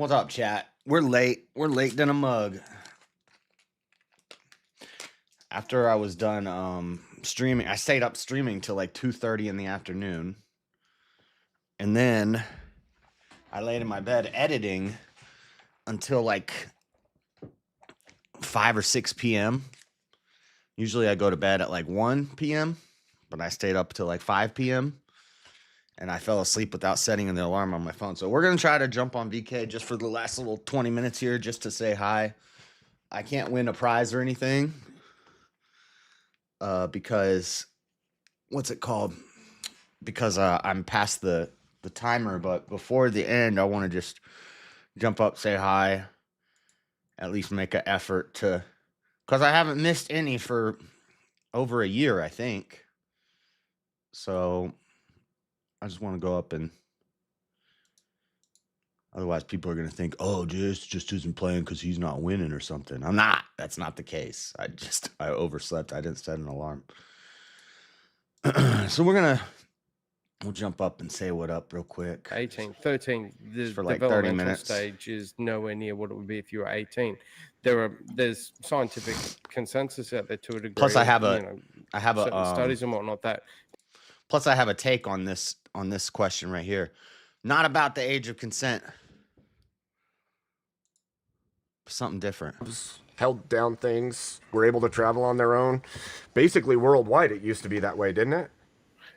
What's up, chat? We're late. We're late than a mug. After I was done streaming, I stayed up streaming till like 2:30 in the afternoon. And then I laid in my bed editing until like 5 or 6 p.m. Usually I go to bed at like 1 p.m., but I stayed up till like 5 p.m. and I fell asleep without setting the alarm on my phone. So we're going to try to jump on VK just for the last little 20 minutes here just to say hi. I can't win a prize or anything because, what's it called? Because I'm past the timer, but before the end, I want to just jump up, say hi, at least make an effort to, because I haven't missed any for over a year, I think. So I just want to go up and otherwise people are going to think, oh, just isn't playing because he's not winning or something. I'm not. That's not the case. I overslept. I didn't set an alarm. So we'll jump up and say what up real quick. 18, 13. The for like 30 minutes. Stage is nowhere near what it would be if you were 18. There's scientific consensus out there to a degree. Plus, I have studies and whatnot that. Plus, I have a take on this question right here. Not about the age of consent. Something different. Held down things, were able to travel on their own. Basically, worldwide, it used to be that way, didn't it?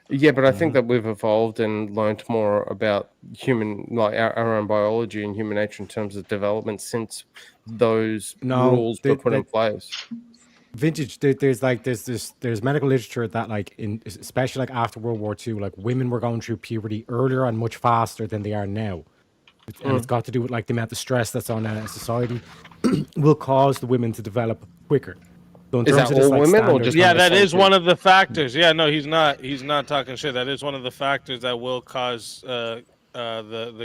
Yeah, but I think that we've evolved and learned more about human, like our own biology and human nature in terms of development since those rules were put in place. Vintage, there's medical literature that especially like after World War II, like women were going through puberty earlier and much faster than they are now. And it's got to do with like the amount of stress that's on society will cause the women to develop quicker. So is that all women or just that is one of the factors. Yeah, no, he's not talking shit. That is one of the factors that will cause the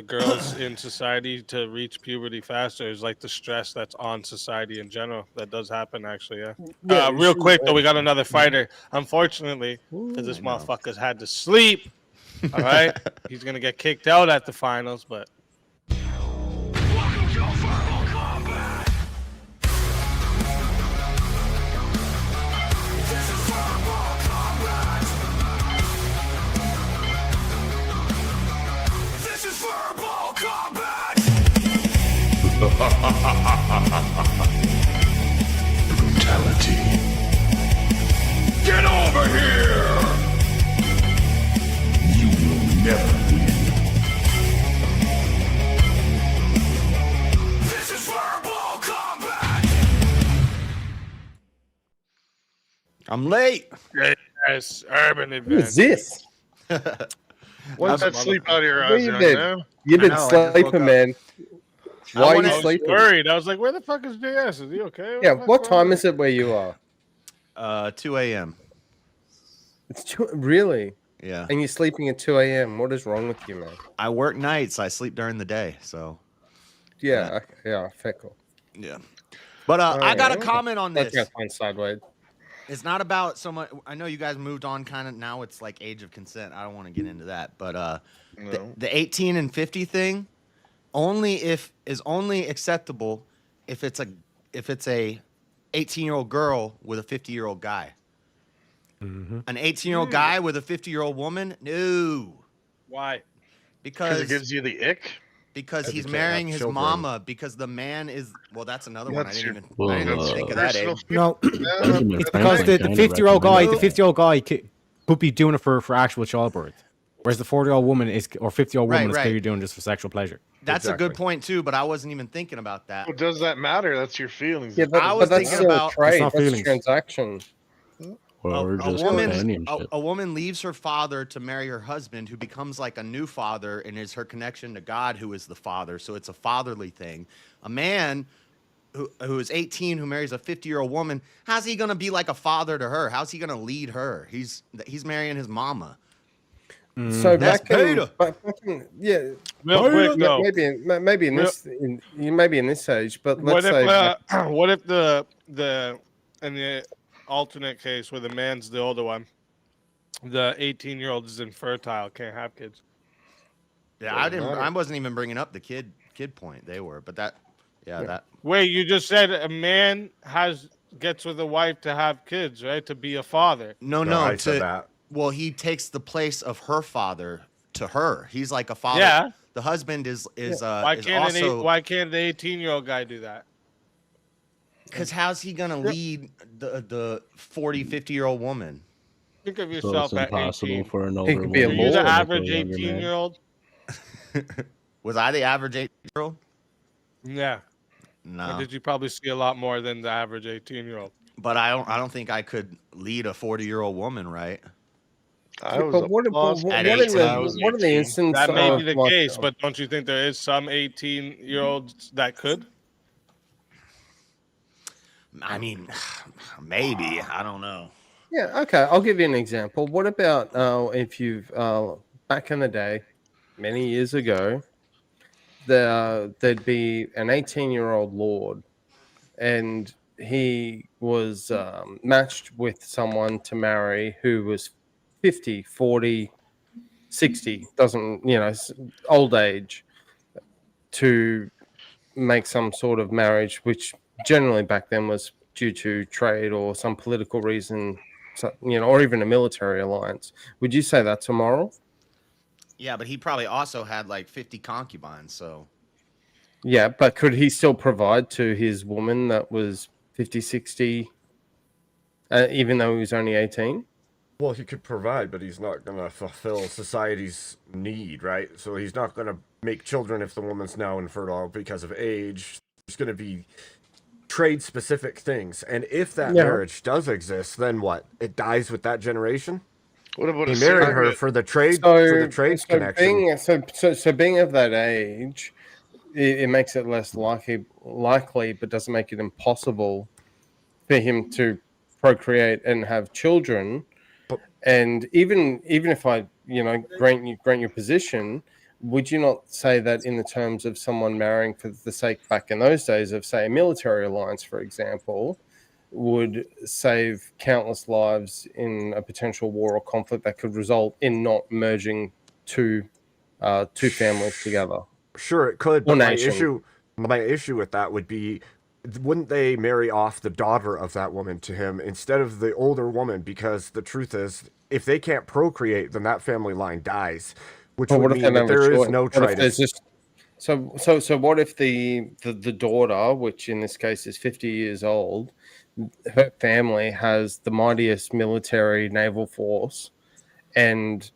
girls in society to reach puberty faster. Is like the stress that's on society in general. That does happen actually. Yeah. Real quick though, we got another fighter. Unfortunately, because this motherfucker's had to sleep. All right, he's gonna get kicked out at the finals, but. Brutality. Get over here! You will never win. This is verbal combat! I'm late. Yes, urban adventure. Who is this? What's that sleep out of your eyes, man? You've been sleeping, man. Why are you sleeping? Worried. I was like, where the fuck is JS? Is he okay? Yeah, what time is it where you are? 2 a.m. It's 2 really? Yeah. And you're sleeping at 2 a.m. What is wrong with you, man? I work nights. I sleep during the day, so. Yeah, fickle. Yeah. But I got a comment on this. That's going sideways. It's not about so much. I know you guys moved on kind of. Now it's like age of consent. I don't want to get into that. But the 18 and 50 thing is only acceptable if it's a 18-year-old girl with a 50-year-old guy. Mm-hmm. An 18-year-old guy with a 50-year-old woman? No. Why? Because it gives you the ick? Because he's marrying his mama. Because the man is that's another one. I didn't even think of that age. No, it's because the 50-year-old guy could be doing it for actual childbirth, whereas the 40-year-old woman is 50-year-old woman is clearly doing just for sexual pleasure. That's a good point too, but I wasn't even thinking about that. Well, does that matter? That's your feelings. Yeah, but I was thinking about trade. That's a transaction. A woman leaves her father to marry her husband, who becomes like a new father and is her connection to God, who is the father. So it's a fatherly thing. A man who is 18 who marries a 50-year-old woman, how's he going to be like a father to her? How's he going to lead her? He's marrying his mama. So that's real quick though. Maybe in this age, but let's say what if the in the alternate case where the man's the older one, the 18-year-old is infertile, can't have kids. Yeah, I wasn't even bringing up the kid kid point. They were, but that. Wait, you just said a man gets with a wife to have kids, right? To be a father. No, I said that. Well, he takes the place of her father to her. He's like a father. Yeah. The husband is Why is can't also why can't the 18-year-old guy do that? because how's he gonna lead the 40, 50-year-old woman? Think of So it's yourself at impossible 18. for an older could be a Are woman you the to lord. look at a average younger man. 18-year-old? Was I the average 8-year-old? Yeah. No, Or did you probably see a lot more than the average 18-year-old? but I don't think I could lead a 40-year-old woman, right? I was But a what boss At in 18. the 18. instance That may be of the like, case, but don't you think there is some 18-year-olds that could? I mean, maybe. I don't know. yeah, okay, I'll give you an example. What about if you've back in the day, many years ago, there'd be an 18-year-old lord, and he was matched with someone to marry who was 50, 40, 60, doesn't, old age, to make some sort of marriage, which generally back then was due to trade or some political reason, or even a military alliance. Would you say that's immoral? Yeah, but he probably also had like 50 concubines, so Yeah, but could he still provide to his woman that was 50, 60, even though he was only 18? Well, he could provide, but he's not going to fulfill society's need, right? So he's not going to make children if the woman's now infertile because of age. There's going to be trade-specific things. And if that marriage does exist, then what? It dies with that generation? What about He a married her surrogate? for the trade connection. Being of that age, it makes it less likely, but doesn't make it impossible for him to procreate and have children. And even if I grant your position, would you not say that in the terms of someone marrying for the sake back in those days of, say, a military alliance, for example, would save countless lives in a potential war or conflict that could result in not merging two families together? Sure, it could, Or but nation. my issue with that would be, wouldn't they marry off the daughter of that woman to him instead of the older woman? Because the truth is, if they can't procreate, then that family line dies, which But would what if mean they that don't have a there is choice? no What if there's trident. just so what if the daughter, which in this case is 50 years old, her family has the mightiest military naval force, and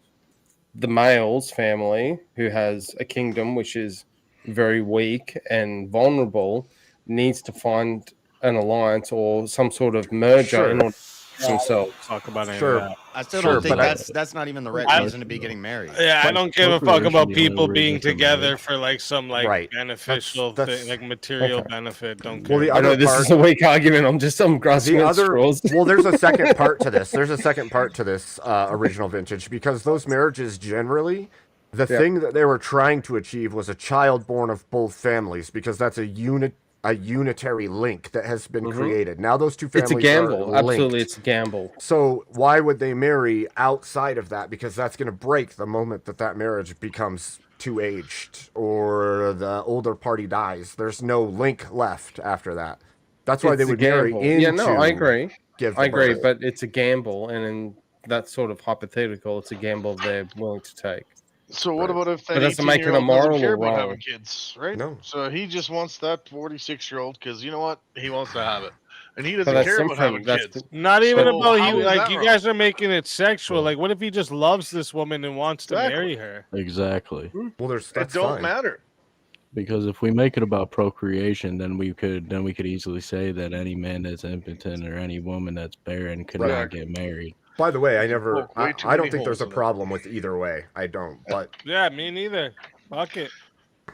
the male's family, who has a kingdom which is very weak and vulnerable, needs to find an alliance or some sort of merger in Sure, order to themselves. Talk about any of sure, that. I still sure, don't think but that's not even the right I- reason to be getting married. Yeah, I But don't give a fuck procreation about the only people reason being for together marriage. for like some like Right. beneficial That's- thing, like material Okay. benefit. Don't Well, care. the I know other this part, is a weak argument. I'm grasping the at other, straws. well, there's a second part to this. There's a second part to this original vintage, because those marriages generally, the thing that they were trying to achieve was a child born of both families, because that's a unitary link that has been created. Now those two families It's a gamble. are linked. Absolutely, it's a gamble. So why would they marry outside of that? Because that's going to break the moment that marriage becomes too aged or the older party dies. There's no link left after that. That's why they It's a would marry gamble. into. Yeah, no, I agree. Give I the agree, birth. but it's a gamble, and in that sort of hypothetical, it's a gamble they're willing to take. So what Right. about if that But doesn't make it 18-year-old doesn't immoral care or about having wrong. kids, right? No. So he just wants that 46-year-old because you know what? He wants to have it. And he But doesn't that's care about having different. That's kids. Not even So about how you. is Like that you wrong? guys are making it sexual. Like, what if he just loves this woman and wants to Exactly. marry her? Exactly. Well, It that's don't fine. matter. Because if we make it about procreation, then we could easily say that any man that's impotent or any woman that's barren could not get married. By the way, I Poke way too I don't many think there's a holes in it. problem with either way. I don't. But Yeah, me neither. Fuck it.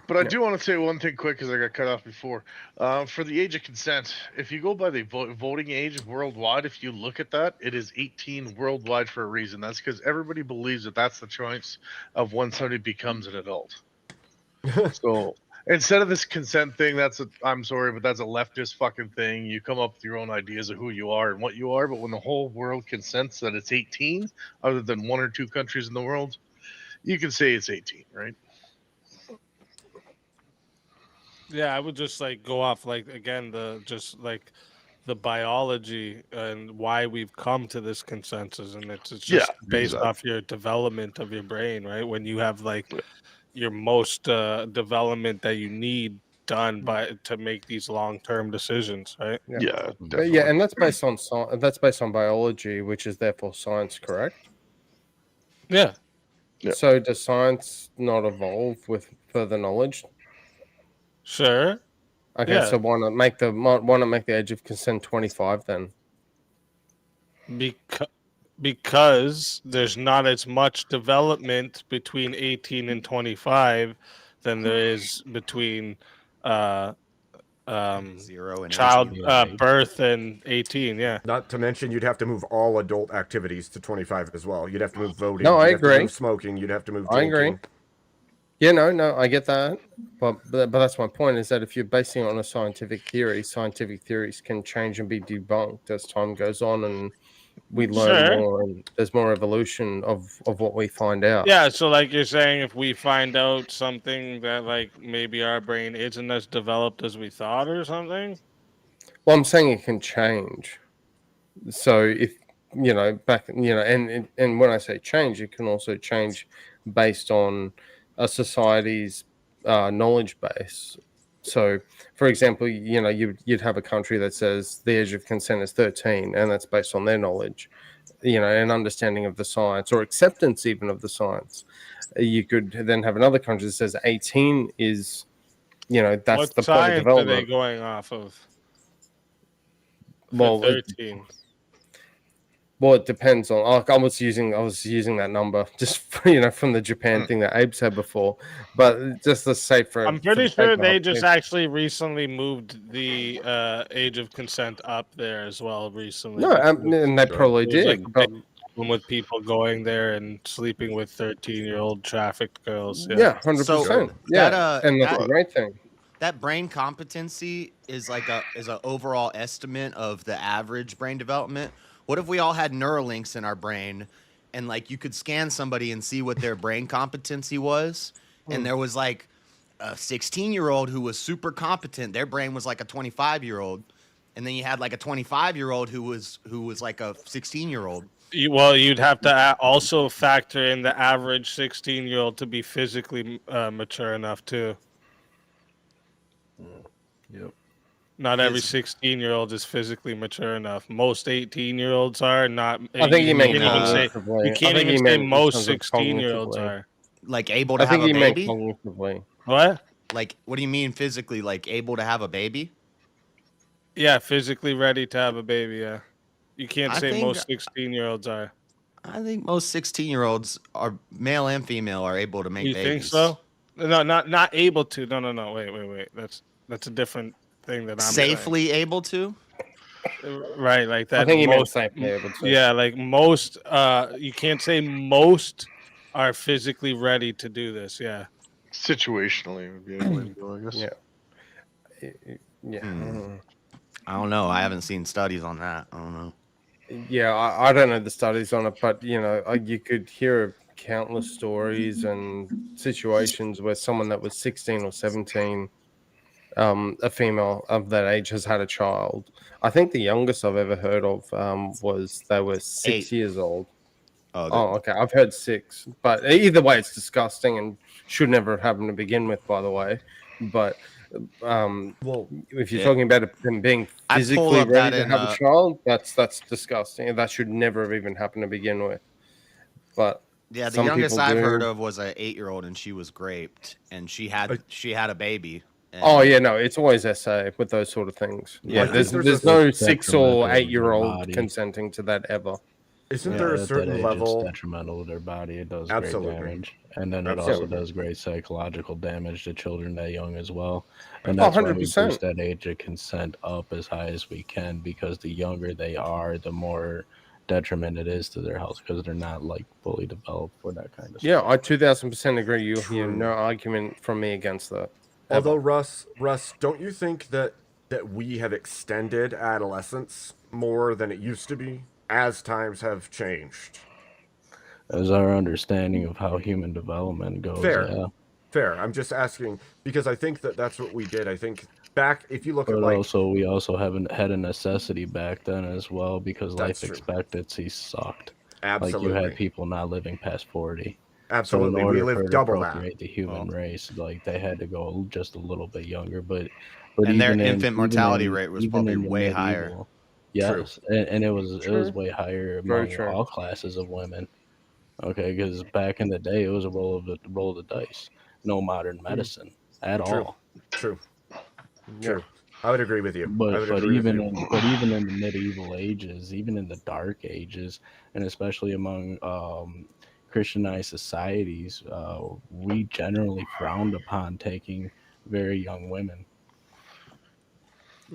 But I do want to say one thing quick because I got cut off before. For the age of consent, if you go by the voting age worldwide, if you look at that, it is 18 worldwide for a reason. That's because everybody believes that that's the choice of when somebody becomes an adult. So instead of this consent thing, I'm sorry, but that's a leftist fucking thing. You come up with your own ideas of who you are and what you are, but when the whole world consents that it's 18, other than one or two countries in the world, you can say it's 18, right? Yeah, I would just like go off like again the biology and why we've come to this consensus, and it's just based off your development of your brain, right? When you have like your most development that you need done by to make these long-term decisions, right? Yeah, But definitely. yeah, and that's based on that's based on biology, which is therefore science, correct? Yeah. Yeah. So does science not evolve with further knowledge? Sure. Okay, Yeah. so why not make the age of consent 25 then? Because there's not as much development between 18 and 25 than there is between 0 and child 18. birth and 18. Yeah. Not to mention, you'd have to move all adult activities to 25 as well. You'd have to move voting. No, I you'd have to agree. move smoking. You'd have to move I drinking. agree. Yeah, no, I get that, but that's my point. Is that if you're basing it on a scientific theory, scientific theories can change and be debunked as time goes on, and we learn Sure. more, and there's more evolution of what we find out. Yeah, so like you're saying, if we find out something that like maybe our brain isn't as developed as we thought or something. Well, I'm saying it can change. So if and when I say change, it can also change based on a society's knowledge base. So, for example, you'd have a country that says the age of consent is 13, and that's based on their knowledge, and understanding of the science or acceptance even of the science. You could then have another country that says 18 is, that's What the point of science are they development. going off of? Well, 13. Well, it depends on. I was using that number just from the Japan thing that Abe said before, but just to say I'm pretty sure they just actually recently moved the age of consent up there as well recently. No, and they probably There's, like, did. a But big problem with people going there and sleeping with 13-year-old trafficked girls. yeah, 100%. So, Yeah, that- and that's a great thing. That brain competency is like an overall estimate of the average brain development. What if we all had Neuralinks in our brain, and like you could scan somebody and see what their brain competency was, and there was like a 16-year-old who was super competent, their brain was like a 25-year-old, and then you had like a 25-year-old who was like a 16-year-old. Well, you'd have to also factor in the average 16-year-old to be physically mature enough too. Yep. Not every 16-year-old is physically mature enough. Most 18-year-olds are not. I think you meant can't even say cognitively. you can't I think even he say meant in most terms of 16-year-olds cognitively. are. Like able to I have think a he meant baby? cognitively. What? Like, what do you mean physically? Like able to have a baby? Yeah, physically ready to have a baby. Yeah, you can't I say think- most 16-year-olds are. I think most 16-year-olds are male and female are able to make You babies. think so? No, not able to. No. Wait. That's a different thing that I'm saying. Safely able to? Right, like that. I think he meant most, safely able to. Yeah, like most. You can't say most are physically ready to do this. Yeah. Situationally would be a way to go, I guess. Yeah. Yeah. I don't know. I haven't seen studies on that. I don't know. Yeah, I don't know the studies on it, but you could hear of countless stories and situations where someone that was 16 or 17, a female of that age, has had a child. I think the youngest I've ever heard of was they were 6 years old. Oh, okay. I've heard 6, but either way, it's disgusting and should never have happened to begin with, by the way. But Well, if you're talking about them being I pulled physically up ready that to have in, a child, that's disgusting. That should never have even happened to begin with. But Yeah, the some youngest people I've do. heard of was an 8-year-old, and she was raped, and she had a baby. And Oh yeah, no, it's always SA with those sort of things. Yeah, think there's there's no a 6 detrimental or to their 8-year-old body. consenting to that ever. isn't there a at certain that age, level? it's detrimental to their body. It does Absolutely. great damage, and then it Absolutely. also does great psychological damage to children that young as well. And Oh, that's why we 100%. push that age of consent up as high as we can, because the younger they are, the more detriment it is to their health, because they're not like fully developed for that kind of Yeah, stuff. I 2000% agree. You'll hear True. no argument from me against that. Although Russ, don't you think that we have extended adolescence more than it used to be as times have changed? As our understanding of how human development goes, Fair. yeah. fair. I'm just asking because I think that's what we did. I think back, if you look at But like, also, we also haven't had a necessity back then as well because That's life true. expectancy sucked. Like you absolutely, had people not living past 40. So in absolutely, we order for lived to double that. appropriate the human Well. race, like they had to go just a little bit younger. But And their even infant mortality rate was probably in the way higher. medieval, True. yes, and it was True. way higher Very among true. all classes of women. Okay, because back in the day, it was a roll of the dice. No modern medicine at True. all. True. Yeah. True. I would agree with you. I would But agree with even you. in the medieval ages, even in the dark ages, and especially among Christianized societies, we generally frowned upon taking very young women,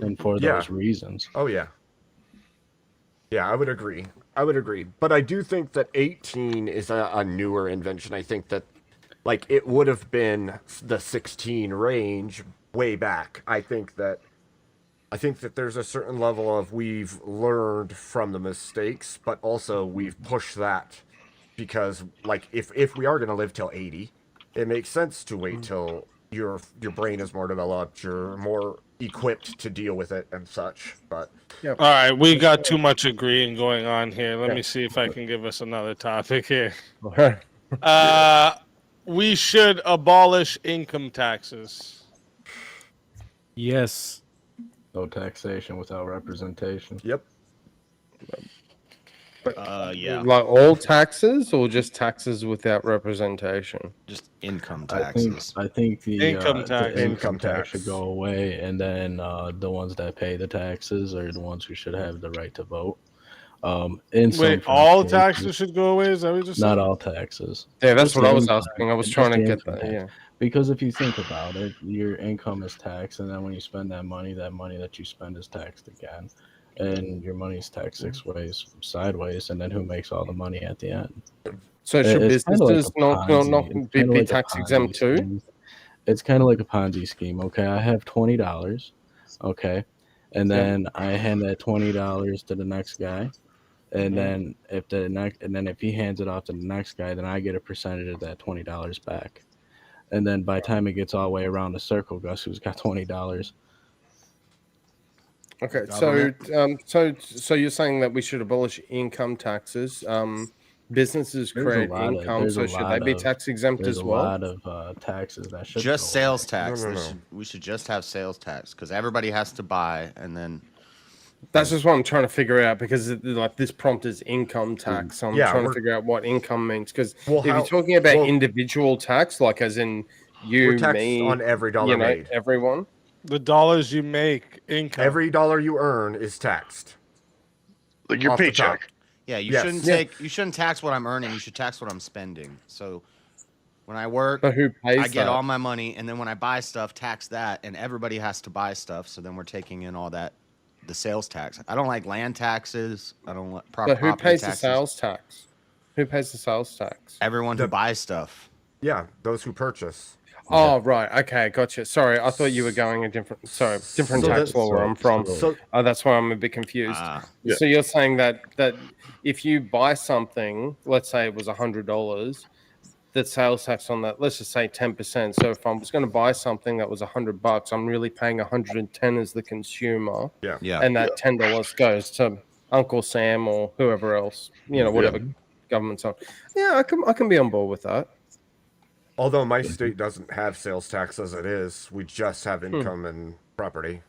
and for Yeah. those reasons. Oh yeah. Yeah, I would agree. I would agree. But I do think that 18 is a newer invention. I think that like it would have been the 16 range way back. I think that there's a certain level of we've learned from the mistakes, but also we've pushed that because like if we are going to live till 80, it makes sense to wait till your brain is more developed, you're more equipped to deal with it and such. But All right, we got too much agreeing going on here. Let Yeah. me see if I can give us another topic here. Okay. We should abolish income taxes. Yes. No taxation without representation. yep. Yeah, Like all taxes or just taxes without representation? just income I think taxes. the Income tax. the Income tax. should go away, and then the ones that pay the taxes are the ones who should have the right to vote. In some Wait, all cases, taxes should go away? Is that what you just not said? all taxes. Yeah, that's Just what the I was income asking. I was tax. trying Just to the get income that. tax. Yeah. Because if you think about it, your income is taxed, and then when you spend that money that you spend is taxed again, and your money's taxed 6 ways sideways, and then who makes all the money at the end? So should It's kinda like businesses a not Ponzi. It's be, kinda be like a tax Ponzi exempt too? scheme. It's kind of like a Ponzi scheme. Okay, I have $20. Okay, and then I hand that $20 to the next guy, and then if he hands it off to the next guy, then I get a percentage of that $20 back. And then by the time it gets all the way around the circle, guess who's got $20? Okay, Government. so you're saying that we should abolish income taxes? Businesses There's create a lot of income, there's so a should they lot be of tax exempt there's as a well? lot of taxes that should Just go sales away. tax. No. We should just have sales tax because everybody has to buy, and then That's just what I'm trying to figure out because like this prompt is income tax. So I'm Yeah, trying to we're- figure out what income means. Because Well, if you're talking about individual tax, like as in you, we're taxed me, on every dollar made. everyone. The dollars you make, income. Every dollar you earn is taxed. Like your Off the top. paycheck. yeah, you Yes. shouldn't Yeah. you shouldn't tax what I'm earning. You should tax what I'm spending. So when I work, But who pays I get that? all my money, and then when I buy stuff, tax that, and everybody has to buy stuff. So then we're taking in all that, the sales tax. I don't like land taxes. I don't like But who property pays taxes. the sales tax? Who pays the sales tax? Everyone who The- buys stuff. Yeah, those who purchase. Oh, right. Okay, gotcha. Sorry, I thought you were going a different tax that- law where I'm from. So That's why I'm a bit confused. Yeah. So you're saying that if you buy something, let's say it was $100, the sales tax on that, let's just say 10%. So if I was going to buy something that was $100, I'm really paying 110 as the consumer, Yeah. and that $10 goes to Uncle Sam or whoever else, whatever government's on. Yeah, I can be on board with that. although my state doesn't have sales tax as it is, we just have income and property.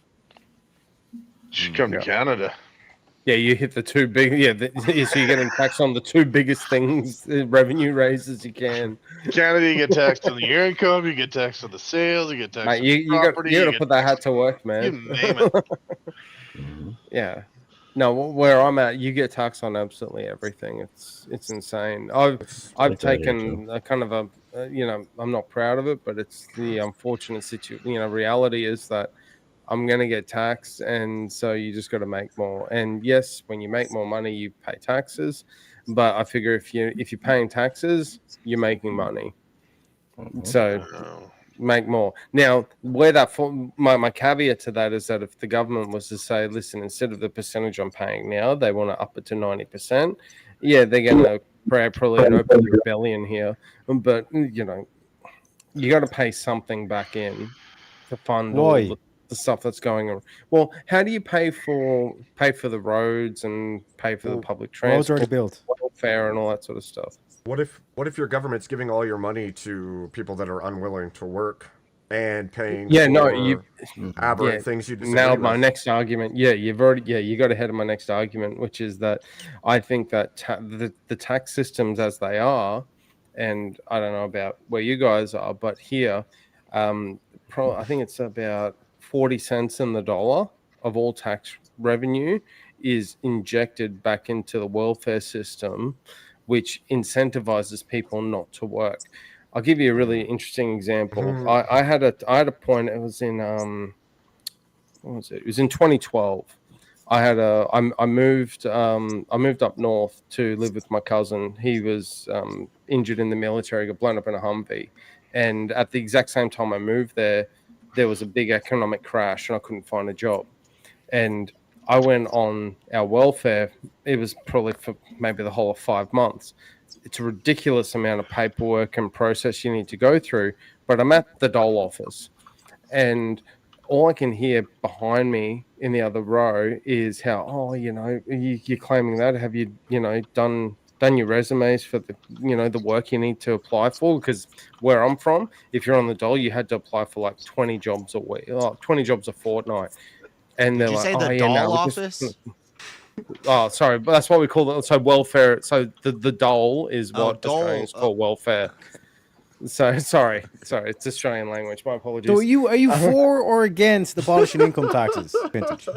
You should come to Canada. Yeah, you hit the two big. So you're getting taxed on the two biggest things, revenue raises you can. Canada, you get taxed on your income, you get taxed on the sales, you get taxed Mate, on you the got property. to get put that hat taxed- to work, You man. name it. Yeah. No, where I'm at, you get taxed on absolutely everything. It's insane. I've Like that here, taken a kind of a I'm not proud of it, but it's the unfortunate situation. Reality is that I'm gonna get taxed, and so you just got to make more. And yes, when you make more money, you pay taxes. But I figure if you're paying taxes, you're making money. So No. make more. Now, where my caveat to that is that if the government was to say, listen, instead of the percentage I'm paying now, they want to up it to 90%, yeah, they're going to probably an open rebellion here. But, you got to pay something back in to fund all Why? the stuff that's going on. Well, how do you pay for the roads and pay for the Well, public Roads already transport, built. welfare, and all that sort of stuff? What if your government's giving all your money to people that are unwilling to work and paying Yeah, for no, you aberrant yeah, things you disagree nailed my with? next argument. Yeah, you got ahead of my next argument, which is that I think that the tax systems as they are, and I don't know about where you guys are, but here, I think it's about 40 cents in the dollar of all tax revenue is injected back into the welfare system, which incentivizes people not to work. I'll give you a really interesting example. I had a point. It was in what was it? It was in 2012. I moved up north to live with my cousin. He was injured in the military, got blown up in a Humvee, and at the exact same time I moved there, there was a big economic crash, and I couldn't find a job. And I went on our welfare. It was probably for maybe the whole of 5 months. It's a ridiculous amount of paperwork and process you need to go through. But I'm at the dole office, and all I can hear behind me in the other row is how, oh, you're claiming that. Have you, done your resumes for the work you need to apply for? Because where I'm from, if you're on the dole, you had to apply for like 20 jobs a week, 20 jobs a fortnight. And Did they're you like, say oh, the yeah, doll no, office? Oh, sorry, but that's what we call it. So welfare. So the dole is what dole, Australians call welfare. So sorry, it's Australian language. My apologies. So are you for or against abolishing income taxes, Vintage?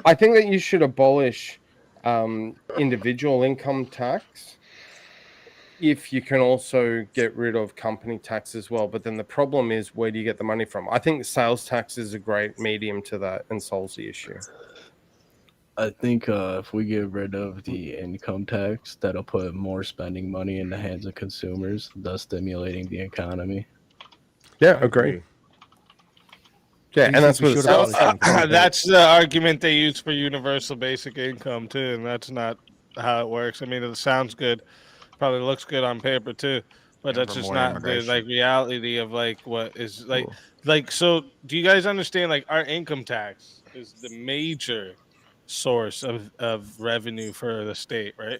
I think that you should abolish individual income tax if you can also get rid of company tax as well. But then the problem is, where do you get the money from? I think sales tax is a great medium to that and solves the issue. I think if we get rid of the income tax, that'll put more spending money in the hands of consumers, thus stimulating the economy. Yeah, agree. Yeah, So you and that's think we what should abolish income tax? That's the argument they use for universal basic income too, and that's not how it works. I mean, it sounds good, probably looks good on paper too, but And that's for just more not the immigration. reality of what is Cool. So do you guys understand? Our income tax is the major source of revenue for the state, right?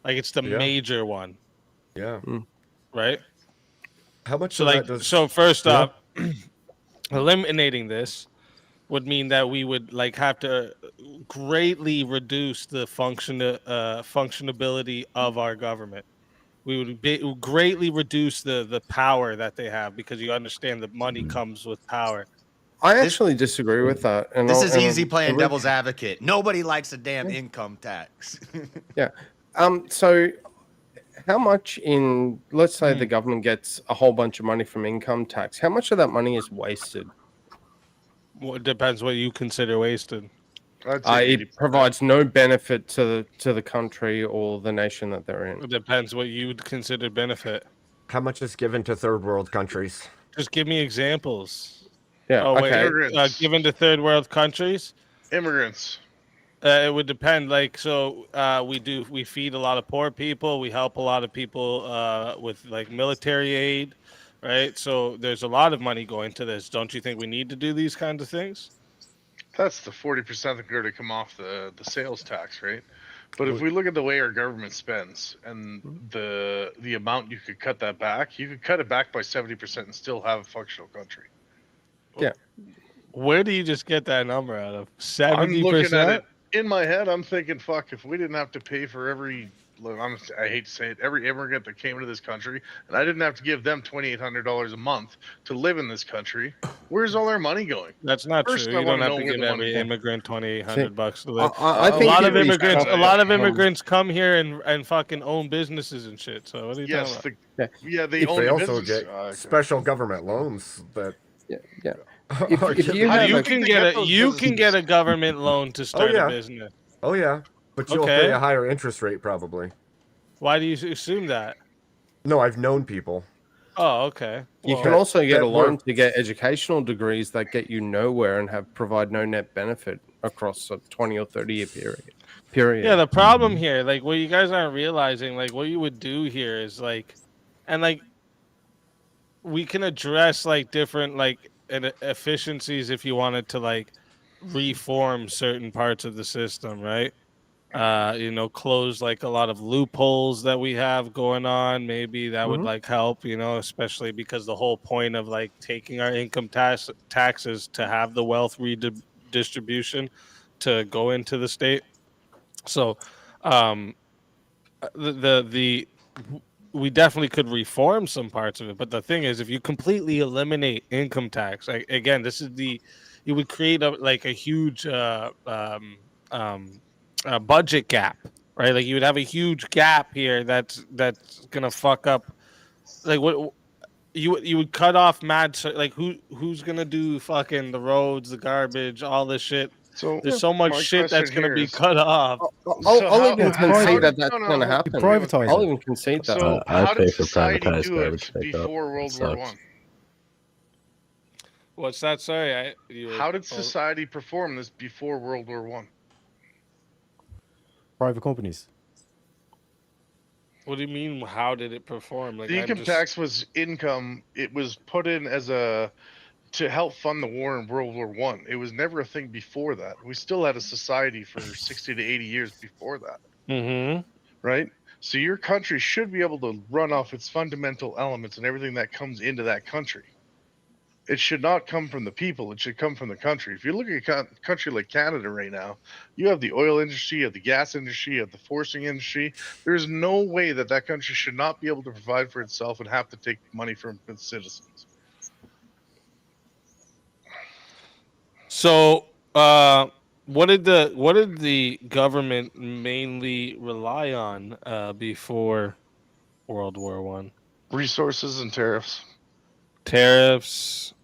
It's the Yeah. major one, Yeah. right? How much So of that does? so first Yeah. off, eliminating this would mean that we would have to greatly reduce the functionability of our government. We would greatly reduce the power that they have, because you understand that money comes with power. I actually disagree with that. And This is easy playing devil's advocate. Nobody likes a damn income tax. Yeah. So how much let's say the government gets a whole bunch of money from income tax, how much of that money is wasted? Well, it depends what you consider wasted. I'd say It 80%. provides no benefit to the country or the nation that they're in. It depends what you would consider benefit. How much is given to third world countries? Just give me examples. Yeah. Oh, wait, okay. Immigrants. given to third world countries? Immigrants. It would depend. We feed a lot of poor people. We help a lot of people with military aid, right? So there's a lot of money going to this. Don't you think we need to do these kinds of things? That's the 40% that's going to come off the sales tax, right? But if we look at the way our government spends and the amount you could cut that back, you could cut it back by 70% and still have a functional country. Yeah. Where do you just get that number out of? I'm looking at 70%? it in my head. I'm thinking, fuck, if we didn't have to pay for every, I hate to say it, every immigrant that came into this country, and I didn't have to give them $2,800 a month to live in this country, where's all our money going? That's not First, true. I You don't wanna have know to where give the money every came. immigrant $2,800 to live. I A think lot it of was immigrants, kind a lot of immigrants come here and fucking own businesses and shit. So what are you Yes, talking they If own They the also business. get special government loans that. Yeah. If you about? have You a- can they get get a those you can businesses. get a government loan to start yeah. a business. Oh yeah, but you'll Okay. pay a higher interest rate probably. Why do you assume that? No, I've known people. Oh, okay. You Well, can also get a that loan work- to get educational degrees that get you nowhere and provide no net benefit across a 20 or 30-year period. yeah, the problem here, what you guys aren't realizing, what you would do here is we can address like different like efficiencies if you wanted to like reform certain parts of the system, right? Close like a lot of loopholes that we have going on. Maybe that would like help, especially because the whole point of like taking our income taxes to have the wealth redistribution to go into the state. So, um, the we definitely could reform some parts of it, but the thing is, if you completely eliminate income tax, like, again, you would create a huge budget gap, right? Like you would have a huge gap here that's gonna fuck up. Like what you would cut off like who's gonna do fucking the roads, the garbage, all this shit. So There's so much my shit that's question gonna here be is- cut off. I'll even concede that that's no, no, going to hold- happen. Privatize I'll it. even concede that. So I how pay did for society privatized do garbage it pickup. before It World War sucks. One? What's that? Sorry, How did society perform this before World War One? Private companies. What do you mean? How did it perform? Like The income tax was income. It was put in as to help fund the war in World War One. It was never a thing before that. We still had a society for 60 to 80 years before that, Mm-hmm. right? So your country should be able to run off its fundamental elements and everything that comes into that country. It should not come from the people. It should come from the country. If you look at a country like Canada right now, you have the oil industry, you have the gas industry, you have the forcing industry. There's no way that country should not be able to provide for itself and have to take money from its citizens. So, what did the government mainly rely on before World War One? Resources and tariffs. Tariffs,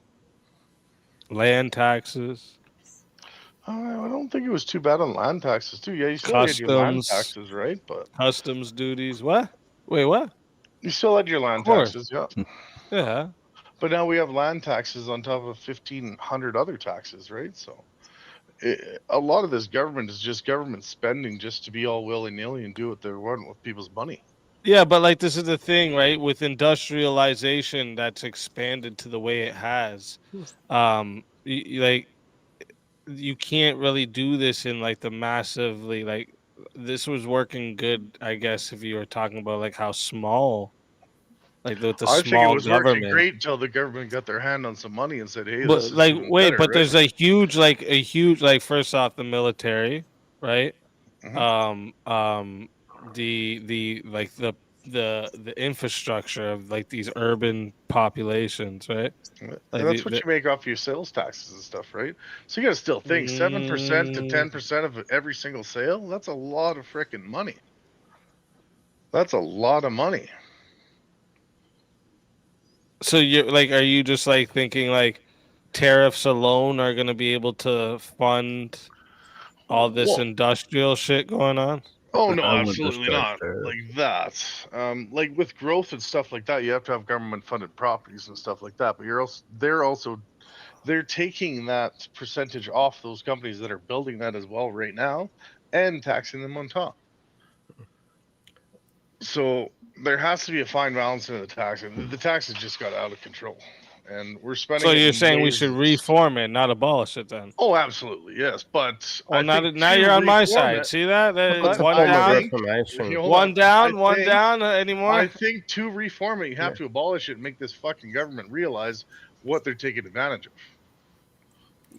land taxes, I don't think it was too bad on land taxes too. Yeah, you still had your land Customs. taxes, right? But customs duties. What? Wait, what? you still had your land Of course. taxes, yeah. Yeah. But now we have land taxes on top of 1,500 other taxes, right? So a lot of this government is just government spending just to be all willy-nilly and do what they want with people's money. Yeah, but like this is the thing, right? With industrialization that's expanded to the way it has, like you can't really do this in like the massively like this was working good, I guess, if you were talking about like how small, like with the I think it small was working government. great until the government got their hand on some money and said, "Hey, But this is like, even wait, better," but right? there's a huge first off the military, right? Mhm. The infrastructure of like these urban populations, right? And Like that's what you make off your sales taxes and stuff, right? So you got to still think 7% to 10% of every single sale. That's a lot of freaking money. That's a lot of money. So you're like, are you just like thinking like tariffs alone are going to be able to fund all this Well- industrial shit going on? Oh no, I wouldn't absolutely discuss not. that. Like that. Like with growth and stuff like that, you have to have government-funded properties and stuff like that. But they're taking that percentage off those companies that are building that as well right now, and taxing them on top. So there has to be a fine balance in the tax. The taxes just got out of control, and we're spending. So it you're in saying we ways should that's- reform it, not abolish it, then? Oh, absolutely, yes. But Well, I now, think now to you're on my reform side. it- See that? But That's a One form of down, reformation. Hold one on. down, I one think- down. Anymore? I think to reform it, you have to abolish it and make this fucking government realize what they're taking advantage of.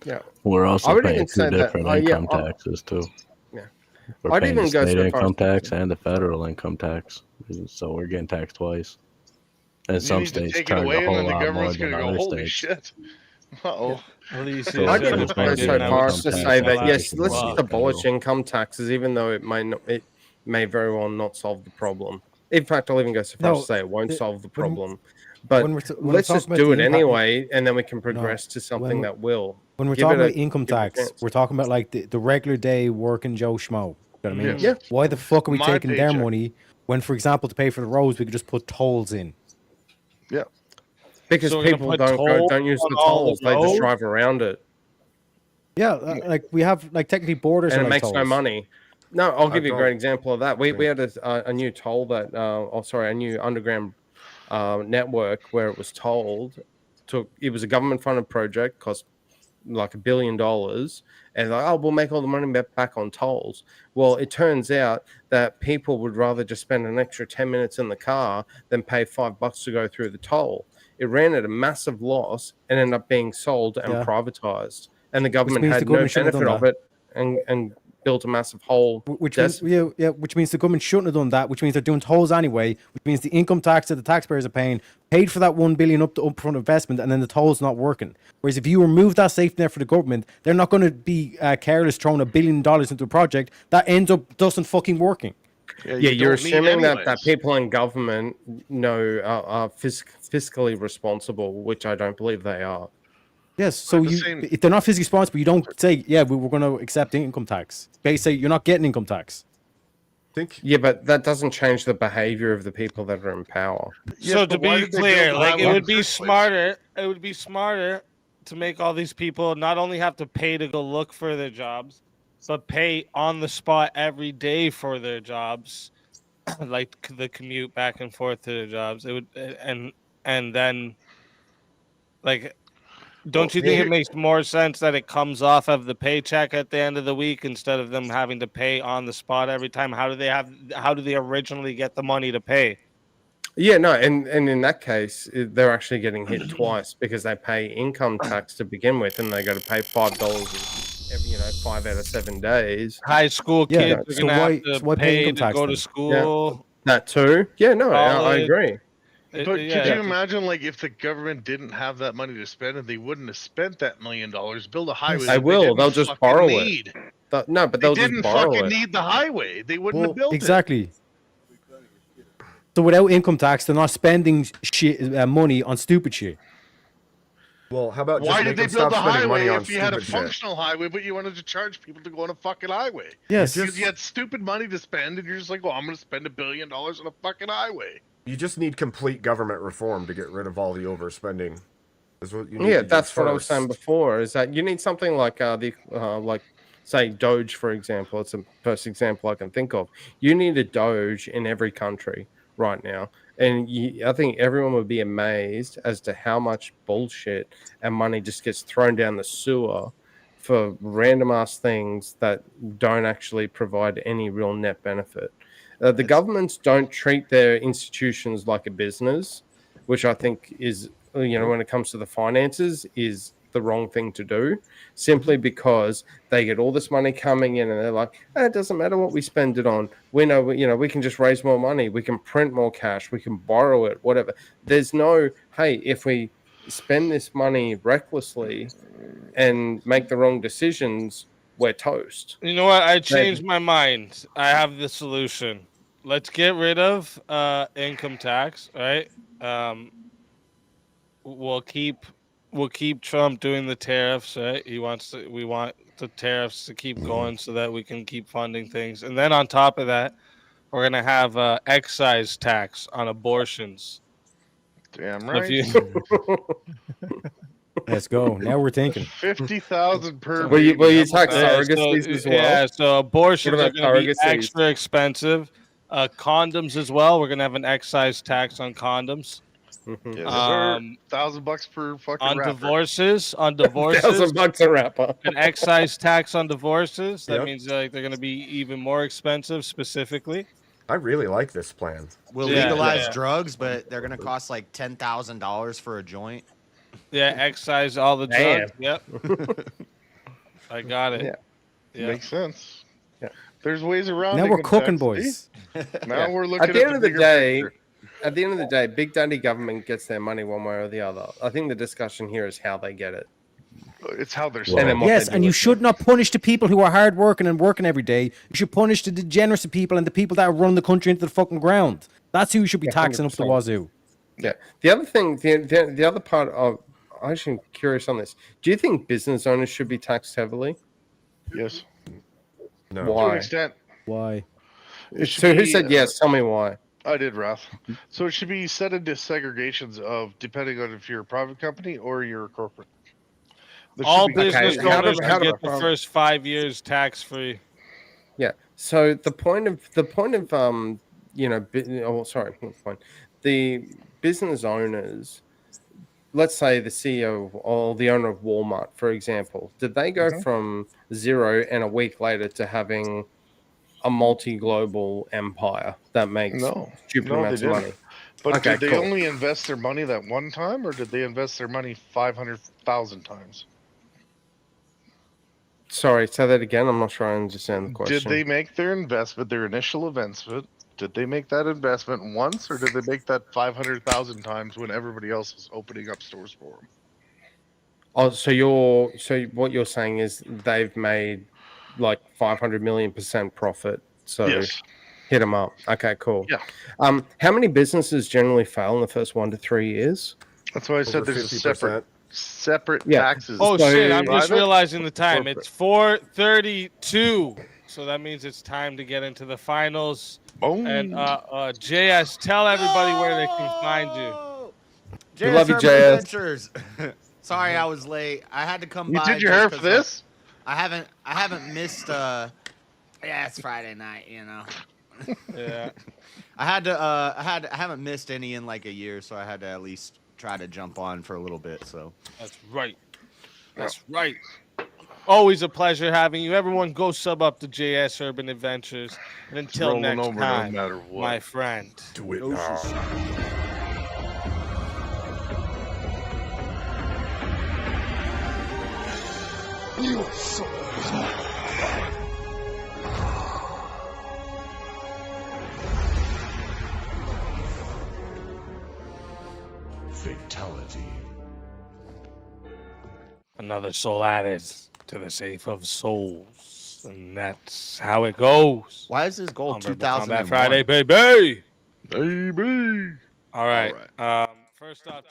Yeah. We're I also would paying even two say that- different yeah, income I- taxes too. Yeah. We're I'd paying even the go state so far income as- tax and the federal income tax, so we're getting taxed twice. And You some need to states take it charge away, a and whole then the lot more government's than gonna go, other "Holy states. shit!" Uh-oh. At least So you I'd said even it's go been so getting far out as of to tax say control. that yes, let's Wow. just abolish income taxes, even though it may very well not solve the problem. In fact, I'll even go so far as No, to say it won't the- solve the when- problem. But when we're let's talking just about do the it impact- anyway, and then we can progress to something when- that will. When we're Give talking it a- about income give it a tax, chance. we're talking about like the regular day working Joe Schmo. You know what I mean? Yes. Yeah. Why the fuck are we My taking their paycheck. money when, for example, to pay for the roads, we could just put tolls in? Yeah. Because So we're gonna people put don't tolls use on the all the tolls; they just roads? drive around it, Yeah, like we have like technically borders and are it like makes no tolls. money. No, I'll give you a don't great example of that. We had a new toll that, a new underground network where it was told it was a government funded project, cost like $1 billion, and like, oh, we'll make all the money back on tolls. Well, it turns out that people would rather just spend an extra 10 minutes in the car than pay $5 to go through the toll. It ran at a massive loss and ended up being sold and privatized, and the government means had the government no shouldn't have benefit done of it and built a massive hole. Which means, which means the government shouldn't have done that. Which means they're doing tolls anyway. Which means the income tax that the taxpayers are paying paid for that $1 billion upfront investment, and then the toll's not working. Whereas if you remove that safety net for the government, they're not going to be careless throwing $1 billion into a project that ends up doesn't fucking working. Yeah, you're assuming that people in government are fiscally responsible, which I don't believe they are. Yes, so if they're not physically responsible, you don't say, yeah, we're going to accept income tax. They say you're not getting income tax. Yeah, but that doesn't change the behavior of the people that are in power. So to be clear, like it would be smarter. It would be smarter to make all these people not only have to pay to go look for their jobs, but pay on the spot every day for their jobs, like the commute back and forth to their jobs. It would and then like. Don't you think it makes more sense that it comes off of the paycheck at the end of the week instead of them having to pay on the spot every time? How do they originally get the money to pay? Yeah, no, and in that case, they're actually getting hit twice because they pay income tax to begin with, and they got to pay $5 5 out of 7 days. High school kids are going to have to pay to go to school. Yeah. That too. Yeah, no, I agree. But could you imagine, like, if the government didn't have that money to spend and they wouldn't have spent that $1 million, build a highway? I will. They'll just borrow it. No, but they'll just borrow it. They didn't fucking need the highway. They wouldn't have built it. Exactly. So without income tax, they're not spending money on stupid shit. Well, how about why did they build a highway if you had a functional highway, but you wanted to charge people to go on a fucking highway? Yes. Because you had stupid money to spend, and you're just like, well, I'm going to spend $1 billion on a fucking highway. You just need complete government reform to get rid of all the overspending. That's what you need that's what I was saying before. Is that you need something like like say Doge, for example. It's the first example I can think of. You need a Doge in every country right now, and I think everyone would be amazed as to how much bullshit and money just gets thrown down the sewer for random ass things that don't actually provide any real net benefit. The governments don't treat their institutions like a business, which I think is, when it comes to the finances, is the wrong thing to do, simply because they get all this money coming in and they're like, it doesn't matter what we spend it on. We know, we can just raise more money. We can print more cash. We can borrow it, whatever. There's no, hey, if we spend this money recklessly and make the wrong decisions, we're toast. You know what? I changed my mind. I have the solution. Let's get rid of income tax, right? We'll keep Trump doing the tariffs, right? We want the tariffs to keep going so that we can keep funding things. And then on top of that, we're gonna have excise tax on abortions. Damn right. Let's go. Now we're thinking. 50,000 per. Will you tax surrogacies as well? Yeah, so abortions are going to be extra expensive. Condoms as well. We're going to have an excise tax on condoms. Yes, $1,000 per fucking on rapper. divorces. On divorces, $1,000 a rapper. An excise tax on divorces. That means they're going to be even more expensive. Specifically, I really like this plan. We'll legalize drugs, but they're going to cost like $10,000 for a joint. Yeah, excise all the drugs. Yep. I got it. Yeah. Makes sense. Yeah. There's ways around. Now we're cooking, boys. Now we're looking at the end of the day. Picture. At the end of the day, Big Daddy government gets their money one way or the other. I think the discussion here is how they get it. It's how they're spending. Yes, and you should not punish the people who are hardworking and working every day. You should punish the degenerates people and the people that are running the country into the fucking ground. That's who you should be taxing 100%. Up the wazoo. Yeah. The other thing, the other part of, I'm actually curious on this. Do you think business owners should be taxed heavily? Yes. No. Why? To an extent. Why? So who said yes? Tell me why. I did, Ralph. So it should be set into segregations of depending on if you're a private company or you're a corporate. All business owners should get the first 5 years tax free. Yeah. So the point of business owners, let's say the CEO or the owner of Walmart, for example, did they go from zero and a week later to having a multi-global empire that makes No, stupid no, they amounts of didn't. money? But Okay, did they cool. only invest their money that one time, or did they invest their money 500,000 times? Sorry, say that again. I'm not sure I understand the question. Did they make their investment, their initial investment? Did they make that investment once, or did they make that 500,000 times when everybody else was opening up stores for them? Oh, so what you're saying is they've made like 500 million% profit. So Yes. hit them up. Okay, cool. Yeah. How many businesses generally fail in the first 1 to 3 years? That's why I said Over there's a 50%. separate Yeah. taxes. Oh So- shit! I'm just Private, realizing the time. corporate. It's 4:32, so that means it's time to get into the finals. Boom. And JS, tell everybody where they can find you. We love you, Urban JS. Adventures. Sorry, I was late. I had to come You by. did your just hair 'cause, for this? I haven't missed. Yeah, it's Friday night, you know. Yeah. I haven't missed any in like a year, so I had to at least try to jump on for a little bit. So That's right. That's right. Always a pleasure having you. Everyone go sub up to JS Urban Adventures. And until Rolling next over no time, matter what. my friend. Do it Doses. now. Fatality. Another soul added to the safe of souls. And that's how it goes. why is this goal On 2001? Combat Friday, baby. Baby. All right. All First off,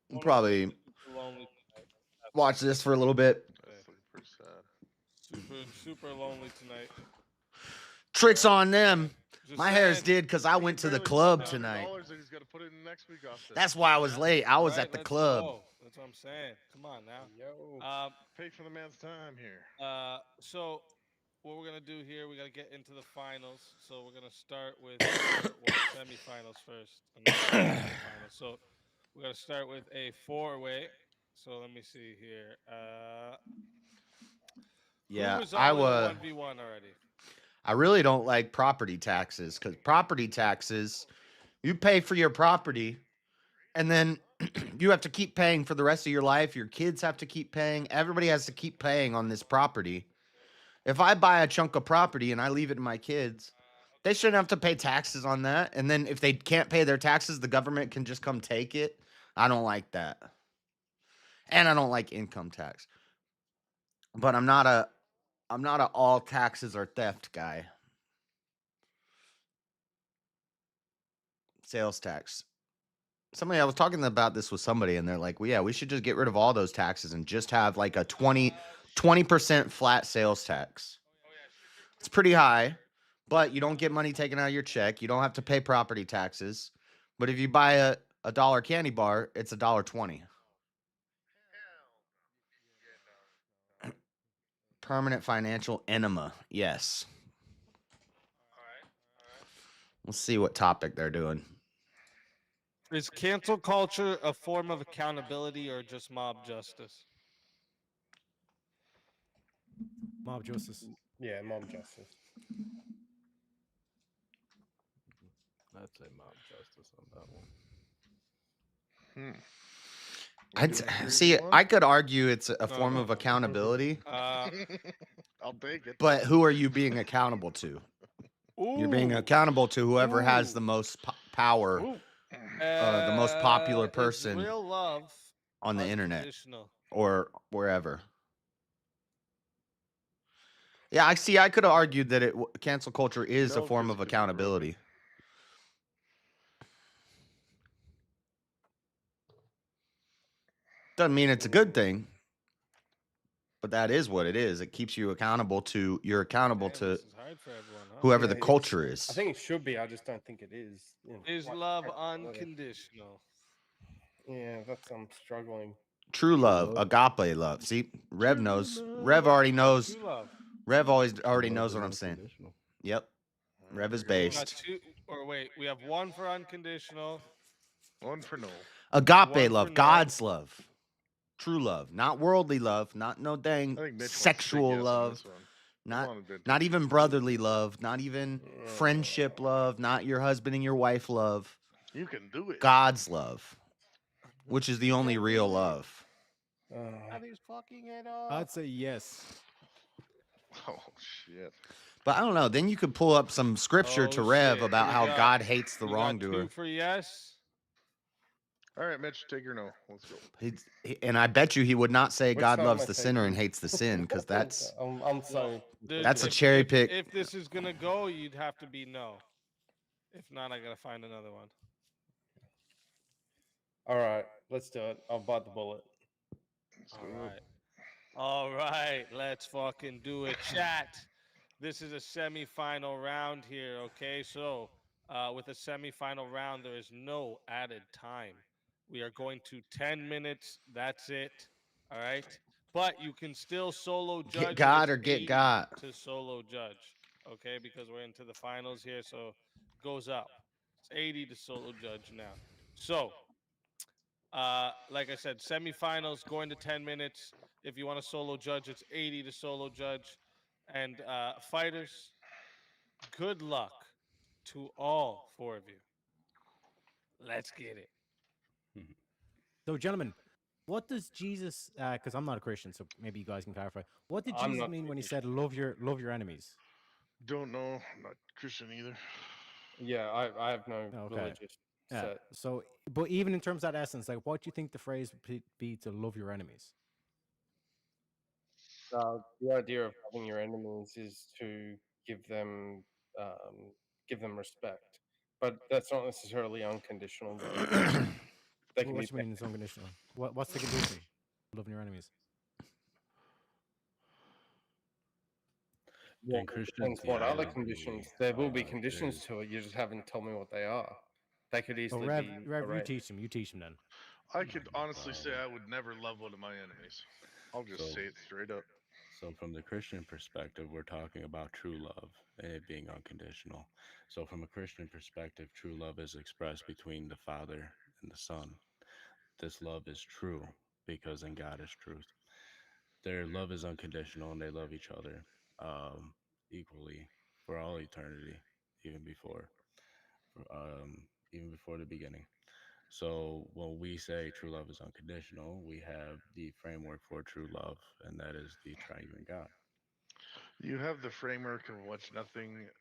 We'll probably super lonely tonight. watch this for a little bit. That's looking pretty sad. Super lonely tonight. Tricks on them. Just My hair's saying. did because I went to the club tonight. $100 and he's got to put it in next week off this. That's why I was late. I was Right, at the let's club. go. That's what I'm saying. Come on now. Pay for the man's time here. So what we're gonna do here, we gotta get into the finals. So we're gonna start with semifinals first. And then semifinals. So we're gonna start with a 4-way. So let me see here. Yeah, who was I all in was. the 1v1 already. I really don't like property taxes because property taxes, you pay for your property and then you have to keep paying for the rest of your life. Your kids have to keep paying. Everybody has to keep paying on this property. If I buy a chunk of property and I leave it to my kids, they shouldn't have to pay taxes on that. And then if they can't pay their taxes, the government can just come take it. I don't like that. And I don't like income tax. But I'm not a all taxes are theft guy. Sales tax. I was talking about this with somebody and they're like, well, yeah, we should just get rid of all those taxes and just have like a 20% flat sales tax. It's pretty high, but you don't get money taken out of your check. You don't have to pay property taxes. But if you buy a $1 candy bar, it's $1.20. Permanent financial enema. Yes. Let's see what topic they're doing. Is cancel culture a form of accountability or just mob justice? Mob justice. Yeah, mob justice. I'd say mob justice on that one. I could argue it's a form of accountability, I'll take it. but who are you being accountable to? You're being accountable to whoever has the most power, the most popular is person real love on the internet unconditional? or wherever. Yeah, I could have argued that cancel culture is a No, form just of 'cause you're accountability. Doesn't mean it's a good thing, but that is what it is. It keeps you accountable to. You're accountable Damn, to this is hard for everyone, huh? whoever Yeah, the it's- culture is. I think it should be. I just don't think it is. You know, Is like, love whatever. unconditional? Yeah, I'm struggling. True love, agape love. See, Rev knows. Rev already knows. True love. Rev already Love knows is what I'm saying. unconditional. Yep. Rev is We got based. two, or wait, we have one for unconditional, One for no. Agape One for love, no. God's love, true love, not worldly love, not no I dang think Mitch wants to say sexual yes on love, this one. Come not on, Vintage. not even brotherly love, not even friendship love, not your husband and your wife love. You can do it. God's love, which is the only real love. And he's fucking it up. I'd say yes. Oh shit. But I don't know. Then you could pull up some scripture to Rev shit. about We how got- God hates the we got wrongdoer. 2 for yes. All right, Mitch, take your no. Let's go. And I bet you he would not say Which God side loves am I the sinner and taking? hates the sin, because that's I'm so. That's a If- cherry if- pick. If this is gonna go, you'd have to be no. If not, I gotta find another one. All right, let's do it. I'll bite the bullet. All right, let's fucking do it, chat. This is a semi-final round here, okay? So, with a semi-final round, there is no added time. We are going to 10 minutes. That's it. All right, but you can still solo judge. Get God It's or get 80 got. to solo judge, okay? Because we're into the finals here, so it goes up. It's 80 to solo judge now. So, like I said, semifinals going to 10 minutes. If you want to solo judge, it's 80 to solo judge. And fighters, good luck to all 4 of you. Let's get it. So, gentlemen, what does Jesus? Because I'm not a Christian, so maybe you guys can clarify. What did I'm Jesus not mean when he Christian. said love your enemies? Don't know. I'm not Christian either. Yeah, I have no Okay. religious Yeah. set. So, but even in terms of that essence, like, what do you think the phrase would be to love your enemies? The idea of loving your enemies is to give them respect, but that's not necessarily unconditional. Though. They can What be do you mean it's unconditional? What's the condition? Loving your enemies. Well, In Christians, depends what yeah, other we- conditions. There will be conditions there's- to it. You just haven't told me what they are. They could So, easily Rev, be. Rev, you arranged. teach him. You teach him then. I could honestly say I would never love one of my enemies. I'll just So- say it straight up. So, from the Christian perspective, we're talking about true love and it being unconditional. So, from a Christian perspective, true love is expressed between the Father and the Son. This love is true because in God is truth. Their love is unconditional and they love each other equally for all eternity, even before the beginning. So when we say true love is unconditional, we have the framework for true love, and that is the triune God. You have the framework of which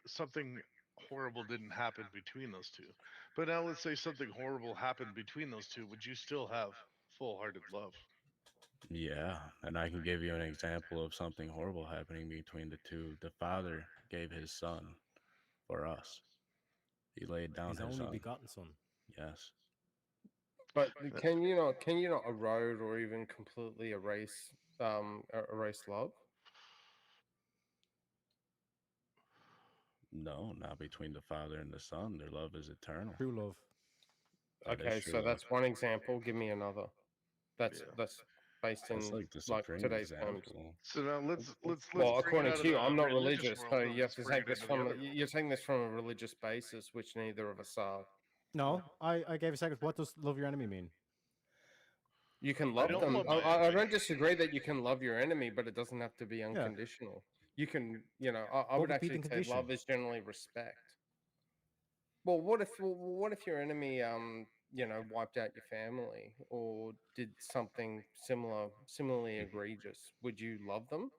something horrible didn't happen between those two. But now let's say something horrible happened between those two. Would you still have full-hearted love? Yeah, and I can give you an example of something horrible happening between the two. The Father gave his Son for us. He laid down His his only Son. begotten son. Yes. But can you not erode or even completely erase love? No, not between the Father and the Son. Their love is eternal. True love. That is Okay, true so love. that's one example. Give me another. That's based in That's like the like supreme today's terms. example. So now let's Well, bring it according out to of you, the I'm not religious religious, world, so and you have let's to bring take it this into the from other world. you're taking this from a religious basis, which neither of us are. No, I gave a second. What does love your enemy mean? You can love don't them. love my I enemy. don't disagree that you can love your enemy, but it doesn't have to be unconditional. You can, I What would would be the actually say condition? love is generally respect. Well, what if your enemy, wiped out your family or did something similarly egregious? Would you love them?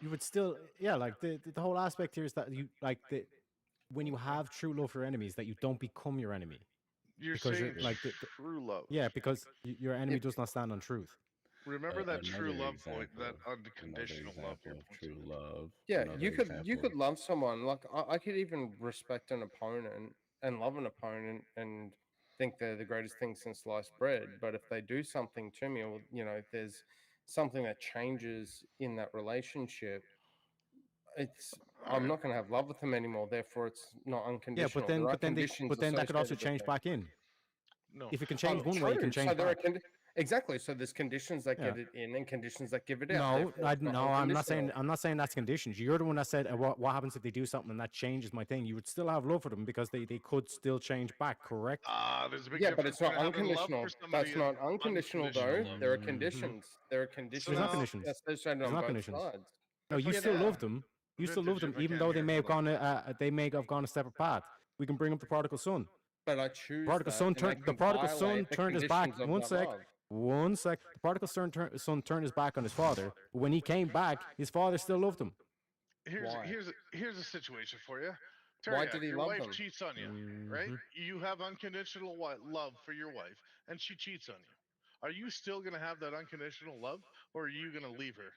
You would still, yeah, like the whole aspect here is that you like when you have true love for enemies, that you don't become your enemy. You're Because you're saying like true love. yeah, because your enemy does not stand on truth. Remember that true Another love point, that example- unconditional another love. example of true love. Yeah, another you could example- love someone. Like I could even respect an opponent and love an opponent and think they're the greatest thing since sliced bread. But if they do something to me, or if there's something that changes in that relationship, I'm not going to have love with them anymore. Therefore, it's not Yeah, unconditional. but then that could also associated with change it. back in. No. If it can change one way, it True. can change So there are back. Exactly. So there's conditions that Yeah. get it in and conditions that give it out. No, Therefore, it's not I'm not saying unconditional. that's conditions. You're the one that said what happens if they do something and that changes my thing. You would still have love for them because they could still change back, correct? There's a big Yeah, but difference it's not between having love unconditional. for somebody That's and not unconditional, though. unconditional love. There are conditions. There are conditions There's not conditions. associated There's on not both conditions. sides. No, you Yeah, still yeah. love them. You still love Vintage, them, if I even can though they hear, may have hold on. gone a separate path. We can bring up the prodigal son. But I choose Prodigal that, son and they turned. The can prodigal son violate the turned his back. conditions of One that sec. love. One sec. The prodigal son turned his back on his father. But when he came back, his father still loved him. Why? Here's a situation for you. Why Teriak, did he your love wife them? cheats on you, right? Mhm. You have unconditional love for your wife, and she cheats on you. Are you still gonna have that unconditional love, or are you gonna leave her?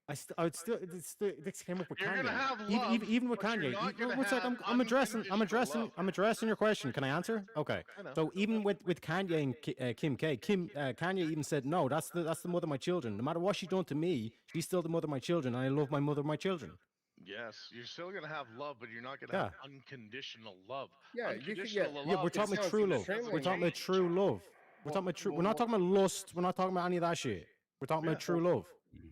I would still. This came up with You're Kanye. gonna have Even, love, even with but you're Kanye. not gonna One sec. have I'm addressing. unconditional love. I'm addressing your question. Can I answer? Okay. I know. So even with Kanye and Kim K, Kanye even said, no, that's the mother of my children. No matter what she's done to me, she's still the mother of my children. And I love my mother of my children. Yes, you're still gonna have love, but you're not gonna Yeah. have unconditional love. Yeah, you could. Unconditional Yeah, Yeah, we're love talking is about sounds true love. extremely We're talking about change. true love. We're talking about true. We're not talking about lust. We're not talking about any of that shit. We're talking about true love.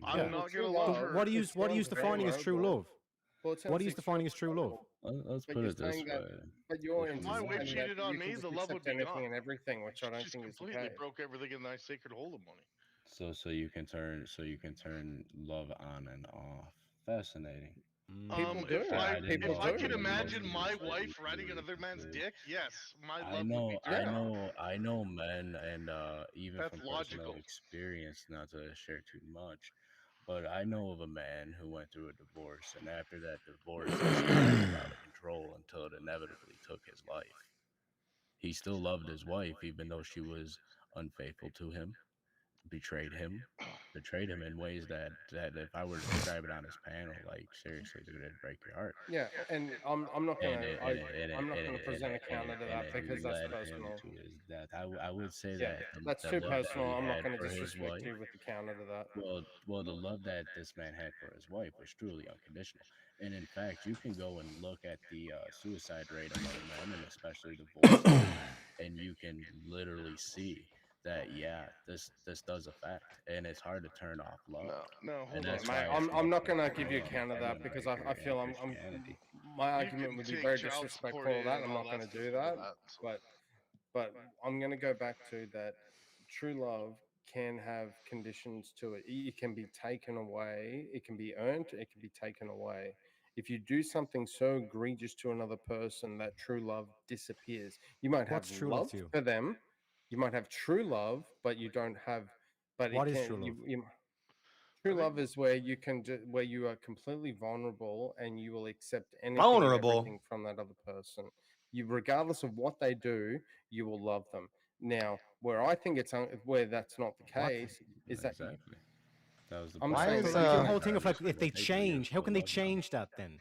I'm Yeah. not True gonna love love. her. What are you It sounds defining very as true noble. love? Well, it What sounds are you defining as extremely true love? noble. Let's But put you're it this saying way. that, but you're If my wife insisting that cheated on you me, can just the love would accept be anything gone. and everything, which I don't She's think is the completely case. broke everything in my sacred hold of money. So you can turn love on and off. Fascinating. People do. People If I could do. imagine my wife riding another man's dick, yes, my I love would be know, gone. I know men, and even That's from personal logical. experience, not to share too much, but I know of a man who went through a divorce, and after that divorce, he spiraled out of control until it inevitably took his life. He still loved his wife, even though she was unfaithful to him, betrayed him, in ways that if I were to describe it on this panel, like seriously, dude, it'd break your heart. Yeah, and I'm not And gonna I'm not gonna present a counter to that because that's led him personal. to his death. I would say Yeah, that that's the too love that personal. he I'm not had gonna for his disrespect wife, you with the counter to that. the love that this man had for his wife was truly unconditional. And in fact, you can go and look at the suicide rate among men, and especially divorced men, and you can literally see that this does affect, and it's hard to turn off love. No, And hold on. that's Mate, why it's I'm not much gonna more give you a counter to that because I bigger feel in I'm Christianity. my You argument can would be take very child support disrespectful of that. and I'm all not that gonna stuff do into that. that. So. But I'm gonna go back to that. True love can have conditions to it. It can be taken away. It can be earned. It can be taken away. If you do something so egregious to another person, that true love disappears. You might have What's true love love to you? for them. You might have true love, but you don't have. But What it is can. true love? True love is where you can where you are completely vulnerable and you will accept anything and Vulnerable. everything from that other person. You, regardless of what they do, you will love them. Now, where I think where that's not the case is that Exactly. That was the I'm point. Why saying is, that you The can whole thing of like if they What they do, you're change, how still can they loving them. change that then?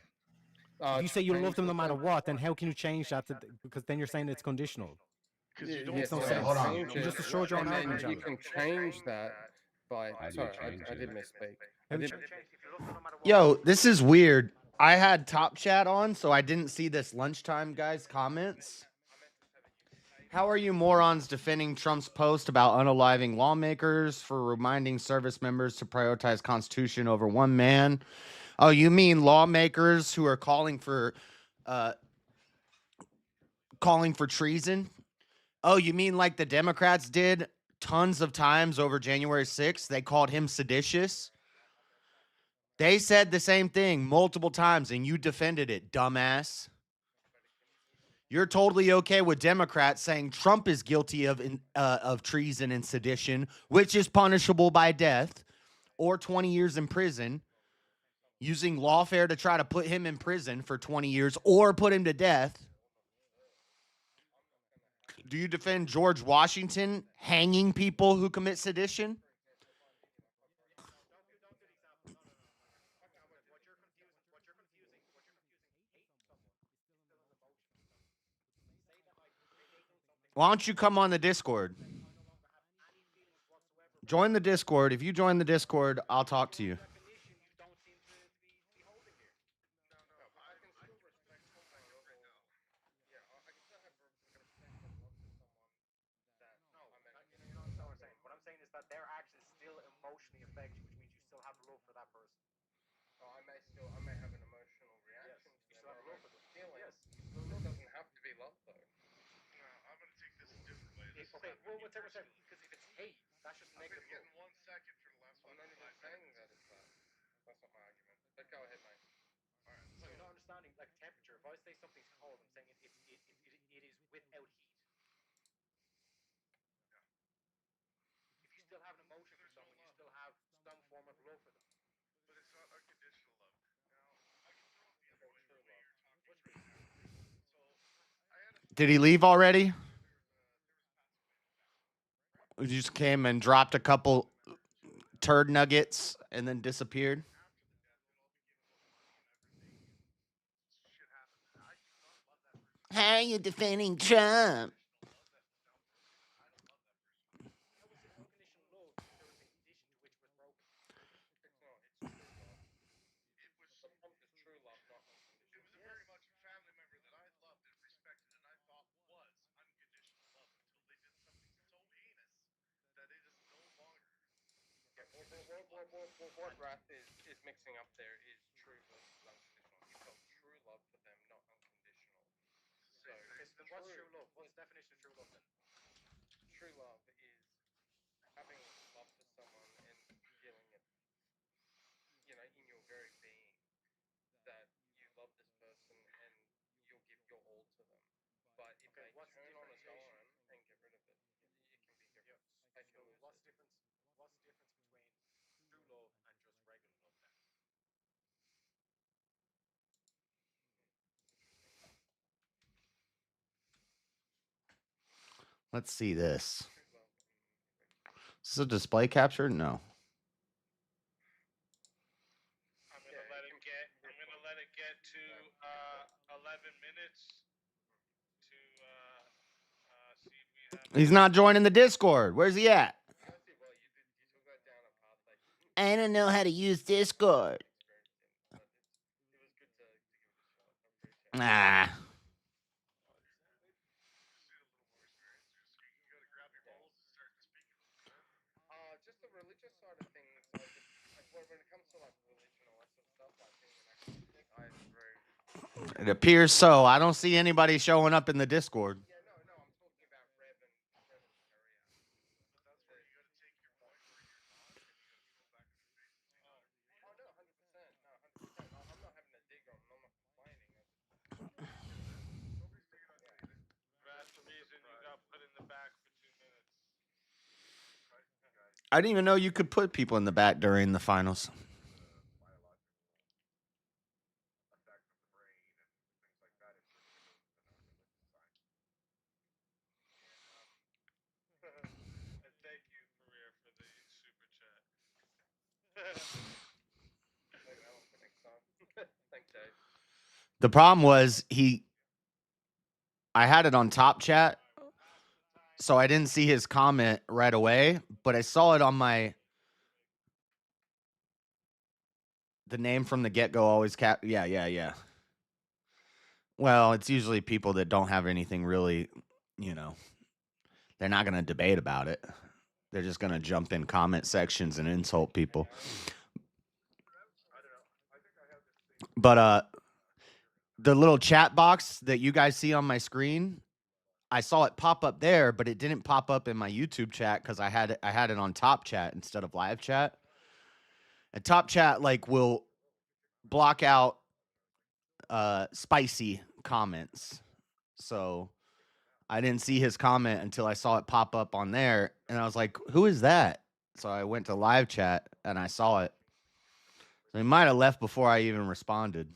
If you say you love them no matter what, then how can you change that? Because then you're saying it's conditional. Because you don't yes, no you sense. can Hold on. change You it, just destroyed your own and then argument, you Charlie. can change that by. How do you Sorry, change I it? did misspeak. How I you did. Yo, this is weird. I had Top Chat on, so I didn't see this lunchtime guys' comments. How are you morons defending Trump's post about unaliving lawmakers for reminding service members to prioritize Constitution over one man? Oh, you mean lawmakers who are calling for treason? Oh, you mean like the Democrats did tons of times over January 6th? They called him seditious. They said the same thing multiple times, and you defended it, dumbass. You're totally okay with Democrats saying Trump is guilty of treason and sedition, which is punishable by death or 20 years in prison, using lawfare to try to put him in prison for 20 years or put him to death. Do you defend George Washington hanging people who commit sedition? Why don't you come on the Discord? Join the Discord. If you join the Discord, I'll talk to you. I may have an emotional reaction to them, or I may have feelings. It doesn't have to be love, though. No, I'm gonna take this a different way. This is Okay, happening well, what's that? personally. Because if it's hate, that's just I've been negative getting love. 1 second for the last I'm not fucking even 5 saying minutes. that it's that. That's not my argument. But go ahead, mate. All right, No, so you're not understanding like temperature. If I say something's cold, I'm saying it is without heat. If you still have an emotion for someone, you still have some form of love for them. but it's not unconditional love. Now, I can throw it the other way. The way you're talking What's right now. So, I had a Did he leave already? there was passed away in the family, right? He just came and dropped a couple turd nuggets and then disappeared. After the death, they'd all be giving them money and everything, and shit happened. I do not love that person. How are you defending Trump? Unconditional love that was out there, and I don't love that person. How is it unconditional love if there was a condition to which it was broken? It's not. It's true love. It was The prompt is true love, not unconditional. it was a very much a family member that I loved and respected, and I thought was unconditional love until they did something so heinous that it is no longer. Yeah, what Wrath is mixing up there is true versus unconditional. He's got true love for them, not unconditional. So, Okay, so then what's true love? What's the definition of true love then? true love is having love for someone and feeling it, in your very being, that you love this person and you'll give your all to them. But if Okay, they what's the turn on a differentiation? dime and get rid of it, it can be different. They can So lose what's it. the difference? What's the difference between true love and just regular love then? Interesting. Let's see this. True love. Is this a display capture? No. I'm gonna let it get. I'm gonna let it get to 11 minutes to see if we have. He's not joining the Discord. Where's he at? Honestly, well, you took that down a path that I don't know how to use Discord. experienced in, but it was good to give it a shot. I appreciate it. Ah. Just need a little more experience. Just you gotta grab your balls and start speaking. Just the religious side of things, when it comes to like religion or that sort of stuff, like being an agnostic, I have very. It appears so. I don't see anybody showing up in the Discord. Yeah, no, I'm talking about Rev and Terry. But that's where you gotta take your point where you're not, and you gotta throw it back in their face and say, "No, you're Oh no, 100%. No, 100%. I'm not having a dig on them. I'm not complaining. nobody's digging on you either." That's the reason you got put in the back for 2 minutes. Right, guys. I didn't even know you could put people in the back during the finals. Biological effect of the brain and things like that if you're into the non-religious side. And thank you, Farir, for the super chat. Maybe that one for next time. Thanks, Dave. The problem was I had it on top chat, so I didn't see his comment right away, but I saw it on the name from the get-go always yeah. Well, it's usually people that don't have anything really, they're not going to debate about it. They're just going to jump in comment sections and insult people. But the little chat box that you guys see on my screen, I saw it pop up there, but it didn't pop up in my YouTube chat because I had it on top chat instead of live chat. And top chat will block out spicy comments. So I didn't see his comment until I saw it pop up on there, and I was like, "Who is that?" So I went to live chat and I saw it. So he might have left before I even responded.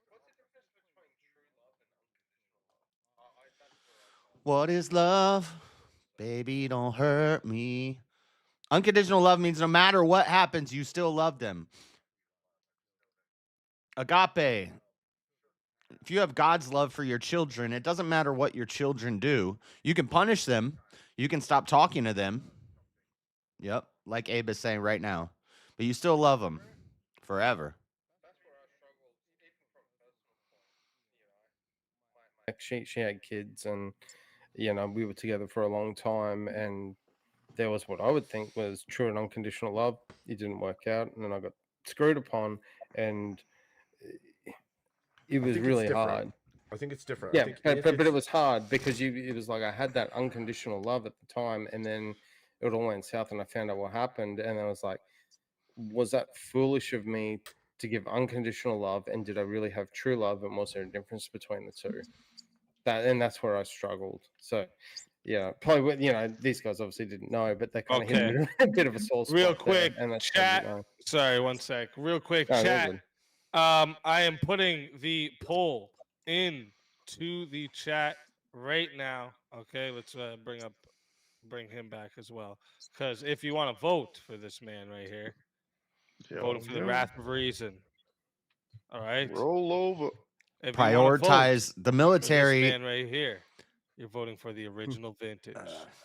What's the difference between true love and unconditional love? That's where I fall. What is love? Baby, don't hurt me. Unconditional love means no matter what happens, you still love them. Agape. If you have God's love for your children, it doesn't matter what your children do. You can punish them. You can stop talking to them. Yep, like Abe is saying right now. But you still love them forever. That's where I struggled, even from a personal point. She had kids, and you know, we were together for a long time, and there was what I would think was true and unconditional love. It didn't work out, and then I got screwed upon, and it was think it's really different. hard. I think it's different. I Yeah, think but if it it's- was hard because it was like I had that unconditional love at the time, and then it all went south, and I found out what happened, and I was like, was that foolish of me to give unconditional love, and did I really have true love, and was there a difference between the two? That's where I struggled. So, yeah, probably you know these guys obviously didn't know, but they kind of hit a bit of a sore spot. Real there, quick, and that's chat. Sorry, one sec. Real quick, No, you're chat. good. I am putting the poll in to the chat right now. Okay, let's bring him back as well. Because if you want to vote for this man right here, voting for the wrath of reason. All right. Roll over. If you wanna vote Prioritize the for this military. man right here, you're voting for the original vintage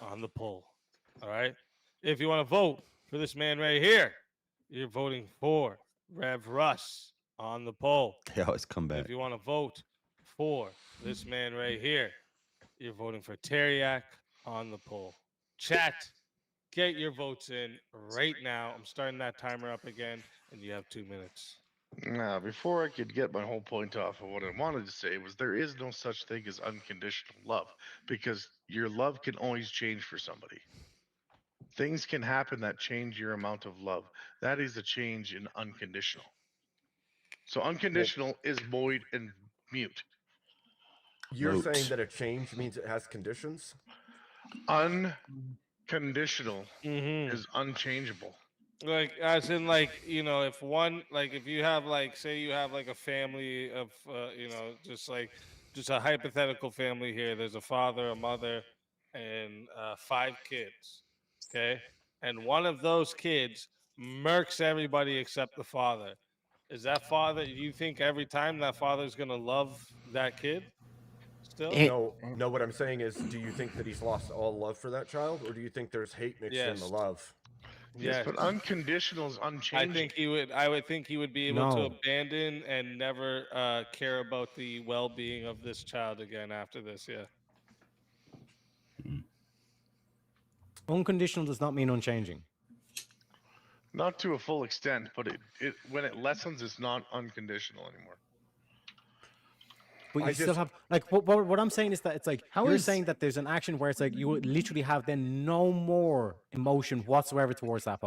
on the poll. All right. If you want to vote for this man right here, you're voting for Rev Russ on the poll. They always come back. If you want to vote for this man right here, you're voting for Teriak on the poll. Chat, get your votes in right now. I'm starting that timer up again, and you have 2 minutes. Now, before I could get my whole point off of what I wanted to say was there is no such thing as unconditional love because your love can always change for somebody. Things can happen that change your amount of love. That is a change in unconditional. So unconditional is void and mute. You're Moot. saying that a change means it has conditions? Unconditional is unchangeable. Like, as in, like, you know, if one, like, if you have, like, say you have, like, a family of, you know, just a hypothetical family here. There's a father, a mother, and 5 kids. Okay. And one of those kids murks everybody except the father. Is that father, you think every time that father's going to love that kid still? No, what I'm saying is, do you think that he's lost all love for that child, or do you think there's hate mixed in the Yes. love? Yes, but unconditional is unchanging. I would think he would be able to No. abandon and never care about the well-being of this child again after this. Yeah. Unconditional does not mean unchanging. Not to a full extent, but it when it lessens, it's not unconditional anymore. But you still have like what I'm saying is that it's like you're saying that there's an action where it's like you would literally have then no more emotion whatsoever towards that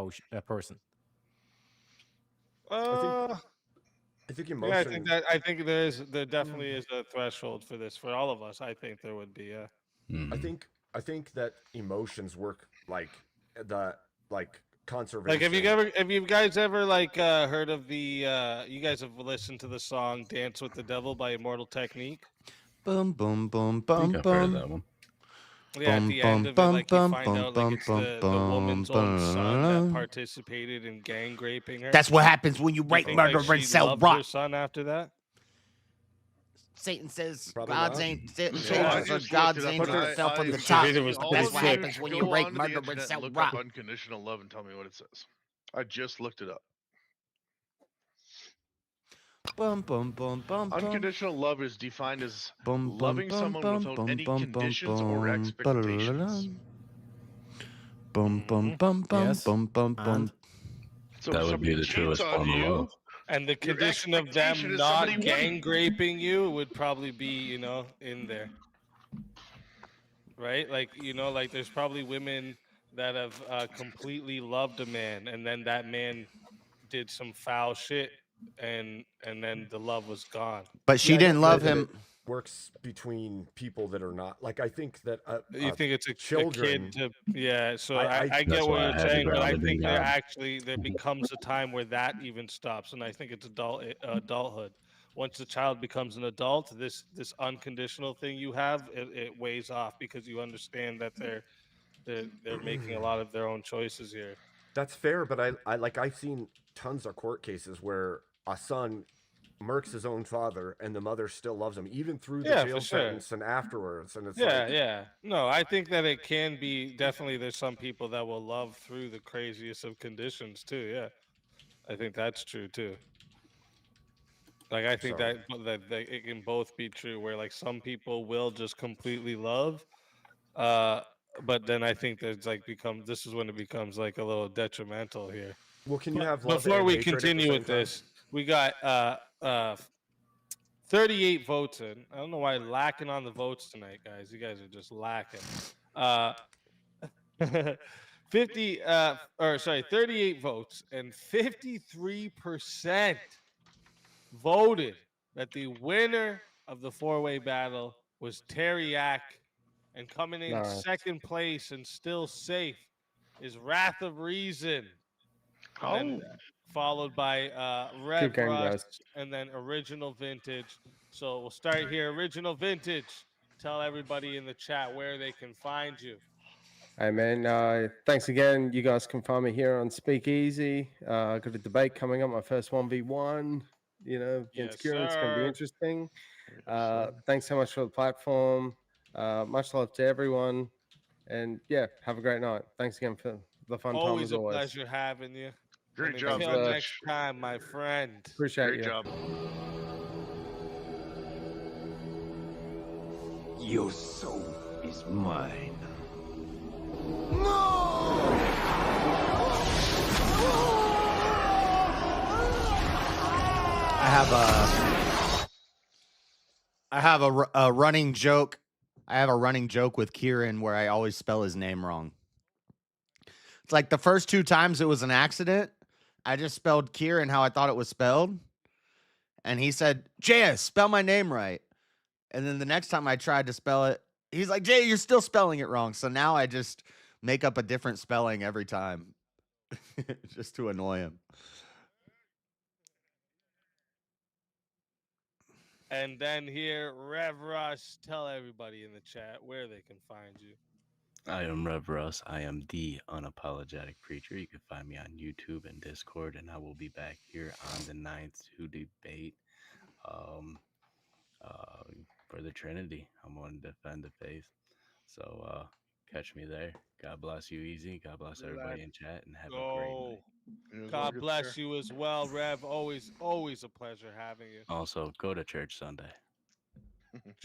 person. I think emotion. Yeah, I think there definitely is a threshold for this for all of us. I think there would be. Yeah. I think that emotions work like conservation. Like, have you guys ever like heard of the you guys have listened to the song "Dance with the Devil" by Immortal Technique? Boom, boom, boom, boom, I've heard of boom. that one. Yeah, at the end of it, like you find out like it's the woman's own son that participated in gang raping her. That's what happens when you Do you rape, think, murder, like, and she sell loved her rock. son after that? Satan says Probably God's not. ain't I God's just God's looked it up, angel and fell from the I- top. it was all That's of what you happens when you go rape, onto the murder, and internet sell look rock. up unconditional love and tell me what it says. I just looked it up. Boom, boom, boom, boom, boom. Unconditional love is defined as Boom, boom, loving boom, someone boom, without boom, any boom, boom, conditions or boom, expectations. Boom, boom, boom, boom, Yes. boom, boom, boom. And So That if would be somebody the cheats truest on form of you, love. And the Your condition of expectation them is not somebody gang wouldn't. raping you would probably be, you know, in there. Right? Like, you know, like there's probably women that have completely loved a man, and then that man did some foul shit, and then the love was gone. But she I didn't don't know love that him. it works between people that are not like. I think that You think it's a children. kid to, yeah. So I- I That's get what why I you're had to saying, but I ground it in think there God. actually there becomes a time where that even stops, and I think it's adulthood. Once the child becomes an adult, this unconditional thing you have, it weighs off because you understand that they're making a lot of their own choices here. That's fair, but I've seen tons of court cases where a son murks his own father and the mother still loves him even through the Yeah, jail for sure. sentence and afterwards, and it's Yeah, like yeah. No, I think that it can be definitely. There's some people that will love through the craziest of conditions too. Yeah, I think that's true too. Like I think So- that it can both be true. Where like some people will just completely love, But then I think there's like this is when it becomes like a little detrimental here. Well, can you have love Before and we hatred at the continue same with time? this, we got 38 votes in. I don't know why lacking on the votes tonight, guys. You guys are just lacking. 38 votes, and 53% voted that the winner of the four-way battle was Teriak, and coming in Nice. second place and still safe is Wrath of Reason. And then followed by Rev game, Rush, guys. and then Original Vintage. So we'll start here. Original Vintage. Tell everybody in the chat where they can find you. Hey man, thanks again. You guys can find me here on Speakeasy. Got a debate coming up, my first 1v1, against Yes, Kieran. It's going to be sir. interesting. Thanks so much for the platform. Much love to everyone. And yeah, have a great night. Thanks again for the fun time Always as a always. pleasure having you. Great And job, until Vintage. next time, my friend. Appreciate Great you. job. Your soul is mine. I have a running joke. I have a running joke with Kieran where I always spell his name wrong. It's like the first 2 times it was an accident. I just spelled Kieran how I thought it was spelled. And he said, "JS, spell my name right." And then the next time I tried to spell it, he's like, "Jay, you're still spelling it wrong." So now I just make up a different spelling every time just to annoy him. And then here, Rev Rush. Tell everybody in the chat where they can find you. I am Rev Russ. I am the unapologetic preacher. You can find me on YouTube and Discord, and I will be back here on the 9th to debate for the Trinity. I'm going to defend the faith. So catch me there. God bless you, Easy. God bless everybody in chat, and have a great night. God bless you as well, Rev. Always a pleasure having you. Also, go to church Sunday.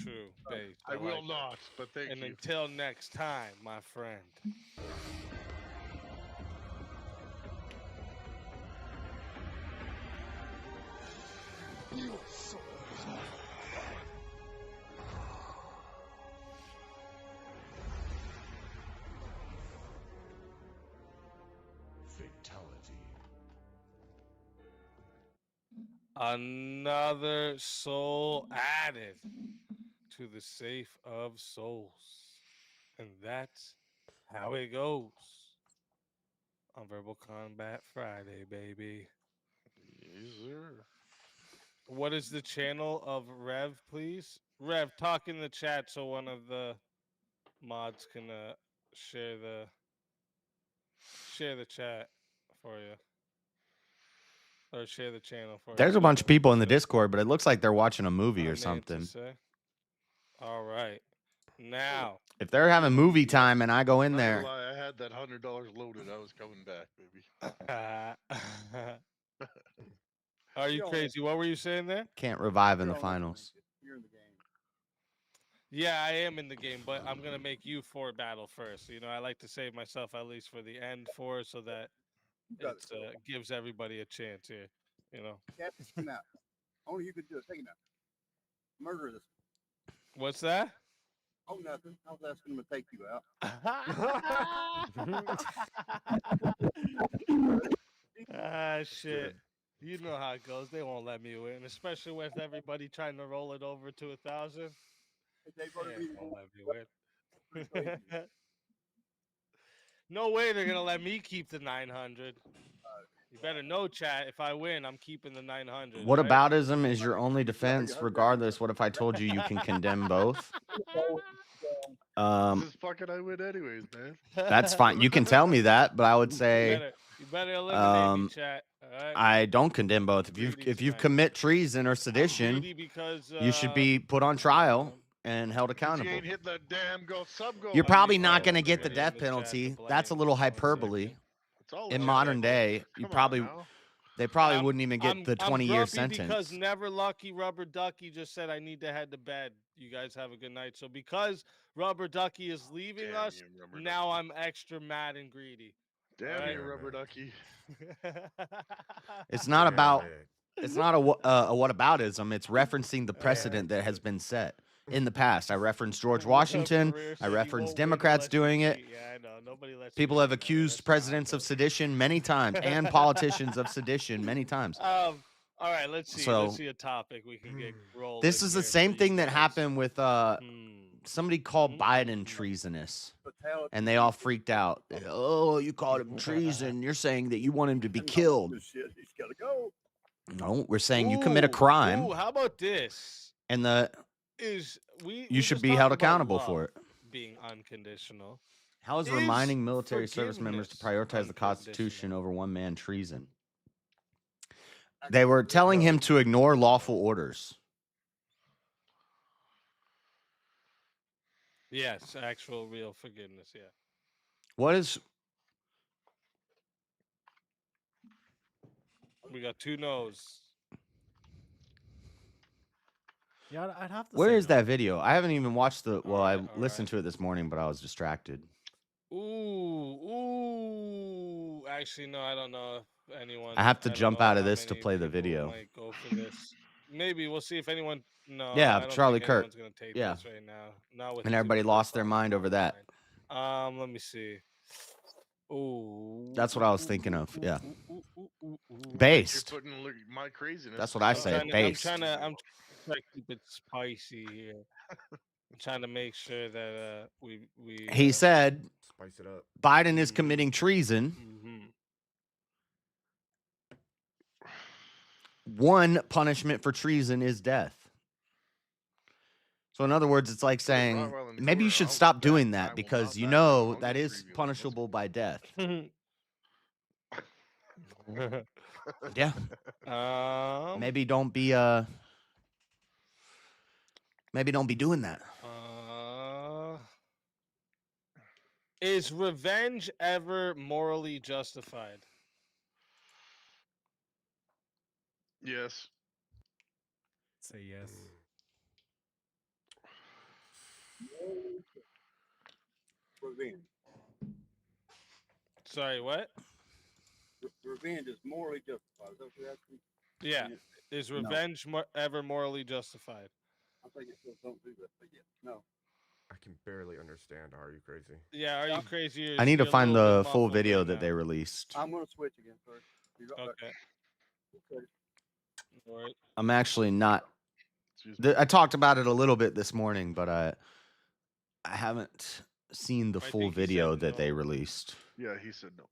True, babe. I will like not, but thank and you. until next time, my friend. Fatality. Another soul added to the safe of souls. And that's how it goes on Verbal Combat Friday, baby. Yes, sir. What is the channel of Rev, please? Rev, talk in the chat so one of the mods can share the chat for you. Or share the channel for you. There's a so bunch of everyone people can in the see. Discord, but it looks like they're watching a movie I or meant to something. say. All right. Now, If they're having movie time and I go in Not gonna there, lie, I had that $100 loaded. I was coming back, baby. are you crazy? What were you saying there? can't revive in the finals. You're in the game. Yeah, I am in the game, but I'm gonna make you for battle first. I like to save myself at least for the end for so that it gives everybody a chance here. Captain, take him out. Only you could do it. Take him out. Murder this. What's that? Oh, nothing. I was asking him to take you out. Ah, shit. You know how it goes. They won't let me win, especially with everybody trying to roll it over to 1,000. They voted me. They won't let me win. No way they're gonna let me keep the 900. You better know, chat. If I win, I'm keeping the 900. What right? aboutism is your only defense? Regardless, what if I told you can condemn both? This is fucking I win anyways, man. That's fine. You can tell me that, but I would say You better eliminate me, chat. All right. I don't condemn both. If you Greedy commit treason or I'm sedition, greedy because, you should be put on trial and held You accountable. ain't hit the damn sub goal. You're probably not Oh, going to get the greedy in death the chat to penalty. blame. That's a little One second. hyperbole. It's all In legit, modern boys. day, you Come on probably now. They probably wouldn't even get the I'm 20-year grumpy because sentence. Never Lucky Rubber Ducky just said I need to head to bed. You guys have a good night. So because Rubber Ducky is leaving Damn us, you, Rubber now Ducky. I'm extra mad and greedy. Damn Alright. you, Rubber Ducky. It's not Damn about. it. It's not a whataboutism. It's referencing the precedent that has been set in the past. I referenced George Washington. Pereira I said, "You referenced won't win Democrats unless you doing it. cheat." Yeah, I know. Nobody lets you People have cheat, Nelly. accused That's not presidents of good. sedition many times and politicians of sedition many times. All right, let's see. So- Let's see a topic we can get rolling. This is the here for same you thing that guys. happened with somebody called Biden treasonous, and they all freaked out. Oh, you called him treason. You're saying that you want him to be killed. He's got to go. No, we're saying you commit a crime, Ooh, how about this? and You you should be held accountable for it. Being unconditional. How is Is reminding military service members to forgiveness prioritize the Constitution unconditional? over one man treason? They were telling him to ignore lawful orders. Yes, actual real forgiveness. Yeah. What is We got 2 no's. Yeah, I'd have to. where say is no. that video? I haven't even watched the. Well, I Alright, listened to it this morning, but I was distracted. Ooh. Actually, no, I don't know if anyone. I have to don't jump know out of how this to many play the people video. Might go for this. Maybe we'll see if anyone. No. Yeah, I don't Charlie think Kirk. anyone's gonna take Yeah. this right now. Not with And the everybody two lost their profiles mind over that. online. Let me see. Ooh. That's what I was thinking of. Yeah. Ooh. Based. You're putting my craziness. That's what I say. Based. I'm trying to keep it spicy here. I'm trying to make sure that we. He said Spice it up. Biden is committing treason. Mhm. One punishment for treason is death. So in other words, it's like saying Rottweiler and maybe you Twitter, should I'll stop back- doing I that will because not you back know down that on the is preview. Let's punishable by death. Mhm. Yeah. Maybe don't be doing that. Is revenge ever morally justified? Yes. Say yes. Revenge. Sorry, what? Revenge is morally justified. Is that what you're asking? Yeah. Is No. revenge ever morally justified? I think it says don't do that, but yeah, no. I can barely understand. Are you crazy? Yeah, are you crazy? Or I need to you're a find little the bit full muffled video right that now? they released. I'm going to switch again, sir. Be right back. Okay. Okay. All right. I'm actually not. Excuse me. I talked about it a little bit this morning, but I haven't seen the I full think he video said that they no. released. Yeah, he said no.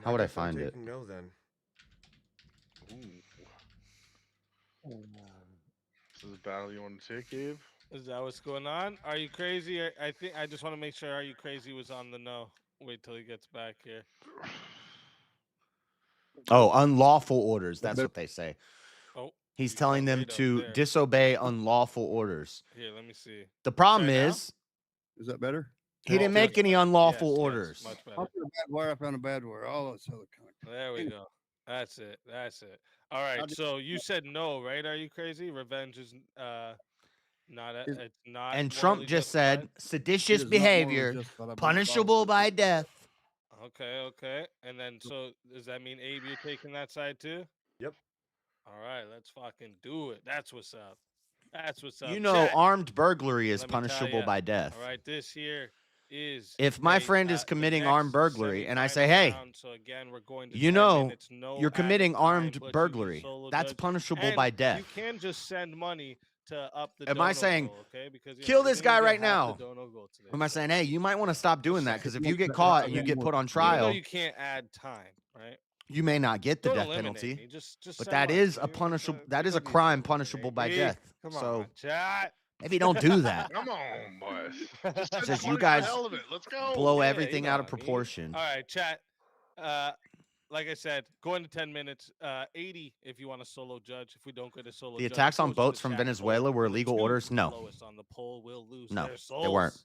How would I guess I'm find it? taking no then. Ooh. This is a battle you want to take, Abe? Is that what's going on? Are you crazy? I think I just want to make sure. Are you crazy? Was on the no. Wait till he gets back here. Oh, unlawful orders. That's what they say. Oh, He's you telling got them right up to there. disobey unlawful orders. Here, let me see. The problem Try now? is Is that better? he didn't make any unlawful Yes, orders. much I better. found a bad wire. I found a bad wire. All this other kind of. There we go. That's it. That's it. All right. just- So you said no, right? Are you crazy? Revenge is not. It's not. And Trump morally just justified? said seditious It is not morally behavior justified. I believe punishable all by sorts of- death. Okay. And then, so does that mean Abe, you're taking that side too? Yep. All right, let's fucking do it. That's what's up. That's what's up. You know, Chat. armed burglary is Let me tell punishable ya. by death. All right, this here is. If my a, friend is the committing next armed burglary and I say, semifinal "Hey, round, so again, we're going to you 10 know, minutes, no you're added committing time, armed but you can burglary. solo That's judge. punishable And by You death." can just send money to up the. Am I dono saying, goal, okay? Because you "Kill know, you're this gonna guy get right half the now"? dono goal today, Or am I so- saying, "Hey, you might want to stop doing that because if you get Yeah, caught I and you mean, get put on Even though trial, you can't add time, right? you may not get the Don't death eliminate penalty." me. Just But send that money, is a you know, punishable. so That is a doesn't need crime to punishable by eliminate me. death. Come So on, chat. maybe don't do that. Come on, boys. Just send Says you money for the guys hell of it. Let's go. Blow Yeah, everything you out know of what I mean. proportion. All right, chat. Like I said, going to 10 minutes. 80 if you want to solo judge. If we don't get a solo The judge, attacks it on goes to the boats from chat Venezuela poll. were The legal two orders? No. lowest on the poll will lose No, their they weren't. souls.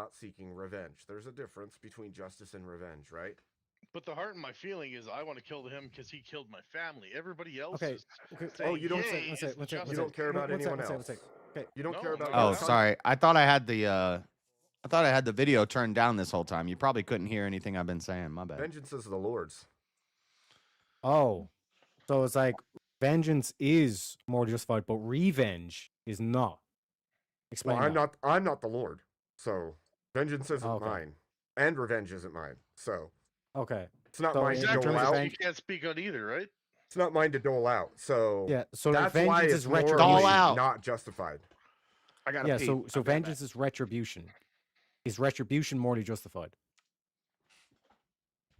not seeking revenge. There's a difference between justice and revenge, right? But the heart in my feeling is I want to kill him because he killed my family. Everybody else Okay. is Okay. saying, you don't "Yay, one sec, it's one sec, one You justice." don't care about One sec, anyone one sec, one else. sec. Okay. You don't No, care about not Oh, your at all. sorry. I thought I had the video turned down this whole time. You probably couldn't hear anything I've been saying. My bad. Vengeance is the Lord's. Oh, so it's like vengeance is more justified, but revenge is not. Explain Well, that. I'm not the Lord, so vengeance isn't Okay. mine, and revenge isn't mine. So Okay. it's not So mine in to Exactly. dole terms of out. So you can't speak on either, right? It's not mine to dole out. So Yeah. So like that's why vengeance it's is morally Dole retribution. out. not justified. I gotta Yeah. pee. So I'll be right vengeance is retribution. Is retribution morally justified?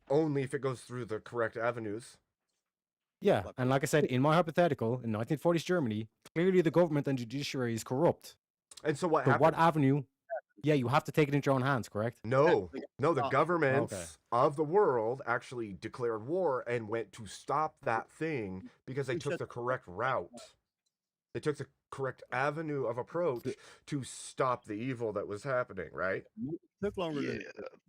Only if it goes through the correct avenues. Yeah. And like I said, in my hypothetical, in 1940s Germany, clearly the government and judiciary is corrupt. And so what So happened? what avenue? Yeah, you have to take it into your own hands, correct? No, the governments Okay. of the world actually declared war and went to stop that thing because they took the correct route. They took the correct avenue of approach to stop the evil that was happening, right? Took longer Yeah,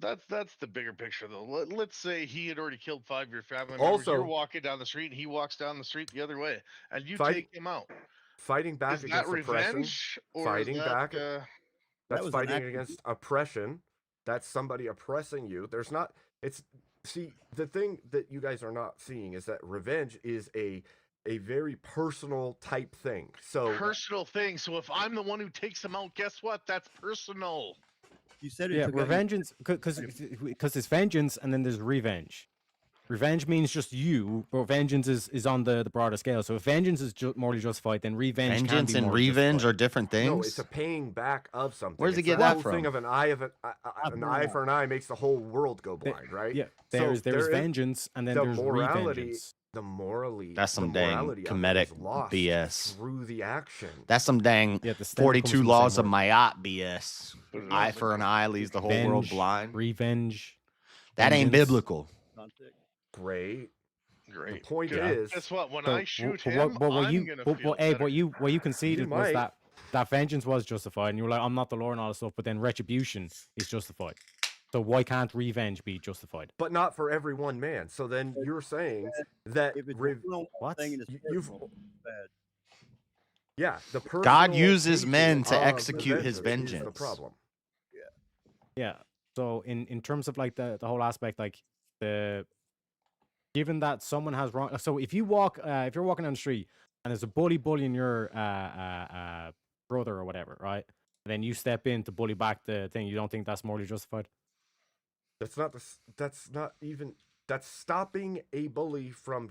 than that's the bigger picture, though. Let's say he had already killed 5 of your family members. Also- You're walking down the street, and he walks down the street the other way, and you Fight- take him out. Fighting back Is that against oppression. revenge, or Fighting is that, back. That That's was an fighting act of- against oppression. That's somebody oppressing you. There's not. It's see the thing that you guys are not seeing is that revenge is a very personal type thing. So personal thing? So if I'm the one who takes him out, guess what? That's personal. You said it Yeah, took out- revengeance because there's vengeance and then there's revenge. Revenge means just you, but vengeance is on the broader scale. So if vengeance is morally justified, then revenge can Vengeance be and morally revenge justified. are different things. no, it's a paying back of something. Where's he It's get the that whole thing from? of an eye for an eye makes the whole world go blind, right? Yeah, So there's there is vengeance and then the there's morality. revengeance. That's some the dang morality of it comedic is lost BS. through the action. That's some dang Yeah, the stem comes 42 from the laws same of word. Mayotte BS. Put it Eye on for the- an eye leaves the whole world Venge, blind. Revenge. That ain't vengeance. biblical. context. Great. Great. The point Good. is, Guess what? When So, I shoot but him, what I'm you, gonna but, feel hey, better. what you conceded was might. that vengeance was justified, and you were like, I'm not the Lord and all this stuff, but then retribution is justified. So why can't revenge be justified? but not for every one man. So then you're saying that If it's What? thing and it's you've personal, bad. yeah, the personal God uses taking men to of execute his is the vengeance. problem. Yeah. So in terms of like the whole aspect, like the given that someone has wrong, so if you walk if you're walking down the street and there's a bullying your brother or whatever, right? And then you step in to bully back the thing, you don't think that's morally justified? That's not even that's stopping a bully from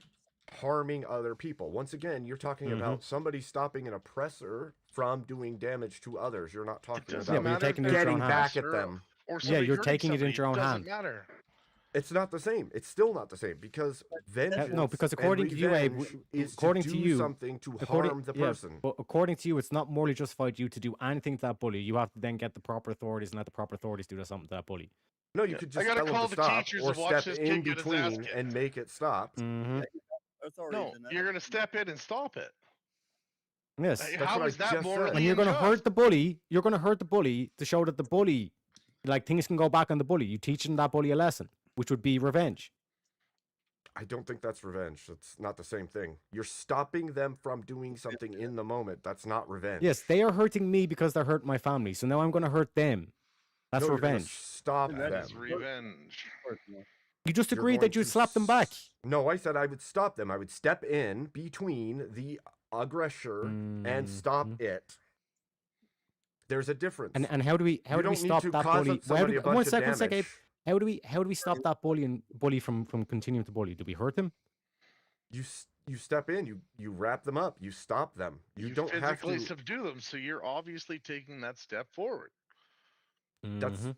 harming other people. Once again, you're talking Mhm. about somebody stopping an oppressor from doing damage to others. You're not talking doesn't Yeah, about but you're matter taking if it they're into getting your own back hands. at them. Or Yeah, somebody you're hurting taking it somebody. into your own Doesn't hand. matter. It's not the same. It's still not the same because vengeance. No, because and according to you, Abe, revenge is according to to do you, something to according- harm the yeah, person. But according to you, it's not morally justified you to do anything to that bully. You have to then get the proper authorities and let the proper authorities do something to that bully. No, you Yeah. could I just gotta tell them call to the stop teachers or and watch step this in kid get his ass between kicked. and make it stop. Mm-hmm. Authorities No, in that. you're gonna step in and stop it. Yes. Like, That's how what I is that just said. morally And you're going to unjust? hurt the bully. You're going to hurt the bully to show that the bully, like things can go back on the bully. You teaching that bully a lesson, which would be revenge. I don't think that's revenge. It's not the same thing. You're stopping them from doing something in the moment. That's not revenge. Yes, they are hurting me because they're hurting my family. So now I'm going to hurt them. That's No, you're gonna revenge. Stop That them. Is revenge. Personal. You just You're agreed going that you'd to slap them back. No, I said I would stop them. I would step in between the aggressor and stop Mhm. it. There's a difference. And how do we you don't stop need to that cause bully? somebody a bunch one of second, damage. Abe. How do we stop that bully from continuing to bully? Do we hurt them? You step in. You wrap them up. You stop them. You don't have physically to. subdue them, so you're obviously taking that step forward. That's Mhm.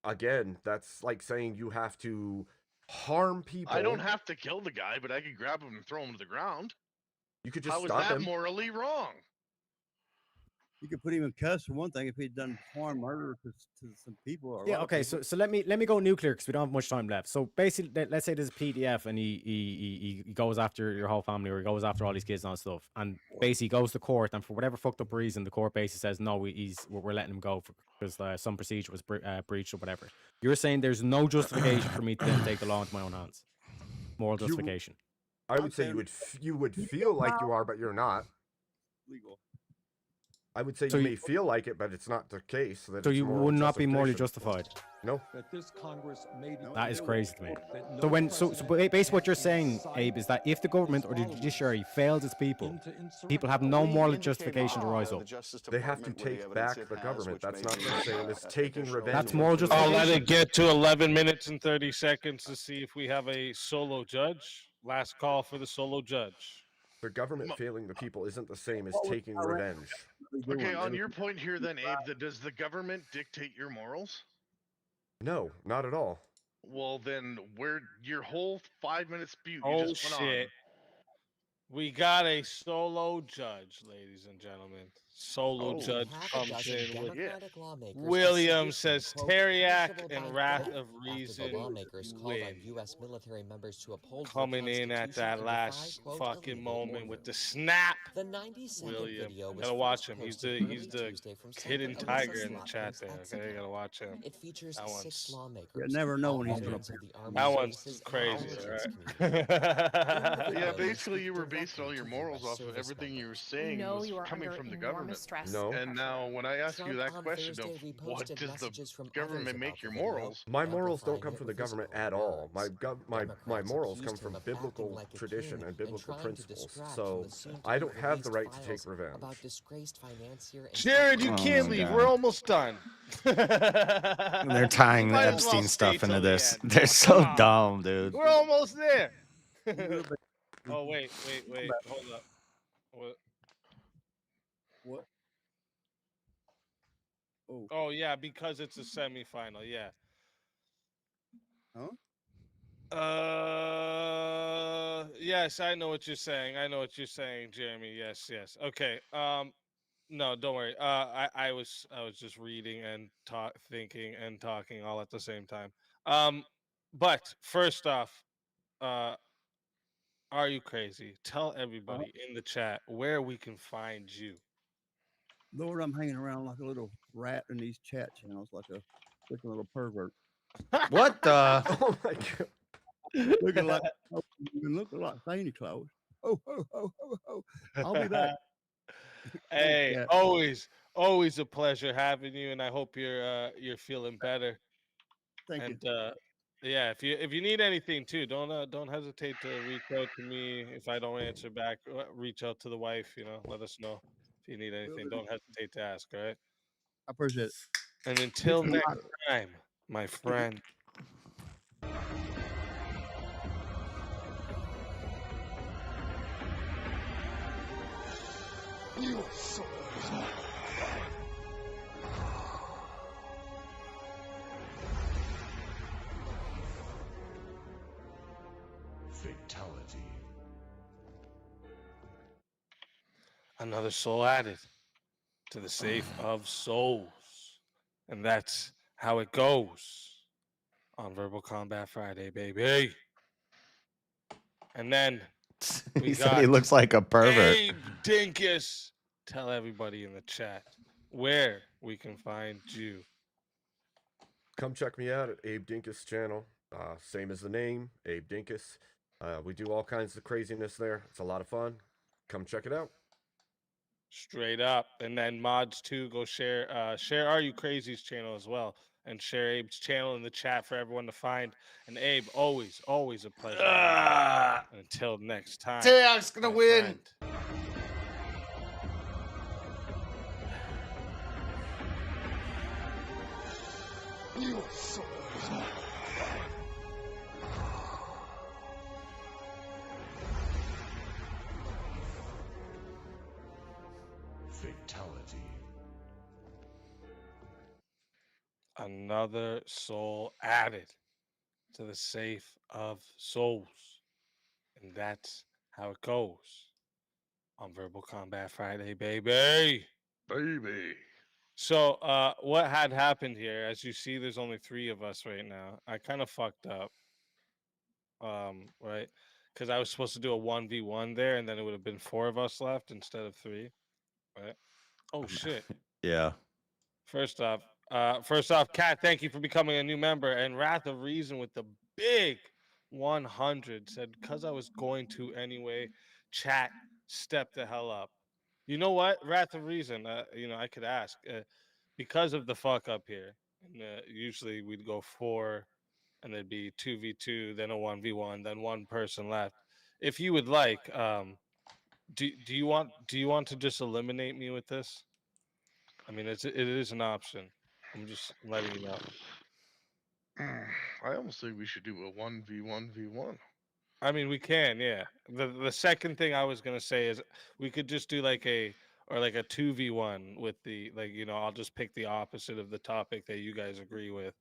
again. That's like saying you have to harm people. I don't have to kill the guy, but I could grab him and throw him to the ground. You could just How is stop that him. morally wrong? You could put him in cuffs for one thing if he'd done foreign murder to some people. Or a Yeah, lot of okay. people. So let me go nuclear because we don't have much time left. So basically, let's say there's a PDF and he goes after your whole family or he goes after all these kids and all stuff, and basically goes to court, and for whatever fucked up reason, the court basically says no, we're letting him go because some procedure was breached or whatever. You're saying there's no justification for me to then take the law into my own hands. Moral justification. I would say you would feel like you are, but you're not. Legal. I would say So you you- may feel like it, but it's not the case. So it's you moral would not be morally justification. justified. No. That this Congress made it That is clear crazy to me. that no So basically president what you're can saying, incite Abe, is that if the government or the followers judiciary fails its people, into people have insurrection. no moral justification to rise up. They have to take back the government. That's not the same as taking revenge. That's moral against the I'll justification. let it get to 11 minutes and 30 seconds to see if we have a solo judge. Last call for the solo judge. The government failing the people isn't the same as What was taking Iran revenge. really Okay, doing? on They your were- point here, then, Abe, that does the government dictate your morals? No, not at all. Well, then, where your whole 5-minute spew you Oh just went shit. We got a solo judge, ladies and gentlemen. Solo Oh, judge Half a comes dozen in with Democratic lawmakers William disagreed, says quote, Teriak "punishable and by Wrath death," of after the Reason lawmakers called on win. U.S. military members to uphold the Coming in at Constitution that and defy, last quote, fucking illegal moment order. with the snap. The 90-second William, video was gotta watch first him. He's posted the early Tuesday from hidden Senator tiger Alyssa in the chat Slotkin's there. X Okay, you account. gotta watch him. It features That 6 one's lawmakers. You never know all when he's gonna veterans of the Armed that one's Services and crazy, Intelligence right? community. Yeah, video, they basically, speak you were based directly all your to morals US off of service everything you were members. saying know was you are coming under from the enormous government. stress. No. And now, when I ask you Trump that on question Thursday of what reposted does the messages from others government about make the your video, morals? My morals don't amplifying come it from the with government physical at all. My violence. my Democrats morals come accused him from of acting biblical like a tradition king and biblical trying to principles. distract So from the soon-to-be I don't have the released right to take files revenge. about disgraced financier and Jared, you Oh can't my leave. God. We're almost done. They're tying the Might as well Epstein stay stuff into till the this. end. They're Come so on. dumb, dude. We're almost there. will be- Oh wait. Hold up. What? What? Oh, Oh yeah, because it's a semifinal. Yeah. huh? Yes, I know what you're saying. I know what you're saying, Jeremy. Yes. Okay. No, don't worry. I was just reading and thinking and talking all at the same time. But first off, are you crazy? Tell everybody in the chat where we can find you. Lord, I'm hanging around like a little rat in these chat channels, like a little pervert. What the? Oh my god. Looking like Santa Claus. Oh. I'll be back. Hey, Yeah. always a pleasure having you, and I hope you're feeling better. Thank you. And yeah, if you need anything too, don't hesitate to reach out to me. If I don't answer back, reach out to the wife. Let us know if you need anything. Don't hesitate to ask. All right. I appreciate it. And until next time, my friend. Fatality. Another soul added to the safe of souls. And that's how it goes on Verbal Combat Friday, baby. And then He we said he got looks like a pervert. Abe Dinkus. Tell everybody in the chat where we can find you. Come check me out at Abe Dinkus channel. Same as the name, Abe Dinkus. We do all kinds of craziness there. It's a lot of fun. Come check it out. Straight up. And then mods too, go share Are You Crazy's channel as well. And share Abe's channel in the chat for everyone to find. And Abe, always a pleasure. And until next time. Taylor's gonna my win. friend. Fatality. Another soul added to the safe of souls. And that's how it goes on Verbal Combat Friday, baby. baby. So, what had happened here? As you see, there's only 3 of us right now. I kind of fucked up. Right? Because I was supposed to do a 1v1 there, and then it would have been 4 of us left instead of 3. Right? Oh shit! Yeah. First off, Kat, thank you for becoming a new member. And Wrath of Reason with the big 100 said, "Because I was going to anyway." Chat, step the hell up. You know what? Wrath of Reason. I could ask because of the fuck up here. And, usually we'd go 4, and there'd be 2v2, then a 1v1, then one person left. If you would like, do you want to just eliminate me with this? I mean, it is an option. I'm just letting you know. I almost think we should do a 1v1v1. I mean, we can, yeah. The second thing I was gonna say is we could just do like a 2v1 with the I'll just pick the opposite of the topic that you guys agree with.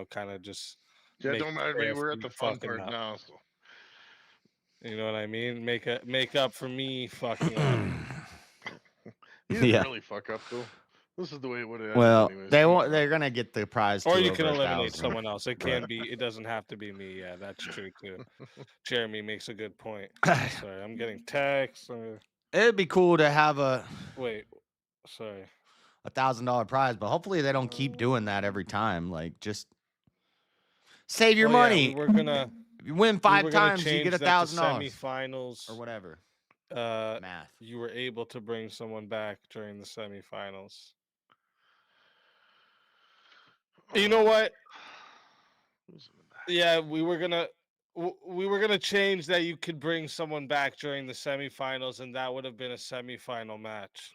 Kind of just Yeah, make don't it mind me. fair We're for at you the fun fucking part up. now. So. You know what I mean? Make up for me fucking up. He didn't Yeah. really fuck up though. This is the way it would have Well, ended anyways. they're gonna get the prize. Or too, you can over eliminate 1,000. someone else. It Right. can be. It doesn't have to be me. Yeah, that's true too. Jeremy makes a good point. Sorry, I'm getting texts. It'd be cool to have Wait, sorry. $1,000 prize, but hopefully they don't keep doing that every time. Like, just save your Oh, yeah, money. we were gonna. If you win we 5 were gonna times, you get change that to $1,000 semifinals. or whatever. Math. You were able to bring someone back during the semifinals. You know what? Yeah, we were gonna change that you could bring someone back during the semifinals, and that would have been a semifinal match.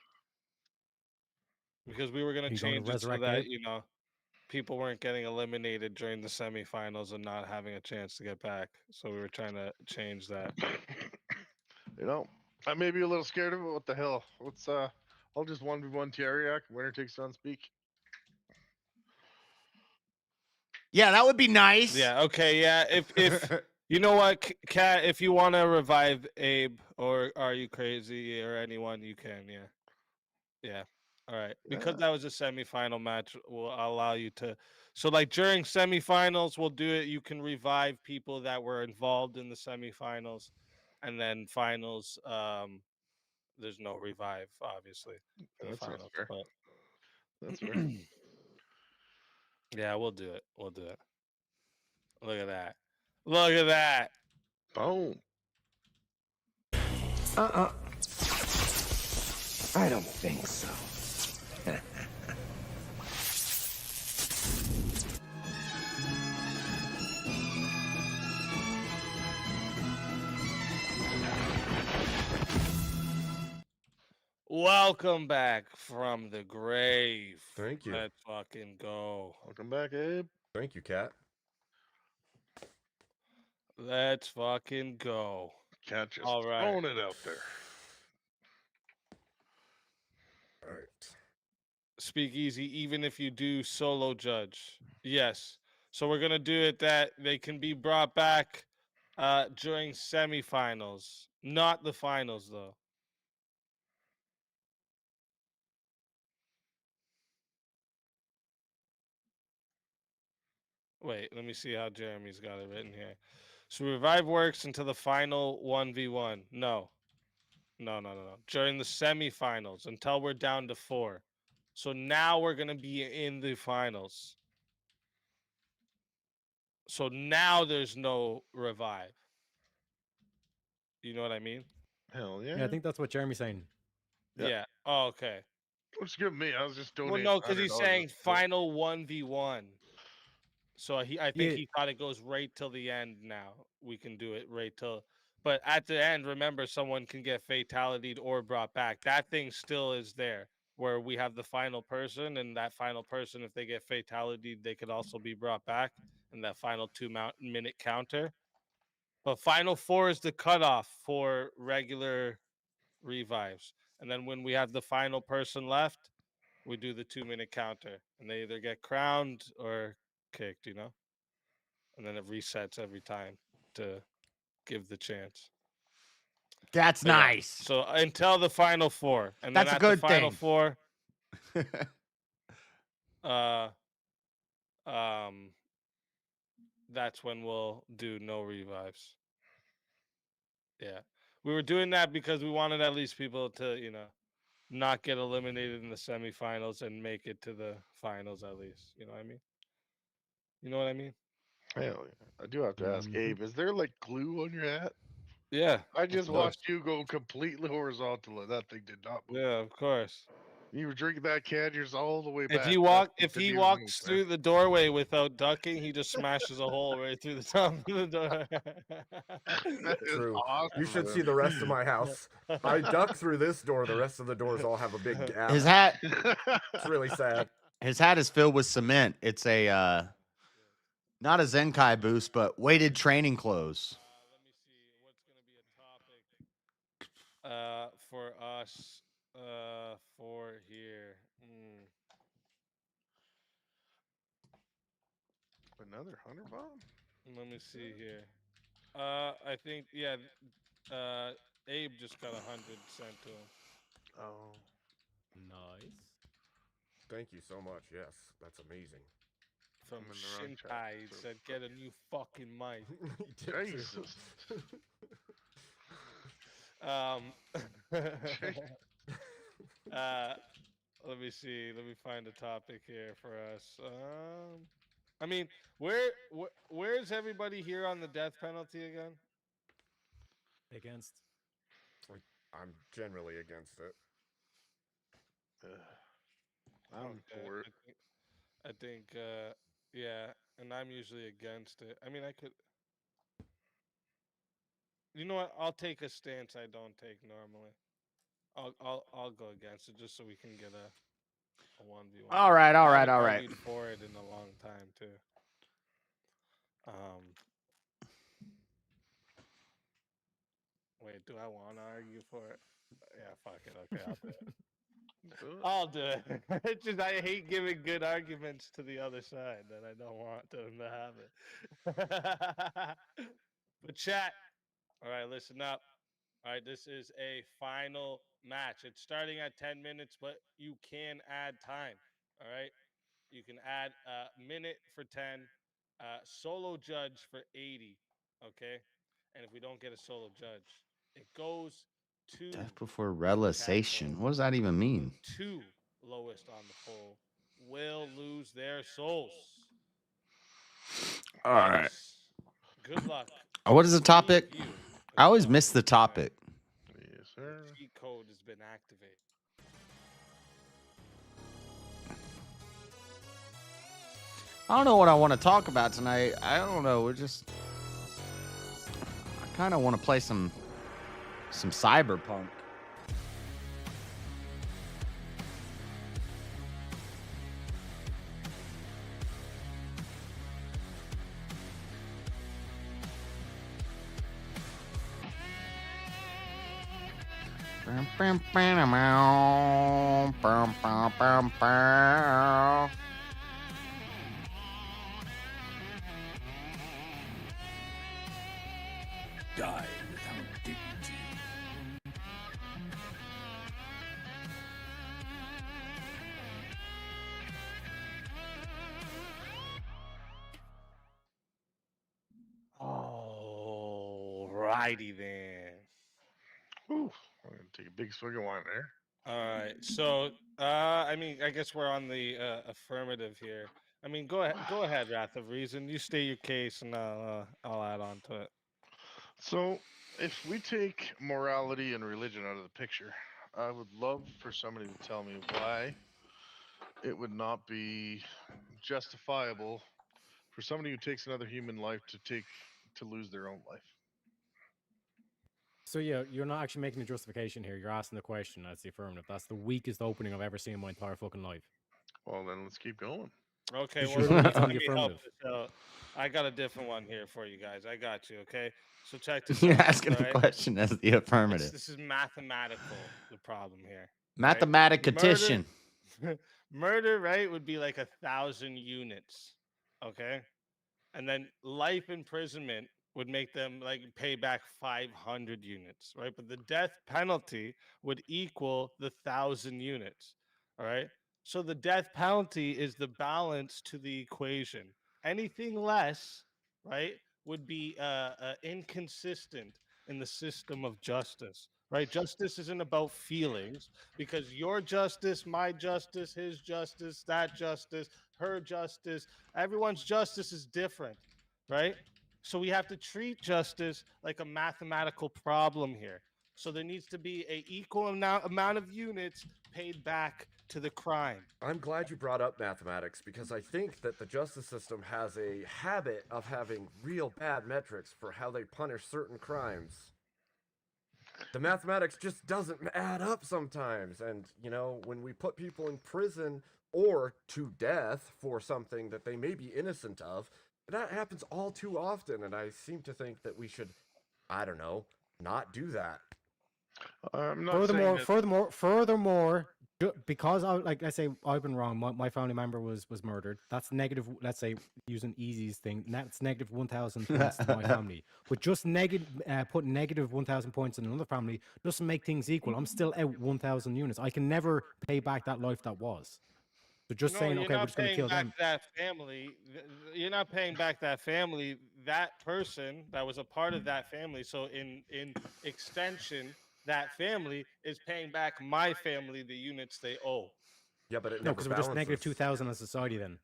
Because we were gonna Are you going to change it so resurrect that Abe? people weren't getting eliminated during the semifinals and not having a chance to get back. So we were trying to change that. I may be a little scared of it. What the hell? I'll just 1v1 Tiariak. Winner takes on speak. Yeah, that would be nice. Yeah. Okay. Yeah. If you know what, Kat, if you want to revive Abe or Are You Crazy or anyone, you can. Yeah. Yeah. All right. Because that was a semifinal match, will allow you to. So, like during semifinals, we'll do it. You can revive people that were involved in the semifinals, and then finals. There's no revive, obviously, for the That's not finals. fair. But That's fair. yeah, we'll do it. We'll do it. Look at that. Look at that. Boom. I don't think so. Welcome back from the grave. Thank you. Let's fucking go. Welcome back, Abe. Thank you, Kat. Let's fucking go. Cat just All right. throwing it out there. All right. Speak easy, even if you do solo judge. Yes. So we're gonna do it that they can be brought back during semifinals, not the finals though. Wait, let me see how Jeremy's got it written here. So revive works until the final 1v1. No. During the semifinals until we're down to 4. So now we're going to be in the finals. So now there's no revive. You know what I mean? Hell yeah. Yeah, I think that's what Jeremy's saying. Yeah. Oh, okay. What's give me? I was just Well, donating. no, because he's $100 saying to- final 1v1. So I think Yeah. he thought it goes right till the end now. We can do it right till. But at the end, remember, someone can get fatalitied or brought back. That thing still is there, where we have the final person, and that final person, if they get fatalitied, they could also be brought back in that final 2-minute counter. But final 4 is the cutoff for regular revives. And then when we have the final person left, we do the 2-minute counter, and they either get crowned or kicked, and then it resets every time to give the chance. That's But yeah, nice. So until the final four, and That's a then at good the final thing. four, that's when we'll do no revives. Yeah, we were doing that because we wanted at least people to, not get eliminated in the semifinals and make it to the finals at least. You know what I mean? You know what I mean? Hell yeah. I do have to ask Abe, is there like glue on your hat? Yeah. I just course. watched you go completely horizontal and that thing did not move. Yeah, of course. You were drinking that can yours all the way If back. he walks through the doorway without ducking, he just smashes a hole right through the top of the door. True. awesome, You should man. see the rest of my house. I duck through this door. The rest of the doors all have a big gap. His hat. It's really sad. His hat is filled with cement. It's a not a Zenkai boost, but weighted training clothes. Let me see what's going to be a topic for us for here. Another 100 bomb? Let me see here. I think Abe just got 100 sent to him. Oh, Nice. Thank you so much. Yes, that's amazing. From I'm in the wrong chat, Shinkai, he so said, "Get a new fucking mic." He did too. Jesus. Let me see. Let me find a topic here for us. I mean, where's everybody here on the death penalty again? Against. I'm generally against it. I'm for it. I think, yeah, and I'm usually against it. I mean, I could. You know what? I'll take a stance I don't take normally. I'll go against it just so we can get a 1v1. All right. I haven't argued for it in a long time too. Wait, do I want to argue for it? Yeah, fuck it. Okay, I'll do it. It's just I hate giving good arguments to the other side that I don't want them to have it. But chat. All right, listen up. All right, this is a final match. It's starting at 10 minutes, but you can add time. All right, you can add a minute for 10, solo judge for 80. Okay, and if we don't get a solo judge, it goes to Death before realization. What does that even mean? the two lowest on the poll will lose their souls. All right. Good luck. What is the topic? You. I always miss the topic. Yes, sir. The cheat code has been activated. I don't know what I want to talk about tonight. I don't know. I kind of want to play some cyberpunk. Die without dignity. Alrighty then. Whew. I'm going to take a big swig of wine there. All right. So, I mean, I guess we're on the affirmative here. I mean, go ahead, Wrath of Reason. You state your case, and I'll add on to it. So, if we take morality and religion out of the picture, I would love for somebody to tell me why it would not be justifiable for somebody who takes another human life to lose their own life. So yeah, you're not actually making a justification here. You're asking the question. That's the affirmative. That's the weakest opening I've ever seen in my entire fucking life. Well, then let's keep going. Okay, You well, sure let it's on me the help affirmative. this out. I got a different one here for you guys. I got you. Okay, so check this You're out. asking the alright? question as the affirmative. This is mathematical. The problem here. Mathematician. Murder, right, would be like 1,000 units. Okay, and then life imprisonment would make them like pay back 500 units, right? But the death penalty would equal the 1,000 units, all right? So the death penalty is the balance to the equation. Anything less, right, would be inconsistent in the system of justice, right? Justice isn't about feelings because your justice, my justice, his justice, that justice, her justice, everyone's justice is different, right? So we have to treat justice like a mathematical problem here. So there needs to be a equal amount of units paid back to the crime. I'm glad you brought up mathematics because I think that the justice system has a habit of having real bad metrics for how they punish certain crimes. The mathematics just doesn't add up sometimes. And, you know, when we put people in prison or to death for something that they may be innocent of, that happens all too often. And I seem to think that we should, I don't know, not do that. I'm not saying that... Furthermore, because let's say I've been wrong. My family member was murdered. That's negative. Let's say using Easy's thing, that's negative 1,000 points to my family. But just put negative 1,000 points in another family doesn't make things equal. I'm still out 1,000 units. I can never pay back that life that was. So just saying, okay, we're just going to kill them. That family, you're not paying back that family. That person that was a part of that family. So in extension, that family is paying back my family the units they owe. Yeah, but it no, because we're just negative 2,000 as society then.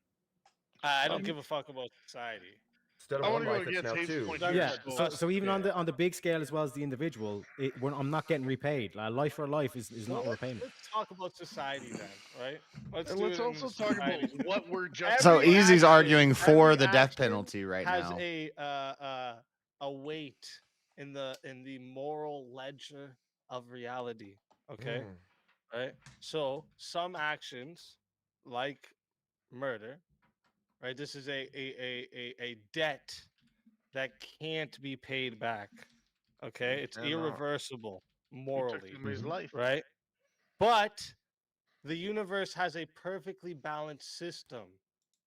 I don't give a fuck about society. Instead of one life, it's now two. Yeah, so even on the big scale as well as the individual, I'm not getting repaid. Life for life is not repayment. Let's talk about society then, right? Let's also talk about what we're just. So Easy's arguing for the death penalty right now. Has a weight in the moral ledger of reality. Okay, right? So some actions, like murder, right? This is a debt that can't be paid back. Okay, it's irreversible morally, His life, right? But the universe has a perfectly balanced system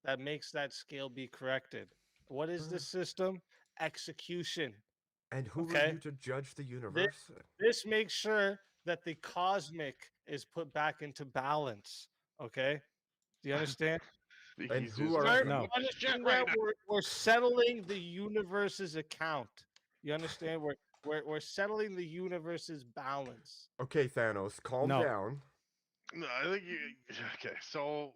that makes that scale be corrected. What is this system? Execution. And who are you to judge the universe? This makes sure that the cosmic is put back into balance. Okay, do you understand? And who are We're settling the universe's account. You understand? We're settling the universe's balance. Okay, Thanos, calm down. No, I think you. Okay, so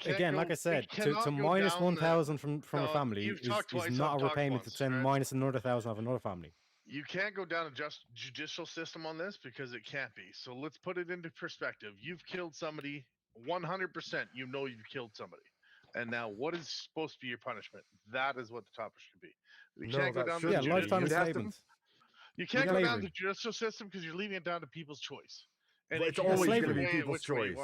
again, like I said, to minus 1,000 from a family is not a repayment. It's then minus another 1,000 of another family. You can't go down a judicial system on this because it can't be. So let's put it into perspective. You've killed somebody 100%. You know you've killed somebody. And now what is supposed to be your punishment? That is what the topic should be. You can't go down the lifetime enslavement. You can't go down the judicial system because you're leaving it down to people's choice. And it's always going to be people's choice.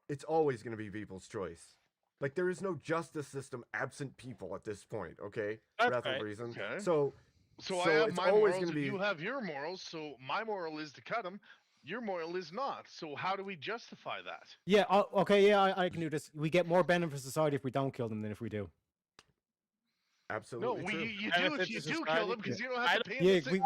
It's always going to be people's choice. Like, there is no justice system absent people at this point, okay? For that reason. Okay. So I have my morals and you have your morals. So my moral is to cut them. Your moral is not. So how do we justify that? Yeah, okay, yeah, I can do this. We get more benefit for society if we don't kill them than if we do. Absolutely. No, you do kill them because you don't have to pay them.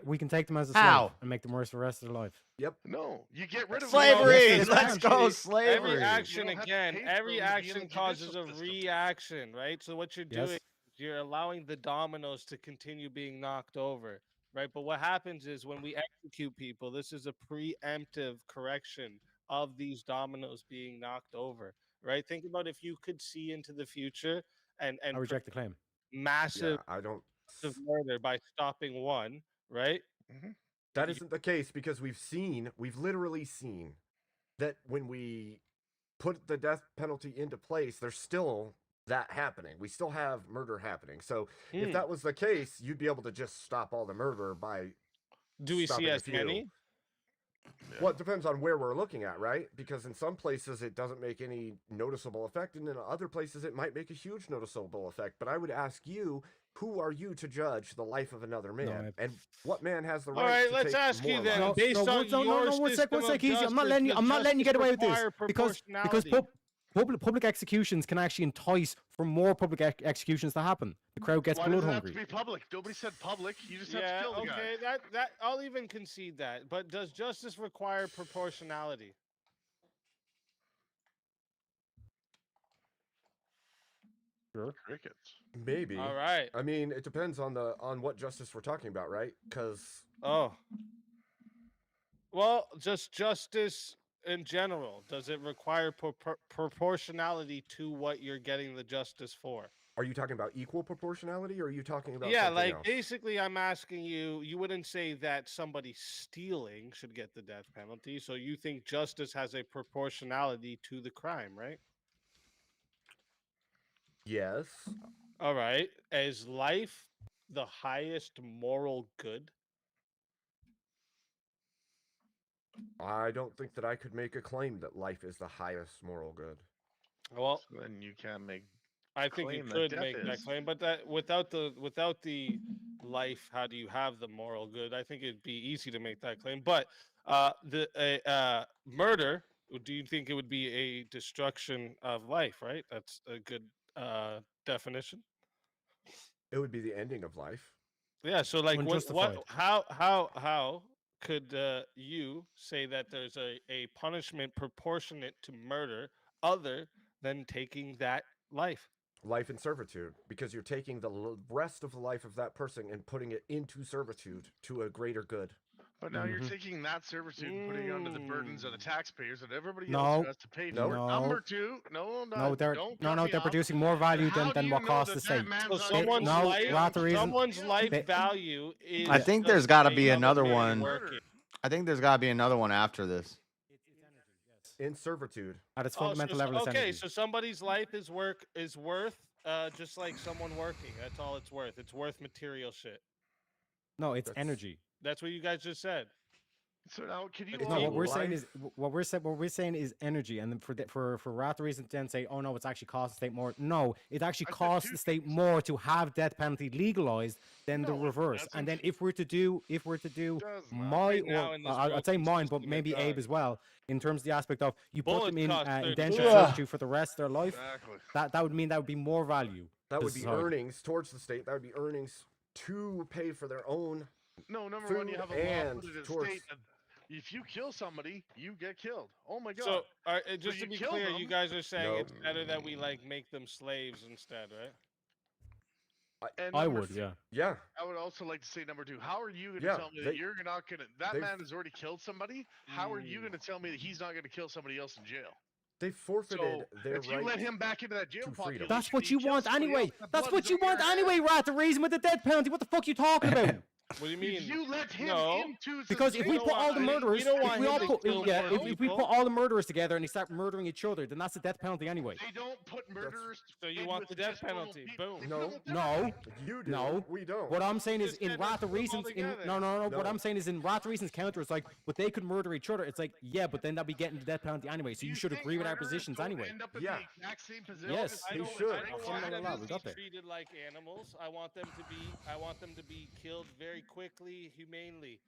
We can take them as a How? slave and make them worse for the rest of their life. Yep. No, you get rid of slavery. Let's go slavery. Every action causes a reaction, right? So what you're doing is you're allowing the dominoes to continue being knocked over, right? But what happens is when we execute people, this is a preemptive correction of these dominoes being knocked over, right? Think about if you could see into the future and I reject the claim. Massive murder by stopping one, right? Mm-hmm. That isn't the case because we've literally seen that when we put the death penalty into place, there's still that happening. We still have murder happening. So if that was the case, you'd be able to just stop all the murder by. Do we see as many? Well, it depends on where we're looking at, right? Because in some places it doesn't make any noticeable effect, and in other places it might make a huge noticeable effect. But I would ask you, who are you to judge the life of another man? And what man has the right All right, to let's take ask you more then. lives? One sec, easy. I'm not letting you get away with this because public executions can actually entice for more public executions to happen. The crowd gets Why blood does it have hungry. to be public? Nobody said public. You just have to Yeah, kill the guy. okay, that I'll even concede that. But does justice require proportionality? Sure. Crickets. Maybe. All right. I mean, it depends on what justice we're talking about, right? Because Oh. Well, just justice in general. Does it require proportionality to what you're getting the justice for? are you talking about equal proportionality, or are you talking about Yeah, something like else? basically, I'm asking you. You wouldn't say that somebody stealing should get the death penalty. So you think justice has a proportionality to the crime, right? Yes. All right. Is life the highest moral good? I don't think that I could make a claim that life is the highest moral good. Well, So then you can't make. I think you claim that could death make that is. claim, but that without the life, how do you have the moral good? I think it'd be easy to make that claim. But the murder, do you think it would be a destruction of life? Right, that's a good definition. It would be the ending of life. Yeah. So like, what Unjustified. how could you say that there's a punishment proportionate to murder other than taking that life? Life in servitude, because you're taking the rest of the life of that person and putting it into servitude to a greater good. But now you're taking that servitude and putting it onto the burdens of the taxpayers and everybody No. else who has to pay for it. No. Number two, no, No, they're don't cut me they're off. producing more value How do than you what know costs that the that state. man's So not someone's getting no, life, not the reason. someone's life They- value is. I think just there's got to based be on another them one. working. I think there's got to be another one after this. In servitude. At its Oh, fundamental level, it's okay, energy. so somebody's life is worth just like someone working. That's all it's worth. It's worth material shit. No, it's That's- energy. That's what you guys just said. So now, can you? It's No, not what we're saying is life. what we're saying is energy, and then for Rat reason to then say, oh no, it's actually cost the state more. No, it actually I said costs two the state more to have death penalty legalized than the No, it reverse. And then doesn't. if we're to do Does not. my Right now or in this I'd say broken mine, but system, it maybe Abe does. as well, in terms of the aspect of you put them Bullets in cost 30 indentured cents. servitude for the rest of their life. Exactly. That would mean that would be more value. That to would be society. earnings towards the state. That would be earnings to pay for their own. No, number one, you Food have a law and put it in towards- state that if you kill somebody, you get killed. Oh my god. So, just you to be kill clear, them- you guys are saying No. it's better that we like make them slaves instead, right? And I number would, th- yeah. Yeah. I would also like to say number two. How are you going to Yeah, tell me they- that you're not going to? That they've- man has already killed somebody. How are you going to tell me that he's not going to kill somebody else in jail? They forfeited So their if you right. let him back into that jail to population, freedom. That's what he you kills want somebody anyway. else, that That's blood what is you on your want hands. anyway, Rat. The reason with the death penalty. What the fuck you talking about? What do you mean? If you let him No. into Because if We we don't put all want- the we murderers, don't if want we all him to put, kill yeah, more if we people. put all the murderers together and they start murdering each other, then that's the death penalty anyway. They don't put murderers. So you in want with the death just normal penalty? people. Boom. They No. put them No, You do. no. We don't. What I'm saying is Just in said Rat let's the put them all reasons in together. no. What No. I'm saying is in Rat the reasons counter. It's like, but they could murder each other. It's like, yeah, but then they'll be getting the death penalty anyway. So you should think agree with our murderers positions don't anyway. End up in Yeah. the exact same position? Yes, I They don't, should. I don't That's want not them allowed. to We be got there. treated like animals. I want them to be killed very quickly, humanely.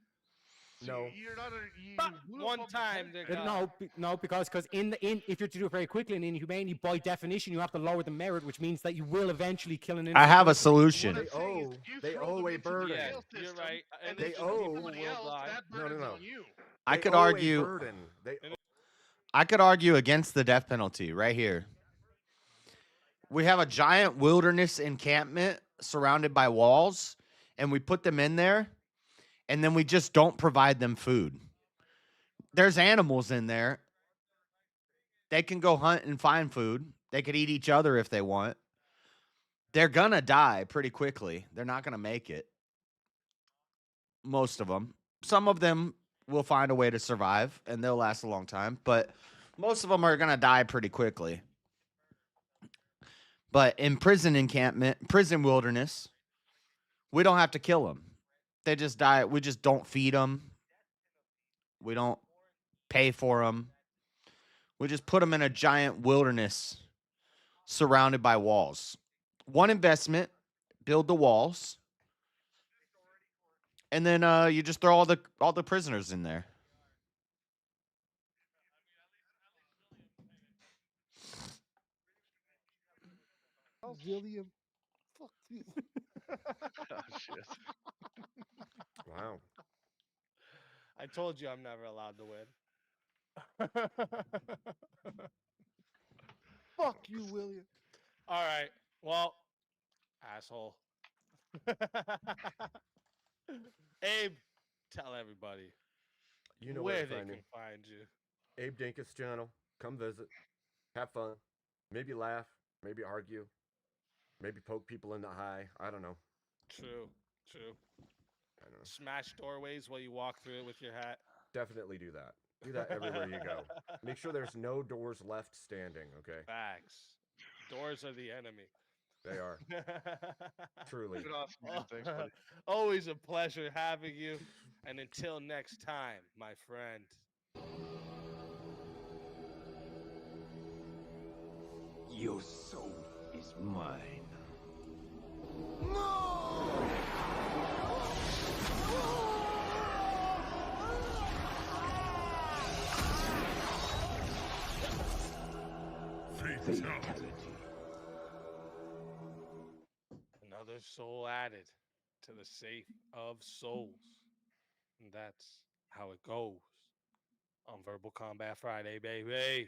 No. You're not a. You blew One up on the time pen. they're gone. No, because in if you're to do it very quickly and inhumanely, by definition, you have to lower the merit, which means that you will eventually kill an innocent I have a person. solution. What I'm They saying is owe- you they throw owe them a into the burden. jail You're system, right, And they they owe- owe somebody will else. die. That No, no, burden's no. on you. I They could owe a argue. burden. I could argue against the death penalty right here. We have a giant wilderness encampment surrounded by walls, and we put them in there, and then we just don't provide them food. There's animals in there. They can go hunt and find food. They could eat each other if they want. They're going to die pretty quickly. They're not going to make it. Most of them. Some of them will find a way to survive, and they'll last a long time, but most of them are going to die pretty quickly. But in prison encampment, prison wilderness, we don't have to kill them. They just die. We just don't feed them. We don't pay for them. We just put them in a giant wilderness surrounded by walls. One investment, build the walls, and then you just throw all the prisoners in there. William. Fuck you. Oh, shit. Wow. I told you I'm never allowed to win. Fuck you, William. All right. Well, asshole. Abe, tell everybody You know where where to they find can me. find you. Abe Dinkus channel. Come visit. Have fun. Maybe laugh. Maybe argue. Maybe poke people in the eye. I don't know. True. True. I don't know. Smash doorways while you walk through it with your hat. Definitely do that. Do that everywhere you go. Make sure there's no doors left standing, okay? Facts. Doors are the enemy. They are. Truly. Good, awesome, dude. Thanks, buddy. Always a pleasure having you. And until next time, my friend. Your soul is mine. Fatality. Another soul added to the safe of souls. And that's how it goes on Verbal Combat Friday, baby.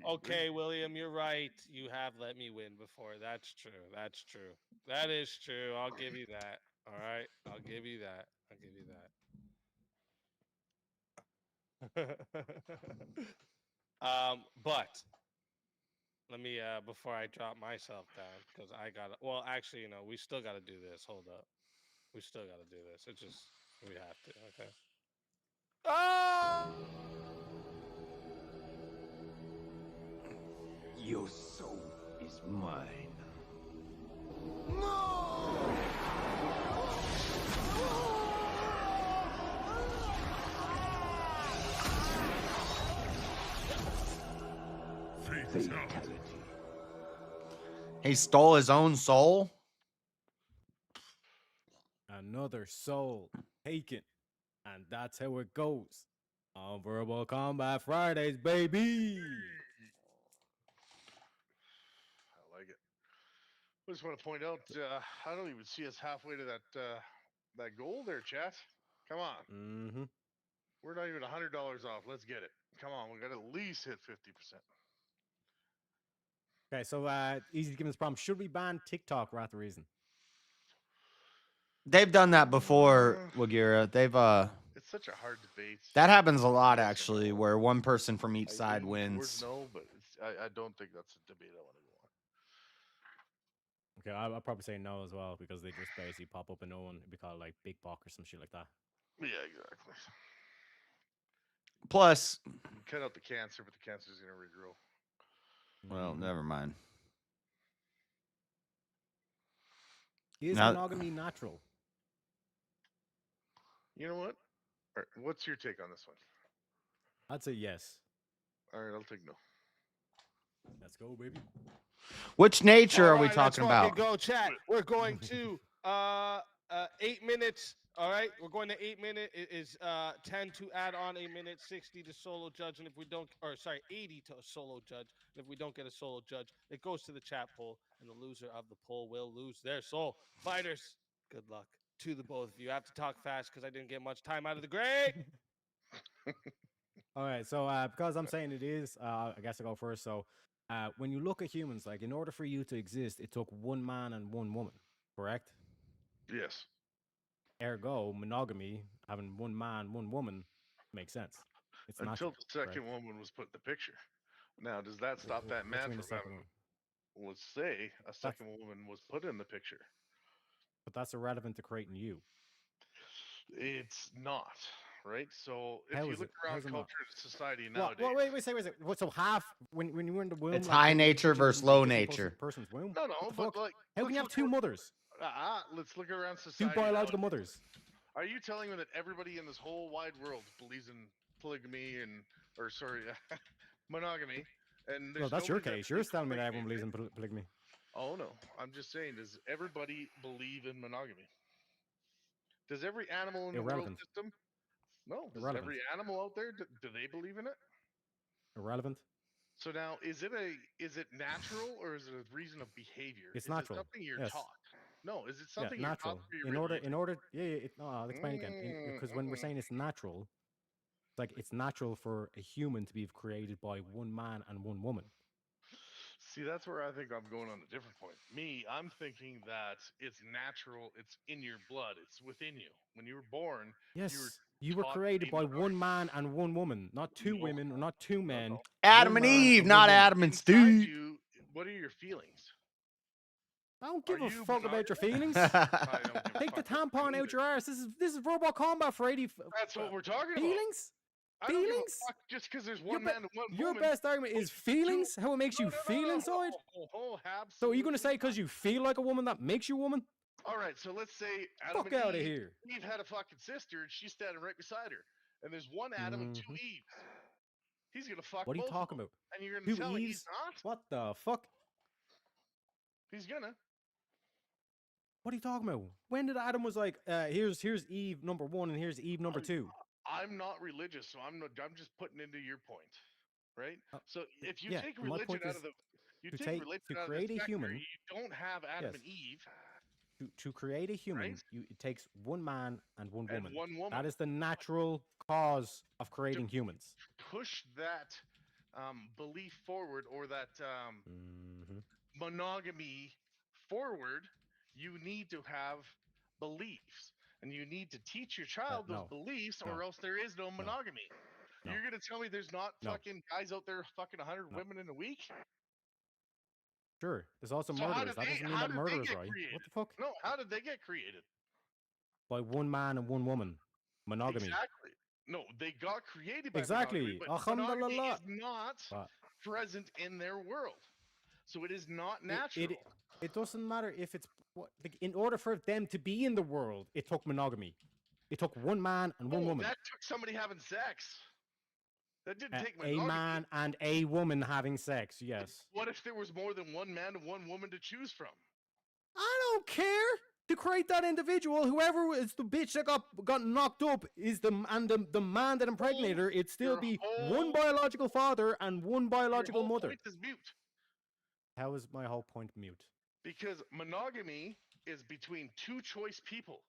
Okay, William, you're right. You have let me win before. That's true. That's true. That is true. I'll give you that. All right. I'll give you that. I'll give you that. But let me before I drop myself down, because I gotta actually, we still gotta do this. Hold up. We still gotta do this. It's just we have to, okay. Ah! Your soul is mine. Fatality. He stole his own soul. Another soul taken. And that's how it goes on Verbal Combat Fridays, baby. I like it. I just want to point out, I don't even see us halfway to that goal there, chat. Come on. Mm-hmm. We're not even $100 off. Let's get it. Come on. We got to at least hit 50%. Okay, so easy to give this problem. Should we ban TikTok for that reason? They've done that before, Wagira. They've It's such a hard debate. that happens a lot Yes or actually, no. where one person from each I side lean towards wins. no, but I don't think that's a debate I want to go on. Okay, I'll probably say no as well because they just basically pop up and no one. It'd be called like Big Buck or some shit like that. Yeah, exactly. Plus, Cut out the cancer, but the cancer's going to regrow. well, never mind. Is Now- monogamy natural? You know what? All right, what's your take on this one? I'd say yes. All right, I'll take no. Let's go, baby. Which nature are we Alright, let's talking fucking about? Go chat. We're going to 8 minutes. All right, we're going to 8 minutes. It is 10 to add on a minute, 60 to solo judge, and if we don't, or sorry, 80 to a solo judge. And if we don't get a solo judge, it goes to the chat poll, and the loser of the poll will lose their soul. Fighters, good luck to the both of you. I have to talk fast because I didn't get much time out of the great. All right, so because I'm saying it is, I guess I'll go first. So when you look at humans, like in order for you to exist, it took one man and one woman, correct? Yes. Ergo, monogamy, having one man, one woman, makes sense. It's Until natural, the second woman was put in the picture. Now, does that stop that What do you man mean the from second having? one? Let's say a second woman was put in the picture. But that's irrelevant to creating you. It's not, right? So if How you is look it? around How's it not? culture and society Well, nowadays, wait. What, so half when you were in the womb, It's like, high when you nature put you versus in low different nature. Person's womb. no, What the but fuck? like, How can you have let's two look mothers? let's look around Two society. biological nowadays. mothers. Are you telling me that everybody in this whole wide world believes in polygamy monogamy? And Well, there's that's your nobody that case. You're believes in telling me that polygamy, everyone believes right? in polygamy. Oh no, I'm just saying, does everybody believe in monogamy? Does every animal in the world Irrelevant. system? No. Does Irrelevant. every animal out there, do they believe in it? Irrelevant. So now, is it natural or is it a reason of behavior? It's is natural. it something you're Yes. taught? No, is it Yeah, something you're natural. taught through your In order, religion? no, I'll explain again. Because when we're saying it's natural, it's like it's natural for a human to be created by one man and one woman. See, that's where I think I'm going on a different point. Me, I'm thinking that it's natural, it's in your blood, it's within you. When you were born, Yes, you were taught to created be by minority. one man and one woman, not two No, women or not two no, men. no. Adam one and man Eve, and not one woman. Adam and Inside Steve. you, what are your feelings? I don't Are give a you fuck about your monogamous? feelings. I don't give a Take the fuck about tampon either. out your arse. This is Robot Combat for 80. That's what we're talking about. Feelings? I don't give a Feelings? fuck just because there's Your one man and one Your woman. best argument is feelings? How it makes you feel inside? So are you going to say because you feel like a woman that makes you a woman? All right, so let's say Adam Fuck and out of Eve. here. Eve had a fucking sister, and she's standing right beside her. And there's one Adam and two Eves. He's gonna fuck What are you both talking of them. about? And you're gonna Two tell me he's Eves? not? What the fuck? He's gonna. What are you talking about? When did Adam was like, here's Eve number 1 and here's Eve number 2? I'm not religious, so I'm just putting into your point, right? So if you yeah, take my religion point out is of the to create a human, you don't have Adam yes. and Eve. To create a human, Right? it takes one man and one woman. And one woman. That is the natural cause of creating humans. Push that belief forward, or that monogamy forward, you need to have beliefs, and you need to teach your child those no. beliefs, No. or else there is no monogamy. No. You're gonna tell me there's not No. fucking guys out there fucking 100 women in a week? Sure. There's also So how murderers. did That they- doesn't mean how that did they murderers get right. created? What the fuck? No, how did they get created? By one man and one woman. Monogamy. Exactly. No, they got created by Exactly. monogamy, but monogamy Alhamdulillah. is not present in their world. So it is not natural. It doesn't matter if it's like, in order for them to be in the world, it took monogamy. It took one man and one woman. That took somebody having sex. That didn't take monogamy. A man and a woman having sex, yes. What if there was more than one man and one woman to choose from? I don't care. To create that individual, whoever is the bitch that got knocked up is the man that impregnated her. It'd still be one biological father and one biological mother. Point is mute. How is my whole point mute? Because monogamy is between two choice people.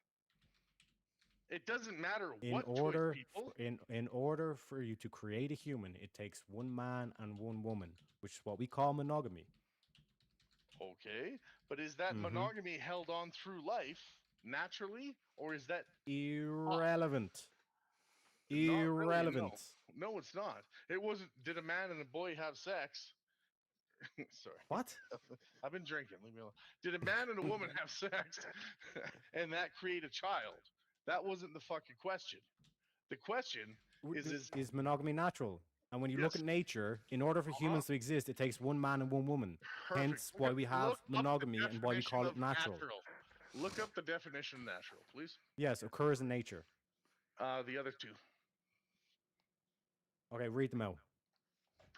It doesn't matter what choice people. In order for you to create a human, it takes one man and one woman, which is what we call monogamy. Okay, but is that monogamy held on through life naturally, or is that irrelevant? Irrelevant. Really, no, it's not. It wasn't. Did a man and a boy have sex? Sorry. What? I've been drinking. Leave me alone. Did a man and a woman have sex, and that create a child? That wasn't the fucking question. The question is monogamy natural? And when you look at nature, in order for humans to exist, it takes one man and one woman. Perfect. Hence why we have monogamy and why we call it natural. Look up the definition of natural, please. Yes, occurs in nature. The other two. Okay, read them out.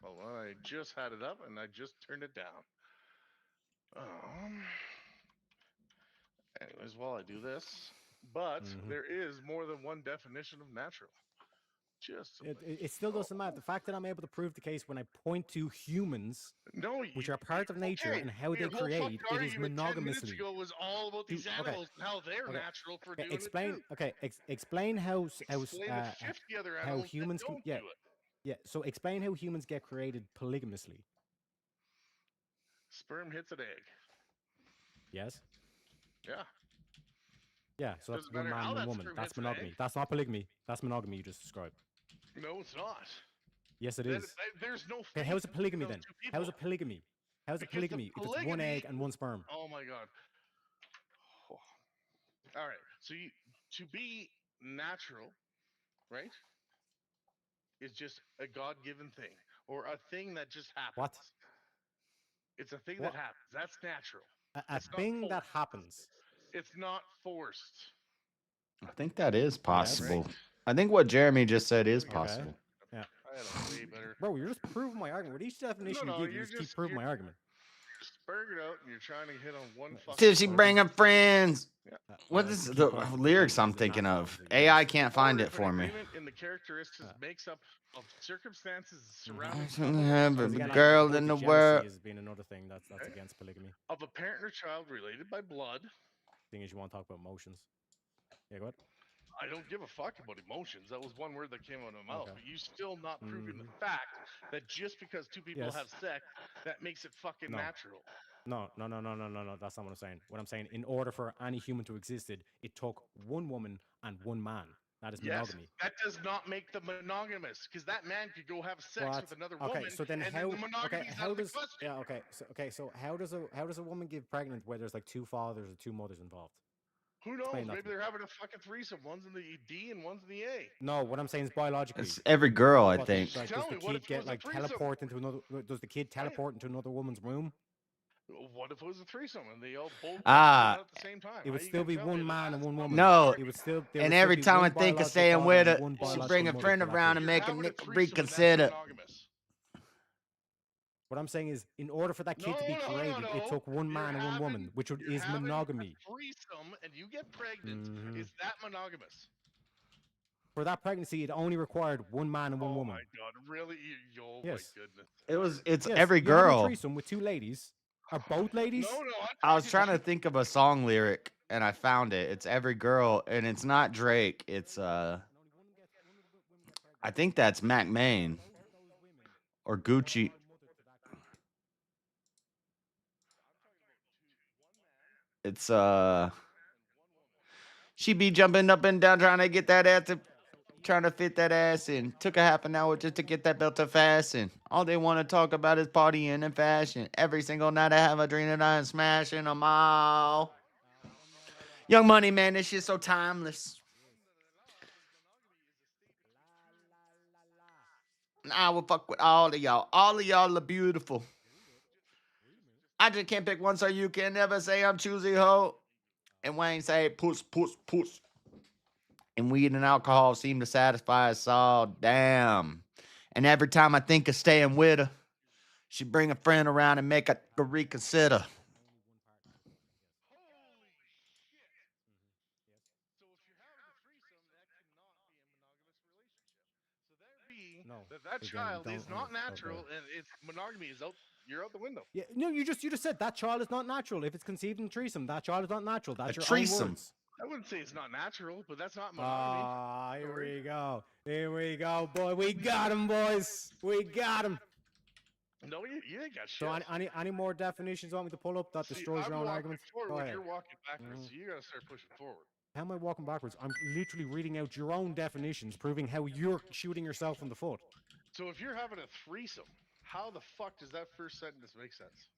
Hold on, I just had it up and I just turned it down. Anyways, while I do this, but there is more than one definition of natural. It still doesn't matter. The fact that I'm able to prove the case when I point to humans, which are part of nature, and how they create, it is monogamously. 10 minutes ago was all about these animals and how they're natural for doing explain, it too. Okay, explain how humans can do it. So explain how humans get created polygamously. Sperm hits an egg. Yes. Yeah. Yeah, so that's one man and one woman. That's monogamy. That's not polygamy. That's monogamy you just described. No, it's not. Yes, it is. There's no. Okay, how's it polygamy then? How's it polygamy? How's it polygamy? If it's one egg and one sperm. Oh my god. Oh. All right. So to be natural, right, is just a God-given thing, or a thing that just happens. What? It's a thing that happens. That's natural. A thing that happens. It's not forced. I think that is possible. Right. I think what Jeremy just said is possible. Yeah. I had a way better. Bro, you're just proving my argument. With each definition you give, you just keep proving my argument. burger out and you're trying to hit on one fucking. Till she woman. bring up friends. Uh, What to is keep the up with lyrics I'm ladies, thinking that's of? obviously AI yes. can't find Or it if for an me. agreement in the characteristics makes up of circumstances surrounding I public shouldn't have Because a again, girl like, in the jealousy world. has been another thing that's Okay. against polygamy. of a parent or child related by blood. Thing is, you want to talk about emotions. Yeah, go ahead. I don't give a fuck about emotions. That was one word that came out of my mouth. Okay. But you still not proving the Mhm. fact that just because two people Yes. have sex, that makes it fucking No. natural. No. That's not what I'm saying. What I'm saying, in order for any human to exist, it took one woman and one man. That is Yes, monogamy. that does not make them monogamous because that man could go have sex What? with another Okay, woman, so then and how? then the monogamy is out How of the does? question. Yeah. Okay. So how does a woman give pregnant where there's like two fathers or two mothers involved? Who knows? Explain that to Maybe me. they're having a fucking threesome. One's in the D and one's in the A. No, what I'm saying is biologically. It's every girl, I What, think. like, Tell does the me, what kid if it get was a like threesome? teleport into another? Does the kid teleport into another woman's room? What if it was a threesome and they all both Ah, at the same time? It would How you still gonna be tell me one that man and that's one not woman. No, It would still. There and would still every be time one I think of biological staying father with and her, one she biological bring a mother friend for that around kid. and You're make a having a Nick threesome and that's reconsider. monogamous. What I'm saying is, in order for that kid to be No, created, it took one You're man and one woman, having- which you're is having monogamy. A threesome and you get pregnant. Mhm. Is that monogamous? For that pregnancy, it only required one man and one Oh woman. my god, really? Oh Yes. my goodness. It's Yes, every you're having a girl. threesome with two ladies. Are both ladies? No, I was trying to think of a song lyric and I found it. It's every girl, and it's not Drake. It's I think that's Mac Main or Gucci. It's she be jumping up and down trying to get that ass trying to fit that ass in. Took a half an hour just to get that belt to fasten. All they want to talk about is partying and fashion. Every single night I have a dream that I'm smashing them all. Young Money, man, this shit's so timeless. I will fuck with all of y'all. All of y'all are beautiful. I just can't pick one, so you can never say I'm choosy ho. And Wayne say puss, puss, puss. And weed and alcohol seem to satisfy us all. Damn. And every time I think of staying with her, she bring a friend around and make a reconsider. No. That again, child don't is not natural, okay. and it's monogamy is out. You're out the window. Yeah, no, you just said that child is not natural. If it's conceived in threesome, that child is not natural. That's A your threesome. own words. I wouldn't say it's not natural, but that's not monogamy. Ah, here we go. Here we go, boy. We got him, boys. We got him. No, you ain't got shit. So any more definitions you want me to pull up that destroys I'm your own walking arguments? Go forward, ahead. you're walking backwards, so you gotta start pushing forward. How am I walking backwards? I'm literally reading out your own definitions, proving how you're shooting yourself in the foot. So if you're having a threesome, how the fuck does that first sentence make sense?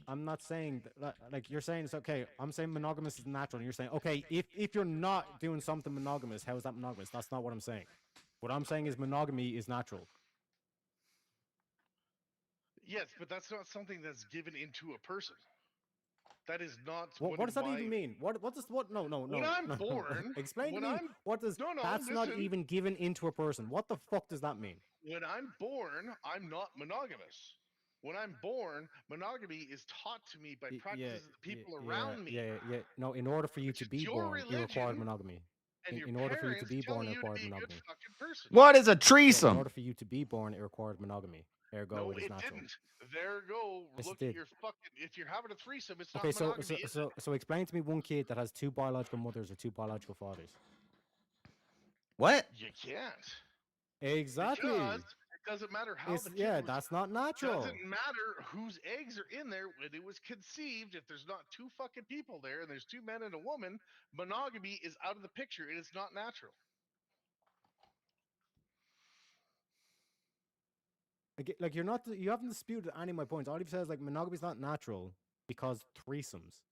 I'm not saying that, like you're saying it's okay. I'm saying monogamous is natural, and you're saying okay. If you're not doing something monogamous, how is that monogamous? That's not what I'm saying. What I'm saying is monogamy is natural. Yes, but that's not something that's given into a person. That is not. What does that even mean? What does what? No. When I'm no. born, Explain to when me. I'm What does? no, That's not listen. even given into a person. What the fuck does that mean? When I'm born, I'm not monogamous. When I'm born, monogamy is taught to me by practices of the people around me. Yeah. No, in order for you to be your born, it required religion monogamy. And your In order for you to parents be born, telling it you to required be a good monogamy. fucking person. What is a Yeah, in threesome? order for you to be born, it required monogamy. Ergo, No, it is it natural. didn't. There go. Yes, it Look at did. your fucking. If you're having a threesome, it's Okay, not so monogamy. is it? so explain to me one kid that has two biological mothers or two biological fathers. What? You can't. Exactly. Because it doesn't matter how the kid Yeah, was. that's not natural. Doesn't matter whose eggs are in there when it was conceived. If there's not two fucking people there and there's two men and a woman, monogamy is out of the picture. It is not natural. Like you haven't disputed any of my points. All you've said is like monogamy is not natural because threesomes.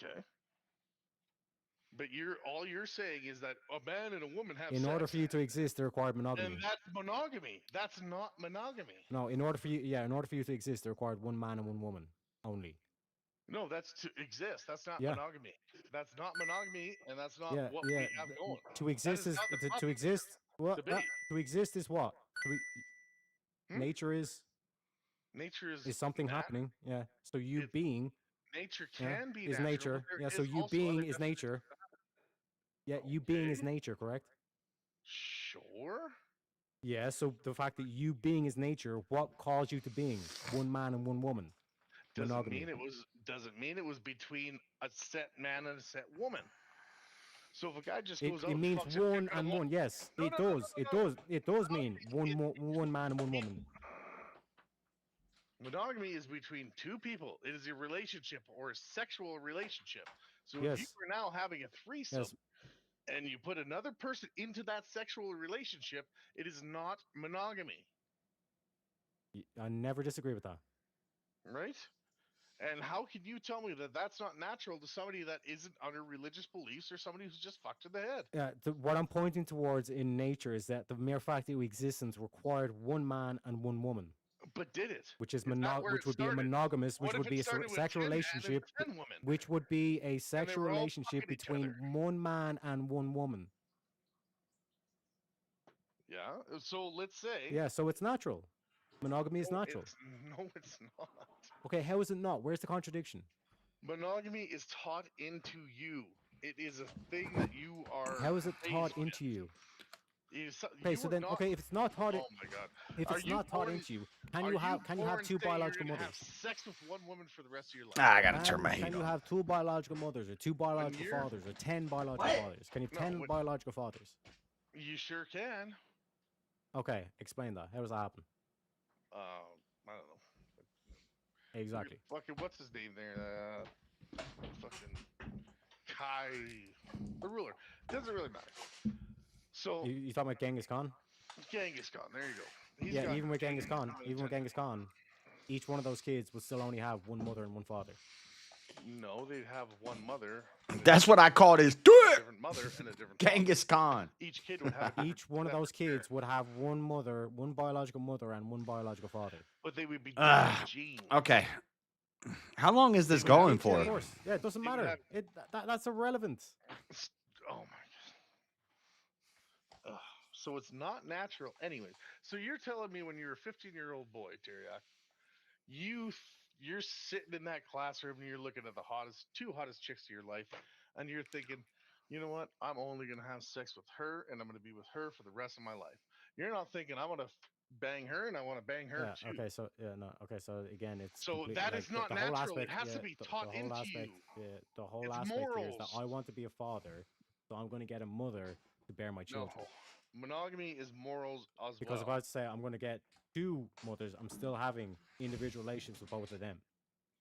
Okay. But all you're saying is that a man and a woman have In sex. order for you to exist, they required monogamy. And that's monogamy. That's not monogamy. No, in order for you to exist, they required one man and one woman only. No, that's to exist. That's not Yeah. monogamy. That's not monogamy, and that's not Yeah, what yeah. we have going. To exist is not the to topic exist. What? debate. To exist is what? Hmm? Nature is. Nature is something happening. Yeah. So you being Nature yeah, can be is natural, nature. but there Yeah. So is you also being other is definitions nature. of that. Yeah. You being is Okay. nature, correct? Sure. Yeah. So the fact that you being is nature, what caused you to being one man and one woman? Doesn't Monogamy. mean it was between a set man and a set woman. So if a guy just It, goes it out and means fucks every one kind of and woman, one. Yes, no, it no, no, no, does. It no, no. does. It does mean one man and one woman. Monogamy is between two people. It is a relationship or a sexual relationship. So if you Yes. are now having a threesome Yes. and you put another person into that sexual relationship, it is not monogamy, I never disagree with that. right? And how can you tell me that that's not natural to somebody that isn't under religious beliefs or somebody who's just fucked in the head? What I'm pointing towards in nature is that the mere fact that existence required one man and one woman, But did it? which is that where which it would be a started? monogamous, which What if would it be a started with sexual 10 men relationship, and 10 women? which would be a And they sexual were all relationship fucking each other. between one man and one woman. Yeah. So let's say. Yeah, so it's natural. Monogamy is natural. No, it's not. Okay, how is it not? Where's the contradiction? Monogamy is taught into you. It is a thing that you are. How is it taught raised into you? with. Okay, so then, okay, if it's not taught, Oh my god! if Are it's you not taught born- into you, are can you have born two saying you're biological gonna Have mothers? sex with one woman for the rest of your life. I gotta turn my heat Can you on. have two biological mothers, or two biological you're- fathers, or 10 biological What? fathers? Can you have No, 10 what- biological fathers? You sure can. Okay, explain that. How does that happen? I don't know. Exactly. Fucking what's his name there? Fucking Kai, the ruler. Doesn't really matter. So You talking about Genghis Khan? Genghis Khan. There you go. He's Yeah, got even with Genghis Khan, dominant even with tendencies. Genghis Khan, each one of those kids would still only have one mother and one father. No, they'd have one mother. That's what I called his do A it. different mother and a different Genghis Khan. father. Each kid would have Each one of those kids would have one mother, one biological mother, and one biological father. but they would be Ah, different genes. Okay. How long is this They would have going the for? Of course, yeah, it doesn't They would matter. have- That's irrelevant. Oh my god. So it's not natural. Anyways, so you're telling me when you're a 15-year-old boy, Teriak, you're sitting in that classroom and you're looking at the two hottest chicks of your life, and you're thinking, you know what? I'm only gonna have sex with her, and I'm gonna be with her for the rest of my life. You're not thinking I want to bang her and I want to bang her Yeah. too. Okay. So yeah. No. Okay. So again, it's So complete- that like, is not the whole natural. It aspect, has to yeah, be the taught whole into aspect, you. Yeah, the whole It's aspect here is that morals. I want to be a father, so I'm going to get a mother to bear my children. No, monogamy is morals as Because well. if I say I'm going to get two mothers, I'm still having individual relationships with both of them.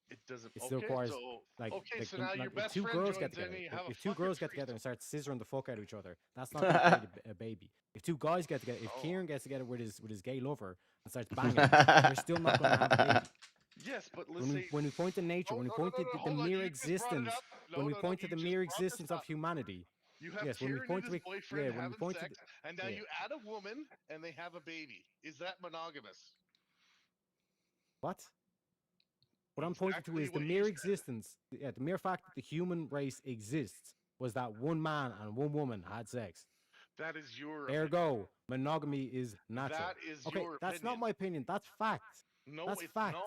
It doesn't. It still okay, requires so like, okay, like, so now your if best two friend girls joins get in together. and you have a If two fucking girls get together threesome. and start scissoring the fuck out of each other, that's not going to create a baby. If two guys get together, if Oh. Kieran gets together with his gay lover and starts banging, they're still not going to have a baby. Yes, but let's When say we point to nature, when we point to the hold on, mere you just brought it existence, up. when we No, point to you the just mere brought this existence of up. humanity, You have yes, when we Kieran point and to his the, boyfriend yeah, when we having point to sex, the, and now yeah. you add a woman and they have a baby. Is that monogamous? What? What I'm pointing to Exactly is the what you mere said. existence, the mere fact that the human race exists was that one man and one woman had sex. That is your Ergo, monogamy is natural. That is Okay, your that's not opinion. my opinion. That's fact. No, That's it's fact. not.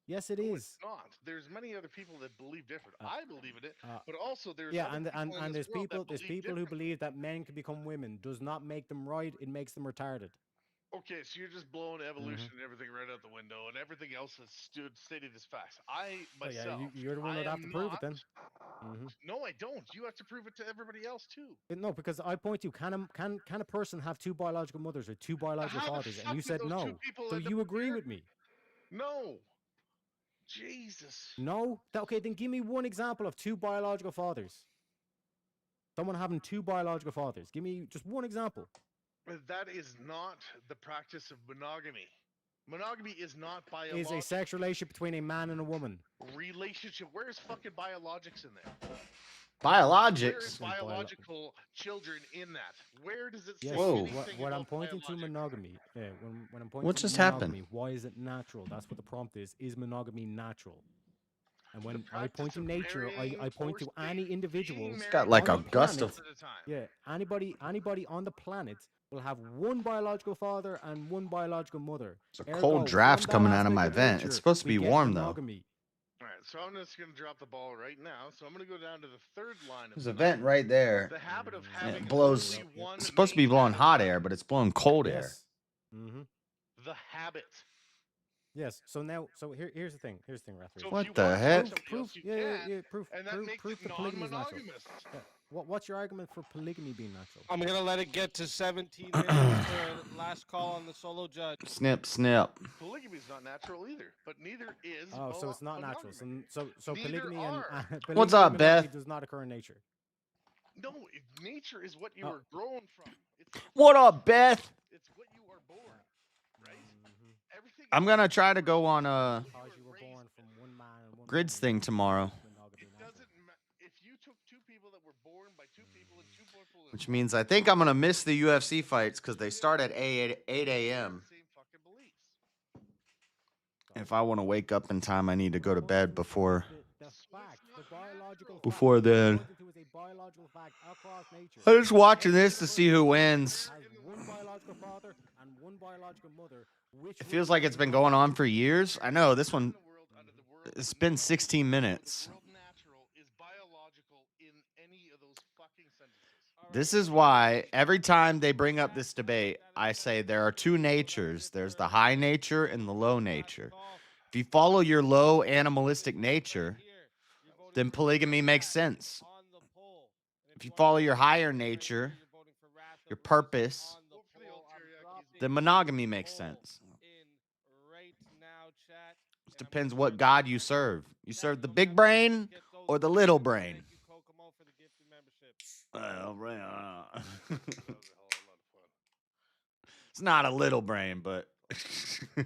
Yes, it No, is. it's not. There's many other people that believe different. I believe in it, but also there's Yeah, other and people in and this there's world people that believe who different. believe that men can become women. Does not make them right. It makes them retarded. Okay, so you're just blowing evolution Mm-hmm. and everything right out the window, and everything else is stated as facts. I Oh, yeah, myself, you're the one I that have am to prove not. it then. Mm-hmm. No, I don't. You have to prove it to everybody else too. No, because I point to can a person have two biological mothers or two biological How the fathers, and fuck you did said those two no. people So end up you agree with me? No. Jesus. No? Okay, then give me one example of two biological fathers. Someone having two biological fathers. Give me just one example. That is not the practice of monogamy. Monogamy is not Is biological. a sex relationship between a man and a woman. Relationship. Where's fucking biologics in there? Biologics. Where is biological children in that? Where does it say Yes, Whoa. anything what I'm about pointing to biologics? monogamy. Yeah, when I'm pointing What to just monogamy, happened? why is it natural? That's what the prompt is. Is monogamy natural? And when I practice point to of nature, marrying I point or to staying- any individual being Got like on a the gust planet. of. Yeah, anybody on the planet will have one biological father and one biological mother. There's a Ergo, cold draft's from that coming out of aspect my of vent. nature, It's supposed to we be get warm though. monogamy. All right, so I'm just gonna drop the ball right now. So I'm gonna go down to the third line of There's a the vent right there. The habit of And having it blows. only one It's supposed to be main blowing hot genocide. air, but it's blowing cold air. Yes. Mm-hmm. The habit. Yes. So now, here's the thing. Here's the thing, Rathray. So if What you the want to heck? fuck somebody Proof. else, you Yeah, can, yeah. Proof. and that makes Proof it that polygamy is natural. non-monogamous. Yeah. What's your argument for polygamy being natural? I'm gonna let it get to 17 minutes for last call on the solo judge. Snip, snip. Polygamy is not natural either, but neither is. Oh, so it's not natural. So Neither polygamy and are. polygamy What's and up, monogamy Beth? does not occur in nature. No, nature is what you Oh. are grown from. It's What up, Beth? It's what you are born, right? Everything. I'm gonna try to go on Because you were born from one man and one Grids woman, thing tomorrow, monogamy It natural. doesn't matter if you took two people that were born by two people and two people. which means I think I'm gonna miss the UFC fights because they start at 8 a.m. Same fucking beliefs. If I want to wake up in time, I need to go to bed before. The fact, the biological fact, Before then. according to is a biological fact across nature. I'm just watching this to see who wins. Has one biological father and one biological mother. Which It feels like it's been going on for years. I know this one. It's been 16 minutes. The world natural is biological in any of those fucking sentences. This is why every time they bring up this debate, I say there are two natures. There's the high nature and the low nature. If you follow your low animalistic nature, then polygamy makes sense. If you follow your higher nature, your purpose, then monogamy makes sense. It depends what God you serve. You serve the big brain or the little brain. Well, it's not a little brain, but I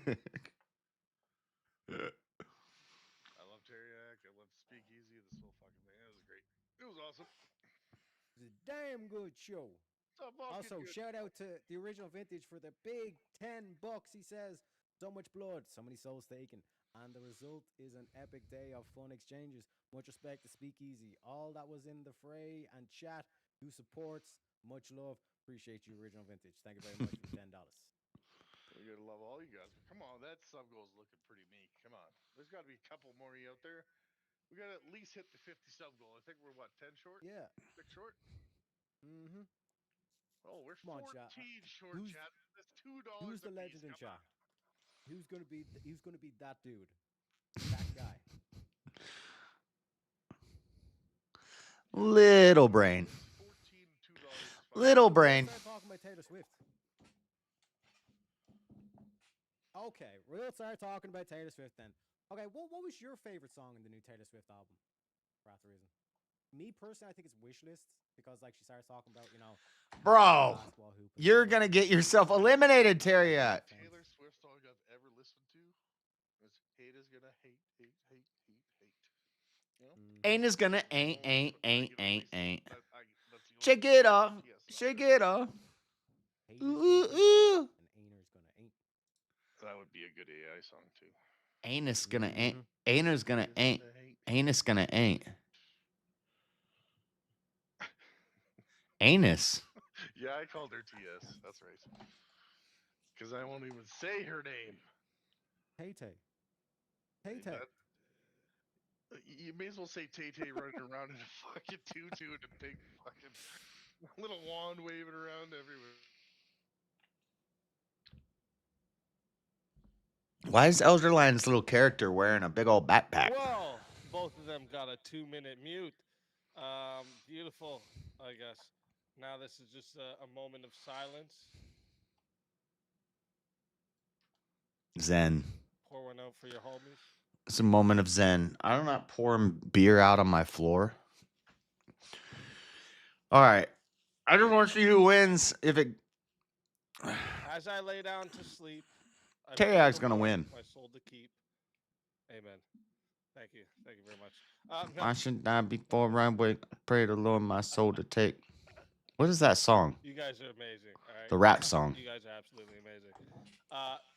love Teriyaki. I love Speakeasy. This whole fucking thing. It was great. It was awesome. It's a damn good show. So fucking Also, good. shout out to the original vintage for the big $10. He says, so much blood, so many souls taken. And the result is an epic day of fun exchanges. Much respect to Speakeasy. All that was in the fray and chat. Who supports? Much love. Appreciate you, original vintage. Thank you very much for the $10. We gotta love all you guys. But come on, that sub goal's looking pretty meek. Come on. There's got to be a couple more of you out there. We got to at least hit the 50 sub goal. I think we're what, 10 short? Yeah. 6 short? Mm-hmm. Oh, we're Come on, 14 chat. short, chat. That's $2. Who's the a legend piece. in Come chat? on. Who's gonna be that dude? That guy. little brain. Little brain. Start talking about Taylor Swift. Okay, we'll start talking about Taylor Swift then. Okay, what was your favorite song in the new Taylor Swift album? Path of Reason. Me personally, I think it's Wishlist because like she starts talking about, Bro, basketball hoop and you're stuff. gonna get yourself eliminated, Terriat. Taylor Swift song I've ever listened to is Hate is Gonna Hate, Hate, Hate, Hate, Hate. You know? Ain't is gonna ain't. That's the Shake only it off. BTS song. Shake it off. Hate is Ooh, gonna hate, ooh. and Ainer's gonna ain't. That would be a good AI song too. Anus gonna ain't. Ainer's gonna ain't. Hate. Anus gonna ain't. Anus. Yeah, I called her TS. That's right. Because I won't even say her name. Tay Tay. Tay Tay. You may as well say Tay Tay running around in a fucking tutu and a big fucking little wand waving around everywhere. Why is Elderline's little character wearing a big old backpack? Well, both of them got a 2-minute mute. Beautiful, I guess. Now this is just a moment of silence. Zen. Pour one out for your homies. It's a moment of zen. I'm not pouring beer out on my floor. All right. I just want to see who wins. If it. As I lay down to sleep, I Teriak's pray gonna the Lord win. My soul to keep. Amen. Thank you. Thank you very much. I should die before I wake. Pray the Lord my soul to take. What is that song? You guys are amazing. All right. The rap song. You guys are absolutely amazing.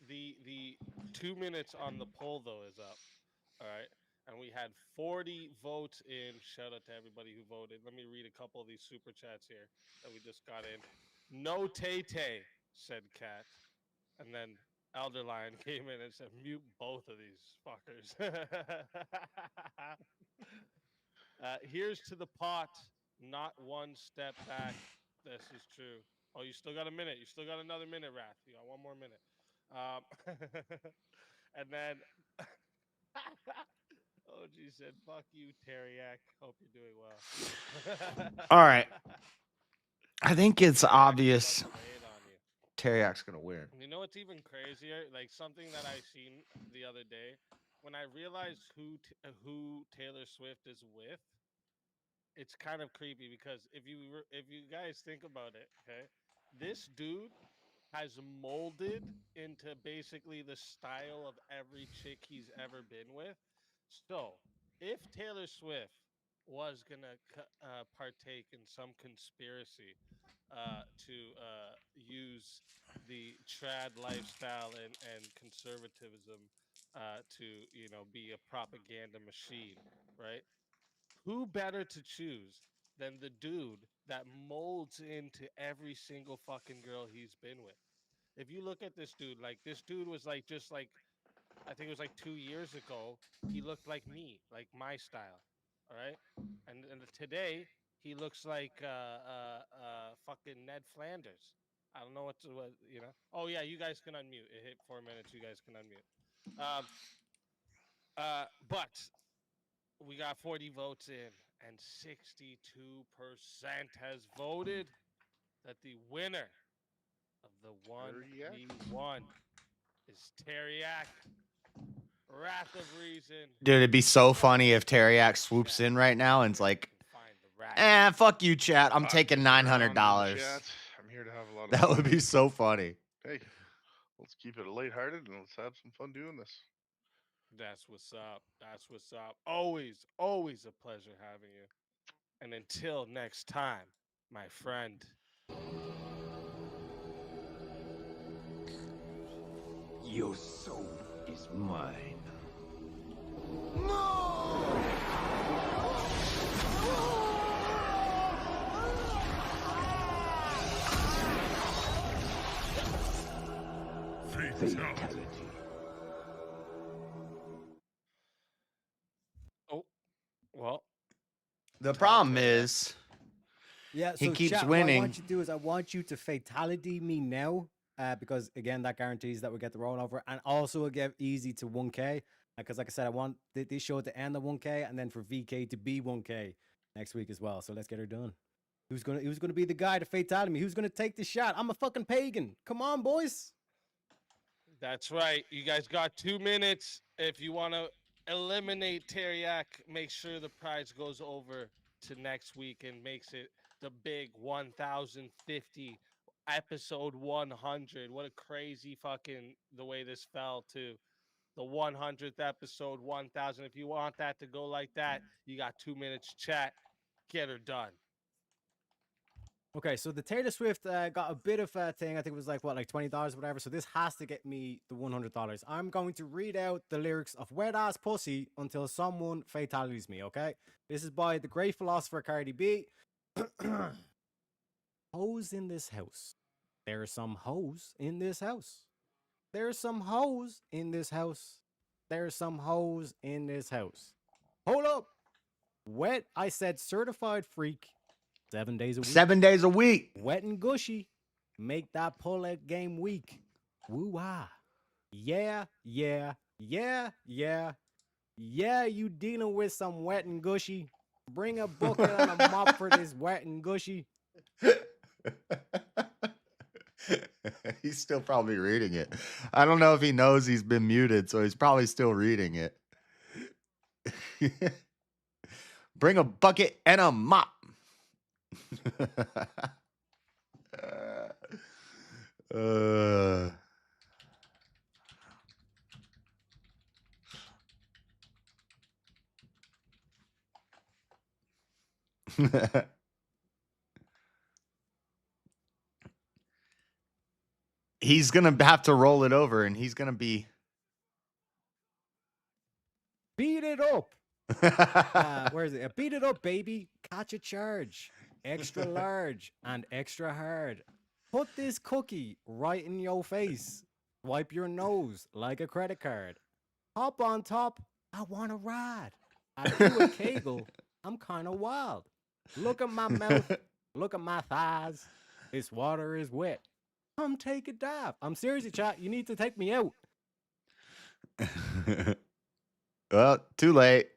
The 2 minutes on the poll though is up. All right. And we had 40 votes in. Shout out to everybody who voted. Let me read a couple of these super chats here that we just got in. No Tay-Tay, said Cat. And then Elder Lion came in and said, mute both of these fuckers. Here's to the pot, not one step back. This is true. Oh, you still got a minute. You still got another minute, Wrath. You got one more minute. And then OG said, fuck you, Teriak. Hope you're doing well. All right. I think it's Teriak's obvious fucking laid on you. Teriak's gonna win. You know what's even crazier? Like something that I seen the other day, when I realized who Taylor Swift is with, it's kind of creepy because if you guys think about it, okay, this dude has molded into basically the style of every chick he's ever been with. So if Taylor Swift was gonna partake in some conspiracy to use the trad lifestyle and conservatism to be a propaganda machine, right? Who better to choose than the dude that molds into every single fucking girl he's been with? If you look at this dude, like this dude was like just like I think it was like 2 years ago, he looked like me, like my style. All right. And today he looks like fucking Ned Flanders. I don't know what you know. Oh yeah, you guys can unmute. It hit 4 minutes. You guys can unmute. But we got 40 votes in, and 62% has voted that the winner of the 1v1 is Teriak. Wrath of Reason. Dude, it'd be so funny if Teriak swoops in right now and's like, fuck you, chat. I'm taking $900. I'm here to have a lot of That fun. would be so funny. Hey, let's keep it lighthearted and let's have some fun doing this. That's what's up. That's what's up. Always, always a pleasure having you. And until next time, my friend. Your soul is mine. Fatality. Oh, well. The problem is, Yeah, he so keeps chat, winning. What I want you to do is I want you to fatality me now, because again that guarantees that we get the rollover, and also it'll get easy to 1K. Because like I said, I want this show to end at 1K, and then for VK to be 1K next week as well. So let's get her done. Who's gonna be the guy to fatality me? Who's gonna take the shot? I'm a fucking pagan. Come on, boys. That's right. You guys got 2 minutes. If you want to eliminate Teriak, make sure the prize goes over to next week and makes it the big 1050 episode 100. What a crazy fucking the way this fell to the 100th episode 1000. If you want that to go like that, you got 2 minutes chat. Get her done. Okay, so the Taylor Swift got a bit of a thing. I think it was like $20, whatever. So this has to get me the $100. I'm going to read out the lyrics of "Wet Ass Pussy" until someone fatalities me. Okay, this is by the great philosopher Cardi B. Hoes in this house. There are some hoes in this house. There are some hoes in this house. There are some hoes in this house. Hold up. Wet. I said certified freak. 7 days a week. 7 days a week. Wet and gushy. Make that pull-out game weak. Woo-wah. Yeah, yeah, yeah, yeah. Yeah, you dealing with some wet and gushy. Bring a bucket and a mop for this wet and gushy. He's still probably reading it. I don't know if he knows he's been muted, so he's probably still reading it. Bring a bucket and a mop. He's gonna have to roll it over, and he's gonna be beat it up. Where is it? Beat it up, baby. Catch a charge. Extra large and extra hard. Put this cookie right in your face. Wipe your nose like a credit card. Hop on top. I want to ride. I do a kegel. I'm kind of wild. Look at my mouth. Look at my thighs. This water is wet. Come take a dive. I'm seriously, chat. You need to take me out. Well, too late.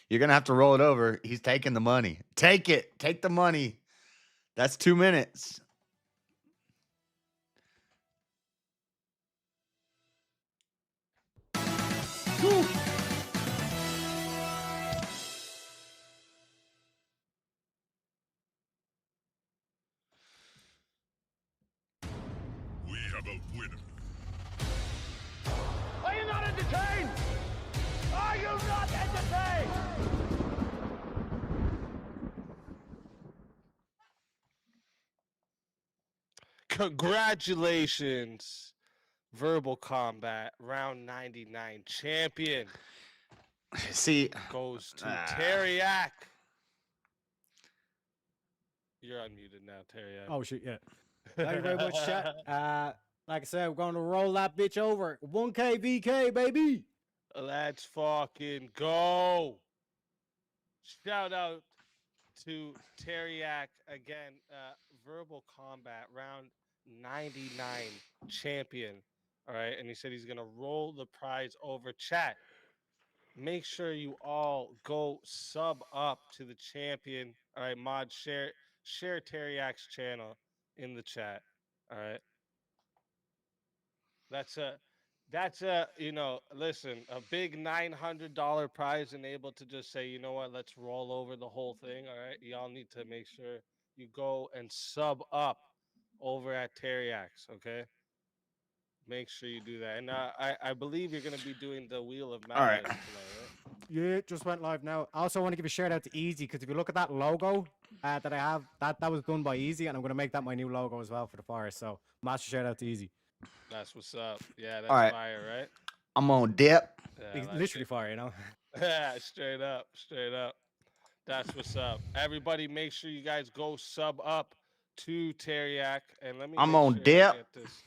You're gonna have to roll it over. He's taking the money. Take it. Take the money. That's 2 minutes. We have a winner. Are you not entertained? Are you not entertained? Congratulations, Verbal Combat Round 99 champion See, goes to Teriak. You're unmuted now, Teriak. Oh, shit, yeah. Thank you very much, chat. Like I said, we're going to roll that bitch over. 1K VK, baby. Let's fucking go. Shout out to Teriak again. Verbal Combat Round 99 champion. All right. And he said he's going to roll the prize over. Chat. Make sure you all go sub up to the champion. All right. Mod, share Teriak's channel in the chat. All right. That's a listen, a big $900 prize and able to just say, you know what, let's roll over the whole thing. All right. Y'all need to make sure you go and sub up over at Teriak's, okay? Make sure you do that. And I believe you're gonna be doing the Wheel of All right. Madness tonight, right? Yeah, it just went live now. I also want to give a shout out to Easy because if you look at that logo that I have, that was done by Easy, and I'm going to make that my new logo as well for the forest. So, massive shout out to Easy. That's what's up. Yeah, that's All right. fire, right? I'm on dip. Yeah, It's that's literally it. fire, you know? Yeah, straight up. That's what's up. Everybody, make sure you guys go sub up to Teriak, and let me. I'm make on sure I dip. get this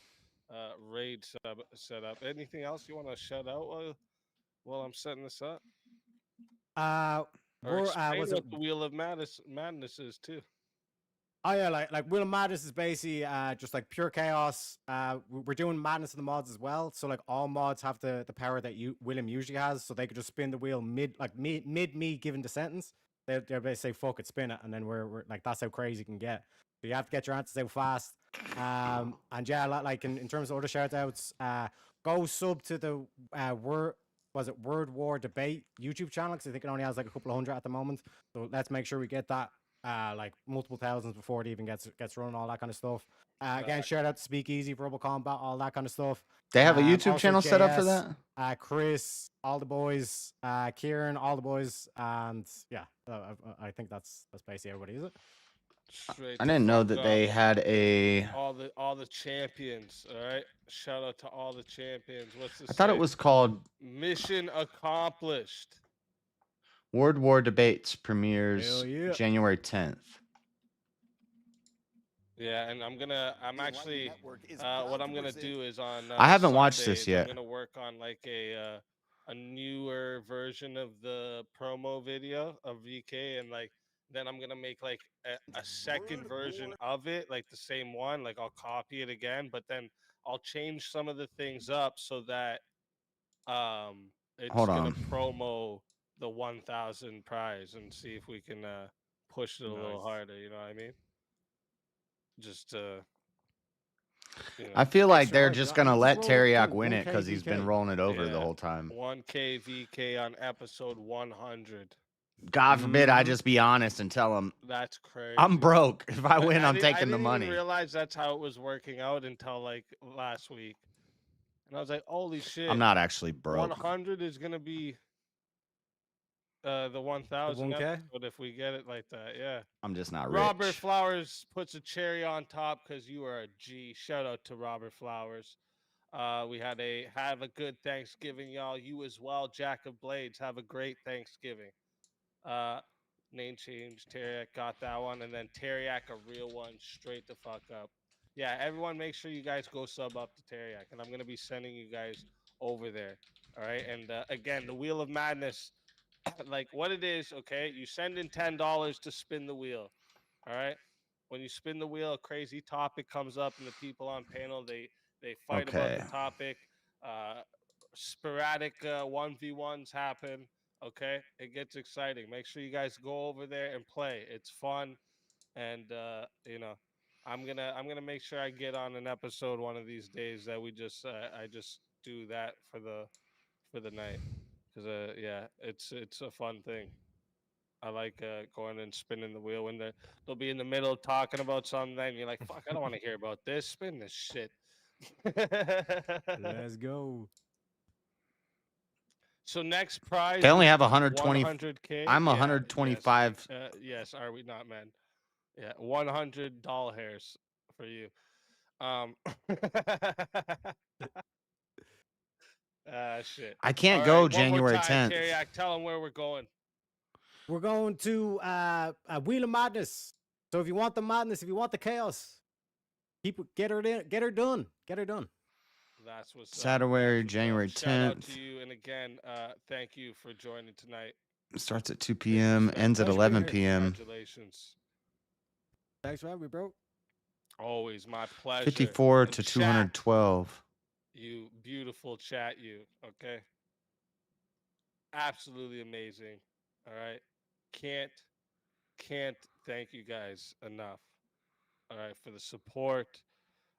raid sub set up. Anything else you want to shout out while I'm setting this up? Or explain Was what it? the Wheel of Madness is too. Oh yeah, like Wheel of Madness is basically just like pure chaos. We're doing Madness in the mods as well, so like all mods have the power that William usually has, so they could just spin the wheel mid me giving the sentence. They're basically say fuck it, spin it, and then we're like that's how crazy it can get. So you have to get your answers out fast. And yeah, like in terms of other shout outs, go sub to the Word War Debate YouTube channel because I think it only has like a couple of hundred at the moment. So let's make sure we get that like multiple thousands before it even gets run, all that kind of stuff. Again, shout out to Speakeasy, Verbal Combat, all that kind of stuff. They have a YouTube also channel set up for JS, that? Chris, all the boys, Kieran, all the boys, and yeah, I think that's basically everybody, is it? Straight I the didn't know fuck that up. they had a. all the champions. All right, shout out to all the champions. What's this? I thought it was called Mission Accomplished. World War Debates premieres Hell yeah. January 10th. Yeah, and I'm actually what I'm gonna do is on I haven't watched this Sundays, yet. I'm gonna work on like a newer version of the promo video of VK, and like then I'm gonna make like a second version of it, like the same one, like I'll copy it again, but then I'll change some of the things up so that it's Hold gonna on. promo the 1,000 prize and see if we can push it a little Nice. harder, you know what I mean? Just I feel like Extra they're hard, just I gonna mean, let just roll it Teriak through, win it 1K because he's been VK. rolling it over the Yeah. whole time. 1K VK on episode 100. God forbid I just be honest and tell him That's crazy. I'm broke. If I win, I'm didn't- taking the I money. didn't even realize that's how it was working out until like last week, and I was like, "Holy shit!" I'm not actually broke. 100 is gonna be the 1,000 1K? episode if we get it like that. Yeah. I'm just not rich. Robert Flowers puts a cherry on top because you are a G. Shout out to Robert Flowers. We have a good Thanksgiving, y'all. You as well, Jack of Blades. Have a great Thanksgiving. Name change. Teriak got that one, and then Teriak a real one, straight the fuck up. yeah, everyone, make sure you guys go sub up to Teriak, and I'm gonna be sending you guys over there. All right, and again, the Wheel of Madness, like what it is. Okay, you send in $10 to spin the wheel. All right, when you spin the wheel, a crazy topic comes up, and the people on panel they fight about Okay. the topic. Sporadic 1v1s happen. Okay, it gets exciting. Make sure you guys go over there and play. It's fun, and I'm gonna make sure I get on an episode one of these days that we just I just do that for the night, because yeah, it's a fun thing. I like going and spinning the wheel when they'll be in the middle talking about something, and you're like, fuck, I don't want to hear about this. Spin this shit. Let's go. So next prize, They only we have 120. 100K. I'm Yeah, 125. yes, are we not, man? Yeah, $100 hairs for you. Shit. I can't All go right, one more January time, 10th. Teriak, tell them where we're going. We're going to Wheel of Madness. So if you want the madness, if you want the chaos, get her done. Get her done. That's what's Saturday, up. January Shout out 10th. to you, and again, thank you for joining tonight. Starts at 2 p.m. Ends at Pleasure 11 being p.m. Congratulations. Thanks for having me, bro. Always my pleasure. 54 And to chat, 212. you beautiful chat, you. Okay. Absolutely amazing. All right. Can't thank you guys enough. All right, for the support,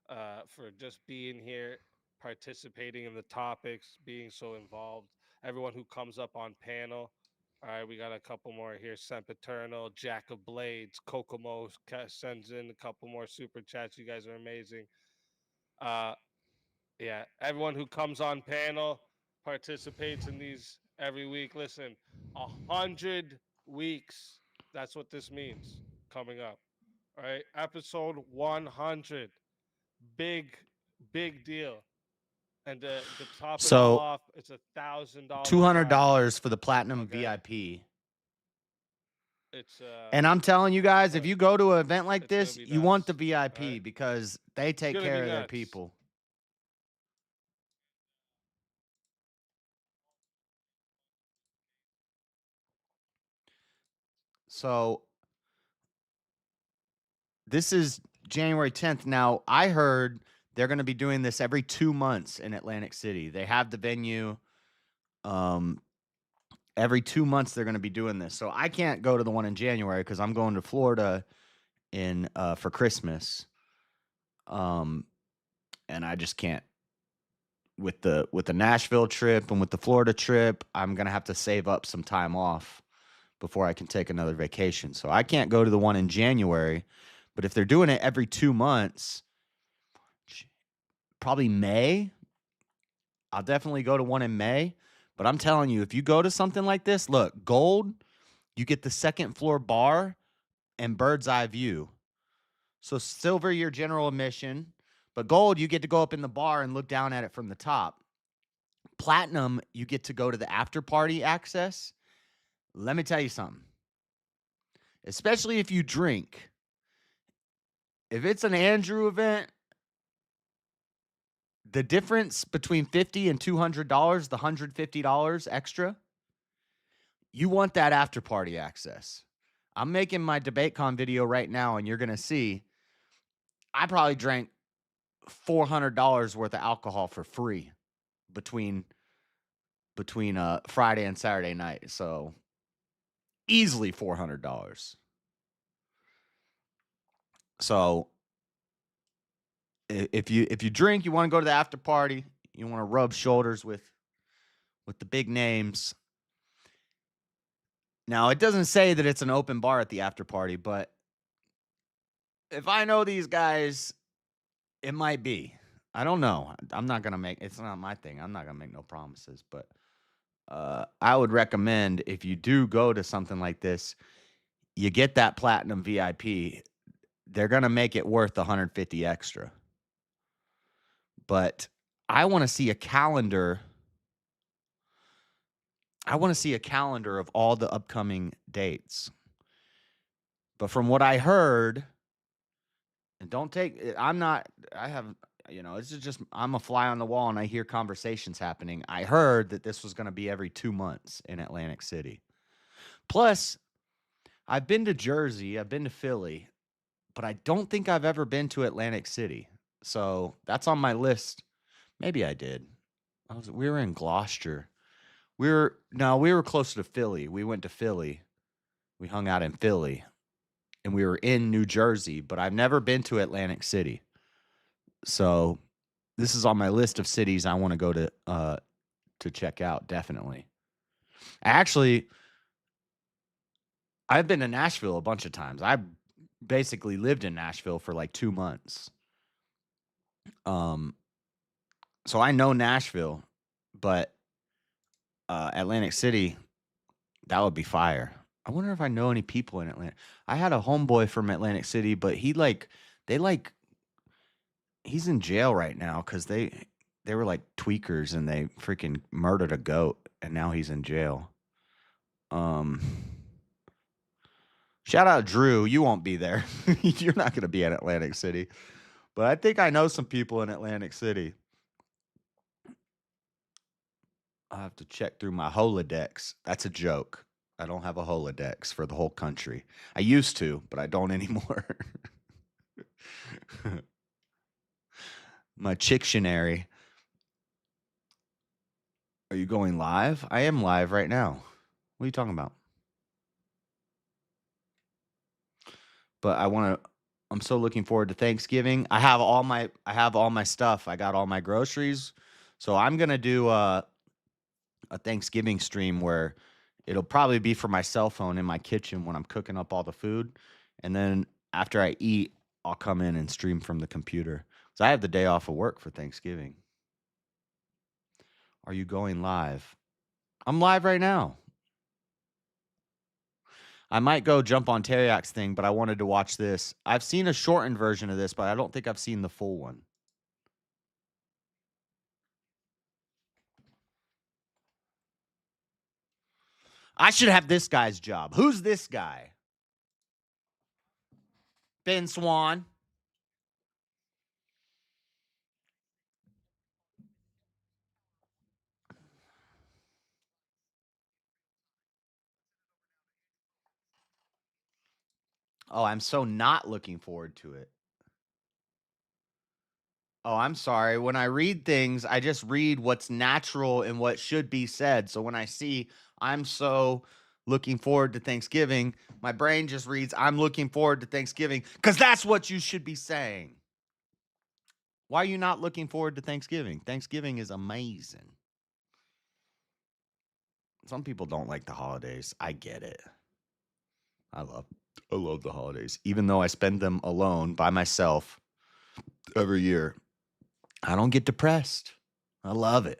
for just being here, participating in the topics, being so involved. Everyone who comes up on panel. All right, we got a couple more here. Sempiternal, Jack of Blades, Kokomo sends in a couple more super chats. You guys are amazing. Yeah, everyone who comes on panel, participates in these every week. Listen, 100 weeks. That's what this means coming up. All right, episode 100. Big deal. And to top it all So off, it's $1,000. $200 for the platinum Okay. VIP. It's And I'm telling you guys, if you go to an event like it's gonna this, be you want the nuts, VIP right? because they take gonna care be of their nuts. people. So this is January 10th. Now, I heard they're going to be doing this every 2 months in Atlantic City. They have the venue. Every 2 months they're going to be doing this. So I can't go to the one in January because I'm going to Florida in for Christmas. And I just can't with the Nashville trip and with the Florida trip. I'm going to have to save up some time off before I can take another vacation. So I can't go to the one in January. But if they're doing it every 2 months, probably May, I'll definitely go to one in May. But I'm telling you, if you go to something like this, look, gold, you get the second floor bar and bird's eye view. So silver, your general admission, but gold, you get to go up in the bar and look down at it from the top. Platinum, you get to go to the after party access. Let me tell you something. Especially if you drink. If it's an Andrew event, the difference between $50 and $200, the $150 extra, you want that after party access. I'm making my DebateCon video right now, and you're going to see I probably drank $400 worth of alcohol for free between Friday and Saturday night. So easily $400. So if you drink, you want to go to the after party, you want to rub shoulders with the big names. Now, it doesn't say that it's an open bar at the after party, but if I know these guys, it might be. I don't know. I'm not going to make, it's not my thing. I'm not going to make no promises, but I would recommend if you do go to something like this, you get that platinum VIP. They're going to make it worth $150 extra. But I want to see a calendar. I want to see a calendar of all the upcoming dates. But from what I heard, And don't take I'm not I have this is just I'm a fly on the wall and I hear conversations happening. I heard that this was going to be every 2 months in Atlantic City. Plus, I've been to Jersey, I've been to Philly, but I don't think I've ever been to Atlantic City. So, that's on my list. Maybe I did. We were in Gloucester. We were closer to Philly. We went to Philly. We hung out in Philly and we were in New Jersey, but I've never been to Atlantic City. So, this is on my list of cities I want to go to check out definitely. I've been to Nashville a bunch of times. I basically lived in Nashville for like 2 months. So I know Nashville, but Atlantic City, that would be fire. I wonder if I know any people in Atlanta. I had a homeboy from Atlantic City, but he's in jail right now because they were like tweakers and they freaking murdered a goat and now he's in jail. Shout out Drew. You won't be there. You're not going to be in Atlantic City. But I think I know some people in Atlantic City. I'll have to check through my Holodex. That's a joke. I don't have a Holodex for the whole country. I used to, but I don't anymore. My Chictionary. Are you going live? I am live right now. What are you talking about? But I'm so looking forward to Thanksgiving. I have all my stuff. I got all my groceries. So I'm going to do a Thanksgiving stream where it'll probably be for my cell phone in my kitchen when I'm cooking up all the food. And then after I eat, I'll come in and stream from the computer. So I have the day off of work for Thanksgiving. Are you going live? I'm live right now. I might go jump on Teriak's thing, but I wanted to watch this. I've seen a shortened version of this, but I don't think I've seen the full one. I should have this guy's job. Who's this guy? Ben Swan. Oh, I'm so not looking forward to it. Oh, I'm sorry. When I read things, I just read what's natural and what should be said. So when I see I'm so looking forward to Thanksgiving, my brain just reads I'm looking forward to Thanksgiving because that's what you should be saying. Why are you not looking forward to Thanksgiving? Thanksgiving is amazing. Some people don't like the holidays. I get it. I love the holidays. Even though I spend them alone by myself every year, I don't get depressed. I love it.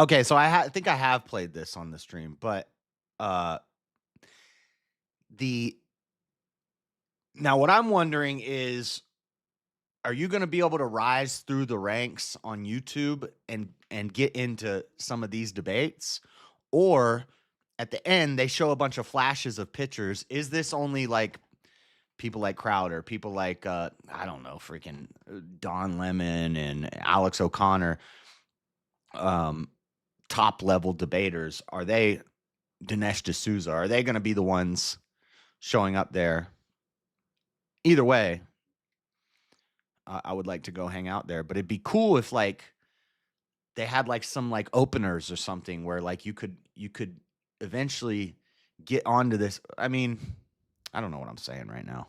Okay, so I think I have played this on the stream, but now what I'm wondering is, are you going to be able to rise through the ranks on YouTube and get into some of these debates, or at the end they show a bunch of flashes of pictures? Is this only like people like Crowder, people like I don't know, freaking Don Lemon and Alex O'Connor, top level debaters? Are they Dinesh D'Souza? Are they going to be the ones showing up there? Either way, I would like to go hang out there, but it'd be cool if like they had like some like openers or something where like you could eventually get onto this. I mean, I don't know what I'm saying right now.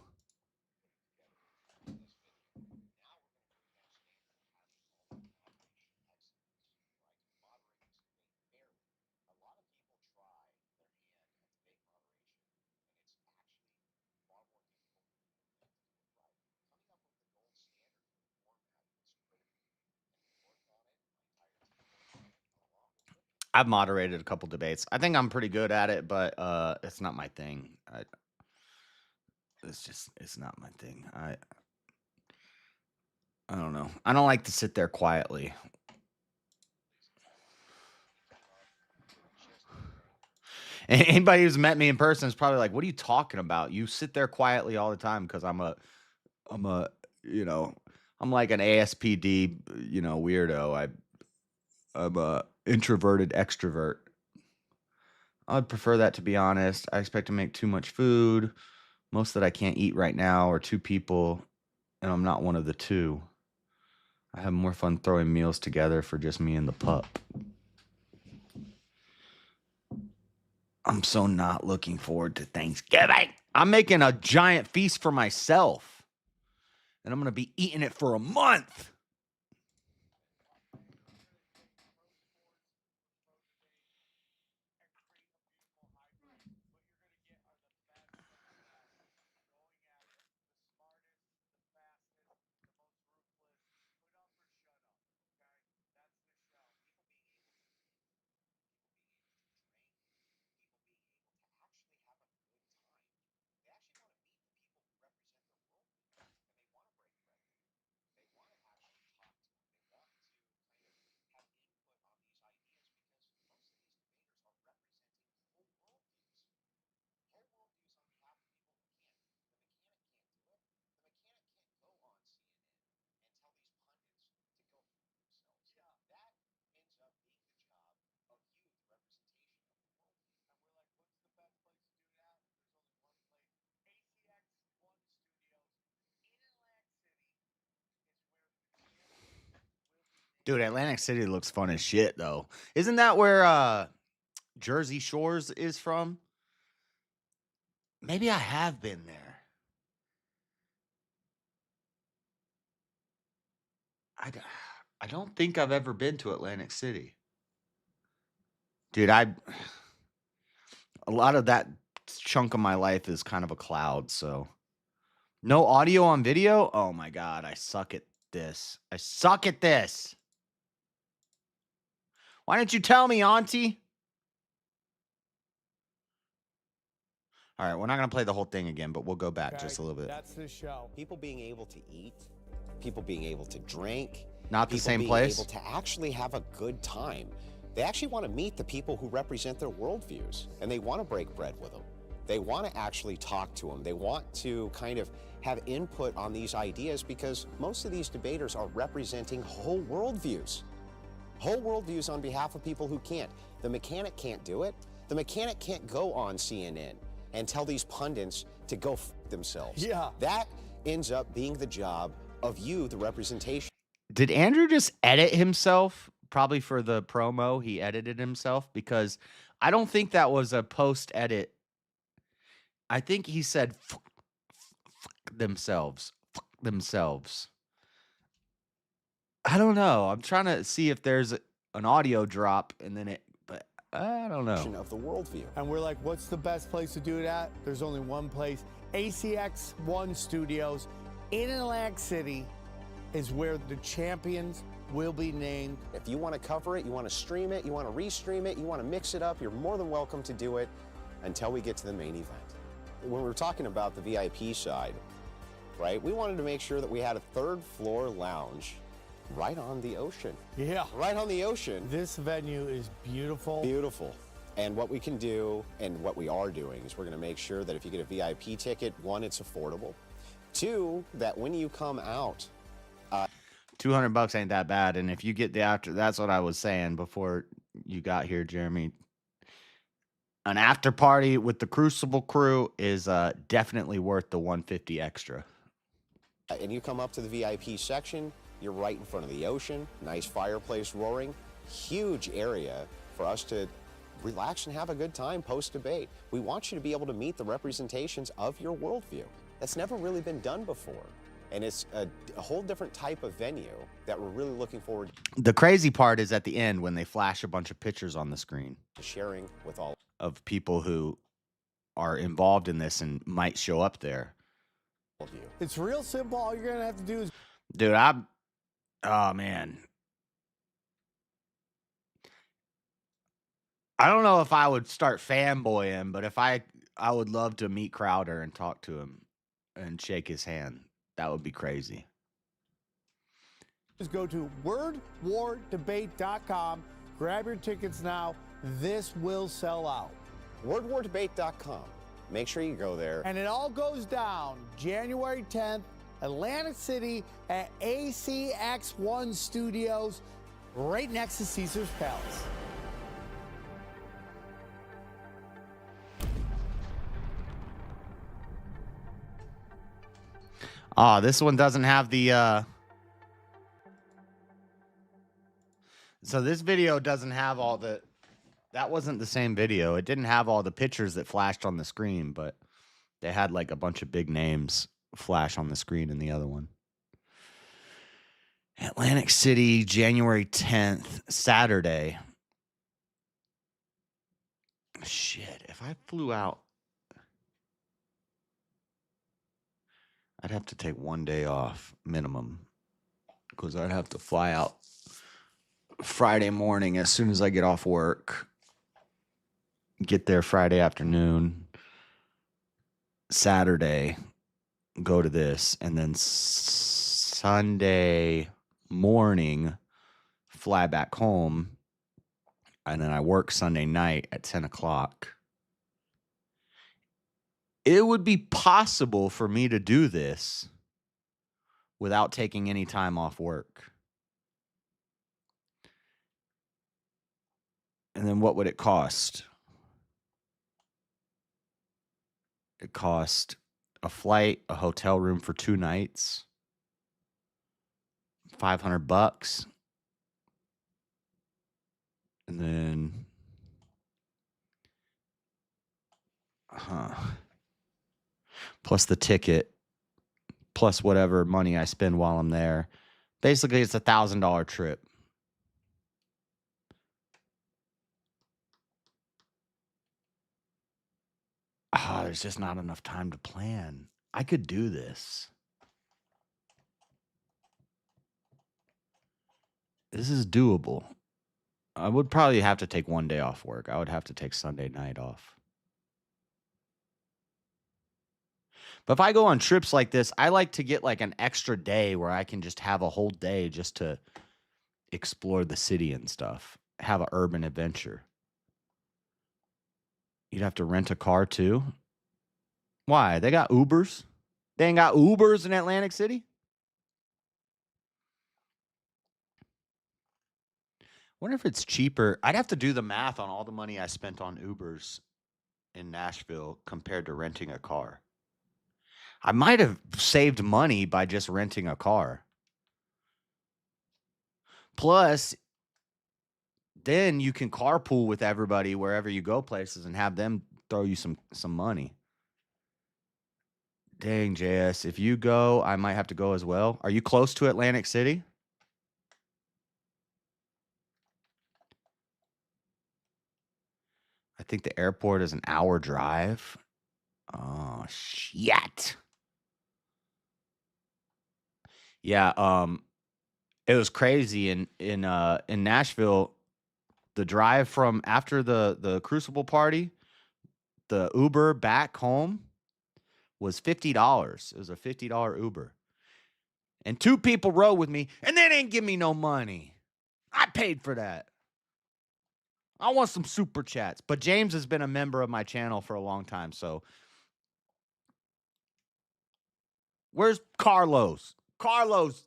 I've moderated a couple debates. I think I'm pretty good at it, but it's not my thing. It's not my thing. I don't know. I don't like to sit there quietly. And anybody who's met me in person is probably like, "What are you talking about? You sit there quietly all the time." Because I'm a, you know, I'm like an ASPD, weirdo. I'm a introverted extrovert. I'd prefer that, to be honest. I expect to make too much food. Most that I can't eat right now are 2 people, and I'm not one of the 2. I have more fun throwing meals together for just me and the pup. I'm so not looking forward to Thanksgiving. I'm making a giant feast for myself, and I'm going to be eating it for a month. Dude, Atlantic City looks fun as shit, though. Isn't that where Jersey Shores is from? Maybe I have been there. I don't think I've ever been to Atlantic City. Dude, a lot of that chunk of my life is kind of a cloud, so. No audio on video? Oh my God, I suck at this. I suck at this. Why didn't you tell me, Auntie? All right, we're not going to play the whole thing again, but we'll go back just a little bit. That's the show. People being able to eat, people being able to drink. Not the same people place? being able to actually have a good time. They actually want to meet the people who represent their worldviews, and they want to break bread with them. They want to actually talk to them. They want to kind of have input on these ideas, because most of these debaters are representing whole worldviews. Whole worldviews on behalf of people who can't. The mechanic can't do it. The mechanic can't go on CNN and tell these pundits to go f themselves. Yeah. That ends up being the job of you, the representation. Did Andrew just edit himself? Probably for the promo, he edited himself, because I don't think that was a post edit. I think he said fuck themselves. Fuck themselves. I don't know. I'm trying to see if there's an audio drop and then but I don't know. Of the worldview. And we're like, what's the best place to do that? There's only one place. ACX1 Studios in Atlantic City is where the champions will be named. If you want to cover it, you want to stream it, you want to restream it, you want to mix it up, you're more than welcome to do it until we get to the main event. When we were talking about the VIP side, right, we wanted to make sure that we had a 3rd floor lounge right on the ocean. Yeah. Right on the ocean. This venue is beautiful. Beautiful. And what we can do, and what we are doing, is we're going to make sure that if you get a VIP ticket, 1, it's affordable. 2, that when you come out, $200 ain't that bad, and if you get the after, that's what I was saying before you got here, Jeremy. An after party with the Crucible crew is definitely worth the $150 extra. And you come up to the VIP section, you're right in front of the ocean, nice fireplace roaring, huge area for us to relax and have a good time post-debate. We want you to be able to meet the representations of your worldview. That's never really been done before. And it's a whole different type of venue that we're really looking forward The crazy part is at the end when they flash a bunch of pictures on the screen to sharing with all of people who are involved in this and might show up there. of you. It's real simple. All you're going to have to do is Dude, oh man. I don't know if I would start fanboying, but if I would love to meet Crowder and talk to him and shake his hand. That would be crazy. Just go to wordwardebate.com. Grab your tickets now. This will sell out. Wordwardebate.com. Make sure you go there. And it all goes down January 10th, Atlantic City at ACX1 Studios, right next to Caesar's Palace. This one doesn't have the so this video doesn't have all the that wasn't the same video. It didn't have all the pictures that flashed on the screen, but they had like a bunch of big names flash on the screen in the other one. Atlantic City, January 10th, Saturday. Shit, if I flew out, I'd have to take 1 day off minimum because I'd have to fly out Friday morning as soon as I get off work. Get there Friday afternoon, Saturday, go to this, and then Sunday morning, fly back home, and then I work Sunday night at 10 o'clock. It would be possible for me to do this without taking any time off work. And then what would it cost? It cost a flight, a hotel room for 2 nights, $500, and then, plus the ticket, plus whatever money I spend while I'm there. Basically, it's $1,000 trip. There's just not enough time to plan. I could do this. This is doable. I would probably have to take 1 day off work. I would have to take Sunday night off. But if I go on trips like this, I like to get like an extra day where I can just have a whole day just to explore the city and stuff. Have an urban adventure. You'd have to rent a car too. Why? They got Ubers? They ain't got Ubers in Atlantic City? Wonder if it's cheaper. I'd have to do the math on all the money I spent on Ubers in Nashville compared to renting a car. I might have saved money by just renting a car. Plus, then you can carpool with everybody wherever you go places and have them throw you some money. Dang, JS, if you go, I might have to go as well. Are you close to Atlantic City? I think the airport is an hour drive. Oh, shit. Yeah, it was crazy in Nashville. The drive from after the Crucible party, the Uber back home was $50. It was a $50 Uber. And 2 people rode with me, and they didn't give me no money. I paid for that. I want some super chats. But James has been a member of my channel for a long time, so. Where's Carlos? Carlos!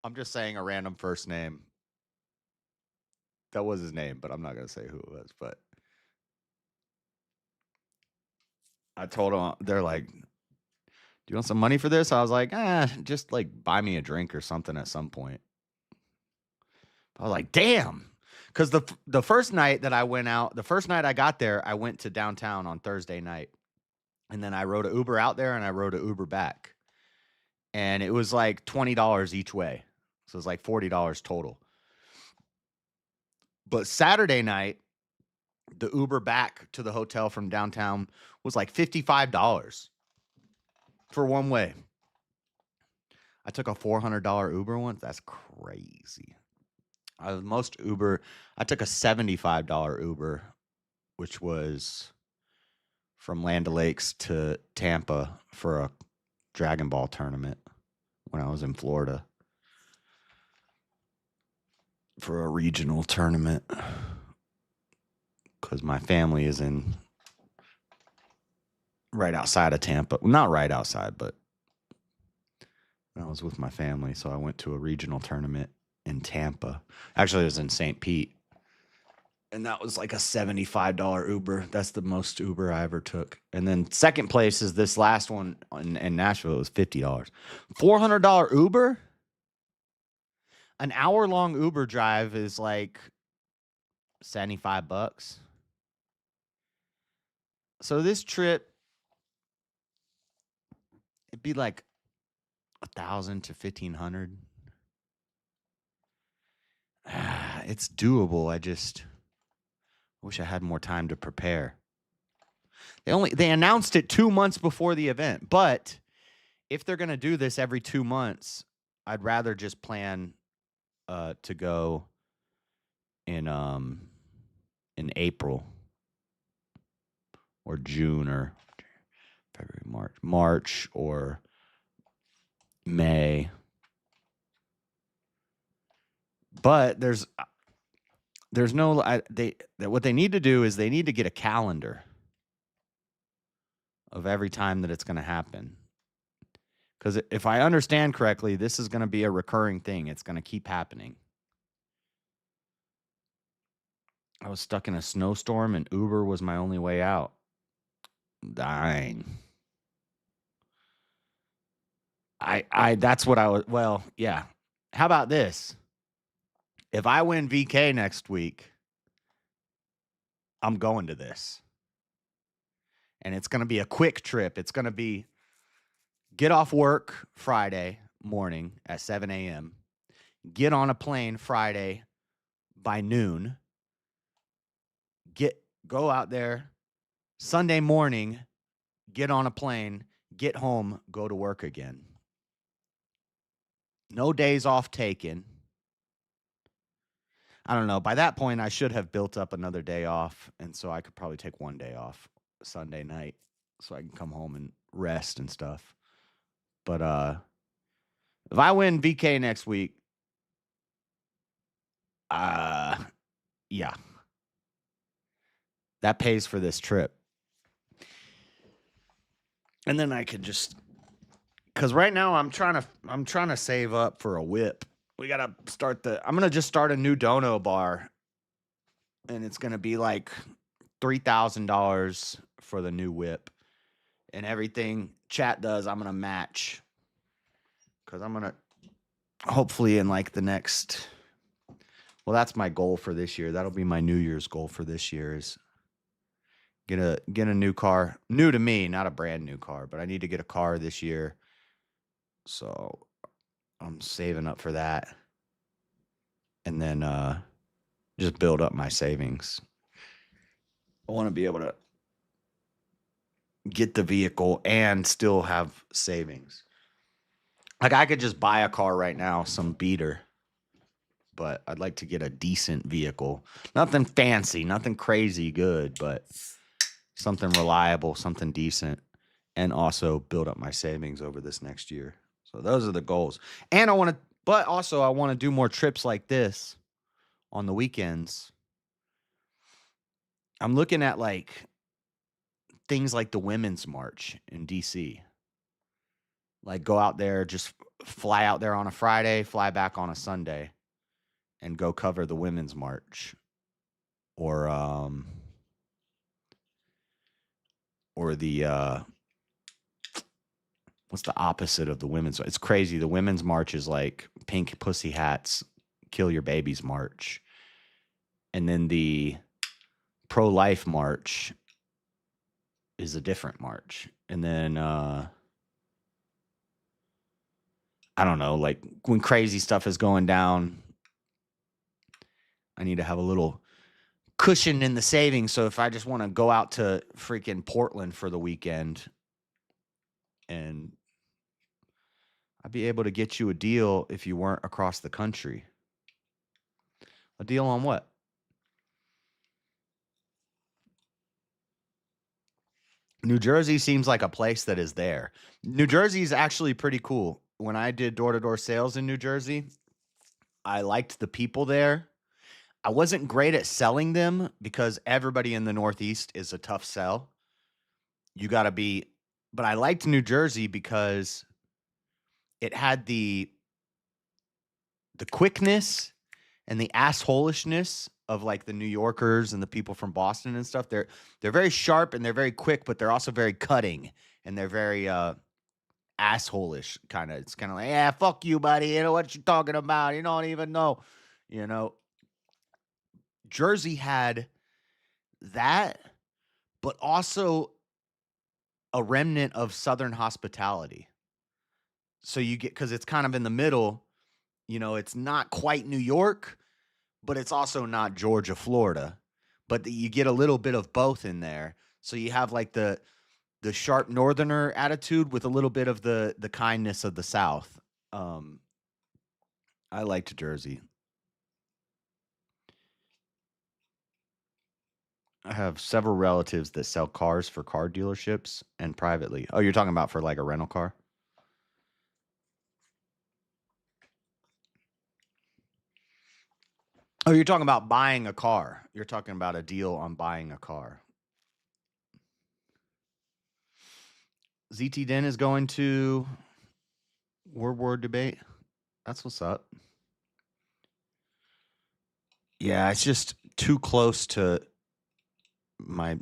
I'm just saying a random first name. That was his name, but I'm not going to say who it was. But I told him, they're like, do you want some money for this? I was like, just like buy me a drink or something at some point. I was like, damn. Because the first night that I went out, the first night I got there, I went to downtown on Thursday night. And then I rode an Uber out there and I rode an Uber back. And it was like $20 each way. So it was like $40 total. But Saturday night, the Uber back to the hotel from downtown was like $55 for one way. I took a $400 Uber once. That's crazy. Most Uber, I took a $75 Uber, which was from Land O'Lakes to Tampa for a Dragon Ball tournament when I was in Florida for a regional tournament because my family is in right outside of Tampa. Not right outside, but I was with my family, so I went to a regional tournament in Tampa. Actually, it was in St. Pete. And that was like a $75 Uber. That's the most Uber I ever took. And then second place is this last one in Nashville. It was $50. $400 Uber? An hour-long Uber drive is like $75. So this trip, it'd be like $1,000 to $1,500. It's doable. I just wish I had more time to prepare. They announced it 2 months before the event, but if they're gonna do this every 2 months, I'd rather just plan to go in April or June or February, March or May. But there's no what they need to do is they need to get a calendar of every time that it's going to happen. Because if I understand correctly, this is going to be a recurring thing. It's going to keep happening. I was stuck in a snowstorm and Uber was my only way out. Dang. That's what I was, well, yeah. How about this? If I win VK next week, I'm going to this. And it's going to be a quick trip. It's going to be get off work Friday morning at 7 a.m., get on a plane Friday by noon, go out there Sunday morning, get on a plane, get home, go to work again. No days off taken. I don't know. By that point, I should have built up another day off, and so I could probably take one day off Sunday night so I can come home and rest and stuff. But if I win VK next week, yeah. That pays for this trip. And then I could just, because right now I'm trying to save up for a whip. We gotta I'm gonna just start a new dono bar, and it's gonna be like $3,000 for the new whip, and everything chat does I'm gonna match, because I'm gonna hopefully in like the next, well, that's my goal for this year. That'll be my New Year's goal for this year is get a new car, new to me, not a brand new car, but I need to get a car this year. So I'm saving up for that. And then just build up my savings. I want to be able to get the vehicle and still have savings. Like I could just buy a car right now, some beater, but I'd like to get a decent vehicle. Nothing fancy, nothing crazy good, but something reliable, something decent, and also build up my savings over this next year. So those are the goals. And I want to do more trips like this on the weekends. I'm looking at like things like the Women's March in DC. Like go out there, just fly out there on a Friday, fly back on a Sunday, and go cover the Women's March. Or the what's the opposite of the women's? It's crazy. The Women's March is like pink pussy hats, kill your babies march. And then the pro-life march is a different march. And then I don't know, like when crazy stuff is going down, I need to have a little cushion in the savings. So if I just want to go out to freaking Portland for the weekend, and I'd be able to get you a deal if you weren't across the country. A deal on what? New Jersey seems like a place that is there. New Jersey is actually pretty cool. When I did door-to-door sales in New Jersey, I liked the people there. I wasn't great at selling them because everybody in the Northeast is a tough sell. You got to be, but I liked New Jersey because it had the quickness and the assholishness of like the New Yorkers and the people from Boston and stuff. They're very sharp and they're very quick, but they're also very cutting and they're very assholish kind of. It's kind of like, yeah, fuck you, buddy. You know what you're talking about? You don't even know. You know, Jersey had that, but also a remnant of Southern hospitality. So you get, because it's kind of in the middle, you know, it's not quite New York, but it's also not Georgia, Florida. But you get a little bit of both in there. So you have like the sharp northerner attitude with a little bit of the kindness of the South. I liked Jersey. I have several relatives that sell cars for car dealerships and privately. Oh, you're talking about for like a rental car? Oh, you're talking about buying a car. You're talking about a deal on buying a car. ZT Den is going to World War debate. That's what's up. Yeah, it's just too close to my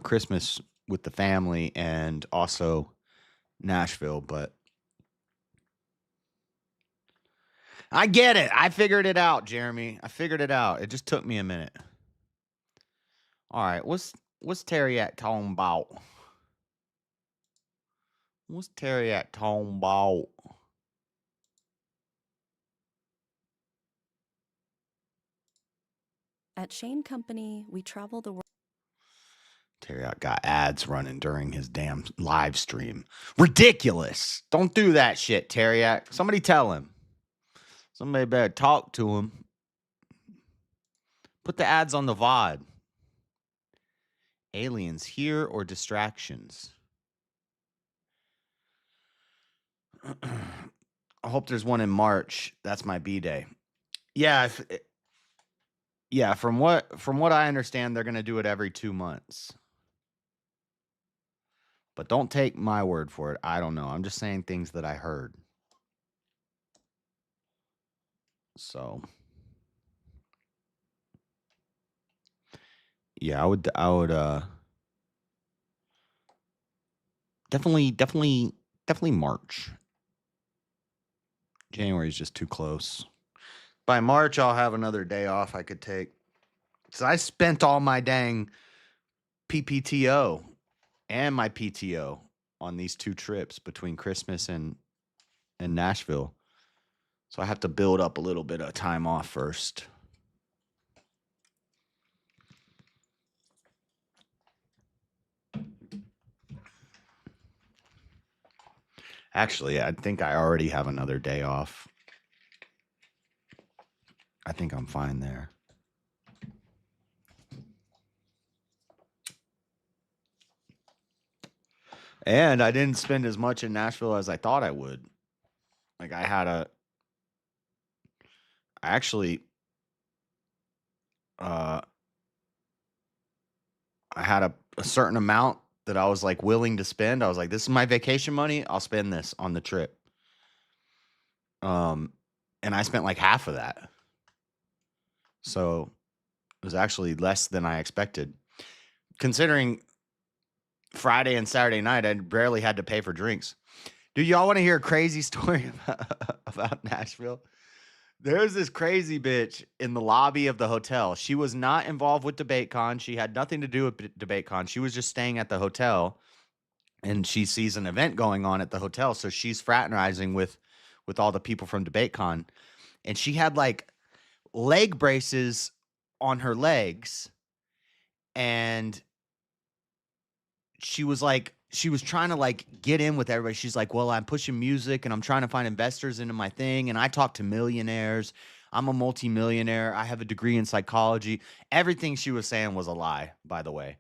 Christmas with the family and also Nashville, but I get it. I figured it out, Jeremy. I figured it out. It just took me a minute. All right, what's Terry at talking about? What's Terry at talking about? At Shane Company, we travel the world. Terriot got ads running during his damn live stream. Ridiculous. Don't do that shit, Terriot. Somebody tell him. Somebody better talk to him. Put the ads on the VOD. Aliens here or distractions? I hope there's one in March. That's my B-Day. Yeah, yeah, from what I understand, they're going to do it every 2 months. But don't take my word for it. I don't know. I'm just saying things that I heard. So, yeah, I would definitely March. January is just too close. By March, I'll have another day off I could take. So I spent all my dang PPTO and my PTO on these 2 trips between Christmas and Nashville. So I have to build up a little bit of time off first. Actually, I think I already have another day off. I think I'm fine there. And I didn't spend as much in Nashville as I thought I would. Like I had a certain amount that I was like willing to spend. I was like, this is my vacation money. I'll spend this on the trip. And I spent like half of that. So it was actually less than I expected. Considering Friday and Saturday night, I barely had to pay for drinks. Do y'all want to hear a crazy story about Nashville? There was this crazy bitch in the lobby of the hotel. She was not involved with DebateCon. She had nothing to do with DebateCon. She was just staying at the hotel, and she sees an event going on at the hotel. So she's fraternizing with all the people from DebateCon, and she had like leg braces on her legs, and she was trying to like get in with everybody. She's like, well, I'm pushing music and I'm trying to find investors into my thing. And I talk to millionaires. I'm a multimillionaire. I have a degree in psychology. Everything she was saying was a lie, by the way.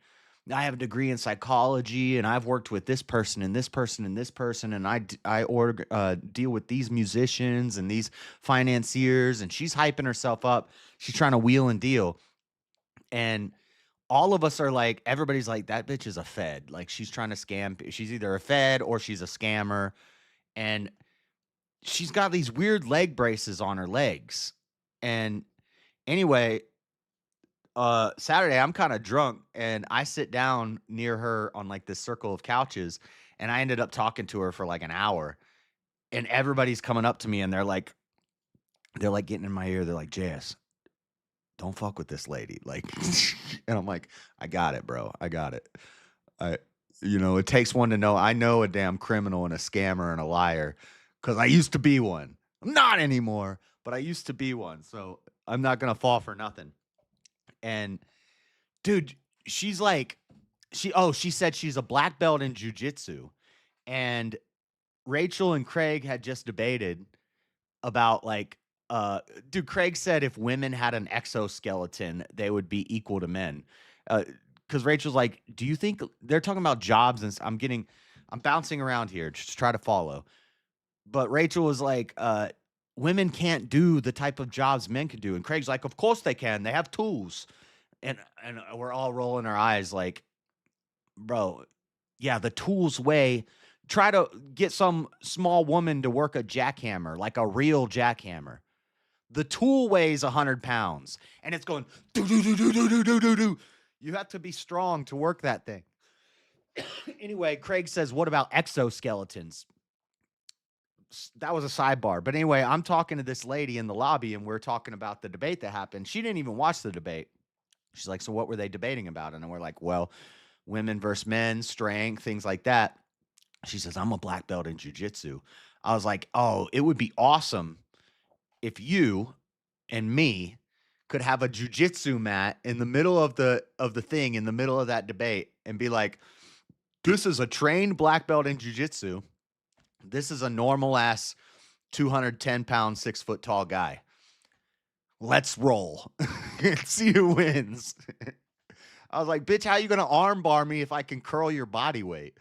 I have a degree in psychology, and I've worked with this person and this person and this person, and I deal with these musicians and these financiers, and she's hyping herself up. She's trying to wheel and deal, and all of us are like, everybody's like, that bitch is a Fed. Like, she's trying to scam. She's either a Fed or she's a scammer, and she's got these weird leg braces on her legs. And anyway, Saturday, I'm kind of drunk, and I sit down near her on like this circle of couches, and I ended up talking to her for like an hour, and everybody's coming up to me, and they're like getting in my ear. They're like, JS, don't fuck with this lady. Like, and I'm like, I got it, bro. I got it. It takes one to know. I know a damn criminal and a scammer and a liar, because I used to be one. I'm not anymore, but I used to be one. So I'm not going to fall for nothing. And dude, she's like, she said she's a black belt in jujitsu. And Rachel and Craig had just debated about like, dude, Craig said if women had an exoskeleton, they would be equal to men. Because Rachel's like, do you think they're talking about jobs? And I'm bouncing around here. Just try to follow. But Rachel was like, women can't do the type of jobs men can do. And Craig's like, of course they can. They have tools. And we're all rolling our eyes like, bro, yeah, the tools weigh. Try to get some small woman to work a jackhammer, like a real jackhammer. The tool weighs 100 pounds, and it's going do. You have to be strong to work that thing. Anyway, Craig says, what about exoskeletons? That was a sidebar. But anyway, I'm talking to this lady in the lobby, and we're talking about the debate that happened. She didn't even watch the debate. She's like, so what were they debating about? And we're like, well, women versus men, strength, things like that. She says, I'm a black belt in jiu-jitsu. I was like, oh, it would be awesome if you and me could have a jiu-jitsu mat in the middle of the thing, in the middle of that debate, and be like, this is a trained black belt in jiu-jitsu. This is a normal ass 210 pound, 6 foot tall guy. Let's roll and see who wins. I was like, bitch, how you going to arm bar me if I can curl your body weight?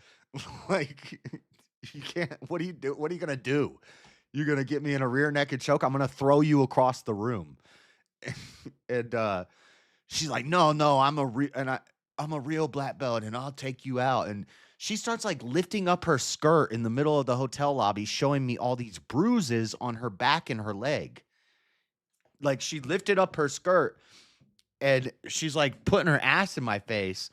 Like, you can't. What do you do? What are you going to do? You're going to get me in a rear naked choke? I'm going to throw you across the room. And she's like, no, I'm a real black belt, and I'll take you out. And she starts like lifting up her skirt in the middle of the hotel lobby, showing me all these bruises on her back and her leg. Like, she lifted up her skirt, and she's like putting her ass in my face,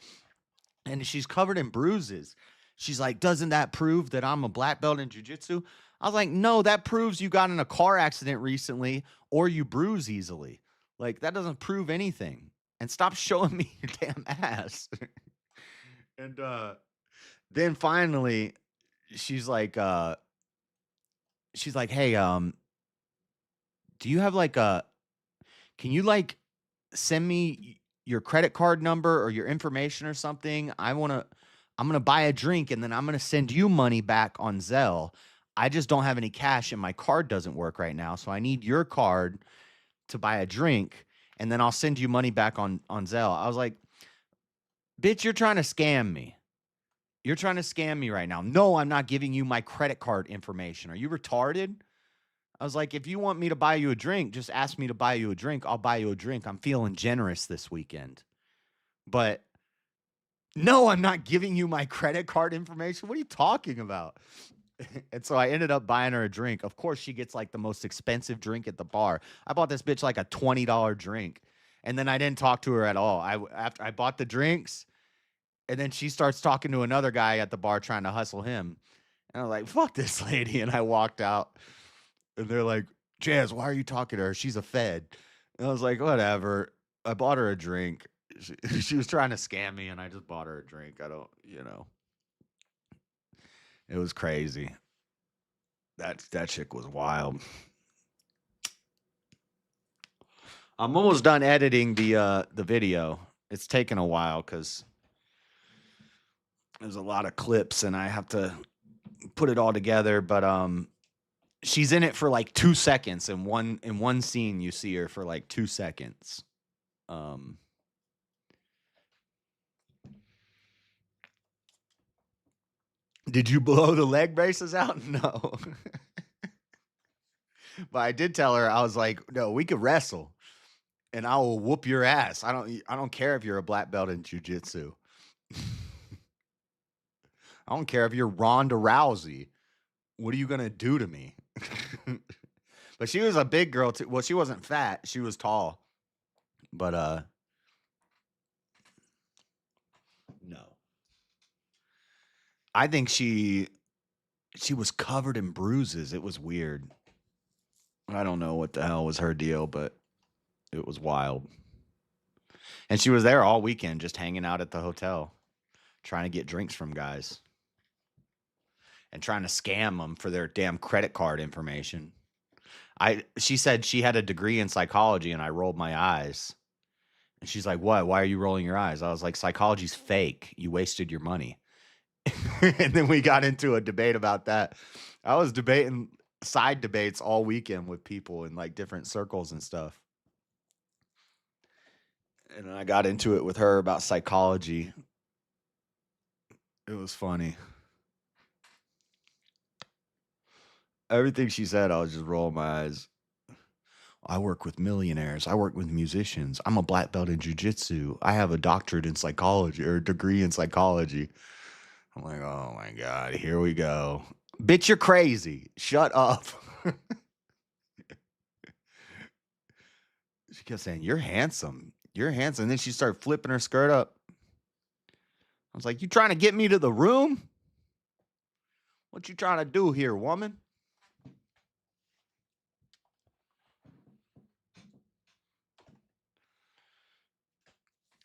and she's covered in bruises. She's like, doesn't that prove that I'm a black belt in jiu-jitsu? I was like, no, that proves you got in a car accident recently or you bruise easily. Like, that doesn't prove anything. And stop showing me your damn ass. And then finally, she's like, hey, do you have like can you like send me your credit card number or your information or something? I'm going to buy a drink, and then I'm going to send you money back on Zelle. I just don't have any cash, and my card doesn't work right now. So I need your card to buy a drink, and then I'll send you money back on Zelle. I was like, bitch, you're trying to scam me. You're trying to scam me right now. No, I'm not giving you my credit card information. Are you retarded? I was like, if you want me to buy you a drink, just ask me to buy you a drink. I'll buy you a drink. I'm feeling generous this weekend. But no, I'm not giving you my credit card information. What are you talking about? And so I ended up buying her a drink. Of course, she gets like the most expensive drink at the bar. I bought this bitch like a $20 drink. And then I didn't talk to her at all. After I bought the drinks, and then she starts talking to another guy at the bar trying to hustle him. And I was like, fuck this lady. And I walked out. And they're like, Jazz, why are you talking to her? She's a Fed. And I was like, whatever. I bought her a drink. She was trying to scam me, and I just bought her a drink. It was crazy. That chick was wild. I'm almost done editing the video. It's taken a while because there's a lot of clips, and I have to put it all together. But she's in it for like 2 seconds. In one scene, you see her for like 2 seconds. Did you blow the leg braces out? No. But I did tell her, I was like, no, we could wrestle and I will whoop your ass. I don't care if you're a black belt in jiu-jitsu. I don't care if you're Ronda Rousey. What are you gonna do to me? But she was a big girl too. Well, she wasn't fat, she was tall. But no. I think she was covered in bruises. It was weird. I don't know what the hell was her deal, but it was wild. And she was there all weekend just hanging out at the hotel, trying to get drinks from guys and trying to scam them for their damn credit card information. She said she had a degree in psychology, and I rolled my eyes. And she's like, "What? Why are you rolling your eyes?" I was like, "Psychology's fake. You wasted your money." And then we got into a debate about that. I was debating side debates all weekend with people in like different circles and stuff. And I got into it with her about psychology. It was funny. Everything she said, I was just rolling my eyes. I work with millionaires. I work with musicians. I'm a black belt in jiu-jitsu. I have a doctorate in psychology or a degree in psychology. I'm like, oh my God, here we go. Bitch, you're crazy. Shut up. She kept saying, you're handsome. You're handsome. And then she started flipping her skirt up. I was like, you trying to get me to the room? What you trying to do here, woman?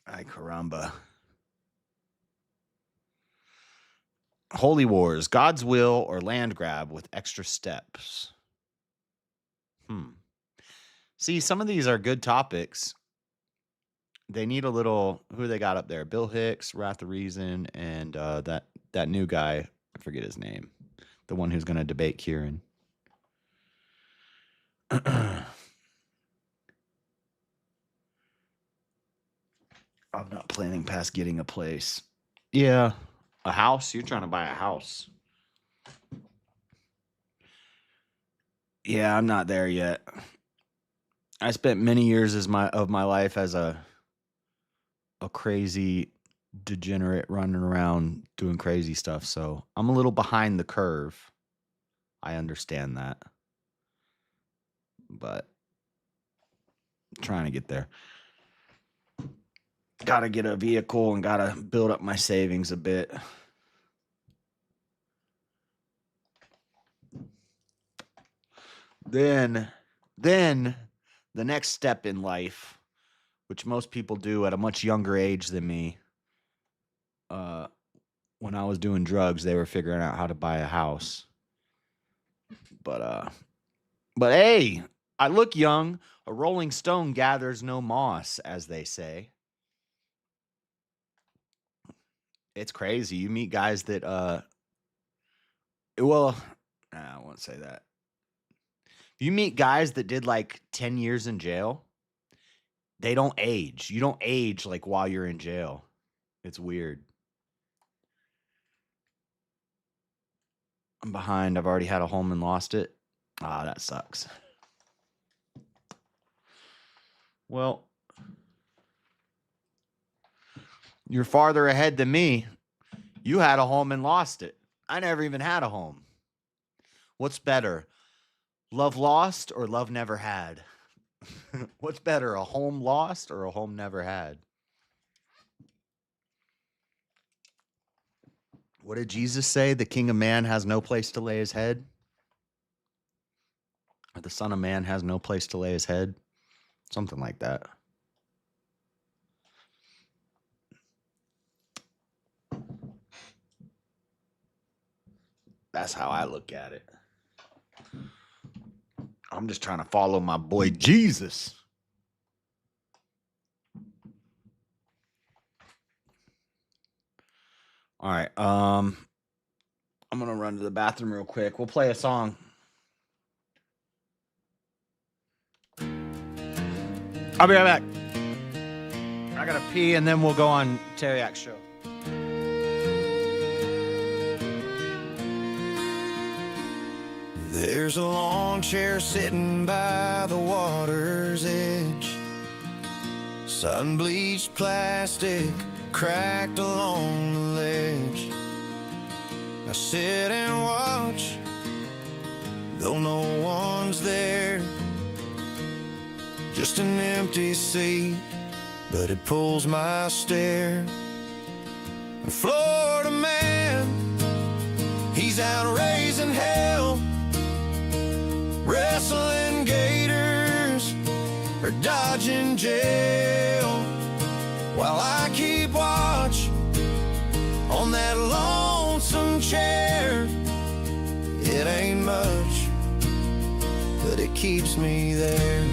Ay, caramba. Holy Wars, God's will or land grab with extra steps. See, some of these are good topics. They need a little, who they got up there? Bill Hicks, Wrath of Reason, and that new guy, I forget his name. The one who's going to debate Kieran. I'm not planning past getting a place. Yeah. A house? You're trying to buy a house. Yeah, I'm not there yet. I spent many years of my life as a crazy degenerate running around doing crazy stuff, so I'm a little behind the curve. I understand that. But trying to get there. Gotta get a vehicle and gotta build up my savings a bit. Then the next step in life, which most people do at a much younger age than me, when I was doing drugs, they were figuring out how to buy a house. But hey, I look young. A rolling stone gathers no moss, as they say. It's crazy. You meet guys that I won't say that. You meet guys that did like 10 years in jail. They don't age. You don't age like while you're in jail. It's weird. I'm behind. I've already had a home and lost it. Ah, that sucks. Well, you're farther ahead than me. You had a home and lost it. I never even had a home. What's better? Love lost or love never had? What's better, a home lost or a home never had? What did Jesus say? The King of Man has no place to lay his head? Or the Son of Man has no place to lay his head? Something like that. That's how I look at it. I'm just trying to follow my boy Jesus. All right. I'm gonna run to the bathroom real quick. We'll play a song. I'll be right back. I gotta pee, and then we'll go on Teriak's show. There's a lawn chair sitting by the water's edge. Sun-bleached plastic cracked along the ledge. I sit and watch, though no one's there. Just an empty seat, but it pulls my stare. A Florida man, he's out raising hell, wrestling gators or dodging jail, while I keep watch on that lonesome chair. It ain't much, but it keeps me there.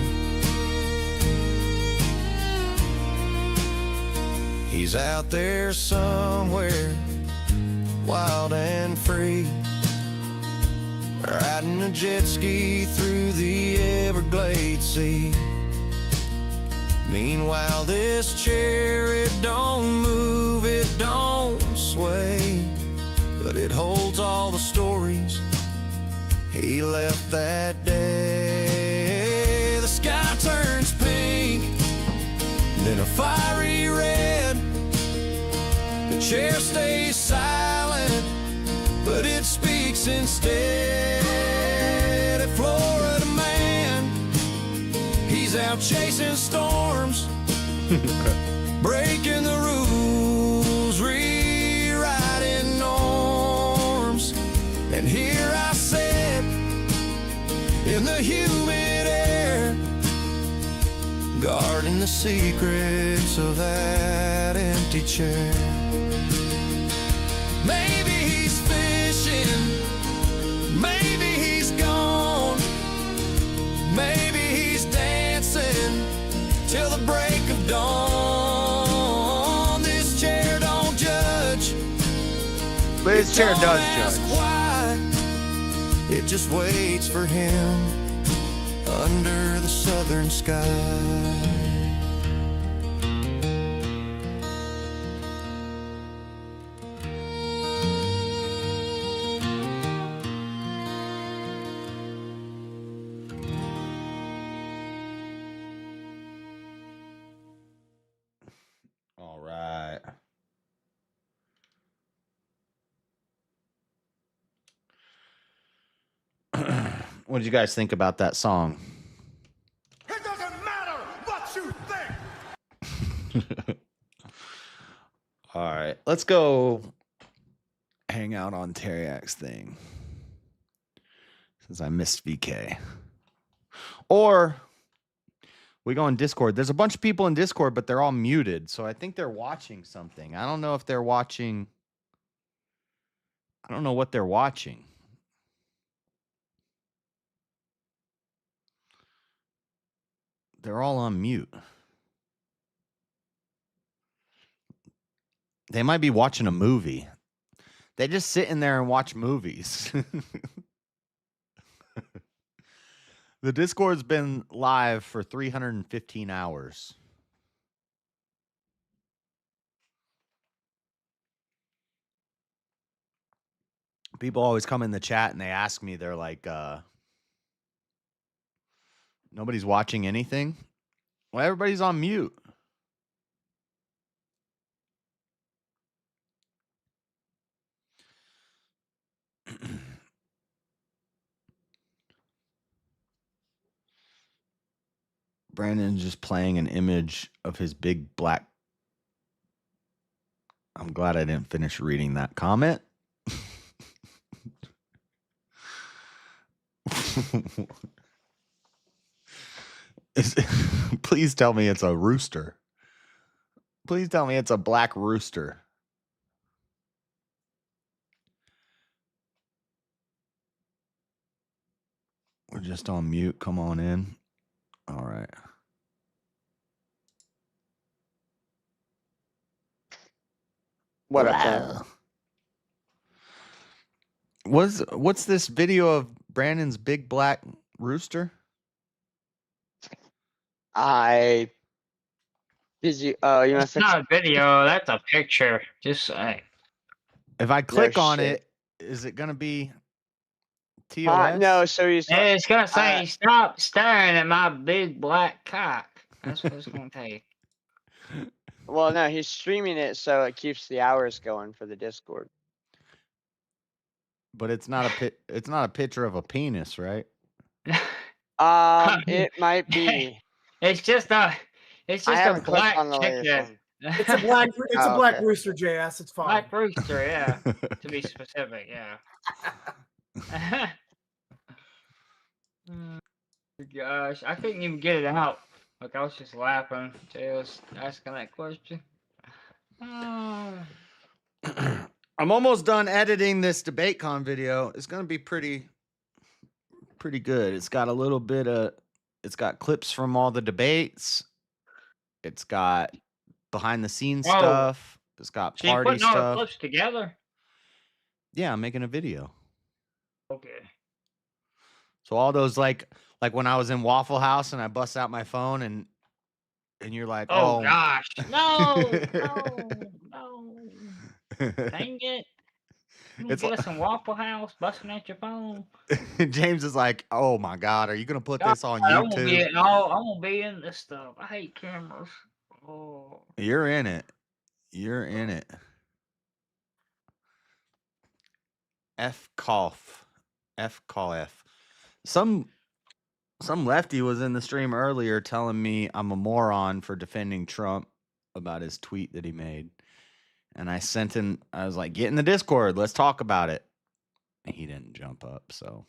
He's out there somewhere, wild and free, riding a jet ski through the Everglades Sea. Meanwhile, this chair, it don't move, it don't sway, but it holds all the stories he left that day. The sky turns pink, then a fiery red. The chair stays silent, but it speaks instead. A Florida man, he's out chasing storms, breaking the rules, rewriting norms. And here I sit in the humid air, guarding the secrets of that empty chair. Maybe he's fishing, maybe he's gone, maybe he's dancing till the break of dawn. This chair don't judge, This chair does ask judge. why. It just waits for him under the southern sky. All right. What did you guys think about that song? It doesn't matter what you think. All right, let's go hang out on Teriak's thing since I missed VK. Or we go on Discord. There's a bunch of people in Discord, but they're all muted. So I think they're watching something. I don't know if they're watching. I don't know what they're watching. They're all on mute. They might be watching a movie. They just sit in there and watch movies. The Discord's been live for 315 hours. People always come in the chat and they ask me, they're like, nobody's watching anything? Well, everybody's on mute. Brandon's just playing an image of his big black. I'm glad I didn't finish reading that comment. Please tell me it's a rooster. Please tell me it's a black rooster. We're just on mute. Come on in. All right. What up, man? What's this video of Brandon's big black rooster? Did you? Oh, you That's must have. not a video. That's a picture. Just say. If I click on shit. it, is it gonna be TOS? No. So he's. It's gonna say stop staring at my big black cock. That's what it's gonna take. Well, no, he's streaming it so it keeps the hours going for the Discord. But it's not a picture of a penis, right? It might be. It's just a black on the latest chicken. one. It's a black. It's a Oh, black okay. rooster, JS. It's fine. Black rooster, yeah. To be specific, yeah. Gosh, I couldn't even get it out. Like I was just laughing. Jay was asking that question. I'm almost done editing this DebateCon video. It's gonna be pretty good. It's got a little bit of. It's got clips from all the debates. It's got behind the scenes stuff. It's got So you're party putting all the stuff. clips together? Yeah, I'm making a video. Okay. So all those like when I was in Waffle House and I bust out my phone and you're like, Oh oh gosh. No. Dang it. You It's get like- us in Waffle House busting at your phone. James is like, oh my God, are you gonna put this on I'm gonna be YouTube? I'm gonna be in this stuff. I hate cameras. Oh. You're in it. You're in it. F cough. F call F. Some lefty was in the stream earlier telling me I'm a moron for defending Trump about his tweet that he made. And I sent him, I was like, get in the Discord, let's talk about it. And he didn't jump up, so.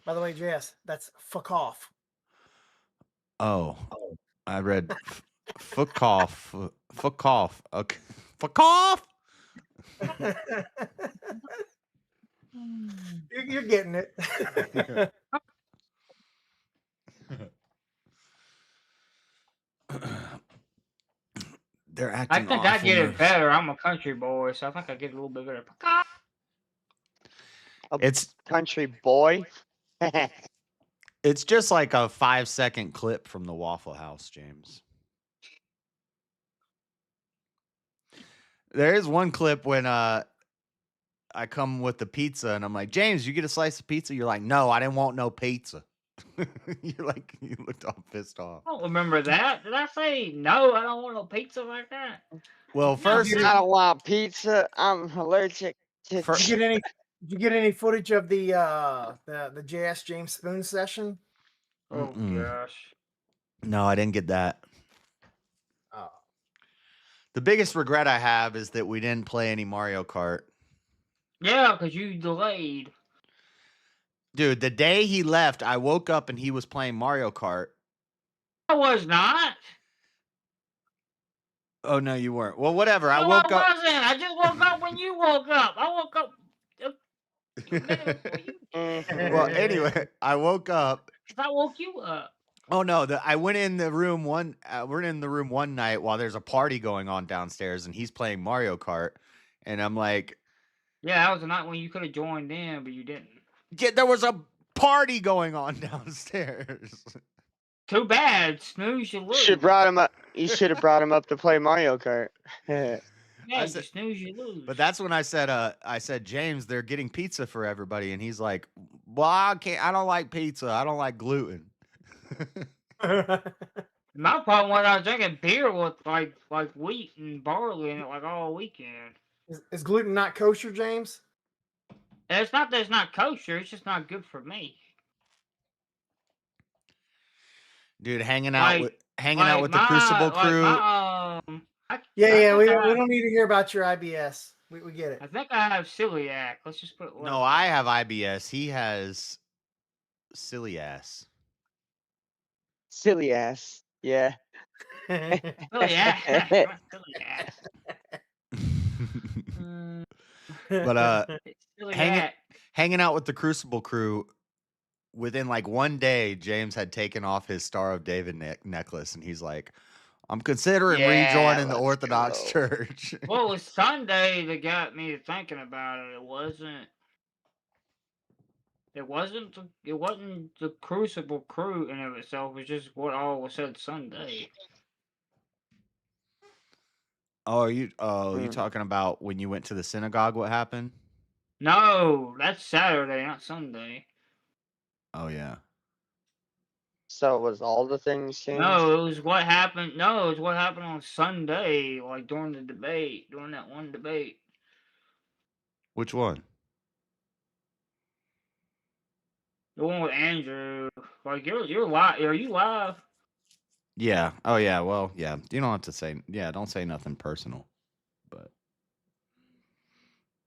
By the way, JS, that's fuck off. Oh, I read fuck off. Fuck off. Okay. Fuck off. You're getting it. They're I acting think I get awful. it better. I'm a country boy, so I think I get a little bit better. It's country boy. It's just like a 5-second clip from the Waffle House, James. There is one clip when I come with the pizza and I'm like, James, you get a slice of pizza? You're like, no, I didn't want no pizza. You're like, you looked all pissed off. I don't remember that. Did I say no? I don't want no pizza like that. Well, first, I don't want pizza. I'm allergic to. Did you get any footage of the JS James Spoon session? Oh gosh. No, I didn't get that. Oh. The biggest regret I have is that we didn't play any Mario Kart. Yeah, because you delayed. Dude, the day he left, I woke up and he was playing Mario Kart. I was not. Oh, no, you weren't. Well, whatever. I No, woke I up. wasn't. I just woke up when you woke up. I woke up. Well, anyway, I woke up. I woke you up. Oh no! I went in the room we're in the room one night while there's a party going on downstairs, and he's playing Mario Kart, and I'm like, Yeah, that was the night when you could have joined in, but you didn't. yeah, there was a party going on downstairs. Too bad. Snooze, you lose. Should brought him up. You should have brought him up to play Mario Kart. Yeah, I you said- snooze, you lose. But that's when I said, James, they're getting pizza for everybody, and he's like, well, I don't like pizza. I don't like gluten. My problem was I was drinking beer with like wheat and barley in it like all weekend. Is gluten not kosher, James? And it's not that it's not kosher, it's just not good for me. Dude, hanging out with the Crucible crew. We don't need to hear about your IBS. We get it. I think I have celiac. Let's just put it. No, I have IBS. He has silly ass. Silly ass. Yeah. Silly ass. Silly ass. But Silly hanging out with the Crucible crew, within like one day, James had taken off his Star of David necklace, and he's like, I'm considering rejoining the Orthodox Church. Well, it was Sunday that got me thinking about it. It wasn't. It wasn't the Crucible crew in of itself. It was just what all was said Sunday. Oh, are you talking about when you went to the synagogue? What happened? No, that's Saturday, not Sunday. Oh yeah. So it was all the things changed? No, it was what happened. No, it was what happened on Sunday, like during the debate, during that one debate. Which one? The one with Andrew. Like you're live. Are you live? Yeah. Oh yeah. Well, yeah. You don't have to say. Yeah. Don't say nothing personal. But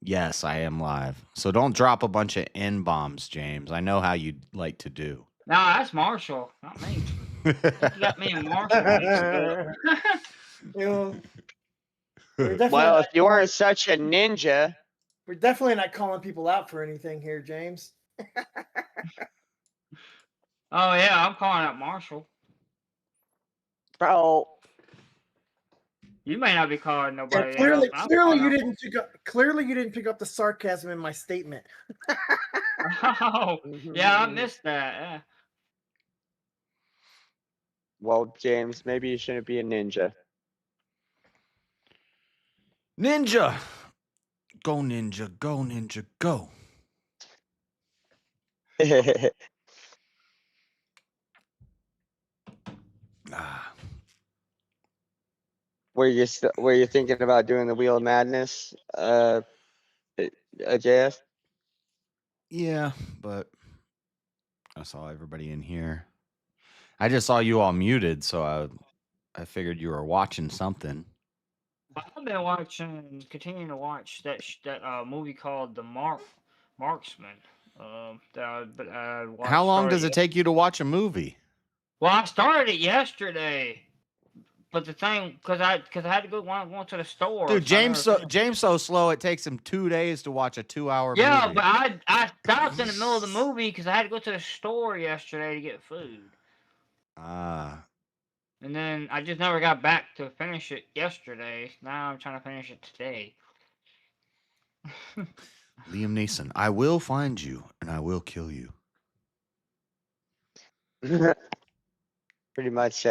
yes, I am live. So don't drop a bunch of N bombs, James. I know how you like to do. Nah, that's Marshall, not me. You got me and Marshall mixed up. You know, Well, if you weren't such a ninja. we're definitely not calling people out for anything here, James. Oh yeah, I'm calling out Marshall. Bro. You may not be calling nobody clearly, else. clearly you didn't pick up. Clearly, you didn't pick up the sarcasm in my statement. Oh, yeah, I missed that. Yeah. Well, James, maybe you shouldn't be a ninja. Ninja. Go ninja. Go ninja. Go. Were you thinking about doing the Wheel of Madness, JS? Yeah, but I saw everybody in here. I just saw you all muted, so I figured you were watching something. I've been continuing to watch that movie called The Marksman. How long does it take you to watch a movie? Well, I started it yesterday, but the thing, because I had to go going to the store. Dude, so James so slow it takes him 2 days to watch a 2-hour yeah, movie. but I stopped in the middle of the movie because I had to go to the store yesterday to get food. Ah. And then I just never got back to finish it yesterday. Now I'm trying to finish it today. Liam Neeson, I will find you and I will kill you. Pretty much,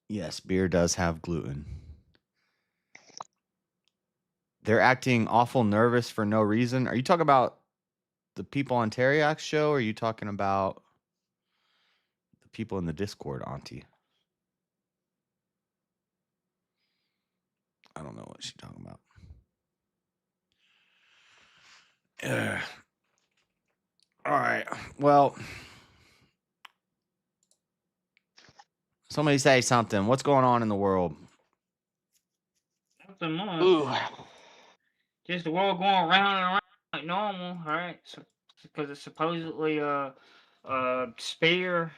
Yes, beer does have gluten. They're acting awful nervous for no reason. Are you talking about the people on Teriak's show, or are you talking about the people in the Discord, Auntie? I don't know what she's talking about. All right. Well, somebody say something. What's going on in the world? Nothing much. Just the world going around and around like normal, right? So, because it's supposedly Spear.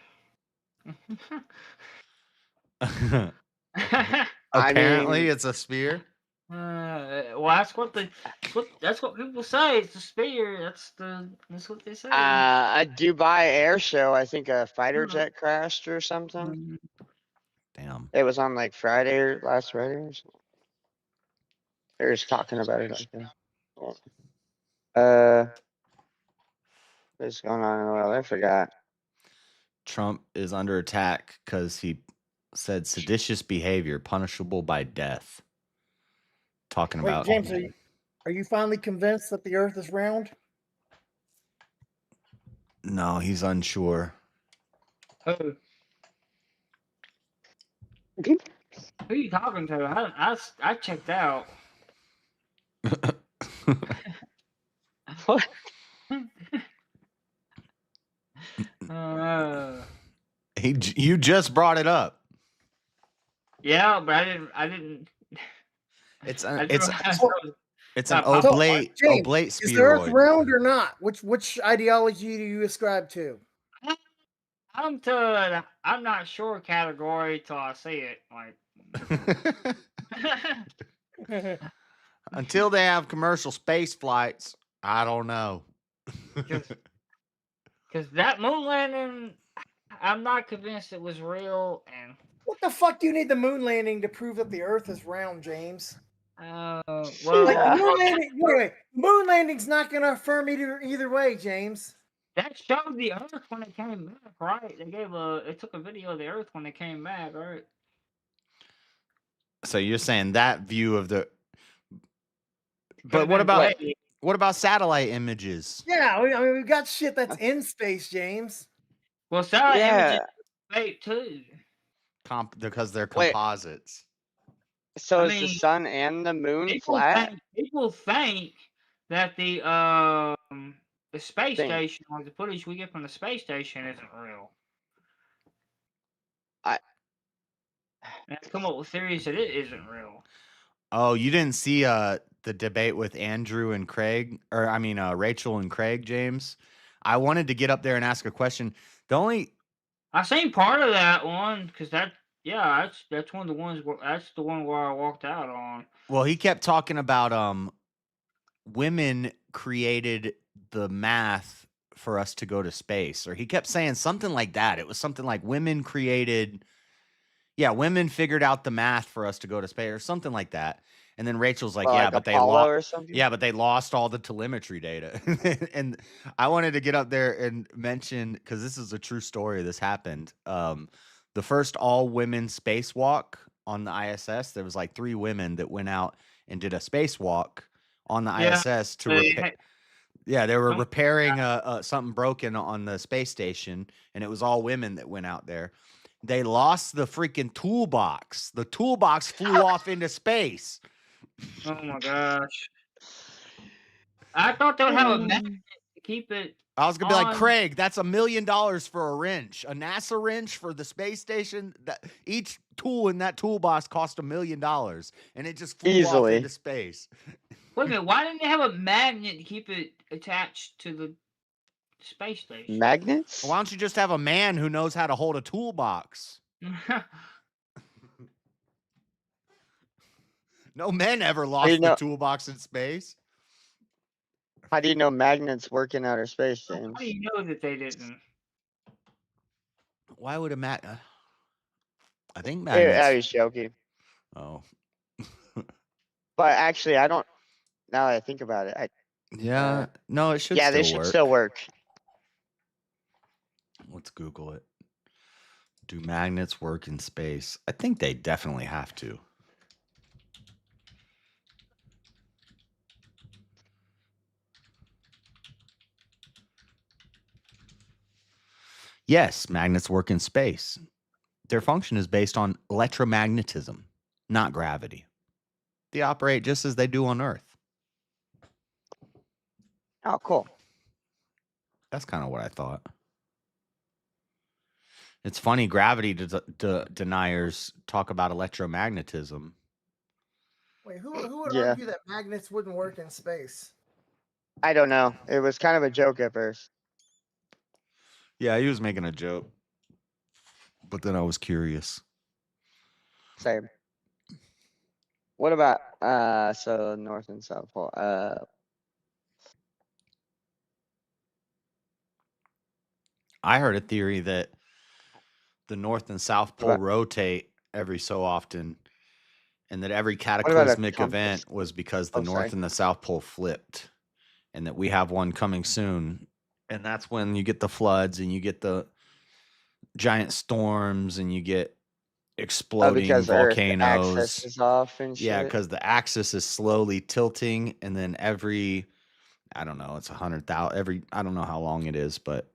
Apparently, it's a spear. Well, that's what people say. It's a spear. That's what they say. a Dubai air show. I think a fighter jet crashed or something. Damn. It was on like Friday or last Friday or something. They were just talking about it like that. What's going on in the world? I forgot. Trump is under attack because he said seditious behavior punishable by death. Talking Wait, about James, are you finally convinced that the Earth is round? No, he's unsure. Who are you talking to? I checked out. What? You just brought it up. Yeah, but I didn't. It's I an didn't realize that was- it's an James, oblate is the Earth spheroid. round or not? Which ideology do you ascribe to? I'm to I'm not sure category till I see it. Like Until they have commercial space flights, I don't know. Because that moon landing, I'm not convinced it was real. And What the fuck do you need the moon landing to prove that the Earth is round, James? well, Like the moon landing, wait, moon landing's not going to affirm either way, James. That showed the Earth when it came back, right? It took a video of the Earth when it came back, right? So you're saying that view of the. But Could've what been about way- what about satellite images? Yeah, I mean, we've got shit that's in space, James. Well, satellite Yeah. images fake too. Because they're Wait. composites. So I is the mean, sun and the moon People flat? think that the space Thing. station, or the footage we get from the space station, isn't real. And I come up with theories that it isn't real. Oh, you didn't see the debate with Andrew and Craig, or I mean Rachel and Craig, James. I wanted to get up there and ask a question. I seen part of that one because that's one of the ones that's the one where I walked out on. Well, he kept talking about women created the math for us to go to space, or he kept saying something like that. It was something like women figured out the math for us to go to space, or something like that. And then Rachel's like, Well, yeah, like but Apollo or something? they lost all the telemetry data. And I wanted to get up there and mention, because this is a true story. This happened. The first all-women spacewalk on the ISS, there was like 3 women that went out and did a spacewalk on the ISS to repair. Yeah, they were repairing something broken on the space station, and it was all women that went out there. They lost the freaking toolbox. The toolbox flew off into space. Oh my gosh! I thought they would have a magnet to keep it. I was gonna be like, on. Craig, that's $1 million for a wrench, a NASA wrench for the space station. That each tool in that toolbox cost $1 million, and it just flew off Easily. into space. Wait a minute, why didn't they have a magnet to keep it attached to the space station? Magnets? Why don't you just have a man who knows how to hold a toolbox? No men ever lost the toolbox in space. How do you know magnets work in outer space, James? How do you know that they didn't? Why would a magnet? I think I magnets. was joking. Oh. But actually, I don't. Now that I think about it, Yeah. No, it should. yeah, still they should work. still work. Let's Google it. Do magnets work in space? I think they definitely have to. Yes, magnets work in space. Their function is based on electromagnetism, not gravity. They operate just as they do on Earth. Oh, cool. That's kind of what I thought. It's funny, gravity deniers talk about electromagnetism. Wait, who would Yeah. argue that magnets wouldn't work in space? I don't know. It was kind of a joke at first. Yeah, he was making a joke. But then I was curious. Same. What about so North and South Pole? I heard a theory that the North and South Pole rotate every so often, and that every cataclysmic event was because the North and the South Pole flipped, and that we have one coming soon. And that's when you get the floods, and you get the giant storms, and you get exploding because volcanoes. The axis is off and shit. Yeah, because the axis is slowly tilting, and then I don't know, it's 100,000 I don't know how long it is, but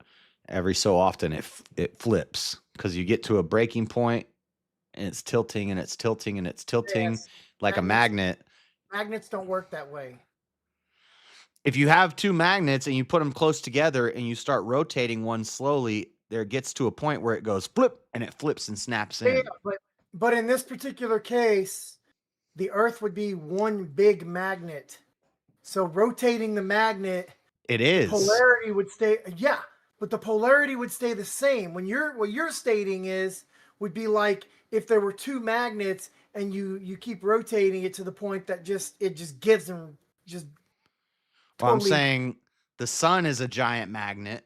every so often it flips, because you get to a breaking point, and it's tilting and it's tilting and it's tilting Yes. like a magnet. Magnets don't work that way. If you have 2 magnets and you put them close together and you start rotating one slowly, there gets to a point where it goes flip, and it flips and snaps in. Yeah, but in this particular case, the Earth would be one big magnet. So rotating the magnet, It is. polarity would stay. Yeah, but the polarity would stay the same. What you're stating would be like if there were 2 magnets and you keep rotating it to the point that it just gives them just. Well, I'm totally- saying the sun is a giant magnet,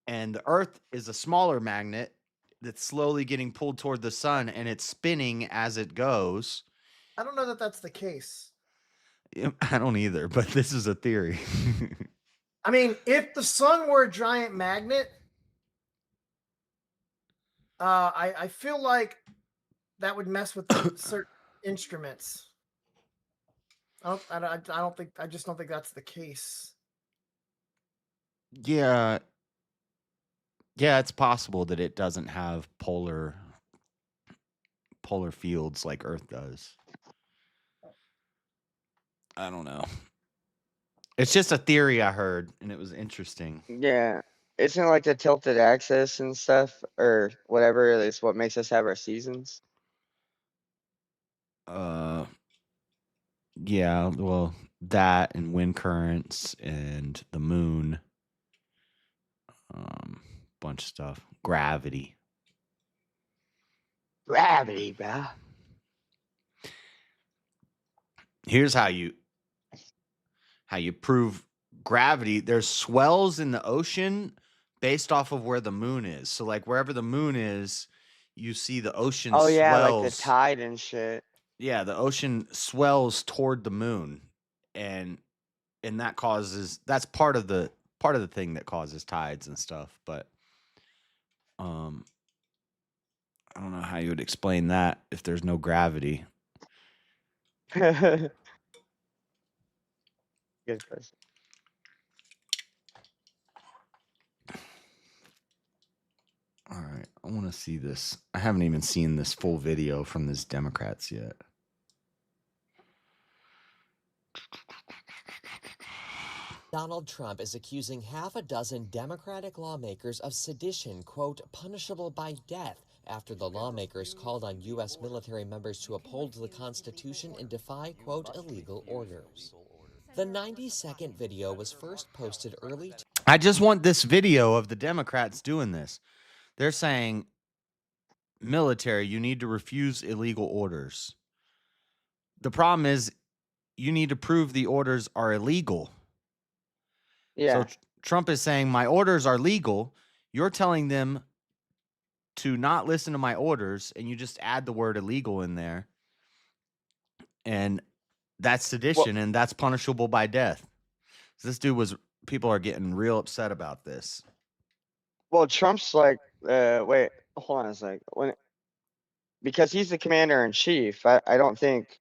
and the Earth is a smaller magnet that's slowly getting pulled toward the sun, and it's spinning as it goes. I don't know that that's the case. I don't either, but this is a theory. I mean, if the sun were a giant magnet, I feel like that would mess with certain instruments. I just don't think that's the case. Yeah. Yeah, it's possible that it doesn't have polar fields like Earth does. I don't know. It's just a theory I heard, and it was interesting. Yeah. Isn't it like the tilted axis and stuff, or whatever is what makes us have our seasons? Yeah, well, that and wind currents and the moon, bunch of stuff. Gravity. Gravity, bro. Here's how you prove gravity. There's swells in the ocean based off of where the moon is. So like wherever the moon is, you see the ocean Oh yeah, like the swells. tide and shit. Yeah, the ocean swells toward the moon, and that's part of the thing that causes tides and stuff. But I don't know how you would explain that if there's no gravity. Good question. All right, I want to see this. I haven't even seen this full video from these Democrats yet. Donald Trump is accusing half a dozen Democratic lawmakers of sedition, quote, punishable by death, after the lawmakers called on U.S. military members to uphold the Constitution and defy, quote, illegal orders. The 90-second video was first posted early. I just want this video of the Democrats doing this. They're saying, military, you need to refuse illegal orders. The problem is you need to prove the orders are illegal. Yeah. So Trump is saying my orders are legal. You're telling them to not listen to my orders, and you just add the word illegal in there. And that's sedition, and that's punishable by death. So people are getting real upset about this. Well, Trump's like, wait, hold on a sec. Because he's the commander in chief, I don't think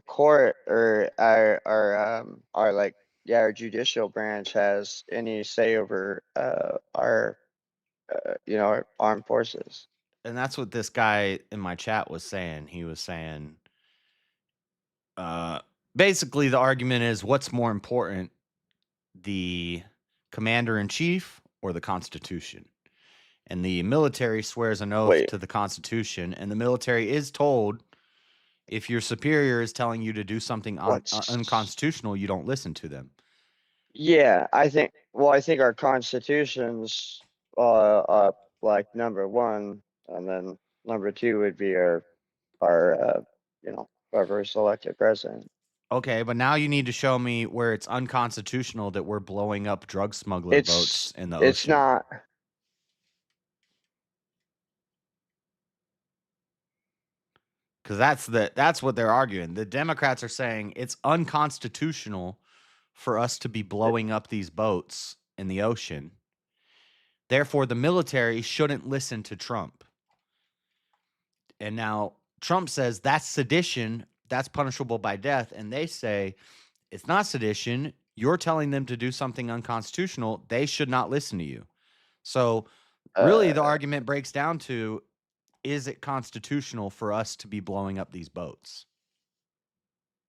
court or our like, yeah, our judicial branch has any say over our our armed forces. And that's what this guy in my chat was saying. He was saying, basically the argument is, what's more important, the commander in chief or the Constitution? And the military swears an oath to the Constitution, and the military is told, if your superior is telling you to do something unconstitutional, you don't listen to them. Yeah, I think our constitution's like number one, and then number two would be our whoever's elected president. Okay, but now you need to show me where it's unconstitutional that we're blowing up drug smuggler boats in the ocean. It's not. Because that's what they're arguing. The Democrats are saying it's unconstitutional for us to be blowing up these boats in the ocean. Therefore, the military shouldn't listen to Trump. And now Trump says that's sedition, that's punishable by death. And they say it's not sedition. You're telling them to do something unconstitutional. They should not listen to you. So really the argument breaks down to, is it constitutional for us to be blowing up these boats?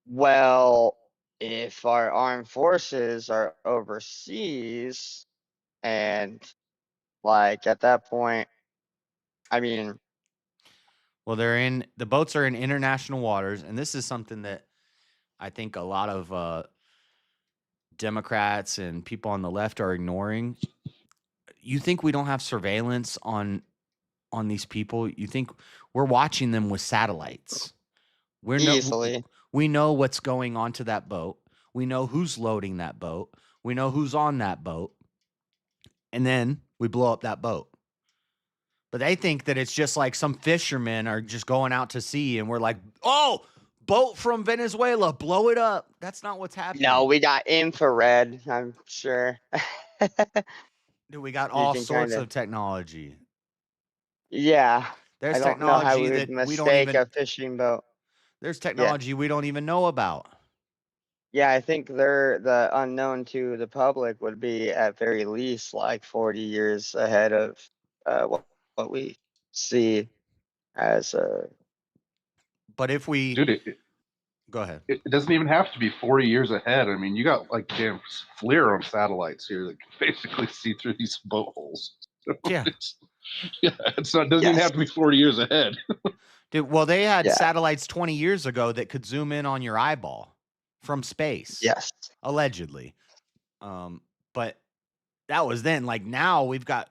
Well, if our armed forces are overseas, and like at that point, I mean, well, the boats are in international waters, and this is something that I think a lot of Democrats and people on the left are ignoring. You think we don't have surveillance on these people? You think we're watching them with satellites? We know what's going on to that boat. We know who's loading that boat. We know who's on that boat. And then we blow up that boat. But they think that it's just like some fishermen are just going out to sea, and we're like, oh, boat from Venezuela, blow it up. That's not what's happening. No, we got infrared, I'm sure. Dude, we got You all can sorts kinda- of technology. Yeah. There's I don't know how technology we that would we don't mistake even. a fishing boat. There's technology we don't even know about. Yeah, I think the unknown to the public would be at very least like 40 years ahead of what we see as But if we Dude, it go ahead. doesn't even have to be 40 years ahead. I mean, you got like damn FLIR on satellites here that can basically see through these boat holes. So Yeah. It doesn't even have to be 40 years ahead. Dude, well, they had Yeah. satellites 20 years ago that could zoom in on your eyeball from space. Yes. Allegedly. But that was then. Like now we've got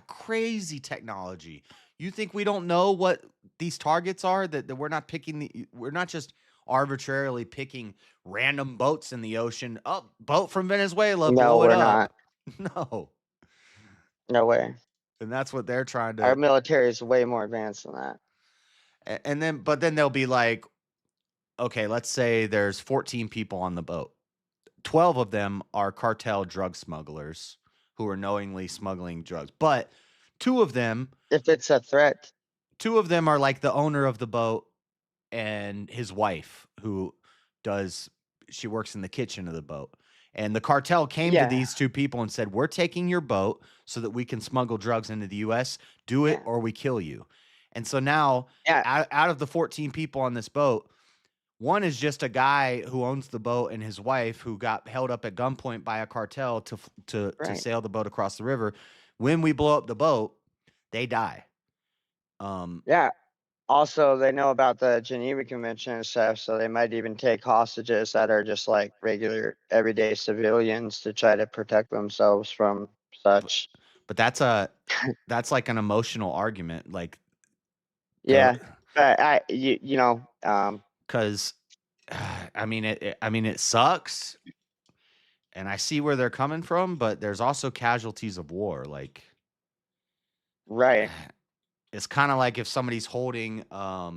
crazy technology. You think we don't know what these targets are? That we're not picking we're not just arbitrarily picking random boats in the ocean. Oh, boat from Venezuela, No, blow it we're up. not. No. No way. And that's what they're trying to Our military is way more advanced than that. and then but then they'll be like, okay, let's say there's 14 people on the boat. 12 of them are cartel drug smugglers who are knowingly smuggling drugs. But two of them, if it's a threat, two of them are like the owner of the boat and his wife who she works in the kitchen of the boat. And the cartel came to these two people and said, we're taking your boat so that we can smuggle drugs into the U.S. Do it or we kill you. And so now out of the 14 people on this boat, one is just a guy who owns the boat and his wife who got held up at gunpoint by a cartel to sail the boat across the river. When we blow up the boat, they die. Yeah. Also, they know about the Geneva Convention and stuff, so they might even take hostages that are just like regular, everyday civilians to try to protect themselves from such. But that's like an emotional argument, like. Yeah, but because I mean it sucks, and I see where they're coming from, but there's also casualties of war. Like, right. It's kind of like if somebody's holding what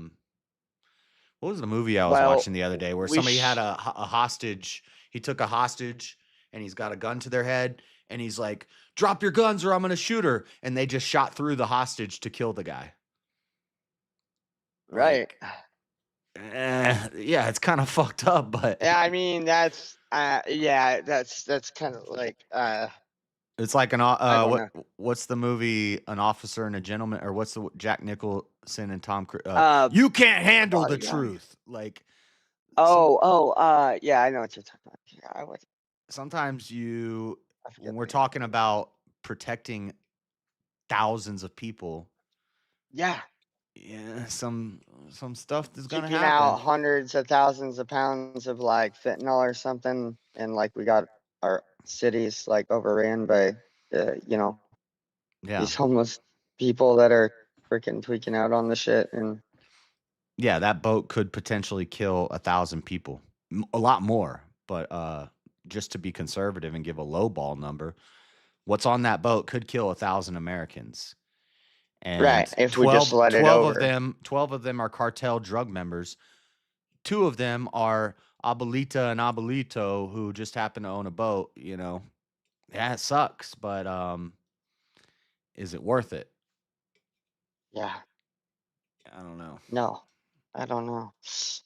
was the movie I was watching the other day where somebody had a hostage. He took a hostage and he's got a gun to their head and he's like, drop your guns or I'm gonna shoot her, and they just shot through the hostage to kill the guy. Right. Yeah, it's kind of fucked up, but yeah, I mean that's that's kind of like it's like what's the movie An Officer and a Gentleman, or what's the Jack Nicholson and Tom Cruise? You can't handle the truth. Like yeah, I know what you're talking about. Yeah, sometimes when we're talking about protecting thousands of people. Yeah, some stuff is gonna keeping happen. out hundreds of thousands of pounds of like fentanyl or something, and like we got our cities like overran by these homeless people that are freaking tweaking out on the shit. And yeah, that boat could potentially kill 1,000 people, a lot more. But just to be conservative and give a low ball number, what's on that boat could kill 1,000 Americans. And right, if we just let it over. 12 of them are cartel drug members. 2 of them are Abuelita and Abuelito who just happen to own a boat. Yeah, it sucks, but is it worth it? Yeah, I don't know. No, I don't know.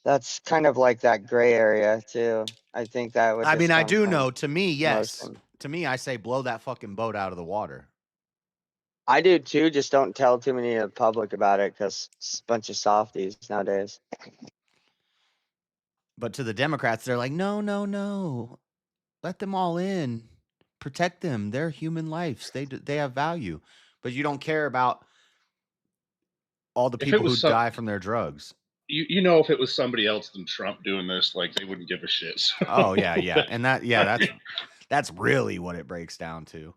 That's kind of like that gray area too. I think that would. I mean, I do know. To me, yes. To me, I say blow that fucking boat out of the water. I do too. Just don't tell too many of the public about it because it's a bunch of softies nowadays. But to the Democrats, they're like, no. Let them all in. Protect them. They're human lives. They have value. But you don't care about all the people who die from their drugs. If it was somebody else than Trump doing this, like they wouldn't give a shit. So. Oh yeah. And that's really what it breaks down to.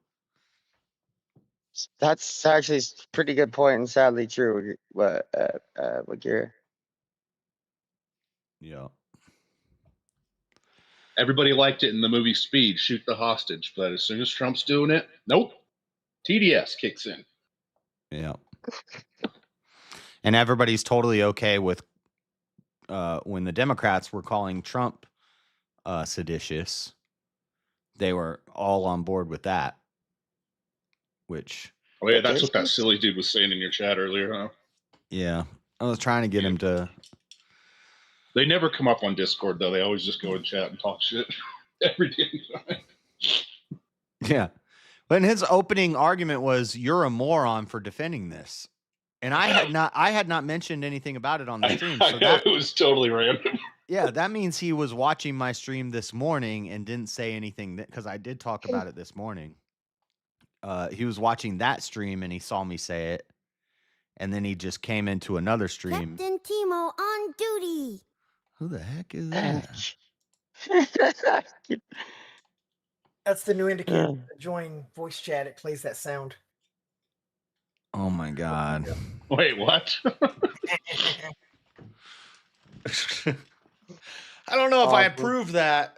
That's actually a pretty good point and sadly true. What you're. Yeah. Everybody liked it in the movie Speed, shoot the hostage, but as soon as Trump's doing it, nope. TDS kicks in. Yeah. And everybody's totally okay with when the Democrats were calling Trump seditious, they were all on board with that. Which, oh yeah, that's what that silly dude was saying in your chat earlier, huh? yeah, I was trying to get him to. They never come up on Discord though. They always just go in chat and talk shit every damn time. Yeah, but his opening argument was, "You're a moron for defending this," and I had not mentioned anything about it on the stream. So that it was totally random. Yeah, that means he was watching my stream this morning and didn't say anything because I did talk about it this morning. He was watching that stream and he saw me say it, and then he just came into another stream. Captain Timo on duty. Who the heck is that? That's the new indicator. Join voice chat. It plays that sound. Oh my god! Wait, what? I don't know if I approve that.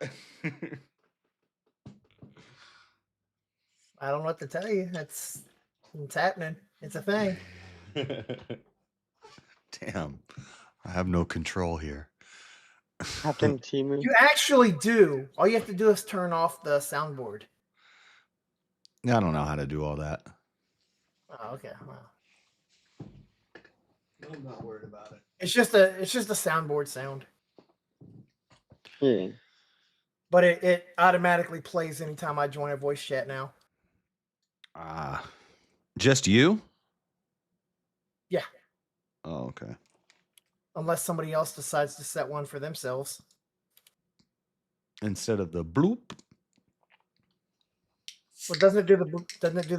I don't know what to tell you. It's happening. It's a thing. Damn, I have no control here. Captain Timo. You actually do. All you have to do is turn off the soundboard. I don't know how to do all that. Oh, okay. Well, I'm not worried about it. it's just a soundboard sound. Yeah. But it automatically plays anytime I join a voice chat now. Just you? Yeah. Oh, okay. Unless somebody else decides to set one for themselves. Instead of the bloop. Well, doesn't it do the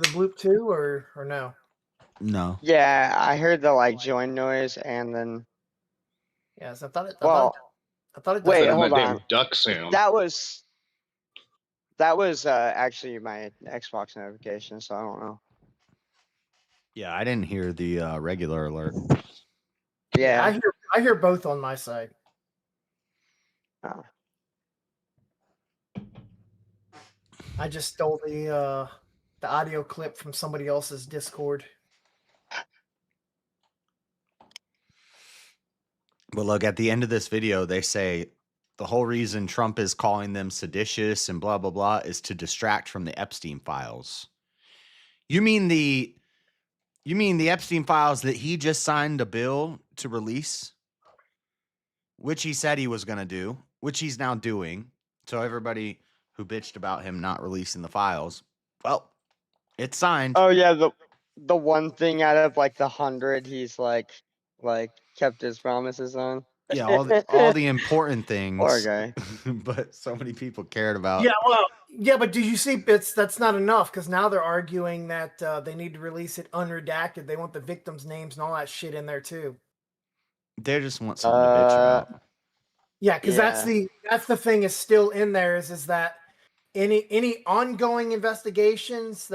bloop too, or no? No. Yeah, I heard the join noise and then. Yes, I thought it. I thought it. Wait, That hold damn on. duck sound. That was actually my Xbox notification, so I don't know. Yeah, I didn't hear the regular alert. Yeah, I hear both on my side. Oh. I just stole the audio clip from somebody else's Discord. But look, at the end of this video, they say the whole reason Trump is calling them seditious and blah, blah, blah is to distract from the Epstein files. You mean the Epstein files that he just signed a bill to release, which he said he was going to do, which he's now doing. So everybody who bitched about him not releasing the files, well, it's signed. Oh yeah, the one thing out of the 100 he's kept his promises on. Yeah, all the important things. Poor guy. But so many people cared about. Yeah, but did you see? That's not enough because now they're arguing that they need to release it unredacted. They want the victims' names and all that shit in there too. They just want something to bitch about. Yeah, because that's the thing is still in there is that any ongoing investigations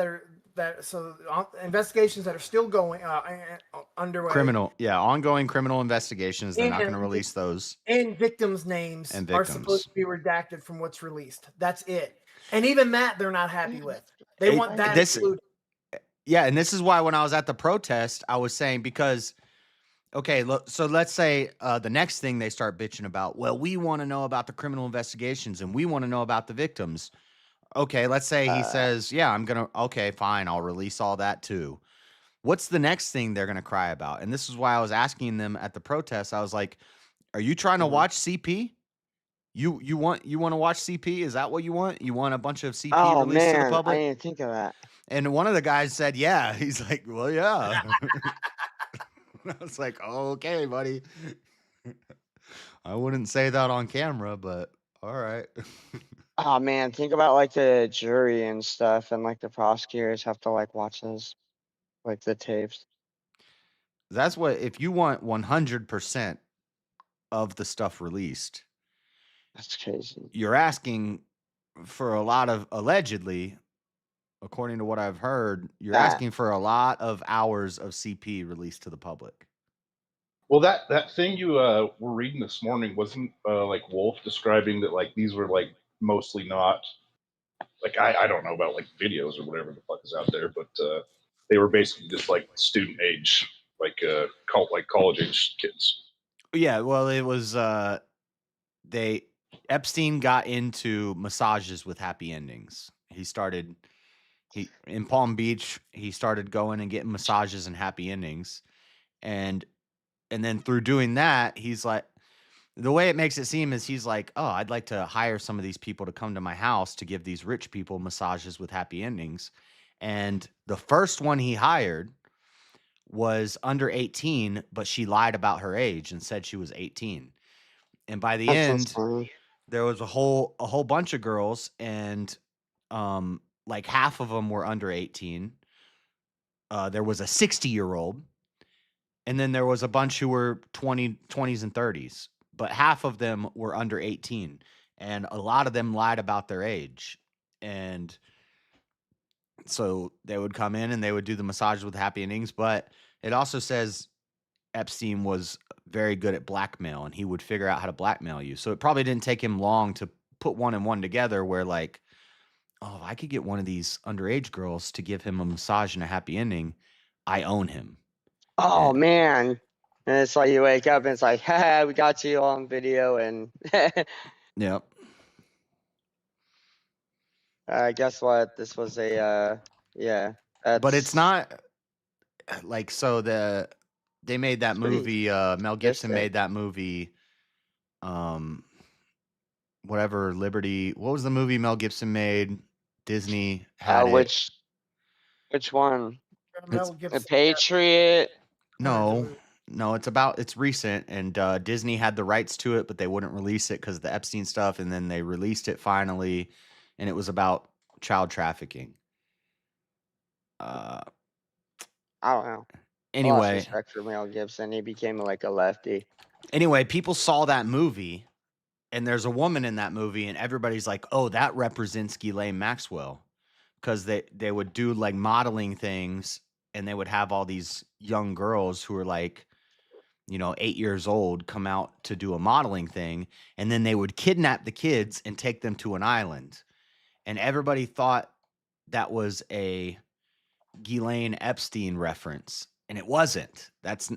investigations that are still going underway. Ongoing criminal investigations. They're not going to release those. And victims' names are supposed to be redacted from what's released. That's it. And even that they're not happy with. They want that included. Yeah, and this is why when I was at the protest, I was saying because, okay, look, so let's say the next thing they start bitching about, well, we want to know about the criminal investigations and we want to know about the victims. Okay, let's say he says, yeah, okay, fine, I'll release all that too. What's the next thing they're going to cry about? And this is why I was asking them at the protest. I was like, are you trying to watch CP? You want to watch CP? Is that what you want? You want a bunch of CP released to the public? I didn't think of that. And one of the guys said, yeah. He's like, well, yeah. I was like, oh, okay, buddy. I wouldn't say that on camera, but all right. Oh man, think about the jury and stuff, and the prosecutors have to watch those, the tapes. That's what, if you want 100% of the stuff released, that's crazy. You're asking for a lot of, allegedly, according to what I've heard, you're asking for a lot of hours of CP released to the public. Well, that thing you were reading this morning wasn't Wolf describing that these were mostly not I don't know about videos or whatever the fuck is out there, but they were basically just student age college age kids. Yeah, well, it was Epstein got into massages with happy endings. He in Palm Beach, he started going and getting massages and happy endings. And then through doing that, he's like, the way it makes it seem is he's like, "Oh, I'd like to hire some of these people to come to my house to give these rich people massages with happy endings." And the first one he hired was under 18, but she lied about her age and said she was 18. And by the That's so end, funny. there was a whole bunch of girls, and like half of them were under 18. There was a 60-year-old, and then there was a bunch who were 20s and 30s, but half of them were under 18, and a lot of them lied about their age. And so they would come in and they would do the massages with happy endings, but it also says Epstein was very good at blackmail, and he would figure out how to blackmail you. So it probably didn't take him long to put one and one together where like, oh, if I could get one of these underage girls to give him a massage and a happy ending, I own him. Oh man. And it's like you wake up and it's like, haha, we got you on video, and Yep. guess what? This was a yeah. But it's That's not like, so they made that pretty movie, Mel Gibson sadistic. made that movie, whatever, Liberty. What was the movie Mel Gibson made? Disney had it. Which one? Mel The Gibson. Patriot. No, it's recent, and Disney had the rights to it, but they wouldn't release it because of the Epstein stuff, and then they released it finally, and it was about child trafficking. I don't know. I lost Anyway, respect for Mel Gibson. He became like a lefty. people saw that movie, and there's a woman in that movie, and everybody's like, "Oh, that represents Ghislaine Maxwell," because they would do like modeling things, and they would have all these young girls who were like, 8 years old, come out to do a modeling thing, and then they would kidnap the kids and take them to an island, and everybody thought that was a Ghislaine Epstein reference, and it wasn't. That's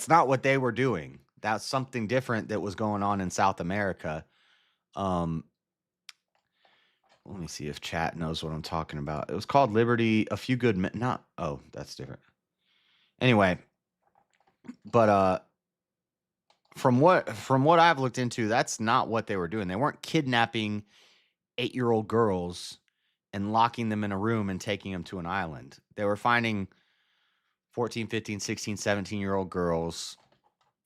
not what they were doing. That's something different that was going on in South America. Let me see if chat knows what I'm talking about. It was called Liberty. A Few Good Men. Not. Oh, that's different. Anyway, but from what I've looked into, that's not what they were doing. They weren't kidnapping 8-year-old girls and locking them in a room and taking them to an island. They were finding 14, 15, 16, 17-year-old girls,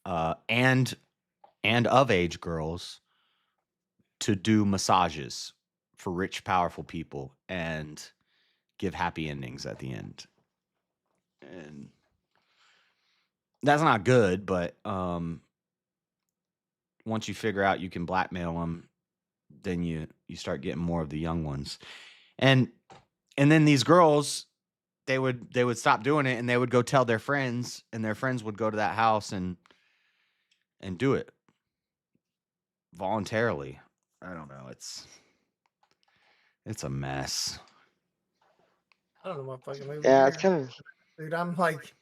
and of age girls, to do massages for rich, powerful people and give happy endings at the end. And that's not good, but once you figure out you can blackmail them, then you start getting more of the young ones. And then these girls, they would stop doing it, and they would go tell their friends, and their friends would go to that house and do it voluntarily. I don't know. It's a mess. I don't know what fucking movie. Yeah, we're it's kind of. Dude, I'm like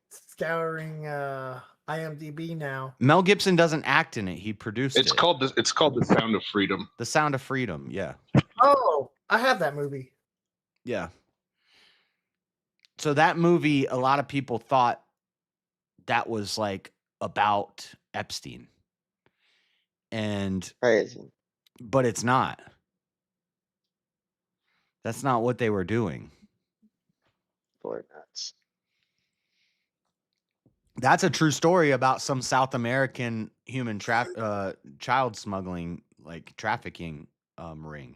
scouring IMDb now. Mel Gibson doesn't act in it. He produced It's it. called The Sound of Freedom. The Sound of Freedom. Yeah. Oh, I have that movie. Yeah. So that movie, a lot of people thought that was like about Epstein. And Crazy. But it's not. That's not what they were doing. Boy, nuts. That's a true story about some South American human child smuggling, like trafficking ring.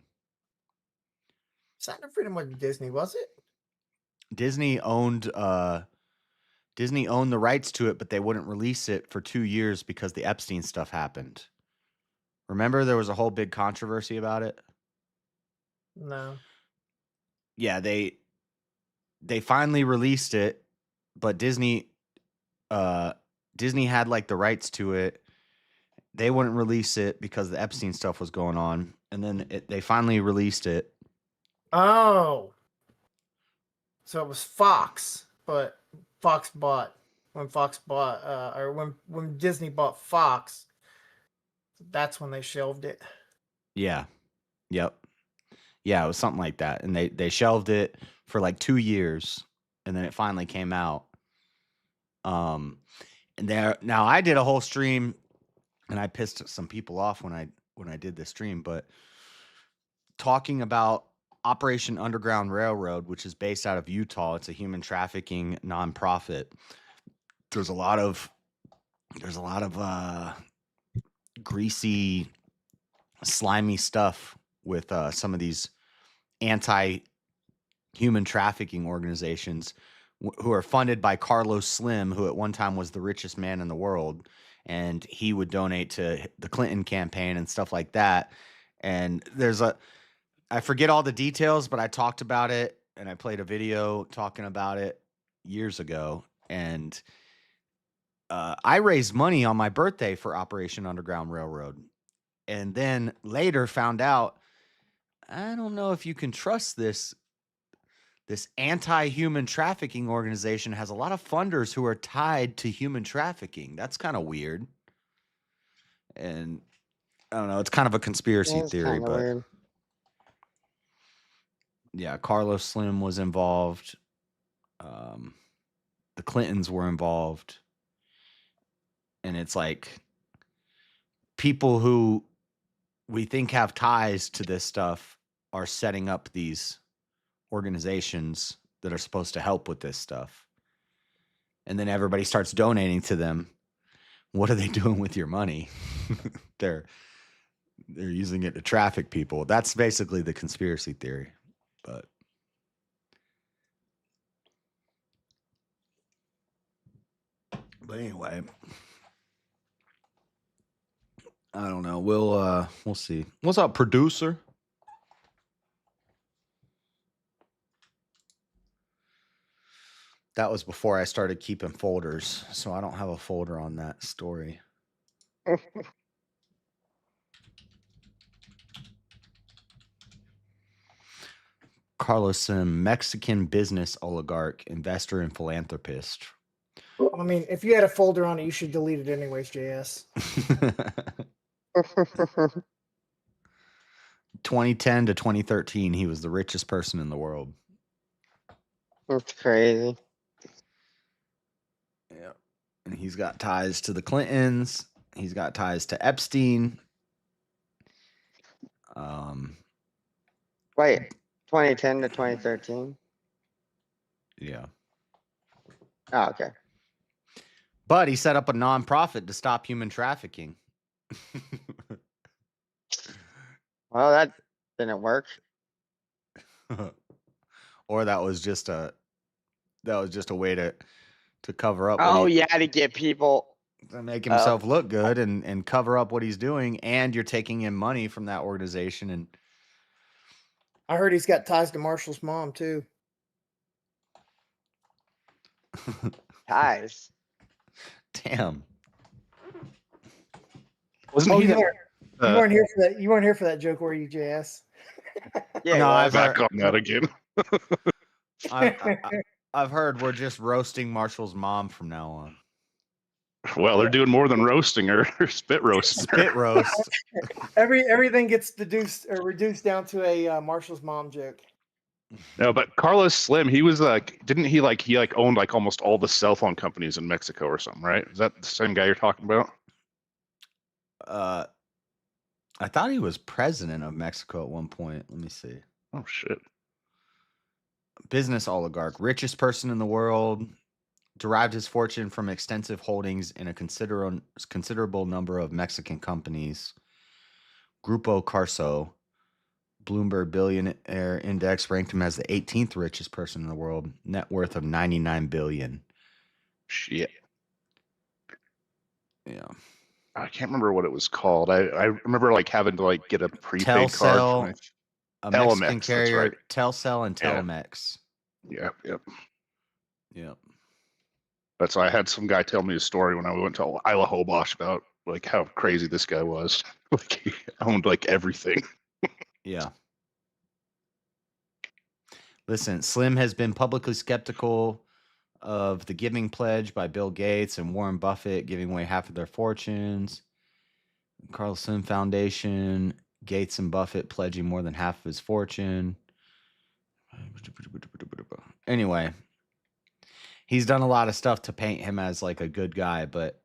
Sound of Freedom wasn't Disney, was it? Disney owned the rights to it, but they wouldn't release it for 2 years because the Epstein stuff happened. Remember, there was a whole big controversy about it? No. Yeah, they finally released it, but Disney had like the rights to it. They wouldn't release it because the Epstein stuff was going on, and then they finally released it. Oh. So it was Fox, but Fox bought when Fox bought or when Disney bought Fox. That's when they shelved it. Yeah. Yep. Yeah, it was something like that. And they shelved it for like 2 years, and then it finally came out. And now I did a whole stream, and I pissed some people off when I did this stream, but talking about Operation Underground Railroad, which is based out of Utah. It's a human trafficking nonprofit. There's a lot of greasy, slimy stuff with some of these anti-human trafficking organizations who are funded by Carlos Slim, who at one time was the richest man in the world, and he would donate to the Clinton campaign and stuff like that. And I forget all the details, but I talked about it and I played a video talking about it years ago. And I raised money on my birthday for Operation Underground Railroad. And then later found out, I don't know if you can trust this anti-human trafficking organization has a lot of funders who are tied to human trafficking. That's kind of weird. And I don't know, it's kind of a conspiracy theory, but weird. Yeah, Carlos Slim was involved. The Clintons were involved. And it's like people who we think have ties to this stuff are setting up these organizations that are supposed to help with this stuff. And then everybody starts donating to them. What are they doing with your money? They're using it to traffic people. That's basically the conspiracy theory. But anyway, I don't know. We'll see. What's up, producer? That was before I started keeping folders, so I don't have a folder on that story. Carlos Slim, Mexican business oligarch, investor, and philanthropist. I mean, if you had a folder on it, you should delete it anyways, JS. 2010 to 2013, he was the richest person in the world. That's crazy. Yeah. And he's got ties to the Clintons. He's got ties to Epstein. Wait, 2010 to 2013? Yeah. Oh, okay. But he set up a nonprofit to stop human trafficking. Well, that didn't work. Or that was just a way to cover up. Oh, yeah, to get people to make himself look good and cover up what he's doing, and you're taking in money from that organization. And I heard he's got ties to Marshall's mom too. Ties. Damn. Wasn't he? You weren't here for that. You weren't here for that joke, were you, JS? Yeah, no, I've back heard, on that again. I've heard we're just roasting Marshall's mom from now on. Well, they're doing more than roasting her. Spit roasting her. Spit roast. Everything gets reduced down to a Marshall's mom joke. No, but Carlos Slim, he was like, didn't he owned like almost all the cell phone companies in Mexico or something, right? Is that the same guy you're talking about? I thought he was president of Mexico at one point. Let me see. Oh shit. Business oligarch, richest person in the world, derived his fortune from extensive holdings in a considerable number of Mexican companies. Grupo Carso, Bloomberg Billionaire Index ranked him as the 18th richest person in the world, net worth of $99 billion. Shit. Yeah. I can't remember what it was called. I remember like having to like get a prepaid card. A Telemex, Mexican that's carrier, right. Telcel and Yeah. Telemex. Yep. Yep. That's why I had some guy tell me a story when I went to Isla Hobosh about like how crazy this guy was. Like he owned like everything. Yeah. Listen, Slim has been publicly skeptical of the Giving Pledge by Bill Gates and Warren Buffett giving away half of their fortunes. Carlson Foundation, Gates and Buffett pledging more than half of his fortune. Anyway, he's done a lot of stuff to paint him as like a good guy, but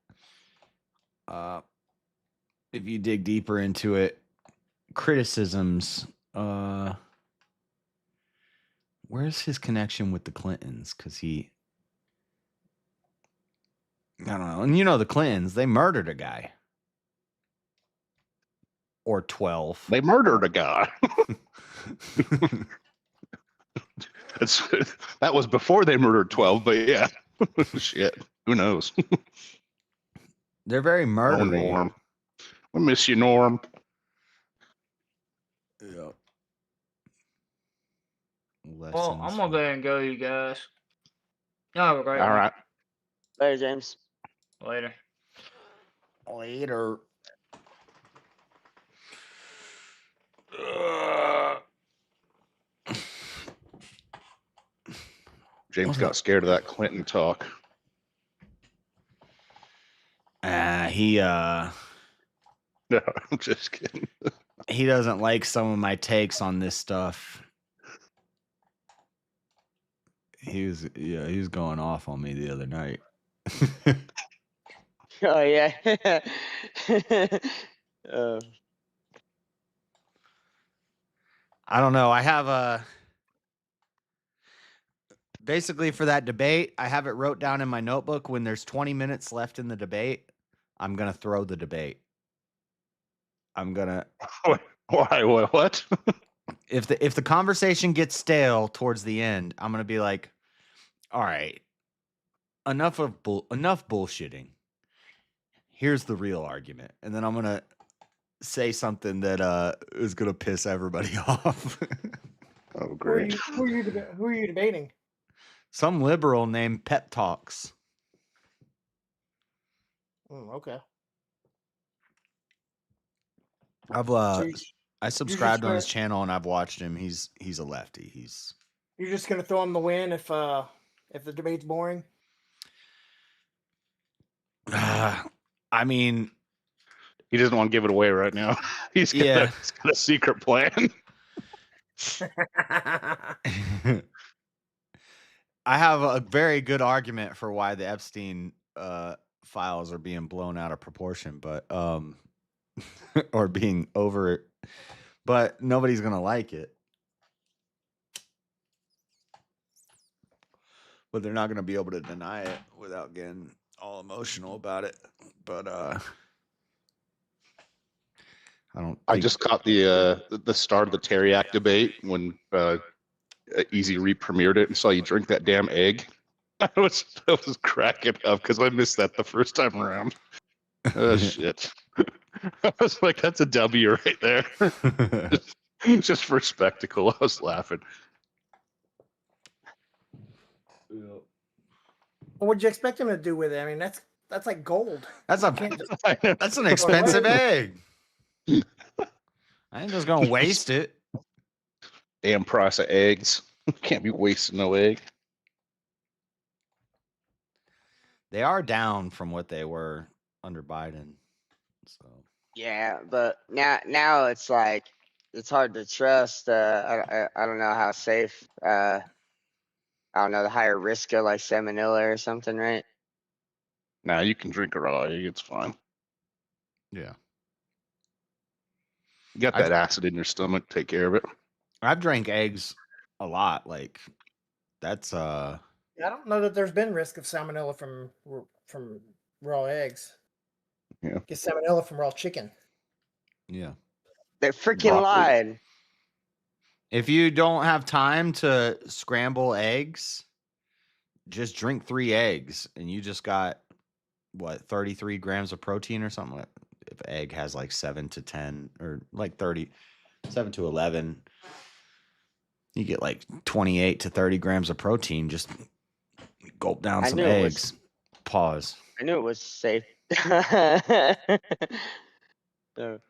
if you dig deeper into it, criticisms, where's his connection with the Clintons? Because I don't know. And you know the Clintons, they murdered a guy. Or 12. They murdered a guy. That was before they murdered 12, but yeah. Shit. Who knows? They're very murdery. Oh, Norm. We miss you, Norm. Yeah. Well, I'm gonna go ahead and go, you guys. Y'all have a great All one. right. Later, James. Later. Later. James got scared of that Clinton talk. No, I'm just kidding. He doesn't like some of my takes on this stuff. He was going off on me the other night. Oh yeah. I don't know. I have basically for that debate, I have it wrote down in my notebook. When there's 20 minutes left in the debate, I'm gonna throw the debate. I'm gonna. Why? What? If the conversation gets stale towards the end, I'm gonna be like, all right, enough bullshitting. Here's the real argument, and then I'm gonna say something that is gonna piss everybody off. Oh, Who great. are you debating? Some liberal named Pep Talks. Okay. I've I subscribed on his channel and I've watched him. He's a lefty. You're just gonna throw him the win if the debate's boring. I mean, he doesn't want to give it away right now. He's got a secret plan. I have a very good argument for why the Epstein files are being blown out of proportion, but or being over, but nobody's gonna like it. But they're not gonna be able to deny it without getting all emotional about it. But I just caught the start of the Terry debate when Easy re-premiered it and saw you drink that damn egg. I was cracking up because I missed that the first time around. Oh shit! I was like, "That's a W right there." just for spectacle, I was laughing. What'd you expect him to do with it? I mean, that's like gold. That's That's an expensive egg. I ain't just gonna waste it. Damn price of eggs. Can't be wasting no egg. They are down from what they were under Biden. So Yeah, but now it's like it's hard to trust. I don't know how safe. I don't know, the higher risk of like salmonella or something, right? Nah, you can drink a raw egg. It's fine. Yeah. You got that acid in your stomach. Take care of it. I've drank eggs a lot. Like that's I don't know that there's been risk of salmonella from raw eggs. Yeah. Get salmonella from raw chicken. Yeah. They freaking lied. If you don't have time to scramble eggs, just drink 3 eggs and you just got 33 grams of protein or something. If egg has like 7 to 10 or like 7 to 11, you get like 28 to 30 grams of protein. Just gulp down some eggs. Pause. I knew it was safe. So.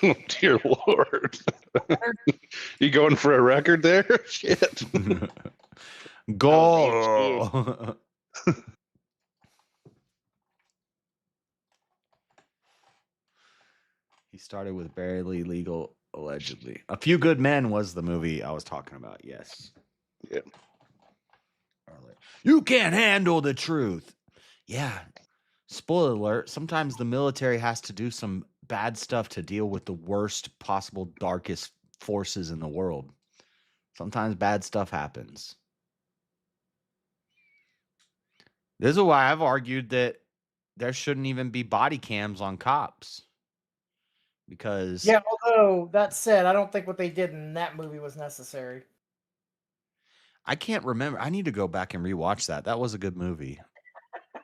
Oh, dear Lord. You going for a record there? Shit. Go. He started with Barely Legal, allegedly. A Few Good Men was the movie I was talking about. Yes. Yeah. You can't handle the truth. Yeah. Spoiler alert. Sometimes the military has to do some bad stuff to deal with the worst possible, darkest forces in the world. Sometimes bad stuff happens. This is why I've argued that there shouldn't even be body cams on cops. Because Yeah, although that said, I don't think what they did in that movie was necessary. I can't remember. I need to go back and rewatch that. That was a good movie.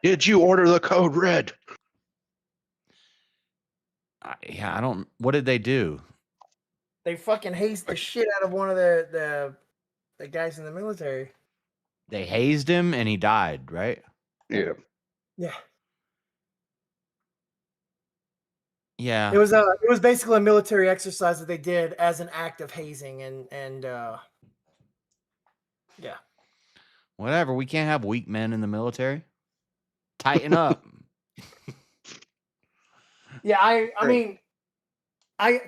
Did you order the code red? I don't. What did they do? They fucking hazed the shit out of one of the guys in the military. They hazed him and he died, right? Yeah. Yeah. Yeah. It was basically a military exercise that they did as an act of hazing and yeah. Whatever. We can't have weak men in the military. Tighten up. Yeah, I mean,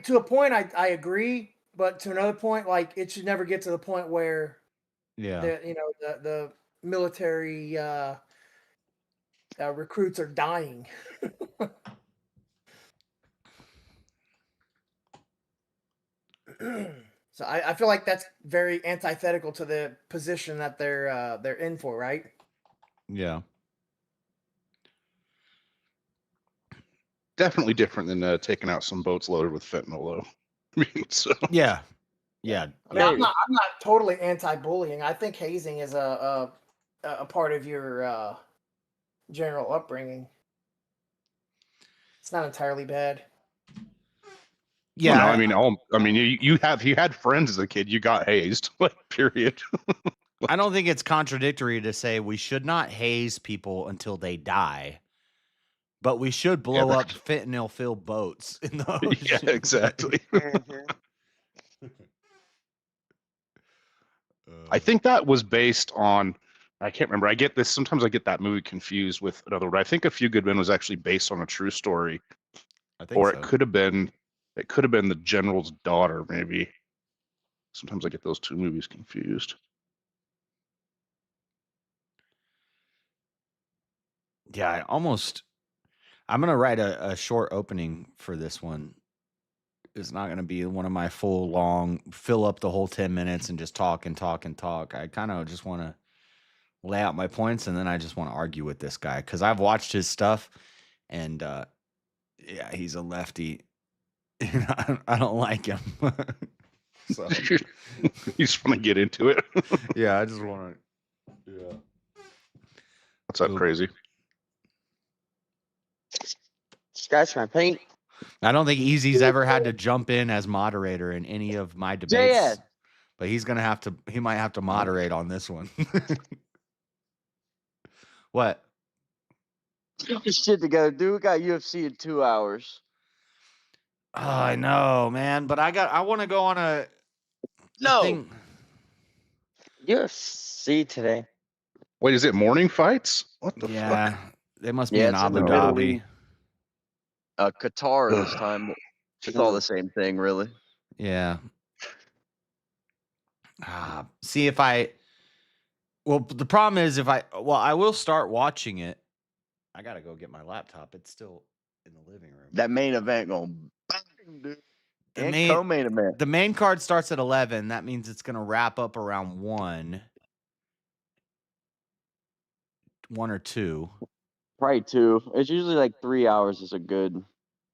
to a point I agree, but to another point, like it should never get to the point where Yeah. the military recruits are dying. So I feel like that's very antithetical to the position that they're in for, right? Yeah. Definitely different than taking out some boats loaded with fentanyl, though. I mean, so. Yeah. Yeah. I mean, I'm not totally anti-bullying. I think hazing is a part of your general upbringing. It's not entirely bad. Yeah, well, no, I mean, you had friends as a kid. You got hazed, like, period. I don't think it's contradictory to say we should not haze people until they die, but we should blow up fentanyl-filled boats in the ocean. Yeah, exactly. I think that was based on. I can't remember. I get this. Sometimes I get that movie confused with another one. I think A Few Good Men was actually based on a true story, I think or so. it could have been. It could have been the general's daughter, maybe. Sometimes I get those two movies confused. Yeah, I'm going to write a short opening for this one. It's not going to be one of my full long, fill up the whole 10 minutes and just talk and talk and talk. I kind of just want to lay out my points and then I just want to argue with this guy because I've watched his stuff and yeah, he's a lefty. I don't like him. So You just want to get into it. yeah, I just want to. Yeah. What's that crazy? Scratch my paint. I don't think Easy's ever had to jump in as moderator in any of my debates, JS. but he's gonna have to. He might have to moderate on this one. What? Get this shit together, dude. We got UFC in 2 hours. Oh, I know, man, but I want to go on a thing. UFC today. Wait, is it morning fights? What the Yeah, fuck? they must be in Abu Dhabi. Qatar this time. It's all the same thing, really. Yeah. See if I. Well, the problem is I will start watching it. I gotta go get my laptop. It's still in the living room. That main event going bang, dude. The And main, co-main event. the main card starts at 11. That means it's gonna wrap up around 1 or 2. Probably 2. It's usually like 3 hours is a good.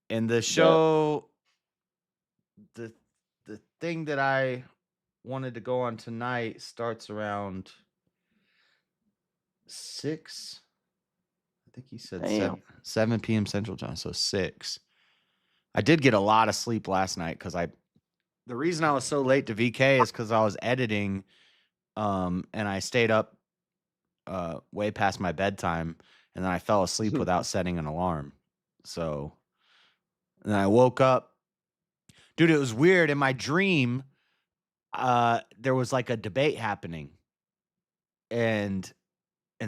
And the show, the thing that I wanted to go on tonight starts around 6. I think he said Damn. 7 p.m. Central Time, so 6. I did get a lot of sleep last night because the reason I was so late to VK is because I was editing, and I stayed up way past my bedtime, and then I fell asleep without setting an alarm. So, and then I woke up Dude, it was weird. In my dream, there was like a debate happening, and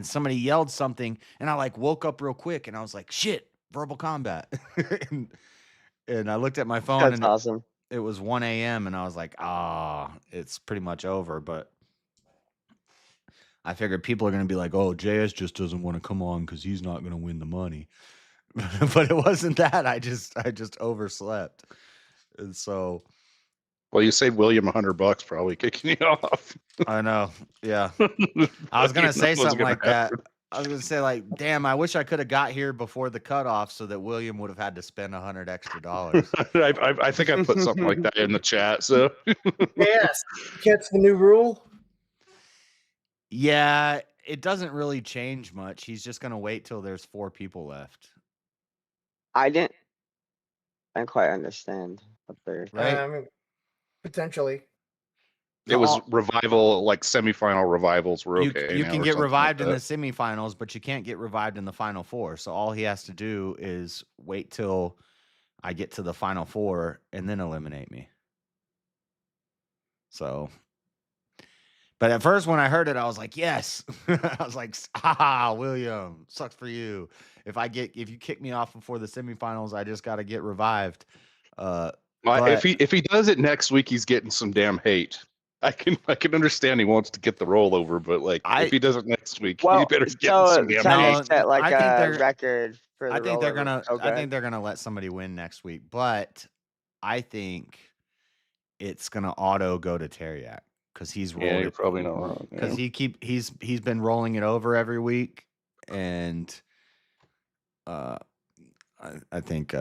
somebody yelled something, and I like woke up real quick, and I was like, "Shit, verbal combat." and I looked at my phone, That's and awesome. it was 1 a.m., and I was like, "Ah, it's pretty much over." But I figured people are gonna be like, "Oh, JS just doesn't want to come on because he's not gonna win the money." But it wasn't that. I just overslept, and so Well, you saved William $100 probably kicking you off. I know. Yeah, I was You know gonna say what's something gonna like that. happen. I was gonna say like, "Damn, I wish I could have got here before the cutoff so that William would have had to spend $100 extra." I think I put something like that in the chat. So Yes. Catch the new rule. Yeah, it doesn't really change much. He's just gonna wait till there's 4 people left, I didn't quite understand what they're. right? Potentially. it was revival, like semifinal revivals were okay You now can or get something like revived in the that. semifinals, but you can't get revived in the final 4. So all he has to do is wait till I get to the final 4 and then eliminate me. So, but at first when I heard it, I was like, "Yes." I was like, "Ah, William, sucks for you. If you kick me off before the semifinals, I just got to get revived." If But he does it next week, he's getting some damn hate. I can understand he wants to get the rollover, but like if he does it next week, he Well, better get so some damn can they hate. set like I think a they're record for the I think they're rollover? gonna Oh, go I ahead. think they're gonna let somebody win next week, but I think it's gonna auto go to Teriak because he's rolled Yeah, you're it. probably not wrong. Because Yeah. he's been rolling it over every week, and I think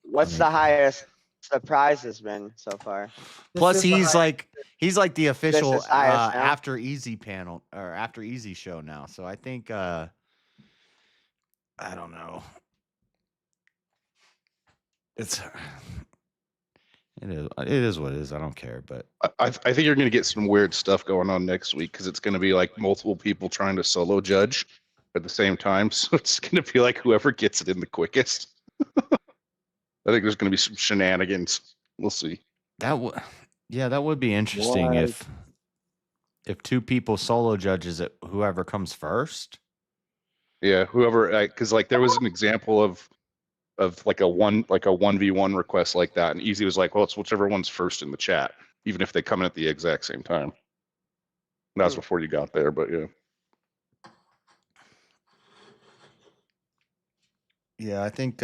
What's the highest the prize has been so far? plus he's like the This official is highest now? after easy panel or after easy show now. So I think I don't know. It is what it is. I don't care, but I think you're going to get some weird stuff going on next week because it's going to be like multiple people trying to solo judge at the same time. So it's going to be like whoever gets it in the quickest. I think there's going to be some shenanigans. We'll see. that would be interesting What? if 2 people solo judges it, whoever comes first. Yeah, whoever, because like there was an example of like a 1v1 request like that, and Easy was like, well, it's whichever one's first in the chat, even if they come in at the exact same time. That was before you got there, but yeah. Yeah, I think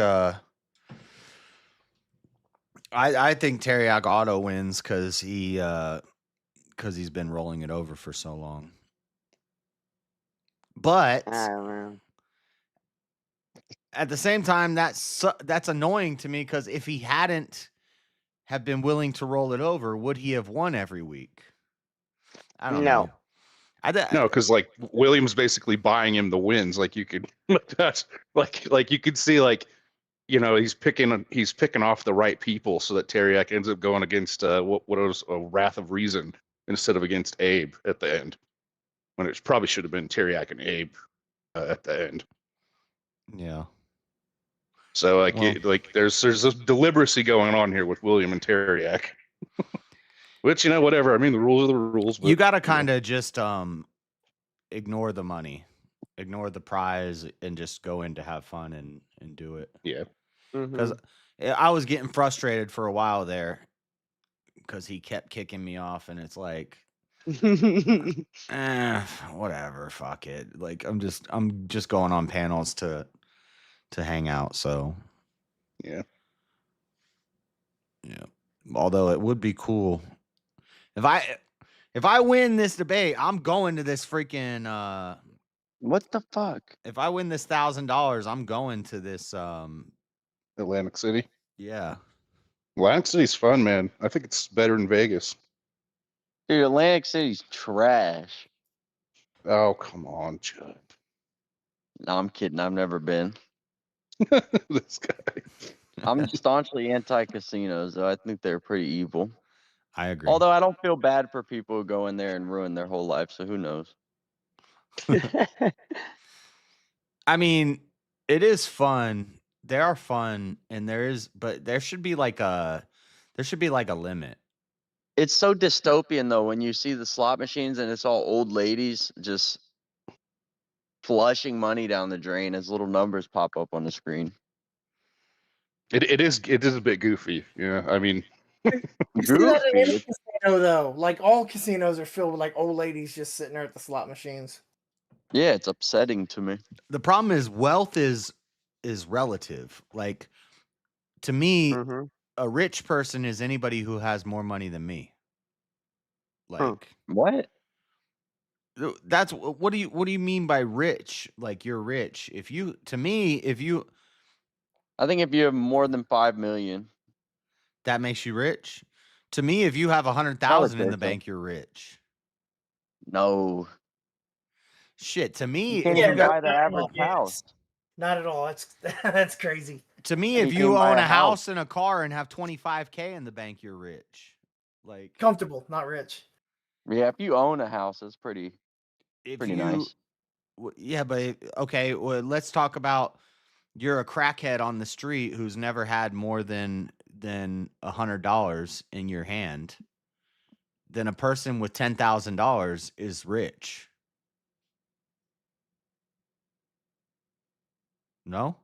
I think Teriak auto wins because he's been rolling it over for so long. But I don't know. at the same time, that's annoying to me because if he hadn't have been willing to roll it over, would he have won every week? I don't know. No, because like Williams basically buying him the wins. Like you could, that's like you could see like, you know, he's picking off the right people so that Teriak ends up going against what was a Wrath of Reason instead of against Abe at the end, when it probably should have been Teriak and Abe at the end. Yeah. So like there's this deliberacy going on here with William and Teriak. Which, you know, whatever. I mean, the rules are the rules. But, You got to kind of just ignore the money, ignore the prize, and just go in to have fun and do it. Yeah. Because I was getting frustrated for a while there because he kept kicking me off, and it's like, whatever, fuck it. Like I'm just going on panels to hang out. So yeah. Although it would be cool if I win this debate, I'm going to this freaking What the fuck? If I win this $1,000, I'm going to this Atlantic City. Yeah. Atlantic City's fun, man. I think it's better than Vegas. Dude, Atlantic City's trash. Oh, come on, Judd. No, I'm kidding. I've never been. This guy. I'm staunchly anti-casinos, though. I think they're pretty evil. I agree. Although I don't feel bad for people who go in there and ruin their whole life, so who knows? I mean, it is fun. They are fun, and but there should be like There should be like a limit. It's so dystopian though when you see the slot machines and it's all old ladies just flushing money down the drain as little numbers pop up on the screen. It is a bit goofy. Yeah, I mean, You see that in any Goofy. casino though. Like all casinos are filled with like old ladies just sitting there at the slot machines. Yeah, it's upsetting to me. The problem is wealth is relative. Like to me, a rich person is anybody who has more money than me. Like What? that's what do you mean by rich? Like you're rich. If you I think if you have more than 5 million, that makes you rich. To me, if you have I would 100,000 in say the so. bank, you're rich. No. Shit, to You me, can't if even you buy the average house. Not at all. That's that's crazy. To me, And if you you can't buy own a a house. house and a car and have 25K in the bank, you're rich. Like Comfortable, not rich. Yeah, if you own a house, it's pretty nice. Yeah, but okay, well, let's talk about you're a crackhead on the street who's never had more than $100 in your hand. Then a person with $10,000 is rich. No?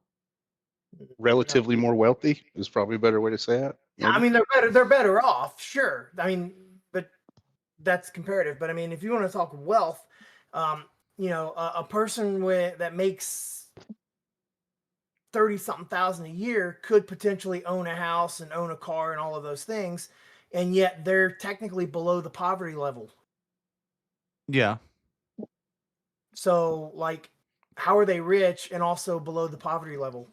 relatively more wealthy is probably a better way to say it. Yeah, I mean they're better off, sure. I mean, but that's comparative. But I mean, if you want to talk wealth, a person that makes 30-something thousand a year could potentially own a house and own a car and all of those things, and yet they're technically below the poverty level. Yeah. So, like, how are they rich and also below the poverty level?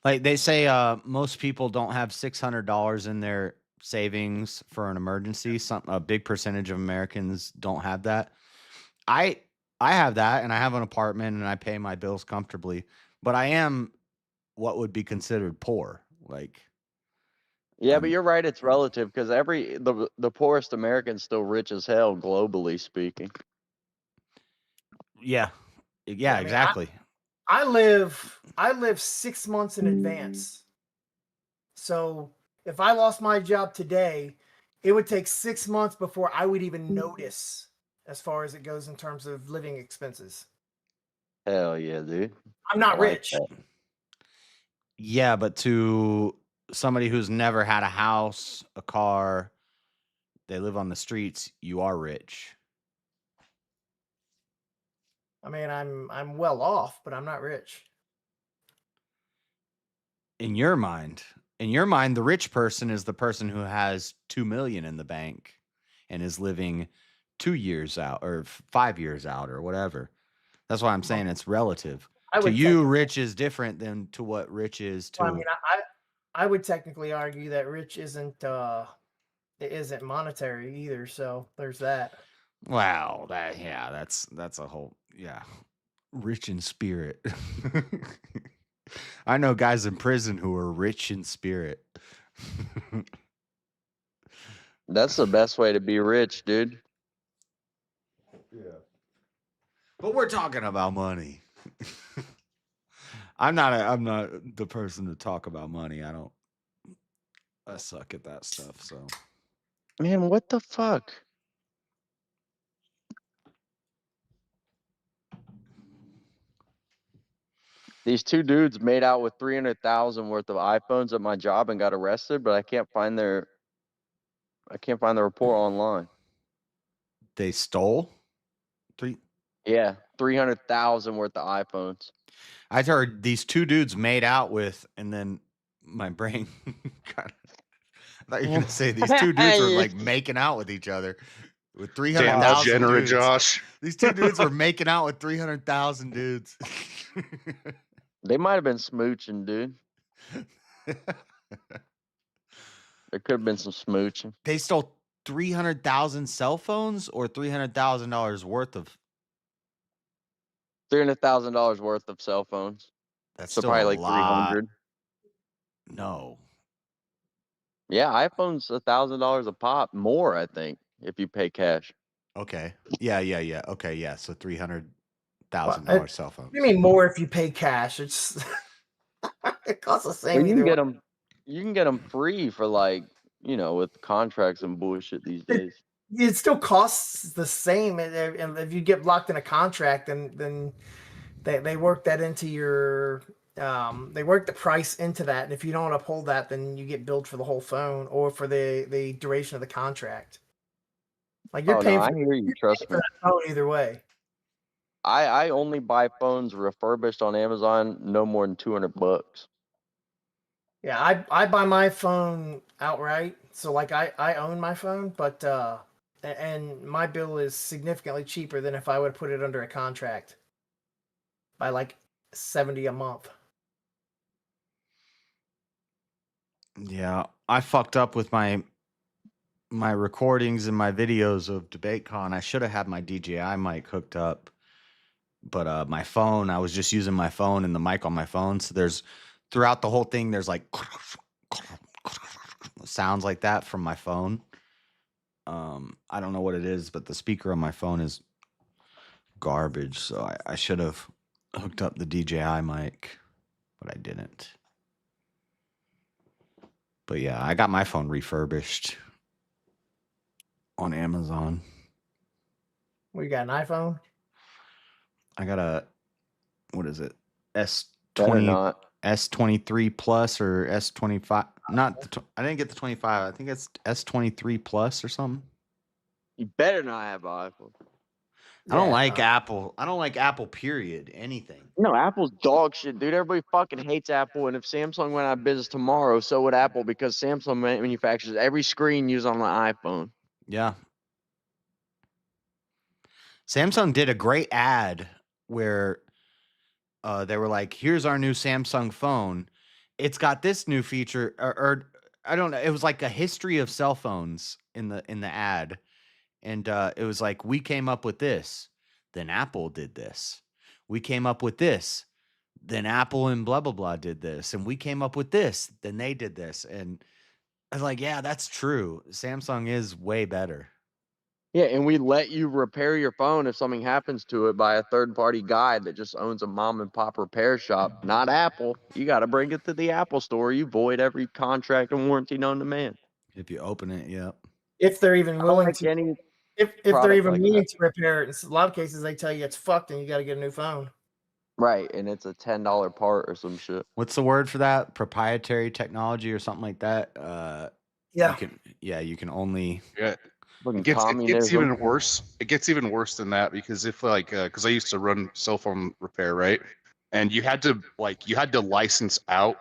Like they say most people don't have $600 in their savings for an emergency. A big percentage of Americans don't have that. I have that, and I have an apartment and I pay my bills comfortably, but I am what would be considered poor. Like Yeah, but you're right. It's relative because the poorest American's still rich as hell, globally speaking. yeah, I mean, exactly. I live 6 months in advance. So if I lost my job today, it would take 6 months before I would even notice as far as it goes in terms of living expenses. Hell yeah, dude. I'm not I like rich. that. Yeah, but to somebody who's never had a house, a car, they live on the streets, you are rich. I mean, I'm well off, but I'm not rich. In your mind, the rich person is the person who has 2 million in the bank and is living 2 years out or 5 years out or whatever. That's why I'm saying it's relative. To you, rich is different than to what rich is to. Well, I mean, I would technically argue that rich isn't monetary either. So there's that. Wow, that's a whole rich in spirit. I know guys in prison who are rich in spirit. That's the best way to be rich, dude. Yeah. But we're talking about money. I'm not the person to talk about money. I suck at that stuff, so. Man, what the fuck? These two dudes made out with 300,000 worth of iPhones at my job and got arrested, but I can't find the report online. They stole? Yeah, 300,000 worth of iPhones. I heard these two dudes made out with, and then my brain kind of. I thought you were gonna say these two dudes were like making out with each other with 300,000 Jenner and dudes. Josh. These two dudes were making out with 300,000 dudes. They might have been smooching, dude. There could have been some smooching. They stole 300,000 cell phones or $300,000 worth of. $300,000 worth of cell phones. That's so still probably a like lot. 300. No. Yeah, iPhone's $1,000 a pop. More, I think, if you pay cash. Okay. Yeah. Okay. Yeah. So $300,000 cell phone. You mean more if you pay cash? It's it costs the same. Well, you can either get way. them. You can get them free for like with contracts and bullshit these days. It still costs the same, and if you get locked in a contract, then they work that into your they work the price into that, and if you don't uphold that, then you get billed for the whole phone or for the duration of the contract. Like you're Oh, no, paying I for, hear you. you're Trust paying me. for that phone either way. I only buy phones refurbished on Amazon, no more than $200. Yeah, I buy my phone outright, so like I own my phone, but and my bill is significantly cheaper than if I would put it under a contract by like $70 a month. Yeah, I fucked up with my recordings and my videos of DebateCon. I should have had my DJI mic hooked up, but my phone, I was just using my phone and the mic on my phone. So there's throughout the whole thing, there's like sounds like that from my phone. I don't know what it is, but the speaker on my phone is garbage. So I should have hooked up the DJI mic, but I didn't. But yeah, I got my phone refurbished on Amazon. We got an iPhone. I got a, what is it? Better S20, not. S23 Plus or S25. I didn't get the 25. I think it's S23 Plus or something. You better not have an iPhone. I don't like Apple. I don't like Apple, period. Anything. No, Apple's dog shit, dude. Everybody fucking hates Apple, and if Samsung went out of business tomorrow, so would Apple, because Samsung manufactures every screen used on the iPhone. Yeah. Samsung did a great ad where they were like, here's our new Samsung phone. It's got this new feature, or I don't know. It was like a history of cell phones in the ad. And it was like, we came up with this, then Apple did this. We came up with this, then Apple and blah, blah, blah did this. And we came up with this, then they did this. And I was like, yeah, that's true. Samsung is way better. Yeah, and we let you repair your phone if something happens to it by a third-party guy that just owns a mom-and-pop repair shop, not Apple. You got to bring it to the Apple store. You void every contract and warranty known to man. If you open it, yep. If they're even willing to, any if they're product even like willing that. to repair it. In a lot of cases, they tell you it's fucked and you got to get a new phone. Right, and it's a $10 part or some shit. What's the word for that? Proprietary technology or something like that? Yeah. You can only... Yeah. It gets even worse. It gets even worse than that, because if because I used to run cell phone repair, right? And you had to license out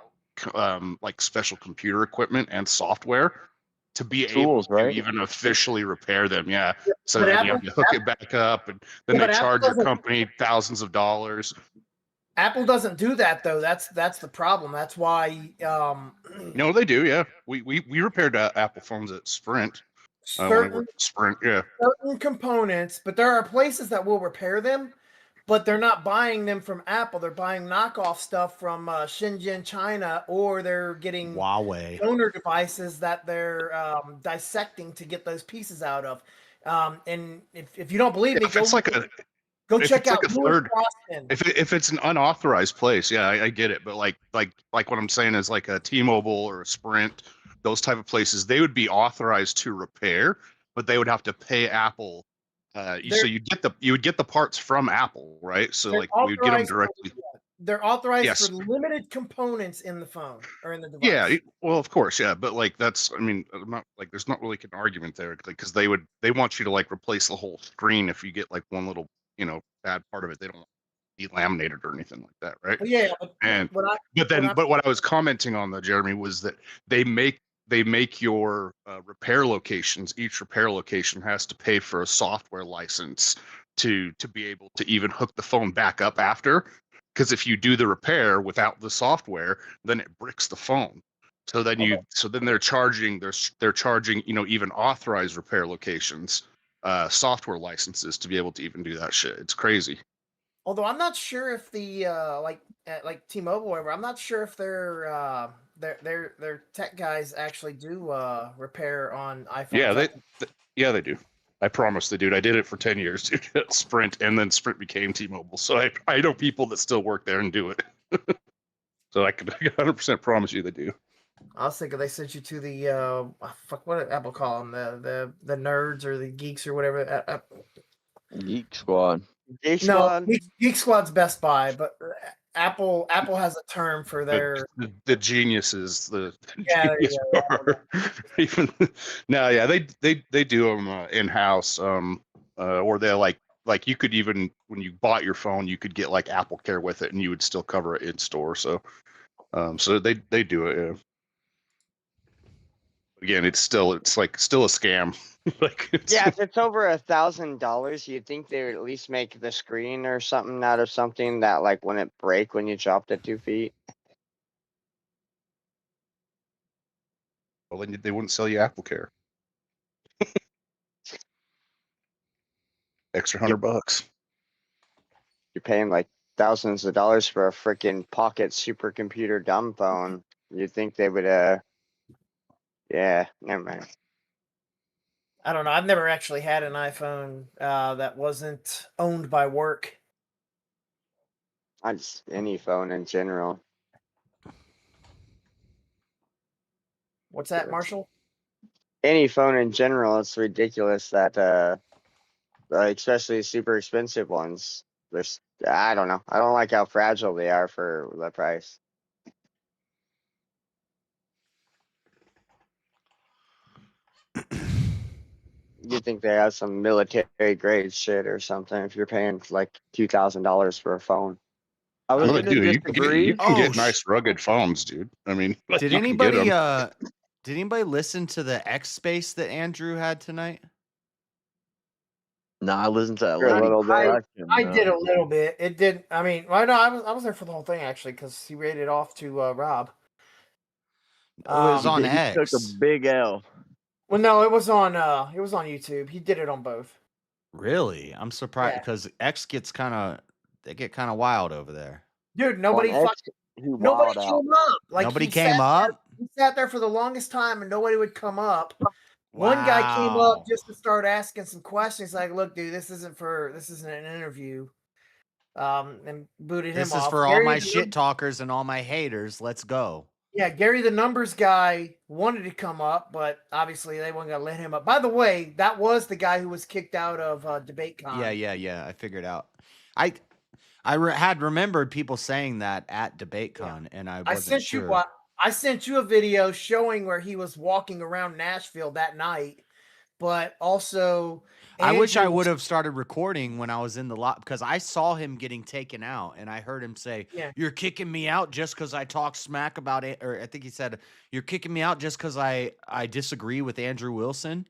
like special computer equipment and software to be able to even officially repair them. Yeah. So then you have to hook it back up, and then they charge your company thousands of dollars. Apple doesn't do that though. That's the problem. That's why. No, they do. Yeah, we repaired Apple phones at Sprint. When I worked at Sprint, yeah. Certain components, but there are places that will repair them, but they're not buying them from Apple. They're buying knockoff stuff from Shenzhen, China, or they're getting Huawei donor devices that they're dissecting to get those pieces out of. And if you don't believe me, go check out If it's an unauthorized place, yeah, I get it. But like what I'm saying is like a T-Mobile or a Sprint, those type of places, they would be authorized to repair, but they would have to pay Apple. So you would get the parts from Apple, right? So like we would get them directly. They're authorized for limited components in the phone or in the device. Yeah, well, of course, yeah, but like that's, I mean, I'm not like there's not really an argument there, because they want you to like replace the whole screen if you get like one little bad part of it. They don't want to be laminated or anything like that, right? Yeah, but what I was commenting on though, Jeremy, was that they make your repair locations. Each repair location has to pay for a software license to be able to even hook the phone back up after. Because if you do the repair without the software, then it bricks the phone. So then they're charging even authorized repair locations software licenses to be able to even do that shit. It's crazy. Although I'm not sure if the like T-Mobile or whatever, I'm not sure if their tech guys actually do repair on iPhones. Yeah, they do. I promise they do. I did it for 10 years, dude, at Sprint, and then Sprint became T-Mobile. So I know people that still work there and do it. So I can 100% promise you they do. I was thinking they sent you to the fuck, what did Apple call them? The nerds or the geeks or whatever. Geek Squad. Geek No, Squad. Geek Squad's Best Buy, but Apple has a term for their The geniuses, the yeah, there genius you go, bar. Even no, yeah, they do them in house, or they're like you could even when you bought your phone, you could get like Apple Care with it, and you would still cover it in store. So, so they do it. Yeah. Again, it's still a scam. Like Yeah, if it's over $1,000, you'd think they would at least make the screen or something out of something that like wouldn't break when you dropped it 2 feet. well, then they wouldn't sell you Apple Care. Extra $100. You're paying like thousands of dollars for a freaking pocket supercomputer dumb phone. You'd think they would yeah, never mind. I don't know. I've never actually had an iPhone that wasn't owned by work. I just any phone in general. What's that, Marshall? Any phone in general, it's ridiculous that like, especially super expensive ones. There's I don't know. I don't like how fragile they are for the price. You'd think they have some military grade shit or something if you're paying like $2,000 for a phone. I was Well, gonna dude, disagree. you can get nice rugged phones, dude. I mean, like, Did you can get anybody 'em. did anybody listen to the X space that Andrew had tonight? No, I listened to that For a lady. little bit. I did a little bit. It didn't. I mean, well, no, I was there for the whole thing actually because he rated off to Rob. It was on He took a X. big L. Well, no, it was on YouTube. He did it on both. Really? I'm surprised Yeah. because X gets they get kind of wild over there. Dude, nobody On X, fucking he nobody wilded came out. up. Like Nobody he came sat up? There, he sat there for the longest time and nobody would come up. One guy came up Wow. just to start asking some questions. Like, look, dude, this isn't an interview. And booted This him is off. for all Gary my the shit talkers and all my haters. Let's go. Yeah, Gary the numbers guy wanted to come up, but obviously they weren't gonna let him up. By the way, that was the guy who was kicked out of DebateCon. Yeah. I figured out. I had remembered people saying that at DebateCon, and I wasn't sure. I sent you a video showing where he was walking around Nashville that night, but also I wish I Andrew would was- have started recording when I was in the lot because I saw him getting taken out, and I heard him say, Yeah. "You're kicking me out just because I talk smack about it," or I think he said, "You're kicking me out just because I disagree with Andrew Wilson."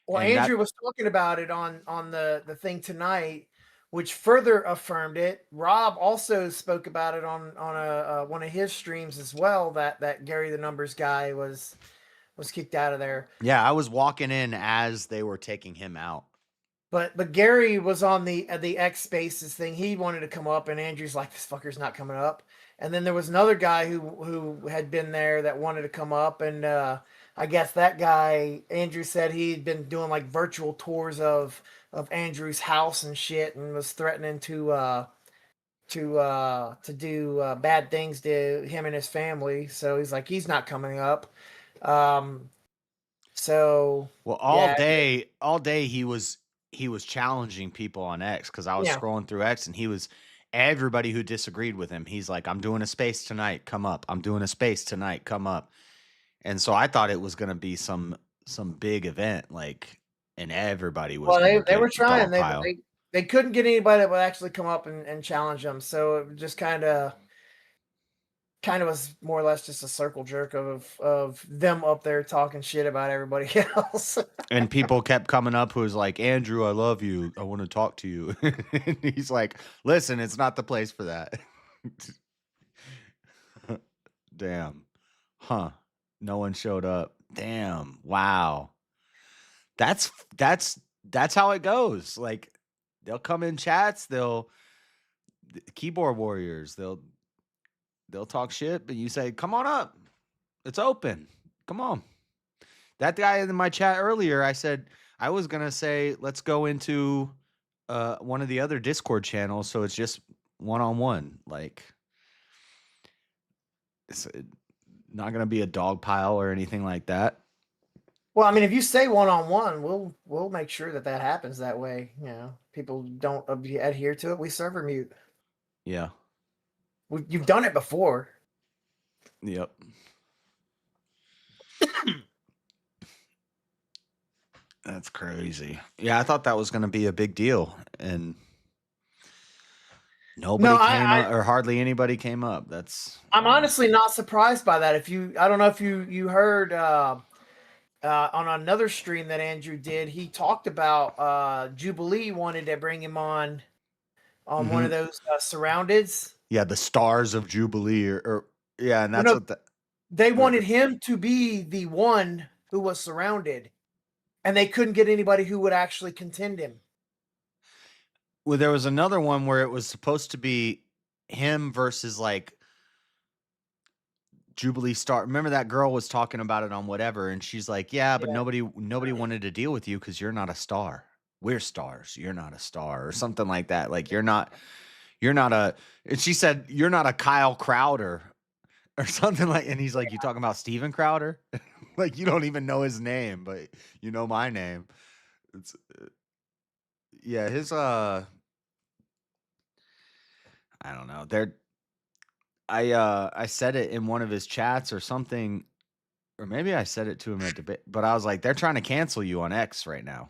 Well, And Andrew was talking about it on the thing tonight, which further affirmed it. Rob also spoke about it on one of his streams as well. That Gary the numbers guy was kicked out of there. Yeah, I was walking in as they were taking him out. But Gary was on the X Spaces thing. He wanted to come up, and Andrew's like, "This fucker's not coming up." And then there was another guy who had been there that wanted to come up, and I guess that guy, Andrew said he'd been doing like virtual tours of Andrew's house and shit, and was threatening to do bad things to him and his family. So he's like, he's not coming up. So Well, all yeah, day he was challenging people on X because I was Yeah. scrolling through X and he was everybody who disagreed with him. He's like, "I'm doing a space tonight, come up. I'm doing a space tonight, come up." And so I thought it was gonna be some big event, like, and everybody was. Well, gonna they were get trying. dogpiled. They couldn't get anybody that would actually come up and challenge them. So it just kind of was more or less just a circle jerk of them up there talking shit about everybody else. And people kept coming up who was like, "Andrew, I love you. I want to talk to you." And he's like, "Listen, it's not the place for that." Damn. Huh. No one showed up. Damn. Wow. That's how it goes. Like, they'll come in chats, keyboard warriors, they'll talk shit, but you say, "Come on up. It's open. Come on." That guy in my chat earlier, I said I was gonna say let's go into one of the other Discord channels, so it's just one-on-one. Like, Not gonna be a dog pile or anything like that. Well, I mean, if you say one-on-one, we'll make sure that happens that way. You know, people don't adhere to it. We server mute. Yeah. You've done it before. Yep. That's crazy. Yeah, I thought that was gonna be a big deal, and nobody came up, or hardly anybody came up. I'm honestly not surprised by that. I don't know if you heard on another stream that Andrew did, he talked about Jubilee wanted to bring him on one of those surroundeds. Yeah, the Stars of Jubilee, or yeah, and Well, that's no, what they wanted him to be the one who was surrounded, and they couldn't get anybody who would actually contend him. Well, there was another one where it was supposed to be him versus like Jubilee Star. Remember that girl was talking about it on whatever, and she's like, "Yeah, but nobody wanted to deal with you because you're not a star. We're stars. You're not a star," or something like that. Like you're not a. And she said you're not a Kyle Crowder or something like. And he's like, "You talking about Steven Crowder? Like you don't even know his name, but you know my name." It's yeah, his I don't know. I said it in one of his chats or something, or maybe I said it to him at debate, but I was like, they're trying to cancel you on X right now.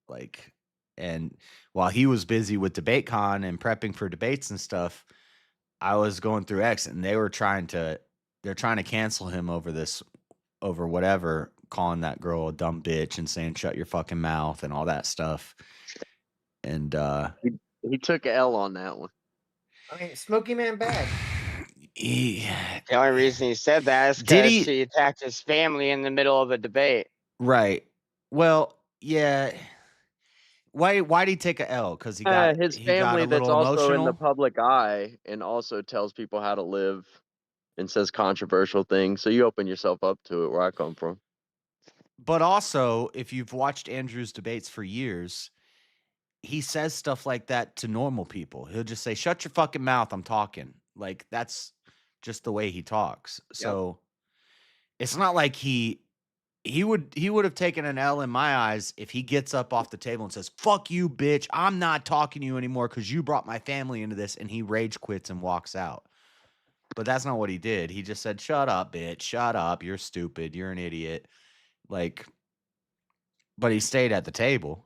Like, and while he was busy with DebateCon and prepping for debates and stuff, I was going through X, and they're trying to cancel him over whatever, calling that girl a dumb bitch and saying shut your fucking mouth and all that stuff. And he took a L on that one. I mean, Smokey Man bad. The only reason he said that is because he attacked his family in the middle of a debate. Right. Well, yeah. Why'd he take a L? Because he got his he family got a that's little also in the emotional. public eye and also tells people how to live and says controversial things. So you open yourself up to it where I come from. But also, if you've watched Andrew's debates for years, he says stuff like that to normal people. He'll just say, "Shut your fucking mouth, I'm talking." Like that's just the way he talks. So it's not like he would have taken an L in my eyes if he gets up off the table and says, "Fuck you, bitch. I'm not talking to you anymore because you brought my family into this," and he rage quits and walks out. But that's not what he did. He just said, "Shut up, bitch. Shut up. You're stupid. You're an idiot." Like, but he stayed at the table.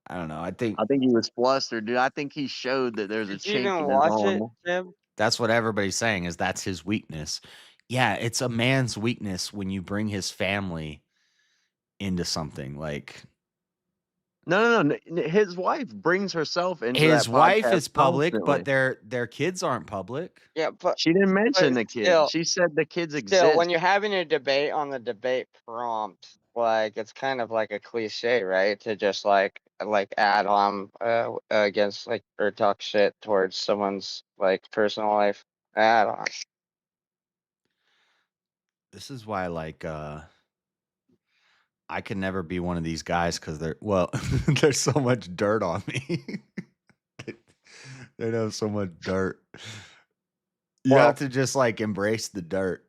I don't know. I think he was flustered, dude. I think he showed that there's a Did you chink even in his watch it, armor. Jim? that's what everybody's saying is that's his weakness. Yeah, it's a man's weakness when you bring his family into something. Like, No. His wife brings herself into his that wife podcast is public, constantly. but their kids aren't public. Yeah, but She didn't mention the kids. still- She said the kids Still, exist. when you're having a debate on the debate prompt, like it's kind of like a cliche, right? To just like add on against like or talk shit towards someone's like personal life. Add on. This is why, like, I could never be one of these guys because there's so much dirt on me. They know so much dirt. You have to just like embrace the dirt.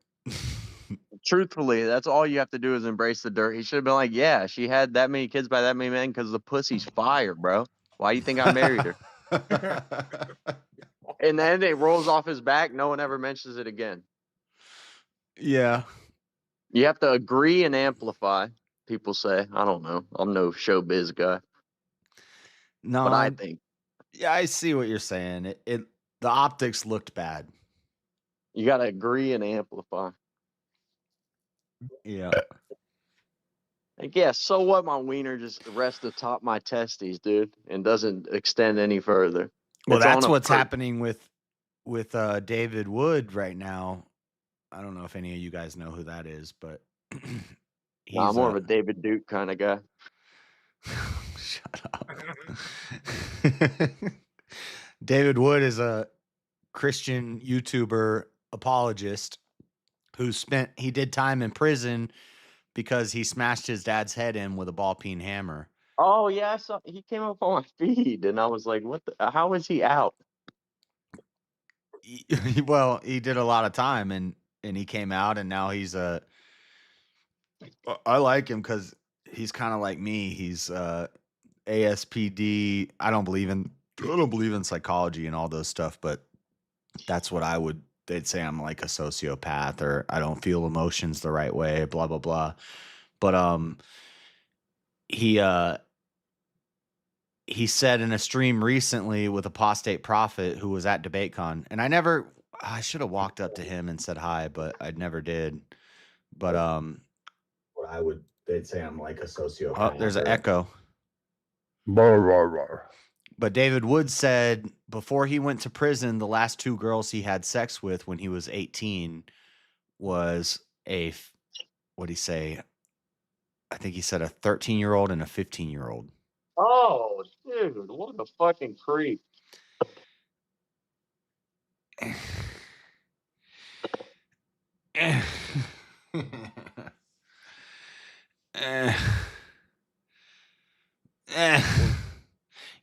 Truthfully, that's all you have to do is embrace the dirt. He should have been like, yeah, she had that many kids by that many men because the pussy's fire, bro. Why do you think I married her? And then it rolls off his back. No one ever mentions it again. Yeah. You have to agree and amplify, people say. I don't know. I'm no showbiz guy. No, But I think. Yeah, I see what you're saying. The optics looked bad. You got to agree and amplify. Yeah. Like, yeah, so what? My wiener just rests atop my testes, dude, and doesn't extend any further. Well, It's that's on a what's happening with David Wood right now. I don't know if any of you guys know who that is, but Nah, I'm more of a David Duke kind of guy. Shut up. David Wood is a Christian YouTuber apologist he did time in prison because he smashed his dad's head in with a ball peen hammer. Oh yeah, I saw he came up on my feed, and I was like, "What? How is he out?" Well, he did a lot of time, and and he came out, and now he's a. I like him because he's kind of like me. He's ASPD. I don't believe in psychology and all those stuff, but that's what I would. They'd say I'm like a sociopath, or I don't feel emotions the right way. Blah blah blah. But he said in a stream recently with Apostate Prophet who was at DebateCon, and I should have walked up to him and said hi, but I never did. But they'd say I'm like a sociopath. Oh, there's an echo. But David Wood said before he went to prison, the last 2 girls he had sex with when he was 18 was what'd he say? I think he said a 13-year-old and a 15-year-old. Oh, dude, what a fucking creep.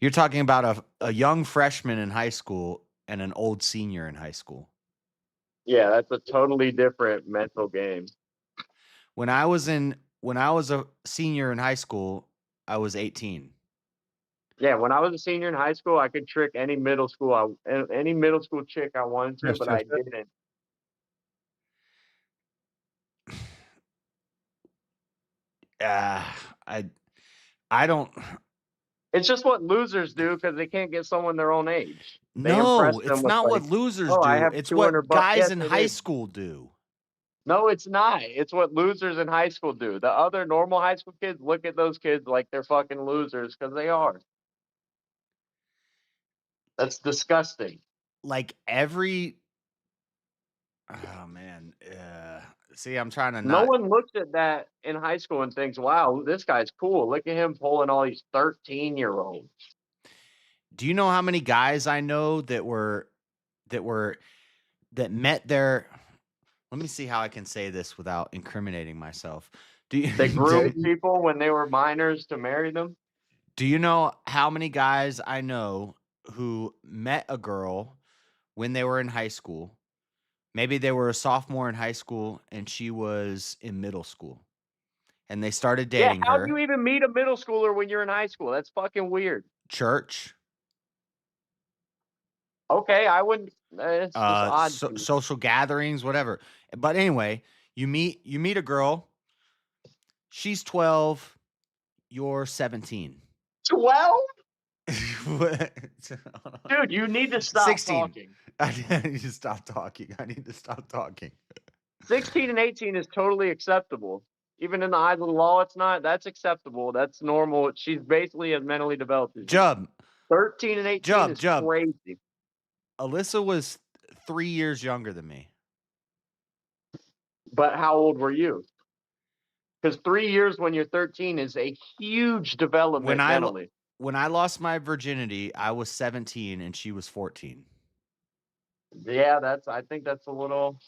You're talking about a young freshman in high school and an old senior in high school. Yeah, that's a totally different mental game. When I was a senior in high school, I was 18. Yeah, when I was a senior in high school, I could trick any middle school chick I wanted to, but I didn't. I don't. It's just what losers do because they can't get someone their own age. They No, impress them it's with, not like, what losers "Oh, do. I have It's 200 what bucks." guys Yes, in it high is. school do. No, it's not. It's what losers in high school do. The other normal high school kids look at those kids like they're fucking losers because they are. That's disgusting. Like every. Oh man. See, I'm trying to No not. one looks at that in high school and thinks, "Wow, this guy's cool. Look at him pulling all these 13-year-olds." Do you know how many guys I know that met their? Let me see how I can say this without incriminating myself. They groomed people when they were minors to marry them. Do you know how many guys I know who met a girl when they were in high school? Maybe they were a sophomore in high school and she was in middle school. And they started Yeah, dating how her. do you even meet a middle schooler when you're in high school? That's fucking weird. Church. Okay, I wouldn't. It's just odd. Social gatherings, whatever. But anyway, you meet a girl. She's 12. You're 17. 12? Dude, you need to stop 16. talking. I need to stop talking. 16 and 18 is totally acceptable. Even in the eyes of the law, it's not. That's acceptable. That's normal. She's basically as mentally developed as you. Jub. 13 and 18 is crazy. Alyssa was 3 years younger than me. But how old were you? Because 3 years when you're 13 is a huge development mentally. When I lost my virginity, I was 17 and she was 14. Yeah, I think that's a little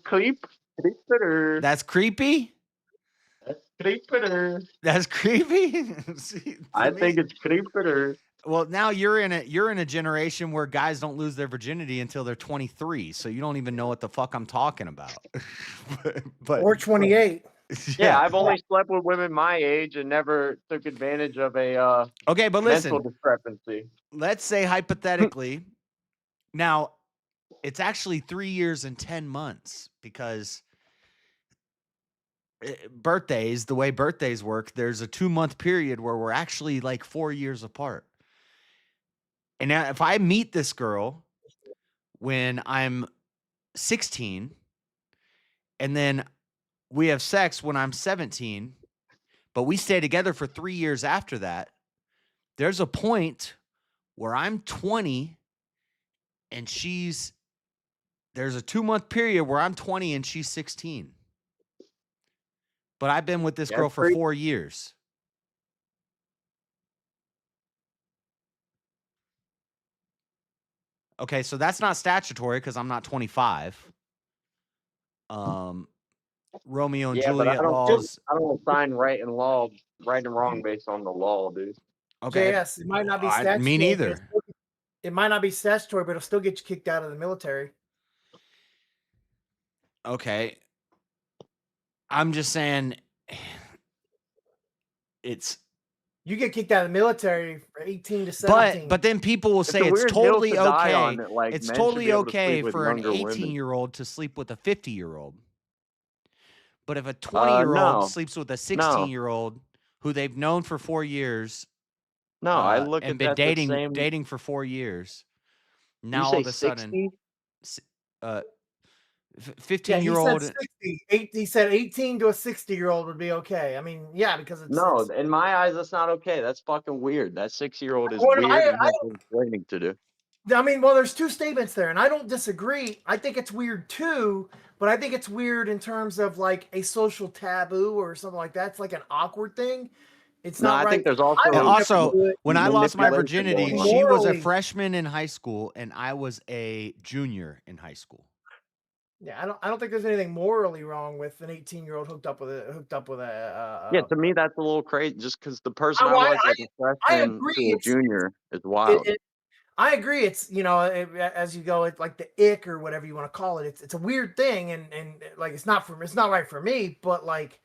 creep. That's creepy? That's creepier. That's creepy? See, I think it's creepier. Well, now you're in a generation where guys don't lose their virginity until they're 23, so you don't even know what the fuck I'm talking about. but or 28. Yeah, I've only slept with women my age and never took advantage of a okay, but mental listen, discrepancy. Let's say hypothetically, now it's actually 3 years and 10 months because birthdays, the way birthdays work, there's a 2-month period where we're actually like 4 years apart. And now if I meet this girl when I'm 16 and then we have sex when I'm 17, but we stay together for 3 years after that, there's a point where I'm 20 and there's a 2-month period where I'm 20 and she's 16. But I've been with this girl for 4 years. Okay, so that's not statutory because I'm not 25. Romeo and Juliet laws. I don't assign right and wrong based on the law, dude. Okay. Yes, it might not be statutory. Me neither. It might not be statutory, but it'll still get you kicked out of the military. Okay. I'm just saying it's You get kicked out of the military for 18 to 17. but then people will It's say a it's weird hill totally to die on okay. that, like, It's men should be totally able to okay sleep with for an younger women. 18-year-old to sleep with a 50-year-old. But if a 20-year-old No. sleeps with a No. 16-year-old who they've known for 4 years, No, I look and at been that the same. dating for 4 years, You now all say of a sudden, 60? Yeah, he said 15-year-old 60. He said 18 to a 60-year-old would be okay. I mean, yeah, because No, it's in my eyes, that's not okay. That's fucking weird. That 6-year-old is Well, weird and has explaining to do. I mean, well, there's two statements there, and I don't disagree. I think it's weird too, but I think it's weird in terms of like a social taboo or something like that. It's like an awkward thing. It's No, not I right. think there's I also would never also, do it. when I lost my manipulation virginity, going on. she was a Morally. freshman in high school and I was a junior in high school. Yeah, I don't think there's anything morally wrong with an 18-year-old hooked up with a. Yeah, to me, that's a little crazy. Just because the person I well, was as a I freshman agree. to a It's junior is wild. I agree. It's as you go, it's like the ick or whatever you want to call it. It's a weird thing, and like it's not right for me. But like,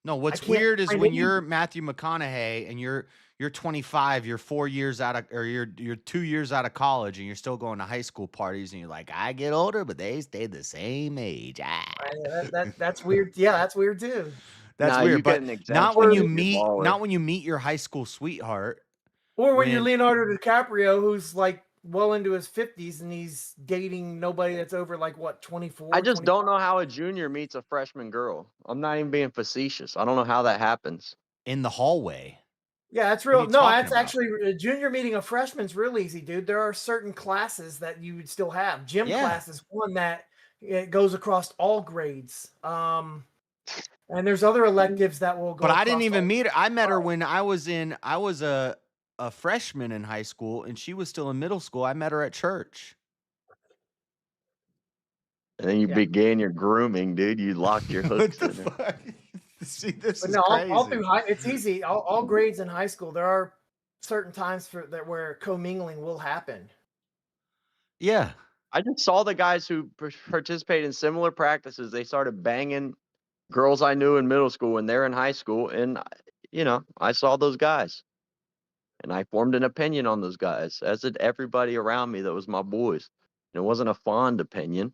No, what's can't weird is find when any- you're Matthew McConaughey and you're 25, you're 4 years out of, or you're 2 years out of college and you're still going to high school parties and you're like, I get older, but they stay the same age. that's weird. Yeah, that's weird too. That's Nah, weird, you but get an not when you exemption if you're baller. not when you meet your high school sweetheart. Or when you're Leonardo DiCaprio, who's like well into his 50s and he's dating nobody that's over like what 24. I just don't know how a junior meets a freshman girl. I'm not even being facetious. I don't know how that happens. In the hallway. Yeah, that's What are real. you No, talking that's about? actually a junior meeting a freshman's real easy, dude. There are certain classes that you would still have. Gym class is one that it goes across all grades. And there's other electives that will go. But I didn't across even all- meet her. I met her when I was a freshman in high school and she was still in middle school. I met her at church. And then you began your grooming, dude. You locked your hooks in her. See, this But is no, crazy. all through it's easy. All grades in high school, there are certain times where commingling will happen. Yeah. I just saw the guys who participate in similar practices. They started banging girls I knew in middle school when they're in high school. And, I saw those guys. And I formed an opinion on those guys, as did everybody around me that was my boys. And it wasn't a fond opinion.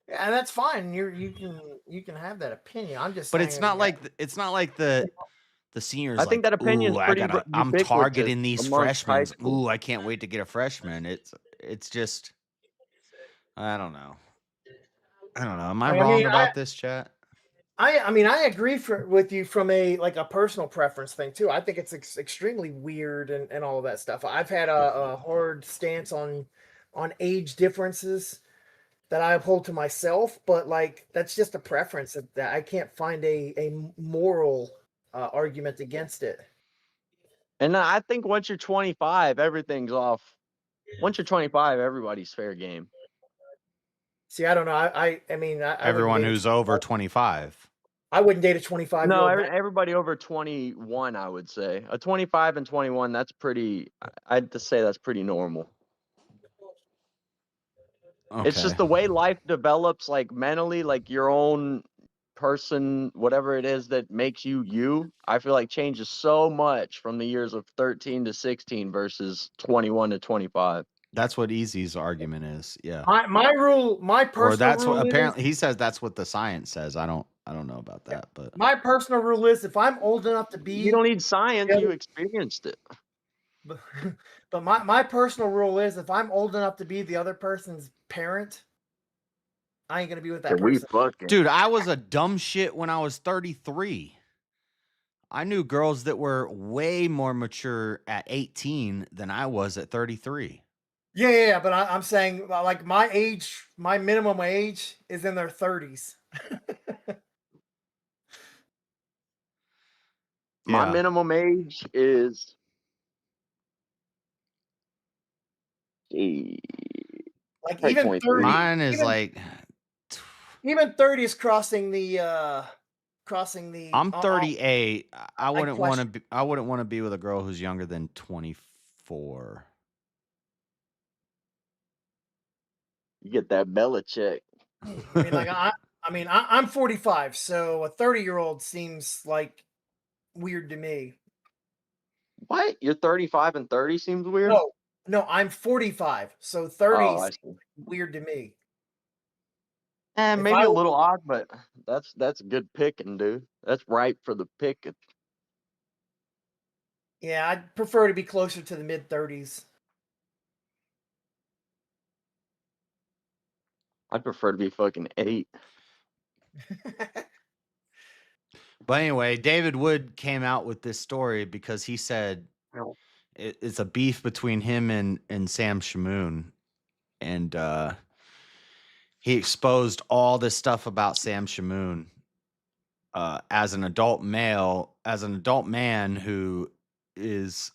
Yeah, that's fine. You can have that opinion. I'm just But saying, it's not like the seniors. I think like, that opinion's "Ooh, pretty I'm ubiquitous targeting these amongst high freshmen. school. Ooh, I can't wait to get a freshman." It's just, I don't know. Am I wrong about this, chat? I mean, I agree with you from a personal preference thing too. I think it's extremely weird and all of that stuff. I've had a hard stance on age differences that I uphold to myself, but like that's just a preference that I can't find a moral argument against it. And I think once you're 25, everything's off. Once you're 25, everybody's fair game. See, I don't know. I mean, I Everyone wouldn't date who's over 25. I wouldn't date a 25-year-old. No, everybody over 21, I would say. A 25 and 21, that's pretty. I'd just say that's pretty normal. It's just Okay. the way life develops, like mentally, like your own person, whatever it is that makes you you. I feel like changes so much from the years of 13 to 16 versus 21 to 25. That's what Easy's argument is. Yeah. My rule, my personal Or that's rule what is, apparently he says that's what the science says. I don't know about that, but my personal rule is if I'm old enough to be, You don't need science. You experienced it. but my personal rule is if I'm old enough to be the other person's parent, I ain't gonna be with that person. Dude, I was a dumb shit when I was 33. I knew girls that were way more mature at 18 than I was at 33. Yeah, but I'm saying like my age, my minimum age is in their 30s. My Yeah. minimum age is Like probably even 23. 30. Mine is even, like even 30 is crossing the. I'm 38. I wouldn't want question- to be I wouldn't want to be with a girl who's younger than 24. You get that Belichick. I mean, like I'm 45, so a 30-year-old seems like weird to me. What? You're 35 and 30 seems weird? No, I'm 45, so 30 Oh, I seems see. weird to me. And If maybe I a w- little odd, but that's good picking, dude. That's ripe for the picking. Yeah, I'd prefer to be closer to the mid 30s. I'd prefer to be fucking 8. But anyway, David Wood came out with this story because he said it's a beef between him and Sam Shamoon. And he exposed all this stuff about Sam Shamoon as an adult man who is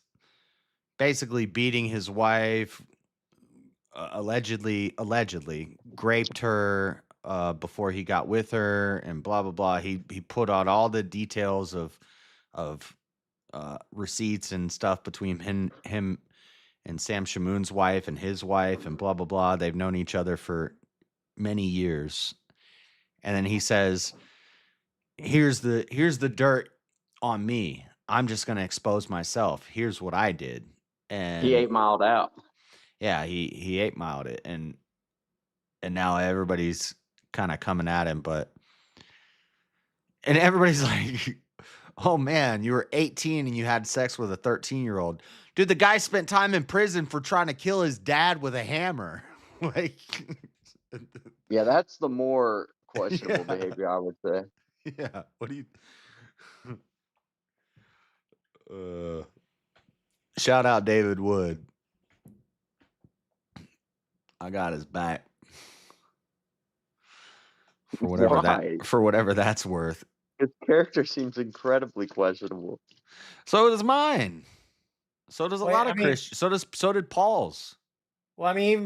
basically beating his wife, allegedly raped her before he got with her, and blah blah blah. He put out all the details of receipts and stuff between him and Sam Shamoon's wife and his wife, and blah blah blah. They've known each other for many years. And then he says, here's the dirt on me. I'm just going to expose myself. Here's what I did. And He 8-miled out. yeah, he 8-miled it, and now everybody's kind of coming at him, and everybody's like, "Oh man, you were 18 and you had sex with a 13-year-old." Dude, the guy spent time in prison for trying to kill his dad with a hammer. Like, Yeah, that's the more questionable Yeah. behavior, I would say. yeah. What do you? Shout out David Wood. I got his back for whatever that's worth. His character seems incredibly questionable. So does mine. So does a Well, lot I of mean- Christians. So did Paul's. Well, I mean, even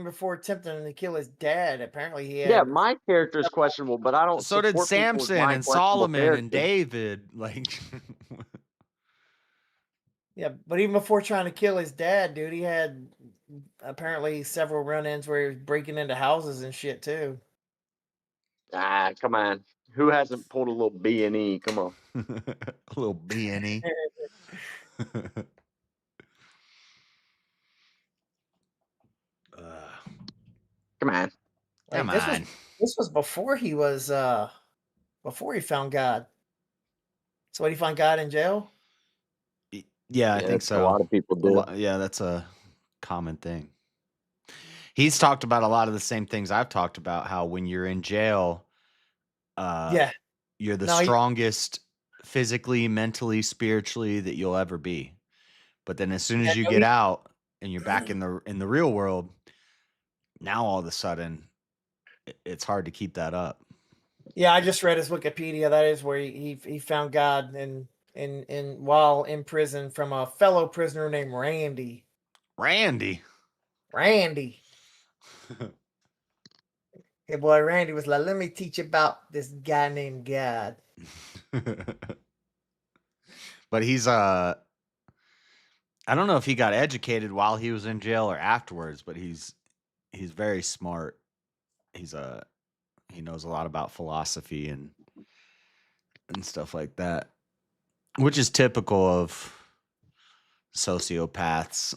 before attempting to kill his dad, apparently he had. Yeah, my character is questionable, but I don't. So did support people with Samson my and questionable Solomon and character. David. Like, Yeah, but even before trying to kill his dad, dude, he had apparently several run-ins where he was breaking into houses and shit too. Ah, come on. Who hasn't pulled a little B&E? Come on. a little B&E. Come on. Come Like, on. This was before he was before he found God. So what, he found God in jail? Yeah, I Yeah, think so. a lot of people do. Yeah, that's a common thing. He's talked about a lot of the same things I've talked about, how when you're in jail, Yeah. you're the No, he- strongest physically, mentally, spiritually that you'll ever be. But then as soon as you no, get he- out and you're back in the real world, now all of a sudden it's hard to keep that up. Yeah, I just read his Wikipedia. That is where he found God in while in prison from a fellow prisoner named Randy. Randy. Hey boy, Randy was like, "Let me teach you about this guy named God." But he's I don't know if he got educated while he was in jail or afterwards, but he's very smart. He knows a lot about philosophy and stuff like that, which is typical of sociopaths.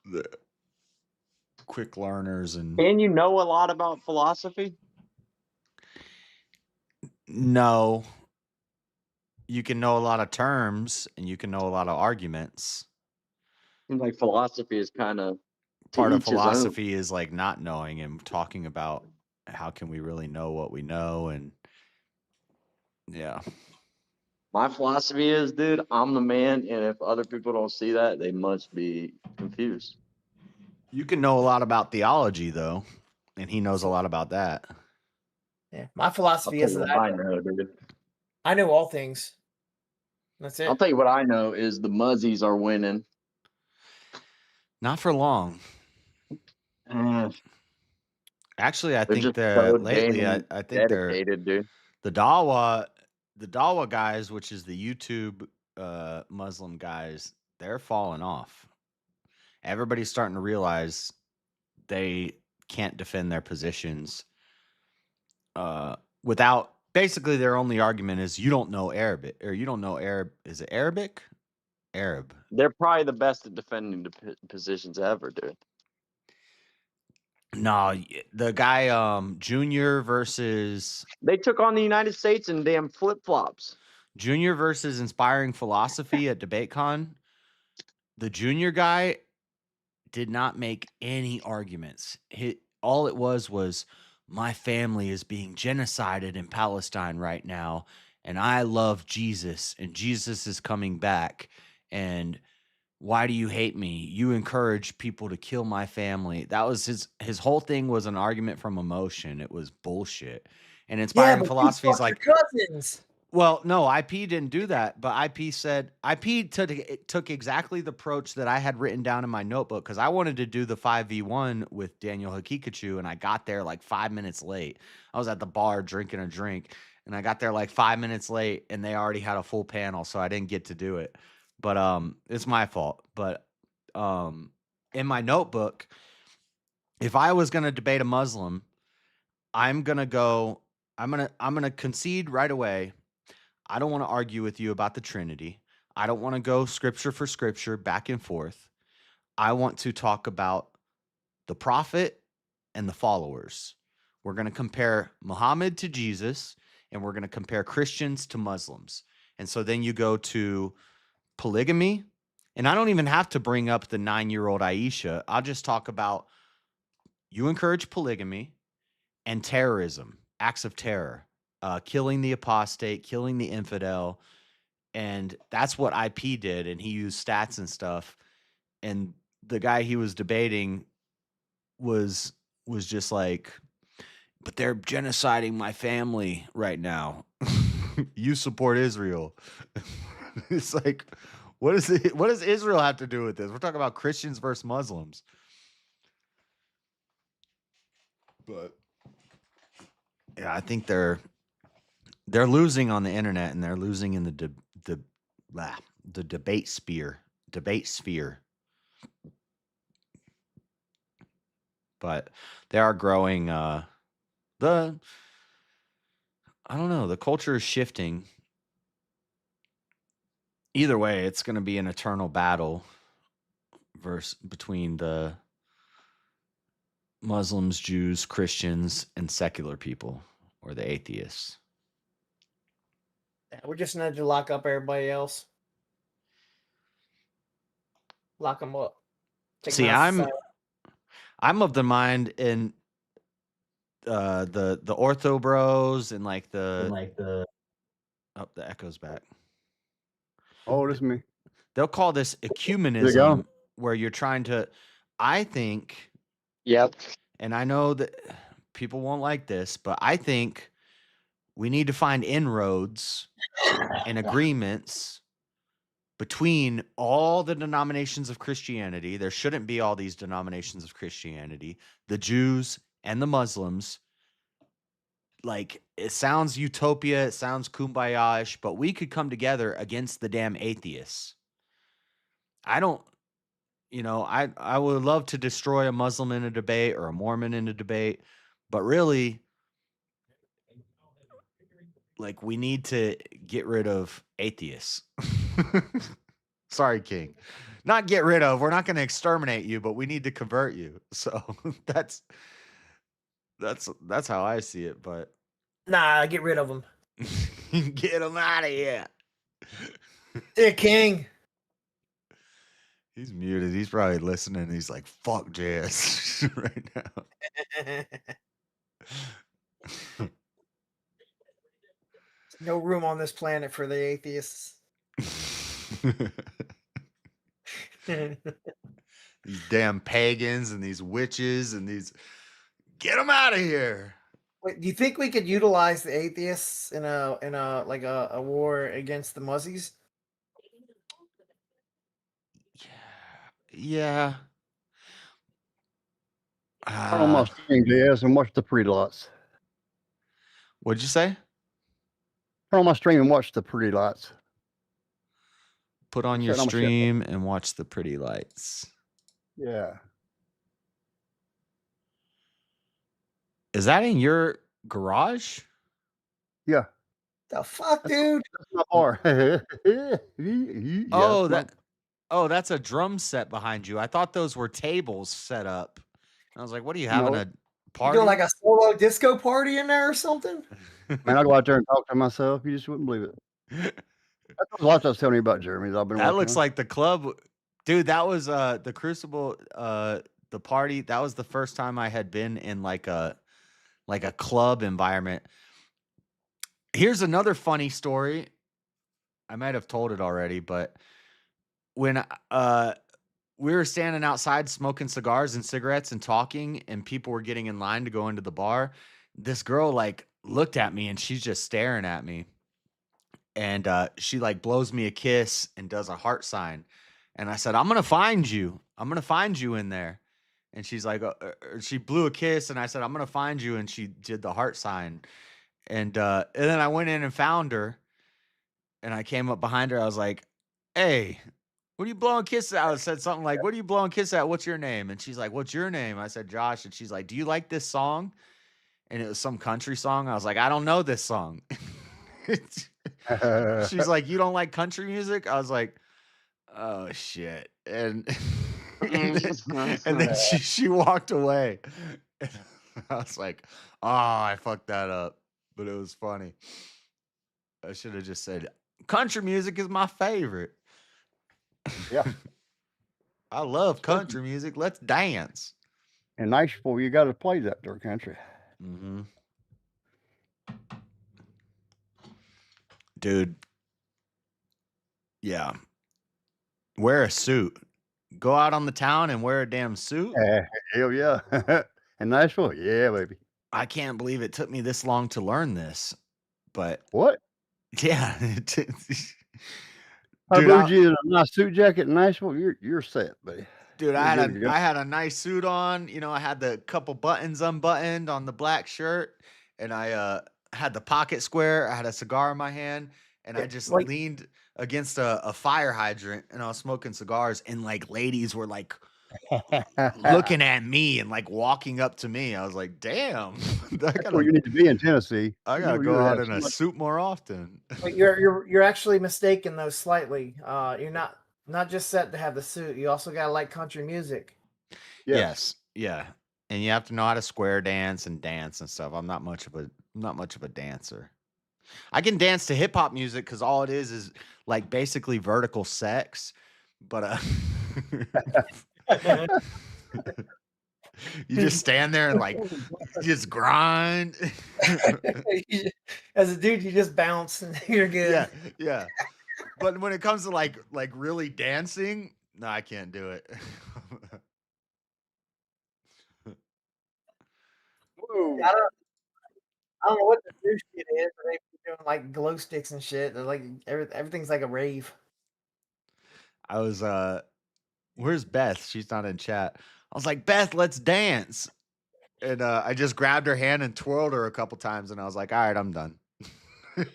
The quick learners and And you know a lot about philosophy? no, you can know a lot of terms and you can know a lot of arguments. Seems like philosophy is kind of Part of philosophy is like not knowing and talking about how can we really know what we know. And yeah, My philosophy is, dude, I'm the man, and if other people don't see that, they must be confused. you can know a lot about theology though, and he knows a lot about that. Yeah, my philosophy I'll is tell you that what I know, dude. I know all things. That's it. I'll tell you what I know is the Muzzies are winning. Not for long. Actually, I They're think just they're so lately. damn I think dedicated, dude. The Dawa guys, which is the YouTube Muslim guys, they're falling off. everybody's starting to realize they can't defend their positions without basically their only argument is you don't know Arabic or you don't know Arab. Is it Arabic? Arab. They're probably the best at defending the positions ever, dude. No, the guy Junior versus They took on the United States in damn flip-flops. Junior versus Inspiring Philosophy at DebateCon. The Junior guy did not make any arguments. All it was my family is being genocided in Palestine right now, and I love Jesus, and Jesus is coming back, and why do you hate me? You encourage people to kill my family. That was his whole thing was an argument from emotion. It was bullshit. And Inspiring Philosophy is like cousins. well, no, IP didn't do that, but IP said IP took exactly the approach that I had written down in my notebook because I wanted to do the 5v1 with Daniel Hakikachu, and I got there like 5 minutes late. I was at the bar drinking a drink, and I got there like 5 minutes late, and they already had a full panel, so I didn't get to do it. But it's my fault. But in my notebook, if I was gonna debate a Muslim, I'm gonna concede right away. I don't want to argue with you about the Trinity. I don't want to go scripture for scripture back and forth. I want to talk about the prophet and the followers. We're going to compare Muhammad to Jesus, and we're going to compare Christians to Muslims. And so then you go to polygamy, and I don't even have to bring up the 9-year-old Aisha. I'll just talk about you encourage polygamy and terrorism, acts of terror. Killing the apostate, killing the infidel. And that's what IP did. And he used stats and stuff. And the guy he was debating was just like, but they're genociding my family right now. You support Israel. It's like, what does Israel have to do with this? We're talking about Christians versus Muslims. But yeah, I think they're losing on the internet, and they're losing in the debate sphere. But they are growing. I don't know. The culture is shifting. Either way, it's going to be an eternal battle between the Muslims, Jews, Christians, and secular people, or the atheists. Yeah, we just need to lock up everybody else. Lock them up. See, I'm of the mind in the ortho bros and like the oh, the echo's back. Oh, it's me. They'll call this ecumenism, where you're trying to. I think. Yep. And I know that people won't like this, but I think we need to find inroads and agreements between all the denominations of Christianity. There shouldn't be all these denominations of Christianity, the Jews and the Muslims. Like, it sounds utopia, it sounds kumbaya-ish, but we could come together against the damn atheists. I would love to destroy a Muslim in a debate or a Mormon in a debate, but really, like, we need to get rid of atheists. Sorry, King. Not get rid of. We're not going to exterminate you, but we need to convert you. So that's how I see it. But nah, get rid of them. Get them out of here. Yeah, King. He's muted. He's probably listening. He's like, "Fuck JS" right now. No room on this planet for the atheists. These damn pagans and these witches and these, get them out of here. Wait, do you think we could utilize the atheists in a war against the Muzzies? Yeah. Turn on my stream, JS, and watch the pre-lots. What'd you say? Turn on my stream and watch the pretty lights. Put on your stream and watch the pretty lights. Yeah. Is that in your garage? Yeah. The fuck, dude? That's my bar. Yeah, Oh, that's that's a drum set behind you. I thought those were tables set up. I was like, what are you having No. a You party? doing like a solo disco party in there or something? Man, I go out there and talk to myself. You just wouldn't believe it. That's what lots I was telling you about Jeremy that I've been That working looks on. like the club. Dude, that was the Crucible the party. That was the first time I had been in like a club environment. Here's another funny story. I might have told it already, but when we were standing outside smoking cigars and cigarettes and talking, and people were getting in line to go into the bar, this girl like looked at me and she's just staring at me. And she like blows me a kiss and does a heart sign. And I said, I'm going to find you. I'm going to find you in there. And she's like, she blew a kiss. And I said, I'm going to find you. And she did the heart sign. And then I went in and found her. And I came up behind her. I was like, hey, what are you blowing kisses at? I said something like, what are you blowing kisses at? What's your name? And she's like, what's your name? I said, Josh. And she's like, do you like this song? And it was some country song. I was like, I don't know this song. She's like, you don't like country music? I was like, oh shit. And then she walked away. And I was like, oh, I fucked that up. But it was funny. I should have just said, country music is my favorite. Yeah. I love country music. Let's dance. In Nashville, you got to play that their country. Mm-hmm. Dude. Yeah. Wear a suit. Go out on the town and wear a damn suit. Hell yeah. In Nashville? Yeah, baby. I can't believe it took me this long to learn this. But what? Yeah. I Dude, blue you in a nice suit jacket in Nashville, you're set, buddy. Dude, You're I good to go. had a nice suit on. You know, I had the couple buttons unbuttoned on the black shirt, and I had the pocket square. I had a cigar in my hand, and I just like- leaned against a fire hydrant, and I was smoking cigars, and like ladies were like looking at me and like walking up to me. I was like, damn, That's where you need to be in Tennessee. I gotta You go really out have in so a much- suit more often. But you're actually mistaken though slightly. You're not just set to have the suit. You also gotta like country music. Yes. Yeah. And you have to know how to square dance and stuff. I'm not much of a dancer. I can dance to hip hop music because all it is like basically vertical sex. But you just stand there and like just grind. As a dude, you just bounce and you're good. Yeah, yeah. But when it comes to like really dancing, no, I can't do it. I don't know what the new shit is, but they be doing like glow sticks and shit. They're like everything's like a rave. I was where's Beth? She's not in chat. I was like, Beth, let's dance. And I just grabbed her hand and twirled her a couple times, and I was like, all right, I'm done.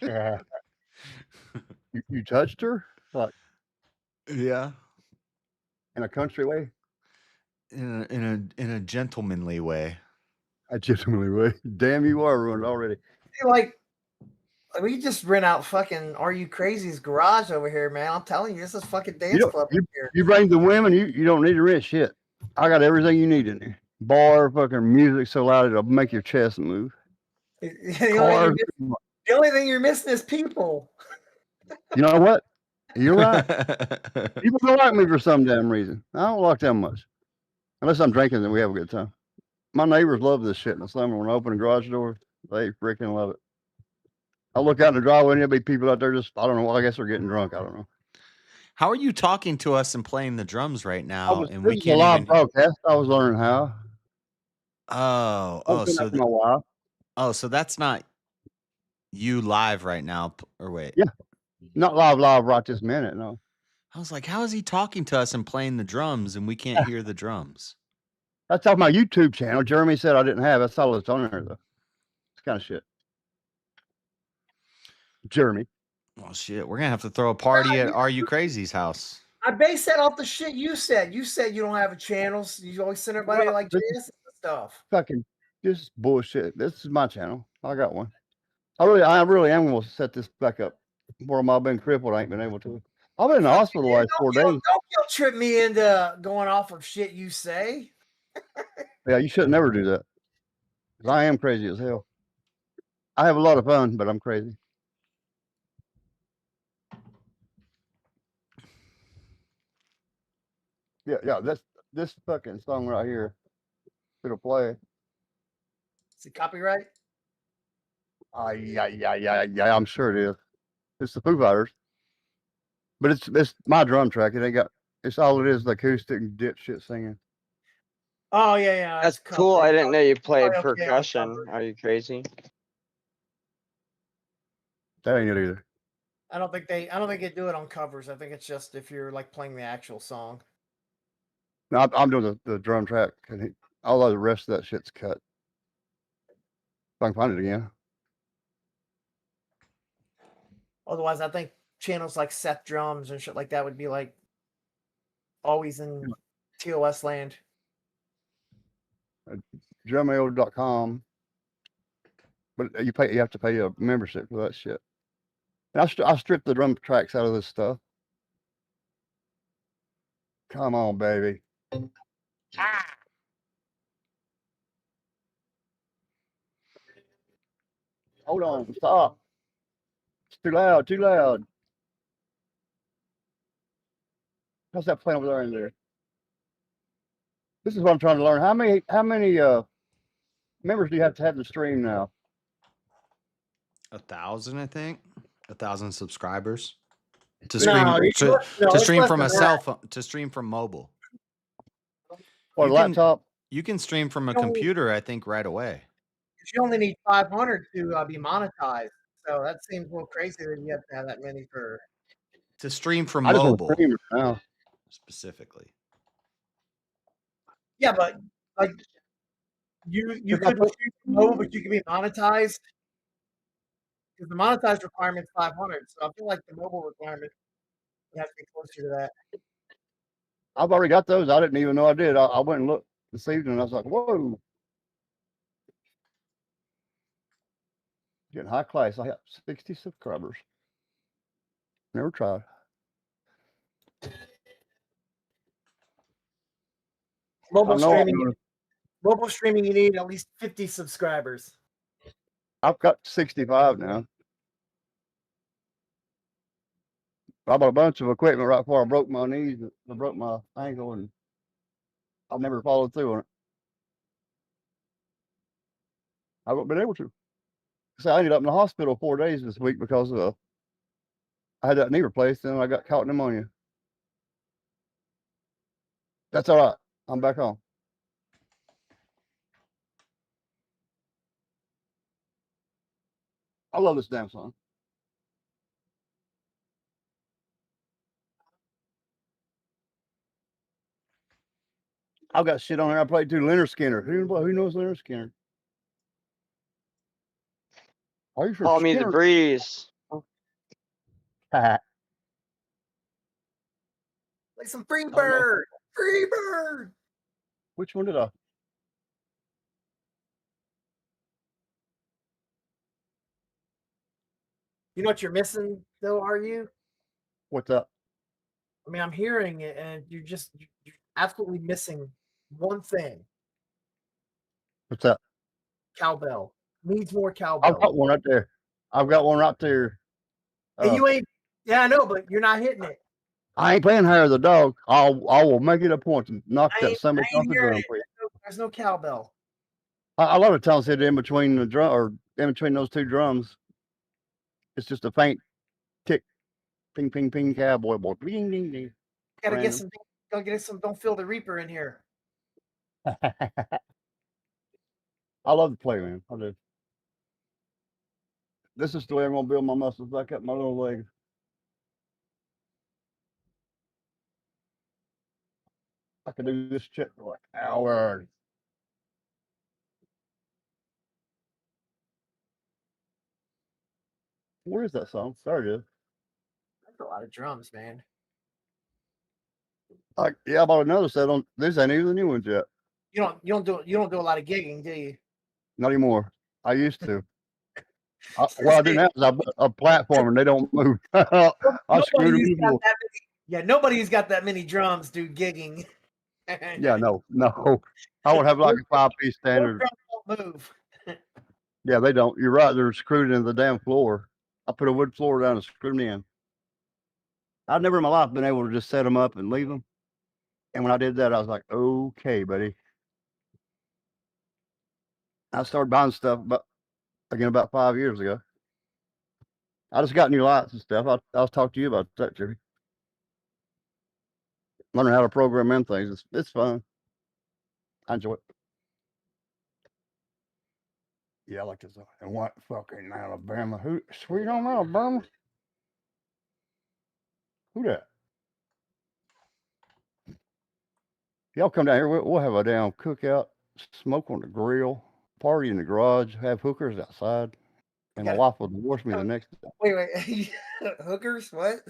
Yeah. You touched her? Like Yeah. in a country way? In a gentlemanly way. A gentlemanly way. Damn, you are ruined already. Like we just rent out fucking Are You Crazy's garage over here, man. I'm telling you, this is fucking dance club You, over here. you bring the women, you don't need to rent shit. I got everything you need in there. Bar, fucking music so loud it'll make your chest move. The only thing you're missing is people. You know what? You're right. People don't like me for some damn reason. I don't like them much. Unless I'm drinking and we have a good time. My neighbors love this shit in the summer when I open the garage door. They freaking love it. I look out in the driveway and there'll be people out there just, I don't know, I guess they're getting drunk. I don't know. How are you talking to us and playing the drums right now? And we This is a can't live even. broadcast. I was learning how. So that's not you live right now, or wait. Yeah. Not live right this minute, no. I was like, how is he talking to us and playing the drums and we can't hear the drums? That's off my YouTube channel. Jeremy said I didn't have. That's all that's on there, though. It's kind of shit. Jeremy. Well, shit, we're gonna have to throw a party at Are You Crazy's house. I base that off the shit you said. You said you don't have a channel. So you always send everybody Well, like this JS and stuff. fucking this is bullshit. This is my channel. I got one. I really am going to set this back up. Where I've been crippled, I ain't been able to. I've been in the hospital the last 4 days. Don't guilt trip me into going off of shit you say. Yeah, you should never do that. 'Cause I am crazy as hell. I have a lot of fun, but I'm crazy. Yeah. This fucking song right here. It'll play. Is it copyright? Yeah. I'm sure it is. It's the Foo Fighters, but it's my drum track. It ain't got. It's all it is. The acoustic and dipshit singing. Oh yeah. That's cool. I didn't know you played okay, percussion. Are you crazy? That ain't it either. I don't think they do it on covers. I think it's just if you're like playing the actual song. No, I'm doing the drum track, and all of the rest of that shit's cut. If I can find it again. Otherwise, I think channels like Seth Drums and shit like that would be like always in TOS land. Drummail.com, but you have to pay a membership for that shit. And I stripped the drum tracks out of this stuff. Come on, baby. Hold on, stop. It's too loud, too loud. How's that playing over there in there? This is what I'm trying to learn. How many members do you have to have the stream now? 1,000, I think. 1,000 subscribers to No, stream to it's stream less from than a that. cell phone, to stream from mobile. Or You laptop? You can stream from a You only- computer, I think, right away. You only need 500 to be monetized. So that seems a little crazy that you have to have that many for. To stream from I just want to mobile stream it now. specifically. Yeah, but like you If I couldn't put- shoot from mobile, but you could be monetized. Because the monetized requirement is 500, so I feel like the mobile requirement would have to be closer to that. I've already got those. I didn't even know I did. I went and looked this evening and I was like, whoa. Getting high class. I have 60 subscribers. Never tried. Mobile know I'm streaming, gonna- mobile streaming, you need at least 50 subscribers. I've got 65 now. I bought a bunch of equipment right before I broke my knees. I broke my ankle and I've never followed through on it. I haven't been able to. So I ended up in the hospital 4 days this week because I had that knee replaced and I got caught in pneumonia. That's all right. I'm back home. I love this damn song. I've got shit on there. I played to Leonard Skinner. Who knows Leonard Skinner? Are you sure? Call me the breeze. Like some free bird. Free bird. Which one did I? You know what you're missing, though, are you? What's up? I mean, I'm hearing it, and you're absolutely missing one thing. What's that? Cowbell. Needs more I've cowbell. got one right there. I've got one right there. And you ain't, yeah, I know, but you're not hitting it. I ain't playing Hair of the Dog. I will make it a point to knock I that ain't somebody off the hearing drum it. for you. There's no cowbell. A lot of times hit in between the drum or in between those two drums. It's just a faint tick, ping, ping, ping, cowboy boy. Ding, ding, ding. Gotta get Random. some, don't feel the Reaper in here. I love to play, man. I do. This is the way I'm gonna build my muscles back up my little legs. I can do this shit for like hours. Where is that song? There it is. That's a lot of drums, man. Yeah, I bought another set on. This ain't even the new ones yet. You don't do a lot of gigging, do you? Not anymore. I used to. What I do now is I put a platform and they don't move. I screwed them in the floor. Nobody's got that many drums do gigging. Yeah, no. I would have like a 5-piece standard. Those drums don't move. Yeah, they don't. You're right. They're screwed into the damn floor. I put a wood floor down and screwed them in. I've never in my life been able to just set them up and leave them. And when I did that, I was like, okay, buddy. I started buying stuff about 5 years ago. I just got new lights and stuff. I'll talk to you about that, Jerry. Learning how to program in things. It's fun. I enjoy it. Yeah, I like this. And what fucking Alabama? Who? Sweet Home Alabama? Who that? Y'all come down here. We'll have a damn cookout, smoke on the grill, party in the garage, have hookers outside, and my wife will divorce me the next day. Wait. Hookers? What?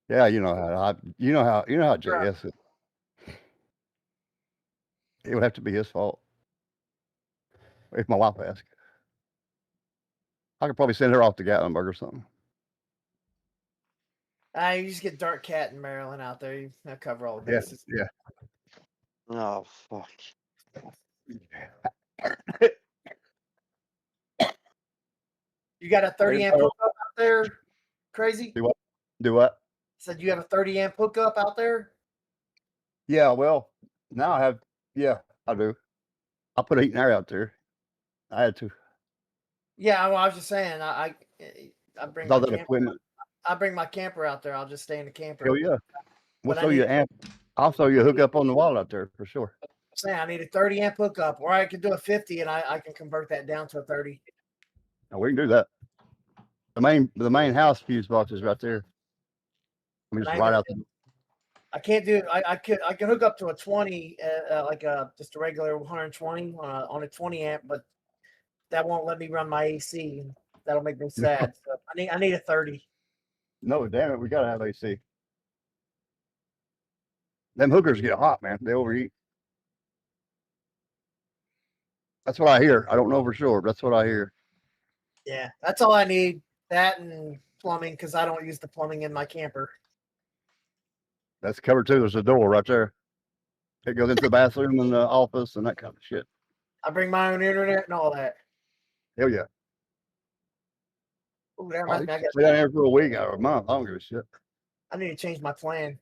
Yeah, you know how JS is. It would have to be his fault if my wife asked. I could probably send her off to Gatlinburg or something. You just get Dark Cat in Maryland out there. They'll cover all the bases. Yeah. Oh fuck. You got a 30 amp hookup out there? Crazy? Do what? Said you have a 30 amp hookup out there? Yeah, well, now I have. Yeah, I do. I put heat and air out there. I had to. Yeah, well, I was just saying. I bring All my that camper. equipment. I bring my camper out there. I'll just stay in the camper. Oh yeah. We'll But show you amp. I'll show you a hookup on the wall out there for sure. I'm saying I need a 30 amp hookup, or I could do a 50 and I can convert that down to a 30. And we can do that. The main house fuse box is right there. I mean, just right out there. I can't do. I can hook up to a 20, like just a regular 120 on a 20 amp, but that won't let me run my AC. That'll make me sad. So I need a 30. No, damn it, we gotta have AC. Them hookers get hot, man. They overheat. That's what I hear. I don't know for sure, but that's what I hear. Yeah, that's all I need. That and plumbing, because I don't use the plumbing in my camper. That's covered too. There's a door right there. It goes into the bathroom and the office and that kind of shit. I bring my own internet and all that. Hell yeah. Ooh, that I reminds me, stay down here for a week or a month. I don't give a shit. I need to change my plan.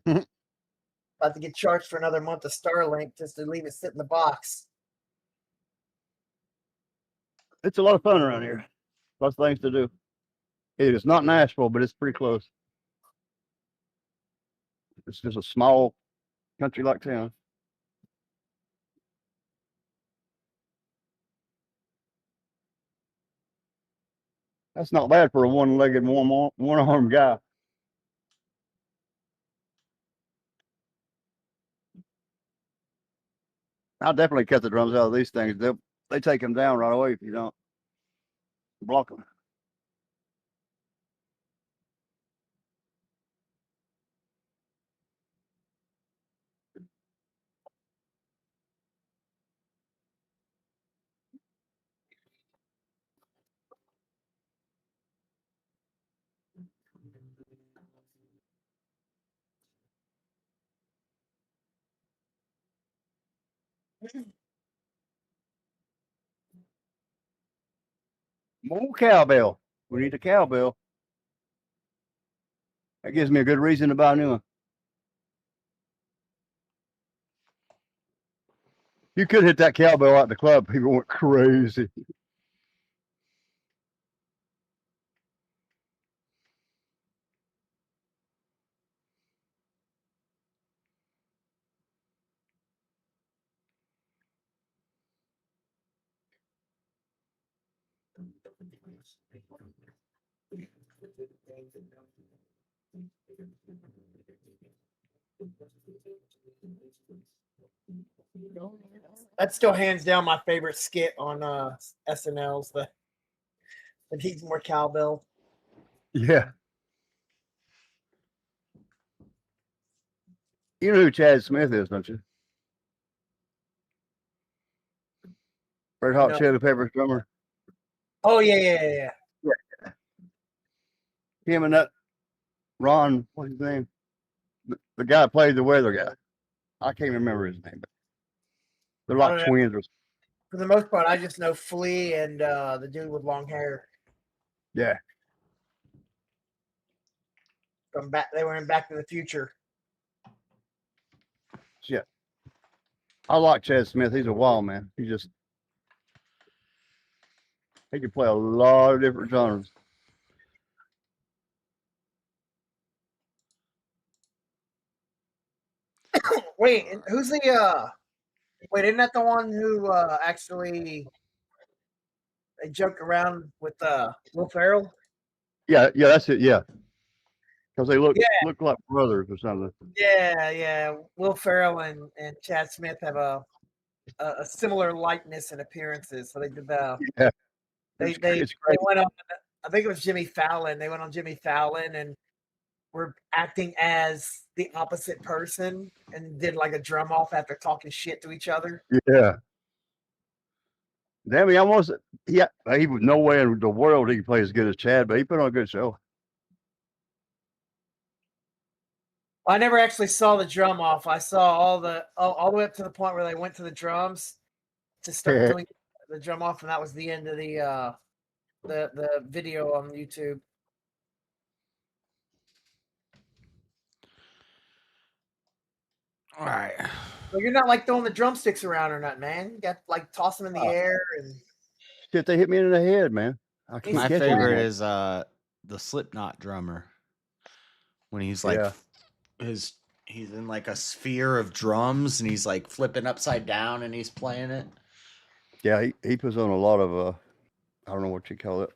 About to get charged for another month of Starlink just to leave it sit in the box. It's a lot of fun around here. Lots of things to do. It is not Nashville, but it's pretty close. It's just a small country like town. That's not bad for a one-legged, one-armed guy. I'll definitely cut the drums out of these things. They take them down right away if you don't block them. More cowbell. We need a cowbell. That gives me a good reason to buy a new one. You could hit that cowbell out in the club. People went crazy. That's still hands down my favorite skit on SNL's. That needs more cowbell. Yeah. You know who Chad Smith is, don't you? Red Hot No. Chili Peppers drummer. Oh yeah. Yeah. Him and that Ron, what's his name? The guy that played the weather guy. I can't remember his name, but they're I like don't know. twins. Or, For the most part, I just know Flea and the dude with long hair yeah. from back. They were in Back to the Future. Shit. I like Chad Smith. He's a wild man. He can play a lot of different genres. Wait, who's the Wait, isn't that the one who actually they joke around with Will Ferrell? Yeah, that's it. Yeah, because they look Yeah. like brothers or something. Yeah. Will Ferrell and Chad Smith have a similar likeness and appearances. So they did Yeah, they it's they crazy. went on. I think it was Jimmy Fallon. They went on Jimmy Fallon and were acting as the opposite person and did like a drum off after talking shit to each other. Yeah. Damn, he almost. Yeah, he was no way in the world he could play as good as Chad, but he put on a good show. I never actually saw the drum off. I saw all the way up to the point where they went to the drums to start doing the drum off, and that was the end of the video on YouTube. All right. So you're not like throwing the drumsticks around or nothing, man. You got like toss them in the air and Shit, they hit me in the head, man. I can't My catch favorite anything. is the Slipknot drummer when he's like Yeah. he's in like a sphere of drums and he's like flipping upside down and he's playing it. Yeah, he puts on a lot of I don't know what you call it,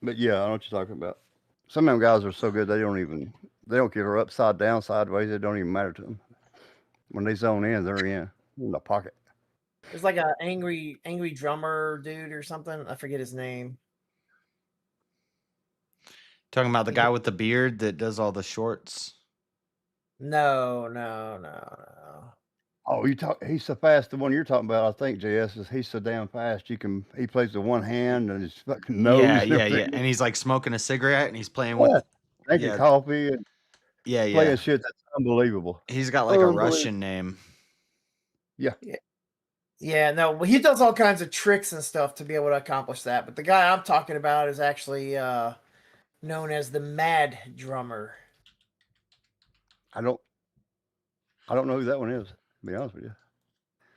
but yeah, I know what you're talking about. Some of them guys are so good they don't get her upside down, sideways. It don't even matter to them. When they zone in, they're in the pocket. there's like a angry drummer dude or something. I forget his name. Talking about the guy with the beard that does all the shorts. No. Oh, he's so fast. The one you're talking about, I think, JS, is he's so damn fast. He plays with one hand and his fucking nose. Yeah. And he's like smoking a cigarette and he's playing Yeah. with Drinking coffee and playing shit that's unbelievable. He's got like a Russian name. Yeah. Yeah, no, well, he does all kinds of tricks and stuff to be able to accomplish that. But the guy I'm talking about is actually known as the Mad Drummer. I don't know who that one is, to be honest with you.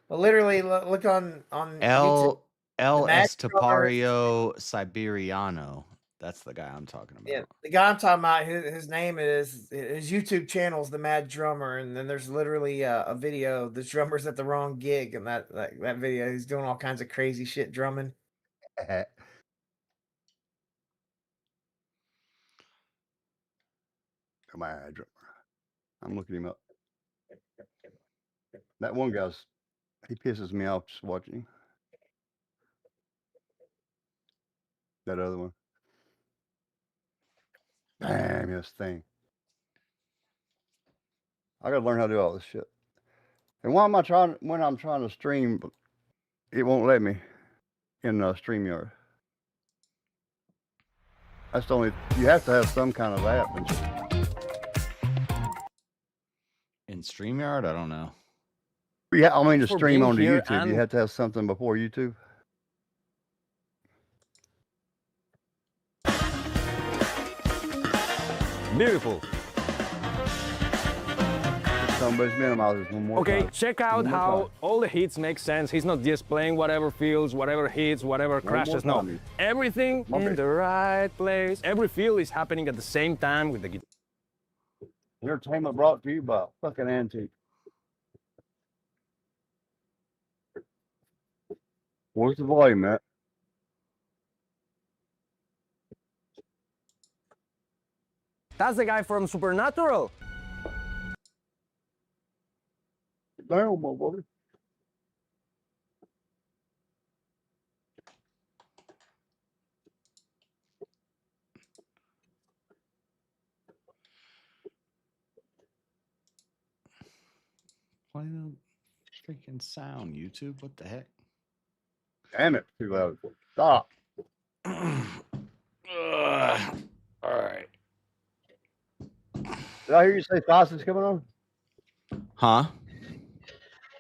But literally, look on YouTube. El Mad Estepario Siberiano. That's the guy I'm talking about. Yeah, the guy I'm talking about, his name is his YouTube channel is the Mad Drummer, and then there's literally a video. The drummer's at the wrong gig, and that video, he's doing all kinds of crazy shit drumming. Mad Drummer. I'm looking him up. That one he pisses me off just watching him. That other one. Damn, this thing. I gotta learn how to do all this shit. And when I'm trying to stream, it won't let me in StreamYard. That's the only. You have to have some kind of app and shit. In StreamYard, I don't know. Yeah, I mean to For stream being onto here YouTube, you and- have to have something before YouTube. Beautiful. Somebody's minimizes one more Okay, time. check out One more how time. all the hits make sense. He's not just playing whatever feels, whatever hits, whatever One more crashes. No, time. everything in the right place. Every feel is happening at the same time with the guitar. Entertainment brought to you by fucking Antique. Where's the volume at? That's the guy from Supernatural. Damn, motherfucker. Play the freaking sound, YouTube. What the heck? Damn it, too loud. Stop. All right. Did I hear you say Fox is coming on? Huh?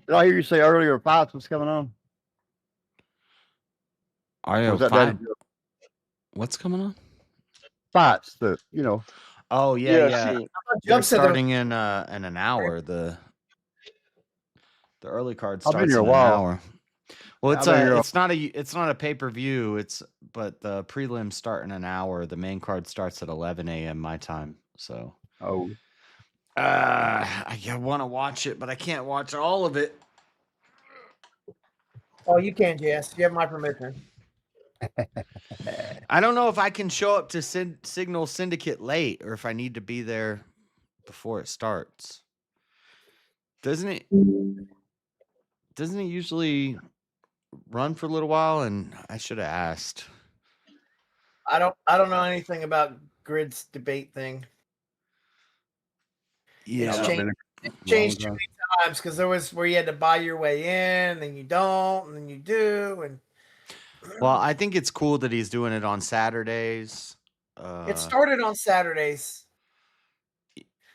Did I hear you say earlier Fox was coming on? Are Was that Daddy five? Joe? What's coming on? Fox, Oh yeah, yeah. UFC. They're Jump said starting in an hour. The early card I've been starts here a in an while. hour. Well, I've been here. it's not a pay-per-view. But the prelims start in an hour. The main card starts at 11 a.m. my time. So I want to watch it, but I can't watch all of it. Oh, you can, Jess. You have my permission. I don't know if I can show up to Signal Syndicate late or if I need to be there before it starts. Doesn't it usually run for a little while? And I should have asked. I don't know anything about Grid's debate thing. Yeah, It's changed too many times because there was where you had to buy your way in, then you don't, and then you do, and well, I think it's cool that he's doing it on Saturdays. it started on Saturdays.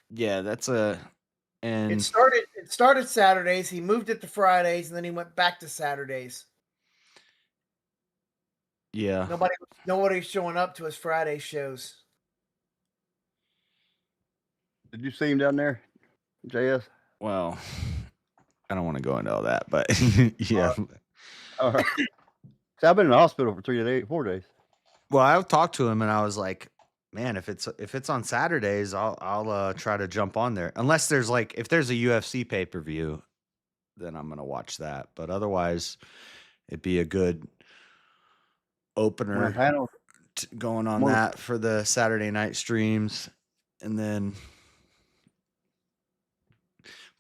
Yeah, It started Saturdays. He moved it to Fridays, and then he went back to Saturdays. Yeah. Nobody's showing up to his Friday shows. Did you see him down there, JS? Well, I don't want to go into all that, but yeah. All right. See, I've been in the hospital for 4 days. Well, I talked to him and I was like, man, if it's on Saturdays, I'll try to jump on there. Unless there's if there's a UFC pay-per-view, then I'm gonna watch that. But otherwise, it'd be a good opener going on that for the Saturday night streams. And then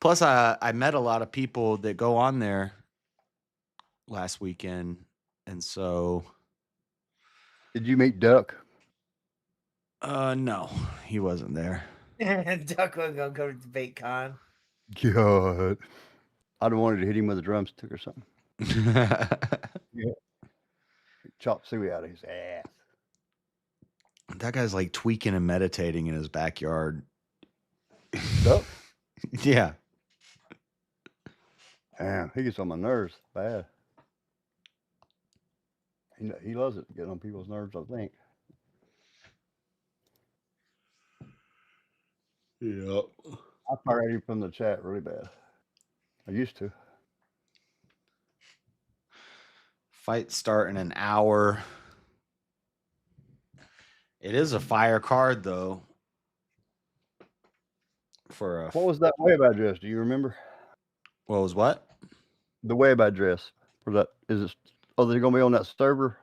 plus I met a lot of people that go on there last weekend. And so did you meet Duck? No, he wasn't there. Duck was gonna go to debate con. God, I'd have wanted to hit him with a drumstick or something. Yeah, chop suey out of his ass. That guy's tweaking and meditating in his backyard. Duck? Yeah. Damn, he gets on my nerves bad. He loves it, getting on people's nerves, I think. Yep. I fired him from the chat really bad. I used to. Fight start in an hour. It is a fire card though. What was that web address? Do you remember? What was what? The web address for that they're gonna be on that server?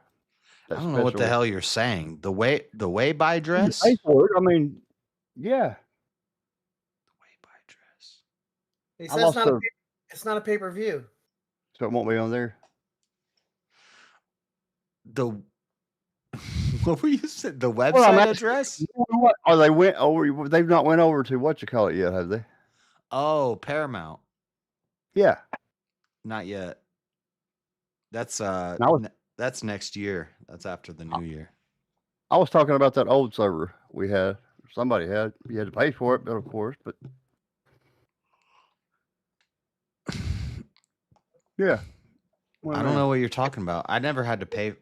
I don't know what the hell you're saying. The way by dress? Pay for it. I mean, yeah. He says it's not a pay-per-view. So it won't be on there. What were you saying? The website address? What? Oh, they went over. They've not went over to what you call it yet, have they? Oh, Paramount. Yeah. Not yet. That's that's next year. That's after the new year. I was talking about that old server we had. Somebody had. You had to pay for it, but of course, but yeah. I don't know what you're talking about. I never had to pay.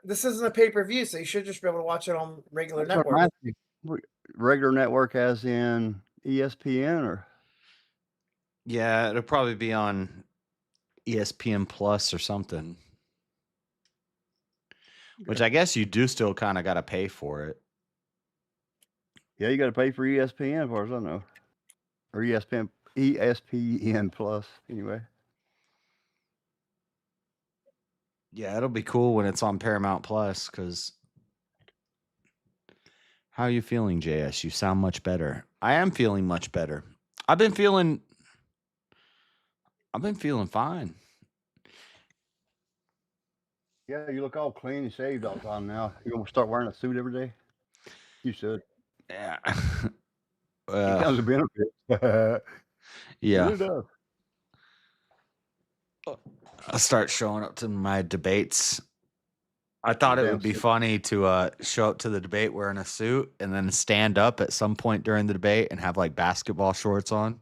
This isn't a pay-per-view, so you should just be able to watch it on regular network. Regular network, as in ESPN, or yeah, it'll probably be on ESPN Plus or something. Which I guess you do still kind of got to pay for it. Yeah, you got to pay for ESPN, as far as I know, or ESPN Plus, anyway. Yeah, it'll be cool when it's on Paramount Plus. Because how are you feeling, JS? You sound much better. I am feeling much better. I've been feeling fine. Yeah, you look all clean and shaved all the time now. You gonna start wearing a suit every day? You should. Yeah. It comes with benefits. Yeah. It does. I'll start showing up to my debates. I thought it Damn would be suit. funny to show up to the debate wearing a suit and then stand up at some point during the debate and have like basketball shorts on.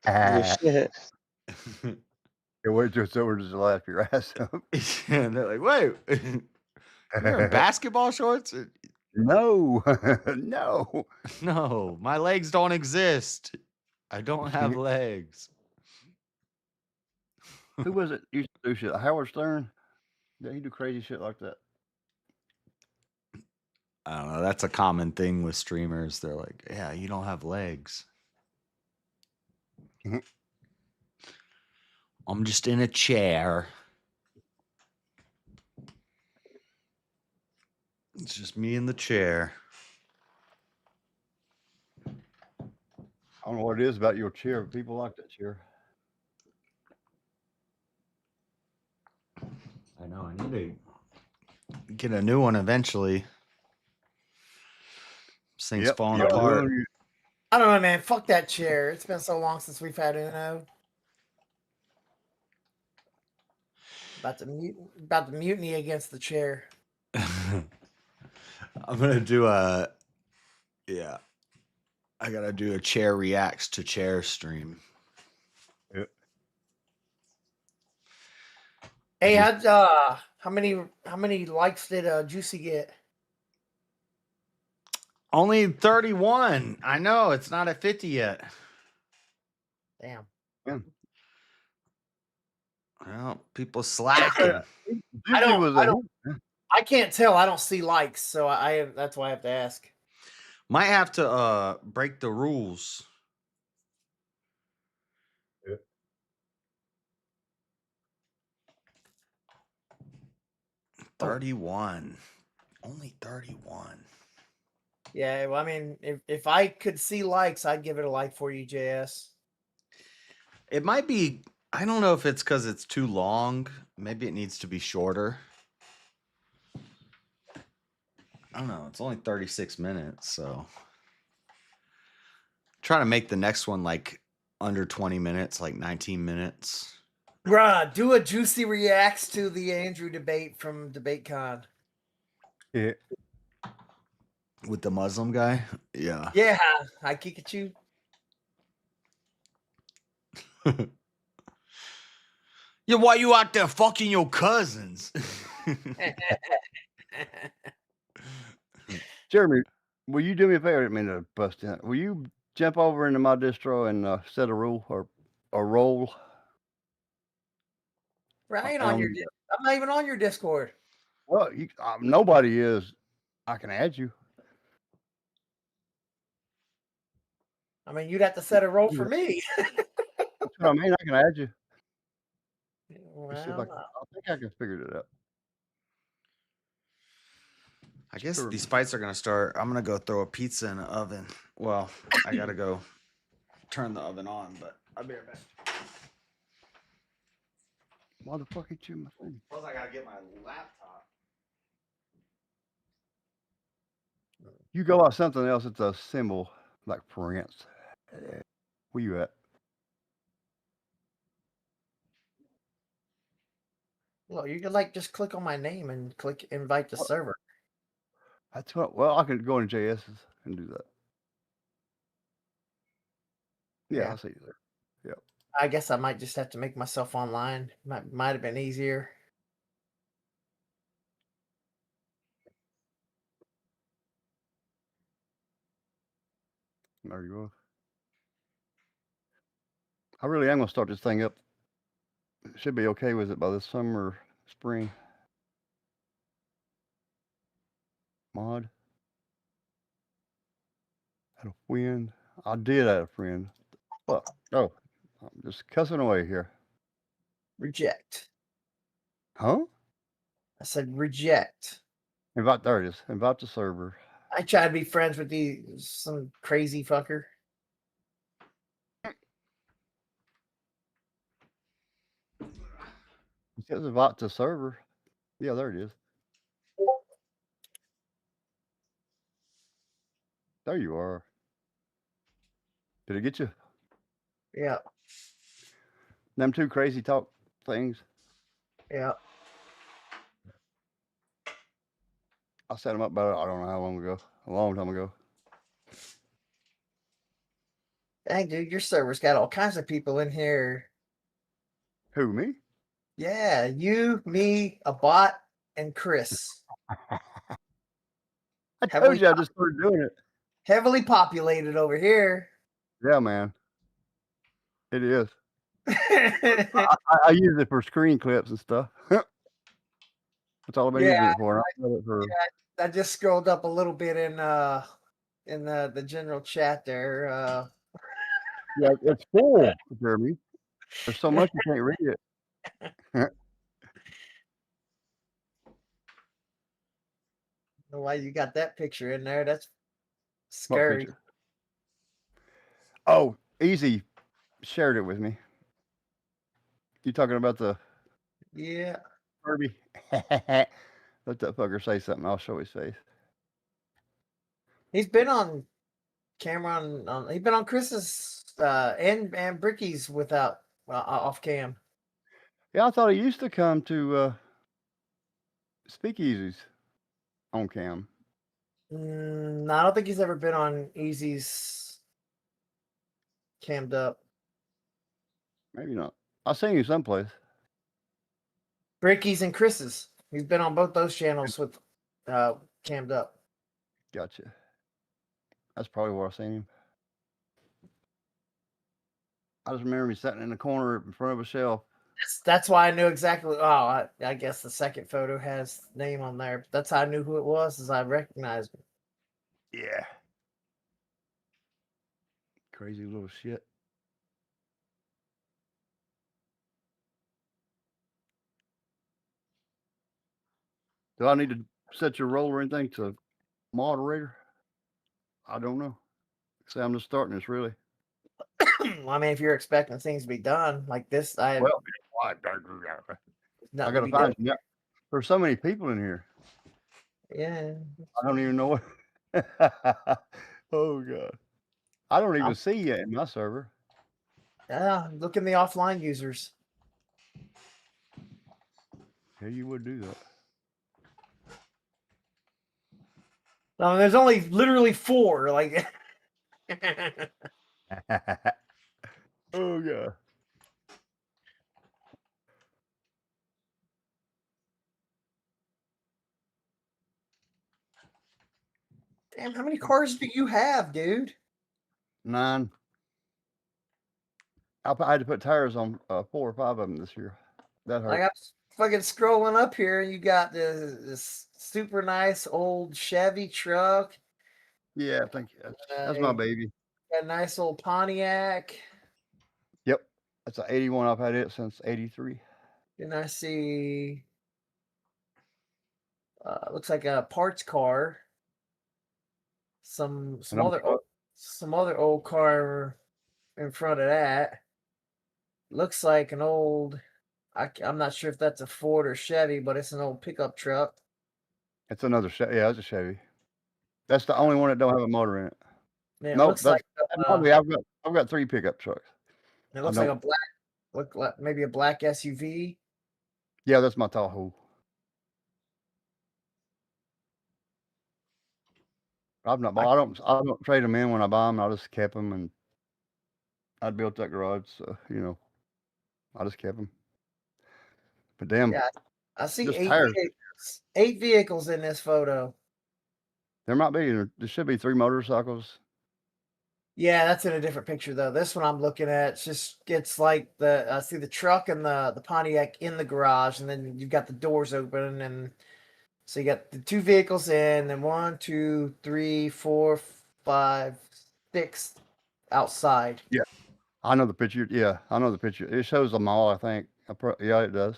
Oh, shit. Yeah, wait till it's over, just laugh your ass up. And they're like, wait, you're in basketball shorts? No, no. No, my legs don't exist. I don't have legs. Who was it used to do shit? Howard Stern? Yeah, he do crazy shit like that. I don't know. That's a common thing with streamers. They're like, yeah, you don't have legs. I'm just in a chair. It's just me in the chair. I don't know what it is about your chair, but people like that chair. I know. I need to get a new one eventually. This thing's falling Yep, apart. I don't know, man. Fuck that chair. It's been so long since we've had Uno. About the mutiny against the chair. I'm gonna do a I gotta do a chair reacts to chair stream. Yep. Hey, how many likes did Juicy get? Only 31. I know it's not at 50 yet. Damn. Yeah. Well, people slacking. I can't tell. I don't see likes, so that's why I have to ask. Might have to break the rules. Yeah. Oh. 31. Only 31. Yeah, well, I mean, if I could see likes, I'd give it a like for you, JS. It might be. I don't know if it's because it's too long. Maybe it needs to be shorter. I don't know. It's only 36 minutes, so try to make the next one like under 20 minutes, like 19 minutes. Bruh, do a Juicy reacts to the Andrew debate from DebateCon. Yeah. With the Muslim guy? Yeah. Yeah, I kick at you. Yeah, why you out there fucking your cousins? Jeremy, will you do me a favor? I didn't mean to bust in. Will you jump over into my distro and set a rule or a roll? Right on your. I'm not even on your Discord. Well, nobody is. I can add you. I mean, you'd have to set a role for me. That's what I mean. I can add you. Well, I think I can figure it out. I guess these fights are gonna start. I'm gonna go throw a pizza in the oven. Well, I gotta go turn the oven on, but I'll be right back. Motherfucker, you my thing. Plus, I gotta get my laptop. You go out something else. It's a symbol like Prince. Where you at? Well, you could just click on my name and click invite the server. That's what. Well, I can go in JS's and do that. Yeah, I see you there. Yep. I guess I might just have to make myself online. Might have been easier. There you go. I really am gonna start this thing up. Should be okay with it by this summer, spring. Mod. Had a friend. I did have a friend. What? Oh, I'm just cussing away here. Reject. Huh? I said reject. Invite. There it is. Invite the server. I try to be friends with some crazy fucker. It says invite to server. Yeah, there it is. There you are. Did it get you? Yeah. Them two crazy talk things. Yeah. I set them up about I don't know how long ago. A long time ago. Dang, dude, your server's got all kinds of people in here. Who, me? Yeah, you, me, a bot, and Chris. I told you I just started doing it. Heavily populated over here. Yeah, man. It is. I use it for screen clips and stuff. That's all I've been using it for. I just scrolled up a little bit in the general chat there. Yeah, it's full, Jeremy. There's so much you can't read it. Why you got that picture in there? That's What scary. picture? Oh, Easy shared it with me. You talking about the Yeah. Kirby? Let that fucker say something. I'll show his face. He's been on camera he's been on Chris's and Bricky's without off cam. Yeah, I thought he used to come to speakeasies on cam. No, I don't think he's ever been on Easy's cammed up. Maybe not. I've seen you someplace. Bricky's and Chris's. He's been on both those channels with cammed up. Gotcha. That's probably where I've seen him. I just remember me sitting in the corner in front of a shelf. That's why I knew exactly. Oh, I guess the second photo has name on there. But that's how I knew who it was, as I recognized him. Yeah. Crazy little shit. Do I need to set your role or anything to moderator? I don't know. Say I'm just starting this, really. Well, I mean, if you're expecting things to be done like this, I Well, I gotta find you. Yeah. There's so many people in here. Yeah. I don't even know what. Oh god. I don't even see you in my server. Yeah, look in the offline users. Yeah, you would do that. No, there's only literally 4. Like, oh god. damn, how many cars do you have, dude? 9. I had to put tires on 4 or 5 of them this year. That hurt. I got fucking scrolling up here, and you got this super nice old Chevy truck. Yeah, thank you. That's my baby. A nice old Pontiac. Yep. That's an 81. I've had it since 83. And I see looks like a parts car. Some other old car in front of that. Looks like an old I'm not sure if that's a Ford or Chevy, but it's an old pickup truck. It's another Chevy. Yeah, it's a Chevy. That's the only one that don't have a motor in it. Yeah, No, it looks like I've got 3 pickup trucks. it looks like a black maybe a black SUV. Yeah, that's my Tahoe. I don't trade them in when I buy them. I just kept them, and I built that garage, so I just kept them. But damn, Yeah, I see just 8 tires. vehicles. 8 vehicles in this photo. There might be. There should be 3 motorcycles. Yeah, that's in a different picture though. This one I'm looking at, it's like I see the truck and the Pontiac in the garage, and then you've got the doors open, and so you got the 2 vehicles in, and 1, 2, 3, 4, 5, 6 outside. Yeah, I know the picture. Yeah, I know the picture. It shows them all. I think. Yeah, it does.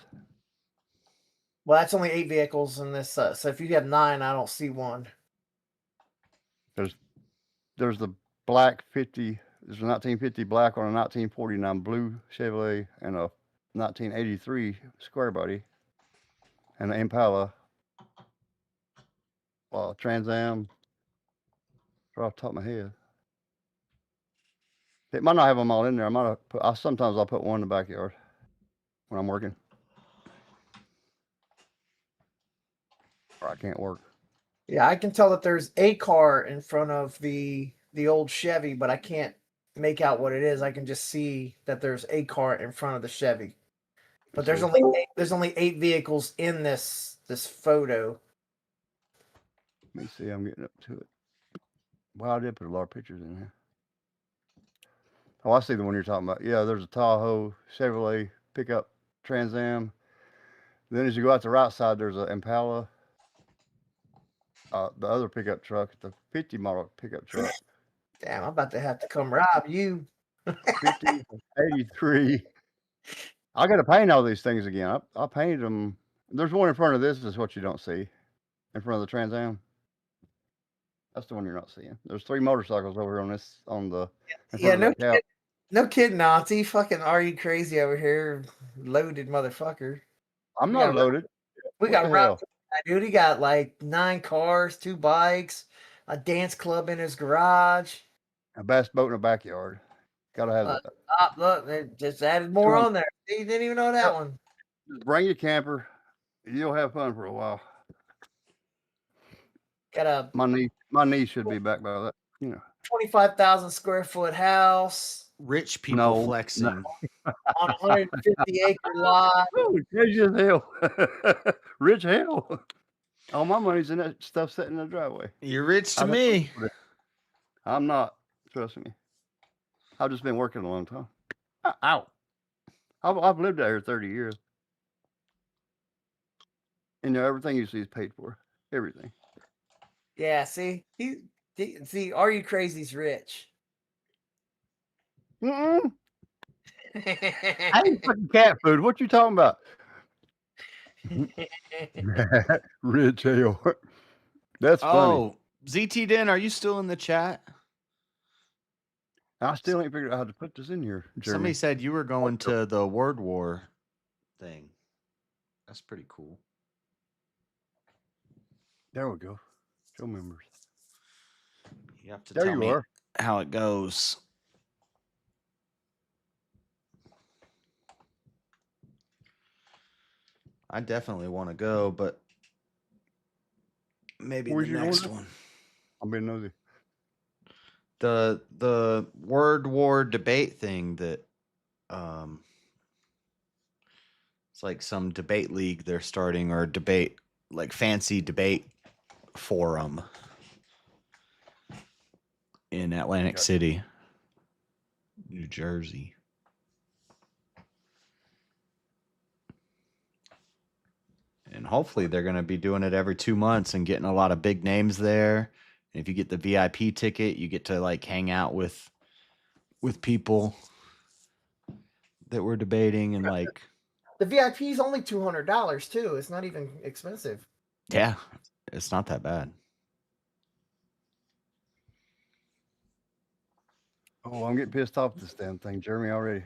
Well, that's only 8 vehicles in this. So if you have 9, I don't see one. There's the black 50. There's a 1950 black on a 1949 blue Chevrolet and a 1983 square body and an Impala. Trans Am. Right off the top of my head. It might not have them all in there. Sometimes I'll put one in the backyard. when I'm working. Or I can't work. Yeah, I can tell that there's a car in front of the old Chevy, but I can't make out what it is. I can just see that there's a car in front of the Chevy. But there's only 8 vehicles in this photo. Let me see. I'm getting up to it. Well, I did put a lot of pictures in there. Oh, I see the one you're talking about. Yeah, there's a Tahoe, Chevrolet pickup, Trans Am. Then as you go out the right side, there's an Impala. The other pickup truck, the 50 model pickup truck. Damn, I'm about to have to come rob you. 50, 83. I got to paint all these things again. I painted them. There's one in front of this. Is what you don't see in front of the Trans Am. That's the one you're not seeing. There's 3 motorcycles over on this in front of that cow. No kid, Nazi. Fucking are you crazy over here? Loaded motherfucker. I'm not loaded. We What got the robbed. hell? Dude, he got like 9 cars, 2 bikes, a dance club in his garage. A bass boat in the backyard. Gotta have that. Look, they just added more on there. You didn't even know that one. Just bring your camper. You'll have fun for a while. Got a My niece should be back by that. 25,000 square foot house Rich people flexing on a 150 acre lot. Oh, crazy as hell. Rich hell. All my money's in that stuff sitting in the driveway. You're rich to me. I'm not. Trust me. I've just been working a long time. Ow. I've lived out here 30 years. Everything you see is paid for. Everything. Yeah, see, see, are you crazy's rich? I ain't fucking cat food. What you talking about? Rich hell. That's funny. Oh, ZT Den, are you still in the chat? I still ain't figured out how to put this in here. Jeremy. Somebody said you were going to the Word War thing. That's pretty cool. There we go. Show members. You have to There tell you me are. how it goes. I definitely want to go, but maybe Where's the your next order? one. I'm being nosy. The Word War debate thing that it's like some debate league they're starting, or debate, like fancy debate forum in Atlantic City, New Jersey. And hopefully they're going to be doing it every 2 months and getting a lot of big names there. And if you get the VIP ticket, you get to like hang out with people that we're debating, and like, The VIP is only $200 too. It's not even expensive. yeah, it's not that bad. Oh, I'm getting pissed off with this damn thing, Jeremy, already.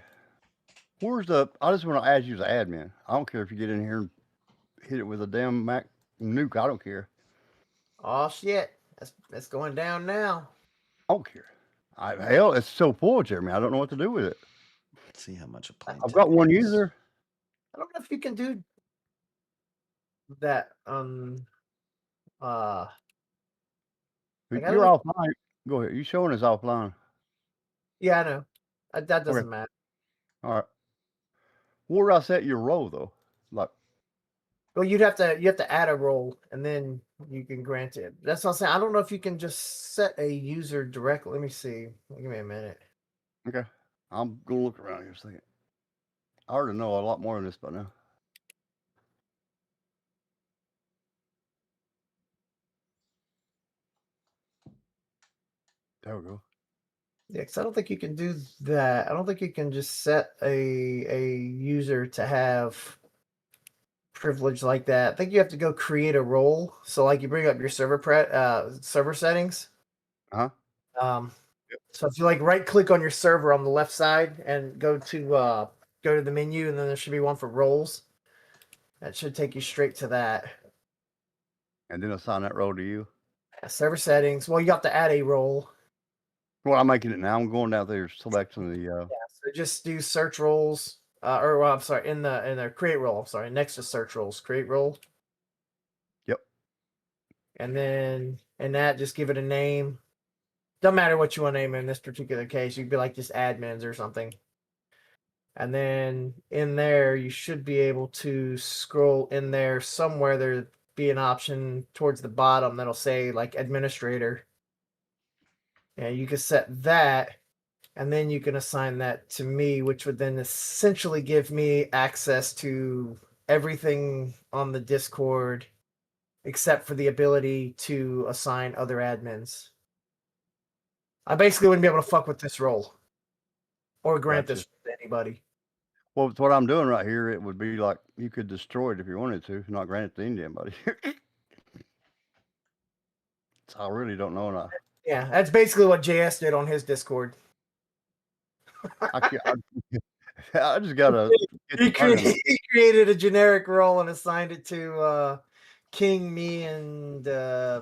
Where's I just want to add you as an admin. I don't care if you get in here and hit it with a damn Mac nuke. I don't care. Oh shit, that's going down now. I don't care. Hell, it's so full, Jeremy. I don't know what to do with it. Let's see how much a plane. I've got one user. I don't know if you can do that. You're offline. Go ahead. You showing us offline? Yeah, I know. That doesn't matter. All right. Where do I set your role though? Like, well, you have to add a role, and then you can grant it. That's what I'm saying. I don't know if you can just set a user directly. Let me see. Give me a minute. okay. I'm gonna look around here a second. I already know a lot more than this by now. There we go. Yeah, because I don't think you can do that. I don't think you can just set a user to have privilege like that. I think you have to go create a role. So like you bring up your server settings. So if you like right click on your server on the left side and go to the menu, and then there should be one for roles. That should take you straight to that. And then assign that role to you. Server settings. Well, you have to add a role. Well, I'm making it now. I'm going down there selecting the. Yeah, so just do search roles, I'm sorry, in the create role. I'm sorry, next to search roles, create role. Yep. And then in that, just give it a name. Doesn't matter what you want to name in this particular case. You'd be like just admins or something. And then in there, you should be able to scroll in there somewhere. There'd be an option towards the bottom that'll say like administrator. Yeah, you can set that, and then you can assign that to me, which would then essentially give me access to everything on the Discord except for the ability to assign other admins. I basically wouldn't be able to fuck with this role or grant Gotcha. this to anybody. Well, with what I'm doing right here, it would be like you could destroy it if you wanted to, not grant it to anybody. So I really don't know. And Yeah, that's basically what JS did on his Discord. I just gotta. He created a generic role and assigned it to King, me, and Goon.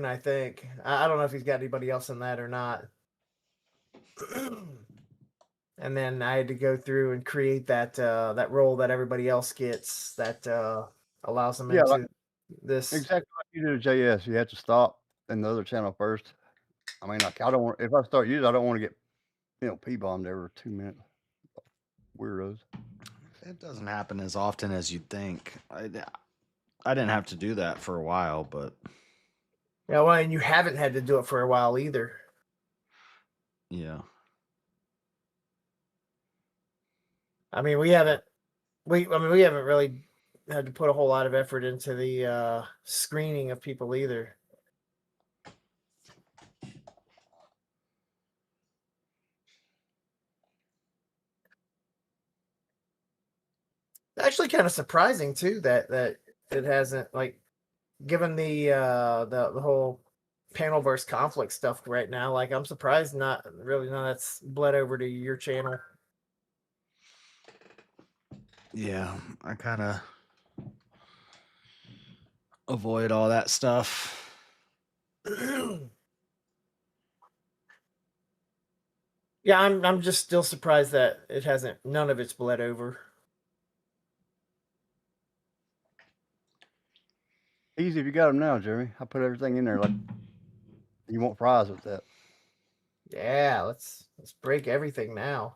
I think I don't know if he's got anybody else in that or not. And then I had to go through and create that role that everybody else gets that allows them into this. Exactly like you do to JS. You have to stop in the other channel first. I mean, like I don't want if I start using, I don't want to get P-bombed every 2 minutes. Weirdos. It doesn't happen as often as you'd think. I didn't have to do that for a while, but Yeah, well, and you haven't had to do it for a while either. yeah. I mean, we haven't really had to put a whole lot of effort into the screening of people either. Actually, kind of surprising too that it hasn't, like, given the whole panelverse conflict stuff right now. Like, I'm surprised none that's bled over to your channel. Yeah, I kind of avoid all that stuff. Yeah, I'm just still surprised that none of it's bled over. Easy if you got them now, Jeremy. I put everything in there like you want fries with that. Yeah, let's break everything now.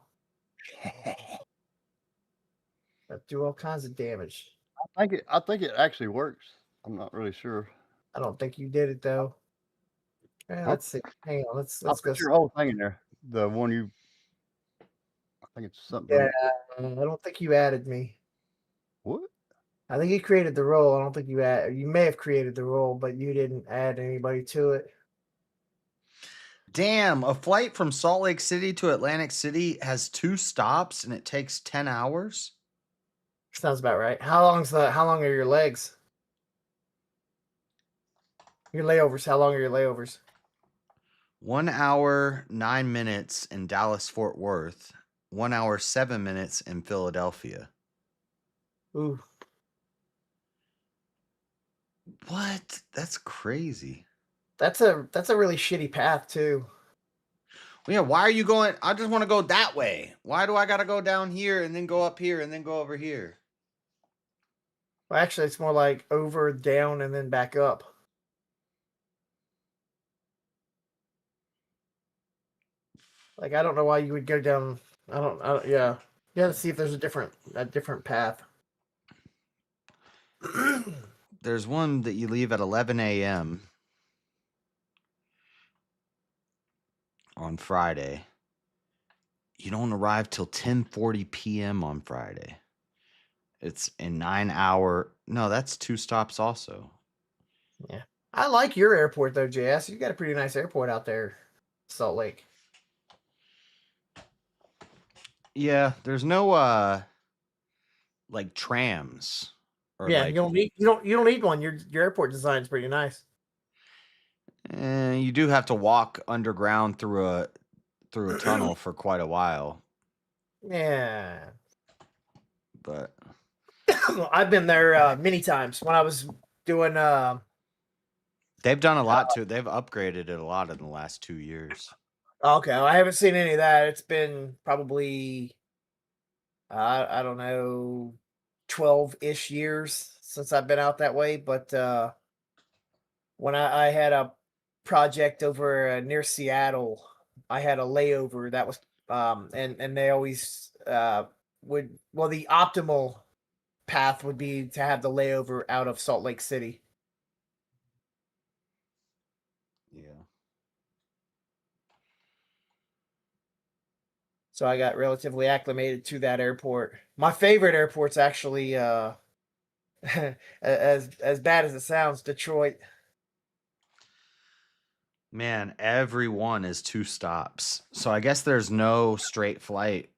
Let's do all kinds of damage. I think it actually works. I'm not really sure. I don't think you did it though. Yeah, let's see. Hang on. Let's I'll go. put your whole thing in there. The one you. I think it's something. Yeah, I don't think you added me. What? I think you created the role. I don't think you may have created the role, but you didn't add anybody to it. Damn, a flight from Salt Lake City to Atlantic City has 2 stops and it takes 10 hours? Sounds about right. How long are your legs? Your layovers, how long are your layovers? 1 hour, 9 minutes in Dallas, Fort Worth. 1 hour, 7 minutes in Philadelphia. Ooh. What? That's crazy. That's a really shitty path too. Well, yeah, why are you going? I just want to go that way. Why do I got to go down here and then go up here and then go over here? Well, actually, it's more like over, down, and then back up. Like, I don't know why you would go down. I don't. Yeah, you got to see if there's a different path. There's one that you leave at 11 a.m. on Friday. You don't arrive till 10:40 p.m. on Friday. It's a 9-hour. No, that's 2 stops also. Yeah, I like your airport though, JS. You got a pretty nice airport out there, Salt Lake. Yeah, there's no like trams. Or Yeah, like, you don't need one. Your airport design's pretty nice. you do have to walk underground through a tunnel for quite a while. Yeah, But I've been there many times when I was doing. they've done a lot to it. They've upgraded it a lot in the last 2 years. Okay, well, I haven't seen any of that. It's been probably I don't know, 12-ish years since I've been out that way. But when I had a project over near Seattle, I had a layover that was and they always the optimal path would be to have the layover out of Salt Lake City. Yeah. So I got relatively acclimated to that airport. My favorite airport's actually as bad as it sounds, Detroit. Man, every one is 2 stops. So I guess there's no straight flight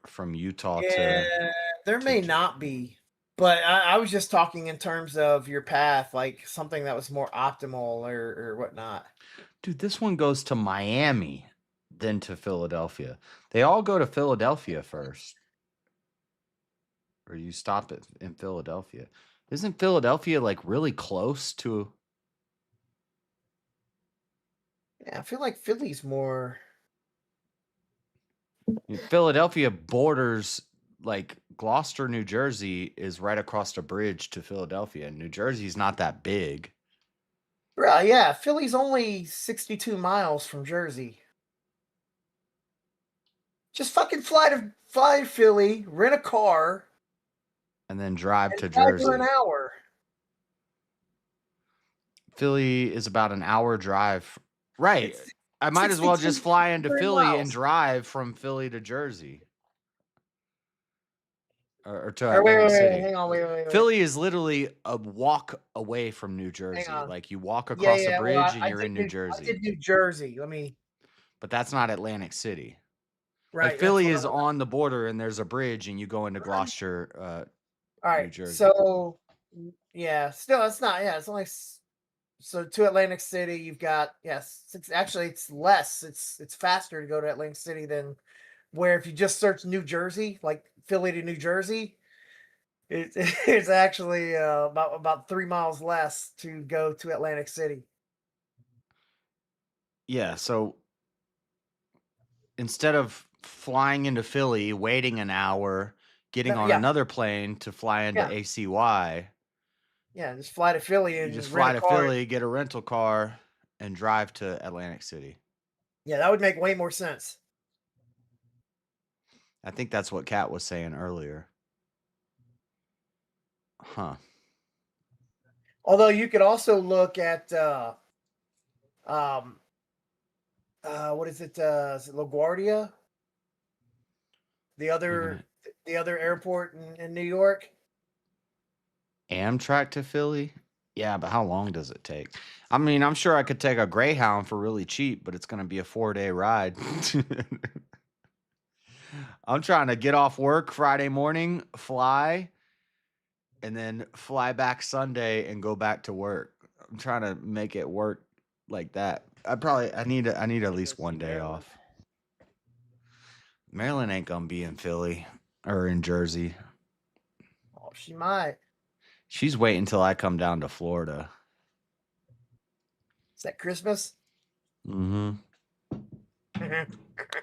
from Utah Yeah, to there may not be, but I was just talking in terms of your path, like something that was more optimal or whatnot. Dude, this one goes to Miami, then to Philadelphia. They all go to Philadelphia first. Or you stop in Philadelphia. Isn't Philadelphia like really close to? Yeah, I feel like Philly's more. Philadelphia borders like Gloucester, New Jersey is right across the bridge to Philadelphia. New Jersey's not that big. Right, yeah, Philly's only 62 miles from Jersey. Just fucking fly to Philly, rent a car, And then drive and to drive Jersey. for an hour. Philly is about an hour drive. Right. I might as well just 62 fly into Philly and miles. drive from Philly to Jersey. Or to Or wait, Atlantic wait, City. hang on, wait. Philly is literally a walk away from New Hang Jersey. on. Like you walk Yeah, across a yeah. bridge Well, and you're in New Jersey. I did New Jersey. Let me. But that's not Atlantic City. Right. Like Philly is on the border and there's a bridge and you go into Gloucester, All New right. Jersey. So, yeah, still, it's not. Yeah, it's only. So to Atlantic City, you've got actually it's less. It's faster to go to Atlantic City than where if you just search New Jersey, like Philly to New Jersey, it's actually about 3 miles less to go to Atlantic City. Yeah, so instead of flying into Philly, waiting an hour, getting on Yeah. another plane to fly into Yeah. ACY, Yeah, just fly to Philly you and just rent fly a to car. Philly, get a rental car, and drive to Atlantic City. Yeah, that would make way more sense. I think that's what Kat was saying earlier. Huh. Although you could also look at what is it LaGuardia? The other airport in New York. Amtrak to Philly? Yeah, but how long does it take? I mean, I'm sure I could take a Greyhound for really cheap, but it's going to be a 4-day ride. I'm trying to get off work Friday morning, fly, and then fly back Sunday and go back to work. I'm trying to make it work like that. I need at least one day off. Marilyn ain't gonna be in Philly or in Jersey. Oh, she might. She's waiting until I come down to Florida. Is that Christmas? Mm-hmm.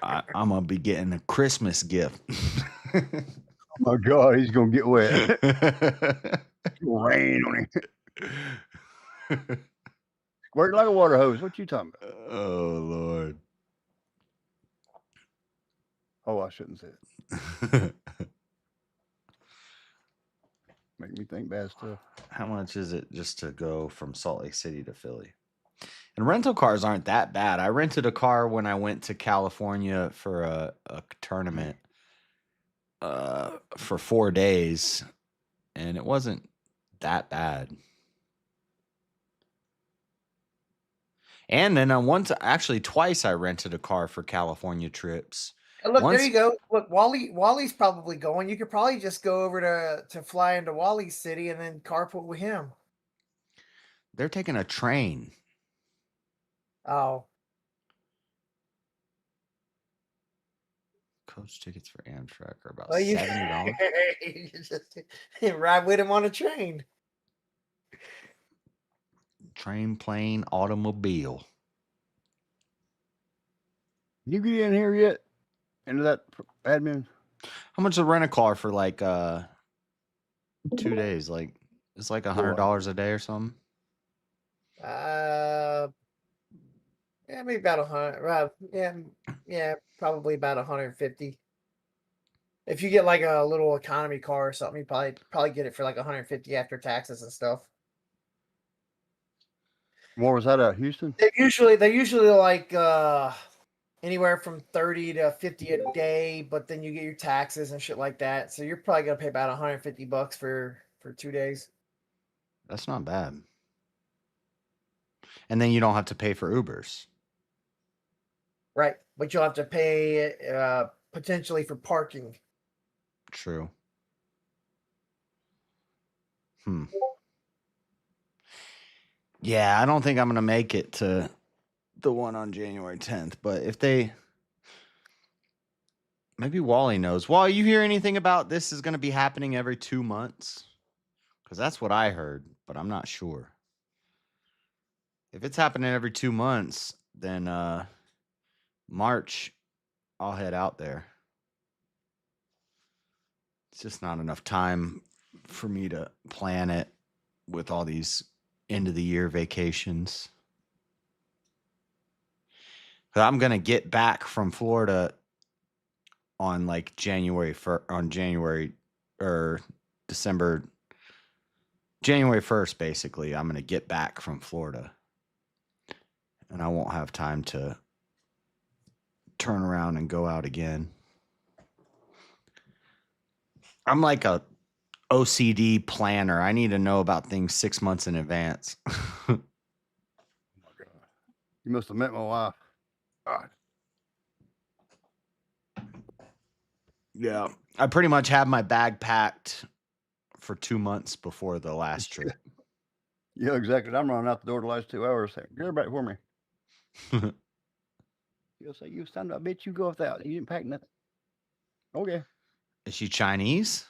I'm gonna be getting a Christmas gift. Oh my God, he's gonna get wet. Rain on him. Work like a water hose. What you talking about? Oh Lord. Oh, I shouldn't say it. Make me think bad stuff. How much is it just to go from Salt Lake City to Philly? And rental cars aren't that bad. I rented a car when I went to California for a tournament for 4 days, and it wasn't that bad. And then twice I rented a car for California trips. And look, there you go. Look, Wally's probably going. You could probably just go over to fly into Wally's city and then carpool with him. They're taking a train. Oh. Coach tickets for Amtrak are about Well, you $70. you just ride with him on a train. Train, plane, automobile. You get in here yet? Into that admin? How much to rent a car for like 2 days? Like it's like $100 a day or something. Yeah, maybe about 100. Yeah, probably about 150. If you get like a little economy car or something, you probably get it for like 150 after taxes and stuff. Where was that at? Houston? They usually like anywhere from 30 to 50 a day, but then you get your taxes and shit like that. So you're probably gonna pay about 150 bucks for 2 days. That's not bad. And then you don't have to pay for Ubers. Right, but you'll have to pay potentially for parking. True. Yeah, I don't think I'm gonna make it to the one on January 10th, but if they maybe Wally knows. Wally, you hear anything about this is gonna be happening every 2 months? Because that's what I heard, but I'm not sure. If it's happening every 2 months, then March, I'll head out there. It's just not enough time for me to plan it with all these end of the year vacations. I'm gonna get back from Florida on like January or December, January 1st, basically. I'm gonna get back from Florida, and I won't have time to turn around and go out again. I'm like a OCD planner. I need to know about things 6 months in advance. You must have met my wife. God. Yeah. I pretty much have my bag packed for 2 months before the last trip. Yeah, exactly. I'm running out the door the last 2 hours. Get her back for me. You'll say, you son of a bitch, you go without. You didn't pack nothing. Okay. Is she Chinese?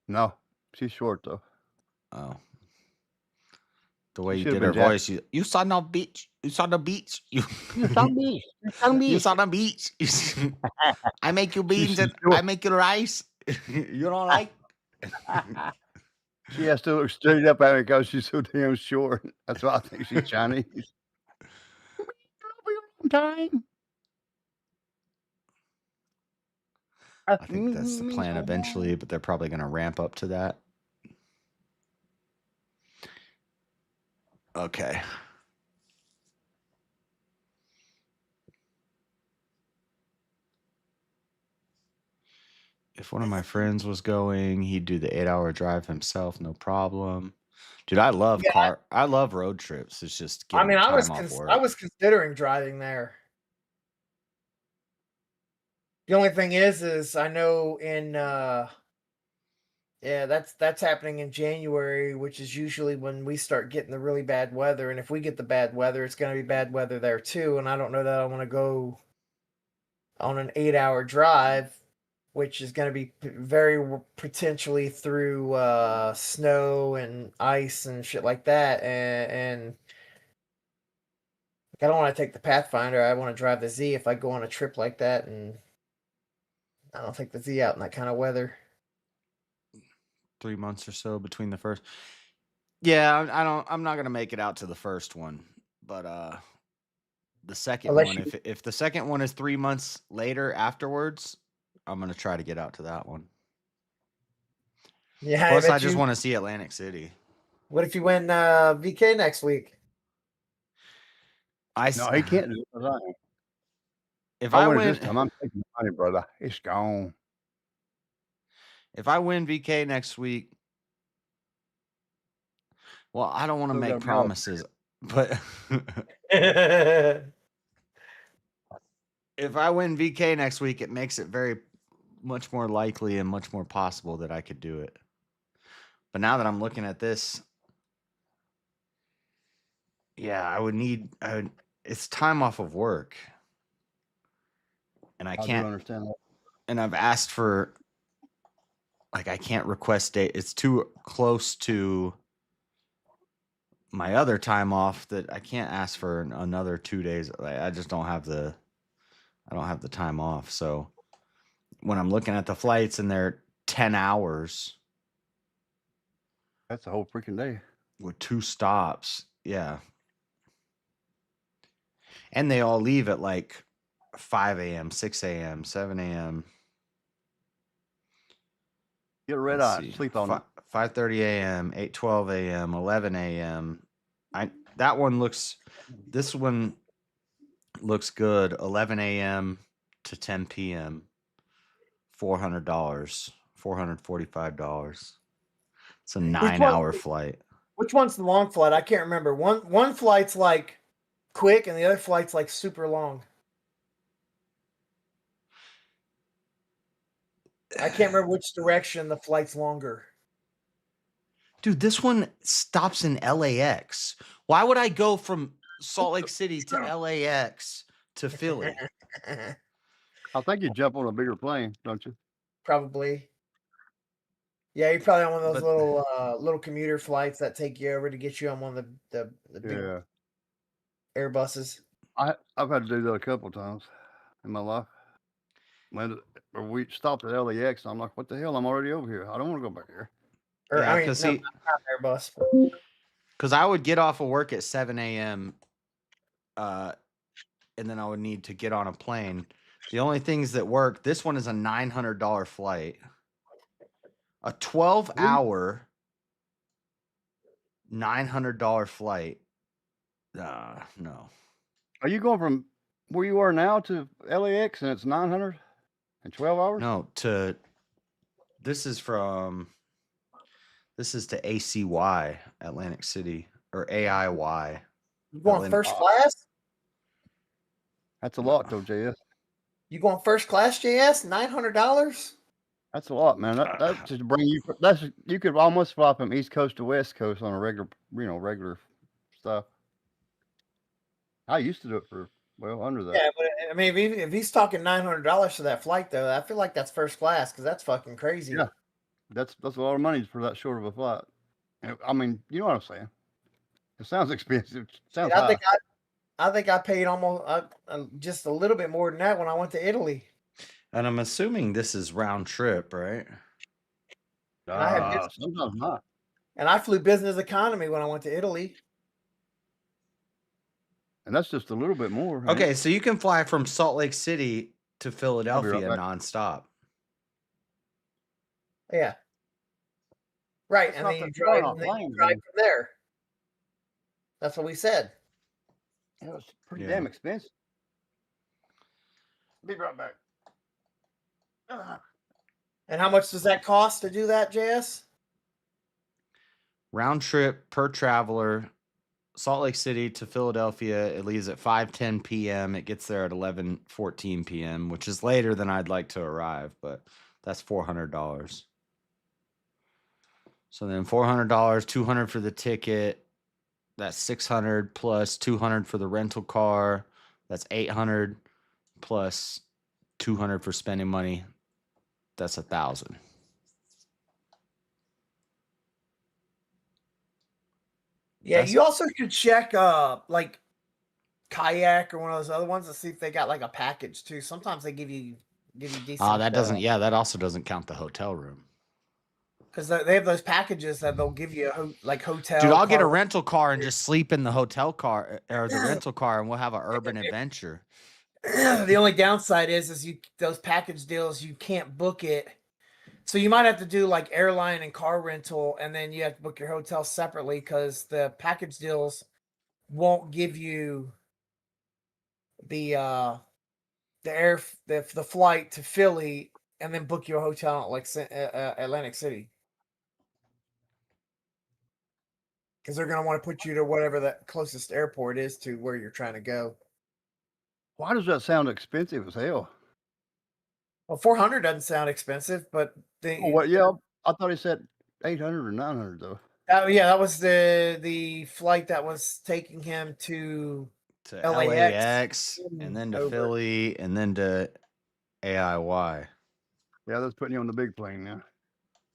No, she's short though. Oh. The way She you should've did her been voice, you saw no beach. You saw the beach. You saw me. You saw me. You saw the beach. I make you beans and I make you rice. You don't like? She has to look straight up at me because she's so damn short. That's why I think she's Chinese. Time. I think that's the plan eventually, but they're probably going to ramp up to that. Okay. If one of my friends was going, he'd do the 8-hour drive himself, no problem. Dude, I love I love road trips. It's just I mean, getting time off work. I was considering driving there. The only thing is I know in yeah, that's happening in January, which is usually when we start getting the really bad weather. And if we get the bad weather, it's going to be bad weather there too. And I don't know that I want to go on an 8-hour drive, which is going to be very potentially through snow and ice and shit like that. And I don't want to take the Pathfinder. I want to drive the Z if I go on a trip like that. And I don't take the Z out in that kind of weather. 3 months or so between the first. Yeah, I'm not gonna make it out to the first one, but the second one, if the second one is 3 months later afterwards, I'm gonna try to get out to that one. Yeah. Plus, I just want to see Atlantic City. What if you win VK next week? No, he can't do it. If I win this time, I'm taking the money, brother. It's gone. If I win VK next week, well, I don't want to make promises, but if I win VK next week, it makes it very much more likely and much more possible that I could do it. But now that I'm looking at this, yeah, it's time off of work. And I can't understand that. And I've asked for, like, I can't request date. It's too close to my other time off that I can't ask for another 2 days. Like, I just don't have the time off. So when I'm looking at the flights and they're 10 hours. That's a whole freaking day. With 2 stops. Yeah. And they all leave at like 5 a.m., 6 a.m., 7 a.m. Get a red eye. Sleep on it. 5:30 a.m., 8:12 a.m., 11 a.m. This one looks good. 11 a.m. to 10 p.m. $400, $445. It's a 9-hour flight. Which one's the long flight? I can't remember. One flight's like quick, and the other flight's like super long. I can't remember which direction the flight's longer. Dude, this one stops in LAX. Why would I go from Salt Lake City to LAX to Philly? I think you jump on a bigger plane, don't you? Probably. Yeah, you're probably on one of those little commuter flights that take you over to get you on one of the big Airbuses. I've had to do that a couple of times in my life. When we stopped at LAX, I'm like, what the hell? I'm already over here. I don't want to go back here. Because not Airbus. Because I would get off of work at 7 a.m. And then I would need to get on a plane. The only things that work, this one is a $900 flight. A 12-hour, $900 flight. No. Are you going from where you are now to LAX and it's 900 in 12 hours? No, this is to ACY, Atlantic City, or AIY. You going first class? That's a lot, though, JS. You going first class, JS? $900? That's a lot, man. That's just bring you. You could almost fly from East Coast to West Coast on a regular stuff. I used to do it for under that. Yeah, but I mean, if he's talking $900 for that flight, though, I feel like that's first class because that's fucking crazy. Yeah, that's a lot of money for that short of a flight. I mean, you know what I'm saying? It sounds expensive. Sounds high. I think I paid almost just a little bit more than that when I went to Italy. And I'm assuming this is round trip, right? Sometimes not. And I flew business economy when I went to Italy. And that's just a little bit more. Okay, so you can fly from Salt Lake City to Philadelphia nonstop. Yeah. Right, and then you drive from there. That's what we said. It was pretty damn expensive. Be right back. And how much does that cost to do that, JS? Round trip per traveler, Salt Lake City to Philadelphia. It leaves at 5:10 p.m. It gets there at 11:14 p.m., which is later than I'd like to arrive, but that's $400. So then $400, $200 for the ticket. That's $600 plus $200 for the rental car. That's $800 plus $200 for spending money. That's $1,000. Yeah, you also could check like Kayak or one of those other ones to see if they got like a package too. Sometimes they give you decent. That doesn't. Yeah, that also doesn't count the hotel room. Because they have those packages that they'll give you like hotel. Dude, I'll get a rental car and just sleep in the hotel car or the rental car, and we'll have an urban adventure. The only downside is those package deals you can't book it. So you might have to do like airline and car rental, and then you have to book your hotel separately because the package deals won't give you the flight to Philly and then book your hotel at like Atlantic City. Because they're going to want to put you to whatever the closest airport is to where you're trying to go. Why does that sound expensive as hell? Well, 400 doesn't sound expensive, but yeah, I thought he said 800 or 900 though. Yeah, that was the flight that was taking him to LAX and then to Philly and then to AIY. Yeah, that's putting you on the big plane now.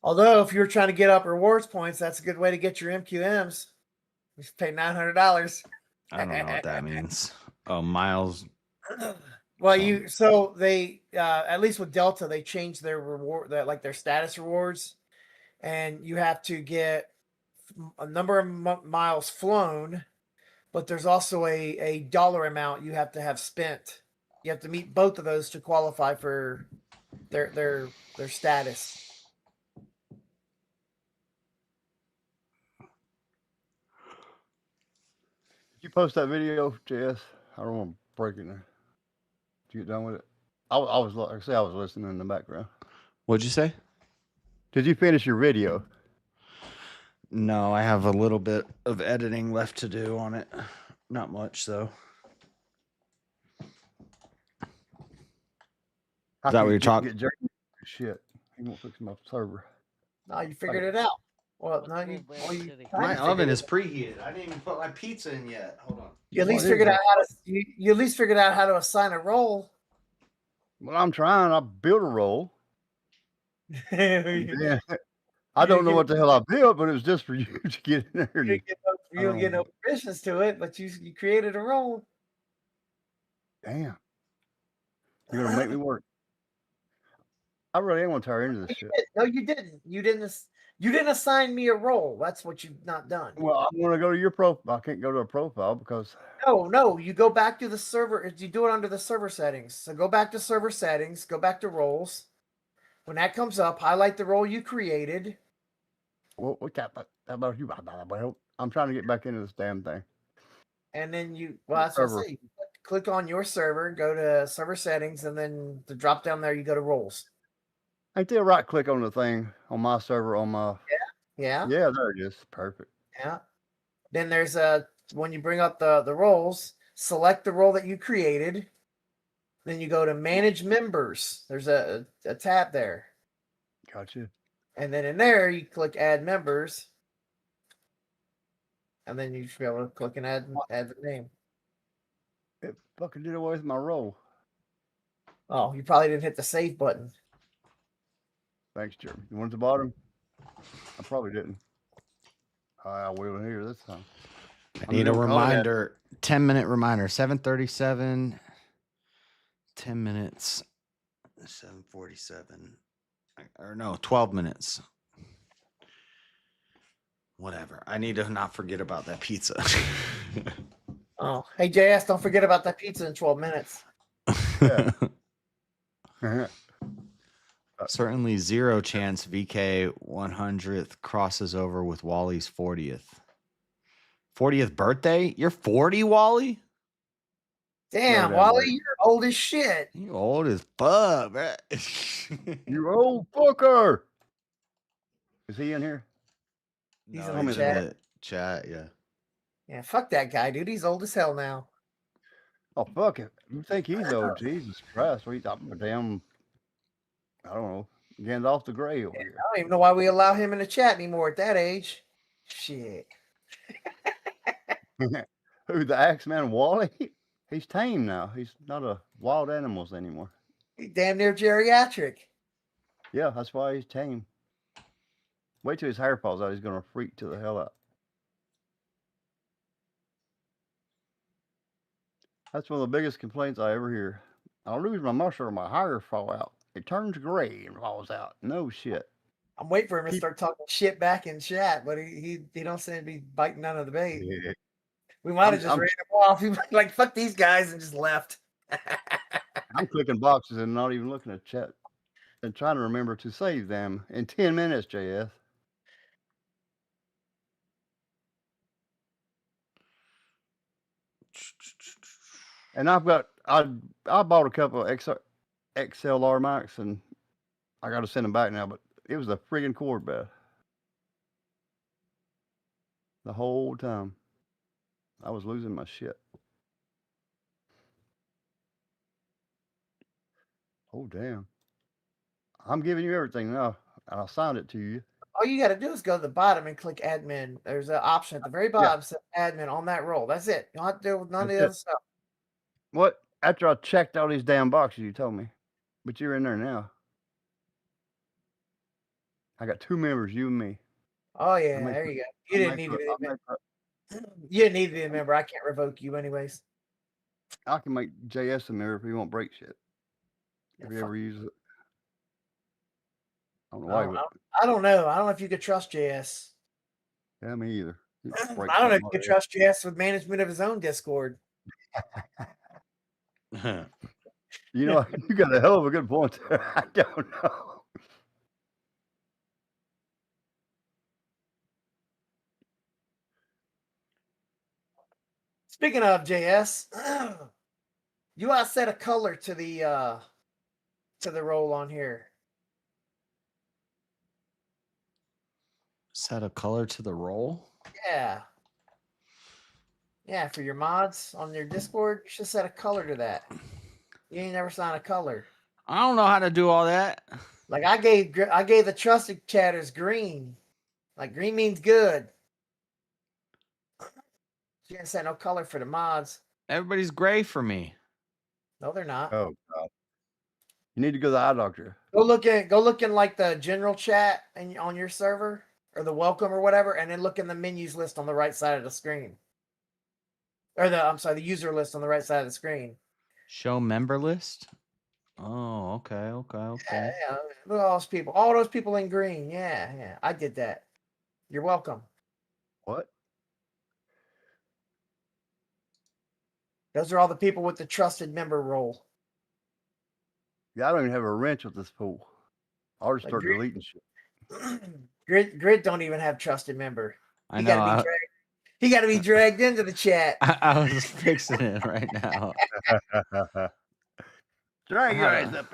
Although, if you're trying to get up rewards points, that's a good way to get your MQMs. You pay $900. I don't know what that means. Oh, miles. Well, So- so they at least with Delta they changed their reward, like their status rewards, and you have to get a number of miles flown, but there's also a dollar amount you have to have spent. You have to meet both of those to qualify for their status. Did you post that video, JS? I don't want to break it now. Did you get done with it? I was like I say, I was listening in the background. What'd you say? Did you finish your video? No, I have a little bit of editing left to do on it. Not much, though. Is that what you're talking? Get jerky? Shit, he won't fix my server. No, you figured it out. Well, no, My oven is preheated. I didn't even put my pizza in yet. Hold on. You at least figured out how to. You at least figured out how to assign a role. Well, I'm trying. I built a roll. Yeah. I don't know what the hell I built, but it was just for you to get in there. You don't get no permissions to it, but you created a role. Damn. You're gonna make me work. I really am gonna tire into this shit. No, you didn't. You didn't assign me a role. That's what you've not done. Well, I'm gonna go to your profile. I can't go to a profile because No, you go back to the server. You do it under the server settings. So go back to server settings, go back to roles. When that comes up, highlight the role you created. what about you? I'm trying to get back into this damn thing. And then that's what I say. Click on your server, go to server settings, and then the drop down there, you go to roles. Ain't there a right click on the thing on my server on my Yeah. Yeah, there it is. Perfect. Yeah. Then there's when you bring up the roles, select the role that you created. Then you go to manage members. There's a tab there. Gotcha. And then in there you click add members. And then you should be able to click and add the name. It fucking did away with my role. Oh, you probably didn't hit the save button. Thanks, Jeremy. The one at the bottom? I probably didn't. I will here this time. I need a reminder. 10-minute reminder. 7:37. 10 minutes. 7:47. Or no, 12 minutes. Whatever. I need to not forget about that pizza. Oh, hey JS, don't forget about that pizza in 12 minutes. Yeah. Certainly zero chance VK 100th crosses over with Wally's 40th. 40th birthday? You're 40, Wally? Damn, Wally, you're old as shit. You old as fuck, bro. You old fucker. Is he in here? He's No, in the chat. Chat, yeah. Yeah, fuck that guy, dude. He's old as hell now. Oh, fuck it. You think he's old? Jesus Christ. I'm a damn, I don't know, getting off the gray over here. I don't even know why we allow him in the chat anymore at that age. Shit. Who, the Axeman Wally? He's tame now. He's not a wild animals anymore. He's damn near geriatric. Yeah, that's why he's tame. Wait till his hair falls out. He's going to freak to the hell out. That's one of the biggest complaints I ever hear. I'll lose my muscle or my hair fall out. It turns gray and falls out. No shit. I'm waiting for him to start talking shit back in chat, but he don't seem to be biting none of the bait. Yeah. We might have just ran him off. He might like fuck these guys and just left. I'm clicking boxes and not even looking at chat and trying to remember to save them in 10 minutes, JS. And I bought a couple of XLR mics and I got to send them back now, but it was a friggin' cord bed. The whole time. I was losing my shit. Oh, damn. I'm giving you everything now, and I'll sign it to you. All you got to do is go to the bottom and click admin. There's an option at the very bottom that says admin on that role. That's it. You don't have to deal with none of the other stuff. What? After I checked all these damn boxes, you told me. But you're in there now. I got 2 members, you and me. Oh, yeah. There you go. You didn't need to be a member. You didn't need to be a member. I can't revoke you anyways. I can make JS in there if he won't break shit. If you fuck. ever use it. I don't know I why. don't, I don't know. I don't know if you could trust JS. Yeah, me either. He I breaks don't know if something you could like trust JS with management of his own Discord. that. You know, you got a hell of a good point there. I don't know. Speaking of JS, you gotta set a color to the roll on here. Set a color to the roll. Yeah. Yeah, for your mods on your Discord, you should set a color to that. You ain't never signed a color. I don't know how to do all that. Like I gave the trusted chatters green. Like green means good. You didn't set no color for the mods. Everybody's gray for me. No, they're not. Oh God. You need to go to the eye doctor. Go look in like the general chat and on your server or the welcome or whatever, and then look in the menus list on the right side of the screen. Or the user list on the right side of the screen. Show member list. Oh, okay. Yeah, look at all those people. All those people in green. Yeah. I did that. You're welcome. What? Those are all the people with the trusted member role. Yeah, I don't even have a wrench with this pool. I'll just Like start Grid- deleting shit. Grid don't even have trusted member. I know. He got to be dragged into the chat. I was fixing it right now. Drag your ass up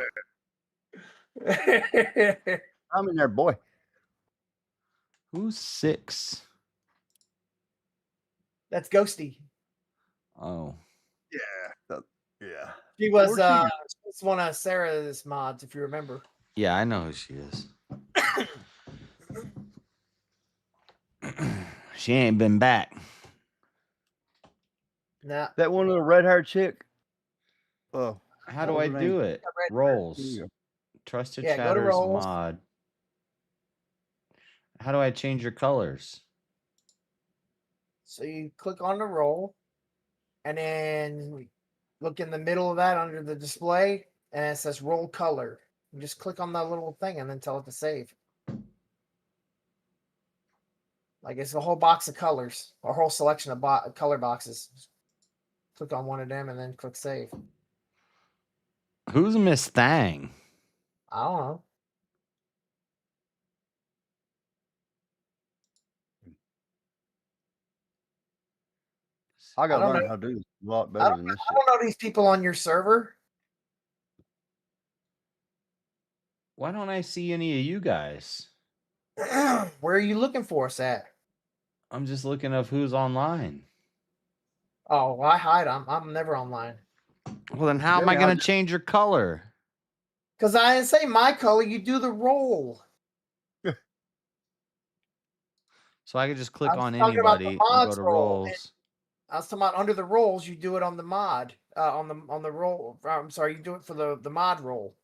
there. I'm in there, boy. Who's 6? That's Ghosty. Oh. Yeah. Yeah. She was Or she's one of Sarah's mods, if you remember. Yeah, I know who she is. She ain't been back. Nah. That one little red-haired chick. Oh, How do I do it? Roles. Trusted Yeah, go to chatters roles. mod. How do I change your colors? So you click on the roll, and then look in the middle of that under the display, and it says roll color. You just click on that little thing and then tell it to save. Like it's a whole box of colors, a whole selection of color boxes. Click on one of them and then click save. Who's Miss Thang? I don't know. I got to don't learn know. how to do this a lot I better don't, than this I don't know these people on your server. Why don't I see any of you guys? Where are you looking for us at? I'm just looking up who's online. Oh, well, I hide. I'm never online. Well, then how am I going to change your color? Because I didn't say my color. You do the roll. So I could just click on talking about the anybody and go mods to roll. roles. I was talking about under the rolls. You do it on the mod. On the roll. I'm sorry. You do it for the mod roll.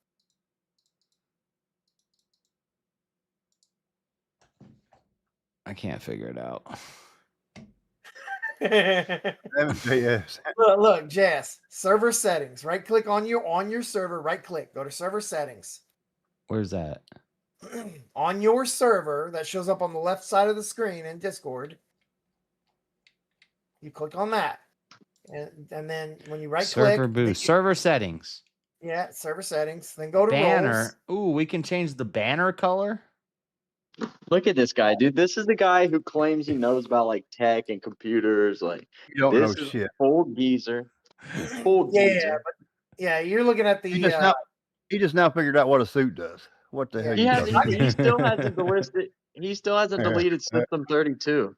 I can't figure it out. Yes. Look, Jess. Server settings. Right click on your server. Right click. Go to server settings. Where's that? On your server that shows up on the left side of the screen in Discord. You click on that, and then when you right click, Server boost. Server settings. Yeah, server settings. Then go to Banner. roles. Ooh, we can change the banner color. Look at this guy, dude. This is the guy who claims he knows about like tech and computers. Like You don't this know is shit. full geezer. Full Yeah, geezer. but yeah, you're looking at the. He just now figured out what a suit does. What the hell? He still hasn't deleted. He still hasn't deleted System 32.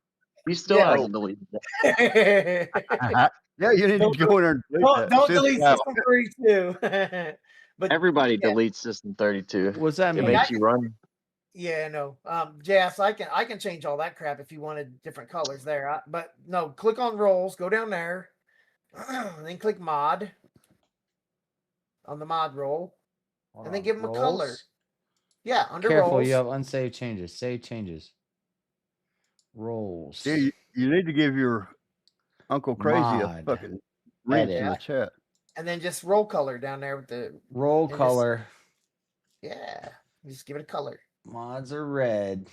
He still hasn't deleted that. Yeah, you need to go in there and delete that. Don't See delete if- System 32. But Everybody deletes System 32. What's that It mean? makes you run. yeah, no. Jess, I can change all that crap if you wanted different colors there. But no, click on roles, go down there, and then click mod on the mod role, and then give them a color. Roles? Yeah, under Careful, roles. you have unsaved changes. Save changes. Roles. Yeah, you need to give your Uncle Crazy Mod. a fucking Rinse in edit. the chat. And then just roll color down there with the Roll and just- color. yeah, just give it a color. Mods are red.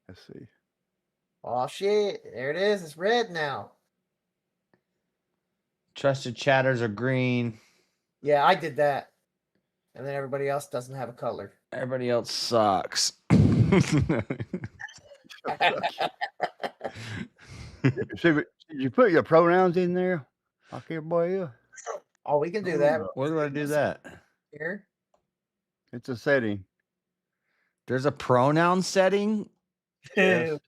Let's see. Oh shit! There it is. It's red now. Trusted chatters are green. Yeah, I did that. And then everybody else doesn't have a color. Everybody else sucks. Did you put your pronouns in there? Like everybody else. Oh, we can do that. Where do I do that? Here. It's a setting. There's a pronoun setting. Yes.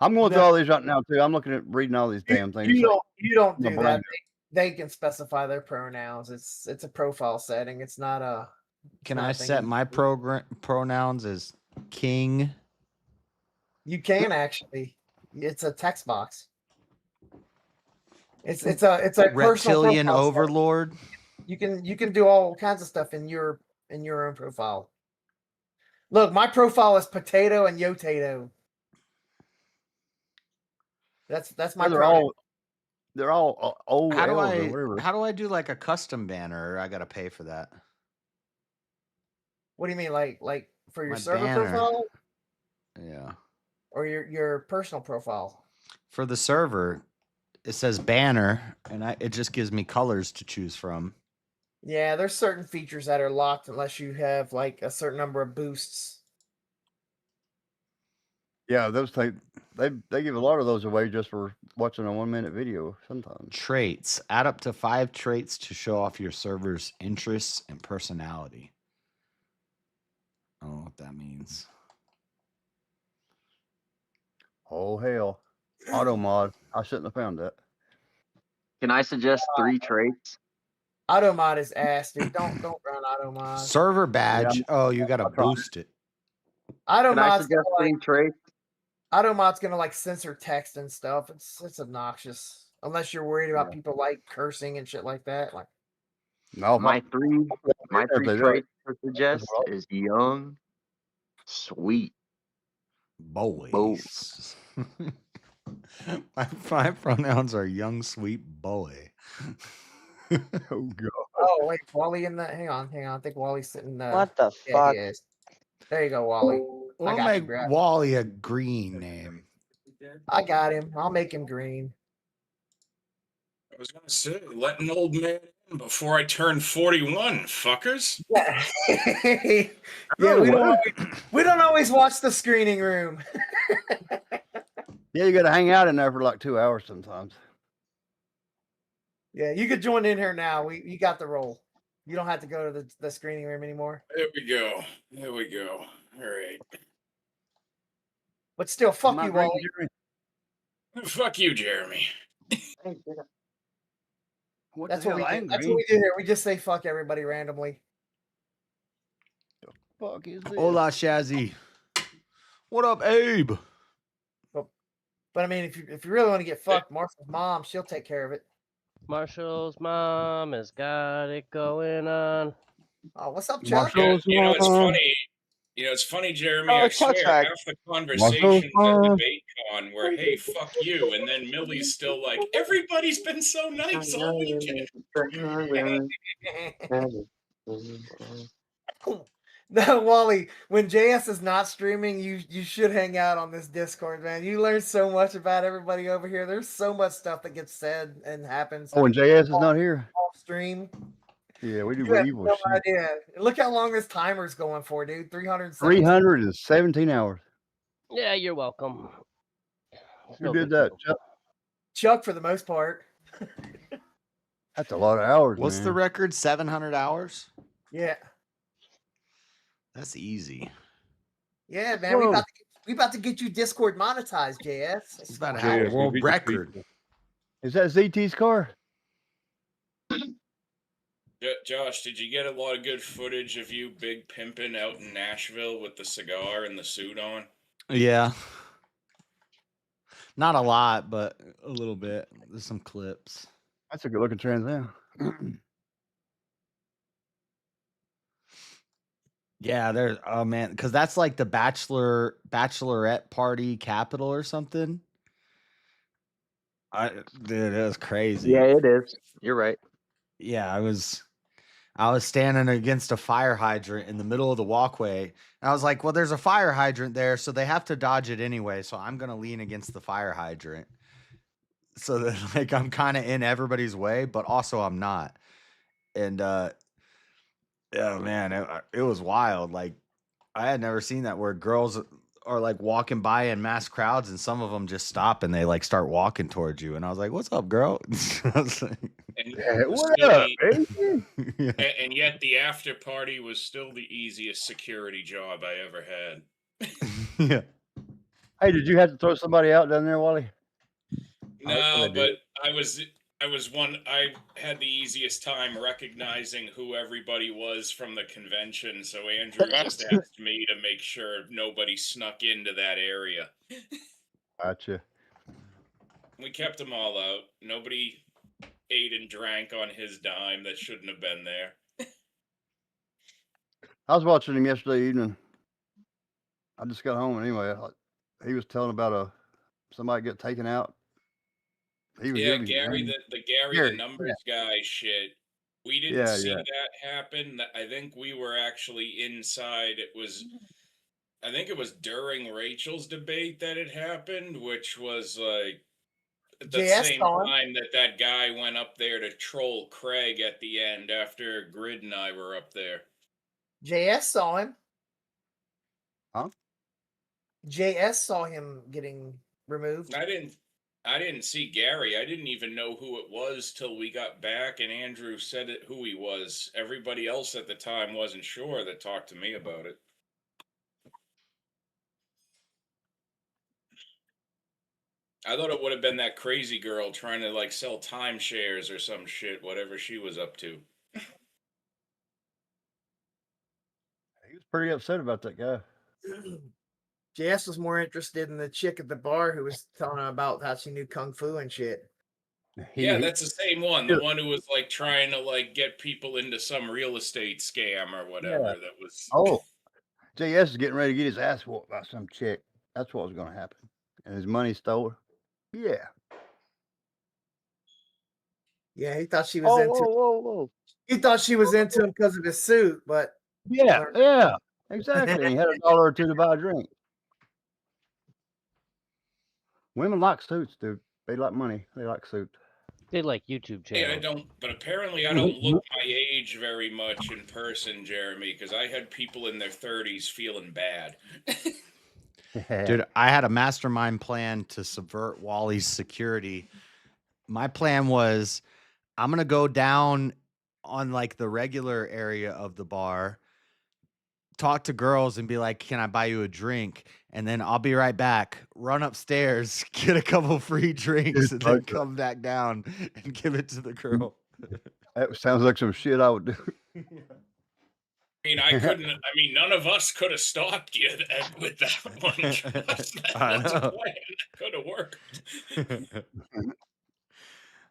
I'm going through all these right now too. I'm looking at reading all these damn things. You don't My do brain- that. They can specify their pronouns. It's a profile setting. It's not a. Can I set my pronouns as king? You can actually. It's a text box. It's a personal Reptilian profile setting. overlord. You can do all kinds of stuff in your own profile. Look, my profile is potato and yotato. That's my. They're all old. How do or I whatever. do like a custom banner? Or I gotta pay for that. What do you mean, like for your My server banner. profile Yeah. or your personal profile? For the server, it says banner, and it just gives me colors to choose from. Yeah, there's certain features that are locked unless you have like a certain number of boosts. Yeah, those things they give a lot of those away just for watching a 1 minute video sometimes. Traits. Add up to 5 traits to show off your server's interests and personality. I don't know what that means. Oh hell. Auto mod. I shouldn't have found that. Can I suggest 3 traits? Automod is ass, dude. Don't run Automod. Server badge. Oh, you gotta boost it. Can I Automod's suggest gonna 3 traits? Automod's gonna like censor text and stuff. It's obnoxious. Unless you're worried about people like cursing and shit like that. Like No, My three they do. traits to suggest is young, sweet, boys. my pronouns are young, sweet boy. Oh god. oh wait, Wally in the hang on. I think Wally's sitting What the yeah, fuck? he is. There you go, Wally. We'll I got make you, bro. Wally a green name. I got him. I'll make him green. I was gonna say, let an old man in before I turn 41, fuckers. Yeah, yeah. We don't always watch the screening room. Yeah, you gotta hang out in there for like 2 hours sometimes. Yeah, you could join in here now. You got the role. You don't have to go to the screening room anymore. There we go. There we go. All right. But still, fuck you, Wally. Fuck you, Jeremy. That's what we do. That's what we do here. We just say fuck everybody randomly. Fuck is this? Hola, Shazzy. What up, Abe? But I mean, if you really want to get fucked, Marshall's mom, she'll take care of it. Marshall's mom has got it going on. Oh, what's up, Chuck? You know, it's funny. You know, it's funny, Jeremy. Oh, I Chuck's swear, back. half the conversations at DebateCon were, "Hey, fuck you," and then Millie's still like, "Everybody's been so nice all weekend." No, Wally, when JS is not streaming, you should hang out on this Discord, man. You learn so much about everybody over here. There's so much stuff that gets said and happens. Oh, when JS is not here. Off stream. Yeah, we do You have evil no shit. idea. Look how long this timer's going for, dude. 300. 317 hours. Yeah, you're welcome. Who did that? Chuck, for the most part. That's a lot of hours. What's the record? 700 hours? Yeah. That's easy. Yeah, man. We about to get you Discord monetized, JS. It's about to have a world record. Is that ZT's car? Josh, did you get a lot of good footage of you big pimping out in Nashville with the cigar and the suit on? Yeah. Not a lot, but a little bit. There's some clips. That's a good looking Trans Am. Yeah, there's oh man, because that's like the bachelorette party capital or something. Dude, it was crazy. Yeah, it is. You're right. Yeah, I was standing against a fire hydrant in the middle of the walkway. And I was like, well, there's a fire hydrant there, so they have to dodge it anyway. So I'm gonna lean against the fire hydrant. So that like I'm kind of in everybody's way, but also I'm not. And yeah, man, it was wild. Like I had never seen that where girls are like walking by in mass crowds and some of them just stop and they like start walking towards you. And I was like, "What's up, girl?" I was like, And What still up, the, baby? yeah. and yet the after party was still the easiest security job I ever had. Yeah. Hey, did you have to throw somebody out down there, Wally? No, they but did. I had the easiest time recognizing who everybody was from the convention, so Andrew just asked me to make sure nobody snuck into that area. Gotcha. We kept them all out. Nobody ate and drank on his dime that shouldn't have been there. I was watching him yesterday evening. I just got home anyway. He was telling about somebody get taken out. He was Yeah, giving Gary, names. the Gary, numbers guy shit. We didn't yeah, see yeah. that happen. I think we were actually inside. I think it was during Rachel's debate that it happened, which was like at the JS same saw him. time that guy went up there to troll Craig at the end after Grid and I were up there. JS saw him. Huh? JS saw him getting removed. I didn't see Gary. I didn't even know who it was till we got back and Andrew said who he was. Everybody else at the time wasn't sure that talked to me about it. I thought it would have been that crazy girl trying to like sell timeshares or some shit, whatever she was up to. He was pretty upset about that guy. JS was more interested in the chick at the bar who was telling him about how she knew kung fu and shit. Yeah, that's the same one. The one who was like trying to like get people into some real estate scam or whatever. Yeah. That was Oh, JS is getting ready to get his ass whooped by some chick. That's what was going to happen. And his money stolen. Yeah. Yeah, he thought she was into. Whoa. He thought she was into him because of his suit, but Yeah, exactly. He had $1 or $2 to buy a drink. Women like suits, dude. They like money. They like suits. They like YouTube Hey, channels. but apparently I don't look my age very much in person, Jeremy, because I had people in their 30s feeling bad. Dude, I had a mastermind plan to subvert Wally's security. My plan was I'm going to go down on like the regular area of the bar, talk to girls and be like, "Can I buy you a drink?" And then I'll be right back, run upstairs, get a couple free drinks, and then come back down and give it to the girl. That sounds like some shit I would do. I mean, none of us could have stopped you with that one. That I was a know. plan. That could have worked.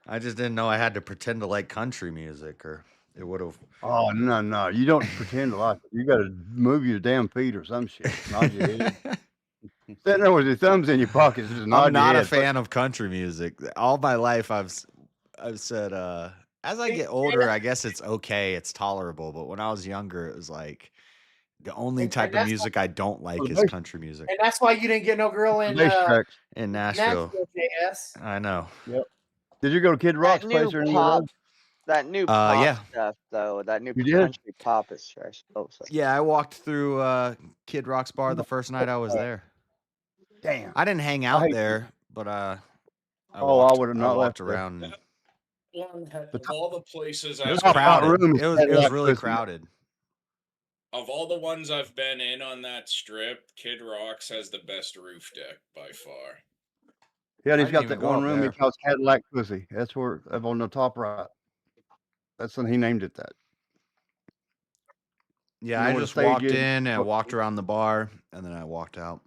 I just didn't know I had to pretend to like country music, or it would have. Oh, no. You don't pretend to like it. You got to move your damn feet or some shit. Nod your head. Sitting there with your thumbs in your pockets, just nod I'm not your a head. fan of country music. All my life, I've said, as I get older, I guess it's okay, it's tolerable. But when I was younger, it was like the only type of music I don't like is country music. And that's why you didn't get no girl in Nashville. JS. I know. Yep. Did you go to Kid Rock's place or any of those? That new pop yeah. stuff, though. That new You did? country pop is trash. Oh, sorry. Yeah, I walked through Kid Rock's bar the first night I was there. Damn. I didn't hang out there, but I would have not walked left there. around. Of all the places It was I've crowded. been, It was really crowded. of all the ones I've been in on that strip, Kid Rock's has the best roof deck by far. Yeah, and I he's didn't got even that go one up room he there. calls Cadillac Pussy. That's where up on the top right. That's when he named it that. Yeah, You know I where the just stage walked is? in and walked around the bar, and then I walked out.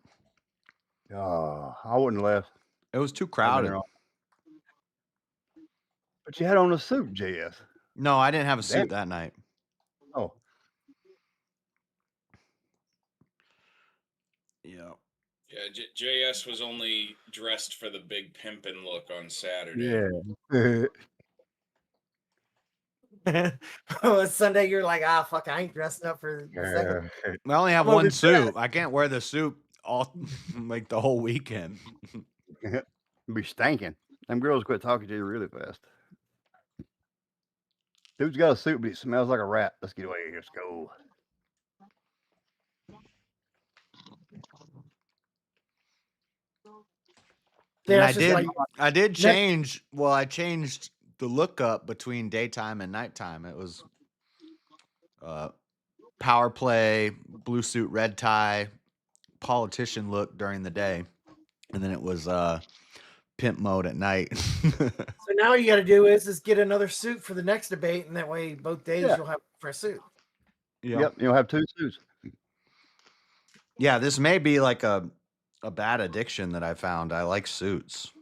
I wouldn't have left. It was too I've been crowded. there all- But you had on a suit, JS. No, I didn't have a suit Damn. that night. Oh. Yeah, JS was only dressed for the big pimpin' look on Saturday. Yeah. Sunday, you're like, fuck, I ain't dressing up for the second. I only have I'm one overdressed. suit. I can't wear the suit all like the whole weekend. Be stinking. Them girls quit talking to you really fast. Dude's got a suit, but he smells like a rat. Let's get away. Let's go. And Yeah, I it's just did like I did next- change I changed the look up between daytime and nighttime. It was power play, blue suit, red tie, politician look during the day. And then it was pimp mode at night. So now all you got to do is get another suit for the next debate, and that way both days Yeah. you'll have a fresh suit. Yep. You'll have two suits. Yeah, this may be like a bad addiction that I found. I like suits.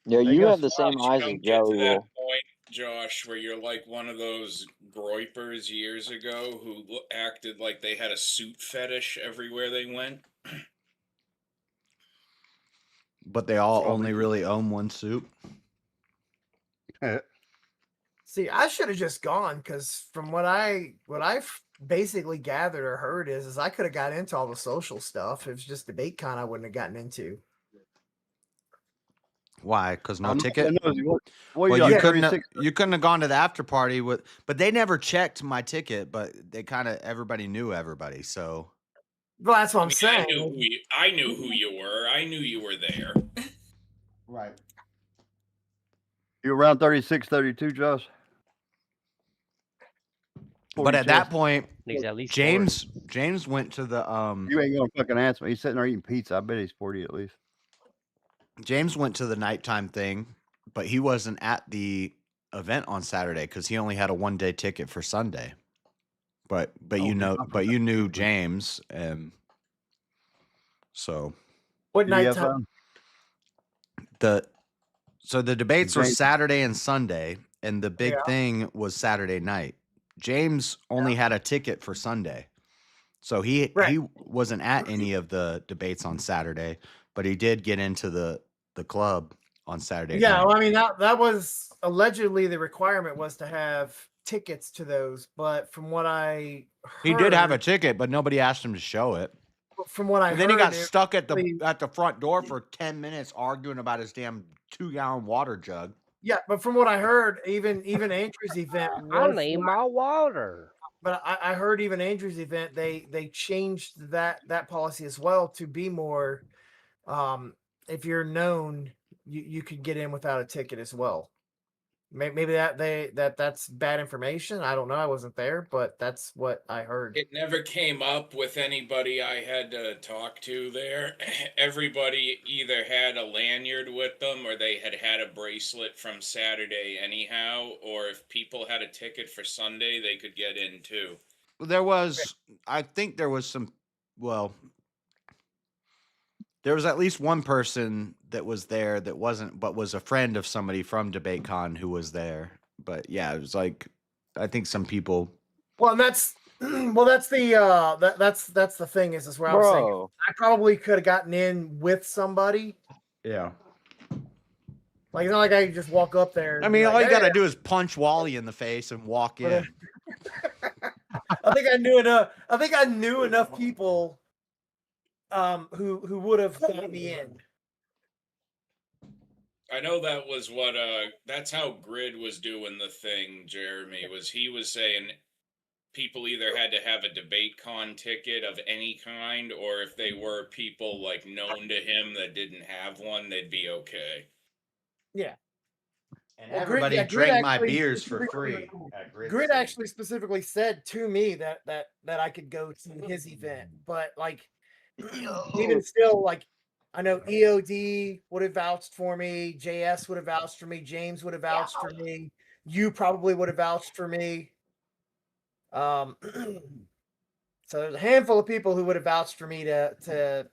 Yeah, They you got have the same eyes as Don't get Joey to that will. point, Josh, where you're like one of those groypers years ago who acted like they had a suit fetish everywhere they went. But they all only really own one suit. See, I should have just gone because from what I've basically gathered or heard is I could have got into all the social stuff. It was just debate con I wouldn't have gotten into. Why? Because no I'm ticket. not nosy. What Well, got, you couldn't 36? you couldn't have gone to the after party with, but they never checked my ticket. But they kind of everybody knew everybody. So Well, that's what I'm I saying. knew who you were. I knew you were there. Right. You around 36, 32, Josh? But at that point, He's at least James went to the You ain't gonna fucking answer me. He's sitting there eating pizza. I bet he's 40 at least. James went to the nighttime thing, but he wasn't at the event on Saturday because he only had a 1-day ticket for Sunday. But you knew James, and so What Who you have nighttime? found? so the debates were James- Saturday and Sunday, and the big Yeah. thing was Saturday night. James only had a ticket for Sunday, so he wasn't at any of the debates on Saturday, but he did get into the club on Saturday Yeah, night. well, I mean that was allegedly the requirement was to have tickets to those, but from what I heard, He did have a ticket, but nobody asked him to show it. From what I And heard, then he got it stuck at really- the front door for 10 minutes arguing about his damn 2-gallon water jug. Yeah, but from what I heard, even Andrew's event I was need not- my water. But I heard even Andrew's event, they changed that policy as well to be more if you're known, you could get in without a ticket as well. Maybe that's bad information. I don't know. I wasn't there, but that's what I heard. It never came up with anybody I had to talk to there. Everybody either had a lanyard with them or they had a bracelet from Saturday anyhow, or if people had a ticket for Sunday, they could get in too. I think there was some, there was at least one person that was there that wasn't, but was a friend of somebody from DebateCon who was there. But yeah, it was like, I think some people. Well, and that's that's the that's the thing is where I was saying I probably could have gotten in with somebody. Yeah. Like it's not like I could just walk up there. I mean, all you got to do is punch Wally in the face and walk in. I think I knew enough people who would have got me in. I know that was what that's how Grid was doing the thing, Jeremy, he was saying people either had to have a DebateCon ticket of any kind, or if they were people like known to him that didn't have one, they'd be okay. Yeah. And everybody drank my beers for free. Grid actually specifically said to me that I could go to his event, but like even still, like I know EOD would have vouched for me, JS would have vouched for me, James would have vouched for me, you probably would have vouched for me. So there's a handful of people who would have vouched for me to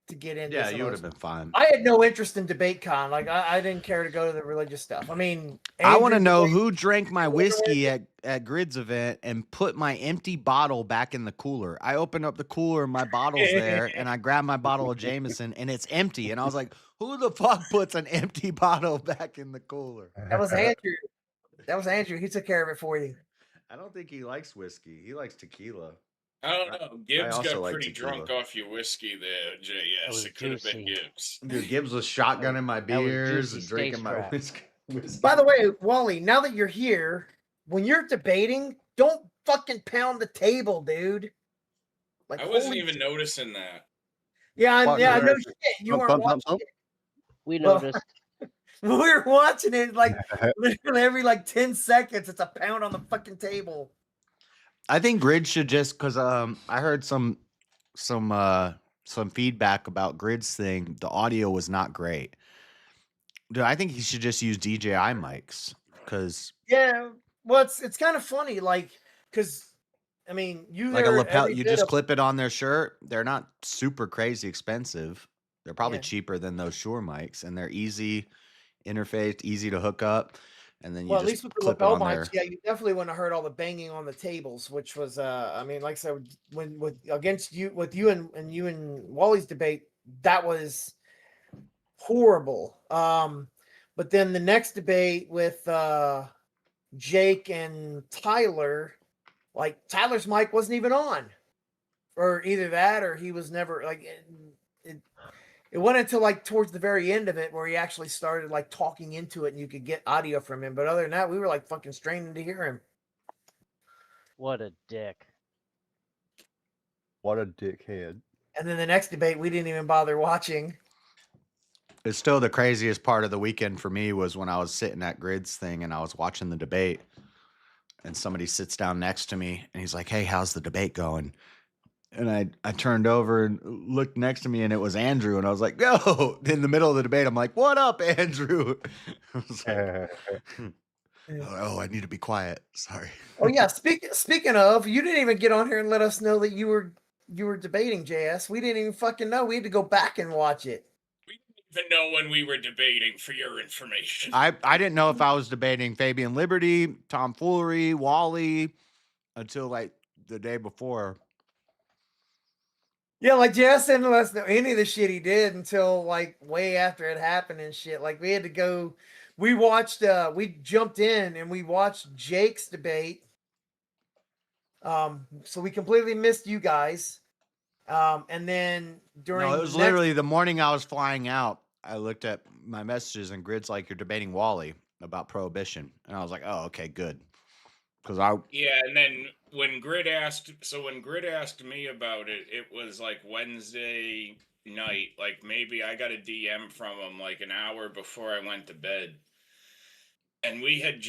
to get into. Yeah, some you of would have those. been fine. I had no interest in debate con. Like I didn't care to go to the religious stuff. I mean, I want to Andrew know debated- who drank my whiskey at Grid's event and put my empty bottle back in the cooler. I opened up the cooler and my bottle's there, and I grabbed my bottle of Jameson and it's empty. And I was like, who the fuck puts an empty bottle back in the cooler? That was Andrew. That was Andrew. He took care of it for you. I don't think he likes whiskey. He likes tequila. I don't know. Gibbs also got like pretty tequila. drunk off your whiskey there, JS. was It could have been juicy. Gibbs. Dude, Gibbs was shotgunning my That was beers juicy and drinking steak my scrap. whiskey. By the way, Wally, now that you're here, when you're debating, don't fucking pound the table, dude. Like I wasn't holy even noticing that. Yeah, What, yeah, you no were- shit. You Thump, weren't thump, watching thump, it. We Well, noticed. we were watching it like literally every like 10 seconds. It's a pound on the fucking table. I think Grid should just because I heard some feedback about Grid's thing. The audio was not great. Dude, I think he should just use DJI mics because Yeah, well, it's kind of funny, like, because I mean, you like a hear lapel, every you bit just of- clip it on their shirt. They're not super crazy expensive. They're probably Yeah. cheaper than those Shure mics, and they're easy interface, easy to hook up, and then you Well, at just least with the clip it lapel on mics, there. yeah, you definitely wouldn't have heard all the banging on the tables, which was, I mean, like I said, when with against you with you and you and Wally's debate, that was horrible. But then the next debate with Jake and Tyler, like Tyler's mic wasn't even on, or either that or he was never like it went until like towards the very end of it where he actually started like talking into it and you could get audio from him. But other than that, we were like fucking straining to hear him. What a dick. What a dickhead. And then the next debate we didn't even bother watching. It's still the craziest part of the weekend for me was when I was sitting at Grid's thing and I was watching the debate, and somebody sits down next to me and he's like, "Hey, how's the debate going?" And I turned over and looked next to me, and it was Andrew. And I was like, "Yo!" In the middle of the debate, I'm like, "What up, Andrew?" I was like, "Oh, I need to be quiet. Sorry." Oh yeah, speaking of, you didn't even get on here and let us know that you were debating, JS. We didn't even fucking know. We had to go back and watch it. Even know when we were debating, for your information. I didn't know if I was debating Fabian Liberty, tomfoolery, Wally, until like the day before. Yeah, like JS didn't let us know any of the shit he did until like way after it happened and shit. Like we had to go. We watched. We jumped in and we watched Jake's debate. So we completely missed you guys. And then during No, it was the next- literally the morning I was flying out. I looked at my messages and Grid's like, "You're debating Wally about prohibition," and I was like, "Oh, okay, good." Because Yeah, and then when Grid asked me about it, it was like Wednesday night. Like maybe I got a DM from him like an hour before I went to bed. And he had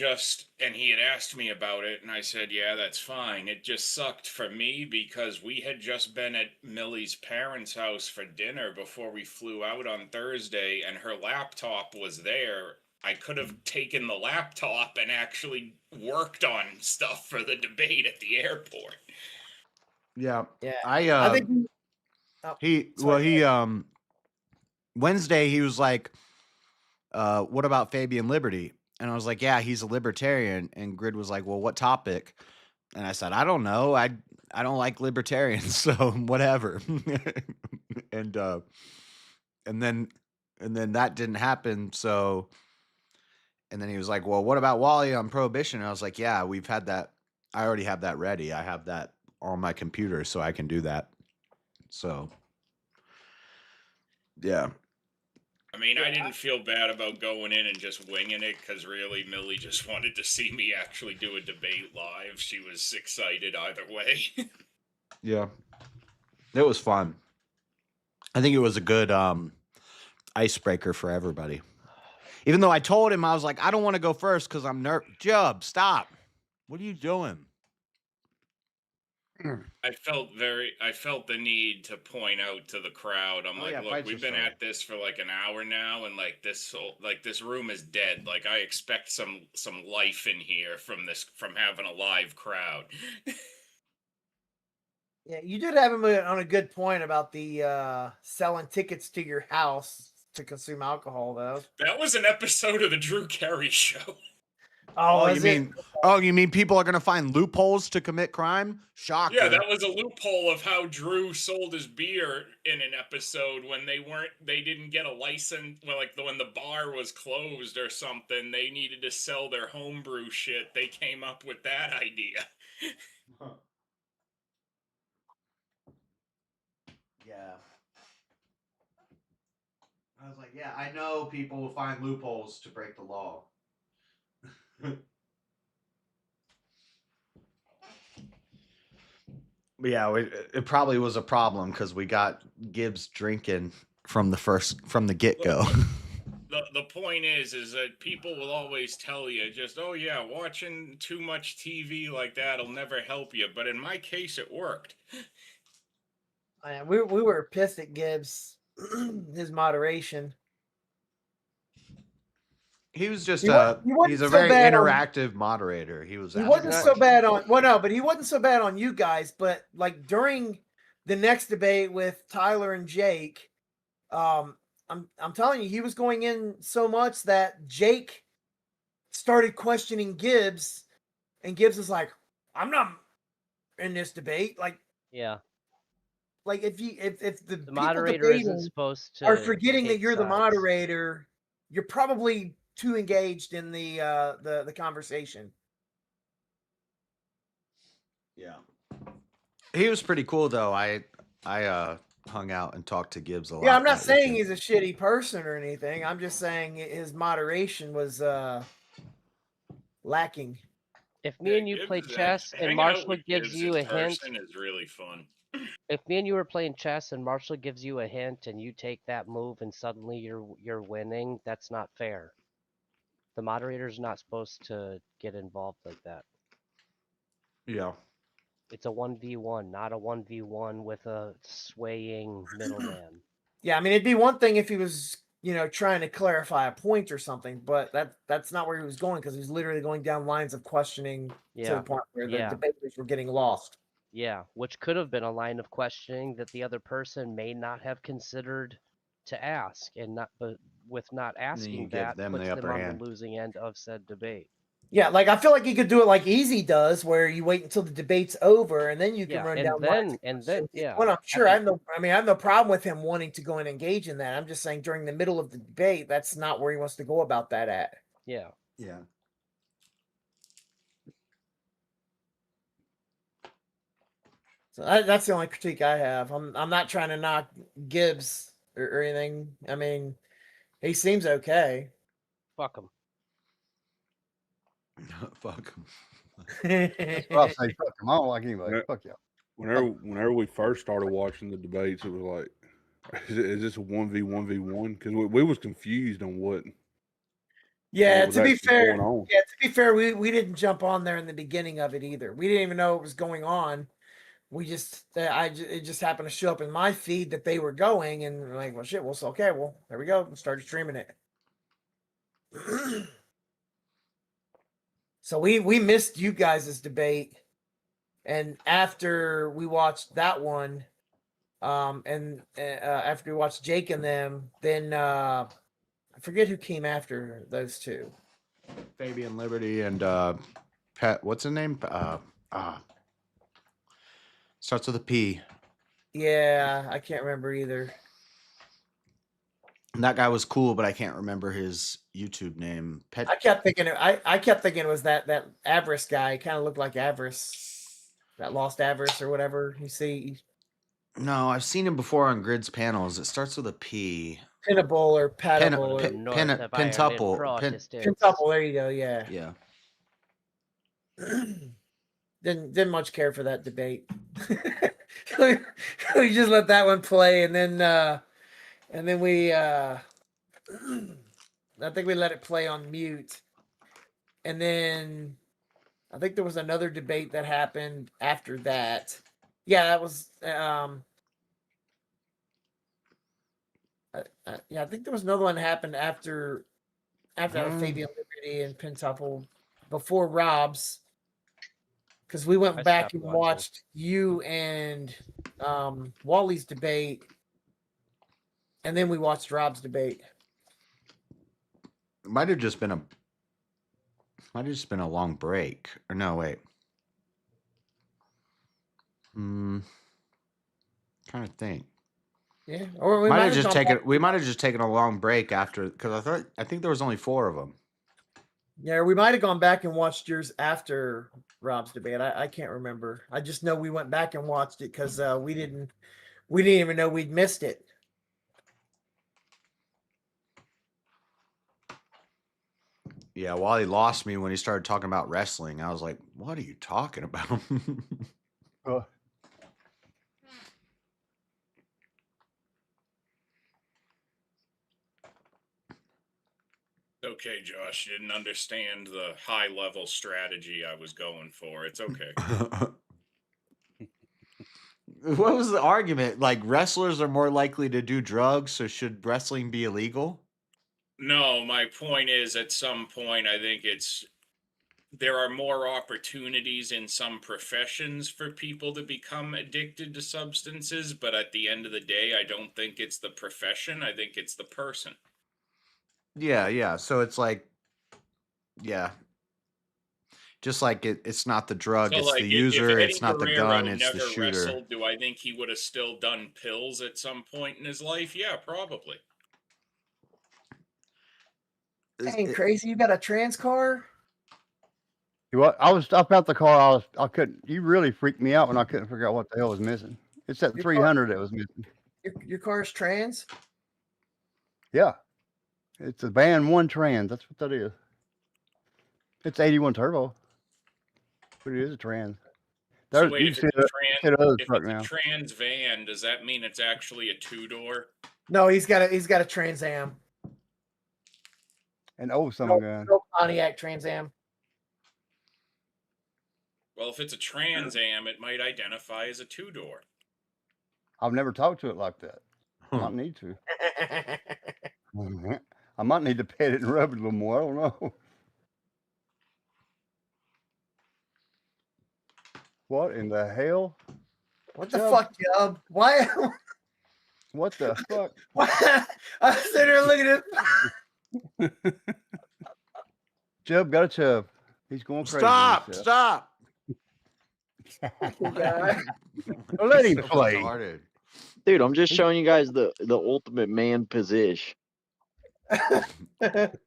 asked me about it, and I said, yeah, that's fine. It just sucked for me because we had just been at Millie's parents' house for dinner before we flew out on Thursday, and her laptop was there. I could have taken the laptop and actually worked on stuff for the debate at the airport. yeah, Yeah, I think Wednesday he was like, "What about Fabian Liberty?" And I was like, "Yeah, he's a libertarian." And Grid was like, "Well, what topic?" And I said, "I don't know. I don't like libertarians, so whatever." and then that didn't happen. So, and then he was like, "Well, what about Wally on prohibition?" And I was like, "Yeah, we've had that. I already have that ready. I have that on my computer, so I can do that." So, yeah. I mean, I didn't feel bad about going in and just winging it because really, Millie just wanted to see me actually do a debate live. She was excited either way. Yeah. It was fun. I think it was a good icebreaker for everybody. Even though I told him, I was like, I don't want to go first because I'm nervous. Jub, stop. What are you doing? I felt the need to point out to the crowd. I'm like, yeah, look, fights we've are been starting. at this for like an hour now, and like this room is dead. Like I expect some life in here from having a live crowd. Yeah, you did have him on a good point about the selling tickets to your house to consume alcohol, though. That was an episode of the Drew Carey Show. Oh, you mean people are gonna find loopholes to commit crime? Shocker. Yeah, that was a loophole of how Drew sold his beer in an episode when they didn't get a license. Well, like when the bar was closed or something, they needed to sell their homebrew shit. They came up with that idea. Yeah. I was like, yeah, I know people will find loopholes to break the law. But yeah, it probably was a problem because we got Gibbs drinking from the get go. The point is that people will always tell you just, oh yeah, watching too much TV like that'll never help you. But in my case, it worked. We were pissed at Gibbs, his moderation. He was just He wasn't he's a so very bad on- interactive moderator. He was. He asking wasn't so questions. bad on but he wasn't so bad on you guys. But like during the next debate with Tyler and Jake, I'm telling you, he was going in so much that Jake started questioning Gibbs, and Gibbs was like, "I'm not in this debate." Yeah. Like if the people moderator isn't debating supposed to are forgetting that take you're the sides. moderator, you're probably too engaged in the conversation. Yeah. He was pretty cool though. I hung out and talked to Gibbs a lot. Yeah, I'm not that saying weekend. he's a shitty person or anything. I'm just saying his moderation was lacking. If me and you Gibbs play is chess and hanging out Marshall with gives Gibbs you in a hint, person is really fun. if me and you were playing chess and Marshall gives you a hint and you take that move and suddenly you're winning, that's not fair. The moderator's not supposed to get involved like that. Yeah. It's a 1v1, not a 1v1 with a swaying middleman. Yeah, I mean it'd be one thing if he was, trying to clarify a point or something, but that's not where he was going because he was literally going down lines of questioning to Yeah. the point where the Yeah. debaters were getting lost. Yeah, which could have been a line of questioning that the other person may not have considered to ask, and with not asking give that them puts the them upper on hand. the losing end of said debate. Yeah, like I feel like you could do it like Easy does, where you wait until the debate's over and then you can Yeah, run and down then- lines of and then- questions. yeah, Well, I'm sure I I have no problem with him wanting to go and engage in that. I'm just saying during the middle of the debate, that's not where he wants to go about that at. Yeah. Yeah. So that's the only critique I have. I'm not trying to knock Gibbs or anything. I mean, he seems okay. Fuck him. Fuck him. That's what I say. Fuck him. I don't like anybody. Fuck y'all. Whenever we first started watching the debates, it was like, is this a 1v1v1? Because we was confused on what. Yeah, what was to be actually fair, going on. we didn't jump on there in the beginning of it either. We didn't even know what was going on. We just it just happened to show up in my feed that they were going, and we're like, well, shit, well, so, okay, well, there we go. We started streaming it. So we missed you guys' debate, and after we watched that one, and after we watched Jake and them, then I forget who came after those two. Fabian Liberty and Pat. What's his name? Starts with a P. Yeah, I can't remember either. And that guy was cool, but I can't remember his YouTube name. Pet. I kept thinking it was that Avarice guy. He kind of looked like Avarice, that Lost Avarice or whatever. You see, No, I've seen him before on Grid's panels. It starts with a P. Pinnable or Patable. Pentuple. Pentuple. There you go. Yeah. Yeah. Didn't much care for that debate. We just let that one play, and then we I think we let it play on mute, and then I think there was another debate that happened after that. Yeah, that was yeah, I think there was another one that happened after Fabian Liberty and Pentuple before Rob's. because we went I back stopped and watching. watched you and Wally's debate, and then we watched Rob's debate. It might have just been a long break. Or no, wait. Trying to think. Yeah, or we We might have just taken. We might have just taken a long break after, because I think there was only 4 of them. Yeah, we might have gone back and watched yours after Rob's debate. I can't remember. I just know we went back and watched it because we didn't even know we'd missed it. Yeah, Wally lost me when he started talking about wrestling. I was like, "What are you talking about?" Okay, Josh, you didn't understand the high level strategy I was going for. It's okay. What was the argument? Like, wrestlers are more likely to do drugs, so should wrestling be illegal? No, my point is, at some point, I think there are more opportunities in some professions for people to become addicted to substances, but at the end of the day, I don't think it's the profession. I think it's the person. Yeah. So it's like, yeah. Just like it's not the drug, So, it's like, the if user, Eddie it's not the Guerrero gun, it's the never shooter. wrestled, do I think he would have still done pills at some point in his life? Yeah, probably. Dang, crazy! You got a trans car? What? I was up out the car. I couldn't. You really freaked me out when I couldn't figure out what the hell was missing. It's that Your 300 that was missing. Your car's trans? Yeah, it's a Van 1 Trans. That's what that is. It's 81 turbo, but it is a trans. So wait, You if can it's see the other if truck it's a now. trans van, does that mean it's actually a 2-door? No, he's got a Trans Am. And summer gun. No Pontiac Trans Am. Well, if it's a Trans Am, it might identify as a 2-door. I've never talked to it like that. I might need to. I might need to pet it and rub it a little more. I don't know. What in the hell? What the fuck, Jub? Why? What the fuck? I was sitting there looking at. Jub got a chub. He's going crazy. Stop! Let him play. Dude, I'm just showing you guys the ultimate man position. Like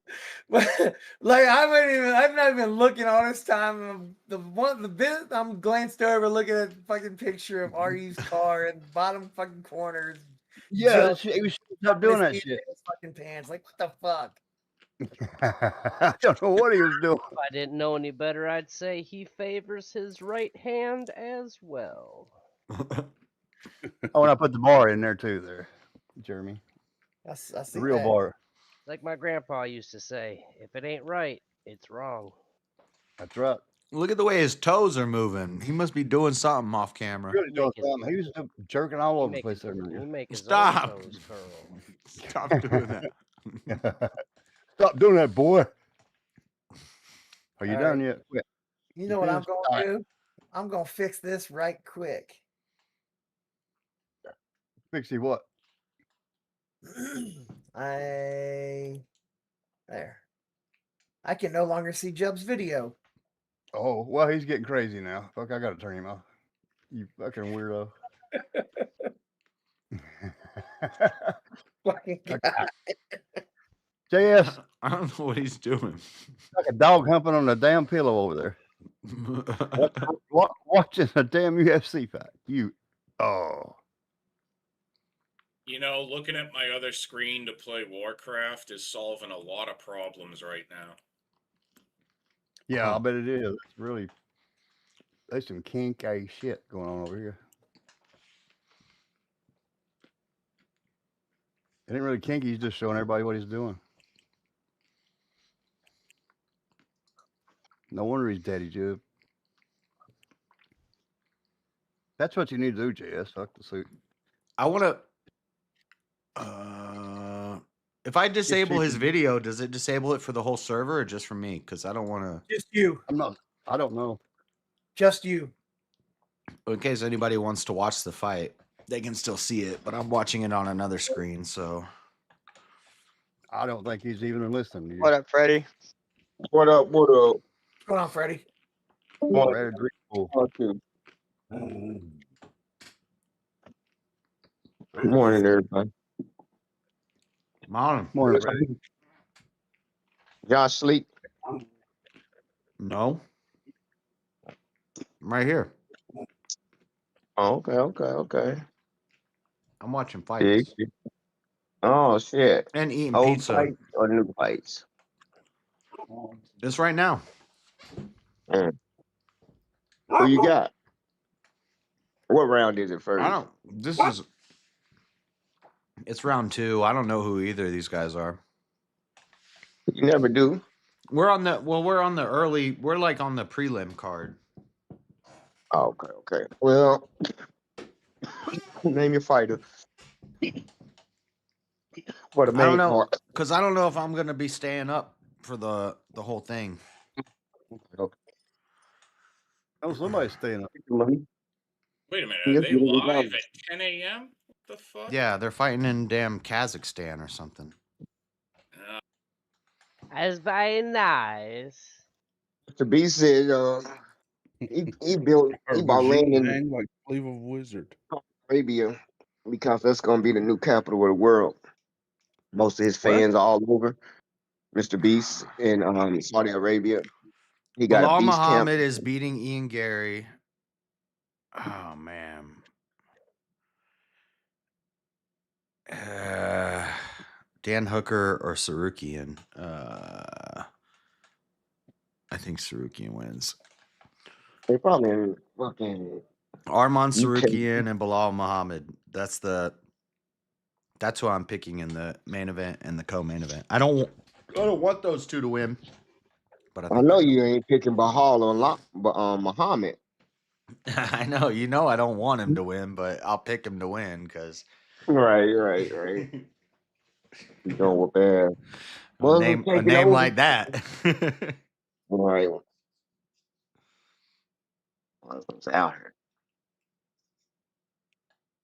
I'm not even looking all this time. I'm glanced over looking at the fucking picture of RU's car in the bottom fucking corner. Yeah, he was stop doing that shit. His fucking pants. Like, what the fuck? I don't know what he was doing. If I didn't know any better, I'd say he favors his right hand as well. Oh, and I put the bar in there too, Jeremy. I see The real that. bar. Like my grandpa used to say, if it ain't right, it's wrong. That's right. Look at the way his toes are moving. He must be doing something off camera. Really doing something. He was jerking all over the place there. Stop! Toes curl. Stop doing that. Stop doing that, boy. Are you All done right. yet? Quit. You know what I'm All gonna right. do? I'm gonna fix this right quick. Fixie what? There. I can no longer see Jub's video. Oh, well, he's getting crazy now. Fuck, I gotta turn him off. You fucking weirdo. Fucking guy. JS. I don't know what he's doing. Like a dog humping on a damn pillow over there. Watching a damn UFC fight. You know, looking at my other screen to play Warcraft is solving a lot of problems right now. Yeah, I bet it is. It's really, there's some kinky shit going on over here. It ain't really kinky. He's just showing everybody what he's doing. No wonder he's daddy Jub. That's what you need to do, JS. Fuck the suit. I want to. If I disable his video, does it disable it for the whole server or just for me? Because I don't want to. Just you. I don't know. Just you. In case anybody wants to watch the fight, they can still see it, but I'm watching it on another screen, so I don't think he's even listening to you. What up, Freddie? What up? What up? What's going on, Freddie? What? Red Drink Pool. Good morning, everybody. Morning. Morning, Freddie. Y'all sleep? No. I'm right here. Oh, okay. I'm watching Big. fights Oh shit. and eating Old pizza. fights or new fights? This right now. Mm. Who you got? What round is it first? I don't. This is. It's round 2. I don't know who either of these guys are. You never do. We're on the. Well, we're on the early. We're like on the prelim card. Oh, okay. Well, name your fighter. For the I don't main know, card. because I don't know if I'm gonna be staying up for the whole thing. Okay. Oh, somebody's staying up. Wait a minute, are they live at 10 a.m.? What the fuck? Yeah, they're fighting in damn Kazakhstan or something. That's very nice. Mr. B said he bought land in like Cleveland Wizard. Arabia because that's gonna be the new capital of the world. Most of his fans are all over. Mr. Beast in Saudi Arabia. He got a Bilal beast camp. Muhammad is beating Ian Gary. Oh man. Dan Hooker or Sarukian. I think Sarukian wins. They probably in fucking Arman UK. Sarukian and Bilal Muhammad. That's who I'm picking in the main event and the co-main event. I don't want those two to win. But I know you ain't picking Bahal or Muhammad. I know, I don't want him to win, but I'll pick him to win because Right. You know what bad. a name like that. Right. Muslims out here.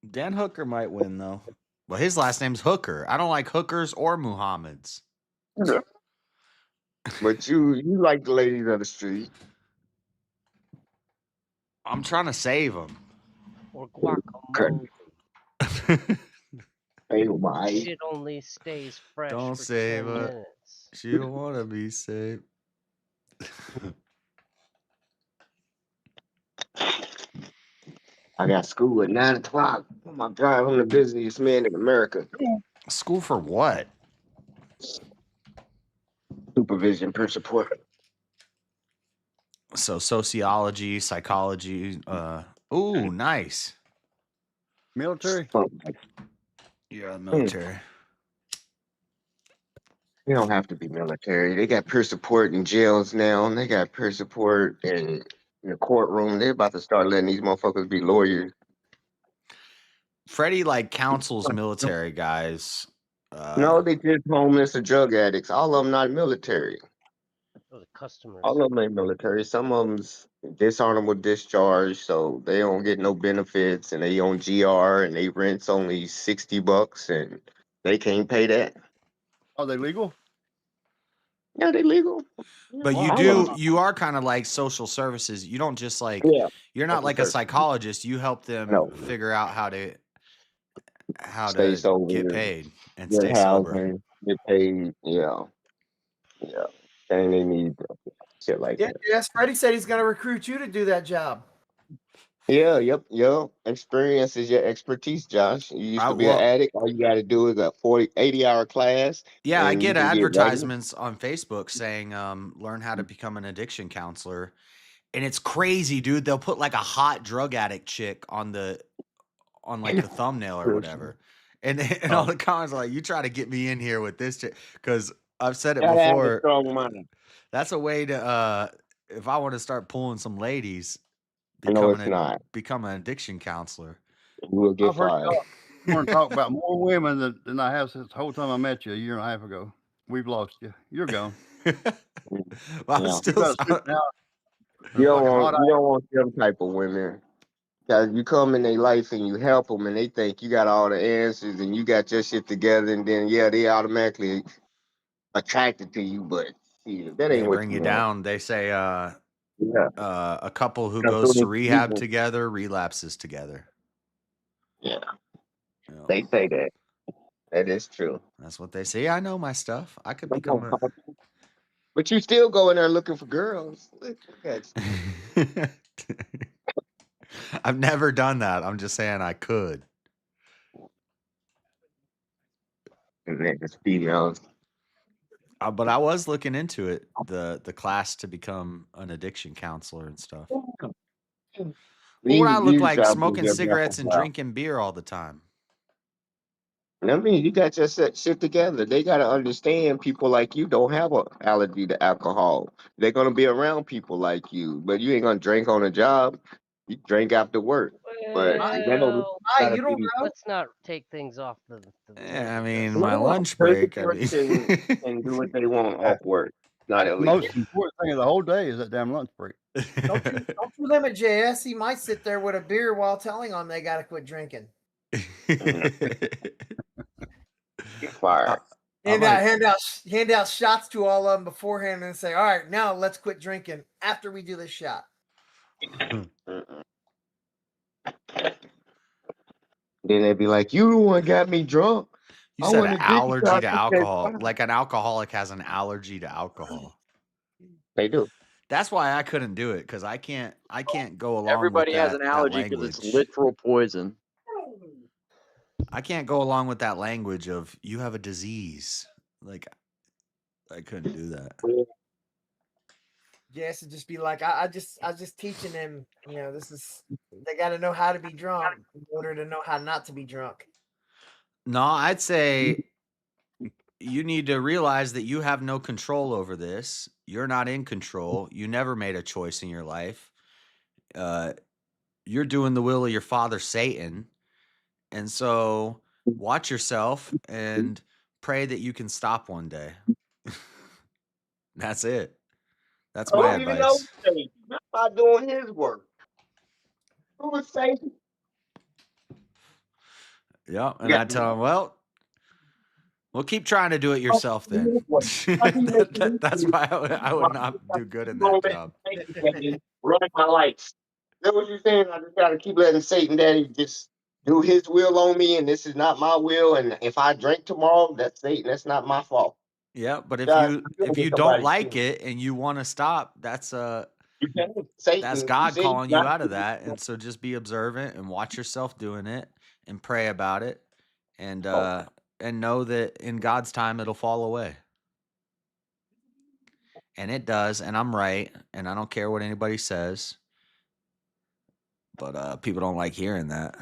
Dan Hooker might win though. Well, his last name's Hooker. I don't like hookers or Muhammads. But you like the ladies of the street. I'm trying to save them. Or guacamole. Shit only stays fresh Don't for save 10 it. minutes. She don't want to be saved. I got school at 9 o'clock. Oh my God, I'm the busiest man in America. School for what? Supervision per support. So sociology, psychology. Ooh, nice. Military? Yeah, military. You don't have to be military. They got peer support in jails now, and they got peer support in the courtroom. They're about to start letting these motherfuckers be lawyers. Freddie counsels military guys. No, they just homeless or drug addicts. All of them not military. For the customers. All of them ain't military. Some of them's dishonorable discharge, so they don't get no benefits, and they on GR, and they rent's only $60, and they can't pay that. Are they legal? Yeah, they legal. But you are kind of like social services. You don't just you're not like a psychologist. You help them figure out how to Stay sober, get paid and get stay sober. housing, get paid. Yeah. And they need shit like that. Yes, Freddie said he's going to recruit you to do that job. Yeah, yep. Experience is your expertise, Josh. You used to be an addict. All you got to do is a 80-hour class. Yeah, I and get you can advertisements on Facebook saying learn how to become an addiction counselor. And it's crazy, dude. They'll put like a hot drug addict chick on the thumbnail or whatever. And all the comments are like, you try to get me in here with this chick. Because I've said it Gotta have a before. strong mind. That's a way to if I want to start pulling some ladies, No, it's not. become an addiction counselor. You will get fired. I want to talk about more women than I have since the whole time I met you a year and a half ago. We've lost you. You're gone. Well, You better sit down. You don't Fucking hot want them type of women. Cause you come in their life and you help them, and they think you got all the answers and you got your shit together, and then they automatically attracted to you. But shit, that They ain't what bring you you want. down. They say Yeah, a couple who Come goes through to this rehab season. together relapses together. Yeah, You know, they say that. That is true. that's what they say. I know my stuff. I could become a. But you still go in there looking for girls. Look at you. I've never done that. I'm just saying I could. And then it's females. But I was looking into it, the class to become an addiction counselor and stuff. What would I look like smoking cigarettes and drinking beer all the time? I mean, you got your shit together. They got to understand people like you don't have an allergy to alcohol. They're going to be around people like you, but you ain't going to drink on a job. You drink after work. But they don't Well, gotta you don't be. know. let's not take things off the Yeah, I way mean, because my lunch break. I mean, and do what they want off work. Not illegal. Most important thing of the whole day is that damn lunch break. Don't you limit JS. He might sit there with a beer while telling them they got to quit drinking. Fired. Hand out shots to all of them beforehand and say, all right, now let's quit drinking after we do this shot. Then they'd be like, "You the one got me drunk." You I said an wanna drink allergy until I to took that alcohol. shot. Like an alcoholic has an allergy to alcohol. They do. That's why I couldn't do it because I can't go along Everybody with has that, an allergy that because it's language. literal poison. I can't go along with that language of you have a disease. Like I couldn't do that. Yes, it'd just be like I just teaching them, they got to know how to be drunk in order to know how not to be drunk. No, I'd say you need to realize that you have no control over this. You're not in control. You never made a choice in your life. You're doing the will of your father, Satan. And so watch yourself and pray that you can stop one day. That's it. That's I my don't even know advice. Satan. I'm not doing his work. Who is Satan? Yeah. And I tell them, well, keep trying to do it yourself then. That's why I would not do good in that job. Run my life. That what you're saying? I just gotta keep letting Satan Daddy just do his will on me, and this is not my will. And if I drink tomorrow, that's Satan. That's not my fault. Yeah, but if God, you don't like it and you want to stop, that's Satan, God you said calling you not out of to. that. And so just be observant and watch yourself doing it and pray about it and know that in God's time it'll fall away. And it does, and I'm right, and I don't care what anybody says. But people don't like hearing that.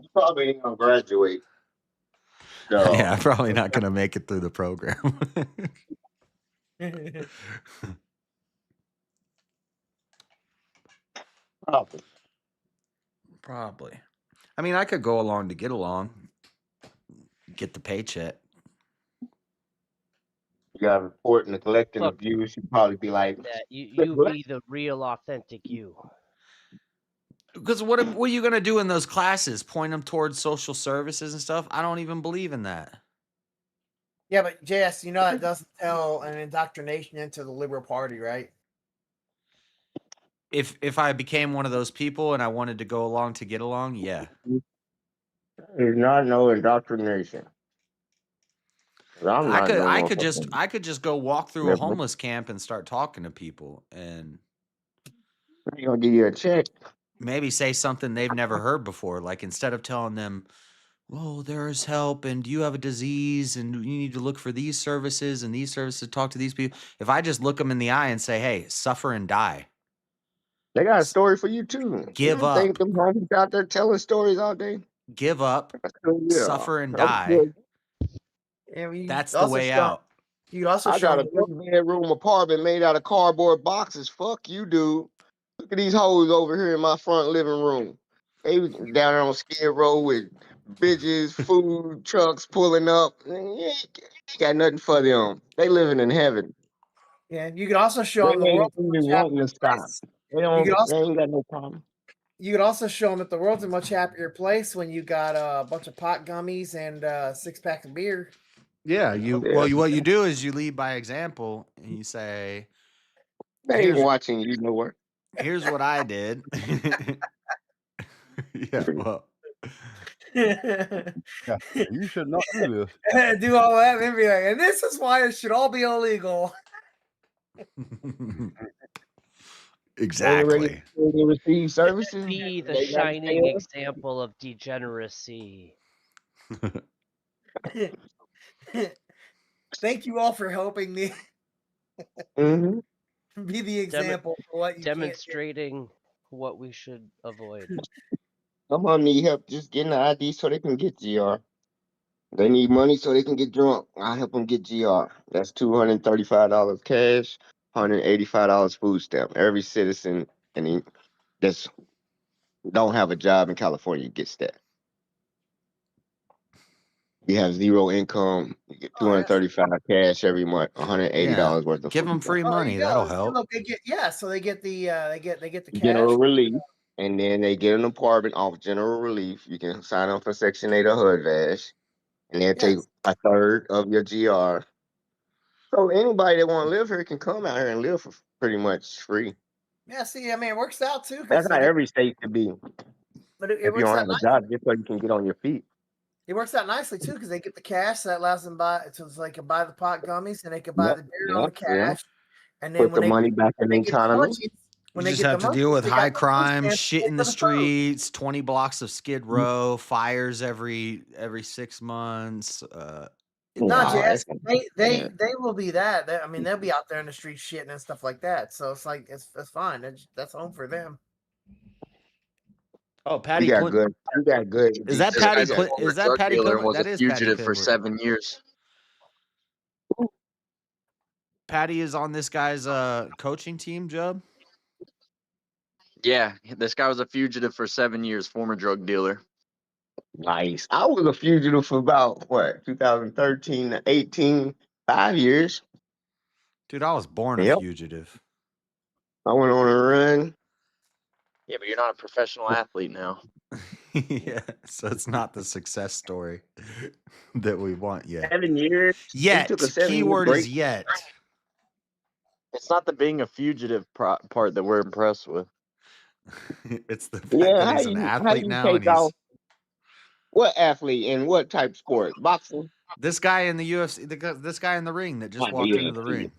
You probably ain't gonna graduate. Yeah, I'm probably not gonna make it through the program. Probably. I mean, I could go along to get along, get the paycheck. You got to report neglect and Look, abuse. You'd probably be like, that you be the real, authentic you. Because what are you gonna do in those classes? Point them towards social services and stuff? I don't even believe in that. Yeah, but JS, that doesn't tell an indoctrination into the Liberal Party, right? If I became one of those people and I wanted to go along to get along, yeah. There's not no indoctrination. I'm I not no could just go walk through a liberal. homeless camp and start talking to people and He gonna give you a check. maybe say something they've never heard before. Like instead of telling them, "Oh, there is help, and you have a disease, and you need to look for these services and these services. Talk to these people." If I just look them in the eye and say, "Hey, suffer and die," They got a story for you too. Give you up. think them homies out there telling stories all day? Give up, suffer and I'm die. good. That's the way out. You also I got a 3-bedroom apartment made out of cardboard boxes. Fuck you, dude. Look at these hoes over here in my front living room. They was down there on Skid Row with bitches, food trucks pulling up. You ain't got nothing for them. They living in heaven. Yeah, you could also show They them the ain't world's a even much wanting happier to stop. place. They You could don't. also They ain't got no problem. you could also show them that the world's a much happier place when you got a bunch of pot gummies and a 6-pack of beer. Yeah, Yeah. what you do is you lead by example and you say, They ain't here's watching you nowhere. here's what I did. Yeah, well, Yeah, you should not do this. do all that and then be like, and this is why it should all be illegal. They ready exactly. to receive services. Be the They got to shining stay up. example of degeneracy. Thank you all for helping me Mhm. be the example for what you can't do. Demonstrating what we should avoid. Someone need help just getting the ID so they can get GR. They need money so they can get drunk. I help them get GR. That's $235 cash, $185 food stamp. Every citizen that's don't have a job in California gets that. You have zero income, you get $235 cash every month, $180 worth of Give food them free stamp. money. That'll help. Look, they get so they get the they get the cash. General relief, and then they get an apartment off general relief. You can sign up for Section 8 or HUD VASH, and they'll take a third of your GR. So anybody that want to live here can come out here and live for pretty much free. Yeah, see, I mean, it works out too. That's how every state should be. But it If you works don't out have a nice. job, just so you can get on your feet. It works out nicely too because they get the cash that allows them so they can buy the pot gummies and they can buy the beer on the cash. And then Put when the money back in the they get the economy. munchies, when You they just get have the to deal munchies, with they got high the food crime, stamps shit to in pay the for the food. streets, 20 blocks of Skid Row, fires every 6 months. No, Jess, they yeah. will be that. I mean, they'll be out there in the street shitting and stuff like that. So it's like it's fine. That's home for them. Oh, You Patty got Clinton. good. You got good. Is that This Patty guy's a Clinton? former Is that drug Patty dealer and Clinton? was a That is Patty fugitive for Clinton. 7 years. Patty is on this guy's coaching team, Jub. Yeah, this guy was a fugitive for 7 years, former drug dealer. Nice. I was a fugitive for about 2013 to 18, 5 years. Dude, I was born a Yep. fugitive. I went on a run. Yeah, but you're not a professional athlete now. Yeah, so it's not the success story that we want yet. 7 years. Yet. He took a 7-year Keyword break. is yet. It's not the being a fugitive part that we're impressed with. It's the fact Yeah, that he's an how athlete you now, and take he's off? What athlete and what type sport? Boxing? this guy in the UFC. This guy in the ring that just Oh, walked the into the UFC. ring.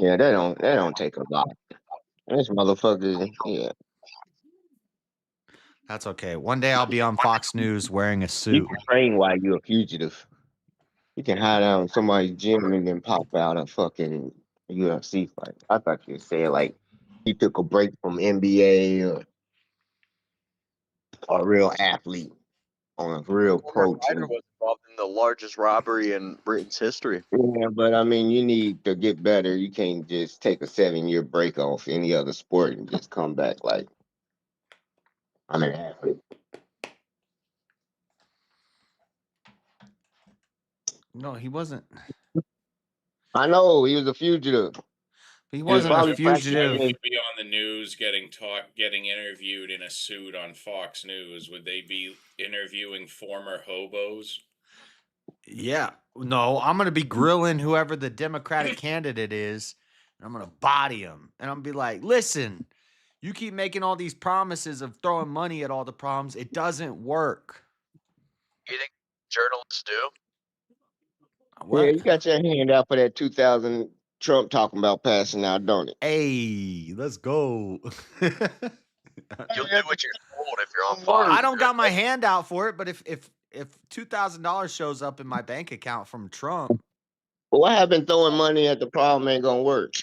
Yeah, they don't take a lot. This motherfucker, yeah. That's okay. One day I'll be on Fox News wearing a You suit. can train while you're a fugitive. You can hide out in somebody's gym and then pop out a fucking UFC fight. I thought you were saying like he took a break from NBA or a real athlete on a real pro Ryder team. was involved in the largest robbery in Britain's history. Yeah, but I mean, you need to get better. You can't just take a 7-year break off any other sport and just come back like I'm an athlete. No, he wasn't. I know he was a fugitive. He He wasn't a probably Why fugitive. would he be on the news getting interviewed in a suit on Fox News? Would they be interviewing former hobos? Yeah. No, I'm going to be grilling whoever the Democratic candidate is, and I'm going to body him. And I'm going to be like, listen, you keep making all these promises of throwing money at all the problems. It doesn't work. You think journalists do? What? Yeah, you got your hand out for that 2000 Trump talking about passing out, don't it? Hey, let's go. You'll do what you're told if you're on Fox. I don't got my hand out for it, but if $2,000 shows up in my bank account from Trump, But what happened throwing money at the problem ain't gonna work?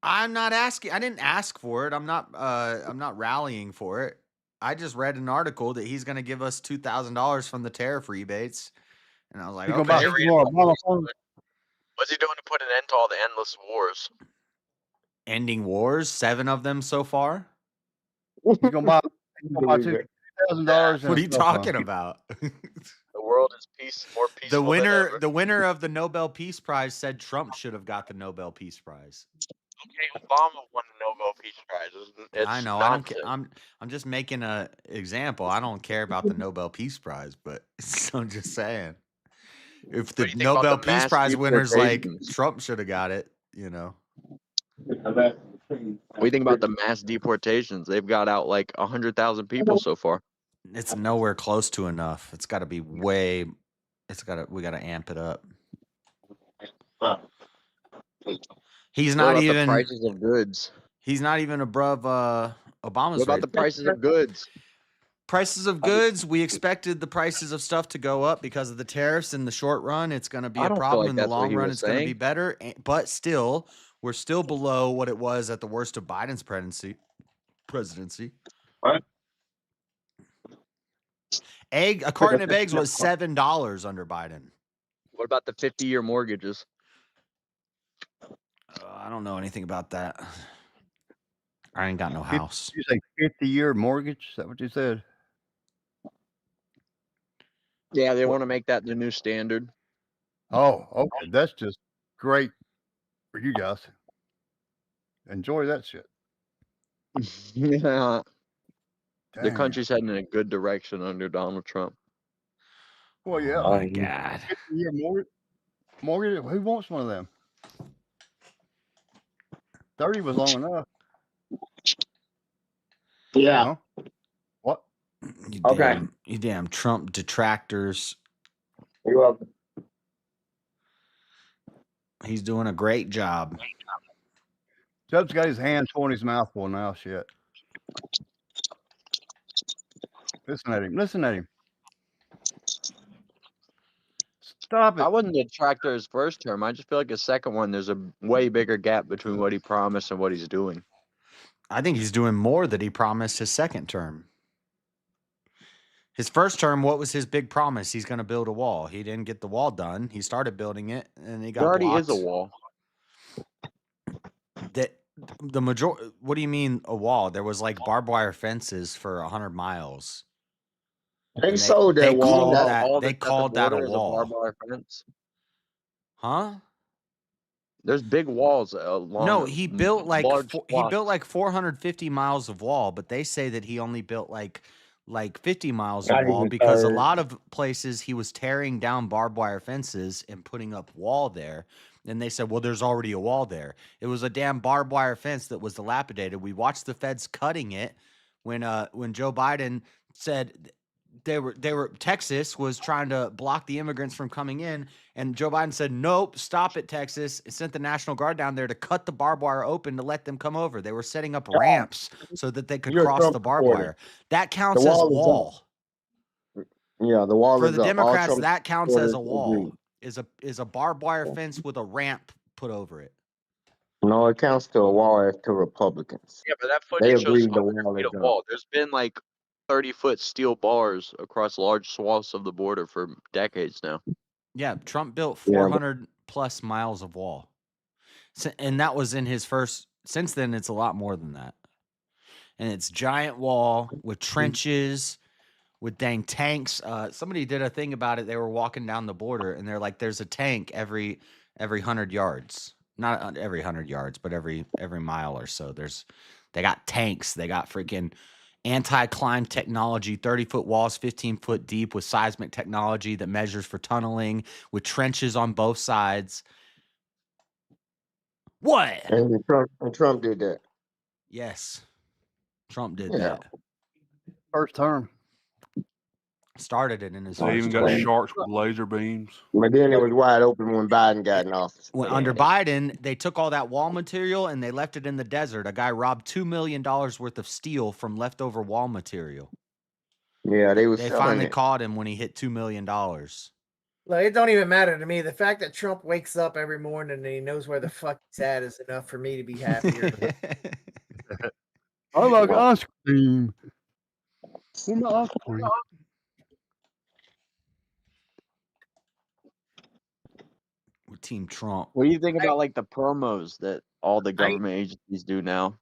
I'm not asking. I didn't ask for it. I'm not rallying for it. I just read an article that he's going to give us $2,000 from the tariff rebates, and I was like, You gonna buy okay. some more Obama phones? What's he doing to put an end to all the endless wars? Ending wars, 7 of them so far. You gonna buy $2,000? What are you talking about? The world is more peaceful. The winner of the Nobel Peace Prize said Trump should have got the Nobel Peace Prize. Okay, Obama won the Nobel Peace Prize. It's I know. nonsense. I'm just making a example. I don't care about the Nobel Peace Prize, but I'm just saying. If the What do you think about Nobel the Peace mass Prize winner's like deportations? Trump should have got it, you know. What do you think about the mass deportations? They've got out like 100,000 people so far. It's nowhere close to enough. It's got to be way. We got to amp it up. He's What not about the even. prices of goods? He's not even above Obama's What about rate. the prices of goods? Prices of goods, we expected the prices of stuff to go up because of the tariffs in the short run. It's going to be I a don't feel problem like in the that's what long he run. was It's going to be saying. better, but still, we're still below what it was at the worst of Biden's presidency. What? A carton of eggs was $7 under Biden. What about the 50-year mortgages? I don't know anything about that. I ain't got no house. You say 50-year mortgage? Is that what you said? Yeah, they want to make that the new standard. Oh, okay. That's just great for you guys. Enjoy that shit. Yeah. The Damn. country's heading in a good direction under Donald Trump. Well, yeah. Oh my God. 50-year mortgage. Who wants one of them? 30 was long enough. Yeah. Huh? What? You damn Trump detractors. You're welcome. He's doing a great job. Chubb's got his hand torn his mouth full now. Shit. Listen at him. Listen at him. Stop it. I wouldn't detract his first term. I just feel like his second one, there's a way bigger gap between what he promised and what he's doing. I think he's doing more than he promised his second term. His first term, what was his big promise? He's going to build a wall. He didn't get the wall done. He started building it, and he got There already blocked. is a wall. The majority. What do you mean a wall? There was like barbed wire fences for 100 miles. They sold that wall. They called that a wall. Barbed wire fence. Huh? There's big walls along. No, he built like large he swaths. built like 450 miles of wall, but they say that he only built like 50 miles of Not wall even because a third. lot of places he was tearing down barbed wire fences and putting up wall there. And they said, well, there's already a wall there. It was a damn barbed wire fence that was dilapidated. We watched the feds cutting it when Joe Biden said Texas was trying to block the immigrants from coming in, and Joe Biden said, nope, stop it, Texas. It sent the National Guard down there to cut the barbed wire open to let them come over. They were setting up ramps so that they could You're a cross Trump the barbed supporter. wire. That counts The as wall is wall. Yeah, the wall For is the up. All Democrats, Trump that counts as a supporters wall. agree. Is a barbed wire fence with a ramp put over it. No, it counts to a wall to Republicans. Yeah, but that They footage shows agree the 100 wall feet is of up. wall. There's been like 30-foot steel bars across large swaths of the border for decades now. Yeah, Trump built Yeah, 400 plus miles of wall. And that was in his first. Since then, it's a lot more than that. And it's giant wall with trenches, with dang tanks. Somebody did a thing about it. They were walking down the border, and they're like, "There's a tank every 100 yards. Not every 100 yards, but every mile or so. They got tanks. They got freaking anti-climb technology, 30-foot walls, 15-foot deep, with seismic technology that measures for tunneling, with trenches on both sides." What? And Trump did that. Yes, Trump did Yeah. that. First term. Started it in his They even first got term. sharks with laser beams. But then it was wide open when Biden got in office. When under Biden, they took all that wall material and they left it in the desert. A guy robbed $2 million worth of steel from leftover wall material. Yeah, they were They selling finally it. caught him when he hit $2 million. Look, it don't even matter to me. The fact that Trump wakes up every morning and he knows where the fuck he's at is enough for me to be happier. I like ice cream. Where's my ice cream? With Team Trump. What do you think about like the promos that all the government agencies do now?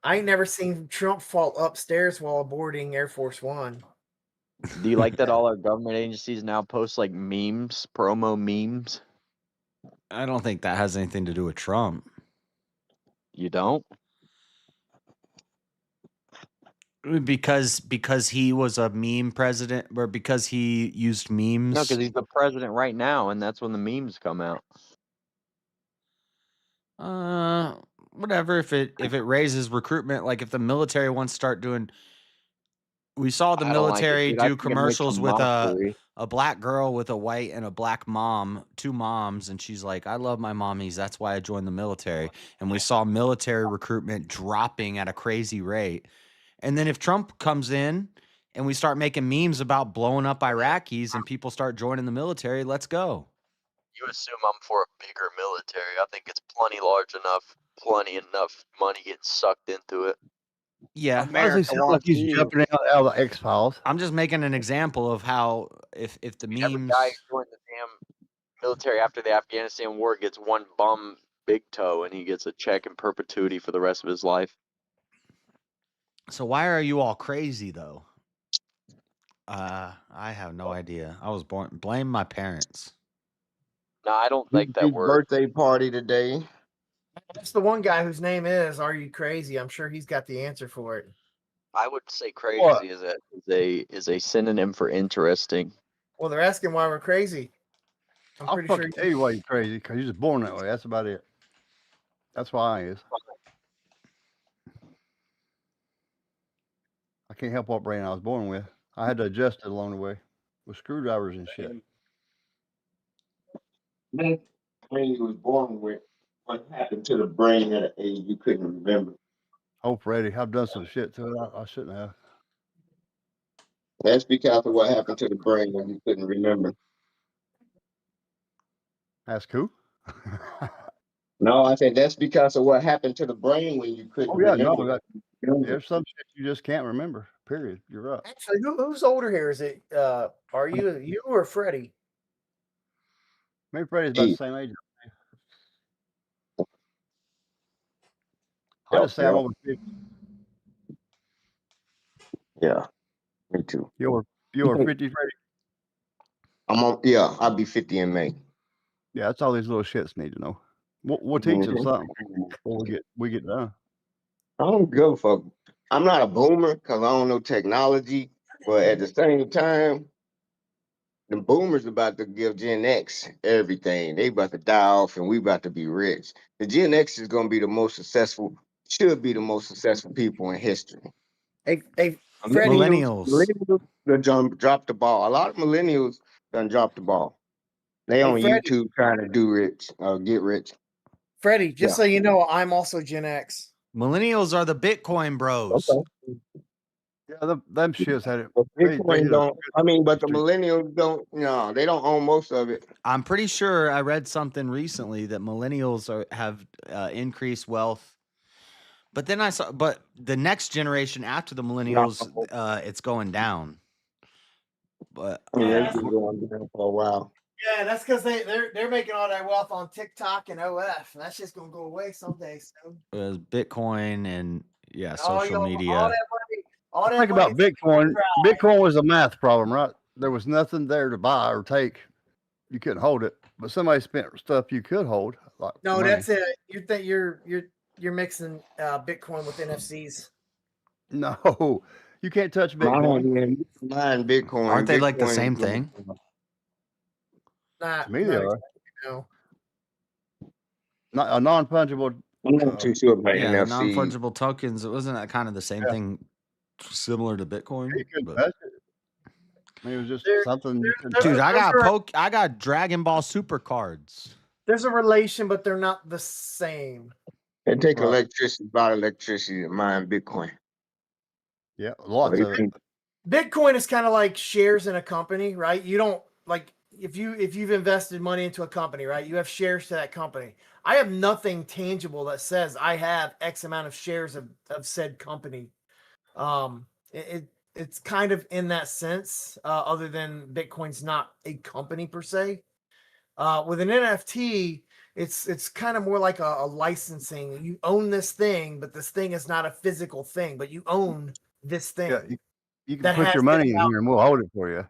I ain't never seen Trump fall upstairs while boarding Air Force One. Do you like that all our government agencies now post like memes, promo memes? I don't think that has anything to do with Trump. You don't? Because he was a meme president, or because he used memes. No, because he's the president right now, and that's when the memes come out. Whatever. If it raises recruitment, like if the military wants to start doing, we saw the I don't like it, military dude. I do think it makes a commercials with mockery. a black girl with a white and a black mom, two moms, and she's like, "I love my mommies. That's why I joined the military." And we saw military recruitment dropping at a crazy rate. And then if Trump comes in and we start making memes about blowing up Iraqis and people start joining the military, let's go. You assume I'm for a bigger military. I think it's plenty large enough, plenty enough money getting sucked into it. Yeah. Why does he sound like he's jumping out of the X-Files? I'm just making an example of how if the Every memes. guy who joined the damn military after the Afghanistan war gets one bum big toe, and he gets a check in perpetuity for the rest of his life. So why are you all crazy though? I have no idea. I was born. Blame my parents. No, I don't His think that word. birthday party today. That's the one guy whose name is "Are You Crazy?" I'm sure he's got the answer for it. I would say crazy What? is a synonym for interesting. Well, they're asking why we're crazy. I'm I'll pretty fucking sure. tell you why you're crazy, because you're just born that way. That's about it. That's why I is. I can't help what brain I was born with. I had to adjust it along the way with screwdrivers and shit. When he was born with, what happened to the brain at an age you couldn't remember? Oh, Freddie, I've done some shit to it. I shouldn't have. That's because of what happened to the brain when you couldn't remember. Ask who? No, I said that's because of what happened to the brain when you couldn't Oh yeah, no, remember. there's some shit you just can't remember. Period. You're right. Actually, who's older here? Is it are you or Freddie? Maybe Freddie's about the same age. I just say I'm over 50. Yeah, me too. You over 50, Freddie? Yeah, I'll be 50 in May. Yeah, that's all these little shits need to know. We'll teach them something before we get done. I don't give a fuck. I'm not a boomer because I don't know technology, but at the same time, the boomers about to give Gen X everything. They about to die off, and we about to be rich. The Gen X is going to be the most successful, should be the most successful people in history. Hey, Freddie, Millennials. Millennials dropped the ball. A lot of millennials done dropped the ball. They on Freddie. YouTube trying to do rich, get rich. Freddie, just so you know, I'm also Gen X. Millennials are the Bitcoin bros. Okay. Yeah, them shits had it. But Bitcoin don't. I mean, but the millennials don't. No, they don't own most of it. I'm pretty sure I read something recently that millennials have increased wealth. But then I saw, but the next generation after the millennials, it's going down. But Yeah, it's been going down for a while. Yeah, that's because they're making all that wealth on TikTok and OF. That's just gonna go away someday soon. Bitcoin and social media. All that money. All that Think about money- Bitcoin. Bitcoin was a math problem, right? There was nothing there to buy or take. You couldn't hold it, but somebody spent stuff you could hold. Like No, money. that's it. You think you're mixing Bitcoin with NFCs? No, you can't touch I don't Bitcoin. even mind Bitcoin. Aren't they like the Bitcoin same is thing? Not, To me, they not are. exactly, no. Not a non-fungible. I'm not too sure about Yeah, the NFC. non-fungible tokens. It wasn't that kind of the same thing, similar to Bitcoin. You couldn't But- touch it. I mean, it was just something you couldn't Dude, touch. I got Dragon Ball Super cards. There's a relation, but they're not the same. They take electricity, about electricity to mine Bitcoin. Yeah, lots of it. Bitcoin is kind of like shares in a company, right? You don't like if you've invested money into a company, right? You have shares to that company. I have nothing tangible that says I have X amount of shares of said company. It's kind of in that sense, other than Bitcoin's not a company per se. With an NFT, it's kind of more like a licensing. You own this thing, but this thing is not a physical thing, but you own this thing. Yeah, You can that put has your this money in out. here and we'll hold it for you.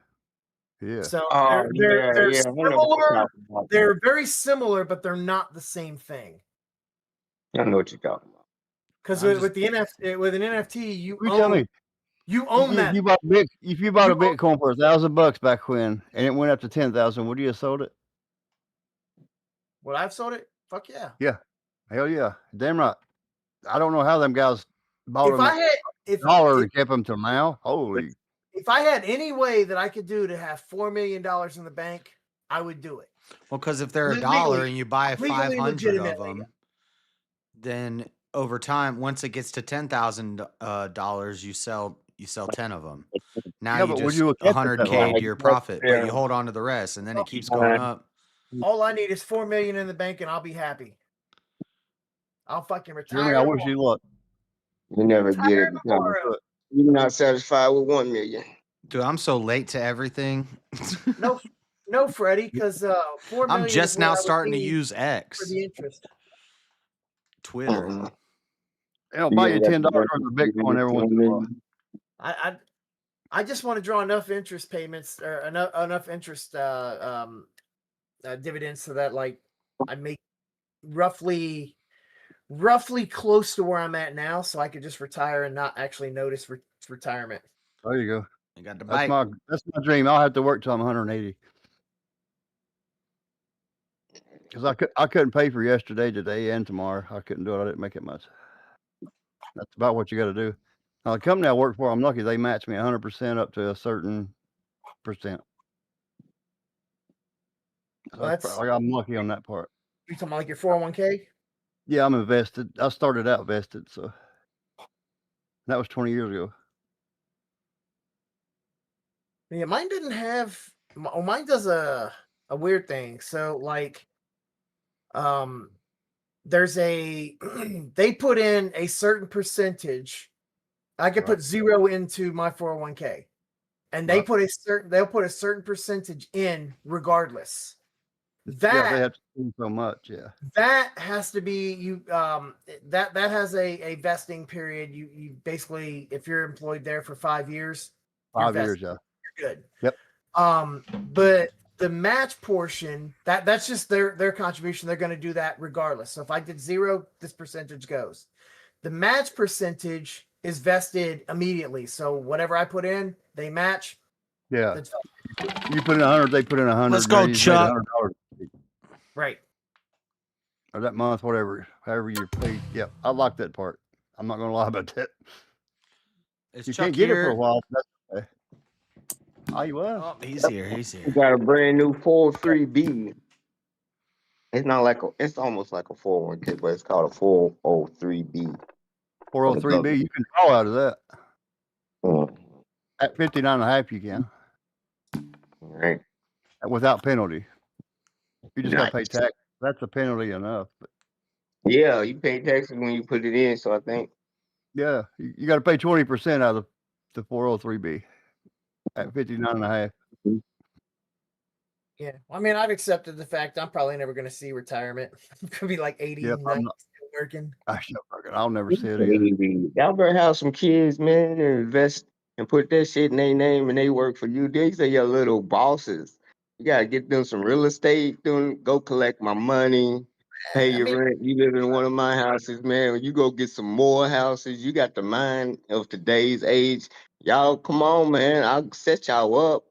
Yeah. So Oh yeah, they're yeah. I know what you're similar. talking about. They're very similar, but they're not the same thing. I know what you're talking about. Because I'm with the NFT, with an NFT, You tell me. you own that. If you bought a Bitcoin for $1,000 back when, and it went up to 10,000, would you have sold it? Would I've sold it? Fuck yeah. Yeah. Hell yeah. Damn right. I don't know how them guys bought If them I at had $1 and kept them till now. Holy. if I had any way that I could do to have $4 million in the bank, I would do it. Well, because if they're Legally- $1 and you buy legally, 500 of legitimately. them, then over time, once it gets to $10,000, you sell 10 of them. Now Yeah, you but would just you have kept it that 100K long? to your profit, but you hold on to the rest, and then it keeps going up. All I need is $4 million in the bank, and I'll be happy. I'll fucking retire. Jeremy, I wish you luck. You never get it because you're not satisfied with 1 million. Dude, I'm so late to everything. No, Freddie, because $4 million. I'm just is what now I would starting to need use for X, the interest. Twitter. It'll buy you $10 worth of Bitcoin every once in a while. I just want to draw enough interest payments or enough interest dividends so that like I make roughly close to where I'm at now, so I could just retire and not actually notice retirement. There you go. You got the That's bike. my dream. I'll have to work till I'm 180. Because I couldn't pay for yesterday, today, and tomorrow. I couldn't do it. I didn't make it much. That's about what you got to do. Now the company I work for, I'm lucky they match me 100% up to a certain percent. So I'm lucky on that part. You talking about like your 401k? Yeah, I'm invested. I started out vested, so that was 20 years ago. Yeah, mine didn't have. Mine does a weird thing. So like, there's a they put in a certain percentage. I could put 0 into my 401k, and they'll put a certain percentage in regardless. Yeah, they have to do so much. Yeah, that has to be you. That has a vesting period. You basically, if you're employed there for 5 years, 5 years. Yeah, you're good. Yep. But the match portion, that's just their contribution. They're going to do that regardless. So if I did 0, this percentage goes. The match percentage is vested immediately. So whatever I put in, they match. Yeah. You put in 100, they put in 100. Let's go, Chuck. $100. Right. Or that month, however you paid. Yep, I like that part. I'm not going to lie about that. Is you Chuck can't get it for here? a while. That's okay. Oh, you was. Oh, he's here. He's here. You got a brand new 403B. It's not like it's almost like a 401k, but it's called a 403B. 403B, you can draw out of that. At 59.5, you can. All right. Without penalty. You just got to pay Nice. tax. That's a penalty enough. But Yeah, you pay taxes when you put it in, so I think. yeah, you got to pay 20% out of the 403B at 59.5. Yeah. I mean, I've accepted the fact I'm probably never going to see retirement. I'm going to be like 80, Yep, 90 still working. I'll never see it either. Y'all better have some kids, man, and invest and put that shit in their name and they work for you. These are your little bosses. You gotta get them some real estate, go collect my money, pay your rent. You live in one of my houses, man. When you go get some more houses, you got the mind of today's age. Y'all, come on, man. I'll set y'all up.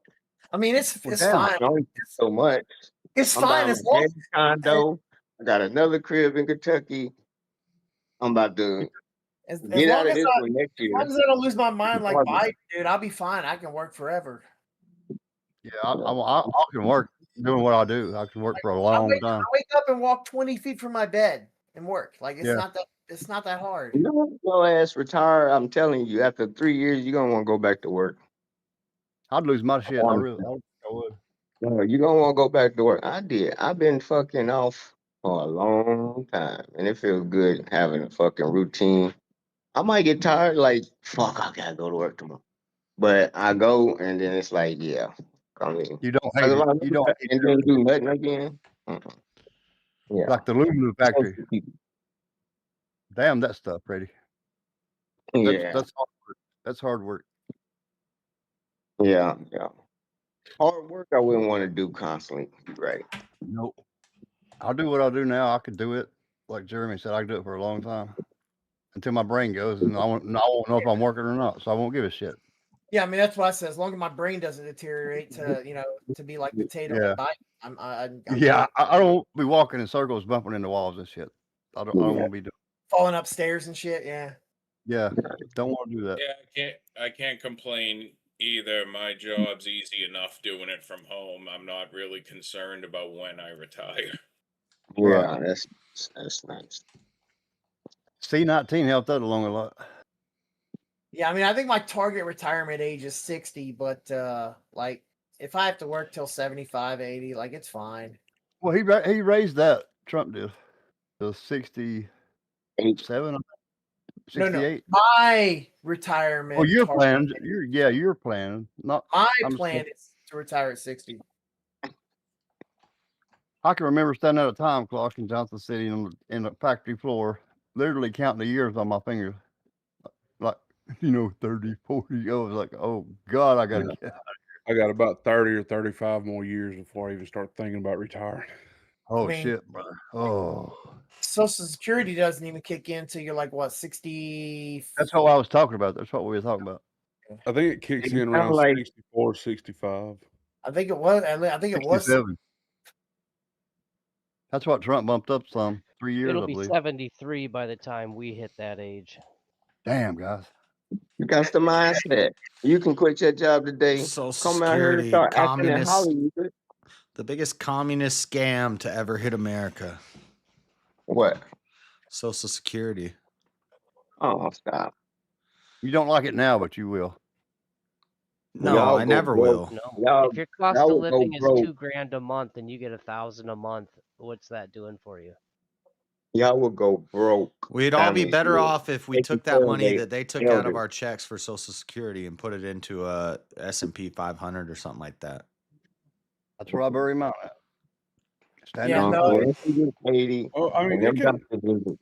I mean, it's Damn, fine. don't so much. It's I'm fine buying as a long condo. I got another crib in Kentucky. I'm about to as get long out of as this I, one next year. as long as I don't lose my mind like Biden, dude, I'll be fine. I can work forever. Yeah, I can work doing what I do. I can work for a long time. I wake up and walk 20 feet from my bed and work. Like it's Yeah. not that hard. You know, your ass retire. I'm telling you, after 3 years, you're gonna want to go back to work. I'd lose my shit. I would. No, you're gonna want to go back to work. I did. I've been fucking off for a long time, and it feels good having a fucking routine. I might get tired, like fuck, I gotta go to work tomorrow, but I go, and then it's like, yeah, I mean, You don't hate it. You don't hate and then do nothing again. Yeah, like the aluminum factory. Damn, that stuff, Brady. Yeah. That's hard work. That's hard work. Yeah, yeah. Hard work I wouldn't want to do constantly. You're right. Nope. I'll do what I do now. I could do it, like Jeremy said, I could do it for a long time until my brain goes, and I won't know if I'm working or not. So I won't give a shit. Yeah, I mean that's what I said. As long as my brain doesn't deteriorate to to be like potato Yeah. and bite, I'm Yeah, good. I don't be walking in circles, bumping into walls and shit. I don't want to be doing. Falling upstairs and shit. Yeah. Yeah, don't want to do that. Yeah, I can't complain either. My job's easy enough doing it from home. I'm not really concerned about when I retire. Yeah, that's nice. C19 helped that along a lot. Yeah, I mean, I think my target retirement age is 60, but like if I have to work till 75, 80, like it's fine. Well, he raised that. Trump did to 67, 68. No, my retirement. Oh, you're target- planning. You're planning. Not My I'm plan saying- is to retire at 60. I can remember standing at a time clock in Johnson City in the factory floor, literally counting the years on my fingers. Like, 30, 40. I was like, oh God, I gotta get out. I got about 30 or 35 more years before I even start thinking about retiring. Oh I mean- shit, brother. Oh, Social Security doesn't even kick in until you're like what 60. that's what I was talking about. That's what we were talking about. I think it kicks It's in kinda around like- 64, 65. I think it was. I think it was. 67. That's what Trump bumped up some 3 years, It'll I be believe. 73 by the time we hit that age. Damn, guys. You got the mindset. You can quit your job today. Social Come out here and Security, start acting in communist, Hollywood. the biggest communist scam to ever hit America. What? Social Security. Oh, stop. You don't like it now, but you will. No, Y'all I go never broke. will. No, Y'all- if your cost y'all of would go living is broke. $2,000 a month and you get 1,000 a month, what's that doing for you? Y'all will go broke. We'd all be families better would. off if we They took can that money correlate that they took out of elders. our checks for Social Security and put it into a S&P 500 or something like that. That's where I bury mine at. Stand Yeah, on no. the Once you get 80, Oh, I mean, and it them can, doctors will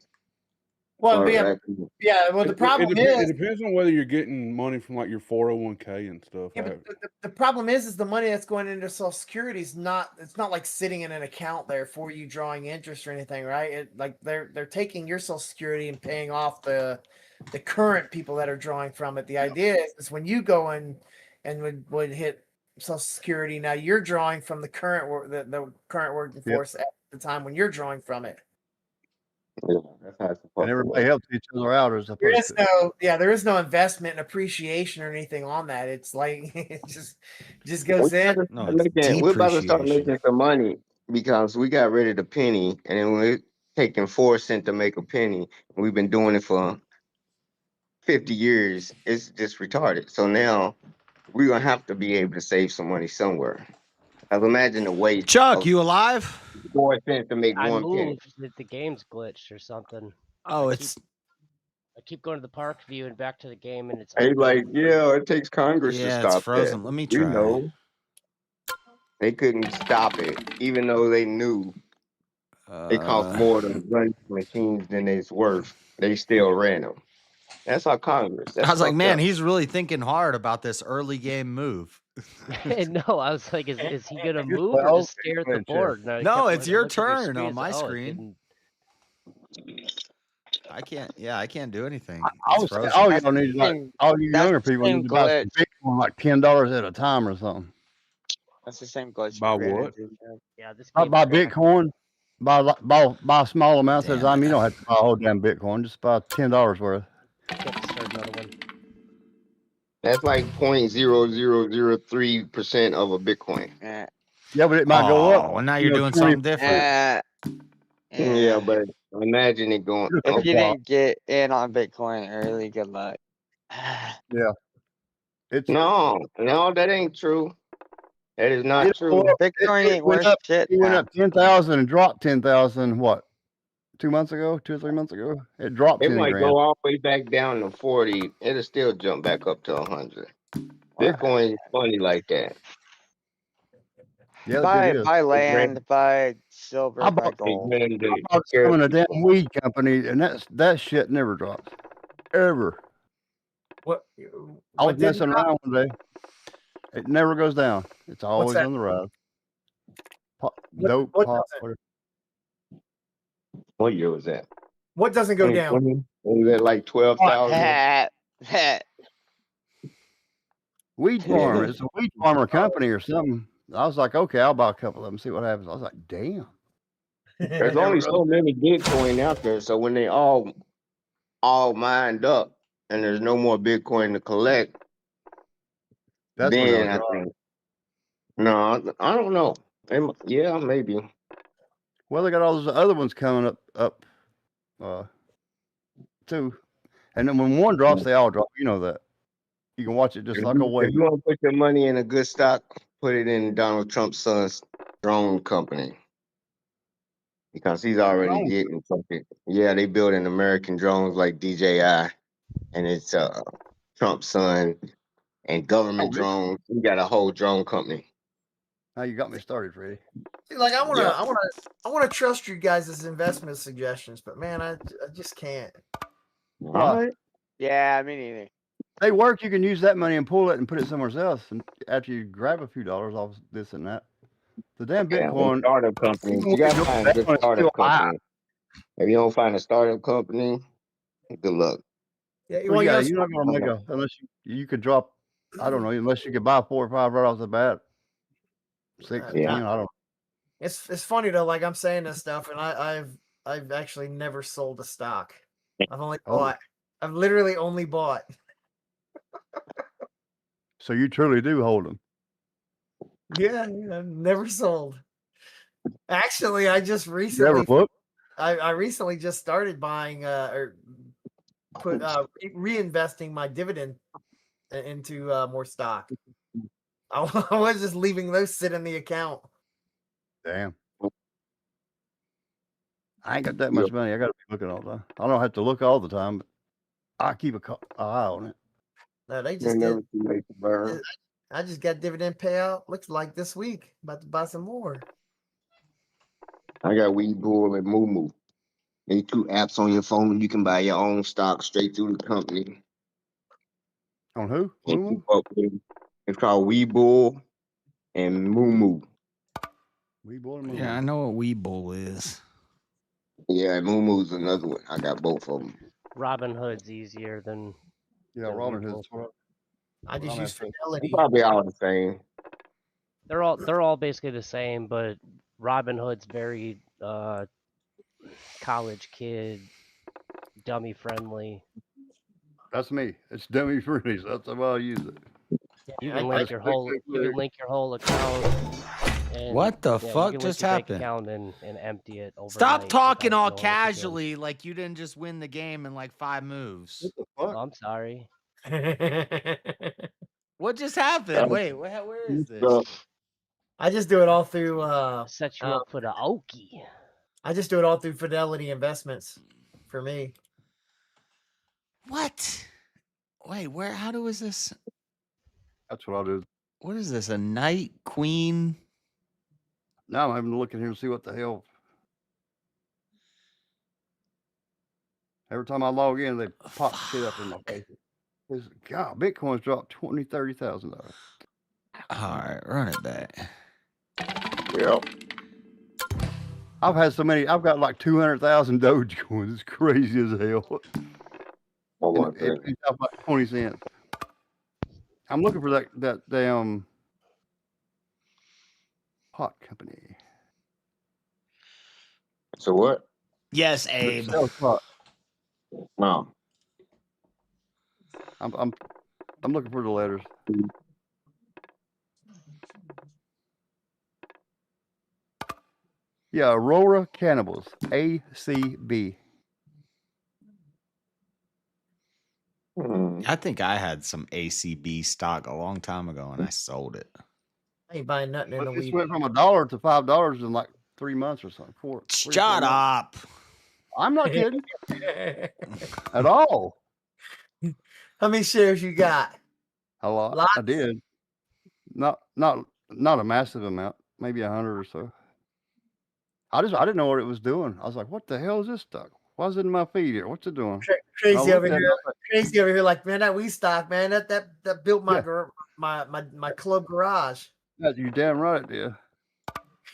Well, start yeah, acting- yeah. Well, the problem is, it depends on whether you're getting money from like your 401k and stuff. yeah, but the problem is the money that's going into Social Security is not. It's not like sitting in an account there for you drawing interest or anything, right? Like they're taking your Social Security and paying off the current people that are drawing from it. The idea is when you go in and would hit Social Security, now you're drawing from the current the current working force at the time when you're drawing from it. Yeah, that's how it's supposed And to everybody work. helps each other out as There opposed is to. there is no investment and appreciation or anything on that. It's like it just goes in. No, it's We're about to start depreciation. making some money because we got rid of the penny, and then we're taking 4 cents to make a penny. We've been doing it for 50 years. It's just retarded. So now we're gonna have to be able to save some money somewhere. I've imagine the waste. Chuck, of you alive? 4 cents to make I 1 penny. moved. The game's glitched or something. Oh, I keep going to the park view and back to the game, and it's They like, yeah, it takes Congress to Yeah, it's stop frozen. that. Let me You try. know, they couldn't stop it, even though they knew it cost more to run machines than it's worth. They still ran them. That's our Congress. That's I was like, fucked man, up. he's really thinking hard about this early game move. No, I was like, is he gonna Just move or well, just stare at the man, board? And I No, kept it's looking your at your turn on screen, my it's like, oh, it screen. didn't- I can't. Yeah, I can't do anything. I It's was frozen. all y'all need, like Same- all you that's younger the people same need to buy some glitch. Bitcoin like $10 at a time or something. That's the same glitch. Buy we ran what? into. Yeah, this Not game's buy cracked. Bitcoin. Buy small amounts at a Damn time. it. You don't have to buy a whole damn Bitcoin. Just buy $10 worth. Get to start another one. That's like 0.0003% of a Bitcoin. Yeah. Yeah, but it might go up. Oh, well, now you're doing 20. something different. Yeah, but imagine it going. If you didn't get in on Bitcoin early, good luck. Yeah. It's No, that ain't true. That is not it, true. Bitcoin ain't went worth up. shit It went now. up 10,000 and dropped 10,000. What? 2 months ago? 2 or 3 months ago? It dropped It 10 might grand. go all the way back down to 40. It'll still jump back up to 100. Bitcoin is funny like that. Yeah, Buy it is. land, buy silver, I buy bought, gold. I bought some in a damn weed company, and that shit never drops. Ever. What? I was messing around one day. It never goes down. It's always that? on the rise. What, Dope, what pot, doesn't? whatever. What year was that? What doesn't go down? 2020? Was that like 12,000? Weed farm. It's a weed farmer company or something. I was like, okay, I'll buy a couple of them, see what happens. I was like, damn. There's only so many Bitcoin out there, so when they all mined up and there's no more Bitcoin to collect, That's when then they'll I drop. think. No, I don't know. Yeah, maybe. Well, they got all those other ones coming up, too. And then when one drops, they all drop. You know that. You can watch it just like a If wave. you want to put your money in a good stock, put it in Donald Trump's son's drone company. Because he's already Drone? getting something. Yeah, they building American drones like DJI, and it's Trump's son and government drones. We got a whole drone company. Now you got me started, Freddie. See, like I wanna trust you guys' investment suggestions, but man, I just can't. Why? Yeah, me neither. They work. You can use that money and pull it and put it somewhere else. And after you grab a few dollars off this and that, the damn Bitcoin. Startup companies. You gotta find a good startup company. If you don't find a startup company, good luck. Yeah, Well, yeah, you're not gonna make unless you could drop. I don't know, unless you could buy 4 or 5 right off the bat. 6, 10. I don't know. It's funny though. Like I'm saying this stuff, and I've actually never sold a stock. I've only bought. I've literally only bought. So you truly do hold them. Yeah, I've never sold. Actually, I just recently. I recently just started buying or reinvesting my dividend into more stock. I was just leaving those sit in the account. Damn. I ain't got that much money. I got to be looking all the time. I don't have to look all the time, but I keep an eye on it. No, they just never too late to burn. I just got dividend payout. Looks like this week. About to buy some more. I got Webull and Moo. They 2 apps on your phone. You can buy your own stock straight through the company. On who? It's called Webull and Moo. Webull and Moo. Yeah, I know what Webull is. Yeah, Moo's another one. I got both of them. Robinhood's easier than. Yeah, Robinhood's. I just use Fidelity. Probably all the same. They're all basically the same, but Robinhood's very college kid, dummy friendly. That's me. It's dummy friendly. So that's how I use it. You can link your whole account. And, What the you fuck can just link your bank happened? account and empty it overnight. Stop talking without all knowing what you're doing. casually like you didn't just win the game in like 5 moves. What the fuck? Oh, I'm sorry. What just happened? Wait, where is this? I just do it all through set you up for the Okie. I just do it all through Fidelity Investments for me. What? Wait, how is this? That's what I'll do. What is this? A Night Queen? Now I'm having to look in here and see what the hell. Every time I log in, they pop shit up in my face. God, Bitcoin's dropped $20,000-$30,000. All right, run it back. Yep. I've had so many. I've got like 200,000 Dogecoins. It's crazy as hell. It's up like 20 cents. I'm looking for that damn pot company. So what? Yes, Abe. No. I'm looking for the letters. Yeah, Aurora Cannibals, ACB. I think I had some ACB stock a long time ago and I sold it. I ain't buying nothing in a It week. went from $1 to $5 in like 3 months or something. Shut up. I'm not kidding. At all. How many shares you got? A lot. Lots? I did. Not a massive amount. Maybe 100 or so. I didn't know what it was doing. I was like, what the hell is this stuff? Why is it in my feed here? What's it doing? Crazy over here. Crazy over here, like, man, that weed stock, man, that built my Yeah. my club garage. You're damn right it did.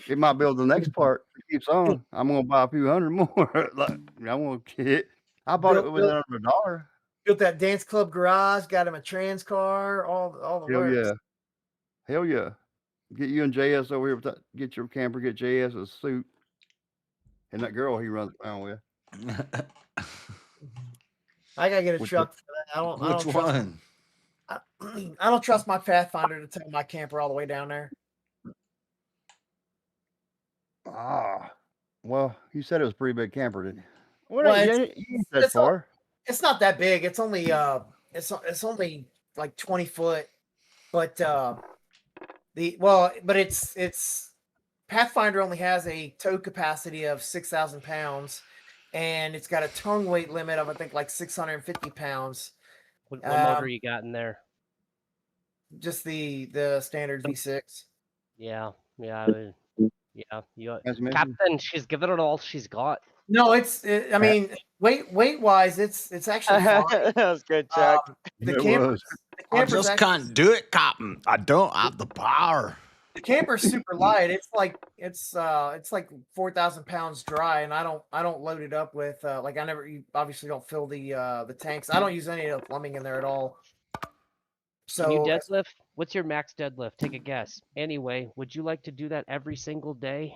It might build the next part. If it keeps on, I'm gonna buy a few hundred more. Like, I'm gonna get. I bought it within under $1. Built that dance club garage. Got him a trans car. All the Hell works. yeah. Hell yeah. Get you and JS over here with that. Get your camper. Get JS a suit. And that girl he runs around with. I gotta get a Which truck for that. I don't Which trust. one? I don't trust my Pathfinder to take my camper all the way down there. Ah, well, you said it was a pretty big camper, didn't you? Well, You ain't that it's not, far. it's not that big. It's only it's only like 20 foot, but it's Pathfinder only has a tow capacity of 6,000 pounds, and it's got a tongue weight limit of I think like 650 pounds. What motor you got in there? Just the standard V6. Yeah. You, Transmission? Captain, she's giving it all she's got. No, I mean, weight wise, it's actually fine. That was good, Chuck. The It camper's, was. the I camper's just actually, can't do it, Captain. I don't have the power. the camper's super light. It's like 4,000 pounds dry, and I don't load it up with you obviously don't fill the tanks. I don't use any of the plumbing in there at all. Can you So deadlift? What's your max deadlift? Take a guess. Anyway, would you like to do that every single day,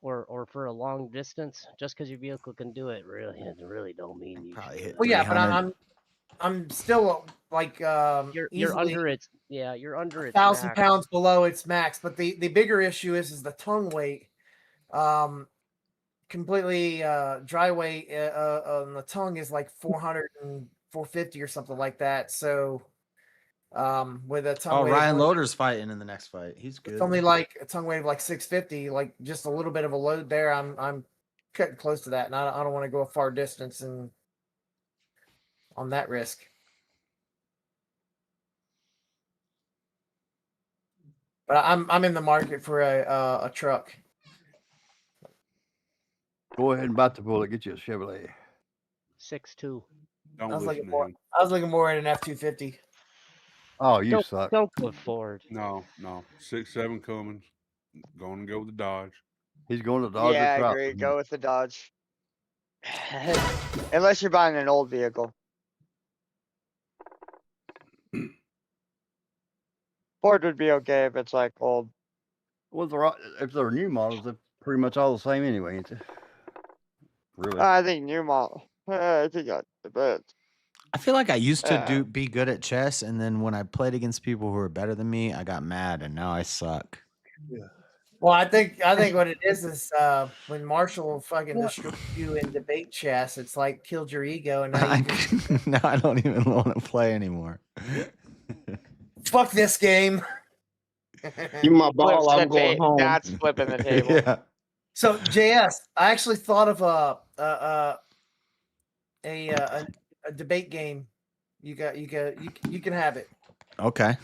or for a long distance? Just because your vehicle can do it, really don't mean you Probably should. hit well, yeah, but 300. I'm still like You're easily under its you're under its 1,000 max. pounds below its max. But the bigger issue is the tongue weight. Completely dry weight on the tongue is like 400 and 450 or something like that. So with a tongue weight of Ryan only, Loader's fighting in the next fight. He's good. it's only like a tongue weight of like 650, like just a little bit of a load there. I'm cutting close to that, and I don't want to go a far distance and on that risk. But I'm in the market for a truck. Go ahead and bite the bullet. Get you a Chevrolet. 6'2". Don't I was listen looking to him. more at an F-250. Oh, you suck. Don't go Ford. No. 6'7" Cummins. Going to go with the Dodge. He's going to Dodge. Yeah, I agree. Go with the Dodge. Unless you're buying an old vehicle. Ford would be okay if it's like old. Well, if they're new models, they're pretty much all the same anyway, ain't they? Really? I think new model. I think I bet. I feel like I used to be good at chess, and then when I played against people who were better than me, I got mad, and now I suck. Yeah. Well, I think what it is when Marshall fucking destroyed you in debate chess, it's like killed your ego, and now you Now I don't even want to play anymore. fuck this game. You my ball, I'm Flips the going home. That's flipping the table. Yeah. So JS, I actually thought of a debate game. You can have it. Okay.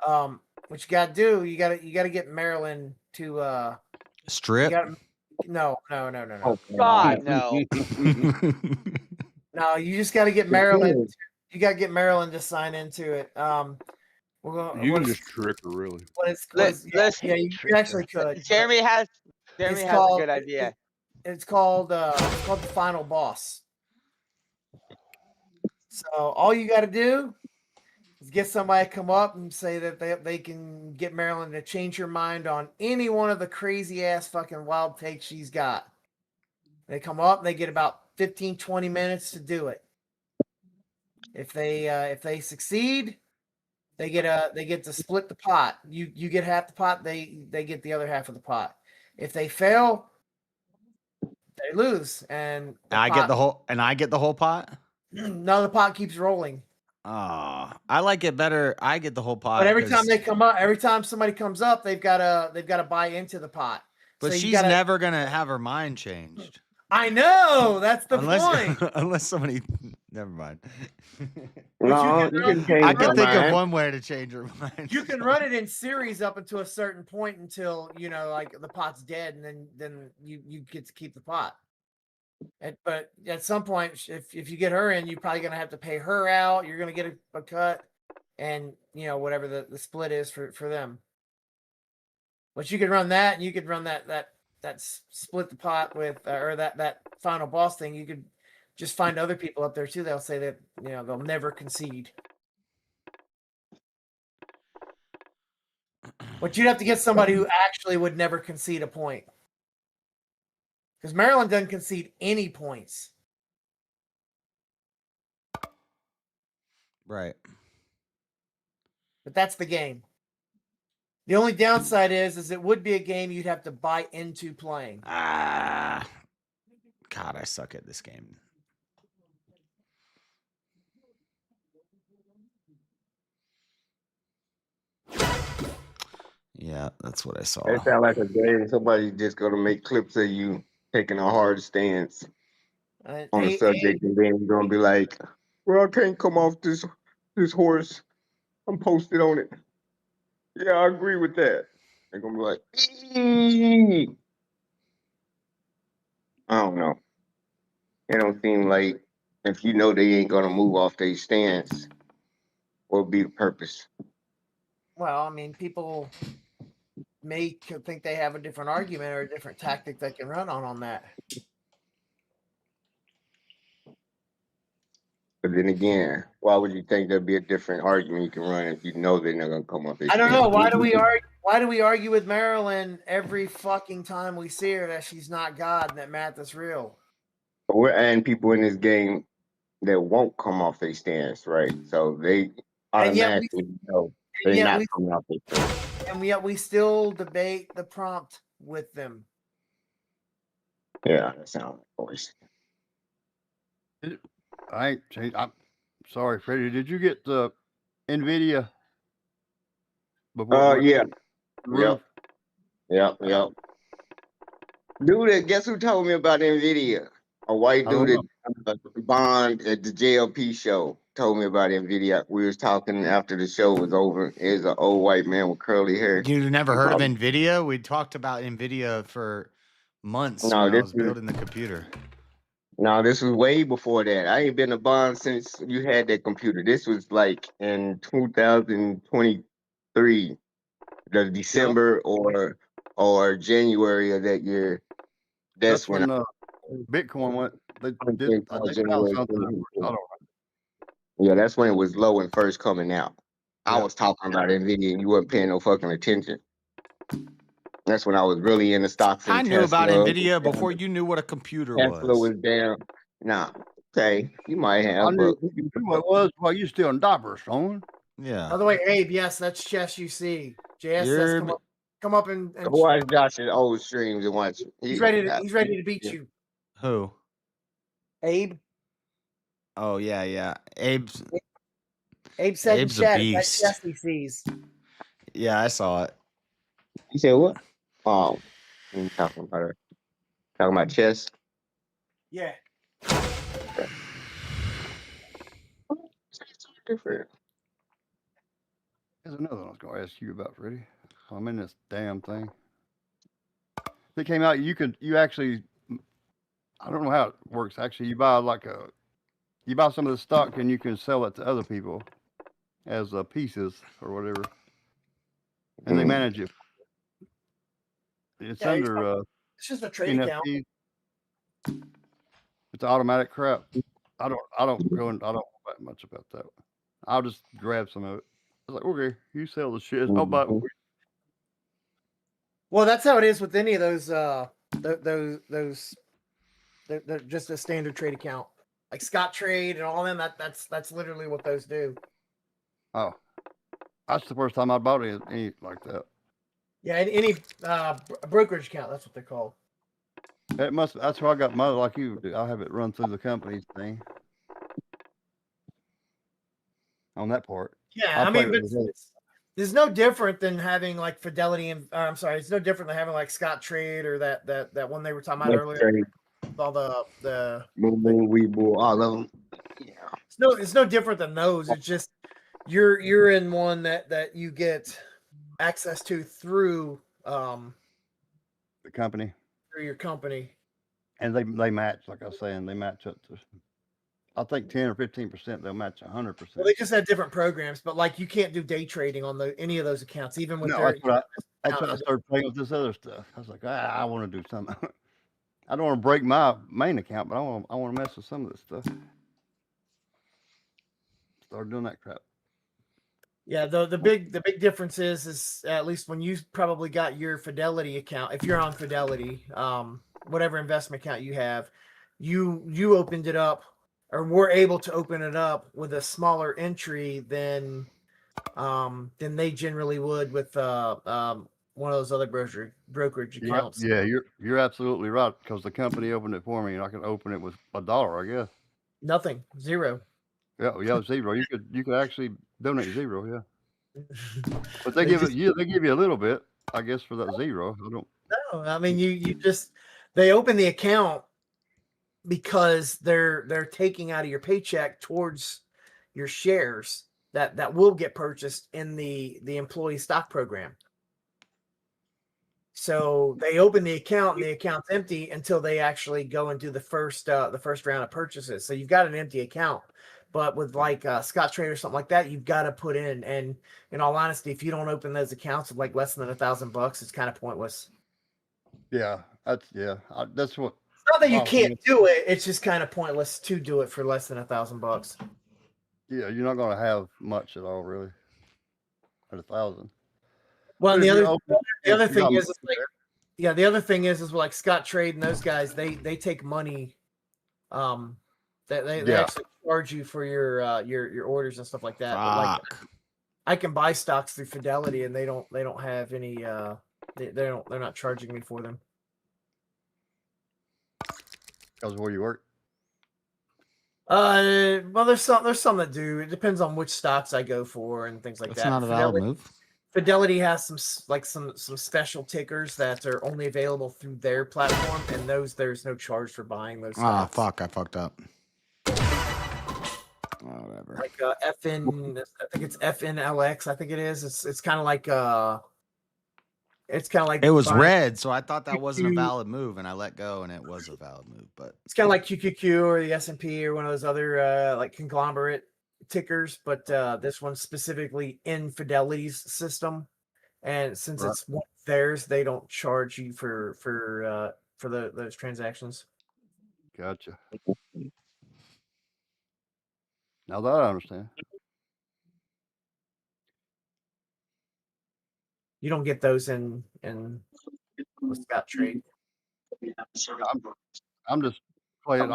What you gotta do, you gotta get Maryland to Strip. No. Oh, God, no. No, you just gotta get Maryland. You gotta get Maryland to sign into it. We're gonna. You can just trick her, really. Yeah, you actually could. Jeremy has a good idea. It's called the Final Boss. So all you got to do is get somebody to come up and say that they can get Maryland to change her mind on any one of the crazy ass fucking wild takes she's got. They come up, they get about 15, 20 minutes to do it. If they succeed, they get to split the pot. You get half the pot, they get the other half of the pot. If they fail, they lose, and I get the whole pot. No, the pot keeps rolling. I like it better. I get the whole pot. But every time somebody comes up, they've got to buy into the pot. But So she's never gonna have her mind changed. I know, that's the point. Unless somebody. Never mind. No, you can change I can her think of mind. one way to change her mind. You can run it in series up until a certain point until like the pot's dead, and then you get to keep the pot. But at some point, if you get her in, you're probably going to have to pay her out. You're going to get a cut, and whatever the split is for them. But you could run that, and you could run that split the pot with or that final boss thing. You could just find other people up there too. They'll say that they'll never concede. But you'd have to get somebody who actually would never concede a point. Because Maryland doesn't concede any points. Right. But that's the game. The only downside is it would be a game you'd have to buy into playing. God, I suck at this game. Yeah, that's what I saw. That sounds like a game somebody's just gonna make clips of you taking a hard stance on the subject, and then you're gonna be like, "Well, I can't come off this horse. I'm posted on it." Yeah, I agree with that. They're gonna be like, I don't know. It don't seem like if you know they ain't gonna move off their stance, what would be the purpose? Well, I mean, people may think they have a different argument or a different tactic they can run on that. But then again, why would you think there'd be a different argument you can run if you know they're not gonna come off their I don't stance? know. Why do we argue? Why do we argue with Marilyn every fucking time we see her that she's not God and that math is real? We're adding people in this game that won't come off their stance, right? So they automatically know they're not coming off their stance. And yet we still debate the prompt with them. Yeah, that sounds like voice. I'm sorry, Freddie. Did you get the NVIDIA? Yeah. Yep. Dude, guess who told me about NVIDIA? A white dude at Bond at the JLP show told me about NVIDIA. We was talking after the show was over. It was an old white man with curly hair. You never heard of NVIDIA? We talked about NVIDIA for months when I was building the computer. No, this was way before that. I ain't been to Bond since you had that computer. This was like in 2023, the December or January of that year. That's when Bitcoin went. They found something. I don't know. Yeah, that's when it was low and first coming out. I was talking about NVIDIA and you weren't paying no fucking attention. That's when I was really in the stocks. I knew about NVIDIA before you knew what a computer Tesla was down. Nah, okay, you might have. I knew what it was while you still in diapers, son. Yeah. By the way, Abe, yes, that's Chess UC. JS says come up and watch Josh's old streams and watch. He's ready to beat you. Who? Abe. Oh yeah. Abe said Abe's in chat, a beast. that's Chess he sees. Yeah, I saw it. You said what? Oh, I'm talking about her. Talking about chess. Yeah. Different. There's another one I was going to ask you about, Freddie. I'm in this damn thing. It came out. You actually. I don't know how it works. Actually, you buy some of the stock and you can sell it to other people as pieces or whatever, and they manage it. It's under. It's just a trade account. It's automatic crap. I don't know that much about that. I'll just grab some of it. I was like, okay, you sell the shit. I'll buy it. Well, that's how it is with any of those. They're just a standard trade account, like Scott Trade and all them. That's literally what those do. Oh, that's the first time I bought any like that. Yeah, any brokerage account. That's what they're called. That's where I got mine, like you do. I have it run through the company's thing on that part. Yeah, I mean, but it's no different than having like Fidelity and I'm sorry, it's no different than having like Scott Trade or that one they were talking about earlier. All the Weeble, all of them. Yeah. It's no different than those. It's just you're in one that you get access to through the company. Through your company. and they match, like I was saying, they match up to. I think 10 or 15%. They'll match 100%. Well, they just have different programs, but like you can't do day trading on any of those accounts, even with No, their. that's what I started playing with this other stuff. I was like, I want to do something. I don't want to break my main account, but I want to mess with some of this stuff. Started doing that crap. Yeah, the big difference is at least when you probably got your Fidelity account, if you're on Fidelity, whatever investment account you have, you opened it up or were able to open it up with a smaller entry than they generally would with one of those other brokerage accounts. Yeah, you're absolutely right, because the company opened it for me, and I could open it with $1, I guess. Nothing, zero. Yeah, zero. You could actually donate zero, yeah. But they give you a little bit, I guess, for that zero. I don't. No, I mean you just they open the account because they're taking out of your paycheck towards your shares that will get purchased in the employee stock program. So they open the account and the account's empty until they actually go and do the first round of purchases. So you've got an empty account, but with like Scott Trade or something like that, you've got to put in. And in all honesty, if you don't open those accounts with like less than $1,000, it's kind of pointless. Yeah, that's what. It's not that you can't do it; it's just kind of pointless to do it for less than $1,000. Yeah, you're not going to have much at all, really, at 1,000. Well, and the other thing is like, yeah, the other thing is like Scott Trade and those guys, they take money. They actually charge you for your orders and stuff like that. But like, I can buy stocks through Fidelity, and they don't have any. They're not charging me for them. Because of where you work. Well, there's some that do. It depends on which stocks I go for and things like That's that. not a valid move. Fidelity has some special tickers that are only available through their platform, and there's no charge for buying those. Ah, fuck! I fucked up. Whatever. Like FN, I think it's FNLX. I think it is. It's kind of like it was red, so I thought that wasn't a valid move, and I let go, and it was a valid move. But it's kind of like QQQ or the S&P or one of those other like conglomerate tickers, but this one's specifically in Fidelity's system, and since it's one of theirs, they don't charge you for those transactions. Gotcha. Now that I understand. You don't get those in Scott Trade. I'm just playing.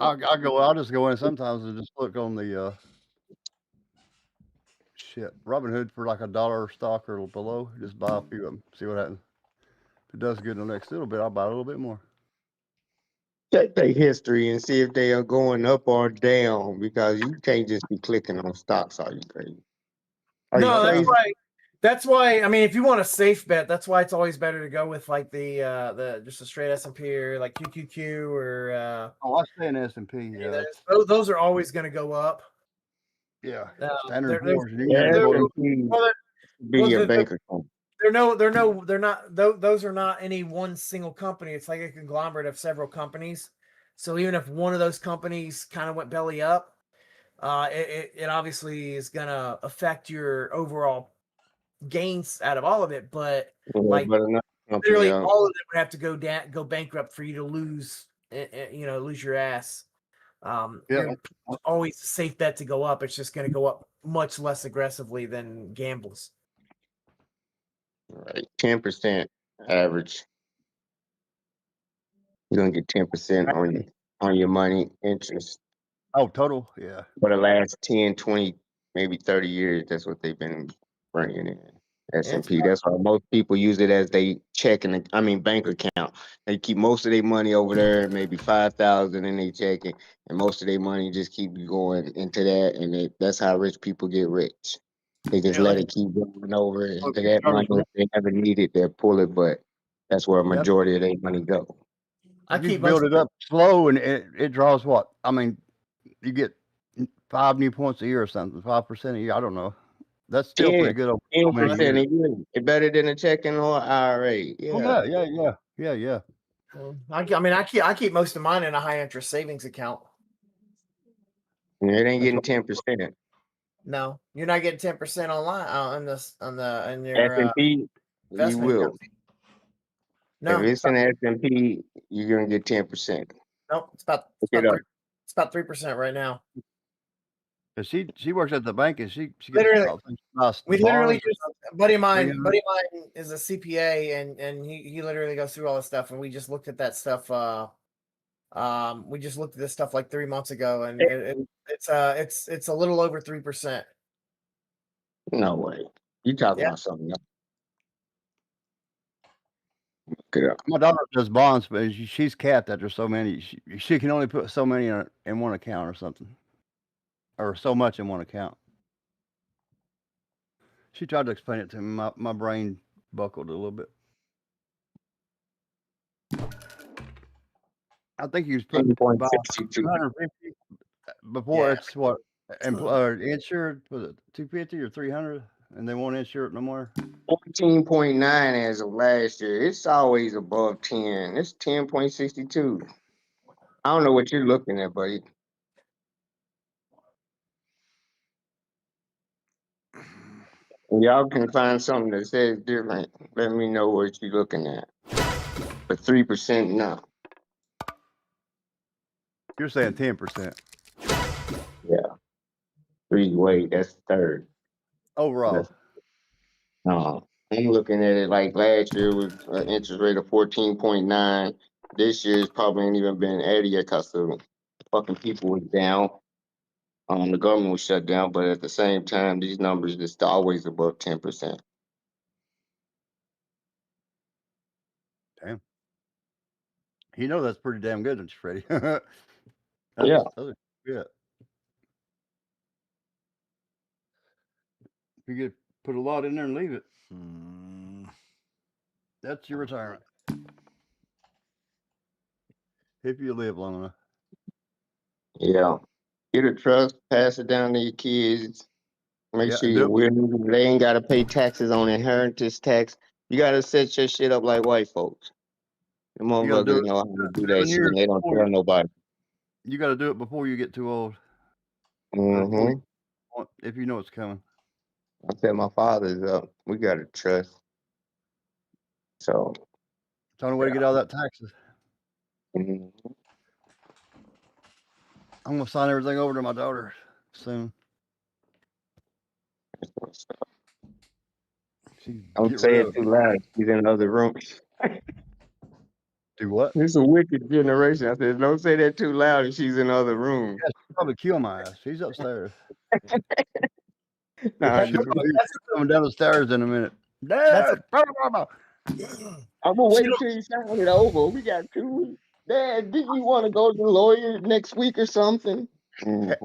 I'll just go in sometimes and just look on the Robinhood for like $1 stock or below. Just buy a few of them, see what happens. If it does good in the next little bit, I'll buy a little bit more. Check their history and see if they are going up or down, because you can't just be clicking on stocks. Are you crazy? That's why. I mean, if you want a safe bet, that's why it's always better to go with like the just a straight S&P or like QQQ or. I stay in S&P. Yeah, those are always going to go up. Yeah, Standard Poor's. Be your bank account. They're not. Those are not any one single company. It's like a conglomerate of several companies. So even if one of those companies kind of went belly up, it obviously is going to affect your overall gains out of all of it. But literally all of them would have to go bankrupt for you to lose your ass. It's always a safe bet to go up. It's just going to go up much less aggressively than gambles. Right, 10% average. You're gonna get 10% on your money interest. Oh, total, yeah. For the last 10, 20, maybe 30 years, that's what they've been bringing in. S&P. That's why most people use it as they bank account. They keep most of their money over there, maybe 5,000 in their checking, and most of their money just keep going into that, and that's how rich people get rich. They just let it keep going over into that money. If they never need it, they'll pull it, but that's where a majority of their money go. You build it up slow, and it draws what? I mean, you get 5 new points a year or something, 5% a year. I don't know. That's still pretty good. 10% a year. It's better than a checking or IRA. Yeah. Oh, yeah. I keep most of mine in a high interest savings account. And it ain't getting 10%. No, you're not getting 10% online in your S&P, you investment will. account. No, If it's an S&P, you're gonna get 10%. no, it's about Look it up. 3% right now. Cause she works at the bank and she gets Literally, about nice we literally bonds. just buddy of mine 300. is a CPA and he literally goes through all this stuff and we just looked at that stuff. We just looked at this stuff like 3 months ago and it's a little over 3%. No way. You talking Yeah. about something else. Look it up. My daughter does bonds, but she's capped after so many. She can only put so many in one account or something, or so much in one account. She tried to explain it to me. My brain buckled a little bit. I think he was putting about 250 before it's what insured, was it 250 or 300, and they won't insure it no more. 14.9 as of last year. It's always above 10. It's 10.62. I don't know what you're looking at, buddy. Y'all can find something that says different. Let me know what you're looking at. But 3% no. You're saying 10%. Yeah. Wait, that's third. Overall. No. I'm looking at it like last year was an interest rate of 14.9. This year's probably ain't even been added yet because the fucking people was down. The government was shut down, but at the same time, these numbers just always above 10%. Damn. You know that's pretty damn good, don't you, Freddie? Yeah. Those are good. If you could put a lot in there and leave it, that's your retirement. If you live long enough. Yeah. Get a trust, pass it down to your kids. Make sure they ain't got to pay taxes on inheritance tax. You got to set your shit up like white folks. The motherfuckers know how to do that shit and they don't tell nobody. You got to do it before you get too old. If you know it's coming. I set my father's up. We got a trust. So. It's the only way to get all that taxes. I'm going to sign everything over to my daughter soon. Don't say it too loud. She's in the other room. Do what? It's a wicked generation. I said, don't say that too loud if she's in the other room. Yeah, she'll probably kill my ass. She's upstairs. Nah, She's coming down the stairs in a minute. Dad, Dad, I'm gonna wait till you sign it over. We got 2 weeks. Dad, didn't you want to go to the lawyer next week or something? I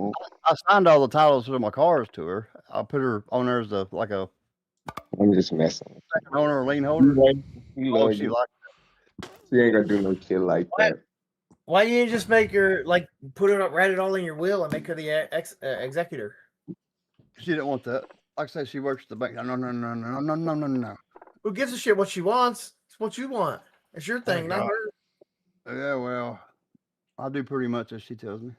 signed all the titles to my cars to her. I put her on there as I'm just messing. Second owner or lien holder. She ain't gonna do no shit like that. Why you just make her write it all in your will and make her the executor? She didn't want that. Like I said, she works at the bank. No. Who gives a shit what she wants? It's what you want. It's your thing, not her. Yeah, well, I do pretty much as she tells me.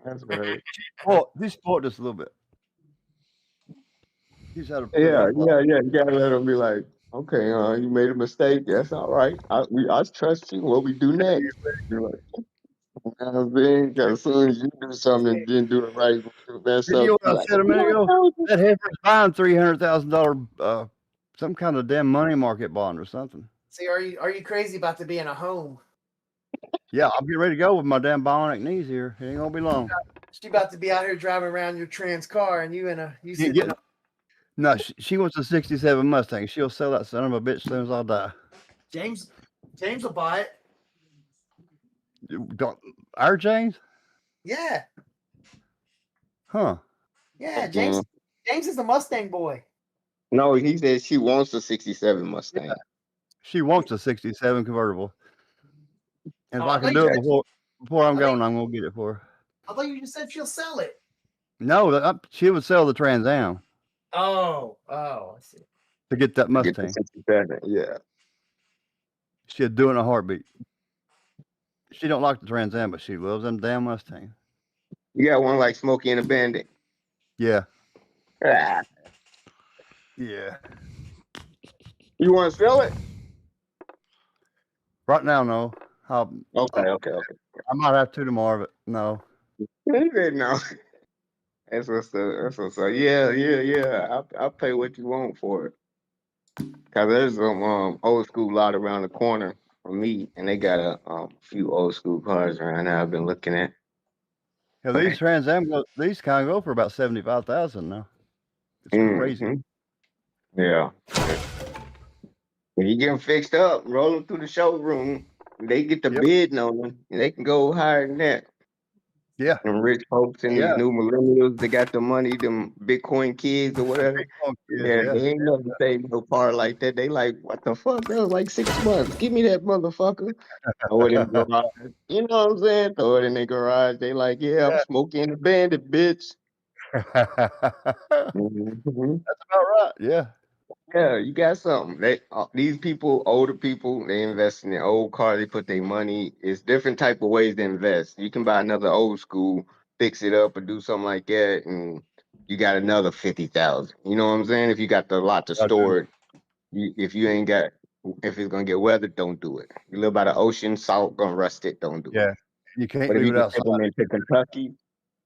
That's right. He's spoiled us a little bit. He's had a Yeah. You gotta let him be like, okay, you made a mistake. That's all right. I trust you. What we do next? You're like, you know what I'm saying? 'Cause as soon as you do something and didn't do it right, mess You up. know what I said a minute ago? That heifer's buying $300,000 some kind of damn money market bond or something. See, are you crazy about to be in a home? Yeah, I'll be ready to go with my damn bionic knees here. It ain't gonna be long. She about to be out here driving around your trans car, and you sitting in a. No, she wants a '67 Mustang. She'll sell that son of a bitch as soon as I die. James will buy it. Our James? Yeah. Huh. Yeah, James is the Mustang boy. No, he said she wants a '67 Mustang. Yeah. She wants a '67 convertible. And if I can do do it before I'm going, I'm gonna get it for her. I thought you just said she'll sell it. No, she would sell the Trans Am. Oh, I see. To get that Mustang. Get the '67, yeah. She'd do it in a heartbeat. She don't like the Trans Am, but she loves them damn Mustangs. You got one like Smokey and the Bandit. Yeah. Ah, Yeah. you want to sell it? Right now, no. Okay. I might have to tomorrow, but no. No. That's what's up. That's what's up. Yeah. I'll pay what you want for it. Cause there's some old school lot around the corner from me, and they got a few old school cars around there. I've been looking at. Yeah, these Trans Am these kind of go for about 75,000 now. It's crazy. Yeah. When you get them fixed up, roll them through the showroom, they get the bidding on them, and they can go higher than that. Yeah. Them rich folks and these new millennials, they got the money, them Bitcoin kids or whatever. Bitcoin kids, Yeah, they ain't nothing to say no car like that. They like, what the fuck? That was like 6 months. Give me that motherfucker. Throw it in the garage. You know what I'm saying? Throw it in their garage. They like, yeah, I'm smoking the bandit, bitch. That's about right. Yeah. Yeah, you got something. These people, older people, they invest in their old car. They put their money. It's different type of ways to invest. You can buy another old school, fix it up, or do something like that, and you got another 50,000. You know what I'm saying? If you got the lot to store it, if it's gonna get weathered, don't do it. You live by the ocean, salt gonna rust it. Don't do it. Yeah. You can't But if leave you it can outside. ship them into Kentucky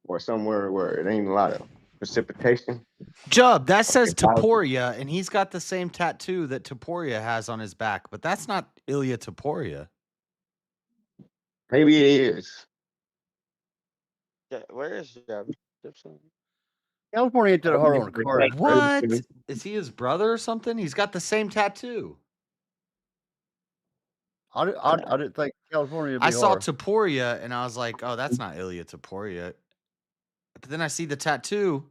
or somewhere where it ain't a lot of precipitation. Jub, that says Taporia, and he's got the same tattoo that Taporia has on his back, but that's not Ilya Taporia. Maybe it is. Yeah, where is Jeb? California ain't that hard on the car. What? Is he his brother or something? He's got the same tattoo. I didn't think California would be I saw hard. Taporia, and I was like, oh, that's not Ilya Taporia. But then I see the tattoo.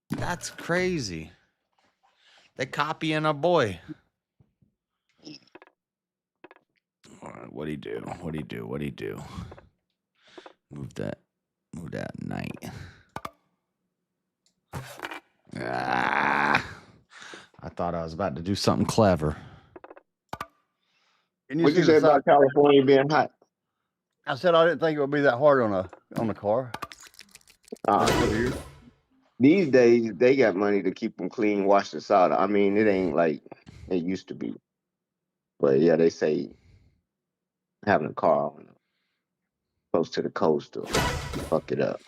That's crazy. They copying a boy. What'd he do? Move that night. I thought I was about to do something clever. What you say about California being hot? I said I didn't think it would be that hard on a car. These days, they got money to keep them clean, wash the solder. I mean, it ain't like it used to be. But yeah, they say having a car close to the coast will fuck it up.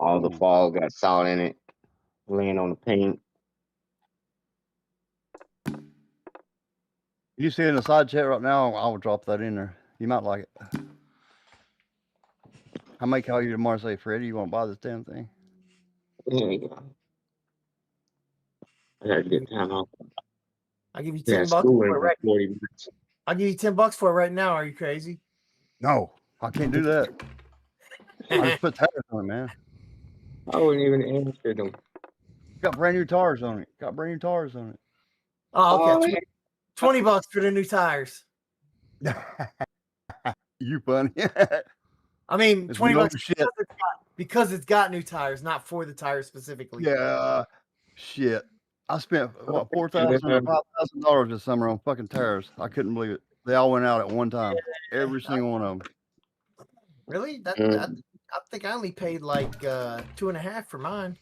All the fall got salt in it, laying on the paint. You see it in the side chat right now, I will drop that in there. You might like it. I may call you tomorrow and say, Freddie, you want to buy this damn thing? There you go. I gotta get time off. I'll give you Yeah, $10 school for it in right. 40 minutes. I'll give you $10 for it right now. Are you crazy? No, I can't do that. I just put tires on it, man. I wouldn't even answer them. Got brand new tires on it. Oh, okay. $20 for the new tires. You funny. I mean, It's $20 no shit. because it's got new tires, not for the tires specifically. Yeah, shit. I spent what $4,000 or $5,000 this summer on fucking tires. I couldn't believe it. They all went out at one time. Every single one of them. Really? That I think I only paid like $2.50 for mine.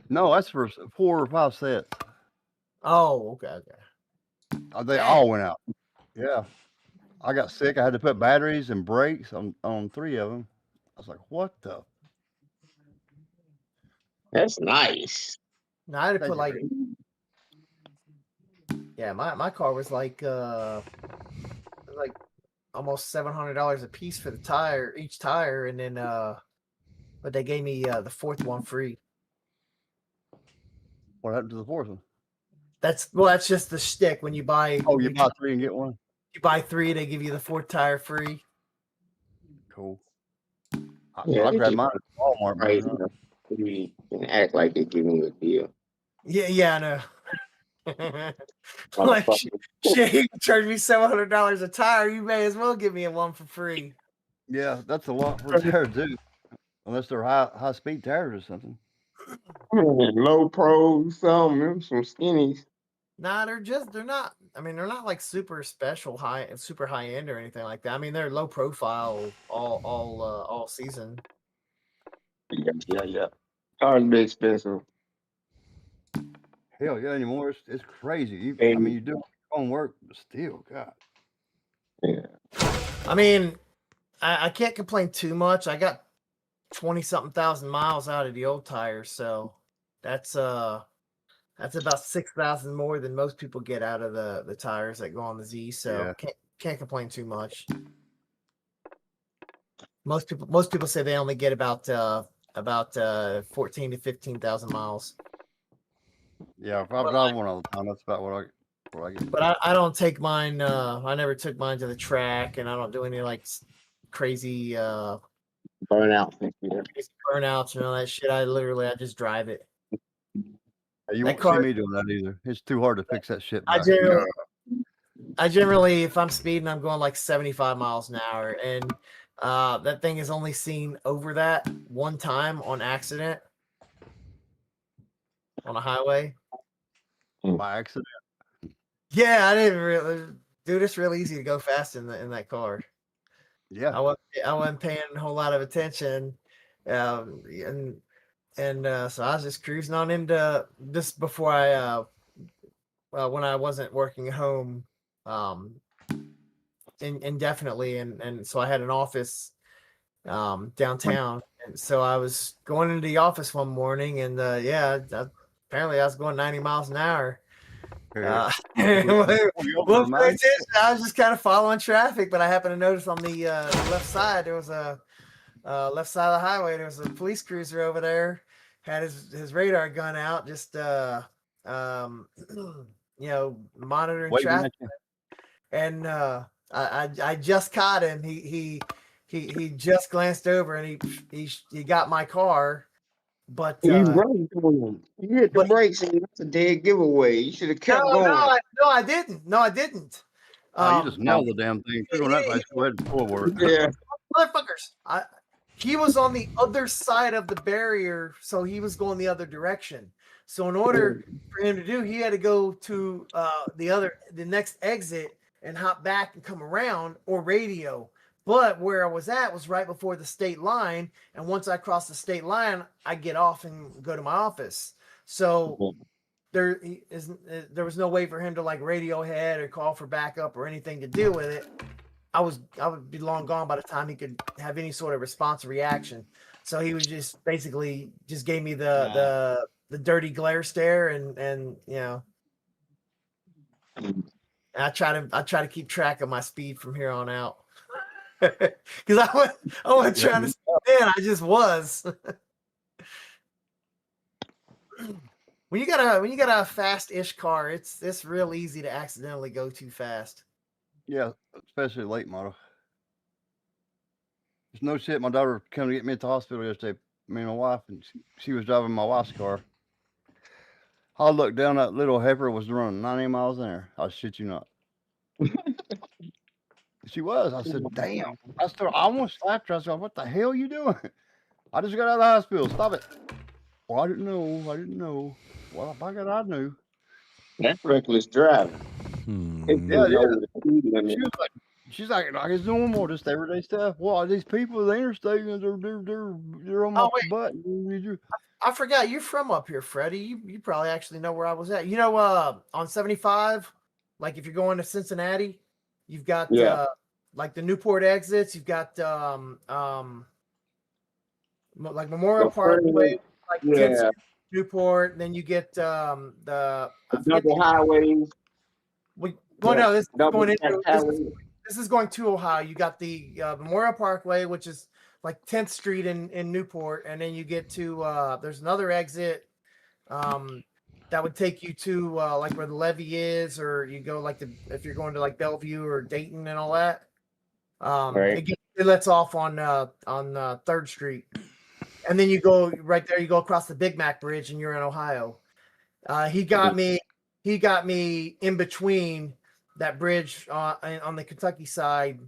No, that's for 4 or 5 sets. Oh, okay. They all went out. Yeah. I got sick. I had to put batteries and brakes on 3 of them. I was like, what the? That's nice. No, I had to put like, yeah, my car was like almost $700 a piece for each tire, and then but they gave me the 4th one free. What happened to the 4th one? That's just the shtick when you buy. Oh, you buy 3 and get 1. You buy 3, they give you the 4th tire free. Cool. Yeah, I grabbed mine at Walmart. Right. You can act like they're giving you a deal. Yeah, I know. Like, shit, you charge me $700 a tire. You may as well give me a one for free. Yeah, that's a lot for a tire too. Unless they're high speed tires or something. Low pros, some skinnies. Nah, they're not. I mean, they're not like super special super high end or anything like that. I mean, they're low profile all season. Yeah. Cars be expensive. Hell yeah, anymore. It's crazy. I And mean, you do your own work, but still, God. yeah. I mean, I can't complain too much. I got 20 something thousand miles out of the old tires, so that's about 6,000 more than most people get out of the tires that go on the Z. So Yeah. can't complain too much. Most people say they only get about 14 to 15,000 miles. Yeah, if I drive one all the time, that's about what I get. But I don't take mine. I never took mine to the track, and I don't do any like crazy Burnout. crazy burnouts and all that shit. I just drive it. You That won't see car- me doing that either. It's too hard to fix that shit I back. generally, if I'm speeding, I'm going like 75 miles an hour, and that thing is only seen over that one time on accident on a highway. By accident. Yeah, I didn't really, dude. It's real easy to go fast in that car. Yeah. I wasn't paying a whole lot of attention, and so I was just cruising on into just before when I wasn't working at home, indefinitely, and so I had an office downtown, and so I was going into the office one morning, and apparently I was going 90 miles an hour. Wasn't paying attention. I was just kind of following traffic, but I happened to notice on the left side there was a left side of the highway. There was a police cruiser over there, had his radar gun out, just monitoring Waving traffic. at you. And I just caught him. He just glanced over and he got my car, but You braked on him. You hit the brakes, and that's a dead giveaway. You should have kept going. I didn't. No, I didn't. Oh, you just nailed the damn thing. If you're doing that fast, go ahead and forward. Yeah. Motherfuckers. He was on the other side of the barrier, so he was going the other direction. So in order for him to do, he had to go to the next exit and hop back and come around or radio. But where I was at was right before the state line, and once I crossed the state line, I get off and go to my office. So there was no way for him to like radio ahead or call for backup or anything to deal with it. I would be long gone by the time he could have any sort of response or reaction. So he was just basically just gave me the dirty glare stare, and I try to keep track of my speed from here on out. Because I wasn't trying to speed in, I just was. When you got a fast-ish car, it's real easy to accidentally go too fast. Yeah, especially late model. There's no shit. My daughter came to get me at the hospital yesterday, me and my wife, and she was driving my wife's car. I looked down, that little heifer was running 90 miles an hour. I shit you not. She was. I said, damn. I almost slapped her. I said, what the hell are you doing? I just got out of the hospital. Stop it. Well, I didn't know. Well, by God, I knew. That's reckless driving. Yeah. She's like, it's normal, just everyday stuff. Well, these people, the interstate, they're on my butt. I forgot you're from up here, Freddie. You probably actually know where I was at. On 75, like if you're going to Cincinnati, you've got like the Newport exits. You've got like Memorial Parkway, like 10th Street, Newport. And then you get the double highways. This is going to Ohio. You got the Memorial Parkway, which is like 10th Street in Newport, and then you get to there's another exit that would take you to like where the levee is, or you go like if you're going to like Bellevue or Dayton and all that. It lets off on 3rd Street, and then you go right there. You go across the Big Mac Bridge, and you're in Ohio. He got me in between that bridge on the Kentucky side,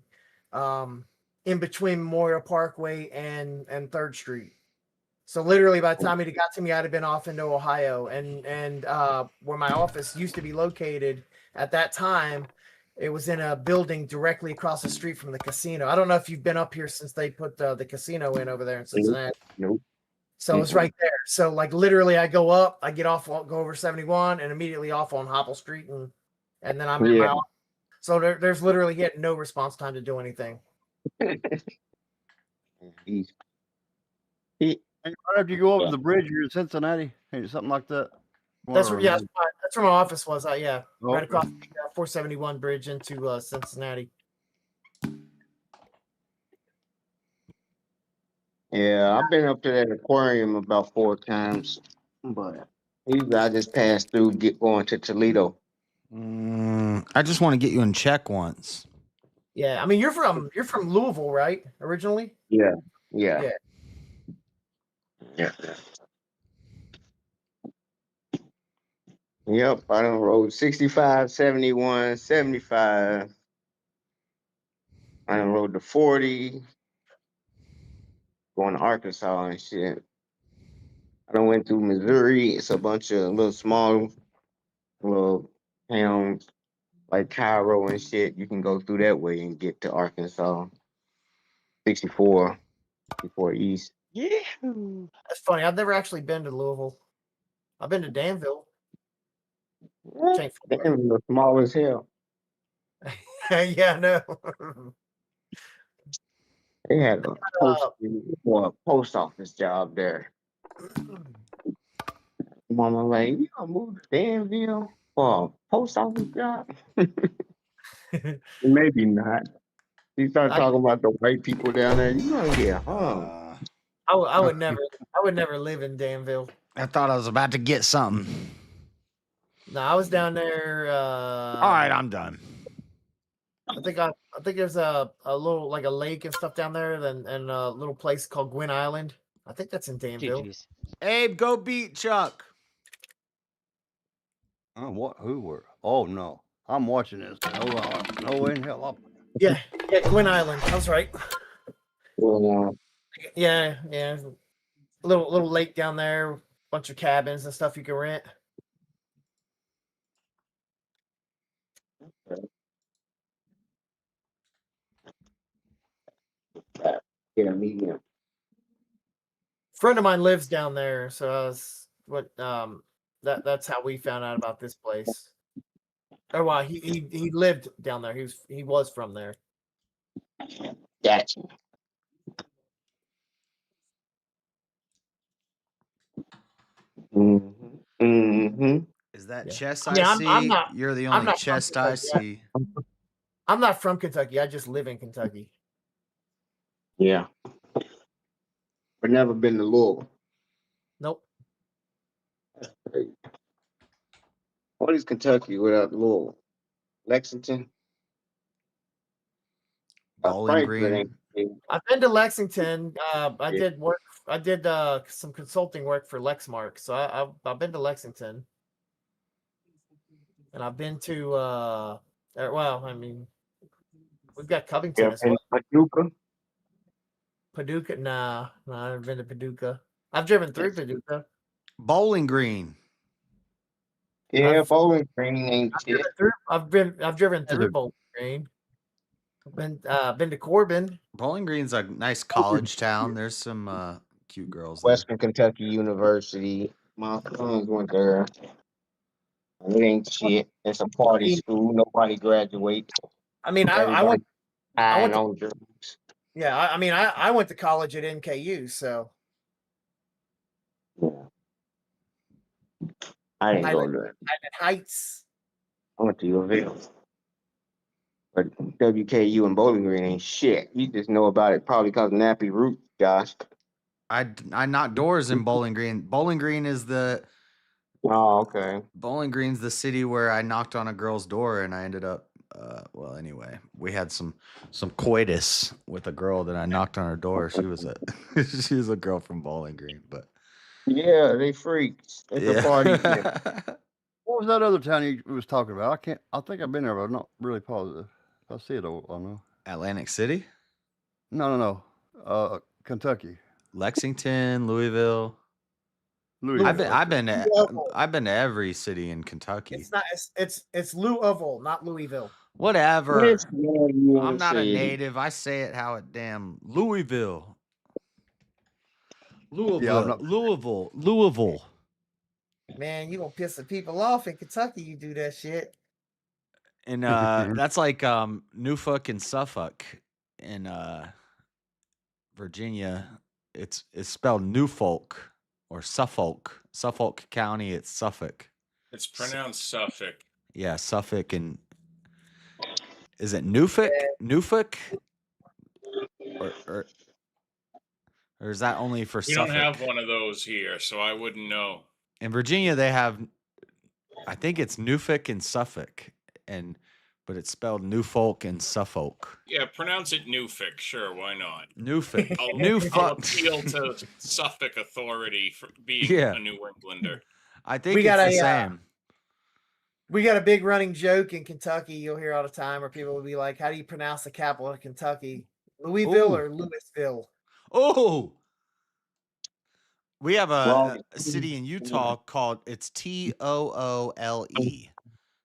in between Memorial Parkway and 3rd Street. So literally, by the time it got to me, I'd have been off into Ohio, and where my office used to be located at that time, it was in a building directly across the street from the casino. I don't know if you've been up here since they put the casino in over there in Cincinnati. Nope. So it's right there. So like literally, I go up, I get off, go over 71, and immediately off on Hopple Street, and then I'm in my Yeah. office. So there's literally yet no response time to do anything. And right after you go over the bridge, you're in Cincinnati, or something like that. That's where, Whatever, that's where my office was. Yeah, Oh, right across the 471 bridge into Cincinnati. Yeah, I've been up to that aquarium about 4 times, but usually I just pass through, going to Toledo. I just want to get you in check once. Yeah, I mean you're from Louisville, right? Originally. Yeah. Yeah. Yep, I done rode 65, 71, 75. I done rode the 40, going to Arkansas and shit. I done went through Missouri. It's a bunch of little small little towns like Cairo and shit. You can go through that way and get to Arkansas. 64 East. Yeah. That's funny. I've never actually been to Louisville. I've been to Danville. Damn, small as hell. Yeah, I know. They had a post office job there. Mama like, you gonna move to Danville for a post office job? Maybe not. You start talking about the white people down there, you gonna get hung. I would never live in Danville. I thought I was about to get something. No, I was down there. All right, I'm done. I think there's a little like a lake and stuff down there, and a little place called Gwynn Island. I think that's in Danville. Abe, go beat Chuck. Who were? Oh no, I'm watching this. No way in hell. Yeah, Gwynn Island. I was right. Yeah. Little lake down there, bunch of cabins and stuff you can rent. Get a medium. Friend of mine lives down there, so that's how we found out about this place. Or well, he lived down there. He was from there. Gotcha. Is that chest I mean, I see? I'm not. You're the I'm only not chest from I Kentucky. see. I'm not from Kentucky. I just live in Kentucky. Yeah. But never been to Louisville. Nope. What is Kentucky without Louisville? Lexington? Bowling Green. I've been to Lexington. I did work. I did some consulting work for Lexmark, so I've been to Lexington, and I've been to well, I mean, we've got Covington as well. Paducah? Paducah? Nah, I've never been to Paducah. I've driven through Paducah. Bowling Green. Yeah, Bowling Green ain't shit. I've driven through Bowling Green. I've been to Corbin. Bowling Green's a nice college town. There's some cute girls there. Western Kentucky University. My sons went there. It ain't shit. It's a party school. Nobody graduates. I mean, I went on drugs. Yeah, I mean, I went to college at NKU, so I didn't go there. Highland Heights. I went to U of L. But WKU and Bowling Green ain't shit. You just know about it probably because Nappy Root, Josh. I knocked doors in Bowling Green. Bowling Green is the. Oh, okay. Bowling Green's the city where I knocked on a girl's door and I ended up. Well, anyway, we had some coitus with a girl that I knocked on her door. She was a girl from Bowling Green, but yeah, they freaks. It's a party. What was that other town you was talking about? I think I've been there, but I'm not really positive. If I see it, I'll know. Atlantic City? No. Kentucky. Lexington, Louisville. Louisville. I've been to Louisville. I've been to every city in Kentucky. It's not. It's Louisville, not Louisville. Whatever. Which one you want I'm to not a say it is? native. I say it how it damn Louisville. Louisville. Yeah, I'm not- Louisville. Man, you gonna piss the people off in Kentucky. You do that shit. And that's like Norfolk and Suffolk in Virginia. It's spelled Norfolk or Suffolk. Suffolk County, it's Suffolk. It's pronounced Suffolk. Yeah, Suffolk. And is it Norfolk? Norfolk? Or is that only for We Suffolk? don't have one of those here, so I wouldn't know. In Virginia, they have, I think it's Norfolk and Suffolk, but it's spelled Norfolk and Suffolk. Yeah, pronounce it Norfolk. Sure, why not? Norfolk. I'll Norfolk. appeal to Suffolk authority for being Yeah. a New Englander. I think We it's got the a, same. We got a big running joke in Kentucky. You'll hear all the time where people will be like, "How do you pronounce the capital of Kentucky? Louisville Ooh. or Louisville?" Oh, we have Well, a city in Utah called, it's Toole.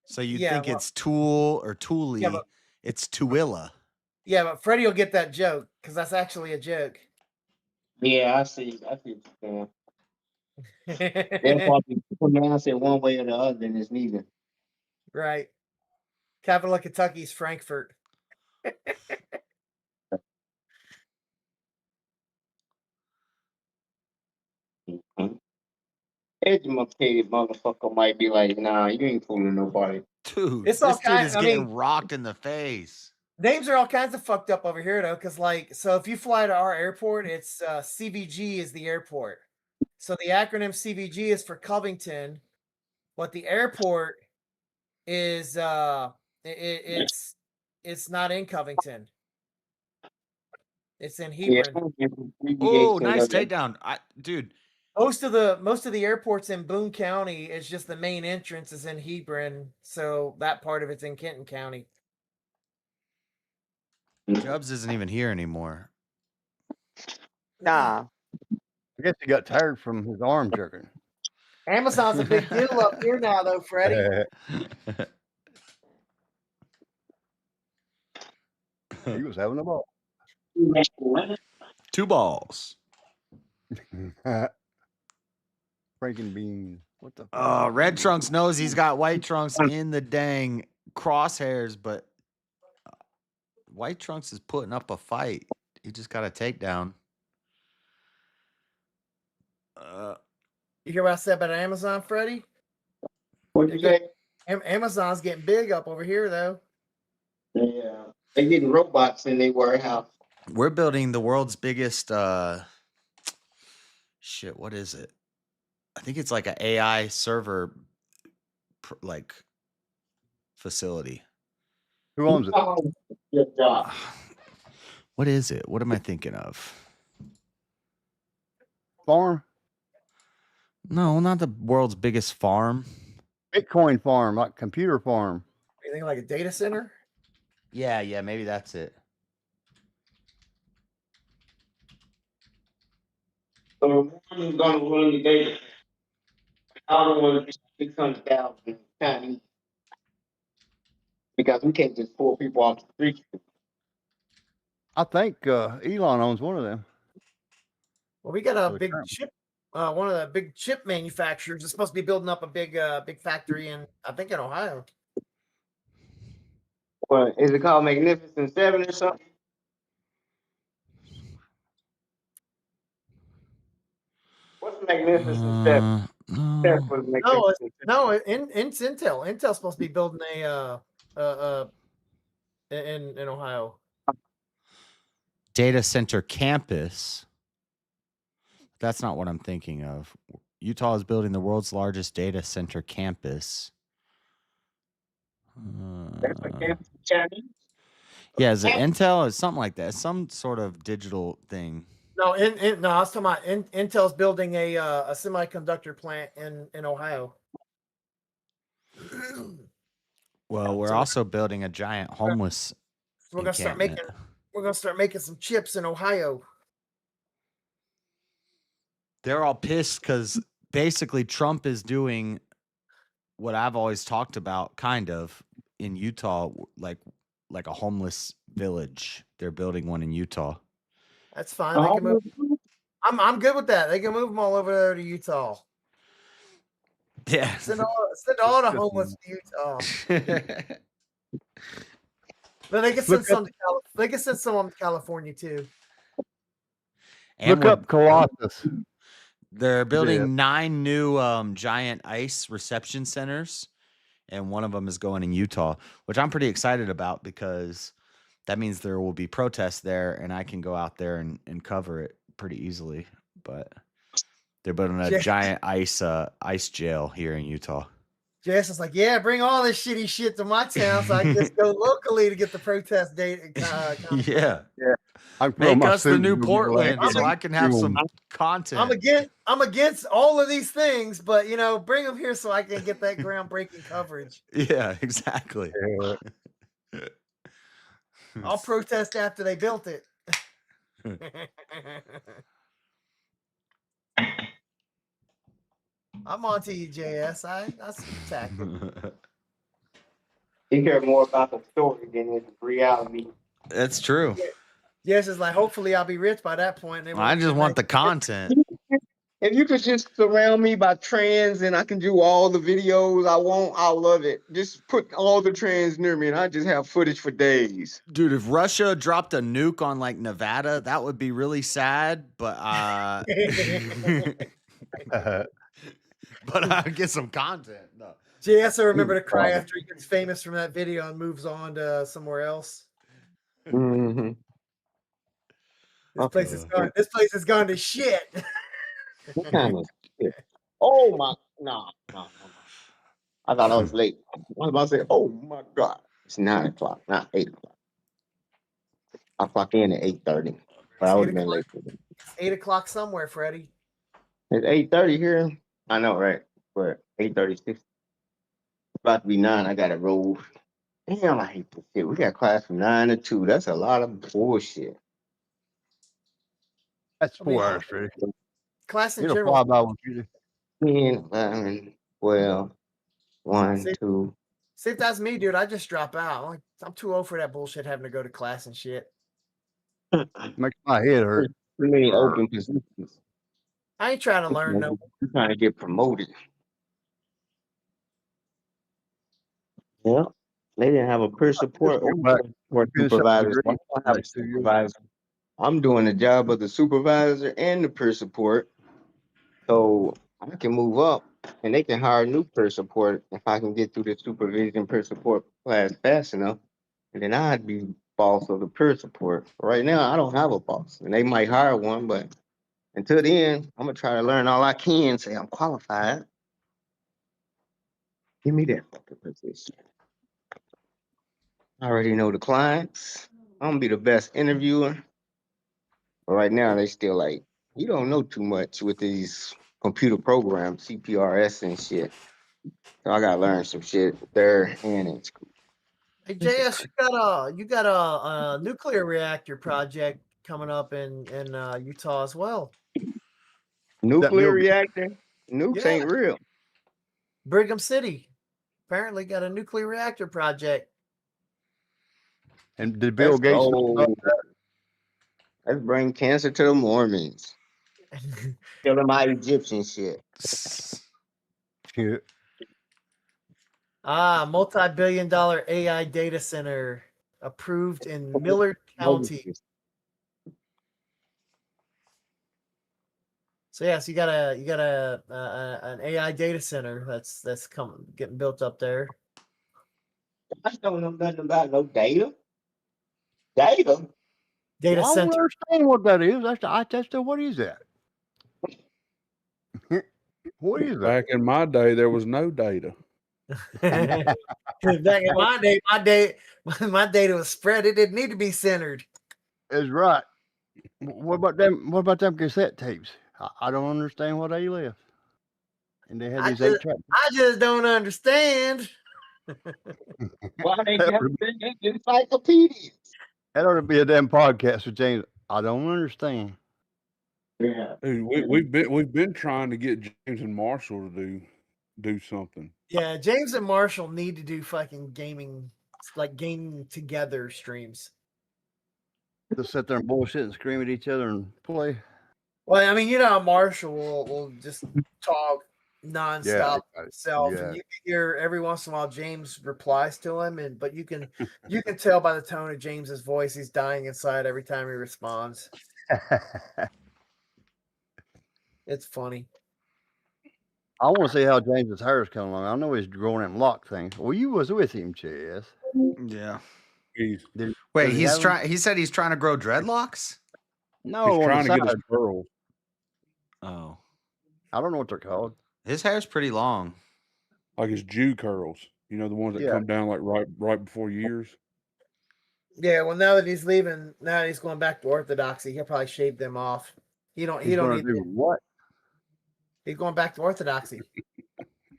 So you'd Yeah, think well- it's Tool or Thule. Yeah, but- It's Tooele. Yeah, but Freddie will get that joke because that's actually a joke. yeah, I see. I see what you're saying. They'll probably pronounce it one way or the other, and it's neither. Right. Capital of Kentucky is Frankfurt. Educated motherfucker might be like, nah, you ain't fooling nobody. Dude, It's all this dude kind- is I getting mean- rocked in the face. Names are all kinds of fucked up over here though, because like, so if you fly to our airport, it's CVG is the airport. So the acronym CVG is for Covington, but the airport is it's not in Covington. It's in Hebron. Oh, nice takedown. Dude, Most of the airports in Boone County is just the main entrance is in Hebron, so that part of it's in Kenton County. Jubbs isn't even here anymore. Nah. I guess he got tired from his arm jerking. Amazon's a big deal up here now, though, Freddie. He was having a ball. 2 balls. Franken beans. What the fuck? Red Trunks knows he's got White Trunks in the dang crosshairs, but White Trunks is putting up a fight. He just got a takedown. You hear what I said about Amazon, Freddie? What'd you say? Amazon's getting big up over here, though. Yeah, they getting robots in their warehouse. We're building the world's biggest shit, what is it? I think it's like an AI server like facility. Who owns it? Good job. What is it? What am I thinking of? Farm? No, not the world's biggest farm. Bitcoin farm, like computer farm. You think like a data center? Yeah, maybe that's it. So I'm gonna run the data. I don't want to be 600,000 Chinese because we can't just pull people off the street. I think Elon owns one of them. Well, we got a So big current- chip. One of the big chip manufacturers is supposed to be building up a big factory in, I think, in Ohio. What is it called? Magnificent Seven or something? What's Magnificent Seven? Seven was Magnificent It's Intel. Intel's supposed to be building a in Ohio. Data center campus. That's not what I'm thinking of. Utah is building the world's largest data center campus. That's a campus of Chinese. Yeah, is it Intel? It's something like that. It's some sort of digital thing. No, no, I was talking about Intel's building a semiconductor plant in Ohio. Well, we're also building a giant homeless We're gonna start encampment. making some chips in Ohio. They're all pissed because basically Trump is doing what I've always talked about, kind of in Utah, like a homeless village. They're building one in Utah. That's fine. They can move. I'm good with that. They can move them all over there to Utah. Yeah. Send all the homeless to Utah. But they can send some to they can send some to California too. And Look up Colossus. They're building 9 new giant ice reception centers, and one of them is going in Utah, which I'm pretty excited about because that means there will be protests there, and I can go out there and cover it pretty easily. But they're building a giant ice jail here in Utah. Jess is like, yeah, bring all this shitty shit to my town so I can just go locally to get the protest date. Yeah. Make us the new Portland so I can have some content. I'm against all of these things, but bring them here so I can get that groundbreaking coverage. Yeah, exactly. I'll protest after they built it. I'm on to you, JS. That's tactic. He cared more about the story than his reality. That's true. Yes, it's like hopefully I'll be rich by that point. I just want the content. If you could just surround me by trans and I can do all the videos I want, I'll love it. Just put all the trans near me and I just have footage for days. Dude, if Russia dropped a nuke on like Nevada, that would be really sad, but but I'd get some content. No. JS will remember to cry after he gets famous from that video and moves on to somewhere else. Mm-hmm. This place has gone to shit. What kind of shit? Oh my no. I thought I was late. I was about to say, oh my God. It's 9 o'clock, not 8 o'clock. I clock in at 8:30. But I would have been late for them. It's 8 o'clock somewhere, Freddie. It's 8:30 here. I know, right? But 8:36. It's about to be 9. I gotta roll. Damn, I hate this shit. We got class from 9 to 2. That's a lot of bullshit. That's 4 hours, Freddie. Class in It'll general. fly by with you. 10, 11, 12, 1, 2. See if that's me, dude. I just drop out. I'm too old for that bullshit having to go to class and shit. Makes my head hurt. Too many open positions. I ain't trying to learn no. I'm trying to get promoted. Yeah. They didn't have a peer support or supervisor. I don't have a supervisor. I'm doing the job of the supervisor and the peer support. So I can move up and they can hire new peer support if I can get through the supervision peer support class fast enough. And then I'd be boss of the peer support. Right now, I don't have a boss. And they might hire one, but until then, I'm going to try to learn all I can, say I'm qualified. Give me that fucking position. I already know the clients. I'm going to be the best interviewer. But right now, they still like, you don't know too much with these computer programs, CPRS and shit. So I got to learn some shit there and in school. Hey JS, you got a nuclear reactor project coming up in Utah as well. Nuclear reactor? Nukes ain't real. Brigham City apparently got a nuclear reactor project. And did Bill Gates know about that? Let's bring cancer to the Mormons. Kill them my Egyptian shit. Yeah. Multi-billion-dollar AI data center approved in Millard County. So yes, you got an AI data center that's getting built up there. I don't know nothing about no data. Data center. I don't understand what that is. That's what is that? What is that? Back in my day, there was no data. Back in my data was spread. It didn't need to be centered. That's right. What about them? What about them cassette tapes? I don't understand why they left. And they had these 8-track. I just don't understand. Why they got encyclopedias? That ought to be a damn podcast with James. I don't understand. Yeah. Dude, we've been trying to get James and Marshall to do something. Yeah, James and Marshall need to do fucking gaming, like gaming together streams. Just sit there and bullshit and scream at each other and play. Well, I mean, you know, how Marshall will just talk nonstop himself, and you can hear every once in a while James replies to him, but you can tell by the tone of James's voice he's dying inside every time he responds. It's funny. I want to see how James's hair is coming along. I know he's growing them lock things. Well, you was with him, Chess. Yeah. Did Wait, he he's have 'em? trying. He said he's trying to grow dreadlocks. No, He's on trying the to get his side. curls. Oh, I don't know what they're called. his hair's pretty long. Like his Jew curls. You know, the ones that Yeah. come down like right before years. Yeah, well, now that he's leaving, now that he's going back to orthodoxy, he'll probably shave them off. He don't He's going need to do what? He's going back to orthodoxy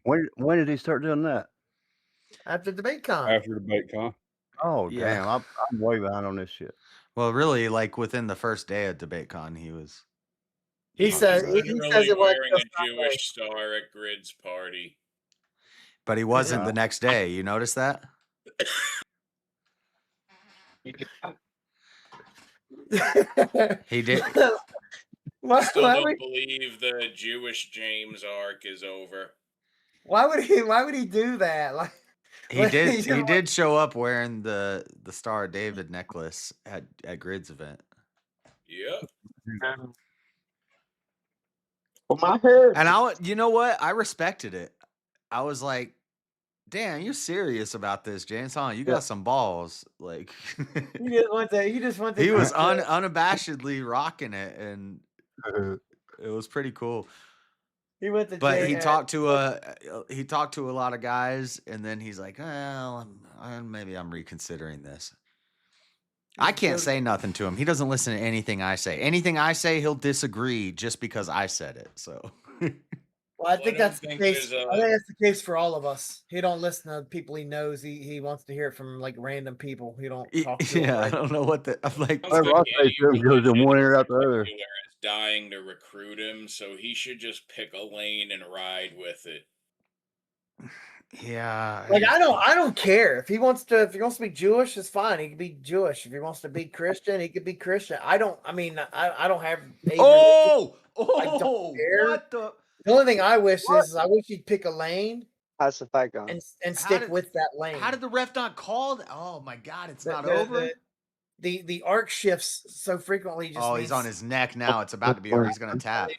When did he start doing that? after DebateCon. After DebateCon. Oh, Yeah. damn. I'm way behind on this shit. Well, really, like within the first day of DebateCon, he was. He says he Literally says it was wearing just a Jewish star at Grid's party. But he wasn't the next day. You notice that? He did. Still don't believe the Jewish James arc is over. Why would he do that? Like He did. He did show up wearing the Star of David necklace at Grid's event. Yep. Well, my hair. And you know what? I respected it. I was like, "Damn, you're serious about this, James? Huh? You got some balls." Like He just went to. he was unabashedly rocking it, and it was pretty cool. He went to. But J- he talked to a lot of guys, and then he's like, "Well, maybe I'm reconsidering this." I can't say nothing to him. He doesn't listen to anything I say. Anything I say, he'll disagree just because I said it. So. Well, I think that's the think case. there's I think that's the case for all of us. He don't listen to people he knows. He wants to hear it from like random people. He don't talk to. Yeah, I don't know what the. I'm like. Whatever I say to him goes in one ear out the other. Is dying to recruit him, so he should just pick a lane and ride with it. Yeah. Like I don't care if he wants to be Jewish, it's fine. He can be Jewish. If he wants to be Christian, he could be Christian. I don't have. Oh, I don't care. what the? The only thing I wish is I wish he'd pick a lane How's the fight going? and stick with that lane. How did the ref not call? Oh my God, it's not The- over. The arc shifts so frequently. Just He's on his neck now. It's about to be over. He's gonna tap.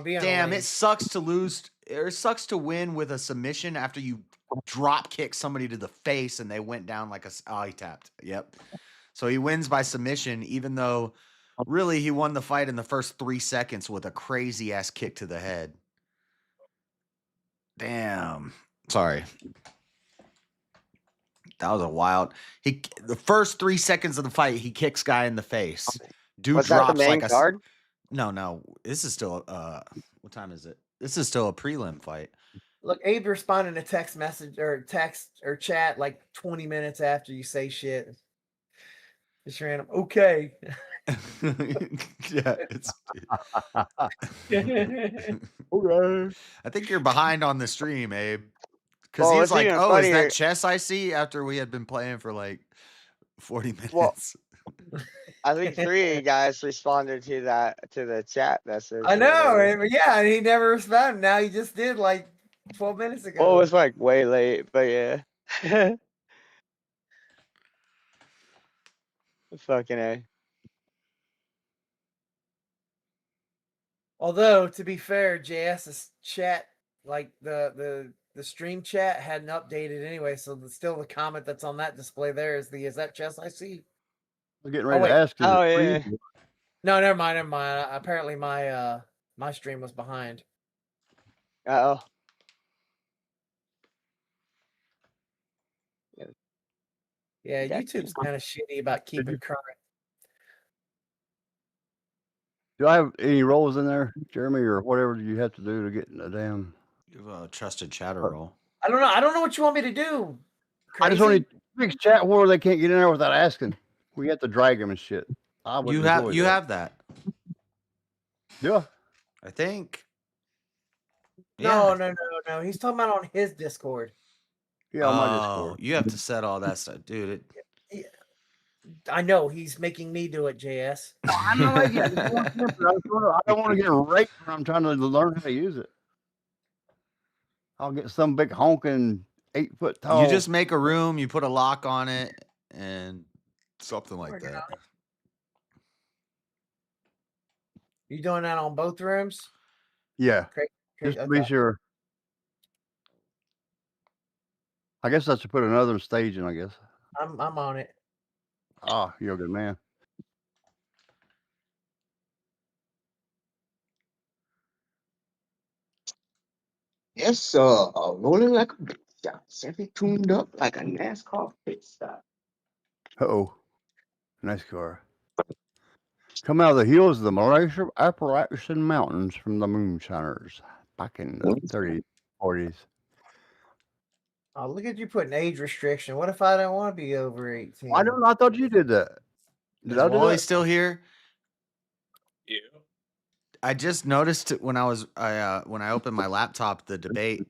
Damn, it sucks to lose. It sucks to win with a submission after you drop kick somebody to the face and they went down like he tapped. Yep. So he wins by submission, even though really he won the fight in the first 3 seconds with a crazy ass kick to the head. Damn. Sorry. That was a wild. The first 3 seconds of the fight, he kicks guy in the face. Dude Was that drops the main like card? No. This is still what time is it? This is still a prelim fight. Look, Abe responded to text message or chat like 20 minutes after you say shit. Just random. Okay. Yeah, it's Okay. I think you're behind on the stream, Abe. Because Well, he's it's like, even "Oh, is funnier- that chess I see?" After we had been playing for like 40 minutes. Well, I think 3 of you guys responded to the chat message. I know. Yeah, and he never responded. Now he just did like 12 minutes ago. Well, it was like way late, but yeah. Fucking A. Although, to be fair, JS's chat, like the stream chat hadn't updated anyway, so still the comment that's on that display there is that chess I see? I'm getting ready wait. to ask you. Oh, yeah. No, never mind. Apparently my stream was behind. Uh-oh. Yeah, Yeah. YouTube's kind of shitty about keeping current. Do I have any roles in there, Jeremy, or whatever you have to do to get in the damn? You have a trusted chatter role. I don't know. I don't know what you want me to do. I just want to fix chat where they can't get in there without asking. We have to drag them and shit. I would You enjoy have that. have that. Yeah. I think. No, Yeah. no. He's talking about on his Discord. Yeah, on my Oh, Discord. you have to set all that stuff, dude. I know he's making me do it, JS. I'm not like I don't want to get raped when I'm trying to learn how to use it. I'll get some big honking 8 foot tall. You just make a room, you put a lock on it, and something like that. You doing that on both rooms? Yeah. Just to be okay. sure. I guess I should put another stage in, I guess. I'm on it. Ah, you're a good man. Yes, sir. Rolling like a big shot. Every tuned up like a NASCAR pit stop. Uh-oh. Nice car. Come out of the hills of the Malaysia Appalachian Mountains from the Moonshiners back in the 30s, 40s. Oh, look at you putting age restriction. What if I don't want to be over 18? I thought you did that. Did Is I do Wally that? still here? Yeah. I just noticed when I opened my laptop, the debate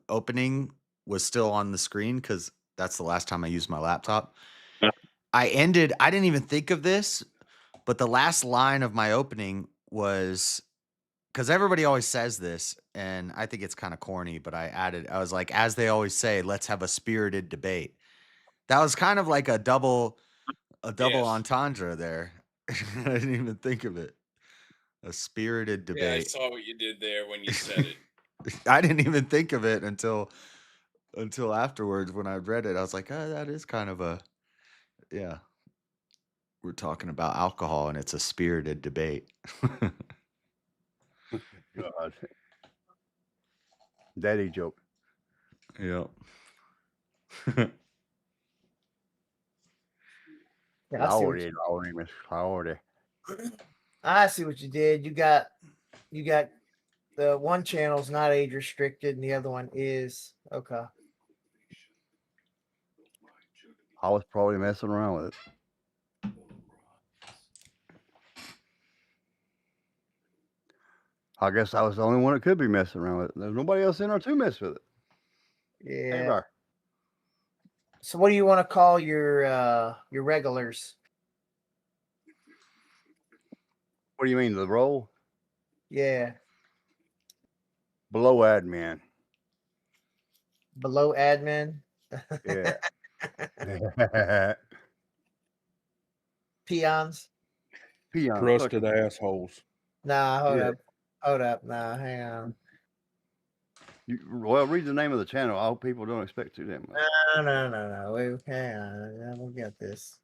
opening was still on the screen because that's the last time I used my laptop. I didn't even think of this, but the last line of my opening was because everybody always says this, and I think it's kind of corny, but I was like, as they always say, let's have a spirited debate. That was kind of like a double entendre there. I didn't even think of it. A spirited Yeah, I debate. saw what you did there when you said it. I didn't even think of it until afterwards when I read it. I was like, oh, that is kind of a, yeah. We're talking about alcohol and it's a spirited debate. God. Daddy joke. Yeah. Yeah, I see what Lordy, Miss Cloudy. I see what you did. You got the one channel's not age restricted and the other one is. Okay. I was probably messing around with it. I guess I was the only one that could be messing around with it. There's nobody else in there to mess with it. Yeah. Hey, Bar. So what do you want to call your regulars? What do you mean, the role? Yeah. Below admin. Below admin. Yeah. Peons. Peon. Crusted assholes. Nah, hold Yeah. up. Hold up. Nah, hang on. Well, read the name of the channel. I hope people don't expect too damn much. No. Wait, hang on. Yeah, we'll get this.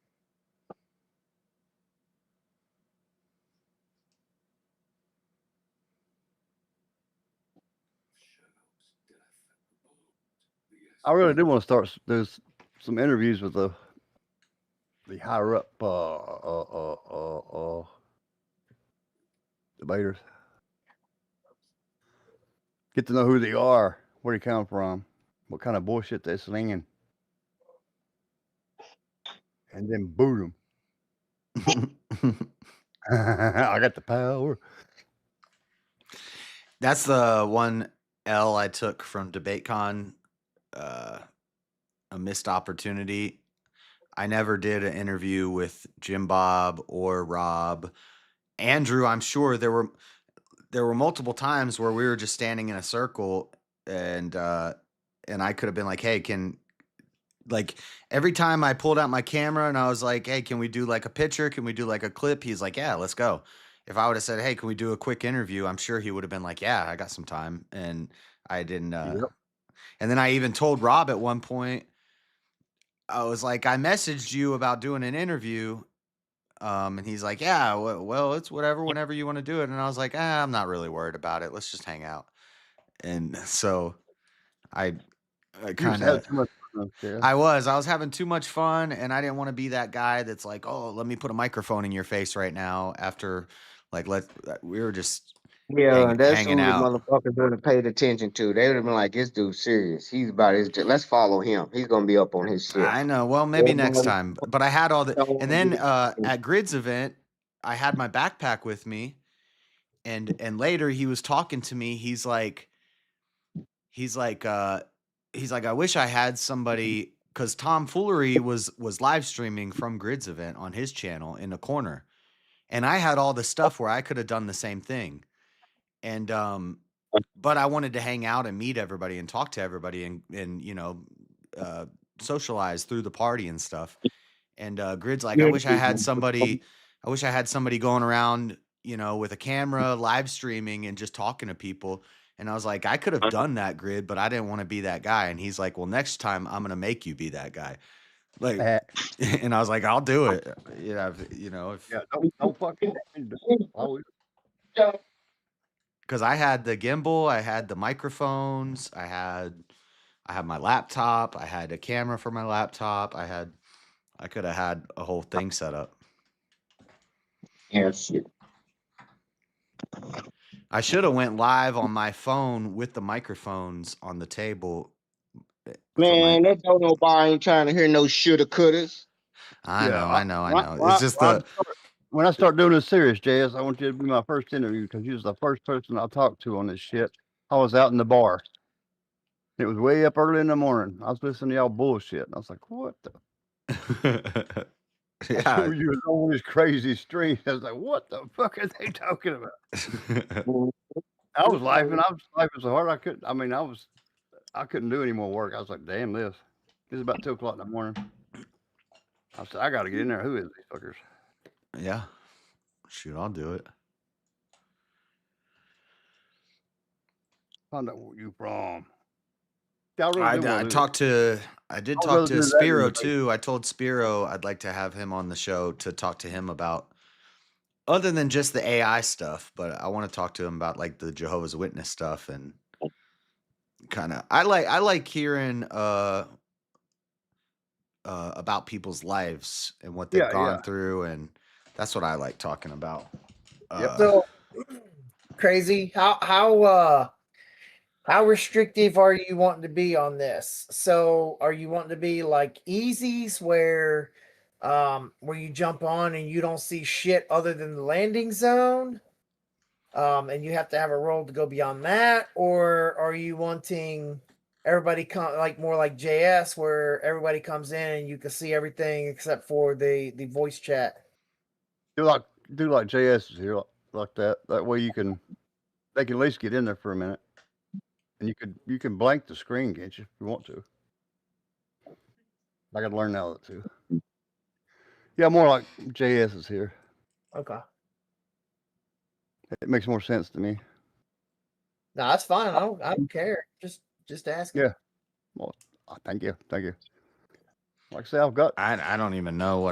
I really do want to start. There's some interviews with the higher up debaters. Get to know who they are, where they come from, what kind of bullshit they're slinging, and then boot them. I got the power. That's the one L I took from DebateCon, a missed opportunity. I never did an interview with Jim Bob or Rob. Andrew, I'm sure there were multiple times where we were just standing in a circle and I could have been like, hey, like every time I pulled out my camera and I was like, hey, can we do like a picture? Can we do like a clip? He's like, yeah, let's go. If I would have said, hey, can we do a quick interview? I'm sure he would have been like, yeah, I got some time. And I didn't. And then I even told Rob at one point, I was like, I messaged you about doing an interview. And he's like, yeah, well, it's whatever, whenever you want to do it. And I was like, I'm not really worried about it. Let's just hang out. And so I kind of, I was having too much fun and I didn't want to be that guy that's like, oh, let me put a microphone in your face right now after we were just That's who hanging the out. motherfuckers would have paid attention to. They would have been like, this dude's serious. He's about his. Let's follow him. He's gonna be up on his shit. I know. Well, maybe next time. But I had all the, and then at Grid's event, I had my backpack with me, and later he was talking to me. He's like, I wish I had somebody, because Tom Foolery was live streaming from Grid's event on his channel in the corner, and I had all the stuff where I could have done the same thing, and but I wanted to hang out and meet everybody and talk to everybody and socialize through the party and stuff. And Grid's like, I wish I had somebody going around, with a camera live streaming and just talking to people. And I was like, I could have done that, Grid, but I didn't want to be that guy. And he's like, well, next time I'm going to make you be that guy. Like, and I was like, I'll do it. If don't fucking because I had the gimbal, I had the microphones, I had my laptop, I had a camera for my laptop, I could have had a whole thing set up. Yeah, shit. I should have went live on my phone with the microphones on the table. Man, that don't nobody ain't trying to hear no shoulda couldas. I know. It's just when I start doing this serious, JS, I want you to be my first interview because you was the first person I talked to on this shit. I was out in the bar. It was way up early in the morning. I was listening to y'all bullshit. And I was like, what the? Yeah. You was on these crazy streams. I was like, what the fuck are they talking about? I was laughing. I was laughing so hard I couldn't. I mean, I couldn't do any more work. I was like, damn this. It was about 2 o'clock in the morning. I said, I got to get in there. Who is these fuckers? Yeah. Shoot, I'll do it. I know where you from. I did talk to Spiro too. I told Spiro I'd like to have him on the show to talk to him about other than just the AI stuff, but I want to talk to him about like the Jehovah's Witness stuff and kind of I like hearing about people's lives and what they've gone through, and that's what I like talking about. So crazy. How restrictive are you wanting to be on this? So are you wanting to be like easies where you jump on and you don't see shit other than the landing zone? And you have to have a role to go beyond that, or are you wanting everybody more like JS where everybody comes in and you can see everything except for the voice chat? Do like JS is here like that. That way they can at least get in there for a minute. And you can blank the screen, can't you, if you want to? I got to learn now that too. Yeah, more like JS is here. Okay. It makes more sense to me. No, that's fine. I don't care. Just ask. Yeah. Well, thank you. Like I say, I've got. I don't even know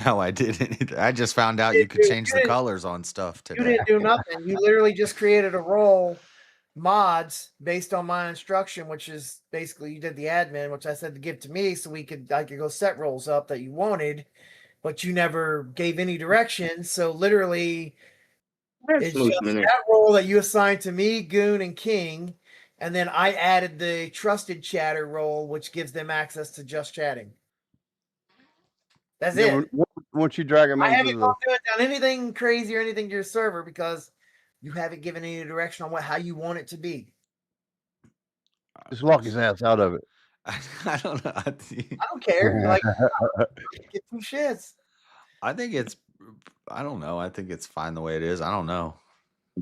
how I did it. I just found out you could change the colors on stuff today. You didn't do nothing. You literally just created a role mods based on my instruction, which is basically you did the admin, which I said to give to me so I could go set roles up that you wanted, but you never gave any direction. So literally it's just that role that you assigned to me, Goon, and King, and then I added the trusted chatter role, which gives them access to just chatting. That's it. Once you drag them I haven't done anything crazy or anything to your server because you haven't given any direction on how you want it to be. Just lock his ass out of it. I don't know. I don't care. Like, get two shits. I don't know. I think it's fine the way it is. I don't know.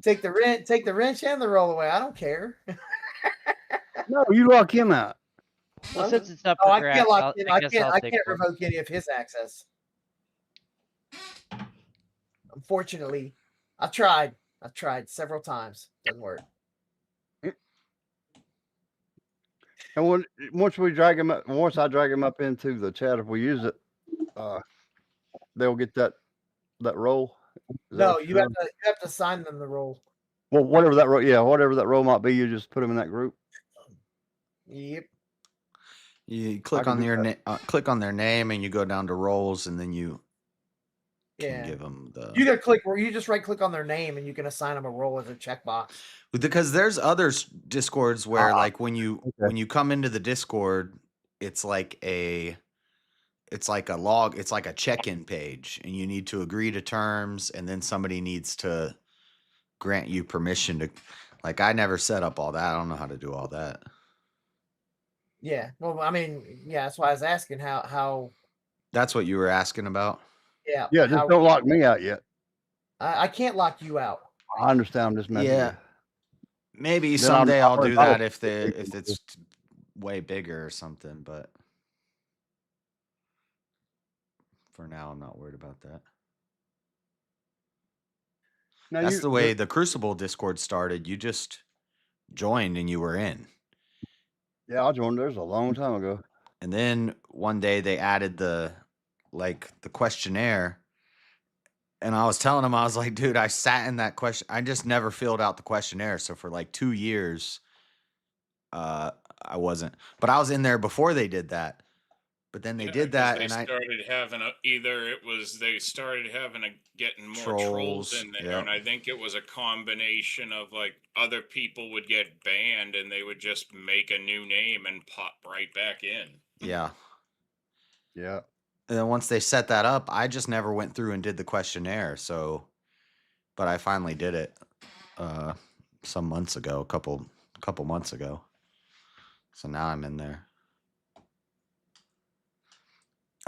Take the wrench and the roll away. I don't care. No, you lock him out. Well, since it's up I for can't grabs, I can't revoke any of his access. Unfortunately, I've tried several times. Doesn't work. And once I drag him up into the chat, if we use it, they'll get that role. No, you have to assign them the role. Well, whatever that role might be, you just put them in that group. Yep. You click on their name and you go down to roles, and then you can give them the. You just right click on their name and you can assign them a role as a checkbox. Because there's other Discords where like when you come into the Discord, it's like a log, it's like a check-in page, and you need to agree to terms, and then somebody needs to grant you permission to, like, I never set up all that. I don't know how to do all that. Yeah. Well, I mean, yeah, that's why I was asking how. That's what you were asking about? Yeah. Yeah, just don't lock me out yet. I can't lock you out. I understand. I'm just messing with Yeah. you. Maybe Then someday I'll I'm do entitled that if to it's way bigger or something, but for now I'm not worried about that. Now That's you the way the Crucible Discord started. You just joined and you were in. Yeah, I joined theirs a long time ago. And then one day they added the questionnaire. And I was telling him, I was like, dude, I sat in that question. I just never filled out the questionnaire. So for like 2 years, I wasn't. But I was in there before they did that. But then they did that, They and I started having they started having getting more trolls in there, yeah. and I think it was a combination of like other people would get banned, and they would just make a new name and pop right back in. Yeah. Yeah. And then once they set that up, I just never went through and did the questionnaire. So, but I finally did it some months ago, a couple months ago. So now I'm in there.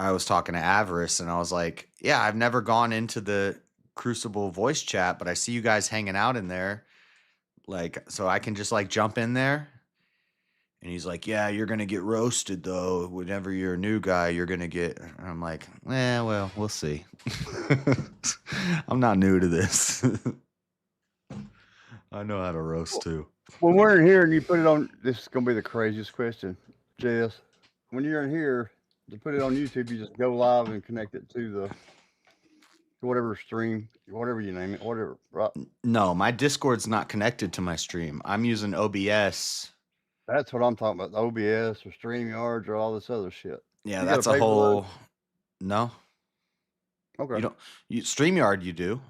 I was talking to Avarice and I was like, yeah, I've never gone into the Crucible voice chat, but I see you guys hanging out in there. Like, so I can just like jump in there. And he's like, yeah, you're going to get roasted though. Whenever you're a new guy, you're going to get, and I'm like, well, we'll see. I'm not new to this. I know how to roast too. When we're in here and you put it on, this is going to be the craziest question, Jess. When you're in here, to put it on YouTube, you just go live and connect it to whatever stream, whatever you name it, whatever. Right? No, my Discord's not connected to my stream. I'm using OBS. That's what I'm talking about. The OBS or StreamYards or all this other shit. Yeah, You that's gotta a pay for whole. those? No. Okay. StreamYard you do.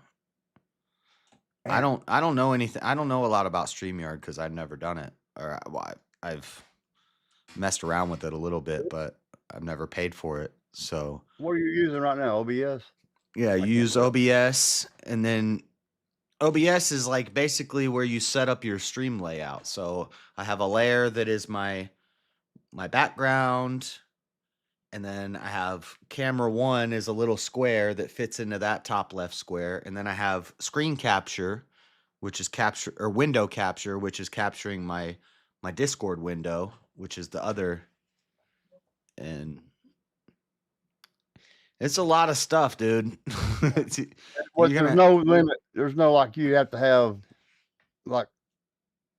I don't know anything. I don't know a lot about StreamYard because I've never done it, or I've messed around with it a little bit, but I've never paid for it. So What are you using right now? OBS? yeah, you use OBS, and then OBS is like basically where you set up your stream layout. So I have a layer that is my background, and then I have camera 1 is a little square that fits into that top left square, and then I have screen capture, which is window capture, which is capturing my Discord window, which is the other. And it's a lot of stuff, dude. There's no limit. There's no like you have to have like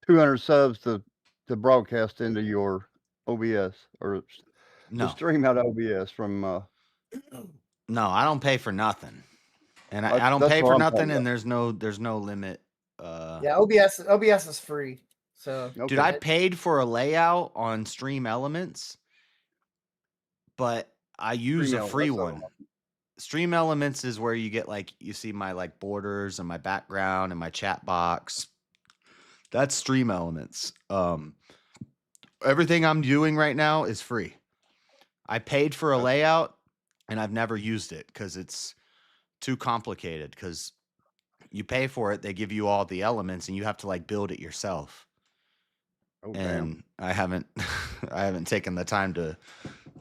200 subs to broadcast into your OBS or No. to stream out OBS from. No, I don't pay for nothing, and I That's- don't that's pay what for I'm nothing, talking and there's no limit. Yeah, OBS is free. So Dude, I paid for a layout on Stream Elements, but I use Stream a free Elements, one. Stream Elements is where you get like you see my like borders and my background and my chat box. That's Stream Elements. Everything I'm doing right now is free. I paid for a layout and I've never used it because it's too complicated. Because you pay for it, they give you all the elements, and you have to like build it yourself. Oh, And I haven't I haven't taken the time to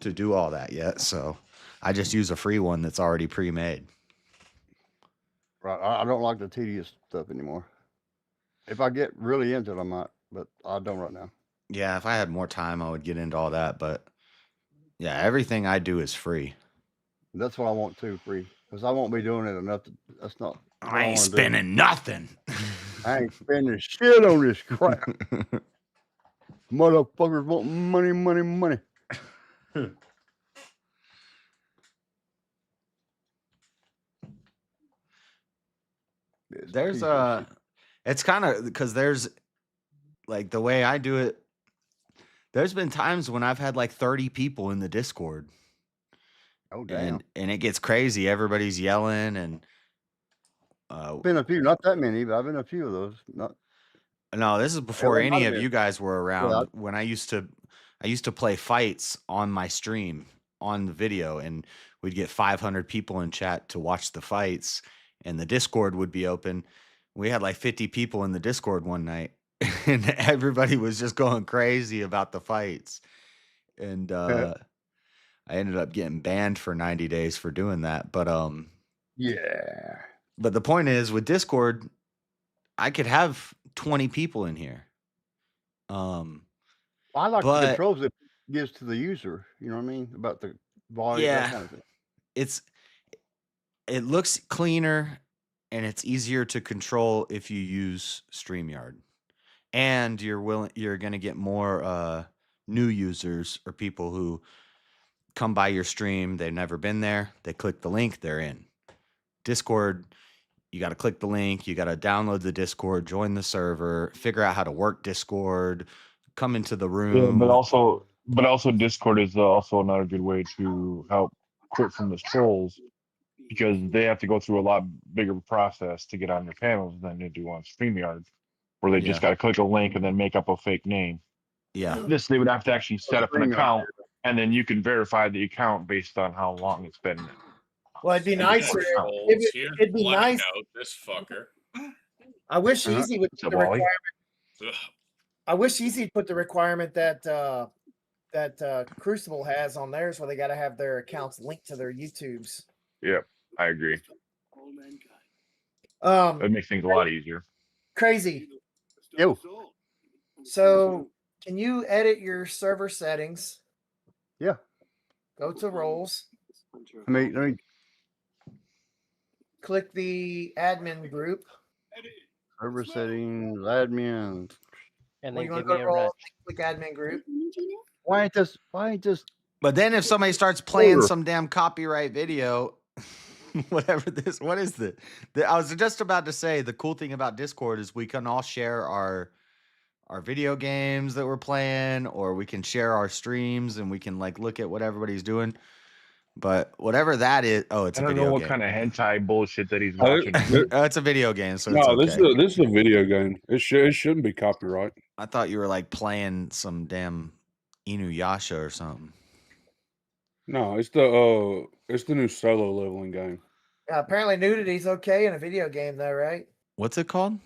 do all that yet. So I just use a free one that's already pre-made. Right. I don't like the tedious stuff anymore. If I get really into it, I might, but I don't right now. Yeah, if I had more time, I would get into all that. But yeah, everything I do is free. That's what I want too, free, because I won't be doing it enough. That's not. what I ain't wanna do. spending nothing. I ain't spending shit on this crap. Motherfuckers want money, money, money. There's it's kind of because there's like the way I do it. There's been times when I've had like 30 people in the Discord. Oh damn! And it gets crazy. Everybody's yelling and. Been a few, not that many, but I've been a few of those. Not. No, this is before any of been. you guys were around. Yeah. When I used to play fights on my stream on the video, and we'd get 500 people in chat to watch the fights, and the Discord would be open. we had like 50 people in the Discord one night, and everybody was just going crazy about the fights. And I ended up getting banned for 90 days for doing that. But Yeah. But the point is, with Discord, I could have 20 people in here. I like the But controls it gives to the user. You know what I mean about the volume, that yeah, kind of thing. it looks cleaner and it's easier to control if you use StreamYard. And you're going to get more new users or people who come by your stream, they've never been there, they click the link, they're in. Discord, you got to click the link, you got to download the Discord, join the server, figure out how to work Discord, come into the Yeah, room. but also Discord is also another good way to help quit from the trolls, because they have to go through a lot bigger process to get on your panels than they do on StreamYard, where they just Yeah. got to click a link and then make up a fake name. Yeah. This, they would have to actually set up an StreamYard. account, and then you can verify the account based on how long it's been. Well, it'd be nicer. Trolls. Here's It'd be Blackout, nice. this fucker. I wish Easy would What's put up, the Wally? requirement. I wish Easy put the requirement that Crucible has on theirs, where they got to have their accounts linked to their YouTubes. Yep, I agree. Um, That makes things a lot easier. Crazy. Yo. So, can you edit your server settings? Yeah. Go to roles. Let me Click the admin group. server settings, admin. And Well, then you want give to go me to a red. roles, click admin group. Why ain't this But then if somebody starts playing Order. some damn copyright video, what is the I was just about to say, the cool thing about Discord is we can all share our video games that we're playing, or we can share our streams and we can like look at what everybody's doing. But whatever that is, it's I a don't video know what game. kind of hentai bullshit that he's watching. It's a video game, so it's No, okay. this is a video game. It shouldn't be copyright. I thought you were like playing some damn Inuyasha or something. No, it's the new solo leveling game. Apparently, nudity's okay in a video game, though, right? What's it called?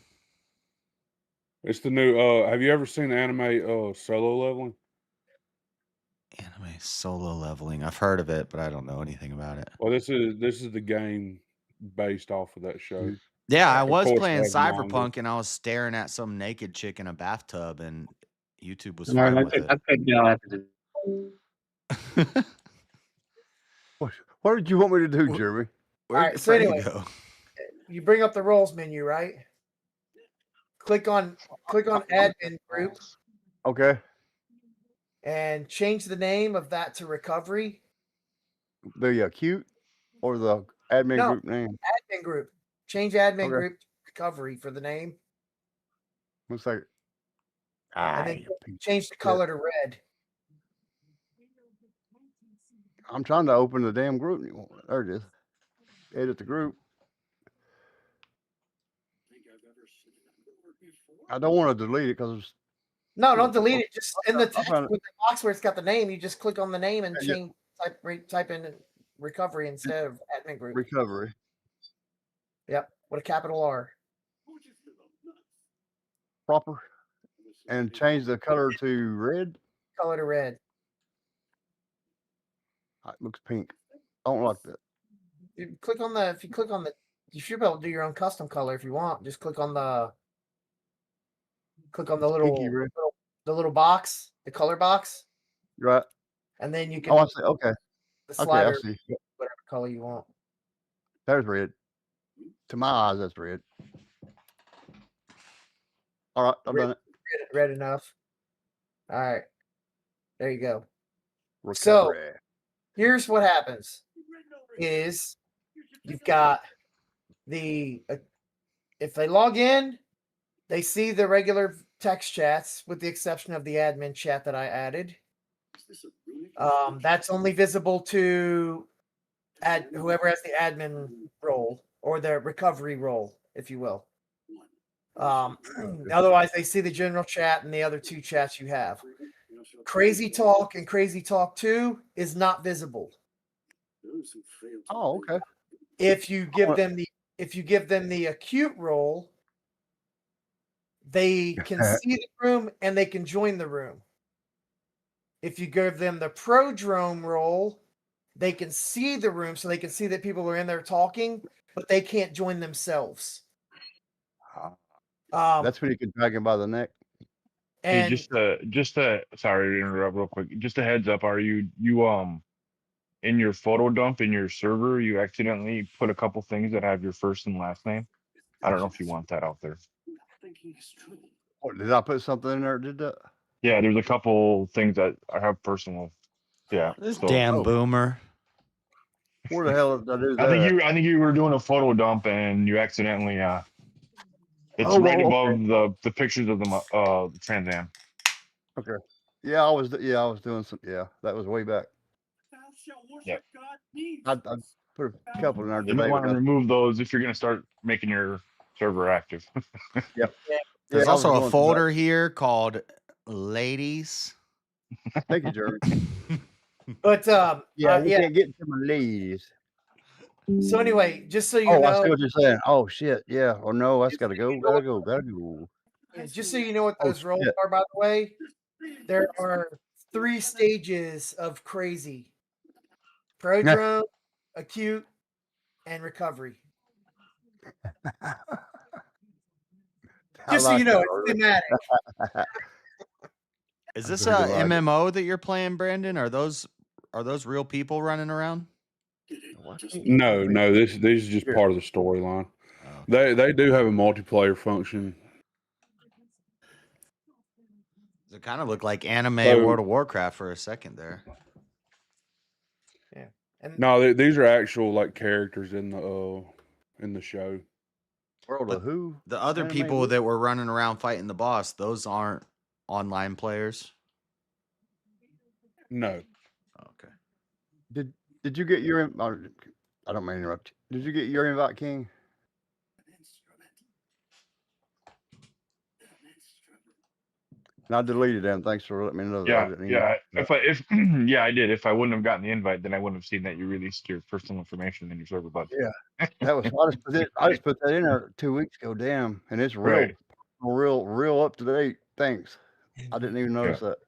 It's the new. Have you ever seen the anime solo leveling? Anime solo leveling. I've heard of it, but I don't know anything about it. Well, this is the game based off of that show. Yeah, I Of was course, playing I have manga. Cyberpunk and I was staring at some naked chick in a bathtub, and YouTube was No, fine I with it. could go after the What did you want me to do, Jeremy? All right. So anyway, you bring up the roles menu, right? Click on admin group Okay. and change the name of that to recovery. The cute or the admin No, group name? admin group. Change admin Okay. group to recovery for the name, Looks like and then change the color to red. I'm trying to open the damn group. There it is. Edit the group. I don't want to delete it because No, don't delete it. Just in the text trying to- with the box where it's got the name, you just click on the name and Yeah. change type in recovery instead of admin group. recovery. Yep, with a capital R. Proper. And change the color to red. Color to red. It looks pink. I don't like that. If you click on the, you should be able to do your own custom color if you want. Just click on the Pinky red. little box, the color box, Right. and then you can Oh, I see. Okay. the Okay, I slider, see. whatever color you want. There's red. To my eyes, that's red. All right, I've done it. Red enough. All right, there you go. Recovery. So here's what happens: is you've got the if they log in, they see the regular text chats with the exception of the admin chat that I added. That's only visible to whoever has the admin role or the recovery role, if you will. Otherwise, they see the general chat and the other two chats you have. Crazy Talk and Crazy Talk 2 is not visible. Oh, okay. If you give them the acute role, They can see the room and they can join the room. If you give them the prodrome role, they can see the room, so they can see that people are in there talking, but they can't join themselves. That's when you can drag him by the neck. Hey, And just sorry to interrupt real quick. Just a heads up, are you in your photo dump in your server, you accidentally put a couple things that have your first and last name? I don't know if you want that out there. Oh, did I put something in there that did that? Yeah, there's a couple things that I have personal. Yeah. This so- damn boomer. Where the hell did I do that? I think you were doing a photo dump and you accidentally it's Oh, right okay. above the pictures of the Trans Am. Okay. Yeah, I was doing some. Yeah, that was way back. Yeah. I put a couple in there You today. might want to but remove those if you're going to start making your server active. Yep. There's Yeah, I was also a going through that. folder here called ladies. Thank you, Jerry. but Yeah, we can't get to my ladies. So anyway, just so you Oh, know, I see what you're saying. Oh shit, yeah. Oh no, that's gotta go. Gotta go. yeah, just so you know what Oh, those roles shit. are, by the way, there are 3 stages of crazy: prodrome, acute, and recovery. I Just so you like know, that it's already. thematic. Is That's this a a good idea. MMO that you're playing, Brandon? Are those real people running around? No, this is just part of the storyline. They do have a multiplayer function. It kind of looked like anime So- World of Warcraft for a second there. Yeah. And No, these are actual like characters in the show. World But of who? The other Anime people who? that were running around fighting the boss, those aren't online players. No. Okay. Did you get your? I don't mean to interrupt you. Did you get your invite, King? And I deleted them. Thanks for letting me know that. I Yeah, didn't yeah. even, Yeah, I did. If I wouldn't have gotten the invite, then I wouldn't have seen that you released your personal information in your server bud. Yeah, that was. I just put that in there 2 weeks ago. Damn, and it's Right. real up to date. Thanks. I didn't even notice that.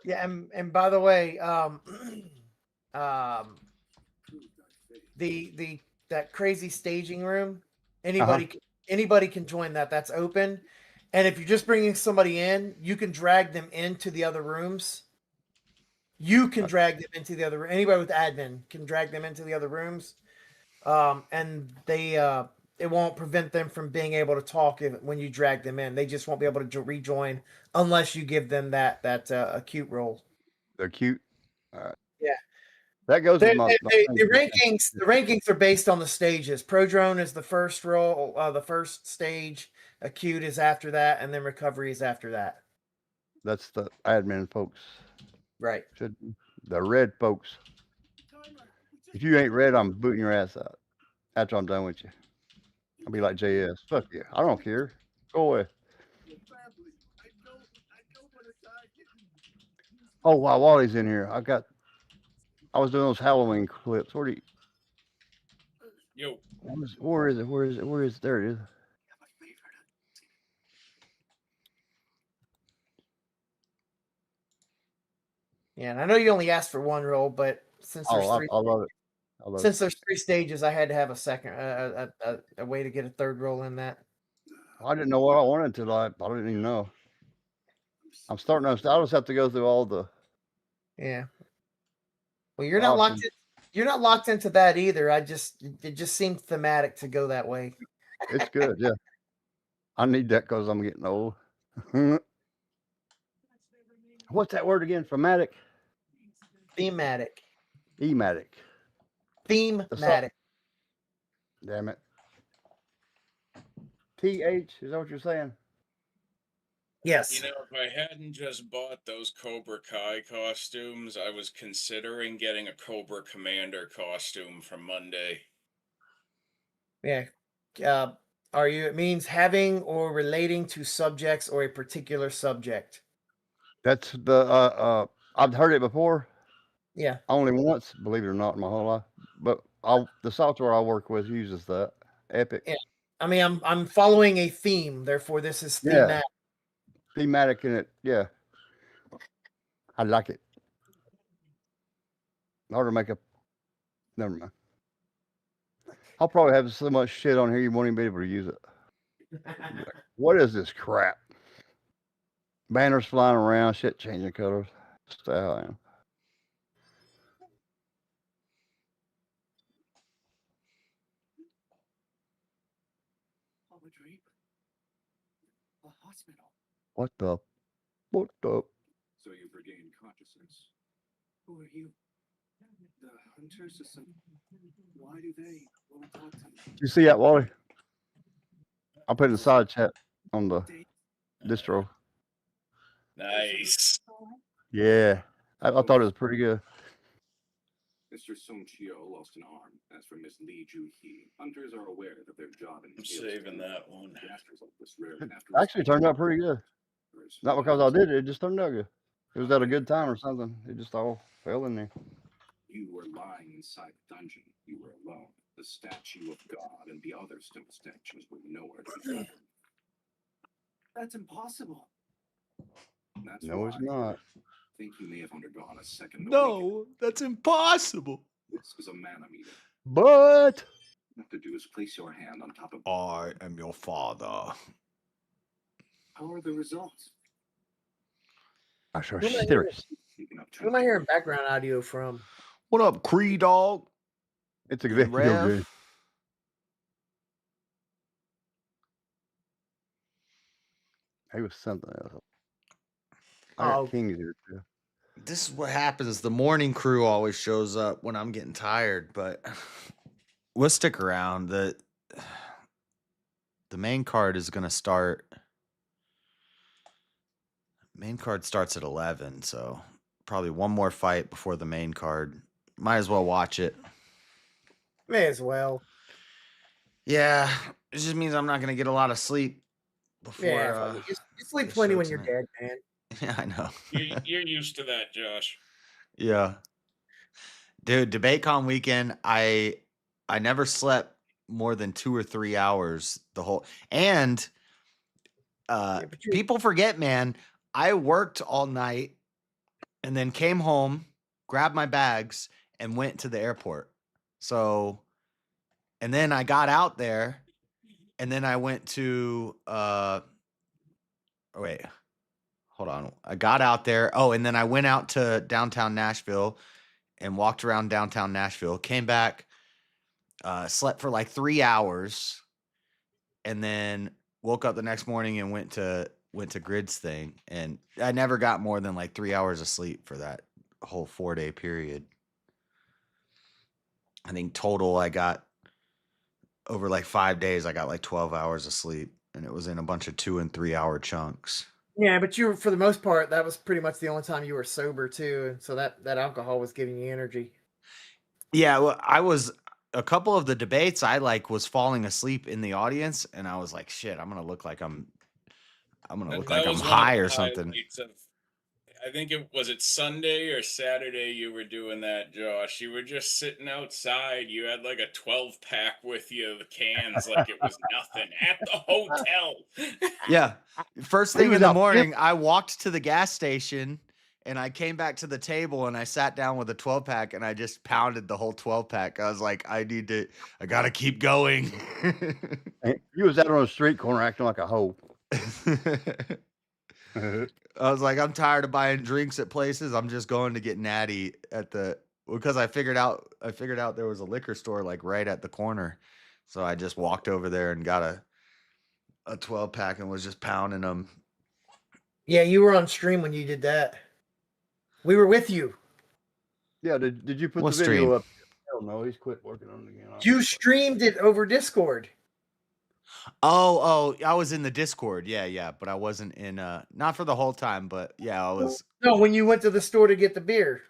yeah, and by the way, the that crazy staging room, anybody can join that. That's open. And if you're just bringing somebody in, you can drag them into the other rooms. You can drag them into the other room. Anybody with admin can drag them into the other rooms. And they it won't prevent them from being able to talk when you drag them in. They just won't be able to rejoin unless you give them that acute role. They're cute. Yeah. That goes with my. The rankings are based on the stages. Prodrome is the first role, the first stage. Acute is after that, and then recovery is after that. That's the admin folks. Right. The red folks. If you ain't red, I'm booting your ass out. After I'm done with you. I'll be like JS. Fuck you. I don't care. Go away. Oh, while Wally's in here, I was doing those Halloween clips. Where is it? There it is. Yeah, and I know you only asked for one role, but since there's three, I love it. Since there's 3 stages, I had to have a second, a way to get a third role in that. I didn't know what I wanted to. I didn't even know. I'm starting to. I just have to go through all the. Yeah. Well, you're not locked in. You're not locked into that either. It just seemed thematic to go that way. It's good, yeah. I need that because I'm getting old. What's that word again? Thematic. Thematic. Thematic. Thematic. Damn it. TH, is that what you're saying? Yes. You know, if I hadn't just bought those Cobra Kai costumes, I was considering getting a Cobra Commander costume for Monday. Yeah. It means having or relating to subjects or a particular subject. That's the I've heard it before. Yeah. Only once, believe it or not, in my whole life. But the software I work with uses that. Epic. Yeah. I mean, I'm following a theme, therefore this is Yeah. thematic. Thematic in it. Yeah. I like it. Hard to make a. Never mind. I'll probably have so much shit on here you won't even be able to use it. Like, what is this crap? Banners flying around, shit changing colors. That's how I am. A hospital. What the? What the? So you've regained consciousness. Who are you? The hunters of some. Why do they want to talk to you? Did you see that, Wally? I put it in the side chat on the distro. Nice. Yeah. I thought it was pretty good. Mr. Song Chio lost an arm. As for Miss Li Ju-hee, hunters are aware that their job I'm entails saving that one. disasters like this rare It after actually turned out pretty good. Not because I did it, it just turned out good. It was at a good time or something. It just all fell in there. You were lying inside the dungeon. You were alone. The statue of God and the other stone statues were nowhere to be found. That's impossible. That's No, why it's not. I think you may have undergone a second awakening. No, that's impossible. This is a manometer. But All you have to do is place your hand on top of. I am your father. How are the results? I sure Who am I serious. Who am I hearing background audio from? What up, Cree dog? It's a And video Rev? game. He was something else. I got Oh. Kings here too. This is what happens. The morning crew always shows up when I'm getting tired, but we'll stick around. The main card is gonna start. Main card starts at 11, so probably one more fight before the main card. Might as well watch it. May as well. Yeah, it just means I'm not gonna get a lot of sleep before. Yeah, you sleep the plenty show when you're tonight. dead, man. Yeah, I know. You're used to that, Josh. Yeah. Dude, DebateCon weekend, I never slept more than 2 or 3 hours the whole and people forget, man. I worked all night and then came home, grabbed my bags, and went to the airport. So and then I got out there and then I went to wait. Hold on. I got out there. Oh, and then I went out to downtown Nashville and walked around downtown Nashville, came back, slept for like 3 hours, and then woke up the next morning and went to Grid's thing. And I never got more than like 3 hours of sleep for that whole 4-day period. I think total I got over like 5 days, I got like 12 hours of sleep, and it was in a bunch of 2 and 3 hour chunks. Yeah, but you, for the most part, that was pretty much the only time you were sober too, and so that alcohol was giving you energy. Yeah, well, I was a couple of the debates. I like was falling asleep in the audience, and I was like, "Shit, I'm gonna look like I'm look like I'm was one of high the or something." highlights of- I think it was Sunday or Saturday you were doing that, Josh. You were just sitting outside. You had like a 12-pack with you, the cans like it was nothing at the hotel. Yeah, first He thing was in the out morning, I walked to the gas station, and I came back to the table, and I sat down with a 12-pack, and I just pounded the whole 12-pack. I was like, I gotta keep going. He was out on the street corner acting like a hoe. I was like, I'm tired of buying drinks at places. I'm just going to get natty at the because I figured out there was a liquor store like right at the corner. So I just walked over there and got a 12-pack and was just pounding them. Yeah, you were on stream when you did that. We were with you. Yeah, did you put What the video stream? up? Hell no, he's quit working on it again. You streamed it over Discord. Oh, I was in the Discord. Yeah, but I wasn't in not for the whole time, but yeah, I was. No, when you went to the store to get the beer.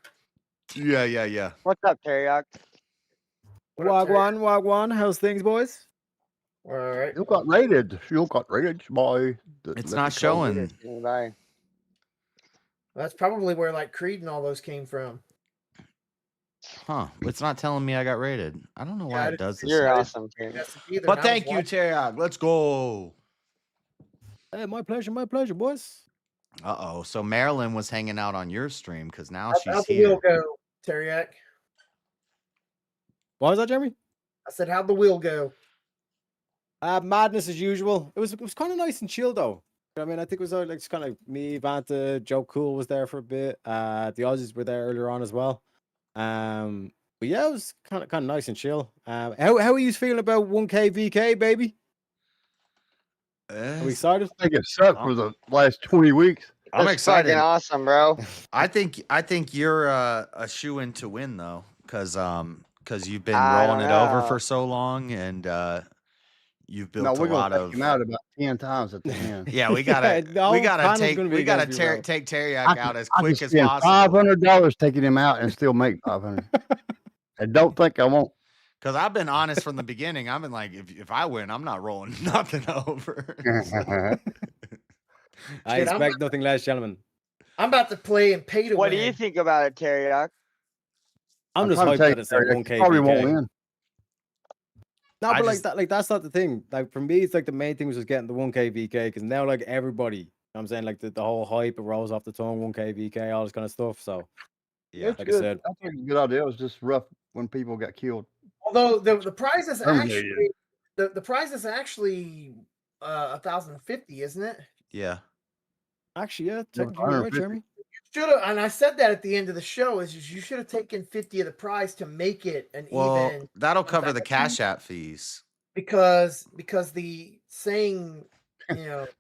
Yeah. What's up, Teriyaki? Wagwan, how's things, boys? All right. You got rated, boy. It's not showing. That's probably where like Creed and all those came from. Huh? It's not telling me I got rated. I don't know why it does this. You're sometimes. awesome, King. But thank you, Teriak. Let's go. Hey, my pleasure, boys. Uh-oh. So Marilyn was hanging out on your stream because now she's How'd the here. wheel go, Teriak? What was that, Jeremy? I said, how'd the wheel go? Madness as usual. It was kind of nice and chill though. I mean, I think it was like just kind of me, Vanta, Joe Cool was there for a bit. The Aussies were there earlier on as well. But yeah, it was kind of nice and chill. How are you feeling about 1K VK, baby? Are we excited? I think it sucked for the last 20 weeks. I'm That's excited. fucking awesome, bro. I think you're a shoe-in to win though, because you've been I rolling don't it over know. for so long, and you've No, built we're a gonna lot take of. him out about 10 times at the end. Yeah, we gotta take Teriak out as quick as possible. $500 taking him out and still make 500. I don't think I won't. Because I've been honest from the beginning. I've been like, if I win, I'm not rolling nothing over. I expect nothing less, gentlemen. I'm about to play and pay to What win. do you think about it, Teriak? I'm just hyped that it's like 1K. Probably won't win. No, but like that's not the thing. Like for me, it's like the main thing was just getting the 1K VK because now like everybody, you know what I'm saying, like the whole hype, it rolls off the tongue, 1K VK, all this kind of stuff. So yeah, it's like good. I said, I think it's a good idea. It was just rough when people got killed. Although the prize is Terminated. actually the prize is actually 1,050, isn't it? Yeah. Actually, yeah, technically you're right, Jeremy. Should have, and I said that at the end of the show. Is you should have taken 50 of the prize to make it an Well, even. that'll cover the Cash App fees. Because the saying, 1K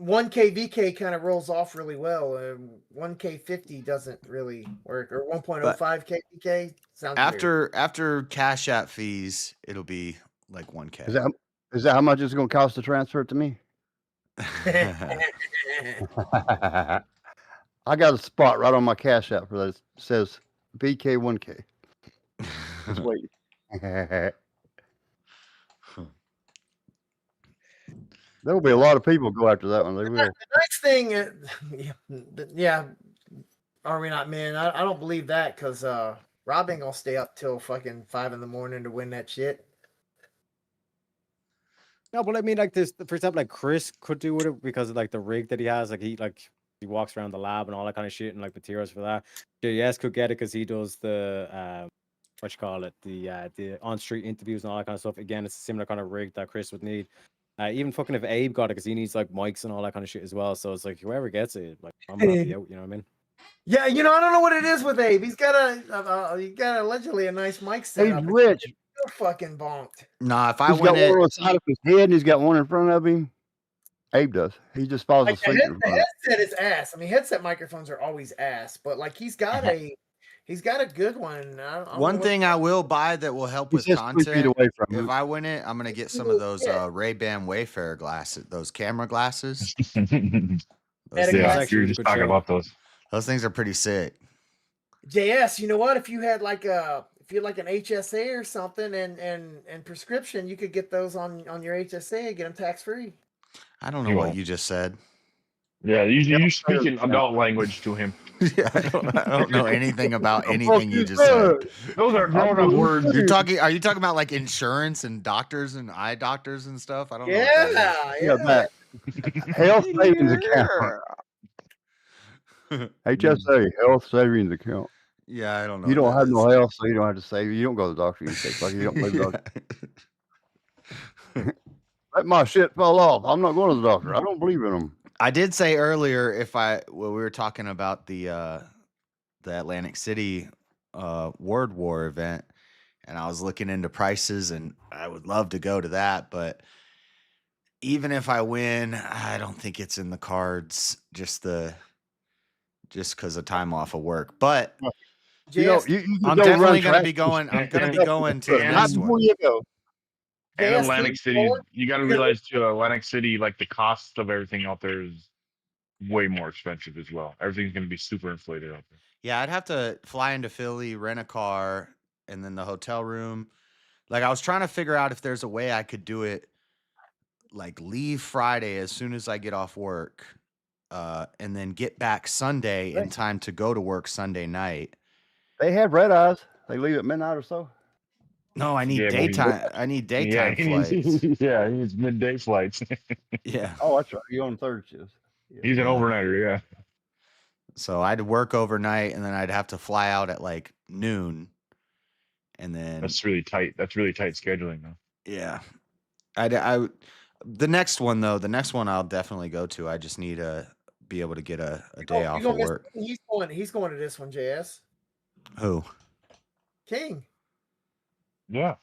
VK kind of rolls off really well. 1K 50 doesn't really work, or 1.05K VK sounds weird. After Cash App fees, it'll be like 1K. Is that how much it's going to cost to transfer it to me? I got a spot right on my Cash App for that. It says VK1K. Just wait. There will be a lot of people go after that one. They will. The next thing, yeah, are we not, man? I don't believe that because Rob ain't gonna stay up till fucking 5 a.m. to win that shit. No, but I mean, like this, for example, like Chris could do with it because of like the rig that he has. Like he walks around the lab and all that kind of shit and like materials for that. JS could get it because he does the the on-street interviews and all that kind of stuff. Again, it's a similar kind of rig that Chris would need. Even fucking if Abe got it, because he needs like mics and all that kind of shit as well. So it's like whoever gets it, like I'm happy out. You know what I mean? Yeah, I don't know what it is with Abe. He's got allegedly a nice mic setup. He's rich. You're fucking bonked. Nah, if I He's got win one on it, the side of his head and he's got one in front of him. Abe does. He just falls Like asleep. in the front of headset is ass. I mean, headset microphones are always ass, but like he's got a good one. I don't one know thing I will buy that will help with says 3 feet content. away from If him. I win it, I'm gonna get some of those Ray-Ban Wayfarer glasses, those camera glasses. Yeah, you're just talking about those. Those things are pretty sick. JS, you know what? If you had like an HSA or something and prescription, you could get those on your HSA and get them tax free. I don't know what you just said. Yeah, you speaking adult language to him. Yeah, I don't know anything about anything you just said. Those are grown-up words. Are you talking about like insurance and doctors and eye doctors and stuff? I don't know. Yeah. That health savings account. HSA, health savings account. Yeah, I don't know. You don't what have that no is. health, so you don't have to save. You don't go to the doctor. You take like you don't go to the doctor. Let my shit fall off. I'm not going to the doctor. I don't believe in them. I did say earlier we were talking about the Atlantic City Word War event, and I was looking into prices, and I would love to go to that, but even if I win, I don't think it's in the cards. Just because of time off of work, but I'm definitely going to be going. I'm going to be going to the next one. And Atlantic City, you got to realize too, Atlantic City, like the cost of everything out there is way more expensive as well. Everything's going to be super inflated out there. Yeah, I'd have to fly into Philly, rent a car, and then the hotel room. Like I was trying to figure out if there's a way I could do it, like leave Friday as soon as I get off work, and then get back Sunday in time to go to work Sunday night. They have red eyes. They leave at midnight or so. No, I need Yeah, well, daytime. I need daytime he flights. needs, yeah, he needs midday flights. Yeah. Oh, that's right. You on third shift. Yeah. He's an overnighter, yeah. So I'd work overnight, and then I'd have to fly out at like noon, and then That's really tight. That's really tight scheduling, though. yeah. The next one though, I'll definitely go to. I just need to be able to get a day off of work. He's going to this one, JS. Who? King. Yeah.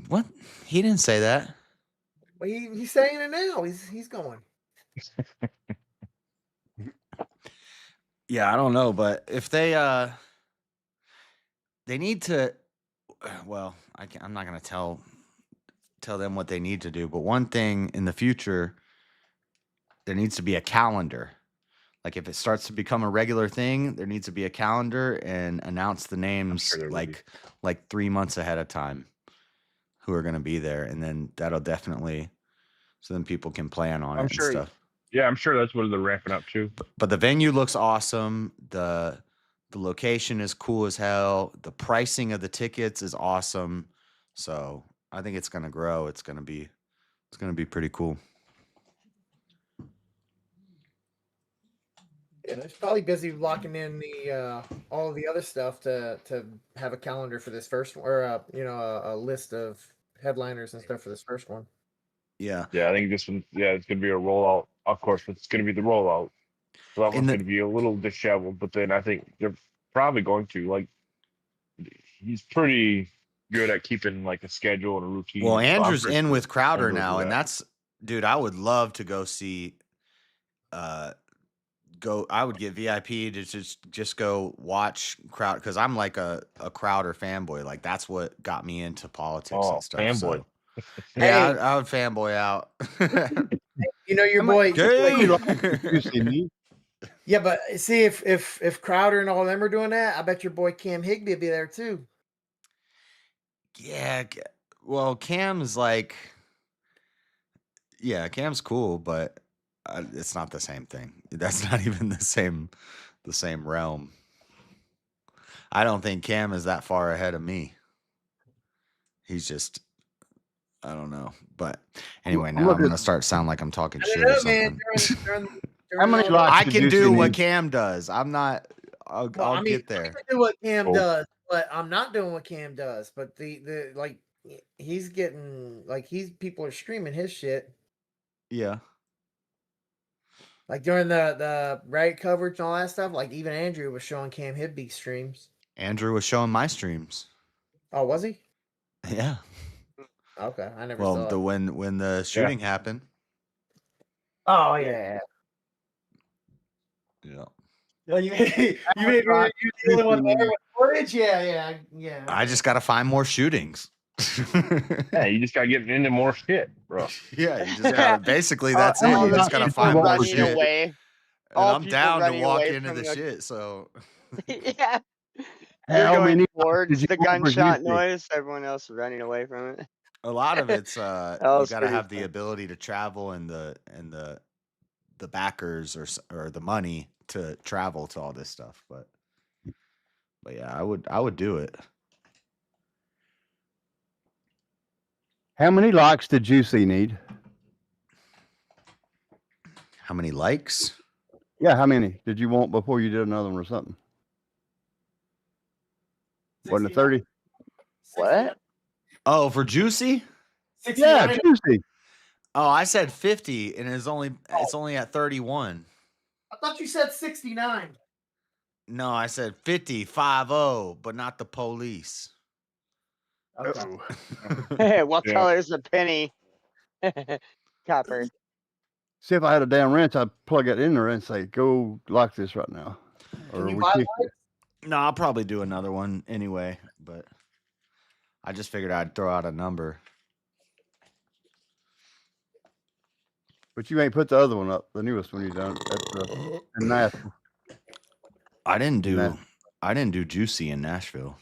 What? He didn't say that. Well, he's saying it now. He's going. Yeah, I don't know, but if they need to, well, I'm not gonna tell them what they need to do, but one thing in the future, there needs to be a calendar. Like if it starts to become a regular thing, there needs to be a calendar and announce the names like 3 months ahead of time who are gonna be there, and then that'll definitely so then people can plan on it and stuff. Yeah, I'm sure that's what they're ramping up to. But the venue looks awesome. The location is cool as hell. The pricing of the tickets is awesome. So I think it's gonna grow. It's gonna be pretty cool. Yeah, they're probably busy locking in the all of the other stuff to have a calendar for this first one, or a list of headliners and stuff for this first one. Yeah. Yeah, I think this one, it's going to be a rollout. Of course, it's going to be the rollout. So that one's going to be a little disheveled, but then I think they're probably going to, like, he's pretty good at keeping, like, a schedule and a routine. Well, So I'm Andrew's pretty in sure with Crowder Andrew will now, do and that. that's, dude, I would love to go see. I would get VIP to just go watch Crowder, because I'm like a Crowder fanboy. Like that's what got me into politics and stuff. fanboy. So. Yeah, I would fanboy out. You know your boy. Gay. Yeah, but see if Crowder and all them are doing that, I bet your boy Cam Higby will be there too. Yeah, well, Cam's like, yeah, Cam's cool, but it's not the same thing. That's not even the same realm. I don't think Cam is that far ahead of me. He's just, I don't know. But anyway, now I'm gonna start sound like I'm talking shit or something. How many likes I did can you do see what need? Cam does. I'm not. I'll get there. I can do what Cam Oh. does, but I'm not doing what Cam does. But the like, he's getting like people are streaming his shit. Yeah. Like during the Reddit coverage and all that stuff. Like even Andrew was showing Cam Higby streams. Andrew was showing my streams. Oh, was he? Yeah. Okay, I never Well, saw it. when the shooting happened. Oh yeah. Yeah. Oh, you the only one there with footage? Yeah. I just got to find more shootings. Yeah, you just got to get into more shit, bro. Yeah, you just got to, basically that's it. all You the just got to people find more running shit. away. And All I'm people down to running walk away into from the the- shit. So Yeah. How You're going many towards did you the want for gunshot Juicy? noise. Everyone else is running away from it. a lot of it's you was got to pretty have the fun. ability to travel and the backers or the money to travel to all this stuff. But yeah, I would do it. How many likes did Juicy need? How many likes? Yeah, how many did you want before you did another one or something? Wasn't it 30? What? Oh, for Juicy? Yeah, Juicy. Oh, I said 50, and it's only at 31. I thought you said 69. No, I said 50, 50, but not the police. Okay. Hey, what Yeah. color is the penny? Copper. See, if I had a damn wrench, I'd plug it in there and say, go like this right now. Or you we buy kick lights? it. No, I'll probably do another one anyway, but I just figured I'd throw out a number. But you ain't put the other one up, the newest one you done. That's in Nashville. I didn't do Juicy in Nashville.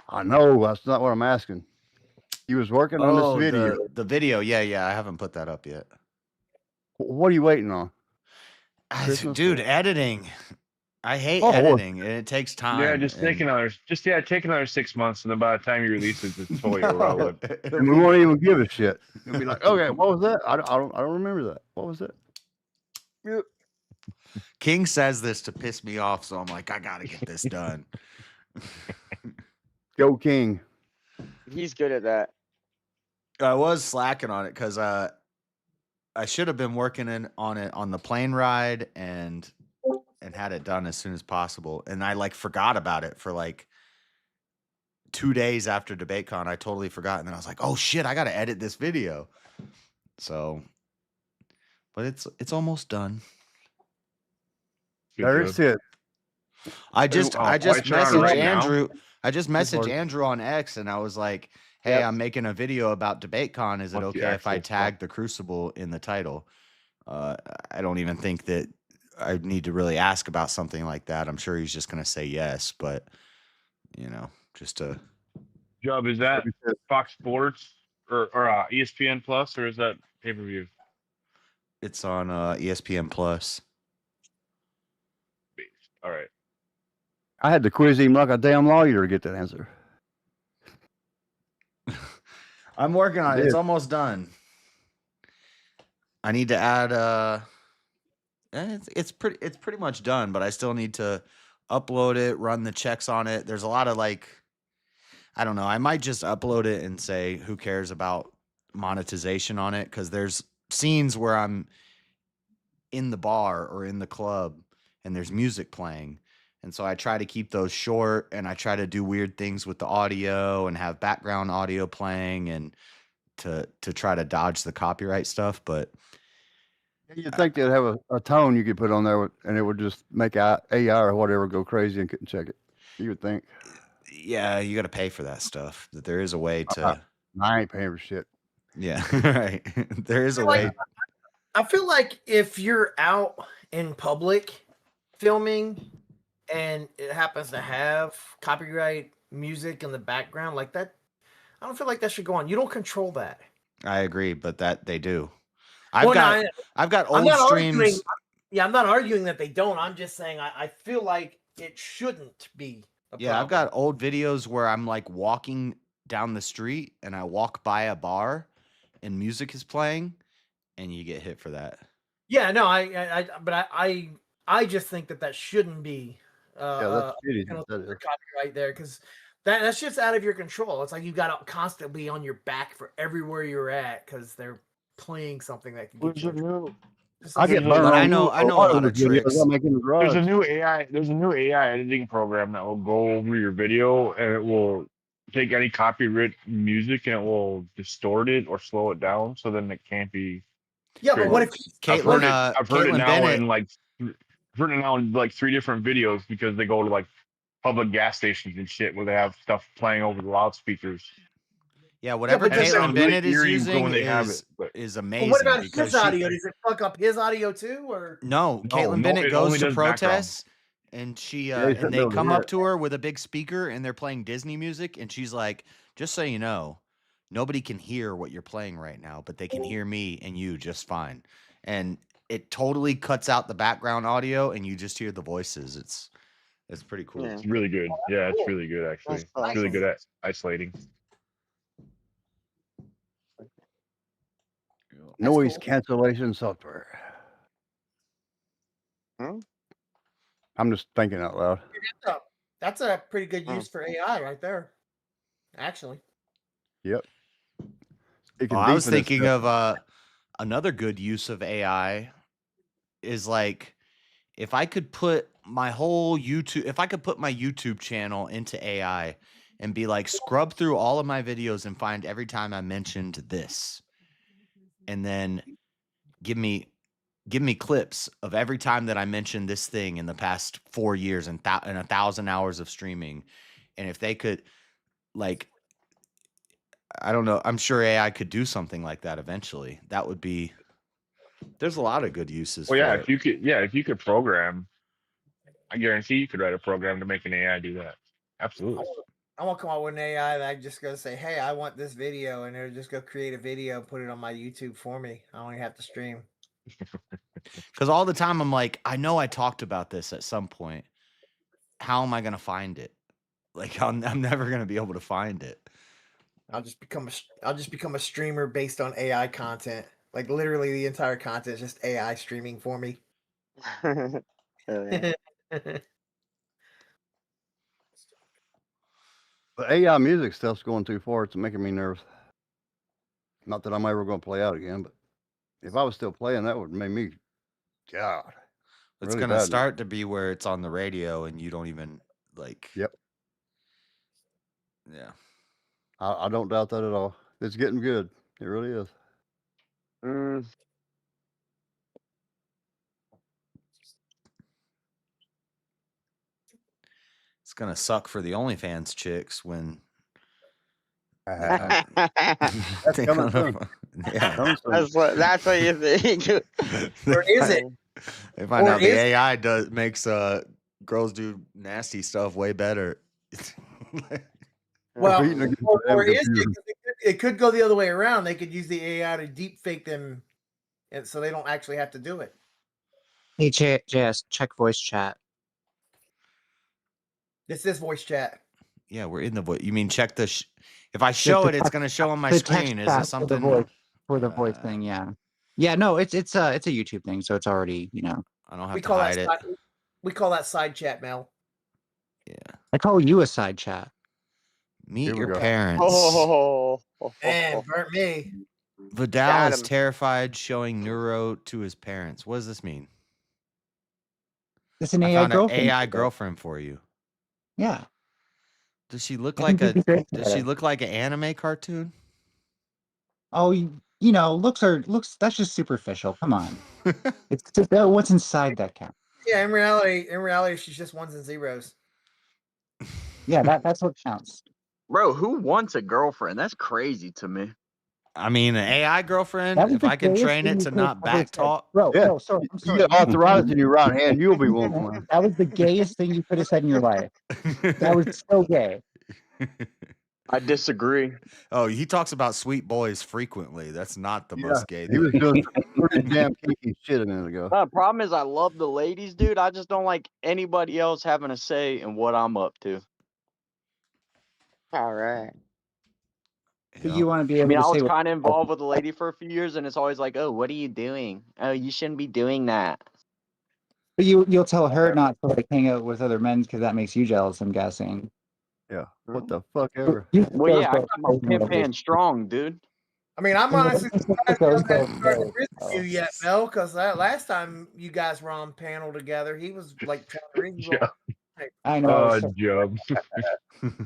I know, that's not what I'm asking. You was working on this video. The video, yeah, I haven't put that up yet. What are you waiting on? Dude, editing. I hate Oh, editing, and it takes time. Yeah, just take and- another 6 months, and then by the time you release it, it's totally No, irrelevant. it'll And we be- won't even give a shit. It'll be like, okay, what was that? I don't remember that. What was that? King says this to piss me off, so I'm like, I gotta get this done. Go King. He's good at that. I was slacking on it because I should have been working on it on the plane ride and had it done as soon as possible. And I like forgot about it for like 2 days after DebateCon. I totally forgot, and then I was like, oh shit, I gotta edit this video. So, but it's almost done. Good There's job. it. I just lights are on messaged right now? Andrew. I just messaged Lord. Andrew on X, and I was like, "Hey, Yep. I'm making a video about DebateCon. Is it What's the okay if I actual tag the Crucible in the title?" I don't even think that I need to really ask about something like that. I'm sure he's just gonna say yes, but just to Job, is that Fox Sports or ESPN Plus, or is that pay-per-view? it's on ESPN Plus. All right. I had to quiz him like a damn lawyer to get that answer. I'm working on it. Did. It's almost done. I need to add it's pretty much done, but I still need to upload it, run the checks on it. There's a lot of like, I don't know. I might just upload it and say who cares about monetization on it, because there's scenes where I'm in the bar or in the club and there's music playing. And so I try to keep those short, and I try to do weird things with the audio and have background audio playing and to try to dodge the copyright stuff. But You'd think they'd have a tone you could put on there, and it would just make AI or whatever go crazy and couldn't check it. You would think. yeah, you got to pay for that stuff. That there is a way to. I ain't paying for shit. Yeah, right. There is a way. I feel like if you're out in public filming and it happens to have copyright music in the background like that, I don't feel like that should go on. You don't control that. I agree, but that they do. I've Well, no, got I'm old not streams. arguing. Yeah, I'm not arguing that they don't. I'm just saying I feel like it shouldn't be. Yeah, I've got old videos where I'm like walking down the street and I walk by a bar and music is playing and you get hit for that. Yeah, no, but I just think that shouldn't be. That's shitty. For copyright there, because that's just out of your control. It's like you got to constantly be on your back for everywhere you're at because they're playing something that can get you. I get burned. But I know a lot of tricks. There's a new AI editing program that will go over your video, and it will take any copyright music and it will distort it or slow it down, so then it can't be. Yeah, but what if I've heard it now in like 3 different videos, because they go to like public gas stations and shit where they have stuff playing over the loudspeakers. Yeah, whatever Caitlin Bennett is using is Well, amazing. what about because his audio? Does it fuck up his audio too, or No, Caitlin Bennett goes to protests, and she and they come up to her with a big speaker, and they're playing Disney music, and she's like, "Just so you know, nobody can hear what you're playing right now, but they can hear me and you just fine." And it totally cuts out the background audio, and you just hear the voices. It's pretty cool. It's really good. Yeah, it's really good actually. It's really good at isolating. Noise cancellation software. I'm just thinking out loud. that's a pretty good use for AI right there. Actually, Yep. I was thinking of another good use of AI is like if I could put my YouTube channel into AI and be like, scrub through all of my videos and find every time I mentioned this, and then give me clips of every time that I mentioned this thing in the past 4 years and 1,000 hours of streaming. And if they could, like, I don't know, I'm sure AI could do something like that eventually. That would be. There's a lot of good uses. Well, yeah, for if you could program, I guarantee you could write a program to make an AI do that. Absolutely. I won't come out with an AI that I just go say, "Hey, I want this video," and it'll just go create a video, and put it on my YouTube for me. I only have to stream. Because all the time I'm like, I know I talked about this at some point, how am I gonna find it? Like I'm never gonna be able to find it. I'll just become a streamer based on AI content. Like literally, the entire content is just AI streaming for me. Hell yeah. The AI music stuff's going too far. It's making me nervous. Not that I'm ever going to play out again, but if I was still playing, that would make me, God. It's really gonna bad. start to be where it's on the radio and you don't even like. Yep. Yeah. I don't doubt that at all. It's getting good. It really is. Mm. It's gonna suck for the OnlyFans chicks when. That's they coming gonna- soon. Yeah. Coming soon. That's what you think. Or is it? They find Or out the is it? AI makes girls do nasty stuff way better. Well, Beating against or the is it? computer. 'Cause it could go the other way around. They could use the AI to deep fake them, and so they don't actually have to do it. Hey, JS, check voice chat. This is voice chat. Yeah, we're in the voice. You mean check the? If I show it, it's gonna show on my The text screen. Is chat it something? for the voice thing? Yeah. Yeah. No, it's a YouTube thing, so it's already I don't have We to call hide that it. we call that side chat, Mel. I call you a side chat. Meet Here we your go. parents. Oh, Man, burnt me. Vidal Got is him. terrified showing Neuro to his parents. What does this mean? It's an I AI found an girlfriend. AI girlfriend for you. Yeah. Does she look I like think you'd be great Does at she it. look like an anime cartoon? Oh, looks. That's just superficial. Come on. It's just what's inside that cat. Yeah, in reality, she's just ones and zeros. Yeah, that's what counts. Bro, who wants a girlfriend? That's crazy to me. I mean, an AI girlfriend. That was If the I can gayest train thing it you to could not ever back said. talk. Bro, Yeah. sorry. I'm You sorry. get arthritis in your right hand, you'll be one for one. That was the gayest thing you could have said in your life. That was so gay. I disagree. Oh, he talks about sweet boys frequently. That's not the Yeah, most gay he was thing. doing some pretty damn kinky shit a minute ago. The problem is I love the ladies, dude. I just don't like anybody else having a say in what I'm up to. All right. But you want to be I able mean, to I say was what kind of involved with a lady for a few years, and it's always like, "Oh, what are you doing? Oh, you shouldn't be doing that." But you'll tell her not to like hang out with other men because that makes you jealous, I'm guessing. Yeah. What the fuck ever. Well, yeah, I keep my pimp hand strong, dude. I mean, I'm honestly surprised you haven't started Oh. review yet, Mel, because that last time you guys were on panel together, he was like trying to read you. I know. Job.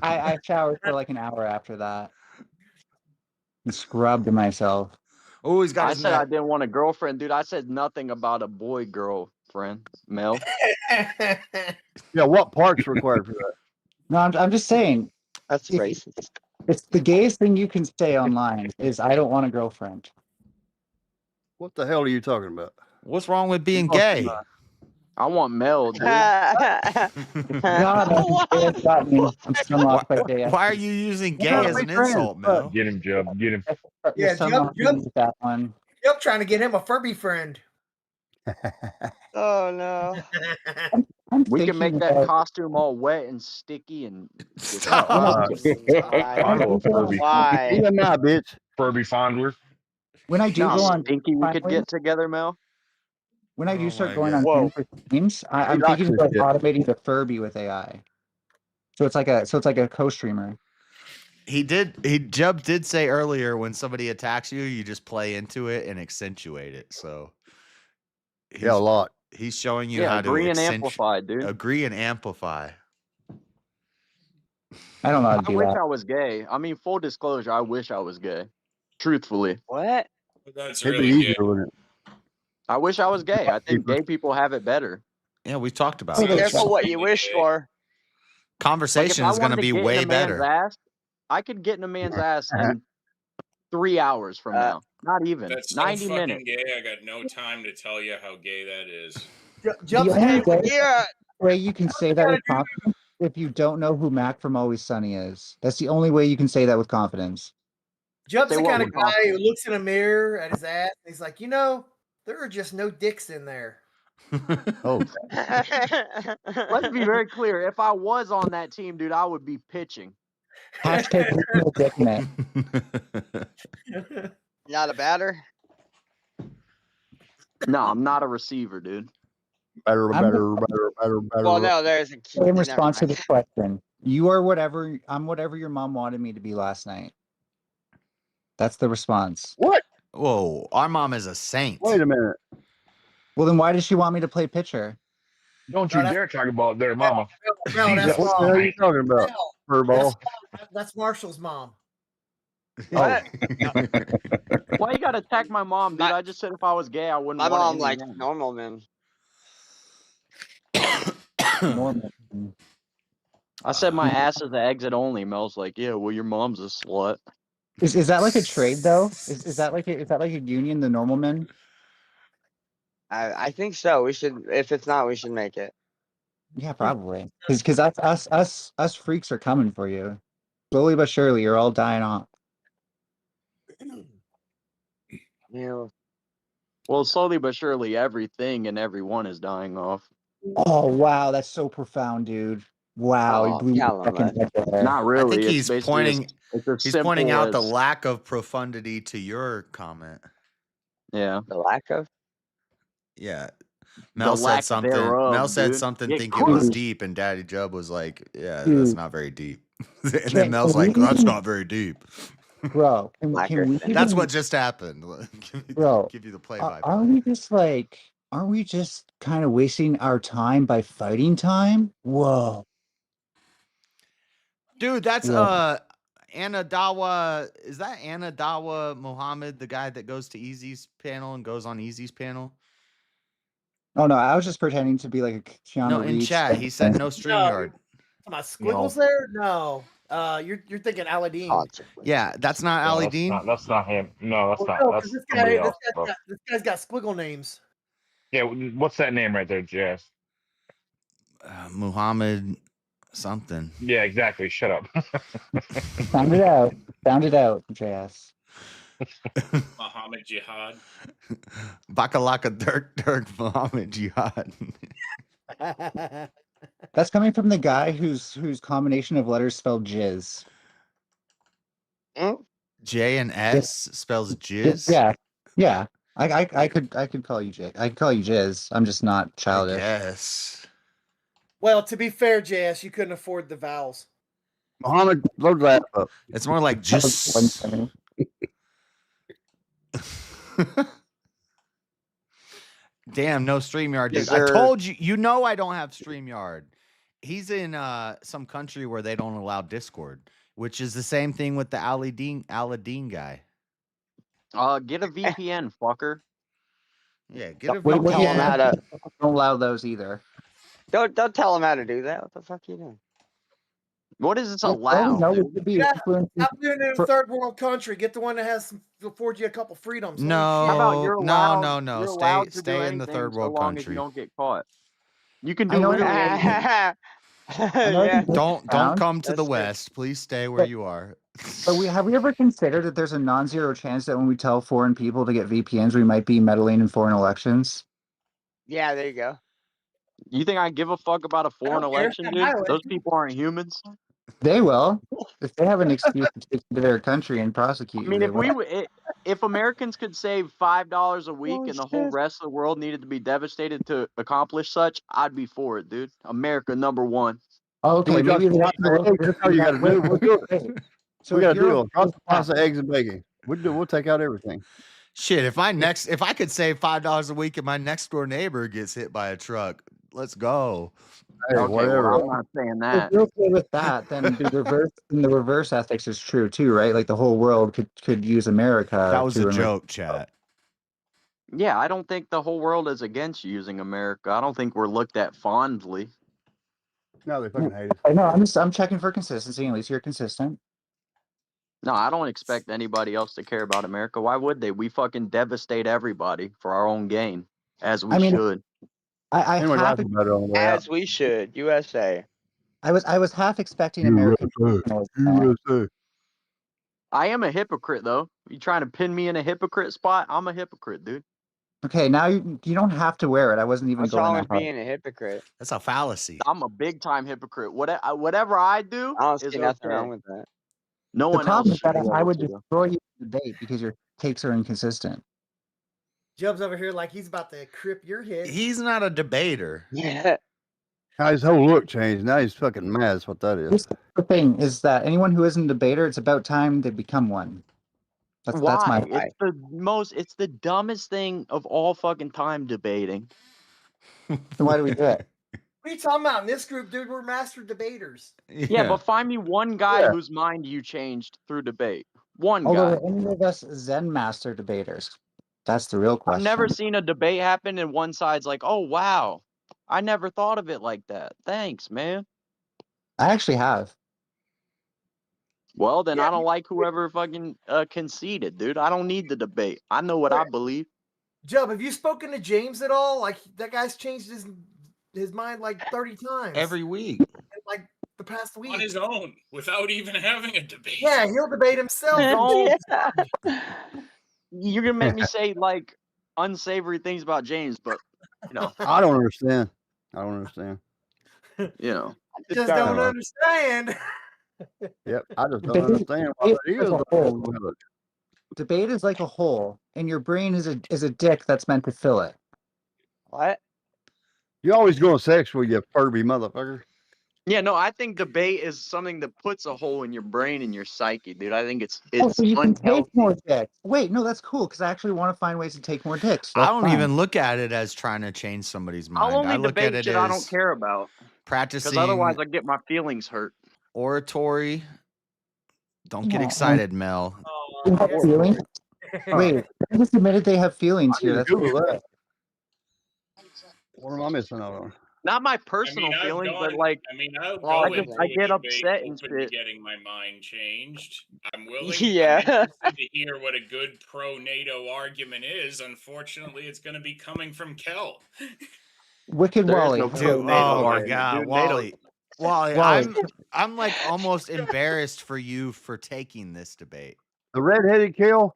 I showered for like an hour after that and scrubbed myself. Oh, he's got I his said I neck. didn't want a girlfriend, dude. I said nothing about a boy girlfriend, Mel. Yeah, what parts required for that? No, I'm just saying. That's if- racist. It's the gayest thing you can say online is I don't want a girlfriend. What the hell are you talking about? What's wrong with being gay? I want Mel, dude. God, it's got me. I'm stung off by gay. Why are you using gay Yeah, as my an friend, insult, Mel? Get him, Job. Get him. Yeah, Stung Jump, off with that one. Jump trying to get him a Furby friend. Oh no. We can make thinking that about- costume all wet and sticky and just Oh, Fondle a Furby. Why? Even now, bitch. Furby fondler. When I do no go on stinky we could finally, get together, Mel. when I do Oh start my going God. on Whoa. for streams, I'm likes thinking this about shit. automating the Furby with AI. So it's like a co-streamer. Jub did say earlier when somebody attacks you, you just play into it and accentuate it. So Yeah, a lot. he's showing you Yeah, how agree to and amplify, dude. agree and amplify. I don't know how to I do wish that. I was gay. I mean, full disclosure, I wish I was gay. Truthfully, What? That's It'd be really easier, good. wouldn't it? I wish I was gay. I think gay people have it better. Yeah, we've talked about Oh, Be it. that's careful fine. what you wish for. Like, if Conversation I is going to wanted be get in way a man's better. ass, I could get in a man's ass in 3 hours from now. Not even That's so 90 fucking minutes. gay. I got no time to tell you how gay that is. Jump, The only Hey, way you can say that with confidence if you don't know who Mac from Always Sunny is. That's the only way you can say that with confidence. Jump's Say the what kind of with guy who looks in a mirror at his ass and he's like, there are just no dicks in there. Oh, Let's be very clear. If I was on that team, dude, I would be pitching. Hashtag no dick in it. Not a batter. No, I'm not a receiver, dude. better. Well, no, there's a In never response to mind. this question, you are whatever I'm whatever your mom wanted me to be last night. That's the response. What? Whoa, our mom is a saint. Wait a minute. Well, then why does she want me to play pitcher? Don't you dare talk about their mama. No, that's What the hell are you talking about? Furball. That's Marshall's mom. What? Why you gotta attack my mom, dude? I just said if I was gay, I wouldn't My want mom any likes woman. normal men. Normal. I said my ass is the exit only. Mel's like, yeah, well, your mom's a slut. Is that like a trade though? Is that like a union, the normal men? I think so. We should. If it's not, we should make it. Yeah, probably. Because us freaks are coming for you. Slowly but surely, you're all dying off. Yeah. Well, slowly but surely, everything and everyone is dying off. Oh wow, that's so profound, dude. Wow, you Oh, blew tell me him fucking that. head there. Not really. I think It's he's basically pointing. it's as He's pointing simple out the as- lack of profundity to your comment. Yeah. The lack of. Yeah. The Mel said lack something. thereof, Mel said dude. something Get thinking it was cooked. deep, and Daddy Jub was like, "Yeah, that's Dude. not very deep." And then Mel's like, "That's not very deep." Bro, can we That's even- what just happened. bro, give you the play-by-play. aren't we just kind of wasting our time by fighting time? Whoa. Dude, that's Yeah. Anadawa. Is that Anadawa Muhammad, the guy that goes to Easy's panel and goes on Easy's panel? Oh no, I was just pretending to be like a Keanu No, in Reeves chat type he of said thing. no StreamYard. My squiggles there? No. You're thinking Aladdin. Yeah, that's not No, Ali that's Dean. not. That's not him. No, that's Well, not. no, That's 'cause this somebody guy, else. bro. this guy's got squiggle names. Yeah, what's that name right there, Jazz? Muhammad something. Yeah, exactly. Shut up. Found it out. Found it out, JS. Muhammad Jihad. Bakalaka Dirk Muhammad Jihad. That's coming from the guy whose combination of letters spelled jizz. J and S spells jizz. Yeah. I could call you Jay. I could call you Jizz. I'm just not childish. Yes. Well, to be fair, JS, you couldn't afford the vowels. Muhammad, load that up. It's more like just. Damn, no StreamYard, dude. Is I there- told you. You know I don't have StreamYard. He's in some country where they don't allow Discord, which is the same thing with the Aladdin guy. Get a VPN, fucker. Yeah, get a What do Tell you him how to. don't allow those either. Don't tell him how to do that. What the fuck you doing? What is this No, allowed? it would be Yeah, influencing- stop doing it in a third world country. Get the one that has afford you a couple freedoms. Holy No, shit. How about you're allowed? no. You're Stay allowed to do stay in the anything third so world long as you country. don't get caught. You can I do know literally anything. Yeah. Don't come to That's the true. west. Please stay where you are. But have we ever considered that there's a non-zero chance that when we tell foreign people to get VPNs, we might be meddling in foreign elections? Yeah, there you go. You think I give a fuck about a foreign don't care. election, It's dude? not my Those election. people aren't humans. They will. If they have an excuse to take you to their country and prosecute I you, mean, they if we will. if Americans could save $5 a week and the whole rest of the world needed to be devastated to accomplish such, I'd be for it, dude. America #1. Oh, Can okay, we drop maybe some the hot eggs? That's all you got to do. We'll do it. So We got a you're deal. Drop some pots of eggs and bacon. We'll take out everything. Shit, if I could save $5 a week and my next door neighbor gets hit by a truck, let's go. Hey, Okay, whatever. well, I'm not saying If that. you're okay with that, then the reverse ethics is true too, right? Like the whole world could use America. That was to a joke, chat. Yeah, I don't think the whole world is against using America. I don't think we're looked at fondly. No, they fucking hate us. I know. I'm checking for consistency. At least you're consistent. No, I don't expect anybody else to care about America. Why would they? We fucking devastate everybody for our own gain, as we I mean, should. I Anyway, half, that's better on the way out. As we should. USA. I was half expecting American. USA. I am a hypocrite, though. You trying to pin me in a hypocrite spot? I'm a hypocrite, dude. Okay, now you don't have to wear it. I wasn't even What's going wrong that with hard. being a hypocrite? That's a fallacy. I'm a big time hypocrite. Whatever I do I don't is see nothing okay. wrong with that. No The one else problem is should that be I able would to. destroy you in the debate because your takes are inconsistent. Jub's over here like he's about to crip your head. He's not a debater. Yeah. Now his whole look changed. Now he's fucking mad. That's what that is. Here's the thing: is that anyone who isn't a debater, it's about time they become one. That's my. Why? It's the dumbest thing of all fucking time, debating. Then why do we do it? What are you talking about? In this group, dude, we're master debaters. Yeah, but find me one guy whose mind you changed through debate. One Although guy. any of us Zen master debaters, that's the real question. I've never seen a debate happen and one side's like, "Oh wow, I never thought of it like that. Thanks, man." I actually have. Well, then I don't like whoever fucking conceded, dude. I don't need the debate. I know what I believe. Jub, have you spoken to James at all? Like that guy's changed his mind like 30 times Every week. in, like the past week On his own, without even having a debate. Yeah, he'll debate himself. You're gonna make me say like unsavory things about James, but you know, I don't understand. I don't understand. you know, Just don't understand. Yep, I just don't Debate- understand why debate it is is. a hole. Debate is like a hole, and your brain is a dick that's meant to fill it. What? You always going sexual, you pervy motherfucker. yeah, no, I think debate is something that puts a hole in your brain and your psyche, dude. I think it's Oh, so you can take unhealthy. more dicks. Wait, no, that's cool because I actually want to find ways to take more dicks. I That's don't fine. even look at it as trying to change somebody's mind. I'll only I look at debate it shit as I don't care about. practicing Because otherwise I get my feelings hurt. oratory. Don't get Yeah, excited, Mel. You have feelings? Wait, I just admitted they have feelings here. That's Google what that. What am I missing out on? Not my personal I've feelings, gone, but like I'll I go just into I a get debate upset and open to shit. getting my mind changed. I'm willing. Yeah. I'm interested to hear what a good pro-NATO argument is. Unfortunately, it's going to be coming from Kel. Wicked There is Wally. no Dude, pro NATO oh my argument, God, dude. Wally. Wally, Wally. I'm like almost embarrassed for you for taking this debate. The redheaded kill?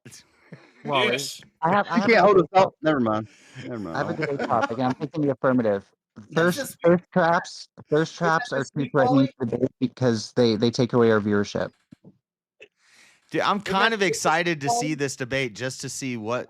Wally. Yes. I have You a can't hold us debate up. topic. Never mind. Never mind. I have a debate topic, and I'm taking the affirmative. Thirst traps are too threatening to debate because they take away our viewership. Dude, I'm kind of excited to see this debate just to see what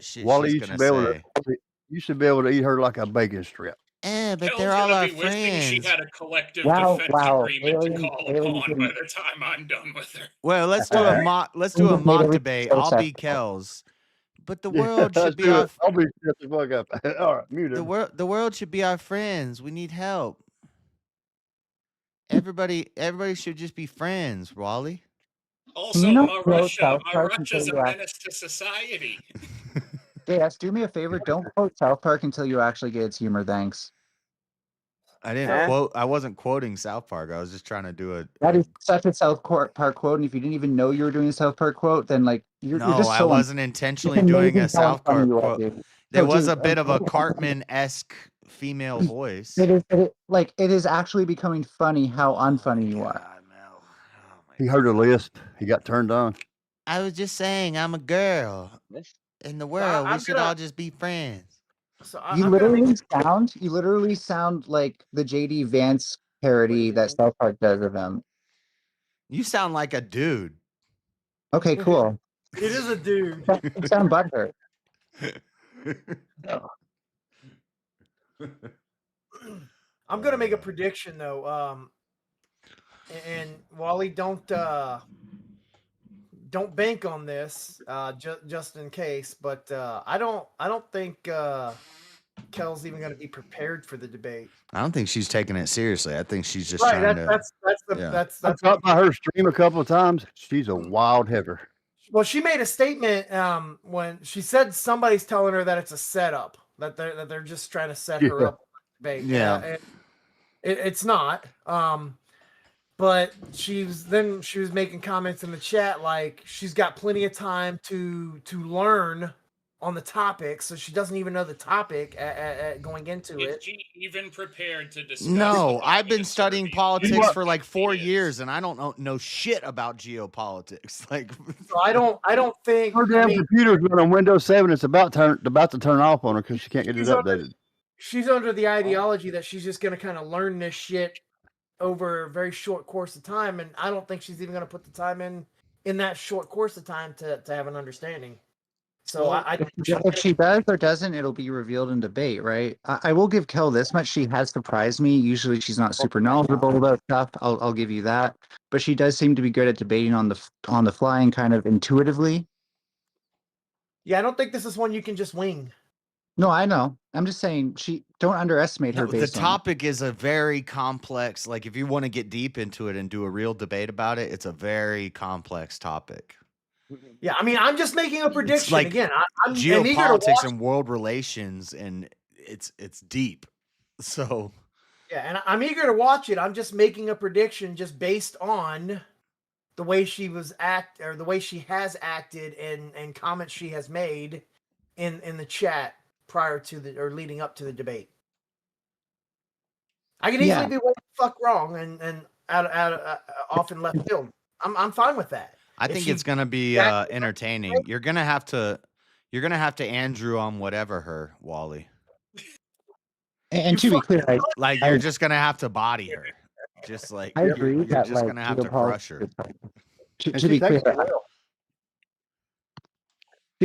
shit Wally, she's you gonna should be able say. to. You should be able to eat her like a bacon strip. But Kel's they're all gonna our be wishing she friends. had a collective Wow, defense wow. agreement to Alien- call alien upon didn't- by the time I'm done with her. Well, let's do a mock. Let's do a Alien made mock everything debate. so I'll be sexual. Kel's, but the Yeah, world let's should be do our. it. I'll be shut the fuck up. All right, mute The it. world should be our friends. We need help. Everybody should just be friends, Wally. Also, you not my quote South Park Russia's until a you menace to society. Yes, do me a favor. Don't quote South Park until you actually get its humor. Thanks. I didn't Eh? quote. I wasn't quoting South Park. I was just trying to do a. That is such a South Park quote, and if you didn't even know you were doing a South Park quote, then like you're No, just I so wasn't it's intentionally doing a amazing how South unfunny Park you are, quote. dude. There No, was dude, a bit of a Cartman-esque female voice. it is actually becoming funny how unfunny you are. God, Mel. Oh my He heard a lisp. He got turned on. I was just saying, I'm a girl. In the world, we I'm should gonna- all just be friends. So You I'm gonna make literally sound like the JD Vance parody that South Park does of him. You sound like a dude. Okay, cool. it is a dude. You sound butthurt. I'm gonna make a prediction though. And Wally, don't bank on this, just in case. But I don't think Kel's even gonna be prepared for the debate. I don't think she's taking it seriously. I think she's just Right, trying to. I've got by her stream a couple of times. She's a wild heifer. Well, she made a statement when she said somebody's telling her that it's a setup, that they're just trying to set her Yeah. up for the debate. Yeah. And it's not. But she was making comments in the chat like she's got plenty of time to learn on the topic, so she doesn't even know the topic going into Is it. she even prepared to discuss? No, the I've plight been of studying Serbia? politics for like 4 years, and I don't know shit about geopolitics. Like, So I don't think. Her damn computer's running Windows 7. It's about to turn off on her because she can't get it updated. She's under the ideology that she's just going to kind of learn this shit over a very short course of time, and I don't think she's even going to put the time in that short course of time to have an understanding. So Well, if she does or doesn't, it'll be revealed in debate, right? I will give Kel this much: she has surprised me. Usually, she's not super knowledgeable about stuff. I'll give you that, but she does seem to be good at debating on the fly and kind of intuitively. yeah, I don't think this is one you can just wing. No, I know. I'm just saying, don't underestimate her. the Based on topic is a very complex. Like, if you want to get deep into it and do a real debate about it, it's a very complex topic. Yeah, I mean, I'm just making a prediction. It's like Again, I'm eager to geopolitics watch. and world relations, and it's deep. So Yeah, and I'm eager to watch it. I'm just making a prediction just based on the way she the way she has acted and comments she has made in the chat prior to or leading up to the debate. I can easily be way the fuck wrong and off in left field. I'm fine with that. I think it's gonna be entertaining. You're gonna have to Andrew on whatever her, Wally. And to be clear, you're just gonna have to body her. Just like I agree you're that just gonna have to crush her. To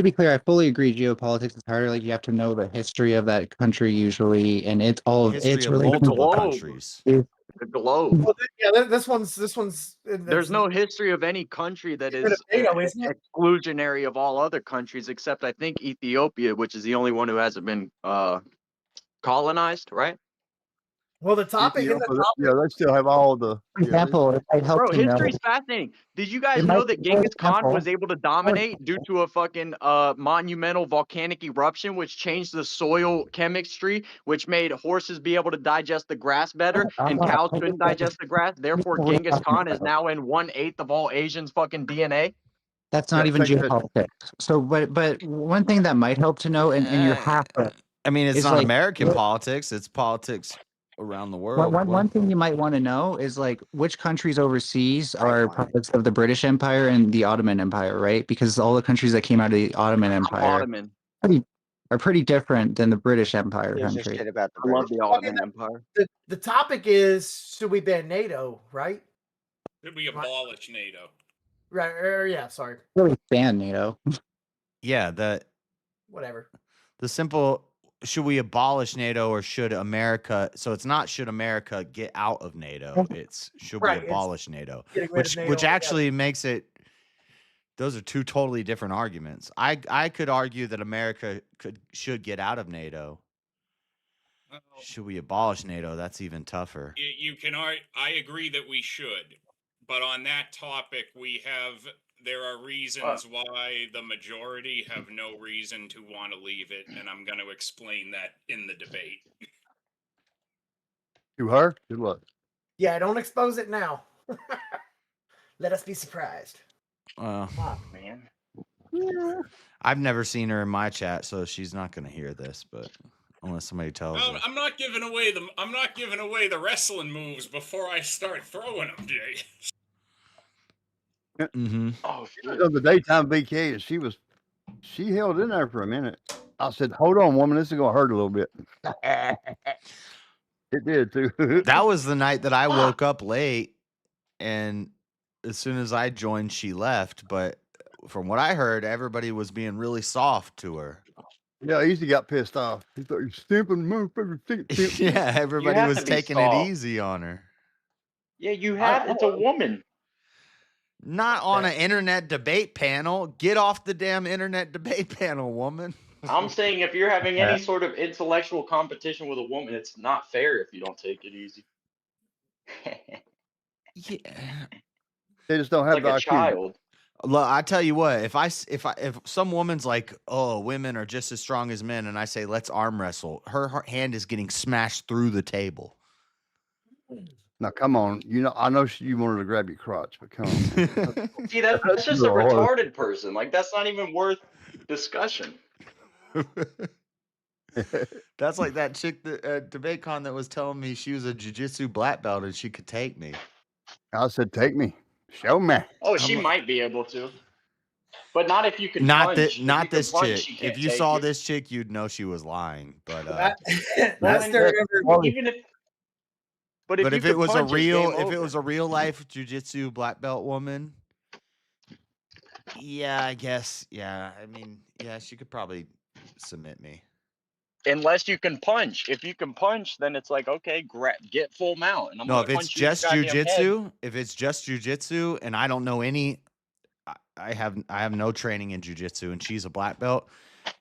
be clear, I fully agree. Geopolitics is harder. Like, you have to know the history of that country usually, and it's all History it's of really multiple countries. The globe. Well, yeah, this one's. There's no history of any country that Bit of is NATO, isn't it? exclusionary of all other countries, except I think Ethiopia, which is the only one who hasn't been colonized, right? Well, the topic. Yeah, they still have all the example. It might help Bro, to know. history's fascinating. Did you guys It know might that be a good Genghis Khan example. was able to dominate due to a fucking monumental volcanic eruption, which changed the soil chemistry, which made horses be able to digest the grass better, and cows couldn't digest the grass. Therefore, Genghis Khan is now in 1/8 of all Asians' fucking DNA. That's not even geopolitics. So, but one thing that might help to know, and you're half right. I mean, it's is not like, American politics. It's politics around the world. One thing you might want to know is like which countries overseas are products of the British Empire and the Ottoman Empire, right? Because all the countries that came out of the Ottoman Empire are pretty different than the British Empire Gives a country. shit about the I love British. the Ottoman Empire. The topic is, should we ban NATO? Right? Should we abolish NATO? Right. Yeah. Sorry. Really ban NATO. Yeah, Whatever. the simple, should we abolish NATO or should America? So it's not should America get out of NATO. It's should Right, we it's abolish NATO, getting rid of NATO which altogether. actually makes it. Those are two totally different arguments. I could argue that America should get out of NATO. Should we abolish NATO? That's even tougher. You can. I agree that we should, but on that topic, there are reasons why the majority have no reason to want to leave it, and I'm going to explain that in the debate. To her? Good luck. Yeah. Don't expose it now. Let us be surprised. Fuck, man. I've never seen her in my chat, so she's not going to hear this. But unless somebody tells her, I'm not giving away the wrestling moves before I start throwing them, Jay. Mm-hmm. Oh shit. The daytime VK, and she held in there for a minute. I said, "Hold on, woman, this is gonna hurt a little bit." It did too. That was the night that I woke up late, and as soon as I joined, she left. But from what I heard, everybody was being really soft to her. Yeah, Easy got pissed off. He thought you're stamping motherfucker. Yeah, everybody have was to be taking soft. it easy on her. Yeah, it's a woman. Not on an internet debate panel. Get off the damn internet debate panel, woman. I'm saying if you're having any sort of intellectual competition with a woman, it's not fair if you don't take it easy. Yeah. They just don't have Like the a IQ. child. Look, I tell you what, if some woman's like, oh, women are just as strong as men, and I say let's arm wrestle, her hand is getting smashed through the table. Now, come on. I know you wanted to grab your crotch, but come on. See, that's just a retarded person. Like, that's not even worth discussion. That's like that chick that DebateCon that was telling me she was a jiu-jitsu black belt and she could take me. I said, take me. Show me. Oh, I'm she like, might be able to, but not if you can not punch. that, not If you can this punch, chick. she If can't you take saw you. this chick, you'd know she was lying. But That's Then, their even if, but if but you if it can was a punch, it's real, game if it over. was a real life jiu-jitsu black belt woman, yeah, I guess, yeah. I mean, yeah, she could probably submit me. Unless you can punch. If you can punch, then it's like, okay, get full mount, and I'm No, gonna if it's punch you in the just goddamn head. jujitsu, and I don't know any, I have no training in jujitsu, and she's a black belt.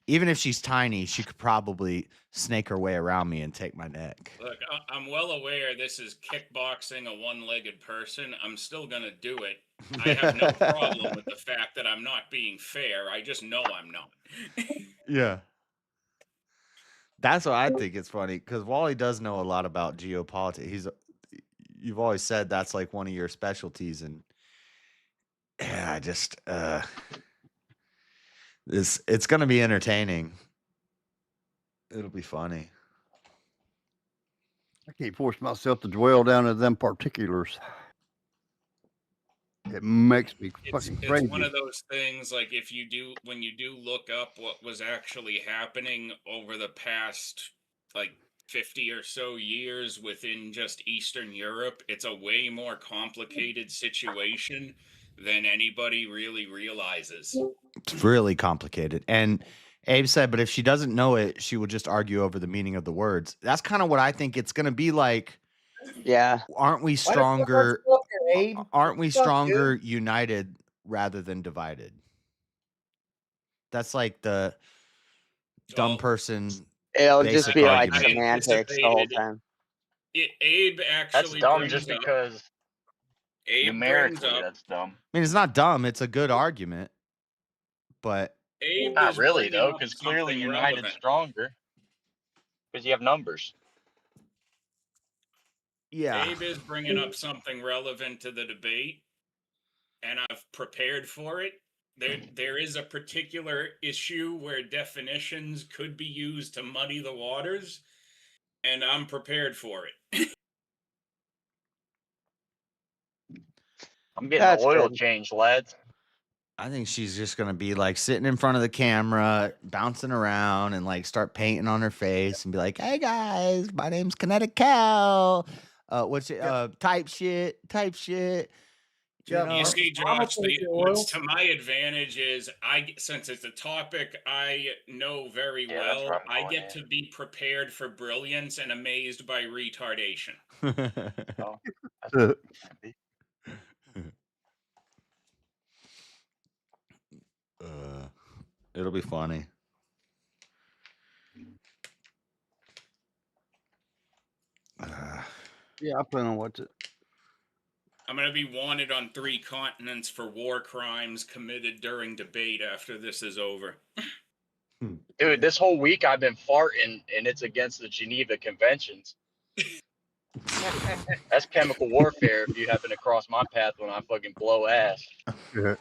Even if she's tiny, she could probably snake her way around me and take my neck. Look, I'm well aware this is kickboxing a one-legged person. I'm still gonna do it. I have no problem with the fact that I'm not being fair. I just know I'm not. Yeah. That's what I think it's funny because Wally does know a lot about geopolitics. You've always said that's like one of your specialties, and yeah, I just it's gonna be entertaining. It'll be funny. I can't force myself to dwell down into them particulars. It makes me fucking crazy. It's one of those things, like when you do look up what was actually happening over the past like 50 or so years within just Eastern Europe, it's a way more complicated situation than anybody really realizes. It's really complicated. And Abe said, but if she doesn't know it, she will just argue over the meaning of the words. That's kind of what I think it's gonna be like. Yeah. Aren't we Why the fuck stronger? are you up here, Abe? Aren't we Fuck, stronger united rather than divided? That's like the dumb person. It'll just basic be like argument. semantics the whole time. Abe That's actually dumb brings just up- because Abe brings numerically up that's dumb. I mean, it's not dumb. It's a good argument, but Abe Not is really bringing though, up because clearly something United's relevant. stronger because you have numbers. yeah, Abe is bringing up something relevant to the debate, and I've prepared for it. There is a particular issue where definitions could be used to muddy the waters, and I'm prepared for it. I'm getting That's an oil good. change, lads. I think she's just gonna be like sitting in front of the camera, bouncing around, and like start painting on her face and be like, "Hey guys, my name's Kinetic Cow. What's it? Type shit. You see, Josh, what's to my advantage is since it's a topic I know very that's well, where I'm I going get to be prepared for brilliance and amazed by retardation. Oh, that's It'll be funny. Yeah, I plan on watching it. I'm going to be wanted on 3 continents for war crimes committed during debate after this is over. Dude, this whole week I've been farting, and it's against the Geneva Conventions. That's chemical warfare if you happen to cross my path when I fucking blow ass. You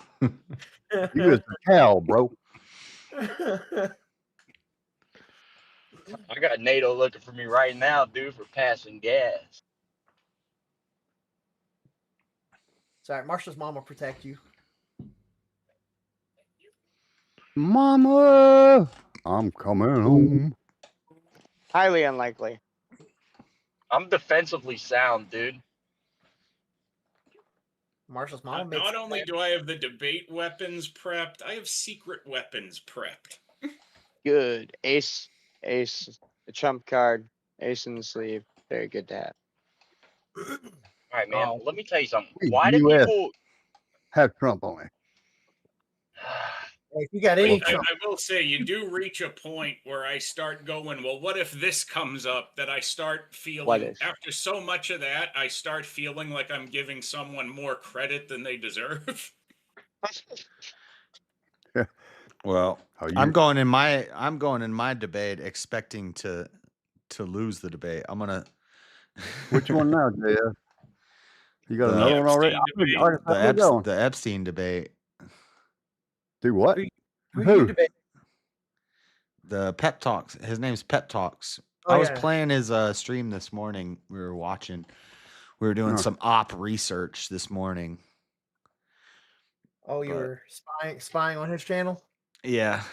is a cow, bro. I got NATO looking for me right now, dude, for passing gas. Sorry, Marshall's mom will protect you. Mama, I'm coming home. Highly unlikely. I'm defensively sound, dude. Marshall's mom makes Not only do I have the debate weapons prepped, I have secret weapons prepped. Good. Ace, a trump card, ace in the sleeve. Very good to have. All right, man. Let me tell you something. Why Why do US people? have Trump on it? If you got any I will say, you do reach a point where I start going, well, what if this comes up? That I start feeling, after so much of that, I start feeling like I'm giving someone more credit than they deserve. Well, I'm going in my debate expecting to lose the debate. I'm gonna. Which one now, JF? You got The another one already? The Epstein debate. Do what? Who you debate? The Pep Talks. His name's Pep Talks. Oh, I was yeah. playing his stream this morning. We were watching. We were doing Huh. some op research this morning. Oh, you But- were spying on his channel? Yeah.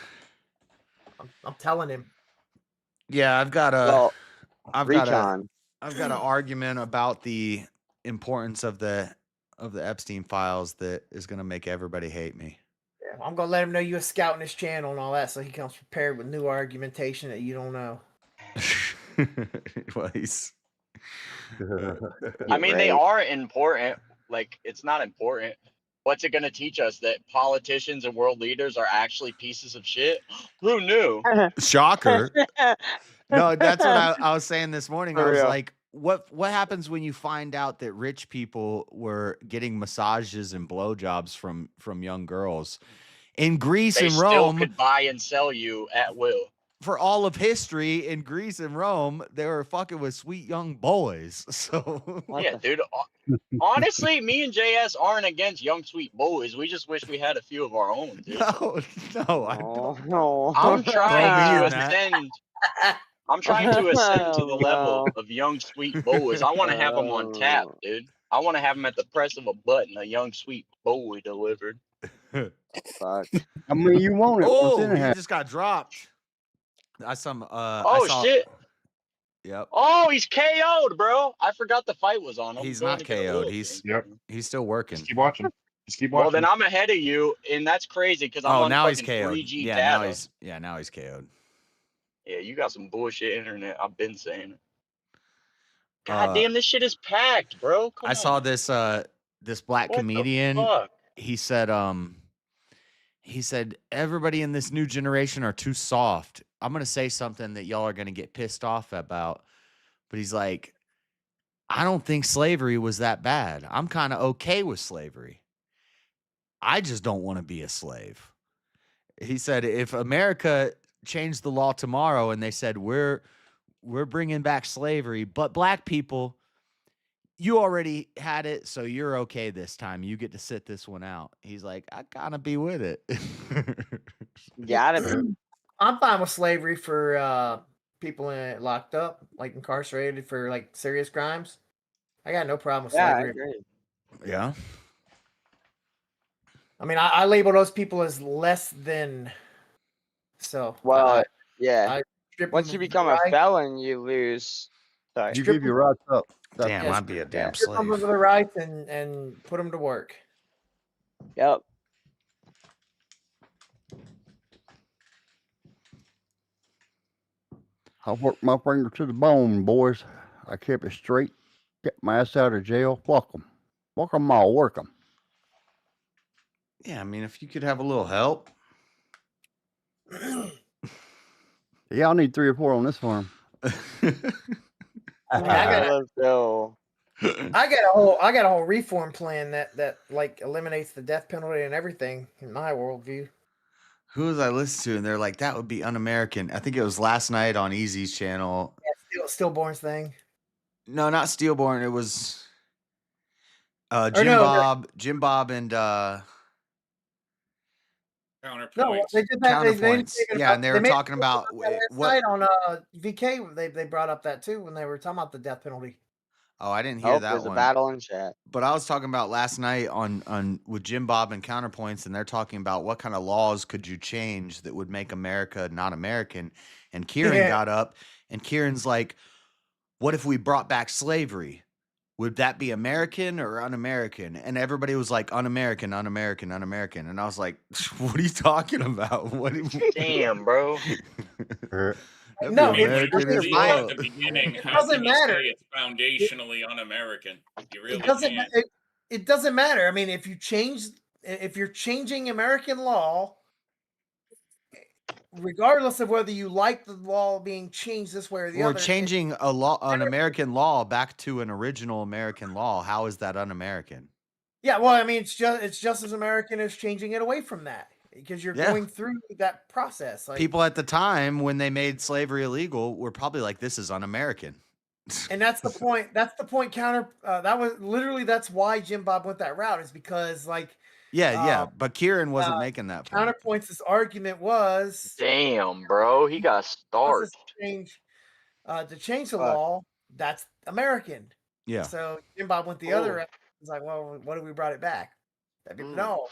I'm telling him. Yeah, I've got a Well, I've got recon. an argument about the importance of the Epstein files that is going to make everybody hate me. Yeah, I'm gonna let him know you were scouting his channel and all that, so he comes prepared with new argumentation that you don't know. Well, he's I mean, they Right. are important. Like, it's not important. What's it going to teach us? That politicians and world leaders are actually pieces of shit? Who knew? shocker. No, that's what I was saying this morning. For I was real. like, what happens when you find out that rich people were getting massages and blowjobs from young girls in Greece They and still Rome? could buy and sell you at will. For all of history in Greece and Rome, they were fucking with sweet young boys. So Yeah, dude. Honestly, me and JS aren't against young sweet boys. We just wish we had a few of our own, dude. No, I'm trying to in that. ascend. I'm trying to ascend to the level of young sweet boys. I want to have them on tap, dude. I want to have them at the press of a button. A young sweet boy delivered. Fuck. I mean, you want it once Oh, he anyhow. just got dropped. I some Oh I saw, shit! Yep. Oh, he's KO'd, bro. I forgot the fight was on. I'm He's going not to get a KO'd. oil He's change. he's still working. Just keep watching. Just keep watching. Well, then I'm ahead of you, and that's crazy because I'm Oh, on now he's fucking KO'd. 3G Yeah, data. now he's KO'd. Yeah, you got some bullshit internet. I've been saying it. God damn, this shit is packed, bro. Come I on. saw this this black What the comedian. fuck? He said everybody in this new generation are too soft. I'm gonna say something that y'all are gonna get pissed off about, but he's like, I don't think slavery was that bad. I'm kind of okay with slavery. I just don't want to be a slave. He said if America changed the law tomorrow and they said we're bringing back slavery, but black people, you already had it, so you're okay this time. You get to sit this one out. He's like, I gotta be with it. Gotta be. I'm fine with slavery for people locked up, like incarcerated for like serious crimes. I got no problem with Yeah, I slavery. agree. Yeah. I mean, I label those people as less than. So Well, yeah. I strip Once them you of become their a rights. felon, you lose. Sorry. You give your rights up. That's Damn, it. I'd be a damn Strip them slave. of their rights and put them to work. Yep. I worked my finger to the bone, boys. I kept it straight. Kept my ass out of jail. Fuck 'em. Fuck 'em all. Work 'em. Yeah, I mean, if you could have a little help. Yeah, I'll need 3 or 4 on this farm. I mean, Let's go. I got a whole reform plan that like eliminates the death penalty and everything in my worldview. Who was I listening to? And they're like, that would be un-American. I think it was last night on Easy's channel. Yeah, stillborn's thing. No, not Steelborn. It was Or Jim no, Bob and Counterpoints. No, they did that. Counterpoints. Yeah, and they were made talking a about last what. night on VK. They brought up that too when they were talking about the death penalty. Oh, I didn't hear Oh, that there's one. a battle in chat. But I was talking about last night on with Jim Bob and Counterpoints, and they're talking about what kind of laws could you change that would make America not American. And Kieran Yeah. got up, and Kieran's like, "What if we brought back slavery? Would that be American or un-American?" And everybody was like, "Un-American, un-American, un-American." And I was like, "What are you talking about? What? Damn, bro. That'd No, be it- American it- as it- fuck." At the beginning, It how doesn't can you matter. say it's foundationally un-American? You really It doesn't. can't. It doesn't matter. I mean, if you're changing American law, regardless of whether you like the law being changed this way or the We're other, changing a law, an American law, back to an original American law. How is that un-American? yeah. Well, I mean, it's just as American as changing it away from that because you're Yeah. going through that process. Like, People at the time when they made slavery illegal were probably like, "This is un-American." and that's the point. That's the point. That's why Jim Bob went that route is because like Yeah. But Kieran wasn't making that point. Counterpoints. This argument was Damn, bro, he got starched. To change the law. That's American. Yeah. So Jim Bob went the other route. It's like, well, what if we brought it back? That'd be no.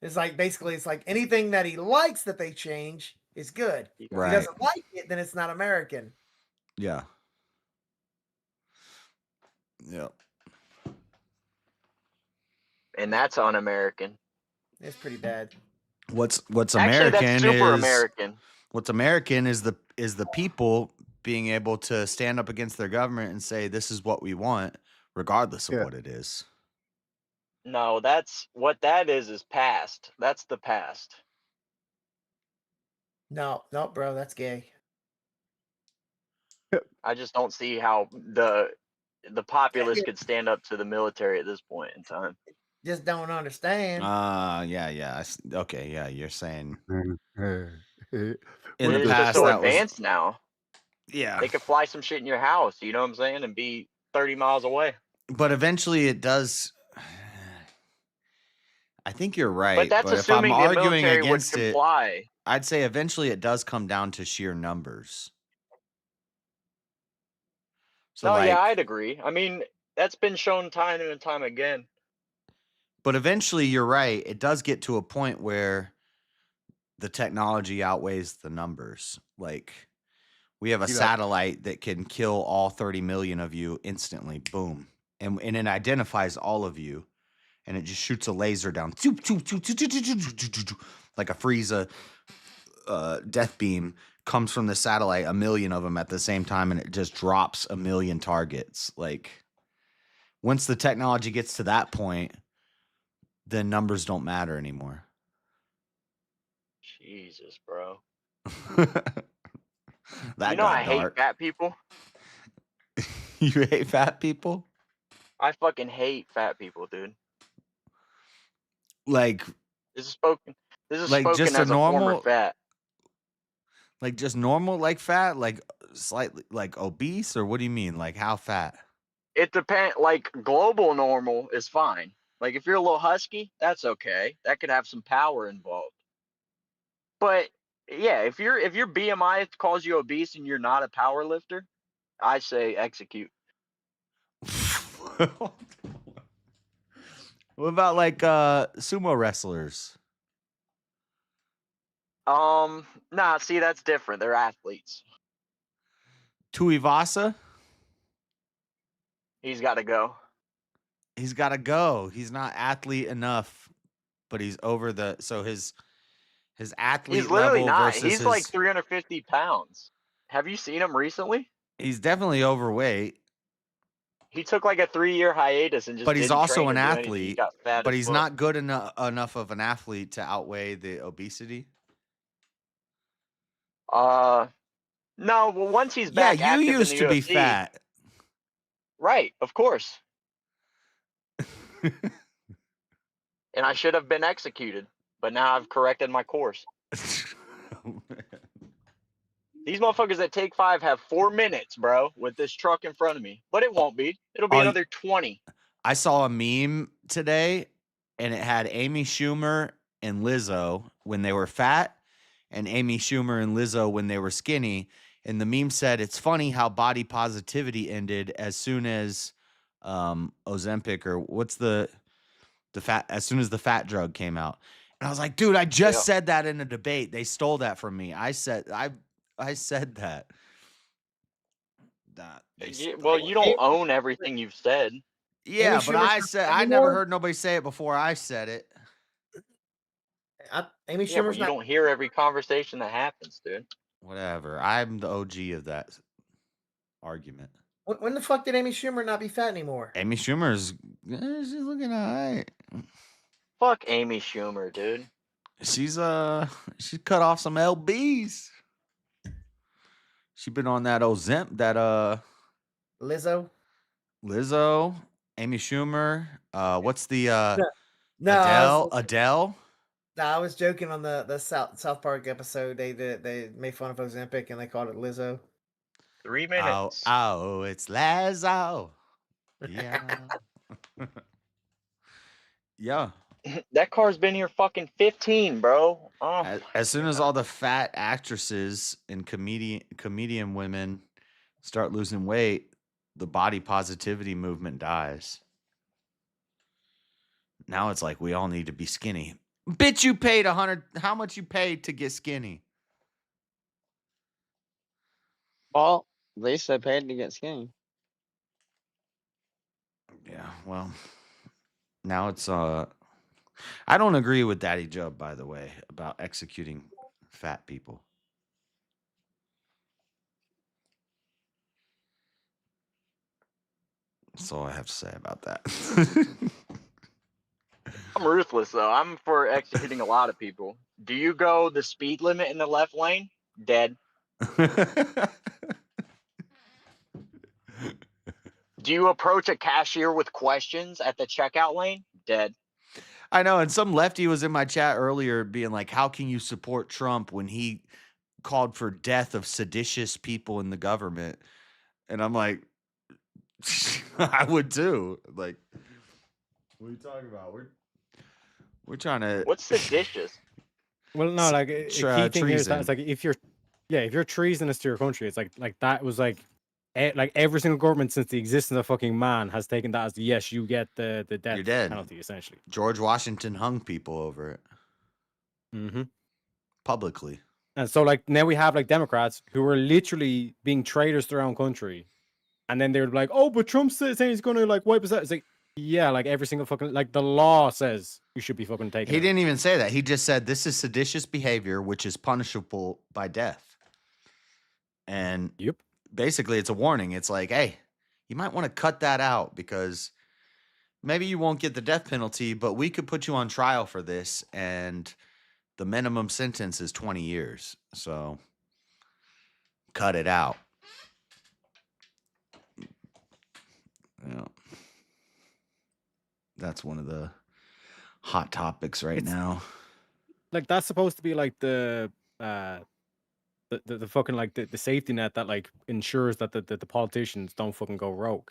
It's like basically, it's like anything that he likes that they change is good. If he doesn't like it, then it's not American. Yeah. Yep. And that's un-American. It's pretty bad. What's Actually, American that's super is American. What's American is the people being able to stand up against their government and say this is what we want, regardless of what it is. No, that's what that is past. That's the past. No, bro, that's gay. I just don't see how the populace could stand up to the military at this point in time. Just don't understand. Yeah. Okay, yeah, you're saying in It's the just past so that advanced was now. Yeah. They could fly some shit in your house, you know what I'm saying, and be 30 miles away. But eventually it does. I think you're right. But that's if I'm assuming the arguing military would against it, comply. I'd say eventually it does come down to sheer numbers. So No, yeah, like, I'd agree. I mean, that's been shown time and time again. but eventually you're right. It does get to a point where the technology outweighs the numbers. Like, we have a satellite that can kill all 30 million of you instantly. Boom. And it identifies all of you. And it just shoots a laser down. Like a Frieza death beam comes from the satellite, a million of them at the same time, and it just drops a million targets. Like, once the technology gets to that point, then numbers don't matter anymore. Jesus, bro. That you know I dark. hate fat people. You hate fat people? I fucking hate fat people, dude. Like, This is spoken just as a former fat. Like just normal, like fat, like slightly, like obese, or what do you mean? Like how fat? It depends. Like global normal is fine. Like if you're a little husky, that's okay. That could have some power involved. But yeah, if your BMI calls you obese and you're not a power lifter, I say execute. What about like sumo wrestlers? Nah, see, that's different. They're athletes. Tuivasa? He's got to go. He's got to go. He's not athlete enough, but he's over the his athlete He's literally level not. versus He's like 350 pounds. Have you seen him recently? He's definitely overweight. He took like a 3-year hiatus and just. But he's didn't also train an or do anything. He athlete. got fat But as he's fuck. not good enough of an athlete to outweigh the obesity. No. Well, once he's back, yeah, you active used in to the be UFC, fat. right? Of course. And I should have been executed, but now I've corrected my course. These motherfuckers at Take 5 have 4 minutes, bro, with this truck in front of me. But it won't be. It'll be another 20. I saw a meme today, and it had Amy Schumer and Lizzo when they were fat, and Amy Schumer and Lizzo when they were skinny. And the meme said, "It's funny how body positivity ended as soon as Ozempic, or what's the fat, as soon as the fat drug came out." And I was like, dude, I just said that in a debate. They stole that from me. I said that. Well, you don't own everything you've said. Yeah, but I never heard nobody say it before I said it. Amy Yeah, but Schumer's you don't hear every conversation that happens, dude. Whatever. I'm the OG of that argument. When the fuck did Amy Schumer not be fat anymore? Amy Schumer's she's looking all right. Fuck Amy Schumer, dude. She's cut off some LBs. She been on that Lizzo, Amy Schumer. What's the no, Adele? No, I was joking on the South Park episode. They made fun of Ozempic and they called it Lizzo. 3 minutes. Oh, it's Lizzo. Yeah. Yeah. That car's been here fucking 15, bro. Oh, As soon as all the fat actresses and comedian women start losing weight, the body positivity movement dies. Now it's like we all need to be skinny. Bitch, you paid 100. How much you paid to get skinny? Well, Lisa paid to get skinny. Yeah, well, now it's I don't agree with Daddy Joe, by the way, about executing fat people. That's all I have to say about that. I'm ruthless though. I'm for executing a lot of people. Do you go the speed limit in the left lane? Dead. Do you approach a cashier with questions at the checkout lane? Dead. I know, and some lefty was in my chat earlier being like, how can you support Trump when he called for death of seditious people in the government? And I'm like, I would too. Like, what are you talking about? We're trying to. What's seditious? Well, no, like a key thing here is that it's like if you're treasonous to your country, it's like that was like every single government since the existence of fucking man has taken that as yes, you get the death You're dead. penalty essentially. George Washington hung people over it. Mm-hmm. Publicly. And so like now we have like Democrats who are literally being traitors to their own country, and then they're like, oh, but Trump's saying he's gonna like wipe us out. It's like, yeah, like every single fucking like the law says you should be fucking taken. He didn't even say that. He just said this is seditious behavior, which is punishable by death. And basically it's a warning. It's like, hey, you might want to cut that out because maybe you won't get the death penalty, but we could put you on trial for this, and the minimum sentence is 20 years. So cut it out. Yeah. That's one of the hot topics right now. Like that's supposed to be like the fucking like the safety net that like ensures that the politicians don't fucking go rogue.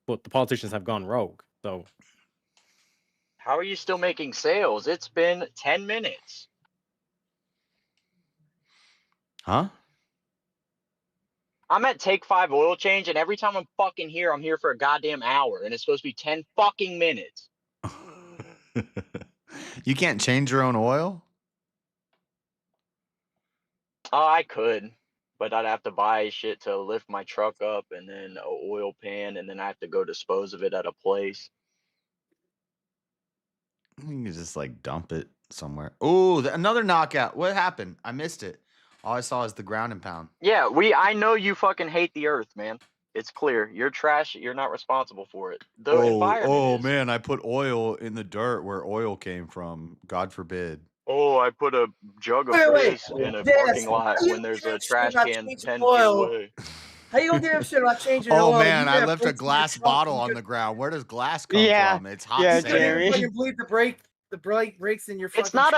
But the politicians have gone rogue. So How are you still making sales? It's been 10 minutes. Huh? I'm at Take 5 oil change, and every time I'm fucking here, I'm here for a goddamn hour, and it's supposed to be 10 fucking minutes. You can't change your own oil? Oh, I could, but I'd have to buy shit to lift my truck up, and then a oil pan, and then I have to go dispose of it at a place. You can just like dump it somewhere. Oh, another knockout. What happened? I missed it. All I saw is the ground and pound. Yeah, I know you fucking hate the earth, man. It's clear. You're trash. You're not responsible for it. The environment is. Man, I put oil in the dirt where oil came from. God forbid. Oh, I put a jug of piss in a parking lot when there's a trash can 10 feet away. How you gonna give a shit about changing Oh oil? man, You I got left a brakes in your glass truck bottle and on you- the ground. Where does glass come Yeah. from? It's hot Yeah, sand. You couldn't Jerry. even fucking bleed the brakes in your fucking It's not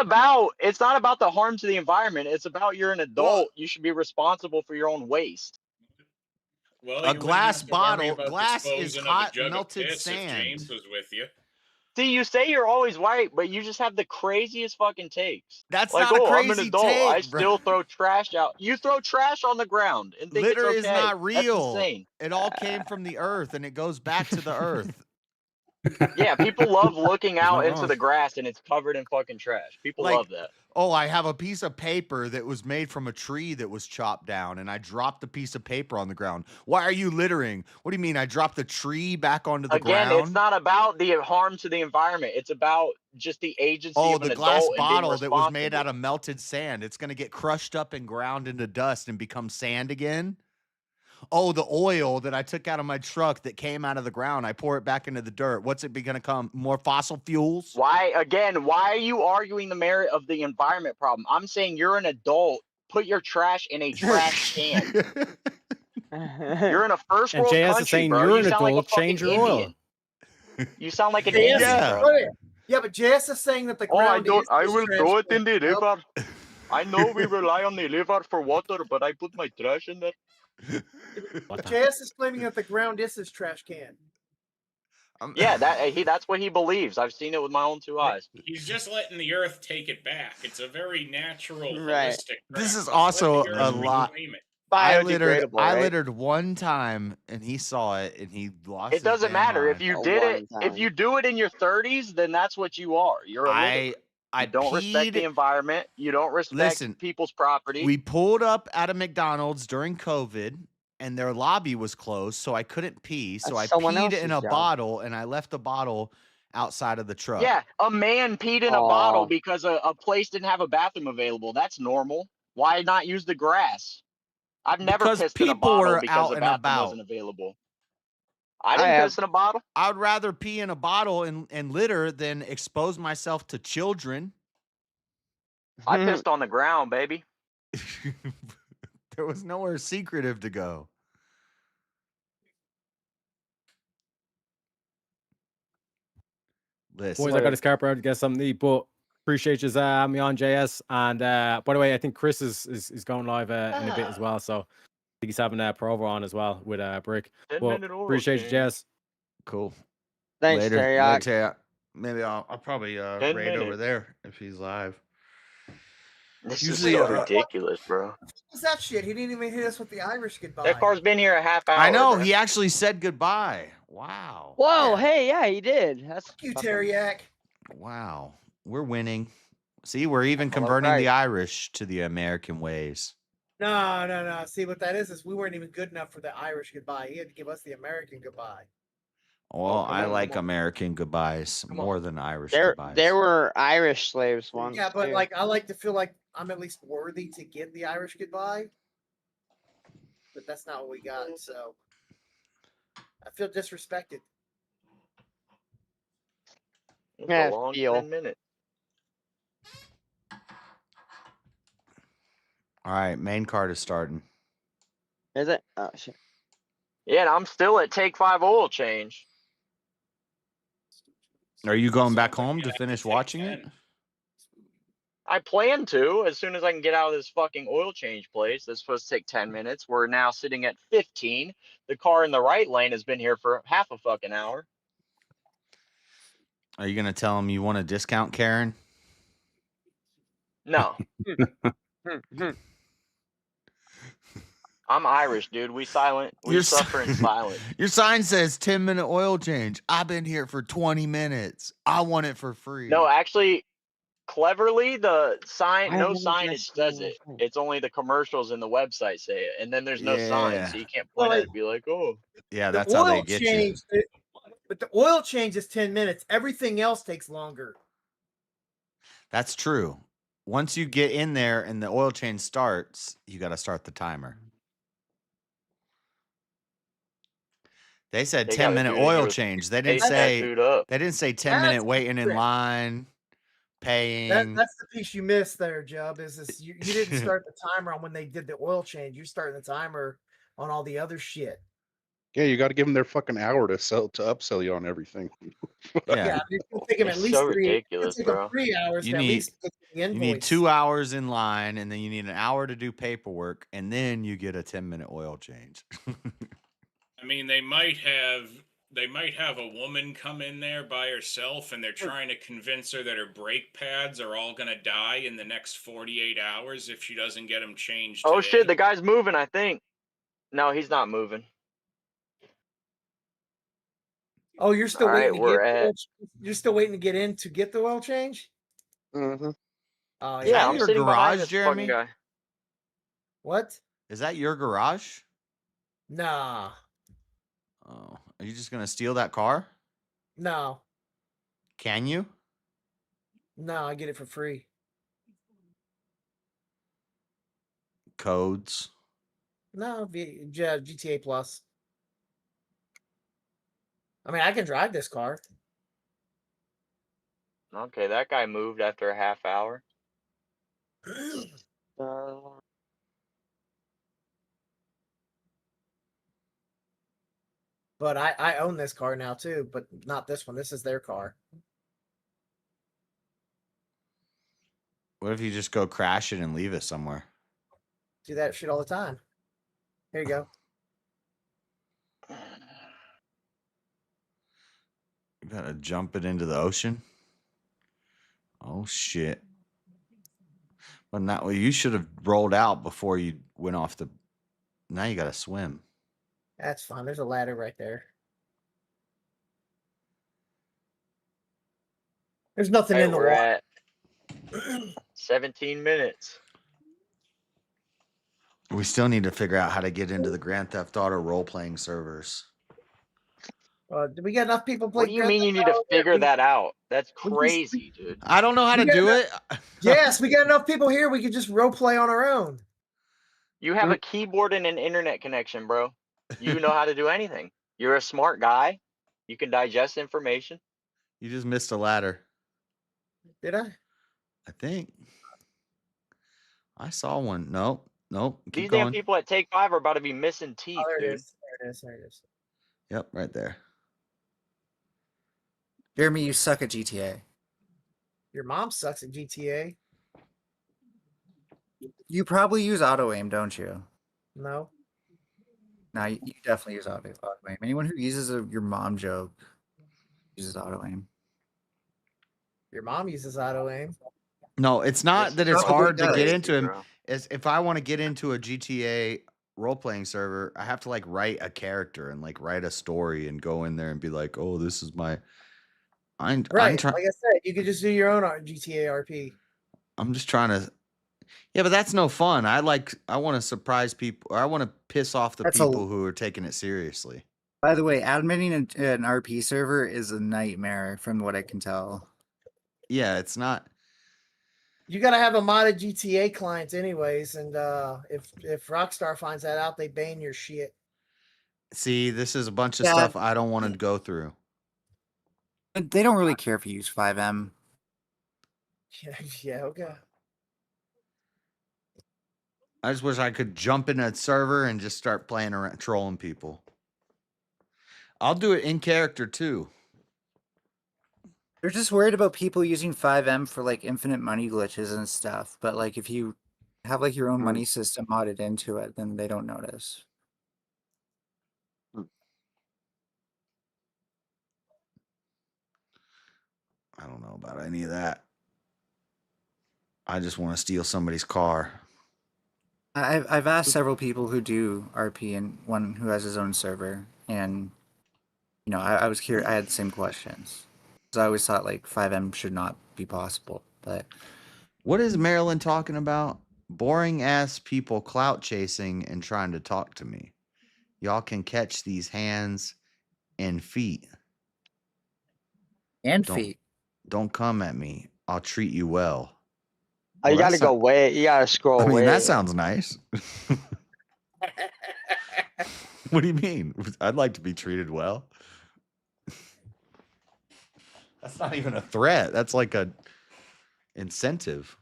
about the harm to the environment. It's about you're an adult. You should be responsible for your own waste. Well, A you glass wouldn't have to worry bottle. about Glass is disposing of a hot, jug of melted piss if sand. James was with you. See, you say you're always right, but you just have the craziest fucking takes. That's like, not a oh, I'm an crazy adult. I take, bro. still throw trash out. You throw trash on the ground and think Litter it's is okay. not real. That's insane. It all came from the earth and it goes back to the earth. Yeah, people love looking out not into wrong. the grass and it's covered in fucking trash. People Like, love that. oh, I have a piece of paper that was made from a tree that was chopped down, and I dropped the piece of paper on the ground. Why are you littering? What do you mean? I dropped the tree back onto the Again, ground? it's not about the harm to the environment. It's about just the agency Oh, of an the glass adult and being bottle that was made responsible. out of melted sand. It's going to get crushed up and ground into dust and become sand again. Oh, the oil that I took out of my truck that came out of the ground, I pour it back into the dirt. What's it going to come? More fossil fuels? Why are you arguing the merit of the environment problem? I'm saying you're an adult. Put your trash in a trash can. You're in a first And world JS is country, saying bro. you're You an sound like a adult, fucking change your oil. Indian. You sound like an JS Indian, Yeah. bro. Yeah, but JS is saying that the Oh, I ground don't. is I his will trash throw it can, in the bro. river. I know we rely on the river for water, but I put my trash in there. JS is claiming that the ground is his trash can. Yeah, that's what he believes. I've seen it with my own 2 eyes. He's just letting the earth take it back. It's a very natural, Right. holistic. This crap. is Let's let also the a earth lot. reclaim it. I Biodegradable, right? littered one time and he saw it and he lost It his doesn't damn matter if mind. you Oh, did one it. If time. you do it in your 30s, then that's what you are. You're a litterer. I You don't respect the peed. environment. You don't respect Listen, people's property. we pulled up at a McDonald's during COVID and their lobby was closed, so I couldn't pee. So That's I someone peed in else's a job. bottle and I left the bottle outside of the truck. Yeah, a man peed in a bottle Aw. because a place didn't have a bathroom available. That's normal. Why not use the grass? I've never Because pissed in a people bottle were because out a and bathroom about. wasn't available. I didn't have. piss in a bottle. I would rather pee in a bottle and litter than expose myself to children. I pissed on the ground, baby. There was nowhere secretive to go. Listen. Boys, I got his car out to get something to eat, but appreciate you having me on, JS. And by the way, I think Chris is going live in a bit as well. So I think he's having Provo on as well with Brick. 10-minute oil Appreciate you, change. JS. Cool. Thanks, Later. Teriyaki. Later. Maybe I'll probably 10 raid over minutes. there if he's live. This Usually, is so ridiculous, bro. What's that shit? He didn't even hit us with the Irish goodbye. That car's been here a half hour. I know. bro. He actually said goodbye. Wow. Whoa, hey, yeah, he did. That's Fuck you, Teriyaki. Wow. We're winning. See, we're even Well, converting the right. Irish to the American ways. No. See what that is we weren't even good enough for the Irish goodbye. He had to give us the American goodbye. Well, come I on, like come on. American goodbyes Come on. more than Irish There goodbyes. were Irish slaves once. Yeah, but too. like I like to feel like I'm at least worthy to get the Irish goodbye. But that's not what we got, so I feel disrespected. It's Yeah, a long feel. 10 minutes. All right, main card is starting. Is it? Oh shit. Yeah, and I'm still at take 5 oil change. Are you going back Sounds like home you to have finish take watching it? 10. I plan to as soon as I can get out of this fucking oil change place. That's supposed to take 10 minutes. We're now sitting at 15. The car in the right lane has been here for half a fucking hour. Are you going to tell him you want a discount, Karen? No. I'm Irish, dude. We silent. We Your suffer in sign- silence. Your sign says 10-minute oil change. I've been here for 20 minutes. I want it for free. No, actually, cleverly, the sign, I no haven't signage just says seen it. the- It's only the commercials and the website say it. And then there's no sign, Yeah. so you can't point Well, at it and be like, oh. Yeah, The that's how they oil get you. change, but the oil change is 10 minutes. Everything else takes longer. That's true. Once you get in there and the oil change starts, you got to start the timer. They said They gotta 10-minute do it here oil with change. They Face didn't say tattooed up. 10-minute That's waiting in different. line, paying. That's the piece you missed there, Jub. Is you didn't start the timer on when they did the oil change. You started the timer on all the other shit. Yeah, you got to give them their fucking hour to upsell you on everything. Yeah. It's gonna take them at It's least so 3. ridiculous, It's gonna take them bro. 3 hours You to at need least get the invoice. you need 2 hours in line, and then you need an hour to do paperwork, and then you get a 10-minute oil change. I mean, they might have a woman come in there by herself and they're trying to convince her that her brake pads are all going to die in the next 48 hours if she doesn't get them changed Oh, today. shit. The guy's moving, I think. No, he's not moving. Oh, you're still All waiting right, to we're get at. you're still waiting to get in to get the oil change? Mm-hmm. Oh, Is Yeah, that I'm your sitting behind garage, this Jeremy? fucking guy. What? Is that your garage? Nah. Oh, are you just gonna steal that car? No. Can you? No, I get it for free. Codes. No, GTA Plus. I mean, I can drive this car. Okay, that guy moved after a half hour. But I own this car now too, but not this one. This is their car. What if you just go crash it and leave it somewhere? Do that shit all the time. Here you go. Gotta jump it into the ocean. Oh shit! But not well. You should have rolled out before you went off the. Now you gotta swim. That's fine. There's a ladder right there. There's nothing All in right, the we're water. at 17 minutes. We still need to figure out how to get into the Grand Theft Auto role-playing servers. Do we got enough people play? What do you mean you need to figure that out? That's crazy, dude. I don't know how to got do enough- it. Yes, we got enough people here. We could just role play on our own. You have a keyboard and an internet connection, bro. You know how to do anything. You're a smart guy. You can digest information. You just missed a ladder. Did I? I think. I saw one. Nope. Keep These going. damn people at Take 5 are about to be missing teeth, Oh, there it dude. is. There it is. Yep, right there. Jeremy, you suck at GTA. Your mom sucks at GTA. You probably use auto aim, don't you? No. No, you definitely use auto aim. Anyone who uses your mom joke uses auto aim. Your mom uses auto aim. No, it's not that it's probably hard to get does. into him. Bro. It's if I want to get into a GTA role-playing server, I have to like write a character and like write a story and go in there and be like, oh, this is my. I'm Right. trying. Like I said, you could just do your own GTA RP. I'm just trying to. Yeah, but that's no fun. I want to surprise people. Or I want to piss off the people who are taking it seriously. By the way, admitting an RP server is a nightmare from what I can tell. Yeah, it's not. You got to have a modded GTA client anyways, and if Rockstar finds that out, they ban your shit. See, this is a bunch of stuff I don't want to go through. They don't really care if you use 5M. Yeah, okay. I just wish I could jump in a server and just start playing around, trolling people. I'll do it in character too. They're just worried about people using 5M for like infinite money glitches and stuff. But like if you have like your own money system modded into it, then they don't notice. I don't know about any of that. I just want to steal somebody's car. I've asked several people who do RP and one who has his own server, and you know I was curious. I had the same questions. So I always thought like 5M should not be possible. But what is Marilyn talking about? Boring ass people clout chasing and trying to talk to me. Y'all can catch these hands and feet. Feet. Don't come at me. I'll treat you well. Oh, you gotta go way. You gotta scroll. I mean, way. that sounds nice. What do you mean? I'd like to be treated well. That's not even a threat. That's like a incentive.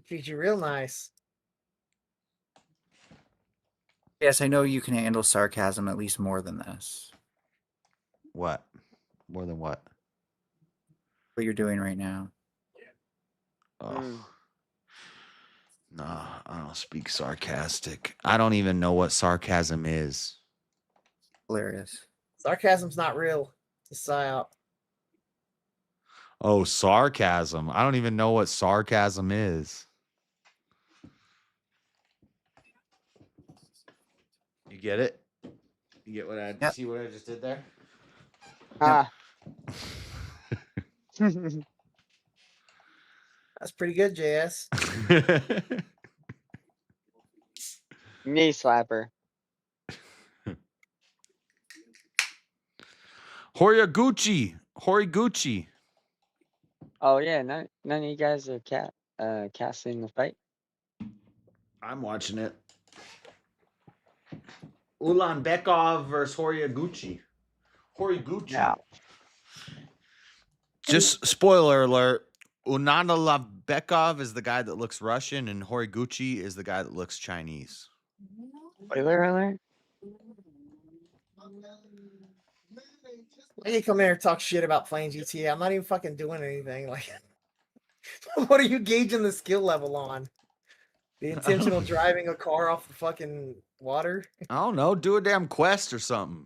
Treat you real nice. yes, I know you can handle sarcasm at least more than this. What? More than what? What you're doing right now. Oh. Nah, I don't speak sarcastic. I don't even know what sarcasm is. Hilarious. Sarcasm's not real. It's a psyop. Oh, sarcasm. I don't even know what sarcasm is. You get it? You get what I see what I just did there? That's pretty good, JS. Knee slapper. Horiguchi. Oh yeah, none of you guys are casting the fight. I'm watching it. Ulanbekov versus Horiguchi. Yeah. Just spoiler alert. Ulanbekov is the guy that looks Russian, and Horiguchi is the guy that looks Chinese. Spoiler alert. Why you come here and talk shit about playing GTA? I'm not even fucking doing anything. Like, what are you gauging the skill level on? The intentional driving a car off the fucking water? I don't know. Do a damn quest or something.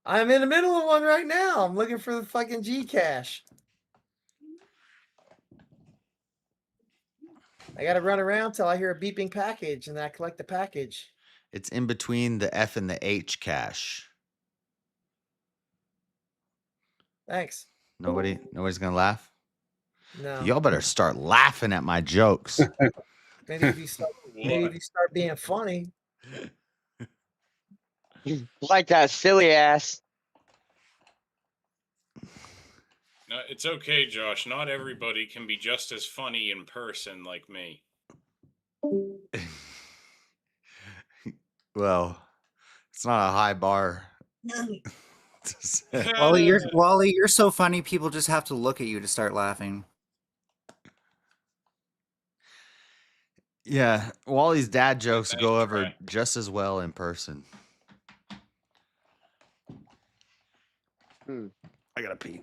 I'm in the middle of one right now. I'm looking for the fucking Gcash. I got to run around till I hear a beeping package, and then I collect the package. It's in between the F and the H cache. Thanks. Nobody's gonna laugh. No. Y'all better start laughing at my jokes. Maybe if you start being funny. Like that silly ass. No, it's okay, Josh. Not everybody can be just as funny in person like me. Well, it's not a high bar. Wally, you're so funny. People just have to look at you to start laughing. Yeah, Wally's dad jokes go over just as well in person. I gotta pee.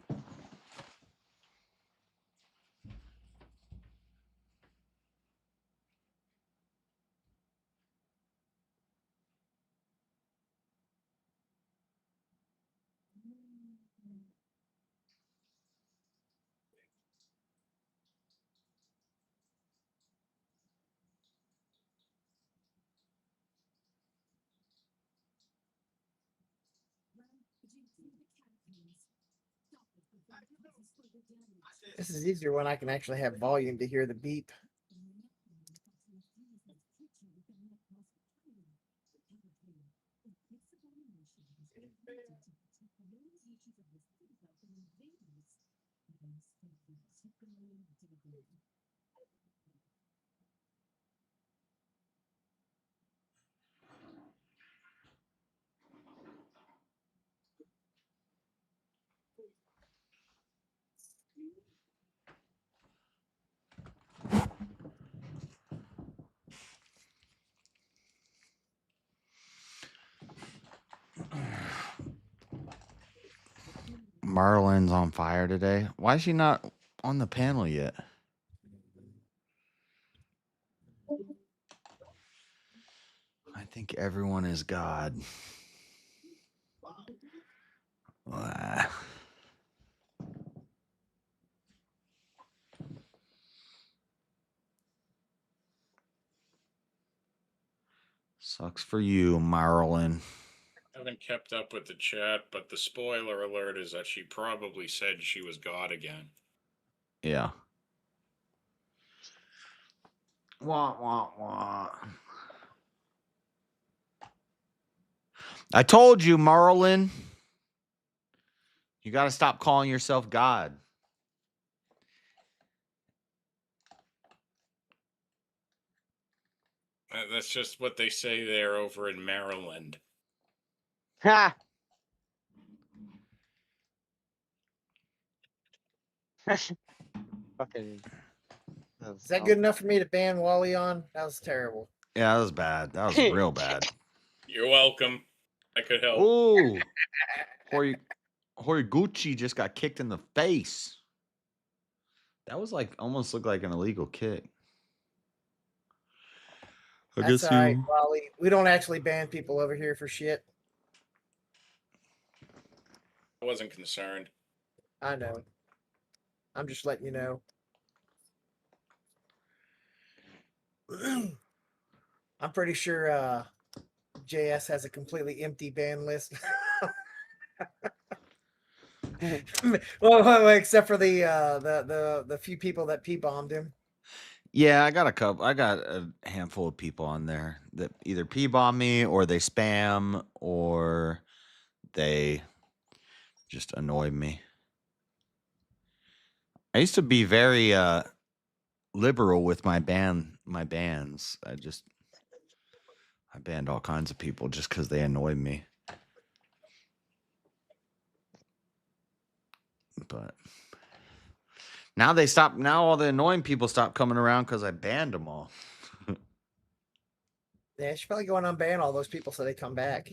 This is easier when I can actually have volume to hear the beep. Marlin's on fire today. Why is she not on the panel yet? I think everyone is God. Ah. Sucks for you, Marlin. I haven't kept up with the chat, but the spoiler alert is that she probably said she was God again. Yeah. Wah, wah, wah. I told you, Marlin. You got to stop calling yourself God. That's just what they say there over in Maryland. Ha! Fucking. Is that good enough for me to ban Wally on? That was terrible. Yeah, that was bad. That was real bad. You're welcome. I could help. Oh, Horiguchi just got kicked in the face. That was like almost looked like an illegal kick. That's all right, Wally. We don't actually ban people over here for shit. I wasn't concerned. I know. I'm just letting you know. I'm pretty sure JS has a completely empty ban list. well, except for the few people that P-bombed him. Yeah, I got a couple. I got a handful of people on there that either P-bomb me or they spam or they just annoy me. I used to be very liberal with my bans. I banned all kinds of people just because they annoyed me. But now they stop. Now all the annoying people stop coming around because I banned them all. Yeah, you should probably go and unban all those people so they come back.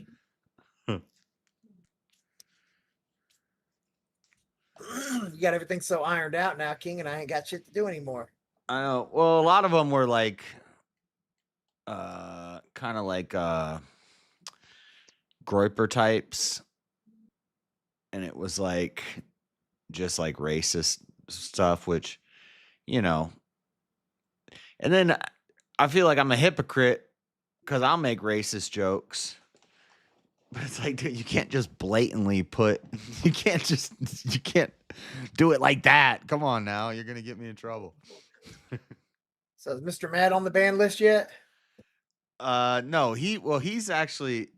You got everything so ironed out now, King, and I ain't got shit to do anymore. I know. Well, a lot of them were like, kind of like Groiper types, and it was like just like racist stuff, which, you know. And then I feel like I'm a hypocrite because I'll make racist jokes. But it's like, dude, you can't just blatantly you can't do it like that. Come on now. You're going to get me in trouble. So is Mr. Matt on the ban list yet? No, he's actually,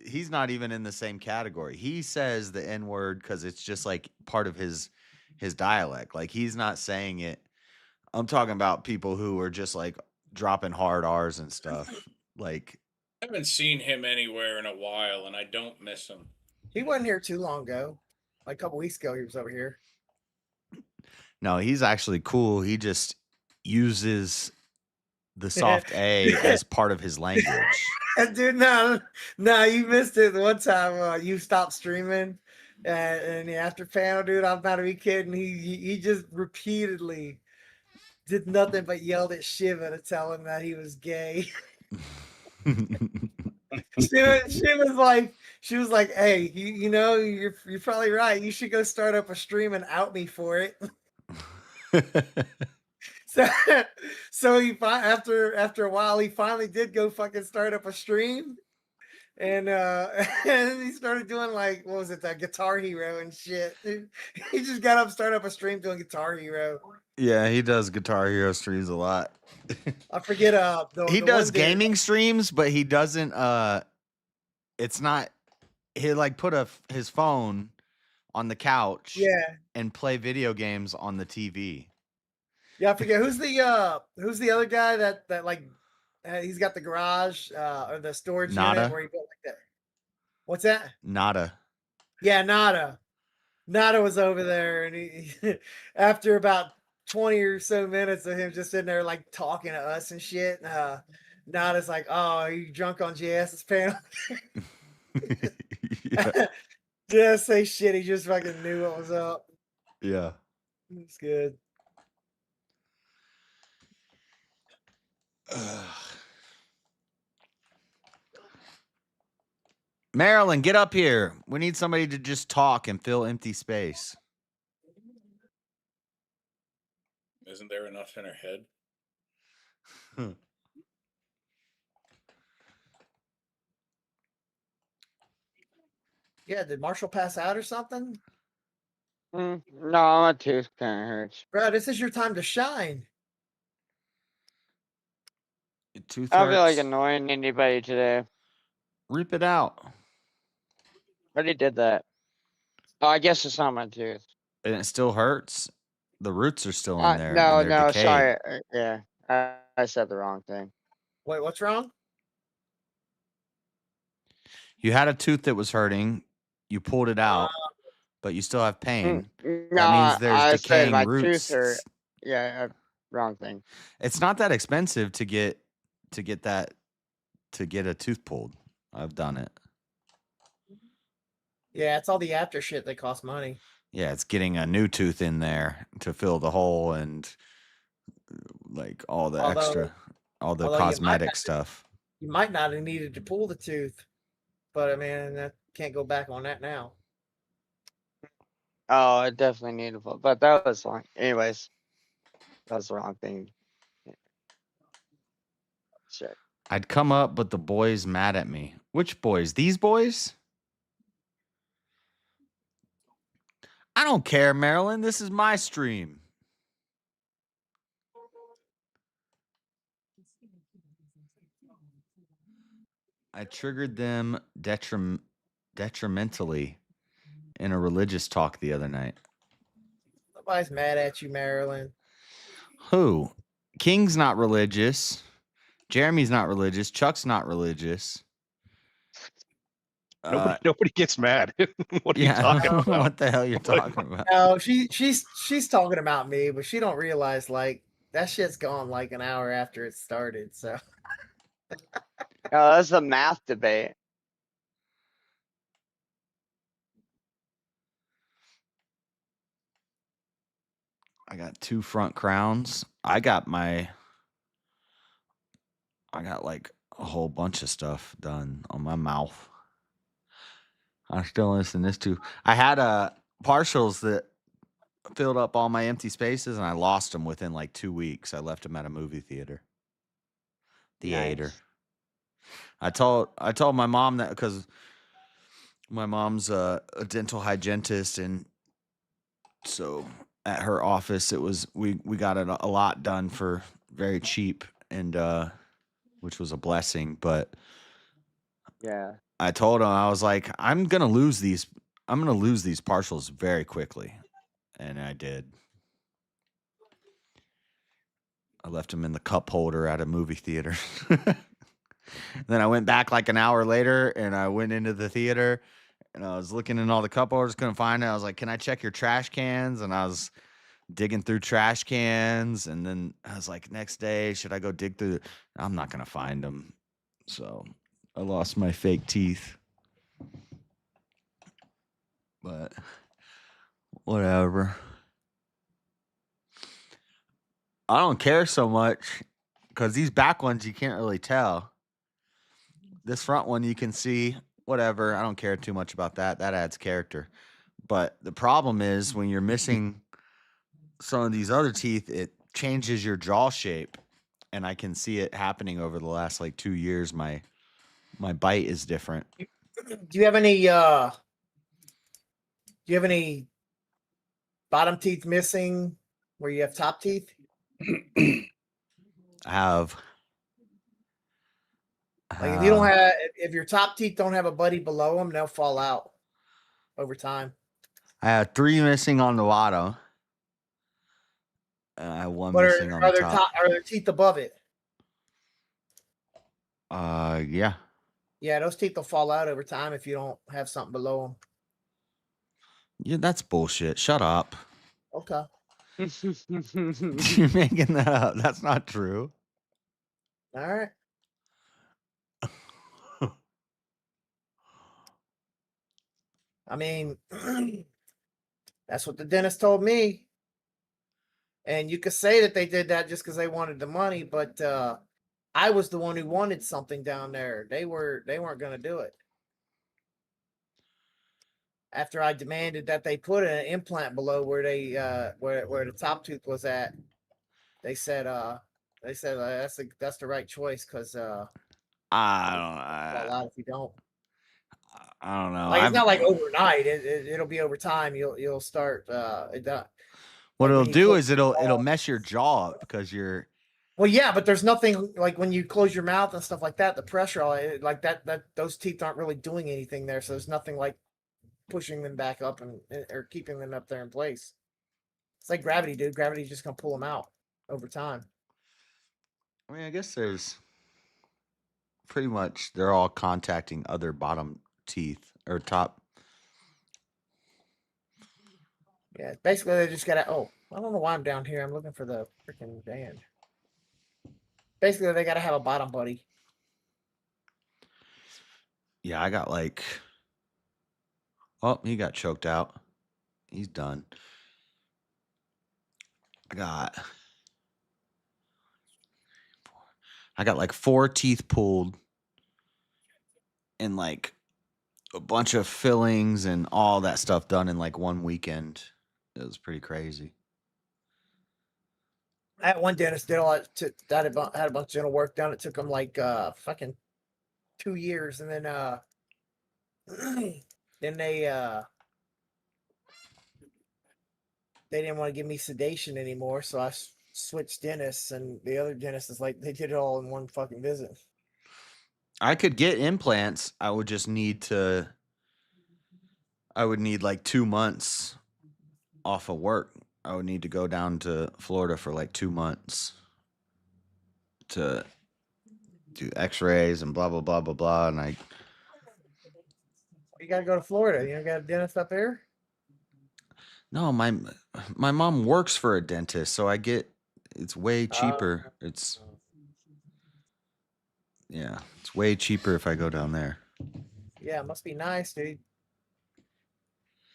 he's not even in the same category. He says the N word because it's just like part of his dialect. Like he's not saying it. I'm talking about people who are just like dropping hard R's and stuff. Like, I haven't seen him anywhere in a while, and I don't miss him. He wasn't here too long ago. Like a couple weeks ago, he was over here. no, he's actually cool. He just uses the soft A as part of his language. Dude, no, you missed it. The one time you stopped streaming, and the after panel, dude, I'm not even kidding. He just repeatedly did nothing but yelled at Shiva to tell him that he was gay. She was like, hey, you know, you're probably right. You should go start up a stream and out me for it. So he after a while he finally did go fucking start up a stream, and and he started doing like, what was it, that Guitar Hero and shit. He just got up, started up a stream doing Guitar Hero. Yeah, he does Guitar Hero streams a lot. I forget he does gaming streams, but he doesn't it's not, he like put his phone on the couch and play video games on the TV. Yeah, I forget who's the other guy that like he's got the garage or the storage Nada. unit where he built like that. What's that? Nada. Yeah, Nada. Nada was over there, and he after about 20 or so minutes of him just sitting there like talking to us and shit. Nada's like, "Oh, are you drunk on JS's panel?" Just say shit. He just fucking knew what was up. Yeah. It's good. Marilyn, get up here. We need somebody to just talk and fill empty space. Isn't there enough in her head? Yeah, did Marshall pass out or something? No, my tooth kind of hurts. Bro, this is your time to shine. Your tooth I don't feel like hurts. annoying anybody today. Rip it out. I already did that. Oh, I guess it's not my tooth. And it still hurts? The roots are still in there. No, and they're decayed. sorry. Yeah, I said the wrong thing. Wait, what's wrong? You had a tooth that was hurting. You pulled it out, but you still have pain. No, That means there's I said decaying my roots. tooth hurt. Yeah, wrong thing. It's not that expensive to get a tooth pulled. I've done it. Yeah, it's all the after shit that costs money. Yeah, it's getting a new tooth in there to fill the hole and like all the cosmetic stuff. You might not have needed to pull the tooth, but I mean, I can't go back on that now. Oh, I definitely need to pull, but that was wrong. Anyways, that was the wrong thing. Shit. I'd come up, but the boys mad at me. Which boys? These boys? I don't care, Marilyn. This is my stream. I triggered them detrimentally in a religious talk the other night. Nobody's mad at you, Marilyn. Who? King's not religious. Jeremy's not religious. Chuck's not religious. Nobody gets mad. What are you talking about? What the hell you're talking about? No, she's talking about me, but she don't realize like that shit's gone like an hour after it started. So Oh, that's a math debate. I got 2 front crowns. I got like a whole bunch of stuff done on my mouth. I'm still listening to this too. I had partials that filled up all my empty spaces, and I lost them within like 2 weeks. I left them at a movie theater. Theater. Nice. I told my mom that because my mom's a dental hygienist, and so at her office it was we got a lot done for very cheap, and which was a blessing. But Yeah. I told him, I was like, I'm gonna lose these partials very quickly, and I did. I left them in the cup holder at a movie theater. Then I went back like an hour later, and I went into the theater, and I was looking in all the cup holders, couldn't find it. I was like, "Can I check your trash cans?" And I was digging through trash cans, and then I was like, next day, should I go dig through? I'm not gonna find them, so I lost my fake teeth. But whatever. I don't care so much because these back ones you can't really tell. This front one you can see. Whatever. I don't care too much about that. That adds character. But the problem is when you're missing some of these other teeth, it changes your jaw shape, and I can see it happening over the last like 2 years. My bite is different. Do you have any bottom teeth missing where you have top teeth? I have. Like if you don't have, if your top teeth don't have a buddy below them, they'll fall out over time. I have 3 missing on the bottom. And I have 1 But missing on the top. are there teeth above it? Yeah. Yeah, those teeth will fall out over time if you don't have something below them. Yeah, that's bullshit. Shut up. Okay. You're making that up. That's not true. All right. I mean, that's what the dentist told me. And you could say that they did that just because they wanted the money, but I was the one who wanted something down there. They weren't going to do it. After I demanded that they put an implant below where they where the top tooth was at, they said that's the right choice because I fall out if you don't. don't know. Like it's not like overnight. It'll be over time. You'll start it done. What Like it'll when you do close is your it'll jaw. mess your jaw up because you're Well, yeah, but there's nothing like when you close your mouth and stuff like that. The pressure, like that those teeth aren't really doing anything there. So there's nothing like pushing them back up and or keeping them up there in place. It's like gravity, dude. Gravity's just gonna pull them out over time. I mean, I guess there's pretty much they're all contacting other bottom teeth or top. Yeah, basically they just gotta. Oh, I don't know why I'm down here. I'm looking for the freaking band. Basically, they gotta have a bottom buddy. Yeah, I got like. Oh, he got choked out. He's done. I got like 4 teeth pulled and like a bunch of fillings and all that stuff done in like 1 weekend. It was pretty crazy. I had one dentist did all that had a bunch of dental work done. It took him like fucking 2 years, and then then they didn't want to give me sedation anymore, so I switched dentists, and the other dentist is like they did it all in one fucking visit. I could get implants. I would need like 2 months off of work. I would need to go down to Florida for like 2 months to do x-rays and blah, blah, blah, blah, blah. And You gotta go to Florida. You don't got a dentist up there? no, my mom works for a dentist, so it's way cheaper. It's way cheaper if I go down there. Yeah, it must be nice, dude.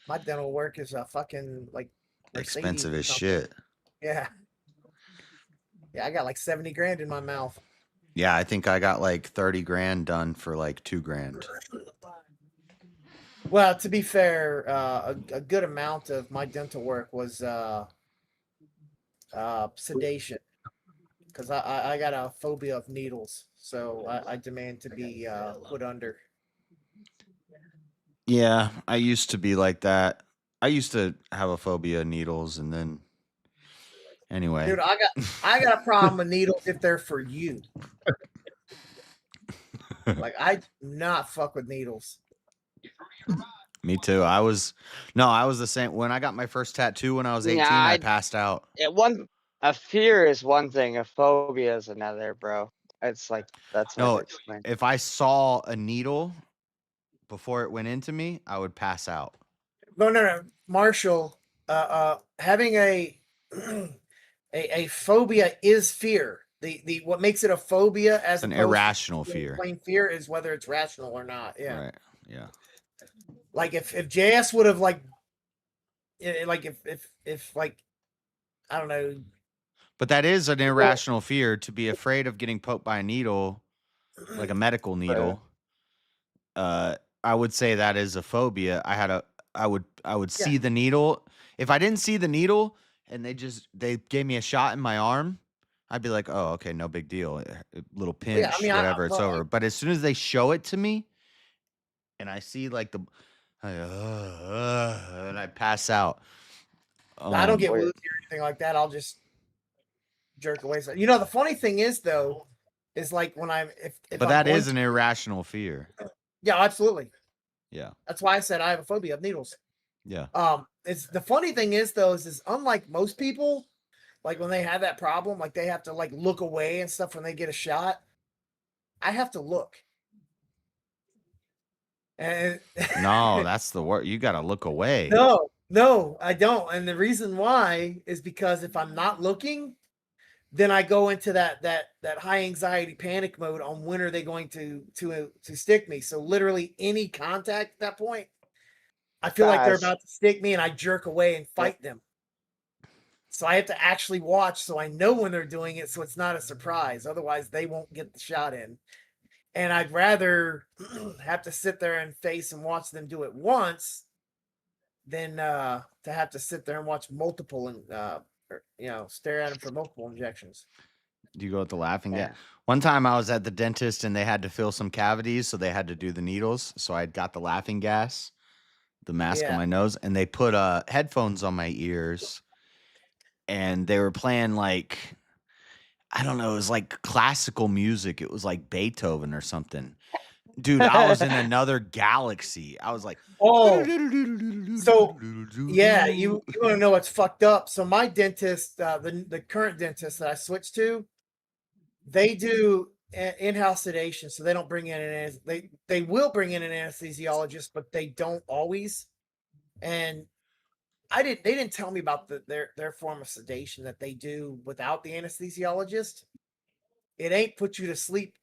My dental work is a fucking like Mercedes Expensive or as something. shit. Yeah. Yeah, I got like 70 grand in my mouth. Yeah, I think I got like 30 grand done for like 2 grand. Well, to be fair, a good amount of my dental work was sedation, because I got a phobia of needles, so I demand to be put under. Yeah, I used to be like that. I used to have a phobia of needles, and then anyway. Dude, I got a problem with needles if they're for you. Like, I do not fuck with needles. Me too. I was the same when I got my first tattoo when I was 18, Yeah, I passed out. a fear is one thing, a phobia is another, bro. It's like that's hard to No, explain. if I saw a needle before it went into me, I would pass out. No. Marshall, having a a phobia is fear. The what makes it a phobia as It's an opposed irrational to fear. plain fear is whether it's rational or not. Yeah. Right. Yeah. Like if JS would have like if like I don't know. But that is an irrational fear to be afraid of getting poked by a needle, like a medical needle. I would say that is a phobia. I would see the needle. If I didn't see the needle and they gave me a shot in my arm, I'd be like, "Oh, okay, no big deal. A little pinch, Yeah, I mean, whatever, it's over." But as soon as they show it to me and I see like and I pass out. I don't get woozy or anything like that. I'll just jerk away. So, you know, the funny thing is though, is like when I'm if But I'm that going is an irrational fear. yeah, absolutely. Yeah. That's why I said I have a phobia of needles. Yeah. It's the funny thing is though, is unlike most people, like when they have that problem, like they have to like look away and stuff when they get a shot. I have to look. And No, that's the word. You got to look away. No, I don't. And the reason why is because if I'm not looking, then I go into that high anxiety panic mode on when are they going to stick me. So literally any contact at that point, I feel like they're about to stick me and I jerk away and fight them. So I have to actually watch so I know when they're doing it so it's not a surprise. Otherwise they won't get the shot in. And I'd rather have to sit there and face and watch them do it once than to have to sit there and watch multiple and stare at them for multiple injections. Do you go with the laughing gas? One time I was at the dentist and they had to fill some cavities, so they had to do the needles. So I got the laughing gas, the mask on my nose, and they put headphones on my ears, and they were playing like, I don't know, it was like classical music. It was like Beethoven or something. Dude, I was in another galaxy. I was like, oh, so yeah, you want to know what's fucked up? So my dentist, the current dentist that I switched to, they do in-house sedation, so they don't bring in they will bring in an anesthesiologist, but they don't always. And they didn't tell me about their form of sedation that they do without the anesthesiologist. It ain't put you to sleep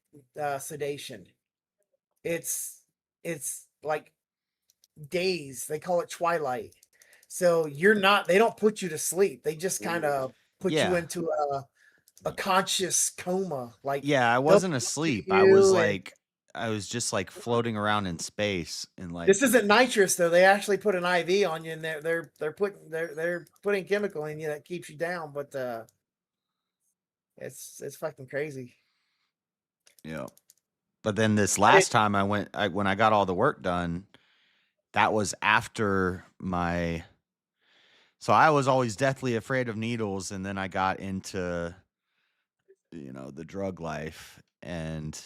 sedation. It's like days. They call it twilight. So they don't put you to sleep. They just kind of put you into a conscious coma. Like, yeah, I wasn't asleep. I was just like floating around in space and like, this isn't nitrous though. They actually put an IV on you, and they're putting chemical in you that keeps you down. But it's fucking crazy. Yeah. But then this last time when I got all the work done, that was after so I was always deathly afraid of needles, and then I got into, the drug life, and,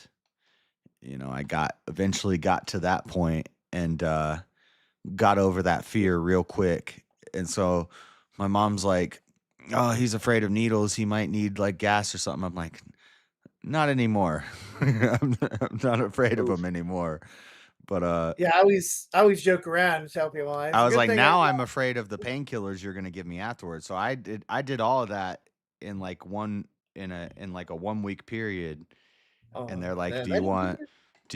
I eventually got to that point and got over that fear real quick. And so my mom's like, "Oh, he's afraid of needles. He might need like gas or something." I'm like, "Not anymore. I'm not afraid of them anymore." But yeah, I always joke around and tell people. I was like, now I'm afraid of the painkillers you're gonna give me afterwards. So I did all of that in like a 1 week period. And they're like, "Do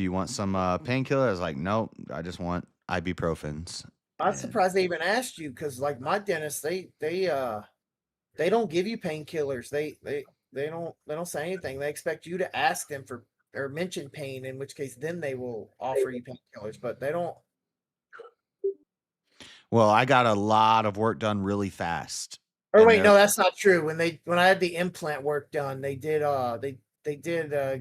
you want some painkiller?" I was like, "Nope, I just want ibuprofens." I'm surprised they even asked you, because like my dentist, they don't give you painkillers. They don't say anything. They expect you to ask them or mention pain, in which case then they will offer you painkillers. But they don't Well, I got a lot of work done really fast. Or and wait, they're- no, that's not true. When I had the implant work done, they did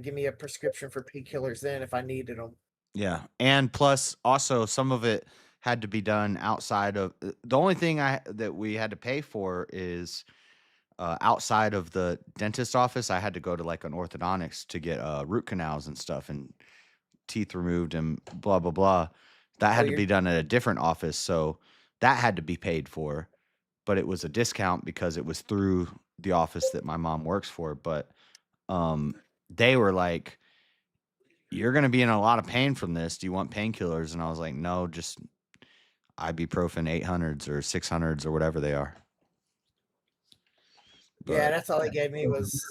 give me a prescription for painkillers then if I needed them. Yeah, and plus also some of it had to be done outside of the only thing that we had to pay for is outside of the dentist office. I had to go to like an orthodontics to get root canals and stuff and teeth removed and blah blah blah. That had to be done at a different office, so that had to be paid for, but it was a discount because it was through the office that my mom works for. But they were like, "You're going to be in a lot of pain from this. Do you want painkillers?" And I was like, "No, just ibuprofen 800s or 600s or whatever they are." Yeah, that's all they gave me was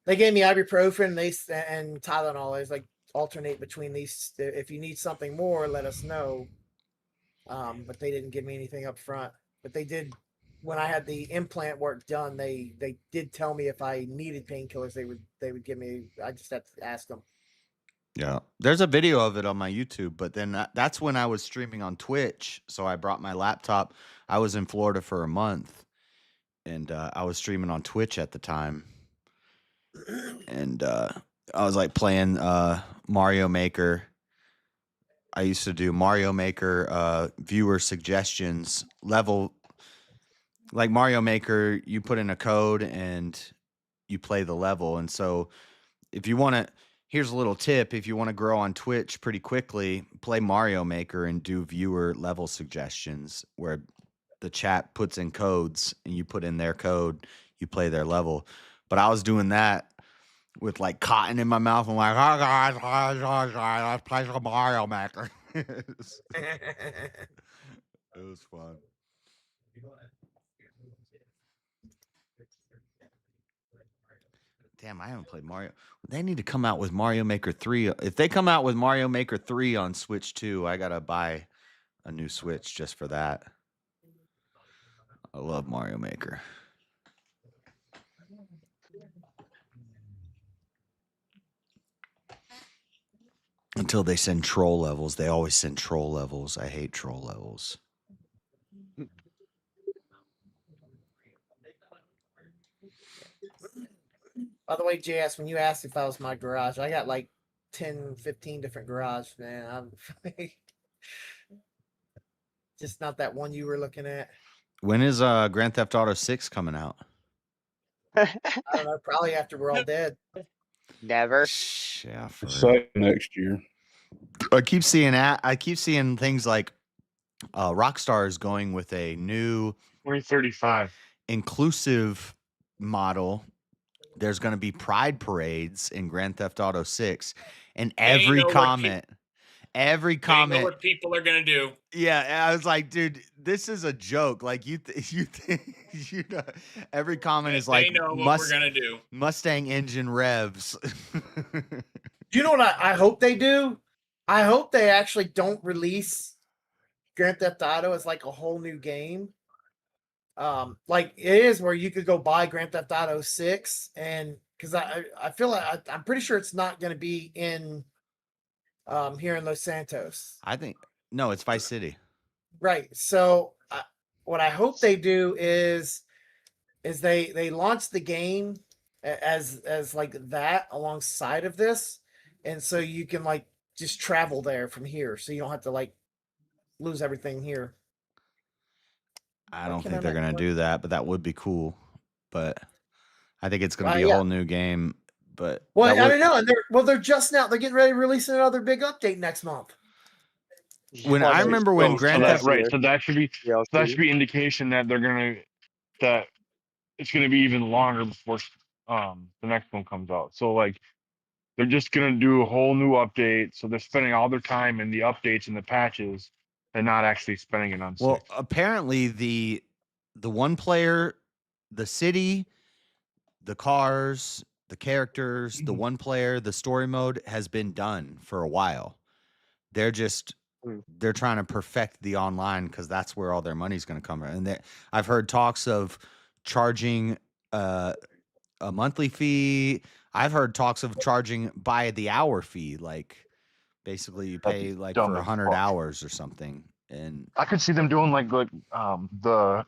they gave me ibuprofen and Tylenol. It's like alternate between these. If you need something more, let us know. But they didn't give me anything up front. But they did when I had the implant work done. They did tell me if I needed painkillers, they would give me. I just had to ask them. Yeah, there's a video of it on my YouTube, but then that's when I was streaming on Twitch. So I brought my laptop. I was in Florida for a month, and I was streaming on Twitch at the time. And I was like playing Mario Maker. I used to do Mario Maker viewer suggestions level. Like Mario Maker, you put in a code and you play the level. And so if you want to, here's a little tip. If you want to grow on Twitch pretty quickly, play Mario Maker and do viewer level suggestions where the chat puts in codes and you put in their code, you play their level. But I was doing that with like cotton in my mouth. I'm like, "Oh, guys, let's play some Mario Maker." It was fun. Damn, I haven't played Mario. They need to come out with Mario Maker 3. If they come out with Mario Maker 3 on Switch 2, I got to buy a new Switch just for that. I love Mario Maker. Until they send troll levels. They always send troll levels. I hate troll levels. By the way, JS, when you asked if I was my garage, I got like 10, 15 different garages, man. I'm just not that one you were looking at. When is Grand Theft Auto 6 coming out? I don't know. Probably after we're all dead. Never. Yeah, for So real. next year. I keep seeing things like Rockstar is going with a new 2035 inclusive model. There's going to be pride parades in Grand Theft Auto 6, and every comment, They know what people are gonna do. yeah, I was like, dude, this is a joke. Like you know, every comment is like, They know what we're gonna do. Mustang engine revs. You know what I hope they do? I hope they actually don't release Grand Theft Auto as like a whole new game. Like it is where you could go buy Grand Theft Auto 6 and because I feel like I'm pretty sure it's not going to be in here in Los Santos. I think no, it's Vice City. Right. So what I hope they do is they launch the game as like that alongside of this, and so you can like just travel there from here, so you don't have to like lose everything here. I don't think they're going to do that, but that would be cool. But I think it's going to be a yeah. whole new game. But Well, that I would- don't know, and they're just now they're getting ready to release another big update next month. When I remember when Grand Theft so that should be indication that that it's gonna be even longer before the next one comes out. So like they're just gonna do a whole new update. So they're spending all their time in the updates and the patches and not actually spending it on Well, 6. apparently the one player, the city, the cars, the characters, the one player, the story mode has been done for a while. They're trying to perfect the online because that's where all their money's going to come from. And I've heard talks of charging a monthly fee. I've heard talks of charging by the hour fee, like Basically, you That'd pay be like dumb for as 100 fuck. hours or something, and I could see them doing like the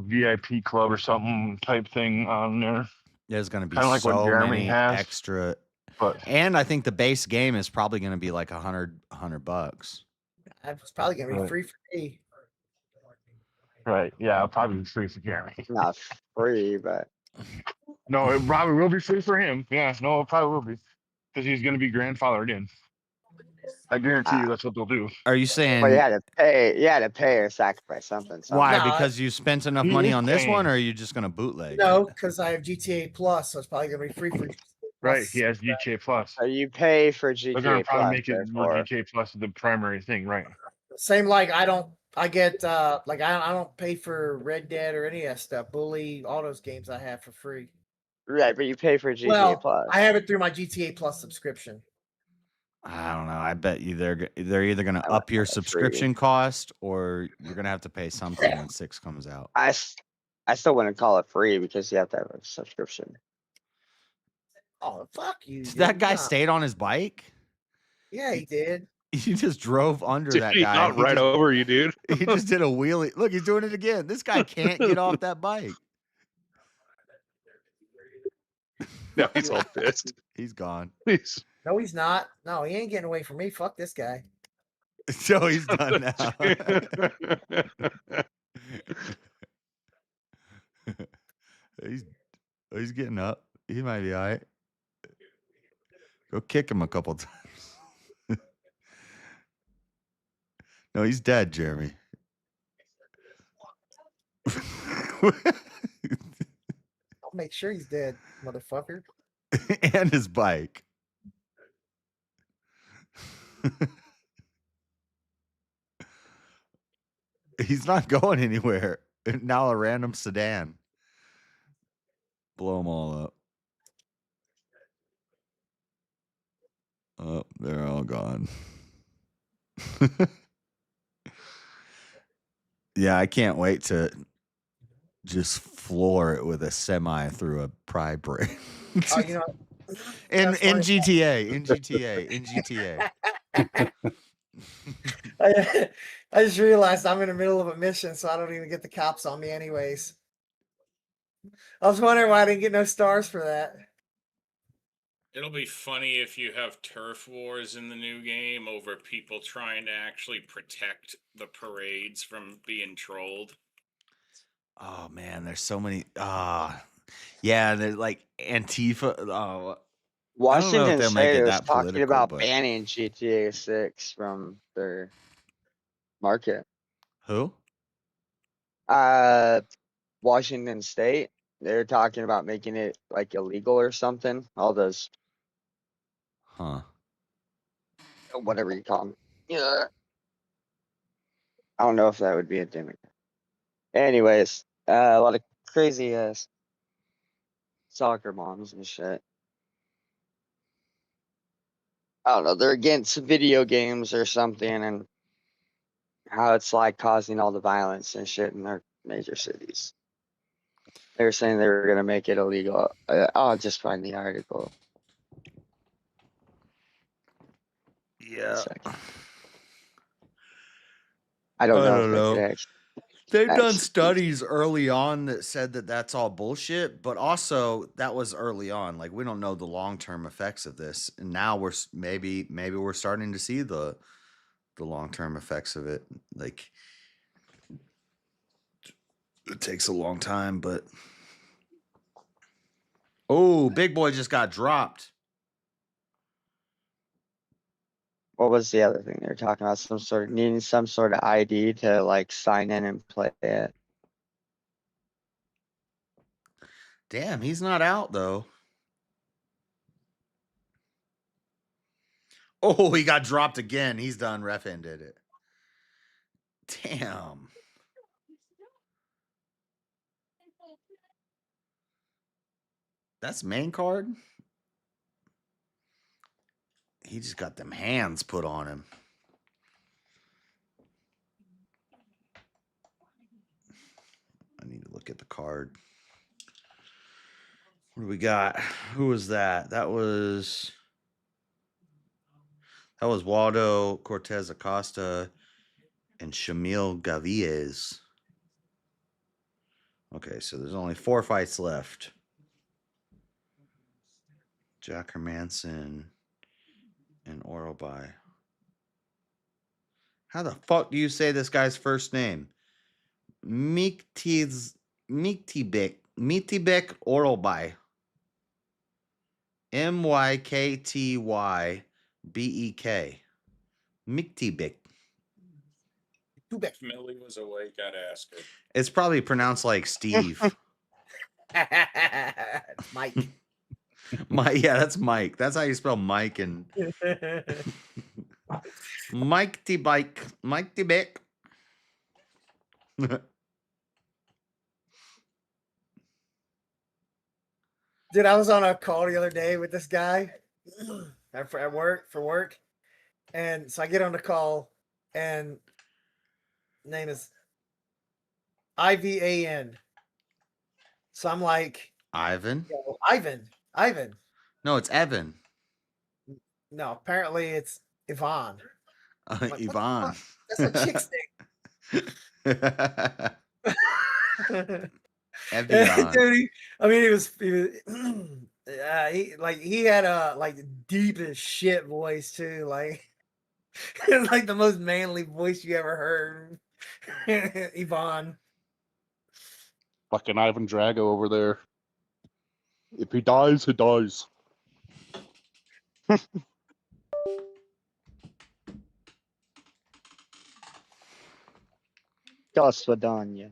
VIP club or something type thing on there. there's going to be Kind of like what so Jeremy many has. extra. But And I think the base game is probably going to be like $100. It's probably gonna be Right. free for me. Right. Yeah, it'll probably be free for Jeremy. Not free, but No, it probably will be free for him. Yeah, no, it probably will be. Because he's going to be grandfathered in. I guarantee you that's what they'll do. Are you well, saying you had to pay or sacrifice something. why? No, Because you spent enough He money is on this one, paying. or are you just going to bootleg? No, it? because I have GTA Plus, so it's probably gonna be free for Right, he has GTA Plus. So you pay for They're going to GTA probably Plus, make it therefore. GTA Plus the primary thing, right? Same like I get like I don't pay for Red Dead or any of that stuff. Bully, all those games I have for free. Right, but you pay for GTA Well, Plus. I have it through my GTA Plus subscription. I don't know. I bet you they're either going to I like up your that free. subscription cost, or you're going to have to pay something when 6 comes out. I still wouldn't call it free because you have to have a subscription. Oh fuck you! So that dude. guy Nah. stayed on his bike. Yeah, he did. He just drove under Dude, that he's guy. not He right just, over you, dude. he just did a wheelie. Look, he's doing it again. This guy can't get off that bike. Now he's all pissed. He's gone. No, he's not. No, he ain't getting away from me. Fuck this guy. So he's done now. he's getting up. He might be all right. Go kick him a couple times. No, he's dead, Jeremy. I'll make sure he's dead, motherfucker. And his bike. He's not going anywhere. Now a random sedan. Blow them all up. Oh, they're all gone. Yeah, I can't wait to just floor it with a semi through a pride parade. Oh, you know, in that's funny. GTA. I just realized I'm in the middle of a mission, so I don't even get the cops on me anyways. I was wondering why I didn't get no stars for that. It'll be funny if you have turf wars in the new game over people trying to actually protect the parades from being trolled. Oh man, there's so many. Yeah, they're like Antifa. Oh, Washington they'll make State it was that talking political, about but- banning GTA 6 from their market. Who? Washington State. They're talking about making it like illegal or something. All those, whatever you call them. Yeah. I don't know if that would be a Democrat. Anyways, a lot of crazy ass soccer moms and shit. I don't know. They're against video games or something, and how it's like causing all the violence and shit in their major cities. They were saying they were gonna make it illegal. I'll just find the article. Yeah. I don't know. don't if know. they could They've done actually- studies early on that said that that's all bullshit, but also that was early on. Like we don't know the long-term effects of this, and now we're maybe we're starting to see the long-term effects of it. Like it takes a long time, but oh, big boy just got dropped. What was the other thing they were talking about? Needing some sort of ID to like sign in and play it. Damn, he's not out though. Oh, he got dropped again. He's done. Ref ended it. Damn. That's main card. He just got them hands put on him. I need to look at the card. What do we got? Who was that? That was That was Waldo Cortez Acosta and Shamil Gaviez. Okay, so there's only 4 fights left. Jack Hermanson and Orobai. How the fuck do you say this guy's first name? Miktibek Orobai. Myktybek. Miktibek. If Millie was awake, I'd ask her. It's probably pronounced like Steve. It's Mike. Yeah, that's Mike. That's how you spell Mike and Mike T Bike. Mike T Bick. Dude, I was on a call the other day with this guy at work. And so I get on the call and name is Ivan. So I'm like, Ivan? yo, Ivan. No, it's Evan. No, apparently it's Yvonne. I'm like, Yvonne. That's a chick's name. Evian. Dude, he was he had a like deep as shit voice too, like like the most manly voice you ever heard. Yvonne. Fucking Ivan Drago over there. If he dies, he dies. До свидания.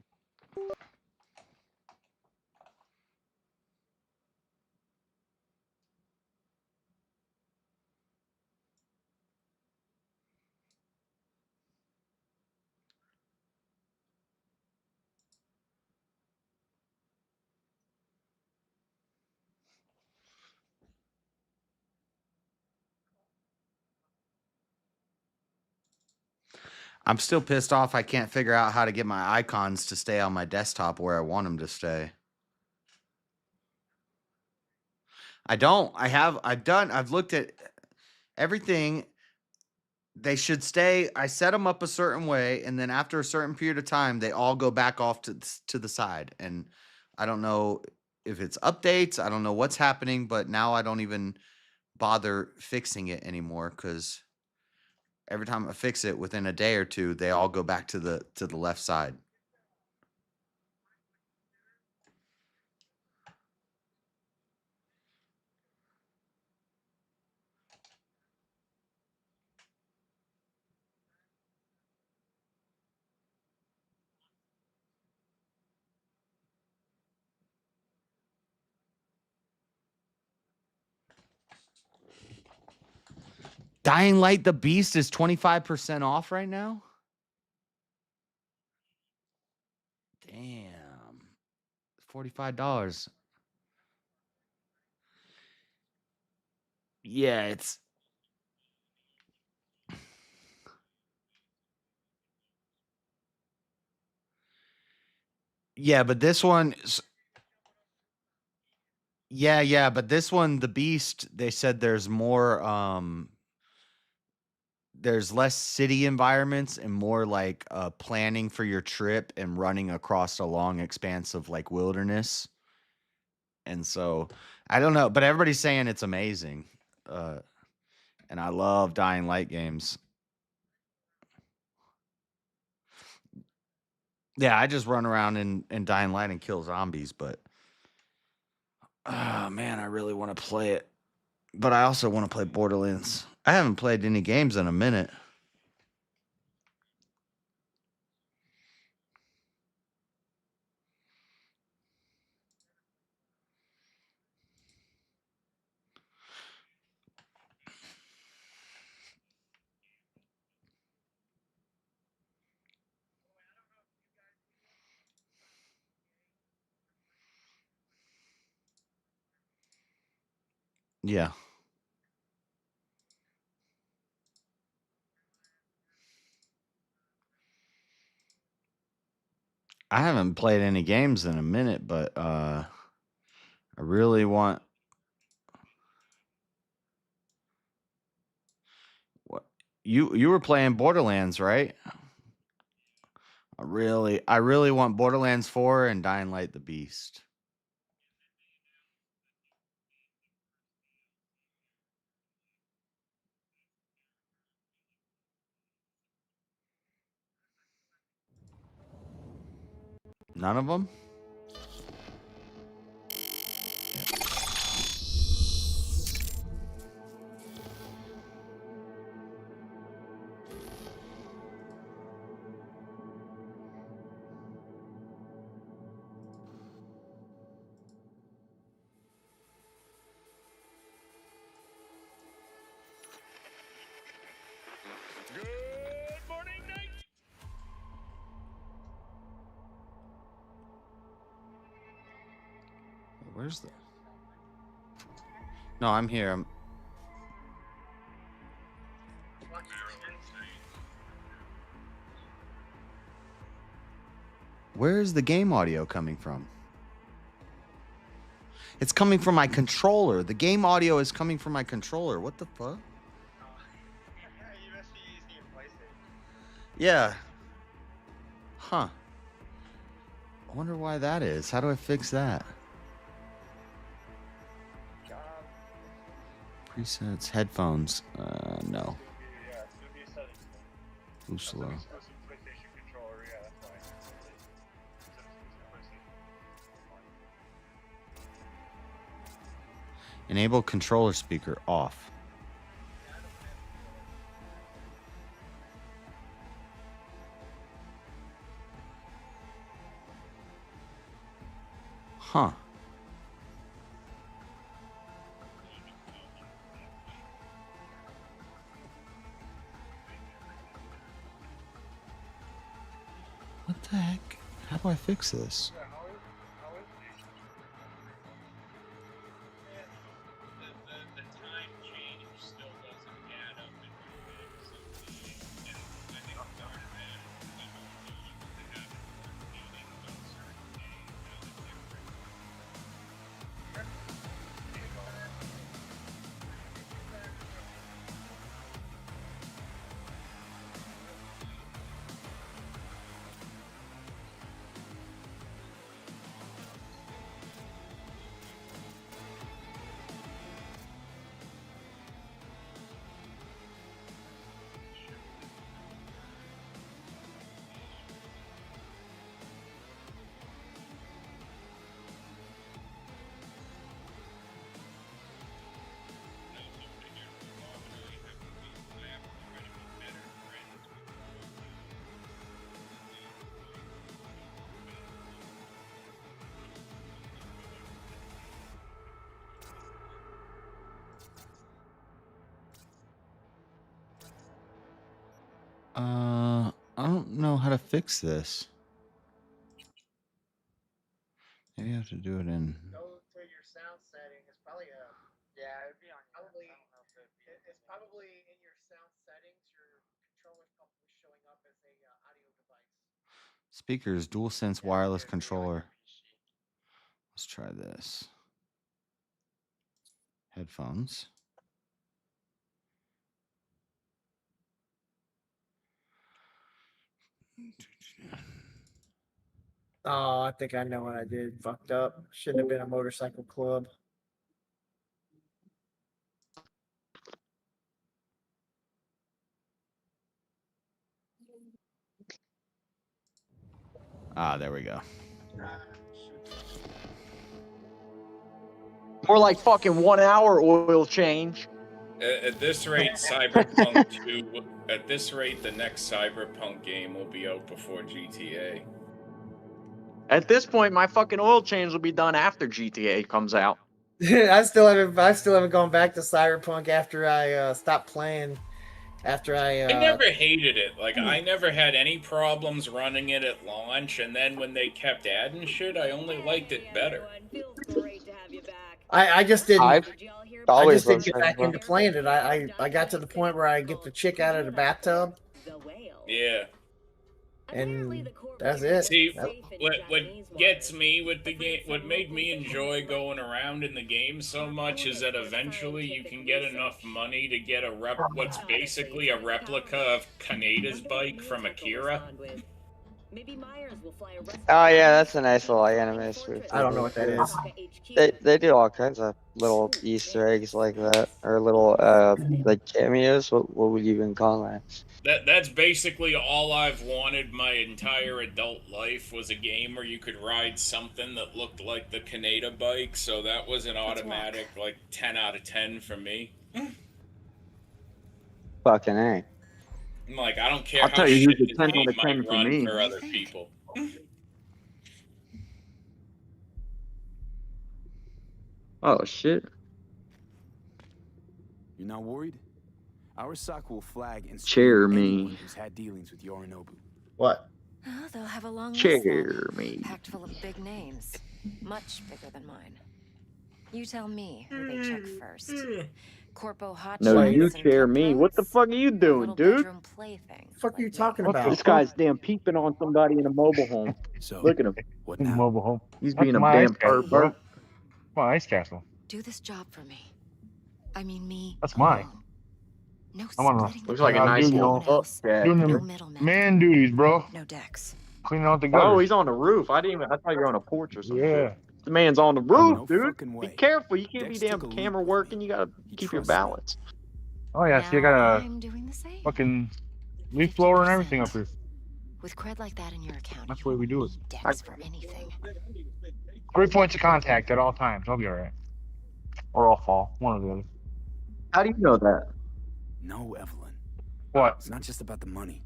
I'm still pissed off I can't figure out how to get my icons to stay on my desktop where I want them to stay. I've looked at everything. They should stay. I set them up a certain way, and then after a certain period of time, they all go back off to the side. And I don't know if it's updates. I don't know what's happening, but now I don't even bother fixing it anymore because every time I fix it within a day or two, they all go back to the left side. Dying Light the Beast is 25% off right now? Damn. $45. Yeah, it's yeah, but this one yeah, but this one, the Beast, they said there's more there's less city environments and more like planning for your trip and running across a long expanse of like wilderness. And so I don't know, but everybody's saying it's amazing. And I love Dying Light games. Yeah, I just run around in Dying Light and kill zombies, but oh man, I really want to play it. But I also want to play Borderlands. I haven't played any games in a minute. Yeah. I haven't played any games in a minute, but I really want you were playing Borderlands, right? I really want Borderlands 4 and Dying Light the Beast. None of them? Where's the... No, I'm here. Where is the game audio coming from? It's coming from my controller. The game audio is coming from my controller. What the fuck? Yeah. Huh. I wonder why that is. How do I fix that? Presets, headphones. No. Too slow. Enable controller speaker off. Huh. What the heck? How do I fix this? I don't know how to fix this. Maybe I have to do it in... Go to your sound setting. It's probably it'd be on probably. It's probably in your sound settings. Your controller's probably showing up as a audio device. Speakers, DualSense wireless controller. Let's try this. Headphones. Oh, I think I know what I did. Fucked up. Shouldn't have been a motorcycle club. Ah, there we go. More like fucking 1 hour oil change. At this rate, Cyberpunk 2. At this rate, the next Cyberpunk game will be out before GTA. At this point, my fucking oil change will be done after GTA comes out. I still haven't gone back to Cyberpunk after I stopped playing. After I never hated it. Like, I never had any problems running it at launch, and then when they kept adding shit, I only liked it better. I just didn't. I've I always just didn't get loved back Cyberpunk. into playing it. I got to the point where I get the chick out of the bathtub. Yeah. and that's it. See, what gets me with the game, what made me enjoy going around in the game so much is that eventually you can get enough money to get what's basically a replica of Kaneda's bike from Akira. Oh yeah, that's a nice little anime spoof. I don't know what that is. They do all kinds of little Easter eggs like that, or little like cameos. What would you even call that? That's basically all I've wanted my entire adult life, was a game where you could ride something that looked like the Kaneda bike, so that was an automatic like 10 out of 10 for me. Fucking A. I'm like, I don't care I'll how tell you shit who's this a 10 game out of 10 might for run me. for other people. Oh shit. You're not worried? Arasaka will flag and Chair screen me. anyone who's had dealings with Yorinobu. What? Oh, they'll have a long list Chair then, me. packed full of big names, much bigger than mine. You tell me who they check first. Corpo hot No, shots you and chair me. What the fuck are you doing, dude? bedroom plaything. Fuck are you talking This about? guy's damn peeping on somebody in a mobile home. So, Look at him. what In now? mobile home. He's That's being a my damn ice castle, bro. pervert. My ice castle. Do this job for me. I mean me. That's mine. No I'm on splitting Looks the like a bill nice with little anyone else. fuck. Doing No the middleman. man duties, bro. No decks. Cleaning out the gutters. Oh, he's on the roof. I thought you were on a porch or something. Yeah. The man's on the roof, No dude. fucking Be way. careful. You can't Dex be damn took a camera leap with working. me. You gotta He keep your trusts me. balance. Oh yeah, see, I Now got a I'm doing the same. fucking leaf blower and everything up here. With cred like that in your account, That's the way we do it. decks for anything. 3 points of contact at all times. I'll be alright. Or I'll fall. One or the other. How do you know that? No, Evelyn. What? It's not just about the money.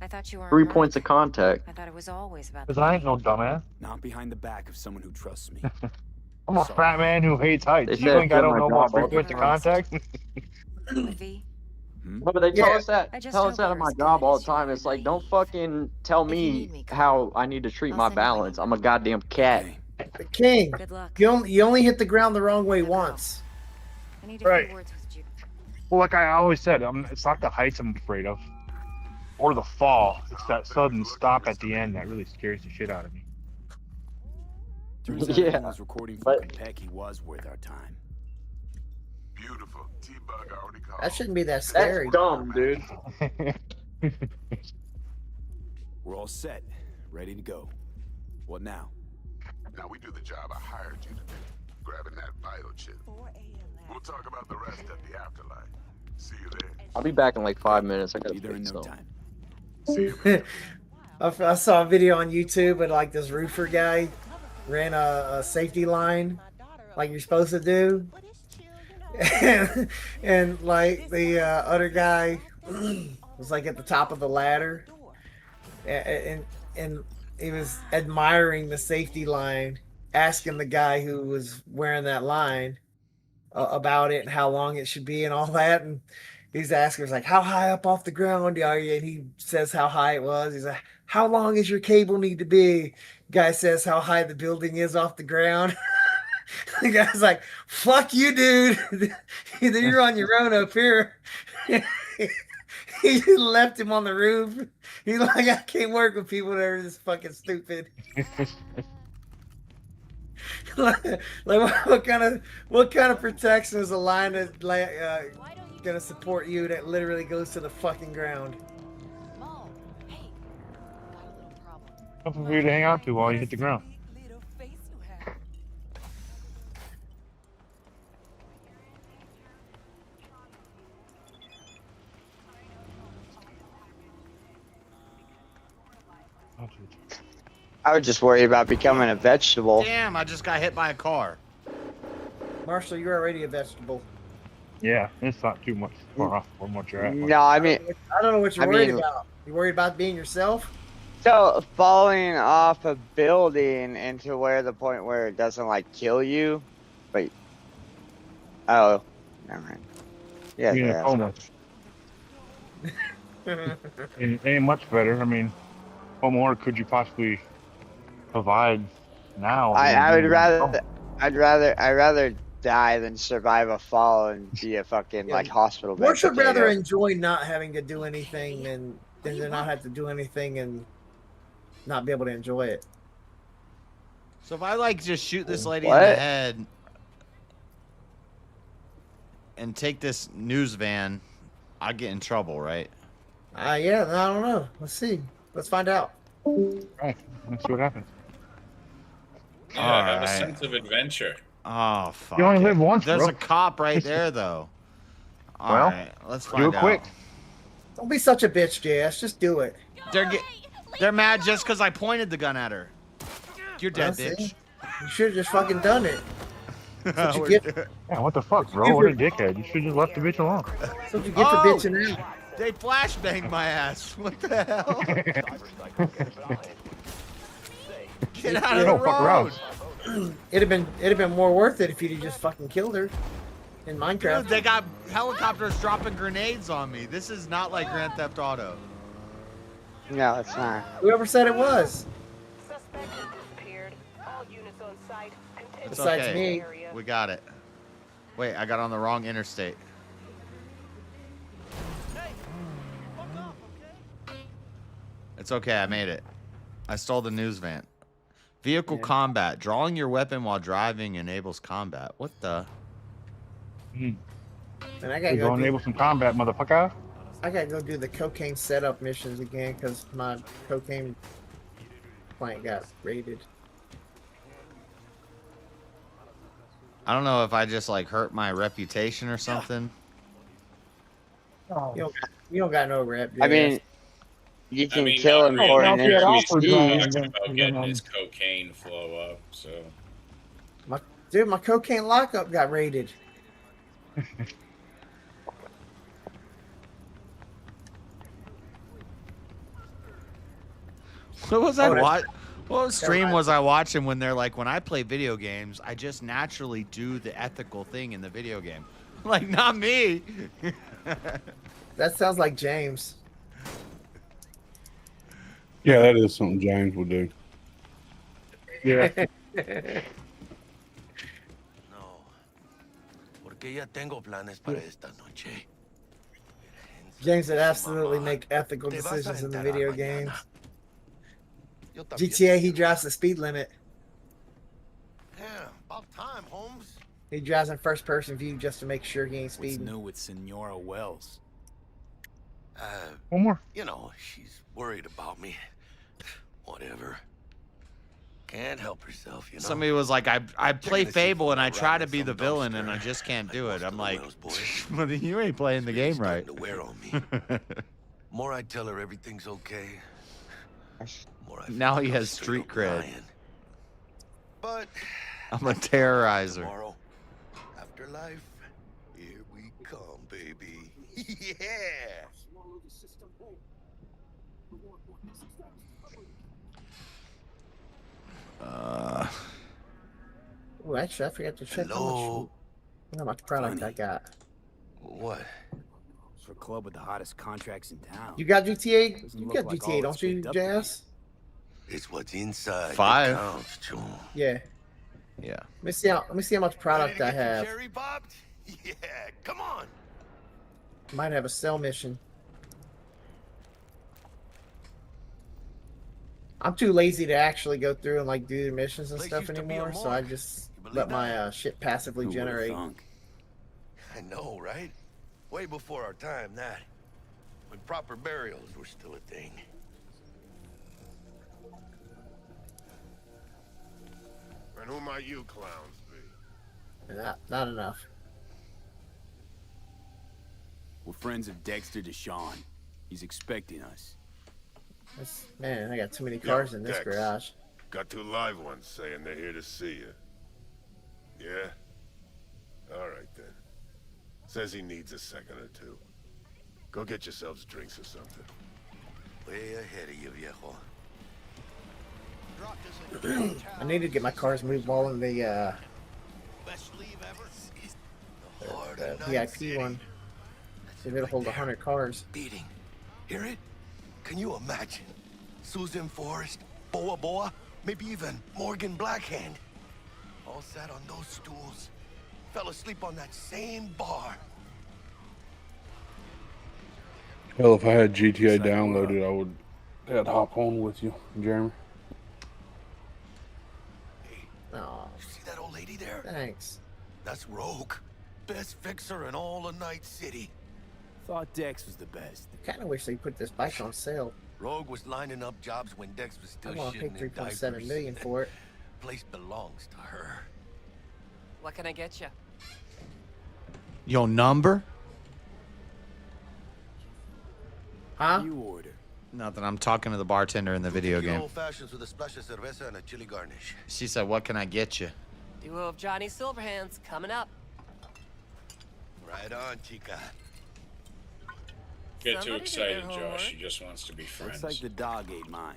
I thought you were 3 points of contact. I thought it was always about the Because I ain't no dumbass. Not behind the back of someone who trusts me. I'm a fat man who hates heights. They You said think I get don't my know about job all 3 the points of time. contact? V. No, but they tell us that. I just Tell hope us that at you're my as job good all as the time. It's like, don't fucking tell If you need me me, call how I need to treat I'll my send you my balance. I'm a goddamn cat. Okay. King, Good luck. you only hit the ground the wrong way once. I need a Right. few words with you. Well, like I always said, it's not the heights I'm afraid of. Or the fall. It's that sudden stop at the end that really scares the shit out of me. Turns out Yeah, everyone was recording from but- Kentucky was worth our time. Beautiful. T-Bug already called. That shouldn't be that scary. That's dumb, dude. We're all set, ready to go. What now? Now we do the job I hired you to do, grabbing that vital chip. We'll talk about the rest at the afterlife. See you there. I'll be back in like 5 minutes. I gotta Be there in fix no something. time. I saw a video on YouTube and like this roofer guy ran a safety line like you're supposed to do. And like the other guy was like at the top of the ladder and he was admiring the safety line, asking the guy who was wearing that line about it and how long it should be and all that. And he's asking, he's like, how high up off the ground are you? And he says how high it was. He's like, how long does your cable need to be? Guy says how high the building is off the ground. The guy's like, fuck you, dude. You're on your own up here. He just left him on the roof. He's like, I can't work with people that are this fucking stupid. Like what kind of protection is a line that gonna support you that literally goes to the fucking ground? Something for you to hang out to while you hit the ground. I would just worry about becoming a vegetable. Damn, I just got hit by a car. Marshall, you're already a vegetable. Yeah, it's not too much far off from what you're at. No, I mean, I don't know what you're I worried mean- about. You worried about being yourself? so falling off a building into where the point where it doesn't like kill you, but oh, never mind. Yeah, Being yeah. a coma. It ain't much better. I mean, what more could you possibly provide now? I would than- rather, I'd rather die than survive a fall and be a fucking like hospital bed. One should rather potato. enjoy not having to do anything than than to not have to do anything and not be able to enjoy it. So if I like just shoot this lady in the What? head and take this news van, I get in trouble, right? Yeah, I don't know. Let's see. Let's find out. Right. Let's see what happens. Yeah, All have a right. sense of adventure. Oh fuck! You only it. live once, There's bro. a cop right there, though. All Well, right, let's do find it quick. out. Don't be such a bitch, JS. Just do it. They're mad just because I pointed the gun at her. You're dead, Well, see? bitch. You should have just fucking done it. That's what you We're get. doing- Yeah, what the fuck, bro? What a dickhead. You should just left the bitch alone. That's what you get for Oh! bitching out. They flashbanged my ass. What the hell? Get out of the road. It'd have been more worth it if you'd just fucking killed her in Minecraft. Dude, they got helicopters dropping grenades on me. This is not like Grand Theft Auto. No, it's not. Whoever said it was. It's Besides okay. me. We got it. Wait, I got on the wrong interstate. It's okay, I made it. I stole the news van. Vehicle combat. Drawing your weapon while driving enables combat. What the? And I gotta Go go do, enable some combat, motherfucker. I gotta go do the cocaine setup missions again because my cocaine plant got raided. I don't know if I just like hurt my reputation or something. You don't got no rep. I JS. mean, you can I mean, kill not him for an really. He's NPC. talking about getting his cocaine flow up, so. my cocaine lockup got raided. What was I Oh, that's- watch? What stream was I watching when they're like, when I play video games, I just naturally do the ethical thing in the video game. Like, not me. That sounds like James. Yeah, that is something James would do. Yeah. Porque ya tengo planes para esta noche. James would absolutely make ethical Te vas a decisions in the enterar video mañana. games. Yo también GTA, he drives the speed limit. Yeah, about time, Holmes. He drives in first person view just to make sure he ain't What's speeding. new with Senora Wells? One more. You know, she's worried about me. Whatever. Can't help herself, you know. Somebody was like, I play Checking to see if Fable and I I'm try to around be some the villain dumpster, and I just can't do it. I'm like, Wells boy. well, then you ain't playing the game right. To wear on me. More I tell her everything's okay. More I Now feel he I'm has straight street up cred. lying. But I'm a terrorizer. tomorrow, afterlife, here we come, baby. Yeah. Oh, actually, I forgot to check how much product I got. What? It's for a club with the hottest contracts in town. You got GTA? Doesn't You look got like GTA, all don't it's you, picked up to be. JS? It's what's inside. 5. That counts, Joe. Yeah. Yeah. Let me see how much product I have. Cherry popped? Yeah, come on. Might have a cell mission. I'm too lazy to actually go through and like do the missions and Place stuff used to be a anymore, so I morgue. just You believe let my that? shit passively Who would've generate. thunk? I know, right? Way before our time, that. When proper burials were still a thing. And who might you clowns be? Not enough. We're friends of Dexter Deshawn. He's expecting us. Man, I got too many cars in this Dex. garage. Got 2 live ones saying they're here to see you. Yeah? Alright then. Says he needs a second or 2. Go get yourselves drinks or something. Way ahead of you, viejo. I need to get my cars moved all in the VIP one. See if it'll hold 100 cars. Beating. Hear it? Can you imagine? Susan Forrest, Boa Boa, maybe even Morgan Blackhand. All sat on those stools. Fell asleep on that same bar. Hell, if I had GTA Looks like we're downloaded, I would. I'd hop on with you, Jeremy. Oh, See that old lady there? thanks. That's Rogue. Best fixer in all of Night City. Thought Dex was the best. I kind of wish they put this bike on sale. Rogue was lining up jobs when Dex was I still want to pay shitting in 3.7 diapers. million for it. Place belongs to her. What can I get you? Your number? Huh? You order. Nothing. I'm talking to the bartender in the video game. Old fashions with a splash of cerveza and a chili garnish. She said, "What can I get you?" Duo of Johnny Silverhands coming up. Right on, chica. Get too Somebody did their excited, Josh. homework. She just wants to be friends. Looks like the dog ate mine.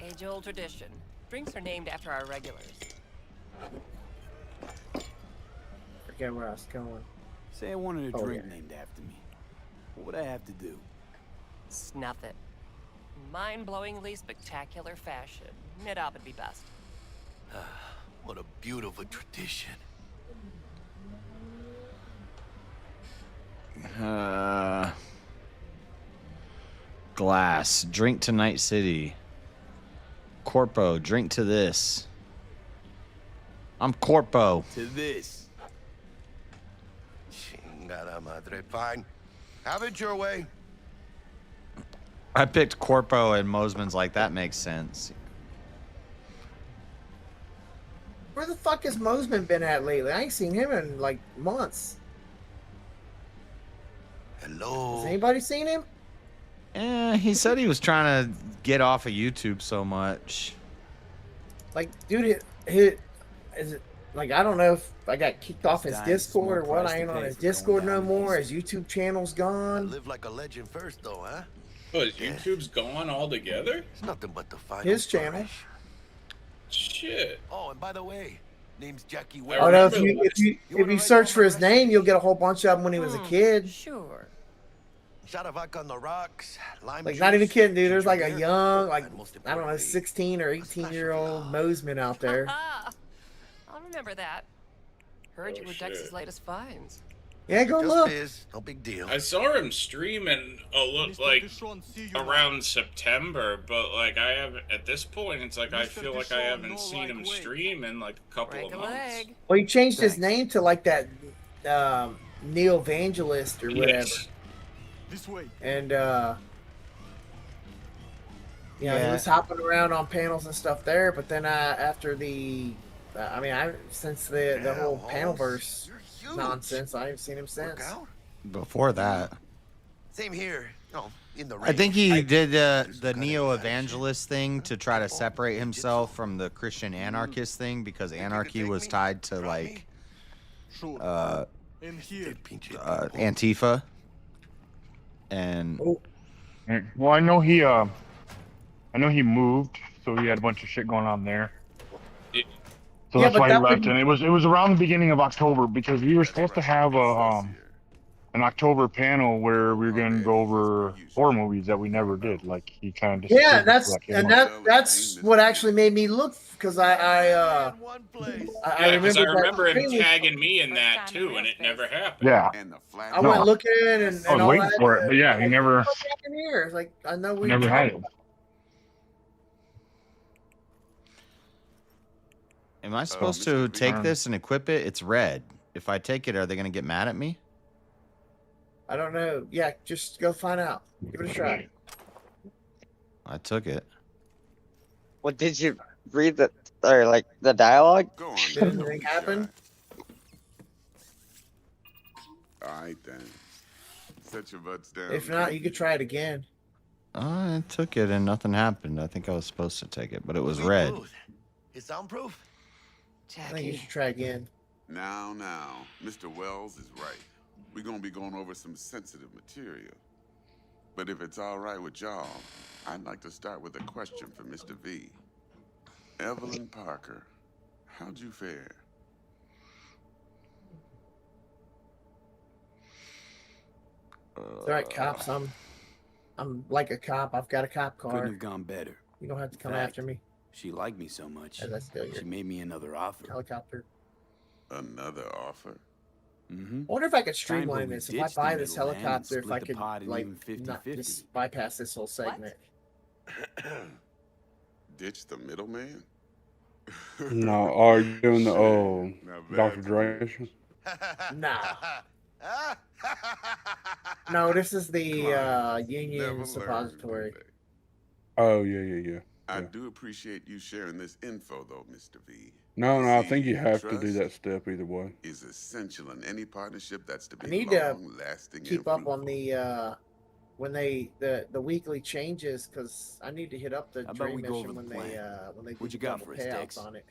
Age-old tradition. Drinks are named after our regulars. Forget where I was going. Say I wanted a Oh, drink yeah. named after me. What would I have to do? Snuff it. Mind-blowingly spectacular fashion. Mid-op would be best. What a beautiful tradition. Glass. Drink to Night City. Corpo. Drink to this. I'm Corpo. To this. Chingada madre. Fine. Have it your way. I picked Corpo, and Mosman's like, that makes sense. Where the fuck has Mosman been at lately? I ain't seen him in like months. Hello. Has anybody seen him? He said he was trying to get off of YouTube so much. Like, dude, is it like, I don't know if I got kicked off his Dying Discord or smoke what. price I to ain't on pay his for going Discord no down more. His YouTube channel's gone. Live like a legend first, though, huh? Oh, is YouTube's gone altogether? It's nothing but the final His channel. flourish. Shit. Oh, and by the way, name's Jackie I Wells. Oh no! If remember you search for his name, you'll get a whole bunch of them when he was a kid. Sure. Shot of vodka on the rocks, lime Like, juice, not even kidding, dude. There's like a beer, young, like, and most I don't know, importantly, 16 or 18-year-old Mosman out there. I'll remember that. Heard you were Dex's shit. latest finds. Yeah, go just look. biz, no big deal. I saw him streaming around September, but like I haven't at this point. It's like I feel like I haven't seen him stream in like a couple of months. Well, he changed his name to like that Neo Evangelist or whatever. Yes. This way. And he was hopping around on panels and stuff there. But then after the, since the whole Panelverse nonsense, I haven't seen him since. Before that, Same here. No, in the I think he range. did the neo-evangelist thing to try to separate himself from the Christian anarchist thing because anarchy was tied to like Antifa. And well, I know he moved, so he had a bunch of shit going on there. So that's why he left, and it was around the beginning of October because we were supposed to have an October panel where we were going to go over horror movies that we never did. Like he kind of Yeah, that's what actually made me look because I remember him tagging me in that too, and it never happened. Yeah. I went looking and I was all waiting that. for it, but yeah, he never Years. Like I know we never had it. am I supposed to take this and equip it? It's red. If I take it, are they going to get mad at me? I don't know. Yeah, just go find out. Give it a try. I took it. What did you read the dialogue? Did anything happen? All right then. Set your butts down. If not, you could try it again. I took it and nothing happened. I think I was supposed to take it, but it was red. It's soundproof. I think you should try again. Now, Mr. Wells is right. We're gonna be going over some sensitive material. But if it's all right with y'all, I'd like to start with a question for Mr. V. Evelyn Parker, how'd you fare? It's all right, cops. I'm like a cop. I've got a cop car. Couldn't have gone better. You don't have to come Fact, after me. She liked me so much. That's still your She made me another offer. helicopter. Another offer? Mm-hmm. I wonder if I could Time streamline when we this. If I ditched the buy this middleman and helicopter, if I split the could pot in like even not 50-50. just bypass this whole segment. Ditch the middleman? No, are you doing the Now Dr. that's Dre good. mission? Nah. No, this is the Never Union learn, suppository. Oh yeah. I do appreciate you sharing this info, though, Mr. V. No, I See, think you have to do trust that step either way. is essential in any partnership that's to I be need to long-lasting keep and up on the when the weekly changes because I need to hit up the How Dre about we go mission over when the they plan? when they What do you got double for us, payouts Dex? on it.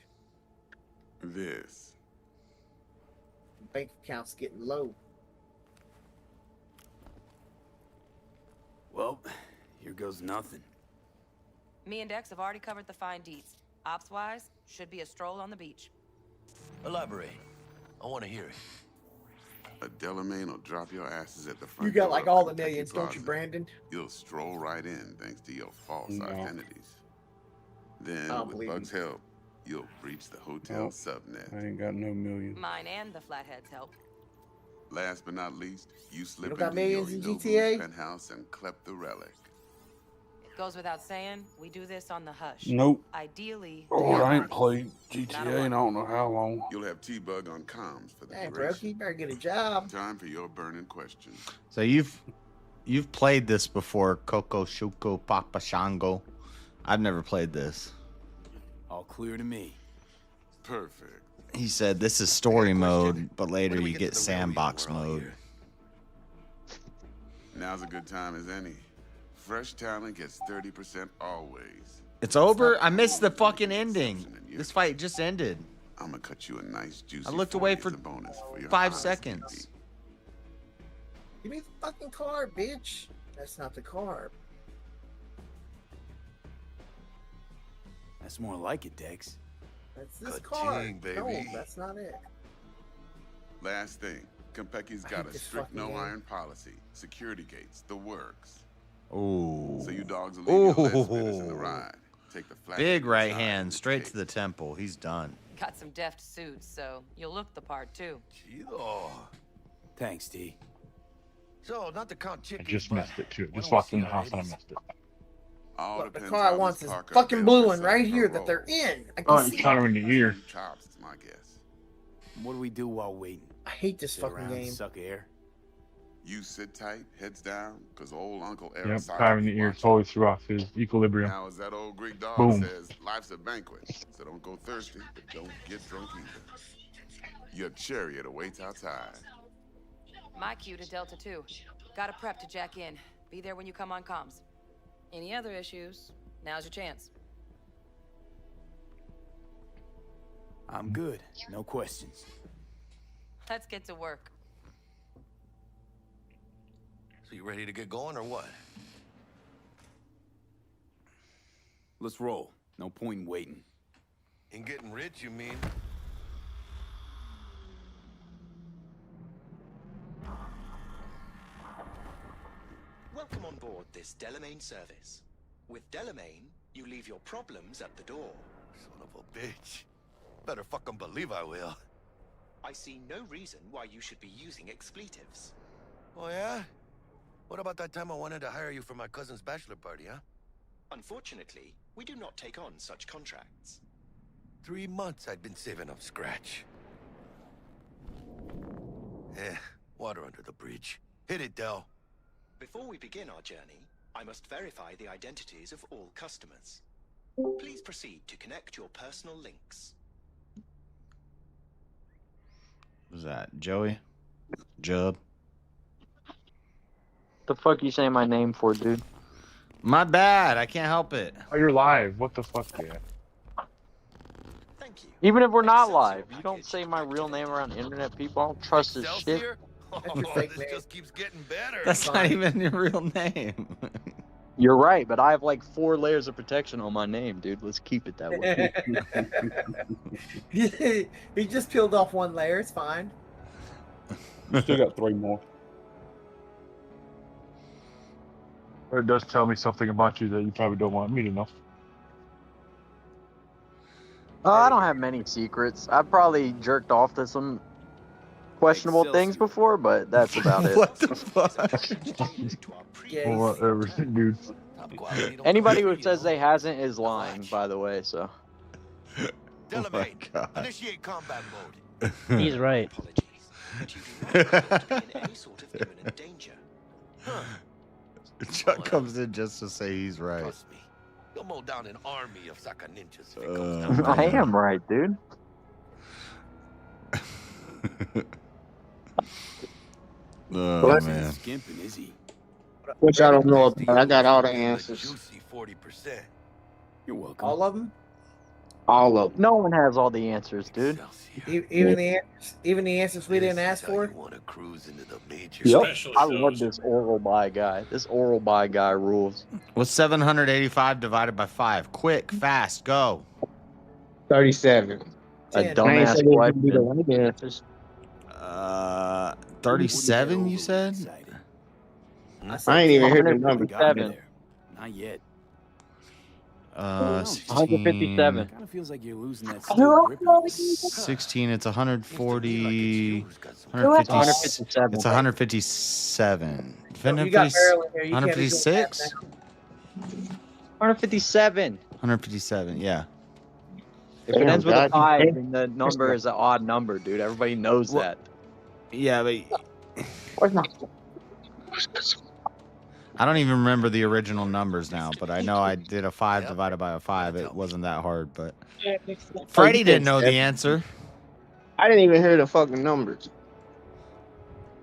This. Bank account's getting low. Well, here goes nothing. Me and Dex have already covered the fine deeds. Ops-wise, should be a stroll on the beach. Elaborate. I want to hear it. A Delamain will drop your asses at the front You got door like of all the Kentucky millions, don't you, Plaza. Brandon? You'll stroll right in thanks to your false No. identities. Then, I don't with believe Bug's help, you'll breach the hotel Oh, subnet. I ain't got no million. Mine and the Flatheads help. Last but not least, you slip don't got into your millions in Inobu's GTA? penthouse and clep the relic. It goes without saying, we do this on the hush. Nope. Ideally, Oh, I ain't together. played GTA in I don't know how long. You'll have T-Bug on comms for the Hey, bro, duration. you better get a job. Time for your burning question. So you've played this before, Coco Shuko Papa Shango. I've never played this. All clear to me. Perfect. He said this is story mode, but later you get sandbox mode. Now's a good time as any. Fresh talent gets 30% always. It's over? I missed the fucking ending. This fight just ended. I'm gonna cut you a nice juicy. I looked away 40 for as a bonus for your 5 honesty. seconds. Give me the fucking card, bitch. That's not the card. That's more like it, Dex. That's this Ka-ching, card. No, baby. that's not it. Last thing, Konpeki's I got hate a this strict fucking game. no-iron policy. Security gates, the works. Ooh. So you dogs will leave your last minutes in the Ooh. ride. Take the flat Big right inside hand, and straight to the temple. He's done. Got some deft suits, so you'll look the part too. Chido. Thanks, D. So, not to count I chickens, just but missed it too. why Just don't we walked see in the our house and I ladies? missed it. All Look, the depends car I how this want is Parker fucking avails blue one herself right of here her that they're roles. in. I can Oh, see you count it. her in the ear. Chops is my guess. What do we do while waiting? I hate this Sit fucking around and game. suck air? You sit tight, heads down, cause old Uncle Yep, Arasaka time in be the ear watching. totally threw off his equilibrium. Now, as that old Greek dog Boom. says, life's a banquet, so don't go thirsty, but don't get drunk either. Your chariot awaits outside. My cue to Delta 2. Gotta prep to jack in. Be there when you come on comms. Any other issues? Now's your chance. I'm good. No questions. Let's get to work. So you ready to get going or what? Let's roll. No point in waiting. In getting rich, you mean? Welcome on board this Delamain service. With Delamain, you leave your problems at the door. Son of a bitch. Better fucking believe I will. I see no reason why you should be using expletives. Oh, yeah? What about that time I wanted to hire you for my cousin's bachelor party, huh? Unfortunately, we do not take on such contracts. 3 months I'd been saving up scratch. Water under the bridge. Hit it, Del. Before we begin our journey, I must verify the identities of all customers. Please proceed to connect your personal links. Was that Joey? Jub? The fuck you saying my name for, dude? My bad. I can't help it. Oh, you're live. What the fuck, yeah? Even if we're not live, you don't say my real name around internet people. I don't trust this shit. Oh, this just keeps getting better. That's not even your real name. You're right, but I have like 4 layers of protection on my name, dude. Let's keep it that way. He just peeled off 1 layer. It's fine. You still got 3 more. But it does tell me something about you that you probably don't want me to know. I don't have many secrets. I probably jerked off to some questionable things before, but that's about it. What the fuck? Whatever, dude. Anybody who says they hasn't is lying, by the way. So. Oh my god. Initiate combat mode. He's right. Chuck comes in just to say he's right. Trust me. You'll mow down an army of Saka ninjas if it Uh, comes down to I it. am right, dude. Oh man. Skimping, is he? Which I don't know about. I got all the answers. Juicy 40%. You're welcome. All of them? All of them. No one has all the answers, dude. Even the answers we didn't ask for? Want to cruise into the major Yep. Especially I those. love this oral by guy. This oral by guy rules. What's 785 divided by 5? Quick, fast, go. 37. A 10. I ain't dumbass saying it would be the question. right answers. 37, you said? I ain't even heard the number. 157. Not yet. 16. 157. Kind of feels like you're losing that steel grip. 16, it's 140. 157. It's 157. You got Maryland here. You can't be doing 156? that now. 157. 157, yeah. If it Damn, ends with a God. 5, then the number is an odd number, dude. Everybody knows Well- that. Yeah, but Where's my... I don't even remember the original numbers now, but I know I did a 5 divided by a 5. It wasn't that hard, but Freddie didn't know the answer. I didn't even hear the fucking numbers.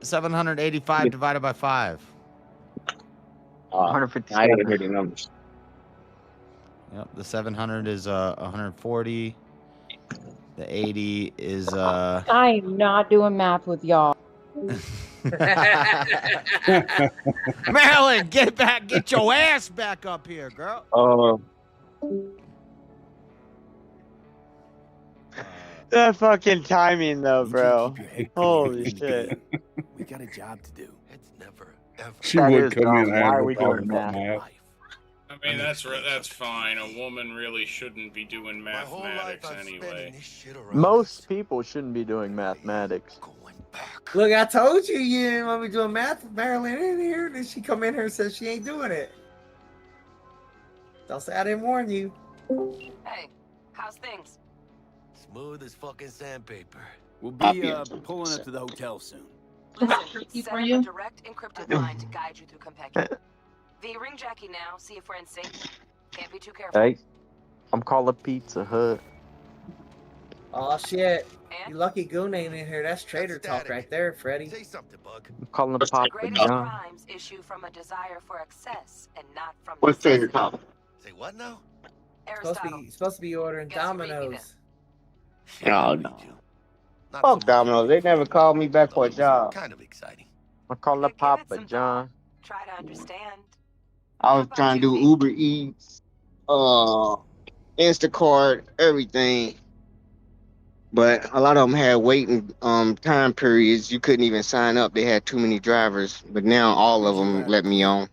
785 divided by 5. 157. I didn't hear the numbers. Yep, the 700 is 140. The 80 is I am not doing math with y'all. Marilyn, get your ass back up here, girl. That fucking timing though, You bro. keep your head Holy clear. shit. We got a job to do. It's never, ever. She That would is come in dumb. and Why have are her we talking doing about math? math. I mean, that's fine. A woman really shouldn't be doing My whole life mathematics I've spent anyway. in this shit around Most people shouldn't be doing mathematics. going back. Look, I told you you didn't want me doing math with Marilyn in here. Then she come in here and says she ain't doing it. Don't say I didn't warn you. Hey, how's things? Smooth as fucking sandpaper. We'll be pulling up to the hotel soon. Listen, set up a direct encrypted line to guide you through Compeki. V, ring Jackie now, see if we're in sync. Can't be too careful. Hey, I'm calling Pizza Hut. Oh shit. And You lucky Goon ain't in here. That's trader talk right there, Freddy. Say something, Bug. I'm calling Papa greatest John. crimes issue from a desire for excess and not from What's trader necessity. talk? Say what now? Aristotle, Supposed to be ordering Guess you read me Domino's. Oh no. Fuck Domino's. They never called me back for a job. Kind of exciting. I'm calling Give it Papa some John. try to understand. I was trying to do Uber Eats, Instacart, everything. But a lot of them had waiting time periods. You couldn't even sign up. They had too many drivers. But now all of them let me on.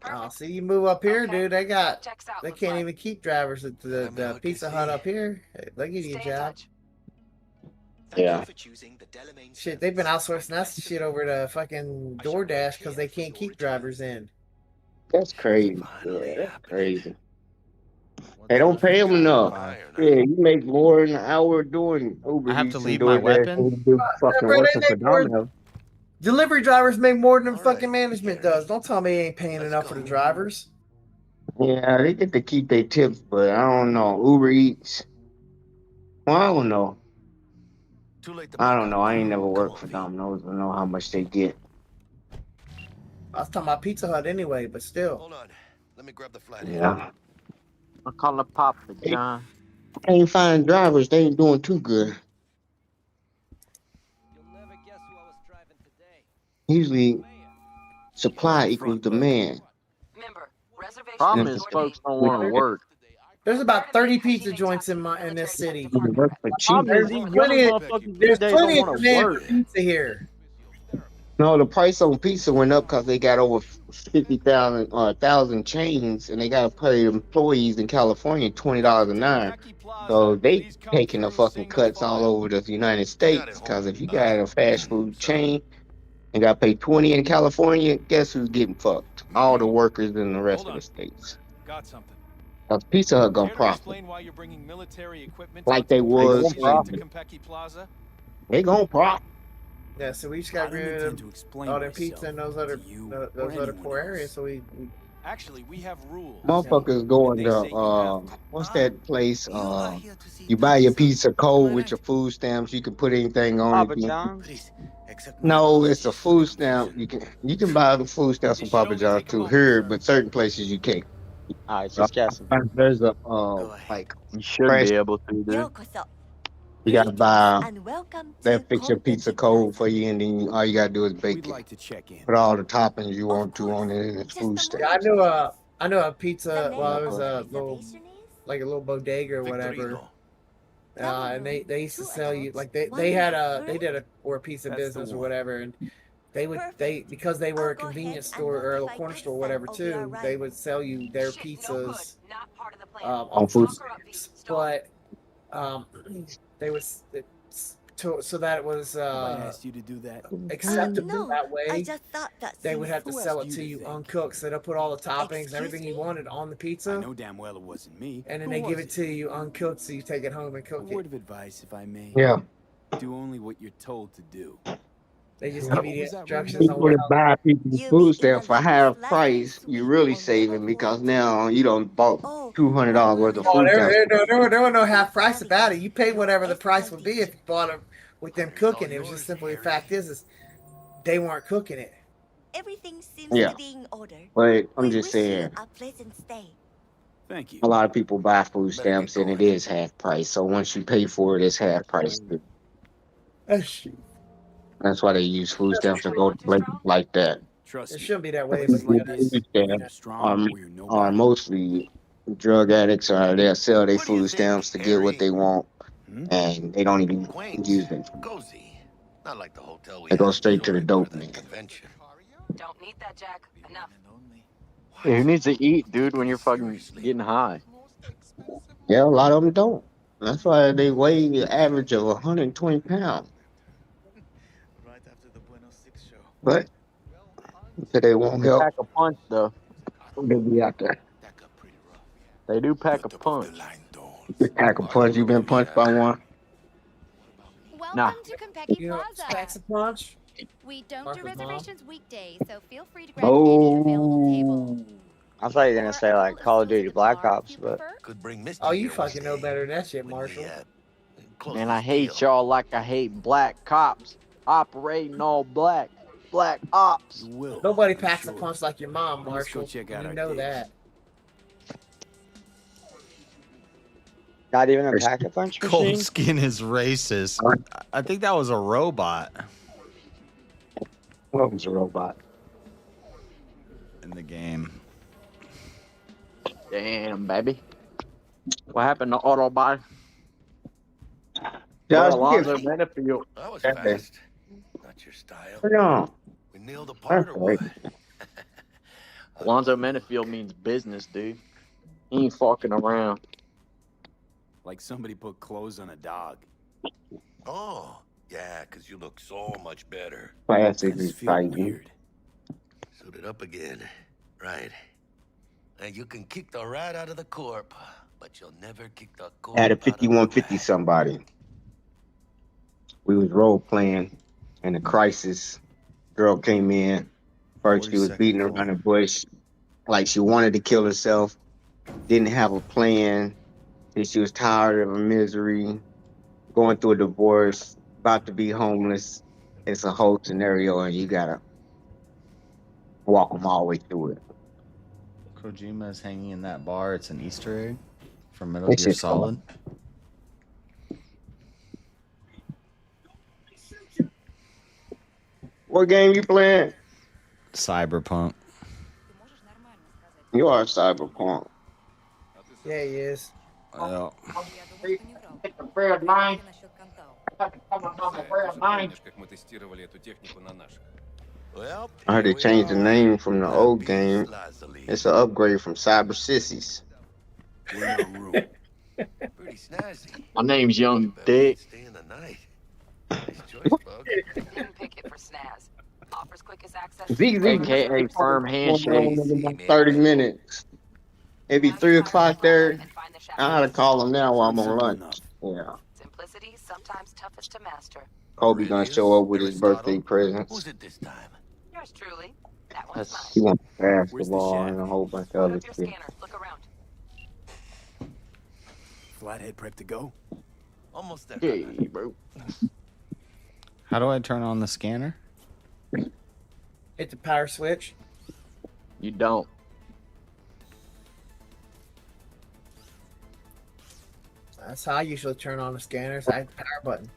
Oh, see, you move up here, dude. They Checks out. they looks can't like. even keep drivers at the Pizza Hut up here. They give you a Stay in job. touch. Yeah. Shit, they've been outsourcing that shit over to fucking DoorDash because they can't keep drivers in. That's crazy. Yeah, that's crazy. They don't pay them enough. Yeah, you make more in an hour doing Uber I have Eats to and leave my DoorDash weapon? than you do fucking bro, they working for make more- Domino's. Delivery drivers make more than fucking management does. Don't tell me they ain't paying enough for the drivers. Yeah, they get to keep their tips, but I don't know. Uber Eats. Well, I don't know. I don't know. I ain't never worked for Domino's. I don't know how much they get. I was talking about Pizza Hut anyway, but still. Hold on. Let me grab the flathead. Yeah. I'm calling Papa John. I ain't finding drivers. They ain't doing too good. Usually, supply equals demand. Problem is, folks don't want to work. There's about 30 pizza joints in this city. Work for cheap. Problem is, these young motherfuckers these There's days plenty don't of want to demand work. for pizza here. No, the price on pizza went up because they got over 50,000 or 1,000 chains, and they got to pay employees in California $20 an hour. So they taking the fucking cuts all over the United States. Because if you got a fast food chain and got to pay 20 in California, guess who's getting fucked? All the workers in the rest of the states. Got something. Because Pizza Hut gonna Care to profit explain why you're bringing military equipment like out they to was. to Konpeki Plaza? They gonna profit. Yeah, so we just got rid of all their pizza in those other poor areas. So we Actually, we have rules. Motherfuckers going to what's that place? You buy your pizza cold with your food stamps. You can put anything on Papa it. John's. No, it's a food stamp. You can buy the food stamps from Papa John's too here, but certain places you can't. All right, just guessing. There's a like You should fresh. be able to, dude. You gotta buy. They fix your pizza cold for you, and then all you gotta do is bake it. Put all the toppings you want to on it, and it's food stamp. I knew a pizza. Well, it was a little, like a little bodega or whatever. And they used to sell you like they did a pizza business or whatever, and because they were a convenience store or a corner store or whatever too, they would sell you their pizzas on food stamps, but they was so that it was I asked you to do that. acceptable that way. I just thought that They would have to Who sell asked it to you to you think? uncooked, so they'll put all the toppings and everything you wanted on the pizza. I know damn well it wasn't me. And then Who they give was it to you uncooked, so you take it home and A cook word it. of advice, if I may. Yeah. Do only what you're told to do. They just What give you was the that instructions on People what. that buy people's food stamps for half price, you really saving because now you don't bought $200 worth of Oh, food stamps. there was no half price about it. You pay whatever the price would be if you bought them with them cooking. It was just simply the fact is they weren't cooking it. Everything seems Yeah. to be in order. But I'm We just wish you saying, a pleasant stay. Thank you. a lot of people buy food stamps and it is half price. So once you pay for it, it's half price. That's why they use food stamps to go to places like that. Trust It me. shouldn't be that way, Places but like yeah. this, Food you're stamps either strong or you're are nobody. mostly drug addicts, or they'll sell their food stamps to get what they want, and they don't even use them. Cozy. Not like the hotel we They go had straight to the dope man. convention. Don't need that, Jack. Enough. Yeah, who needs to eat, dude, when you're fucking getting high? Yeah, a lot of them don't. That's why they weigh the average of 120 pounds. Right after the Buenos Six show. But they won't help. Pack a punch, though. They'll be out there. They do pack a punch. Pack a punch. You been punched by one? Nah. To Konpeki You know, Plaza. packs a punch. We don't do Marcus' mom. reservations weekdays, so feel free to grab any available table. I thought you were gonna say like Call of Duty Black Ops, but Could bring Misty Oh, you here one fucking know day better than that shit, Marshall. Man, I hate y'all like I hate black cops operating all black. Black ops. You will. Nobody packs a punch like your mom, Let's go Marshall. check out You our know digs. that. not even a pack a punch machine. Cold skin is racist. I think that was a robot What was a robot? in the game. Damn, baby. What happened to Autobot? Josh, Alonzo you Benefield. That was Okay. fast. Not your style. No. We nailed the part or what? Alonzo Benefield means business, dude. He ain't fucking around. Like somebody put clothes on a dog. Oh, yeah, 'cause you look so much better. Classic Does is feel fighting. weird. Suited up again. Right. And you can kick the rat out of the corp, but you'll never kick the corp Had a out of the 5150 somebody. We was role playing in a crisis. Girl came in. First she was 42nd beating floor. around the bush. Like she wanted to kill herself. Didn't have a plan. Then she was tired of her misery. Going through a divorce. About to be homeless. It's a whole scenario and you gotta walk them all the way through it. Kojima is hanging in that bar. It's an Easter egg from Metal That Gear shit's Solid. What game you playing? Cyberpunk. You are Cyberpunk. Yeah, he is. Well, Well, I heard they changed the name from the old game. It's an upgrade from Cyber Sissies. we're in our room. Pretty snazzy. My name's Young Dick. Staying the night. Nice choice, bub. Didn't pick it for snaz. Offers quickest access to ZZ AKA firm handshake. in about 30 minutes. It'd be 3 o'clock there. I gotta call him now while I'm on lunch. Yeah. simplicity, sometimes toughest to master. Kobe gonna show up with his birthday presents. Who's it this time? Yours truly. That one's mine. He wants basketball and a whole bunch of other Your shit. scanner. Look around. Flathead prep to go? Almost there. Hey, bro. How do I turn on the scanner? Hit the power switch. You don't. That's how I usually turn on the scanners. I hit the power button.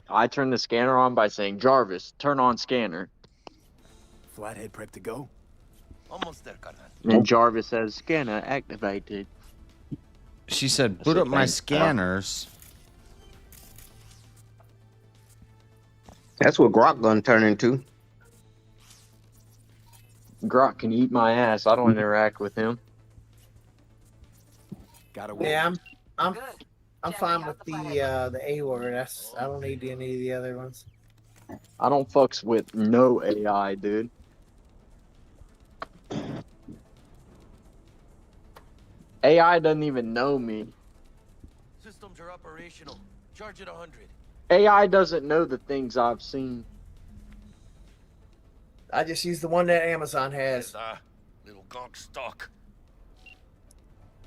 I turn the scanner on by saying, Jarvis, turn on scanner. Flathead prep to go? Almost there, carnal. And Jarvis says, scanner activated. She said, boot up my scanners. That's what Grok gonna turn into. Grok can eat my ass. I don't interact with him. Gotta Yeah, I'm fine with the A word. I don't need any of the other ones. I don't fucks with no AI, dude. AI doesn't even know me. Systems are operational. Charge it 100. AI doesn't know the things I've seen. I just use the one that Amazon has. Little gonk stock.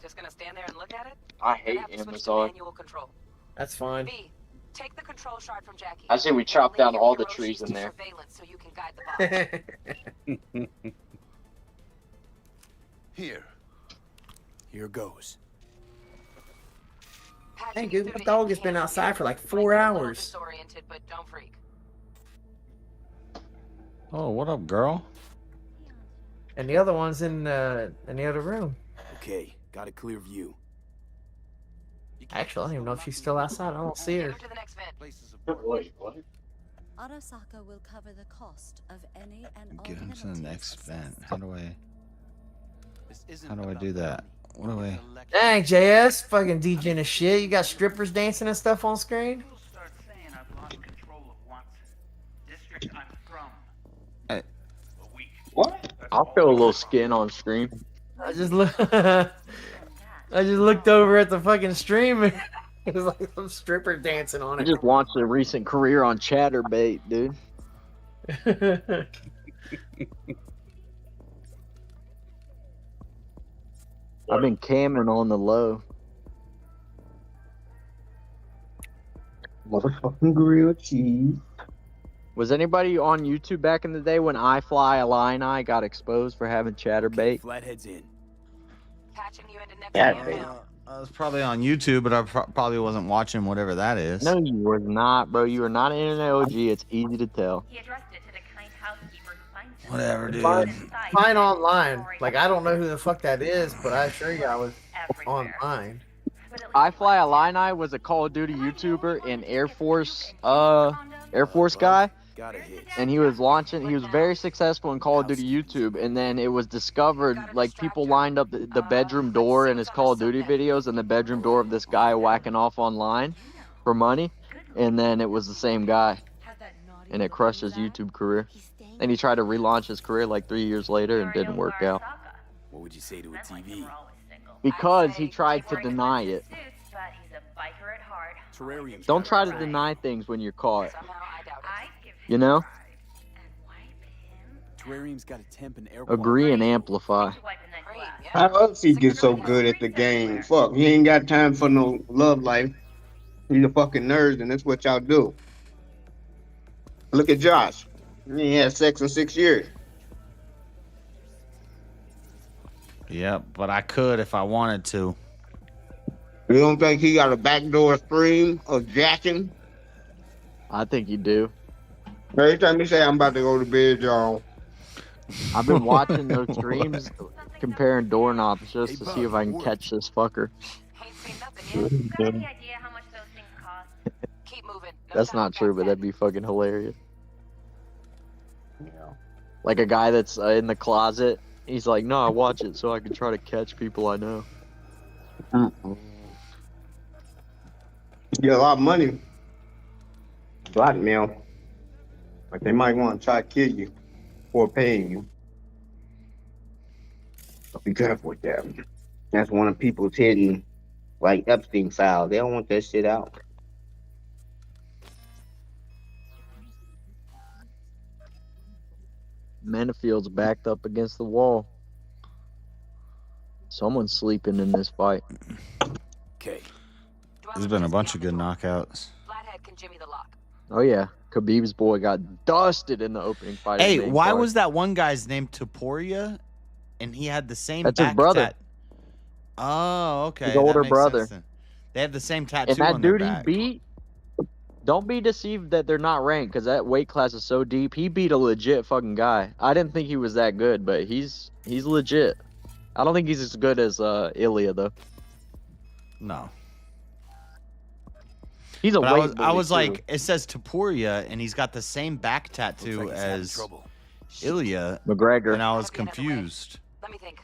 Just gonna stand there and look at it? I hate Have to switch to Amazon. manual control. That's fine. B, take the control shard from Jackie. I say we chop down all the trees in there. Surveillance so you can guide the bot. Here. Here goes. Hey, dude, my dog has been outside for like 4 hours. Disoriented, but don't freak. Oh, what up, girl? And the other one's in the other room. Okay, got a clear view. Actually, I don't even know if she's still outside. I don't see her. Wait, what? Arasaka will cover the cost of any and all Get him to the penalties next assessed. vent. How do I do that? What do I? Dang, JS, fucking DJ as shit. You got strippers dancing and stuff on screen? What? I'll throw a little skin on stream. I just looked over at the fucking stream and it was like some stripper dancing on I it. just watched a recent career on Chatterbait, dude. I've been camming on the low. Motherfucking grilled cheese. Was anybody on YouTube back in the day when I Fly Illini got exposed for having Chatterbait? Flathead's in. Patching you into next Yeah. I was probably on YouTube, but I probably wasn't watching whatever that is. No, you were not, bro. You are not an internet OG. It's easy to tell. He addressed it to the kind housekeeper who finds him. Whatever, dude. Fine online. Like, I don't know who the fuck that is, but I assure you I was online. I Fly Illini was a Call of Duty YouTuber and Air Force guy. Got a hit. And he was very successful in Call of Duty YouTube, and then it was discovered, like, people lined up the bedroom door in his Call of Duty videos and the bedroom door of this guy whacking off online for money, and then it was the same guy, and it crushed his YouTube career. And he tried to relaunch his career like 3 years later and didn't work out. What would you say to a TV? Because he tried to deny it. Terrarium. Don't try to deny things when you're caught. You know? Terrarium's got a temp and air Agree and amplify. How else he get so good at the game? Fuck, he ain't got time for no love life. He's a fucking nerd, and that's what y'all do. Look at Josh. He ain't had sex in 6 years. Yep, but I could if I wanted to. You don't think he got a backdoor stream of jacking? I think you do. Every time he say, I'm about to go to bed, y'all. I've been watching those streams, comparing doorknobs just to see if I can catch this fucker. Keep moving. No That's time not to true, back but that'd be fucking hilarious. Like a guy that's in the closet. He's like, no, I watch it so I can try to catch people I know. Get a lot of money. Blackmail. Like they might want to try to kill you for paying you. So be careful with that. That's one of people's hidden, like Epstein file. They don't want that shit out. Manafield's backed up against the wall. Someone's sleeping in this fight. Okay. There's been a bunch of good knockouts. Flathead can jimmy the lock. Oh yeah, Khabib's boy got dusted in the opening fight. of the Hey, main why card. was that one guy's name Topuria, and he had the same That's his back brother. tat? Oh, okay. His older that makes brother. sense then. They have the same And tattoo that on their dude he back. beat? Don't be deceived that they're not ranked, because that weight class is so deep. He beat a legit fucking guy. I didn't think he was that good, but he's legit. I don't think he's as good as Ilya though. No. He's a But weight I bully, was too. like, it says Topuria, and he's got the same back tattoo as Ilya. McGregor. And I was confused. Let me think.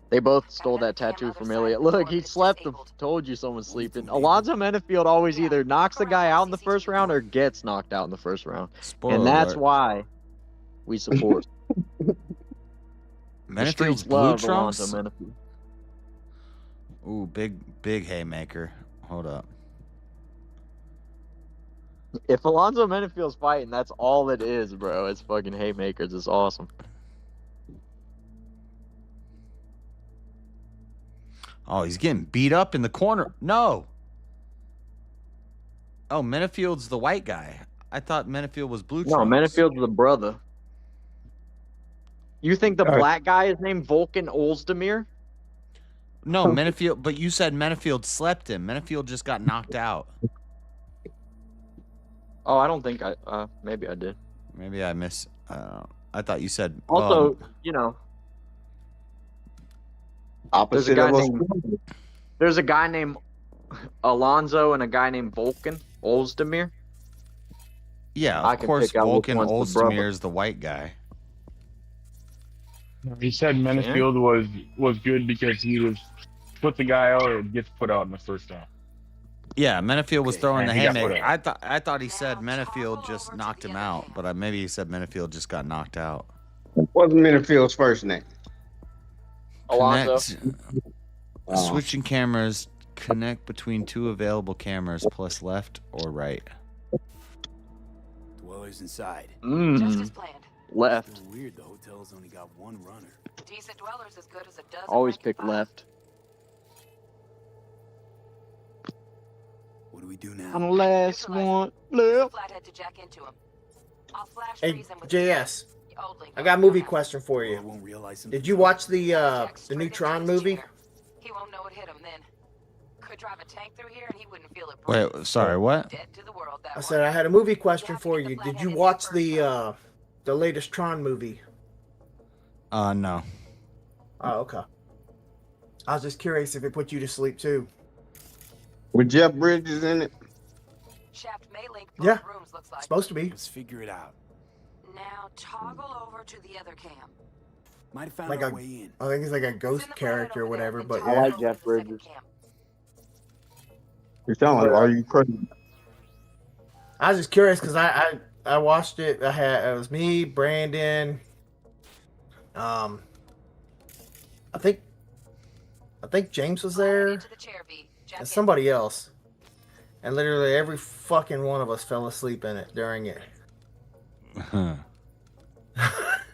They both stole that tattoo from Ilya. Look, he slept him. Told you someone's sleeping. Alonzo Menafield always either knocks the guy out in the first round or gets knocked out in the first round. Spoiler and that's alert. why we support. The Menafield's streets blue love trunks. Alonzo Menafield. Ooh, big haymaker. Hold up. If Alonzo Menafield's fighting, that's all it is, bro. It's fucking haymakers. It's awesome. Oh, he's getting beat up in the corner. No. Oh, Menafield's the white guy. I thought Menafield was blue No, trunks. Menafield's the brother. You think the black guy is named Volkan Ozdemir? No, Menafield, but you said Menafield slept him. Menafield just got knocked out. Oh, I don't think maybe I did. Maybe I miss. I thought you said. Also, you know, Opposite of us. there's a guy named Alonzo and a guy named Volkan Ozdemir. Yeah, I of can course, pick out which Volkan one's the brother. Ozdemir is the white guy. He said Menafield was good because he was put the guy out and gets put out in the first round. Yeah, Menafield was throwing the he got haymaker. put out. I thought he said Menafield just knocked him out, but maybe he said Menafield just got knocked out. What's Menafield's first name? Alonzo. Switching cameras, connect between two available cameras plus left or right. Dwellers inside. Just as planned. Left. So weird the hotel's only got one runner. Decent dwellers as good as a dozen. Always pick left. What do we do now? On the last one left. Flathead to jack into him. I'll flash Hey, freeze him with JS. the old link. I got a movie question for I you. won't realize Did you watch the new Tron movie? He won't know it hit him then. Could drive a tank through here and he wouldn't feel it. Wait, sorry, what? Dead to the world, that I said I had a movie question for you. Did you watch the latest Tron movie? No. Oh, okay. I was just curious if it put you to sleep too. With Jeff Bridges in it? Shaft may link Yeah. both rooms, looks like. Supposed to be. Let's figure it out. Now toggle over to the other cam. Might have found Like our a, way in. I think it's like a ghost character or whatever. But I yeah. like Jeff Bridges. You sound like, are you crazy? I was just curious because I watched it. It was me, Brandon. I think James was there, and somebody else. And literally every fucking one of us fell asleep in it during it.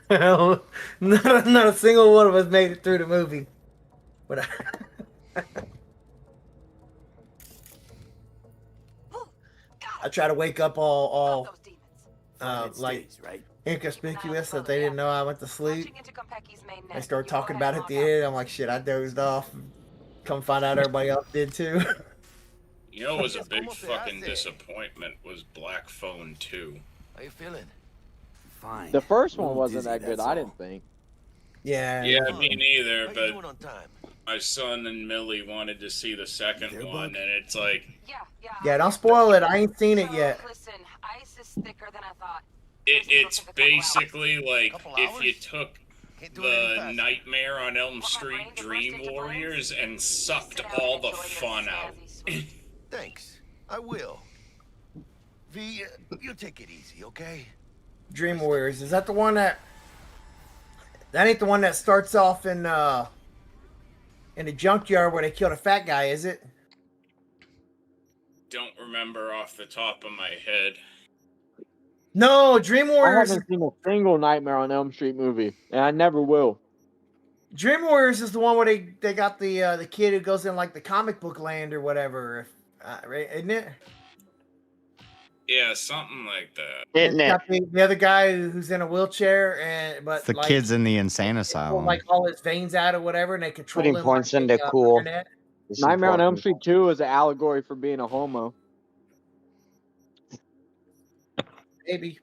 not a single one of us made it through the movie. But I try to wake up all like inconspicuous that they didn't know I went to sleep. They start talking about it at the end. I'm like, shit, I dozed off. Come find out everybody else did too. You know, it was a big fucking disappointment was Black Phone 2. How you feeling? Fine. The first one wasn't that good, I didn't think. Yeah. Yeah, me neither, How you but doing on time? My son and Millie wanted to see the second one, and it's like, Yeah, don't spoil it. I ain't seen it yet. Listen, ice is thicker than I thought. it's basically like if you took the Nightmare on Elm Street Dream Warriors and sucked all the fun out. Thanks. I will. V, you take it easy, okay? Dream Warriors. Is that the one that? That ain't the one that starts off in a junkyard where they killed a fat guy, is it? Don't remember off the top of my head. No, Dream I Warriors. haven't seen a single Nightmare on Elm Street movie, and I never will. Dream Warriors is the one where they got the kid who goes in like the comic book land or whatever, right? Isn't it? Yeah, something like that. It's got the other guy who's in a wheelchair, but The like, kids in the insane pull, asylum. like all his veins out or whatever, and they control Putting him. points like into cool. internet. Nightmare on Elm Street 2 is an allegory for being a homo. Maybe.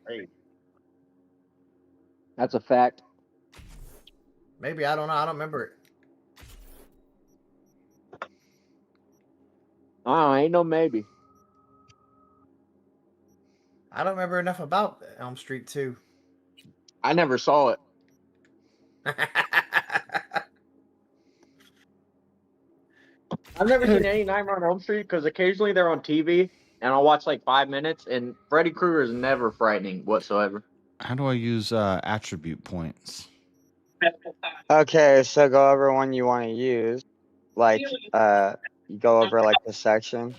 That's a fact. Maybe, I don't know. I don't remember it. Oh, ain't no maybe. I don't remember enough about Elm Street 2. I never saw it. I've never seen any Nightmare on Elm Street because occasionally they're on TV and I'll watch like 5 minutes, and Freddy Krueger is never frightening whatsoever. How do I use attribute points? Okay, so go over one you want to use. Like, you go over like the section,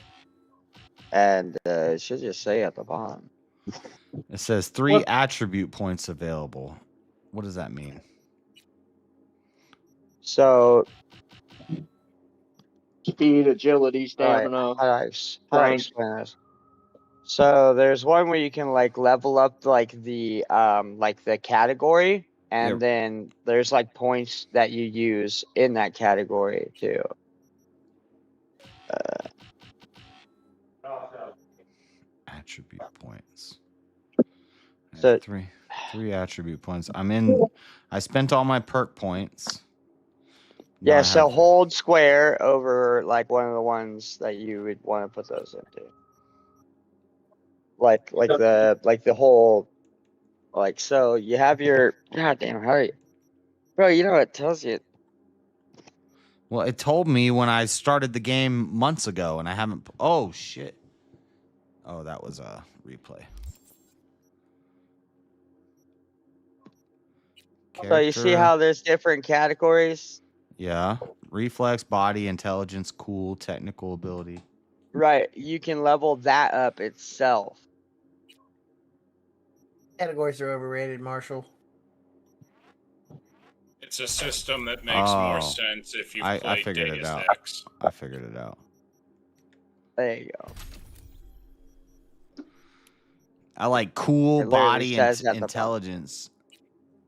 and it should just say at the bottom. It says 3 attribute points available. What does that mean? So, speed, agility, stamina, how do I explain this? So there's one where you can like level up like the category, and then there's like points that you use in that category too. Attribute points. So three attribute points. I spent all my perk points. Yeah, so hold square over like one of the ones that you would want to put those into. Like the whole, like, so you have your, goddamn, hurry. Bro, you know what it tells you. Well, it told me when I started the game months ago, and I haven't. Oh shit! Oh, that was a replay. So you see how there's different categories? Yeah, reflex, body, intelligence, cool, technical ability. Right, you can level that up itself. Categories are overrated, Marshall. It's a system that makes more sense if you play I figured it Deus out. Ex. I figured it out. There you go. I like cool, It literally body, says and at the intelligence.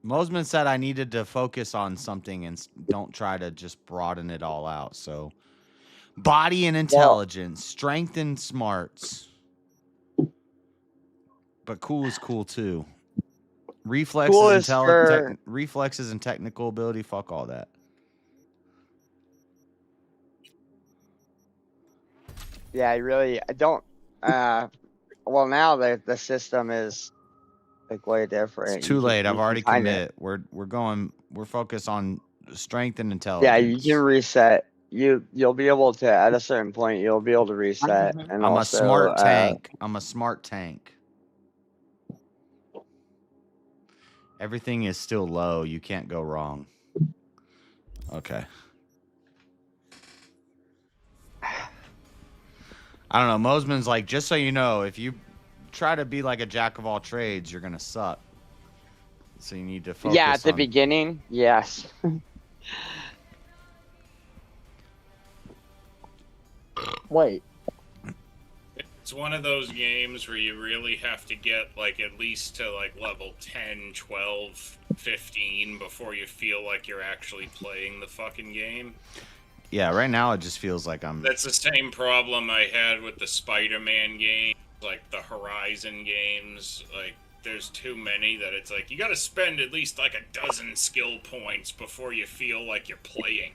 Mosman said I needed to focus on something and don't try to just broaden it all out. So, body and intelligence, strength and smarts. But cool is cool too. Reflexes, Cool reflexes and technical ability. Fuck all that. Yeah, I don't. Well, now the system is like way different. It's too late. I've already committed. We're focused on strength and intelligence. Yeah, you can reset. You'll be able to, at a certain point, you'll be able to reset. And I'm also, a smart tank. I'm a smart tank. Everything is still low. You can't go wrong. Okay. I don't know. Mosman's like, just so you know, if you try to be like a jack of all trades, you're gonna suck. So you need to focus. Yeah, at the beginning, yes. Wait. It's one of those games where you really have to get like at least to like level 10, 12, 15 before you feel like you're actually playing the fucking game. Yeah, right now it just feels like I'm. That's the same problem I had with the Spider-Man game, like the Horizon games. Like, there's too many that it's like you got to spend at least like a dozen skill points before you feel like you're playing.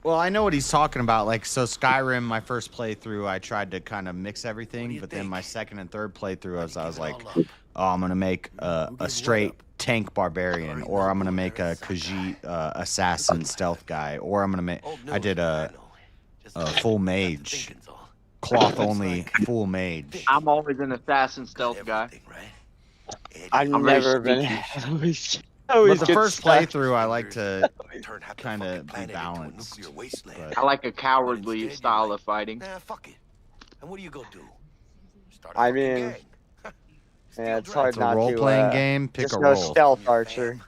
Well, I know what he's talking about. Like, so Skyrim, my first playthrough, I tried to kind of mix everything, but then my second and third playthrough, I was like, oh, I'm gonna make a straight tank barbarian, or I'm gonna make a Khajiit assassin stealth guy, or I'm gonna make. I did a full mage, cloth only full mage. I'm always an assassin stealth guy. I've I'm very never been. sneaky. But the first playthrough, I like to kind of be balanced. But I like a cowardly style of fighting. Fuck it. And what do you go do? I mean, yeah, it's hard it's a not to. role-playing game. Pick just a go role. stealth archer.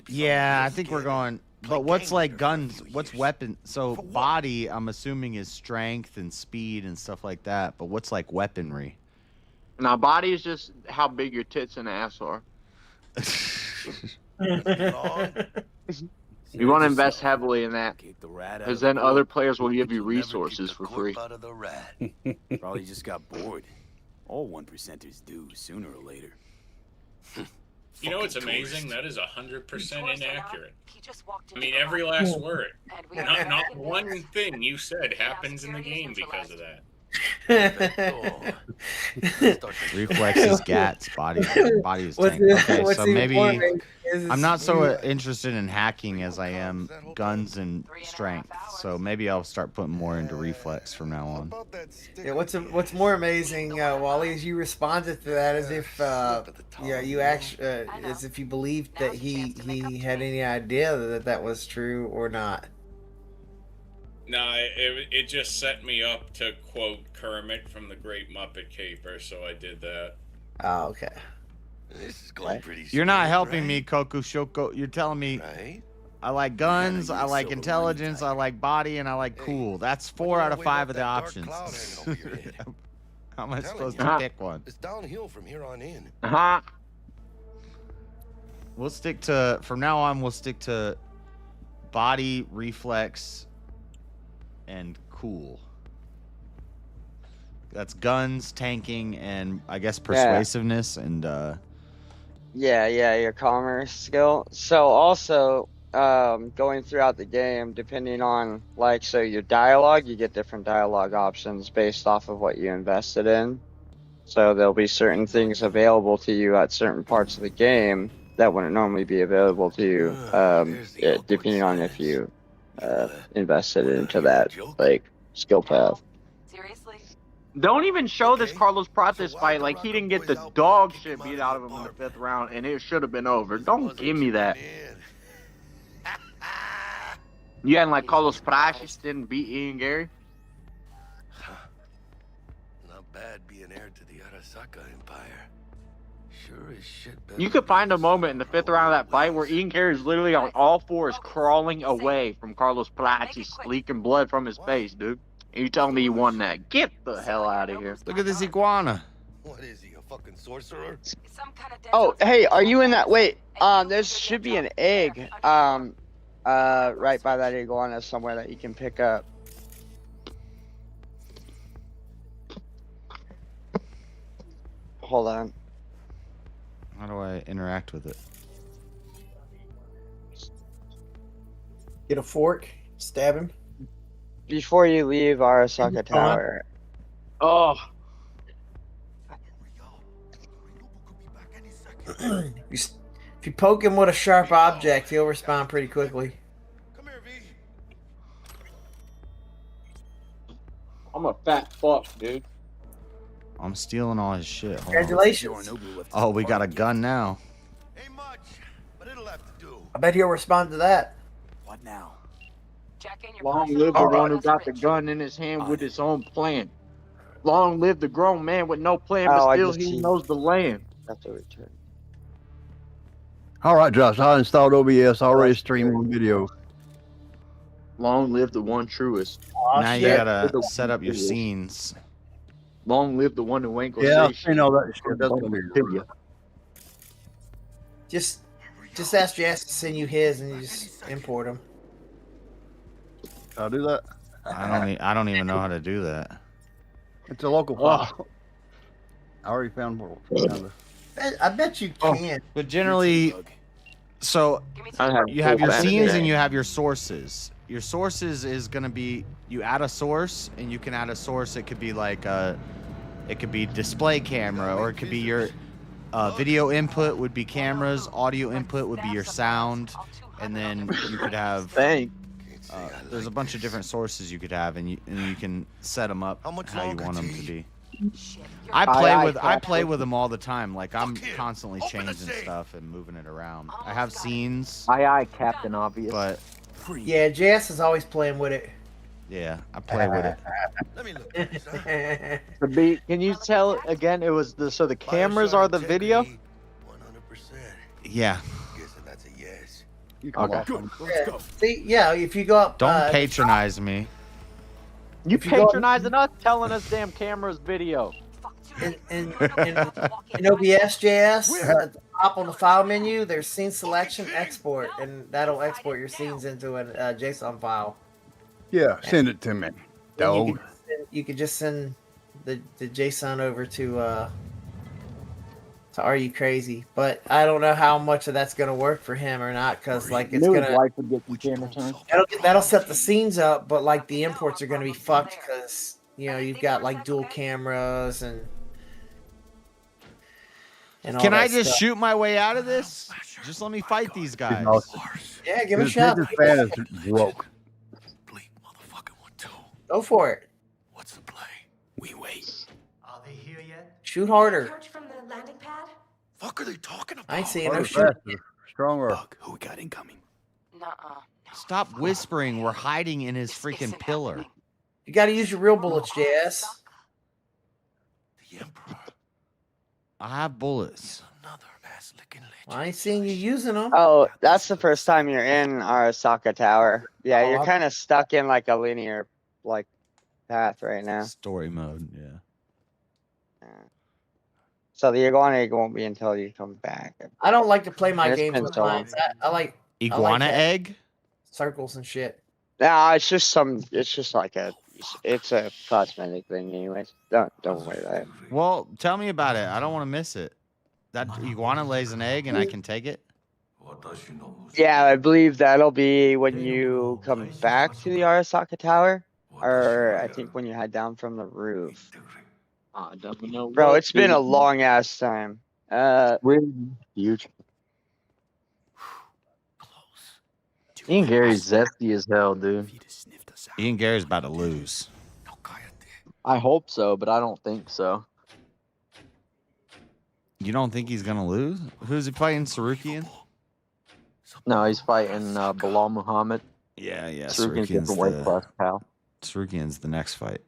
Yeah, I think we're going. But what's like guns? What's weapon? So body, I'm assuming is strength and speed and stuff like that. But what's like weaponry? Now, body is just how big your tits and ass are. You want to invest heavily in that, because then other players will give you resources for free. Probably just got bored. All 1%ers do sooner or later. You know what's amazing? That is 100% inaccurate. I mean, every last word. Not one thing you said happens in the game because of that. Reflexes, gats, body is tank. Okay, so maybe I'm not so interested in hacking as I am guns and strength. So maybe I'll start putting more into reflex from now on. Yeah, what's more amazing, Wally, is you responded to that as if you actually as if you believed that he had any idea that was true or not. No, it just set me up to quote Kermit from the Great Muppet Caper, so I did that. Oh, okay. This is going pretty. You're not helping me, Koku Shoko. You're telling me I like guns, I like intelligence, I like body, and I like cool. That's 4 out of 5 of the options. How am I supposed to pick one? It's downhill from here on in. We'll stick to, from now on, we'll stick to body, reflex, and cool. That's guns, tanking, and I guess persuasiveness and Yeah, your commerce skill. So also, going throughout the game, depending on so your dialogue, you get different dialogue options based off of what you invested in. So there'll be certain things available to you at certain parts of the game that wouldn't normally be available to you, depending on if you invested into that skill path. Don't even show this Carlos Prates fight like he didn't get the dog shit beat out of him in the 5th round and it should have been over. Don't give me that. You acting like Carlos Prates didn't beat Ian Gary? Not bad being heir to the Arasaka Empire. Sure as shit. You could find a moment in the 5th round of that fight where Ian Gary is literally on all fours crawling away from Carlos Prates, leaking blood from his face, dude. And you telling me you won that? Get the hell out of here. Look at this iguana. What is he, a fucking sorcerer? Oh, hey, are you in that? Wait, there should be an egg, right by that iguana somewhere that you can pick up. Hold on. How do I interact with it? Get a fork, stab him. Before you leave Arasaka Tower. Oh. If you poke him with a sharp object, he'll respond pretty quickly. I'm a fat fuck, dude. I'm stealing all his shit. Hold on. Congratulations. Oh, we got a gun now. I bet he'll respond to that. What now? Long live the one who got the gun in his hand with his own plan. Long live the grown man with no plan, but still he knows the land. Have to return. All right, Josh, I installed OBS, already streamed on video. Long live the one truest. Now you gotta set up your scenes. Long live the one who ain't gonna Yeah, say shit. I know that shit doesn't continue. Just ask Jess to send you his, and you just import him. I'll do that. I don't even know how to do that. It's a local file. I already found more. I bet you can. But generally, so you have your scenes and you have your sources. your sources is gonna be, you add a source, and you can add a source. It could be like it could be display camera, or it could be your video input would be cameras, audio input would be your sound, and then you could have. There's a bunch of different sources you could have, and you can set them up how you want them to be. I play with them all the time. Like I'm constantly changing stuff and moving it around. I have scenes. Captain Obvious. But yeah, JS is always playing with it. Yeah, I play with it. Let me look. The beat. Can you tell again? It was the so the cameras are the video. 100%. Yeah. Guessing that's a yes. Okay. Good. Let's go. See, yeah, if you go up. Don't patronize me. You patronizing us, telling us damn cameras video. In OBS JS, at the top on the file menu, there's scene selection, export, and that'll export your scenes into a JSON file. Yeah, send it to me. Dog. You could just send the JSON over to Are You Crazy? But I don't know how much of that's gonna work for him or not, because like it's gonna. His wife would get some camera time. That'll set the scenes up, but like the imports are gonna be fucked because you've got like dual cameras and all Can that I just stuff. shoot my way out of this? Just let me fight these guys. Yeah, give it a shot. This fan is broke. Go for it. What's the play? We wait. Are they here yet? Shoot harder. From the landing pad? Fuck are they talking about? I ain't seeing no Harder, shit. faster, stronger. Who we got incoming? Nuh-uh. Stop whispering. We're hiding in his freaking pillar. You got to use your real bullets, JS. The Emperor. I have bullets. Another ass licking legend. I ain't seeing you using them. Oh, that's the first time you're in Arasaka Tower. Yeah, Oh, you're kind of stuck in like a linear path right now. Story mode, yeah. So the iguana won't be until you come back. I don't like to play my And it's games been with so long. lines. I like Iguana egg? circles and shit. Nah, it's just it's a cosmetic thing anyways. Don't worry about it. Well, tell me about it. I don't want to miss it. That iguana lays an egg and I can take it? Yeah, I believe that'll be when you come back to the Arasaka Tower. Or I think when you head down from the roof. I don't know. Bro, it's been a long ass time. Huge. Ian Gary's zesty as hell, dude. Ian Gary's about to lose. I hope so, but I don't think so. You don't think he's going to lose? Who's he fighting? Sarukian? No, he's fighting Bilal Muhammad. Yeah. Sarukian's different weight class, pal. Sarukian's the next fight.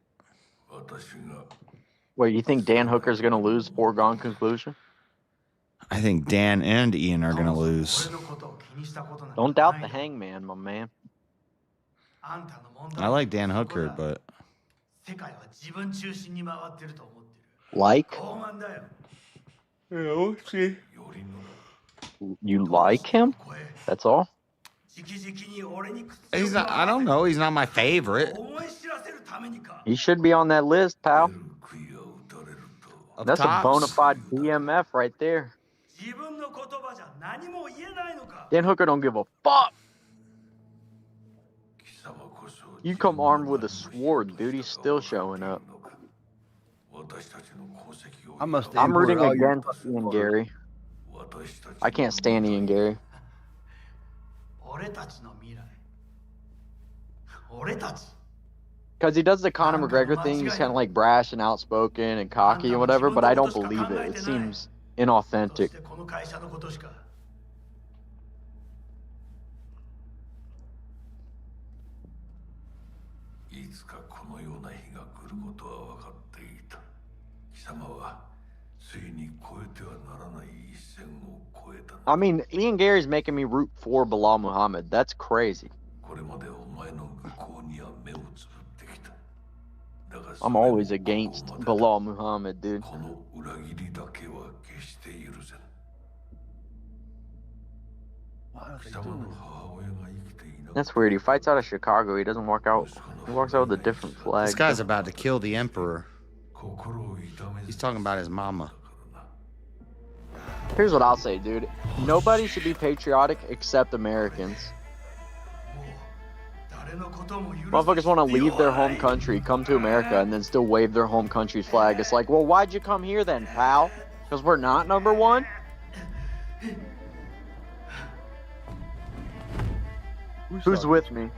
Wait, you think Dan Hooker's gonna lose? Foregone conclusion? I think Dan and Ian are going to lose. Don't doubt the Hangman, my man. I like Dan Hooker, but... Like? Yeah, we'll see. You like him? That's all? He's not, I don't know. He's not my favorite. He should be on that list, pal. Of That's tops. a bona fide BMF right there. Dan Hooker don't give a fuck. You come armed with a sword, dude. He's still showing up. I'm rooting against Ian Gary. I can't stand Ian Gary. Because he does the Conor McGregor thing. He's kind of like brash and outspoken and cocky and whatever, but I don't believe it. It seems inauthentic. I mean, Ian Gary's making me root for Bilal Muhammad. That's crazy. I'm always against Bilal Muhammad, dude. That's weird. He fights out of Chicago. He doesn't walk out. He walks out with a different flag. This guy's about to kill the Emperor. He's talking about his mama. Here's what I'll say, dude. Nobody should be patriotic except Americans. Motherfuckers want to leave their home country, come to America, and then still wave their home country's flag. It's like, well, why'd you come here then, pal? Because we're not number one? Who's with me?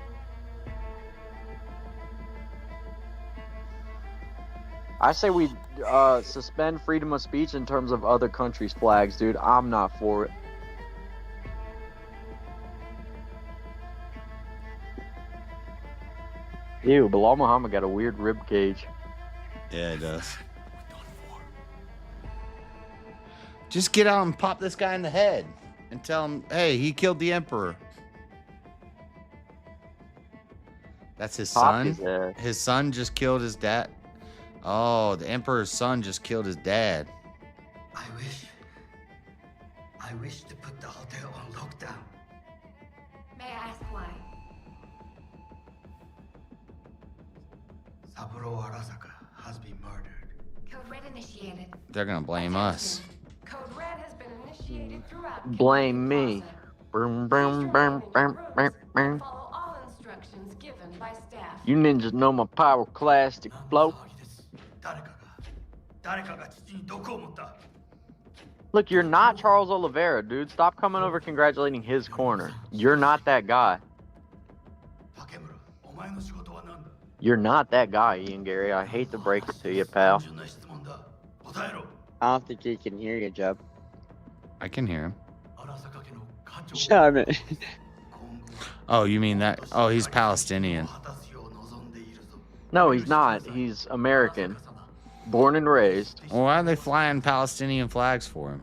I say we suspend freedom of speech in terms of other countries' flags, dude. I'm not for it. Ew, Bilal Muhammad got a weird rib cage. Yeah, it does. Just get out and pop this guy in the head and tell him, hey, he killed the emperor. That's his Pop son? his ass. His son just killed his dad. Oh, the emperor's son just killed his dad. I wish to put the hotel on lockdown. May I ask why? Saburo Arasaka has been murdered. Code Red initiated. They're gonna blame us. Code Red has been initiated throughout. Blame me. Boom, boom, boom, boom, boom, boom. Follow all instructions given by staff. You ninjas know my pyroclastic flow. Look, you're not Charles Oliveira, dude. Stop coming over congratulating his corner. You're not that guy. You're not that guy, Ian Gary. I hate to break it to you, pal. I don't think he can hear you, Jeb. I can hear him. Shut up. Oh, you mean that? Oh, he's Palestinian. No, he's not. He's American. Born and raised. Well, why are they flying Palestinian flags for him?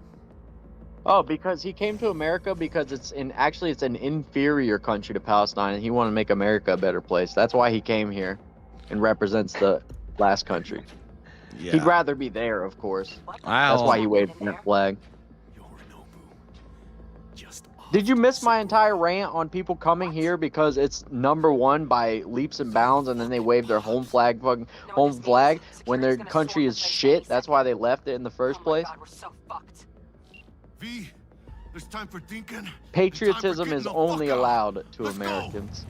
Oh, because he came to America because it's an inferior country to Palestine, and he wanted to make America a better place. That's why he came here and represents the last country. Yeah. He'd rather be there, of course. That's why he waved that flag. Did you miss my entire rant on people coming here because it's number one by leaps and bounds, and then they wave their home flag when their country is shit? That's why they left it in the first place. V, there's time for thinking. Patriotism is only allowed to Americans.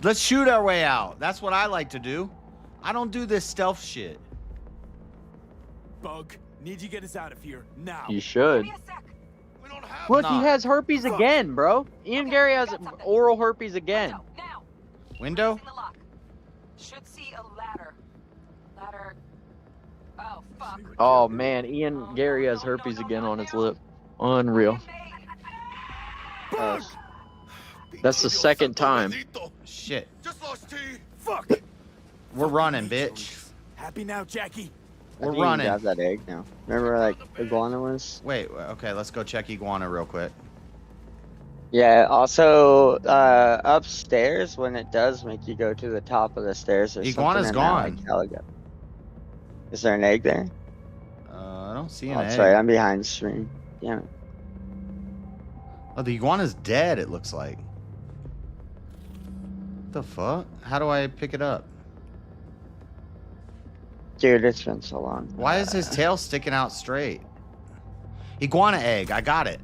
Let's shoot our way out. That's what I like to do. I don't do this stealth shit. Bug, need you to get us out of here now. You should. Look, he has herpes again, bro. Ian Gary has oral herpes again. Window? Should see a ladder. Ladder. Oh, fuck. Oh, man. Ian Gary has herpes again on his lip. Unreal. That's the second time. Shit. Just lost T. Fuck. We're running, bitch. Happy now, Jackie? We're I think you running. can grab that egg now. Remember, like, iguana was? Wait, okay, let's go check iguana real quick. Yeah, also, upstairs, when it does make you go to the top of the stairs, there's Iguana's something in that, like, is there an egg there? I don't see an Oh, egg. that's right, I'm behind the screen. Damn it. Oh, the iguana's dead, it looks like. What the fuck? How do I pick it up? Dude, it's been so long. Why is his tail sticking out straight? Iguana egg, I got it.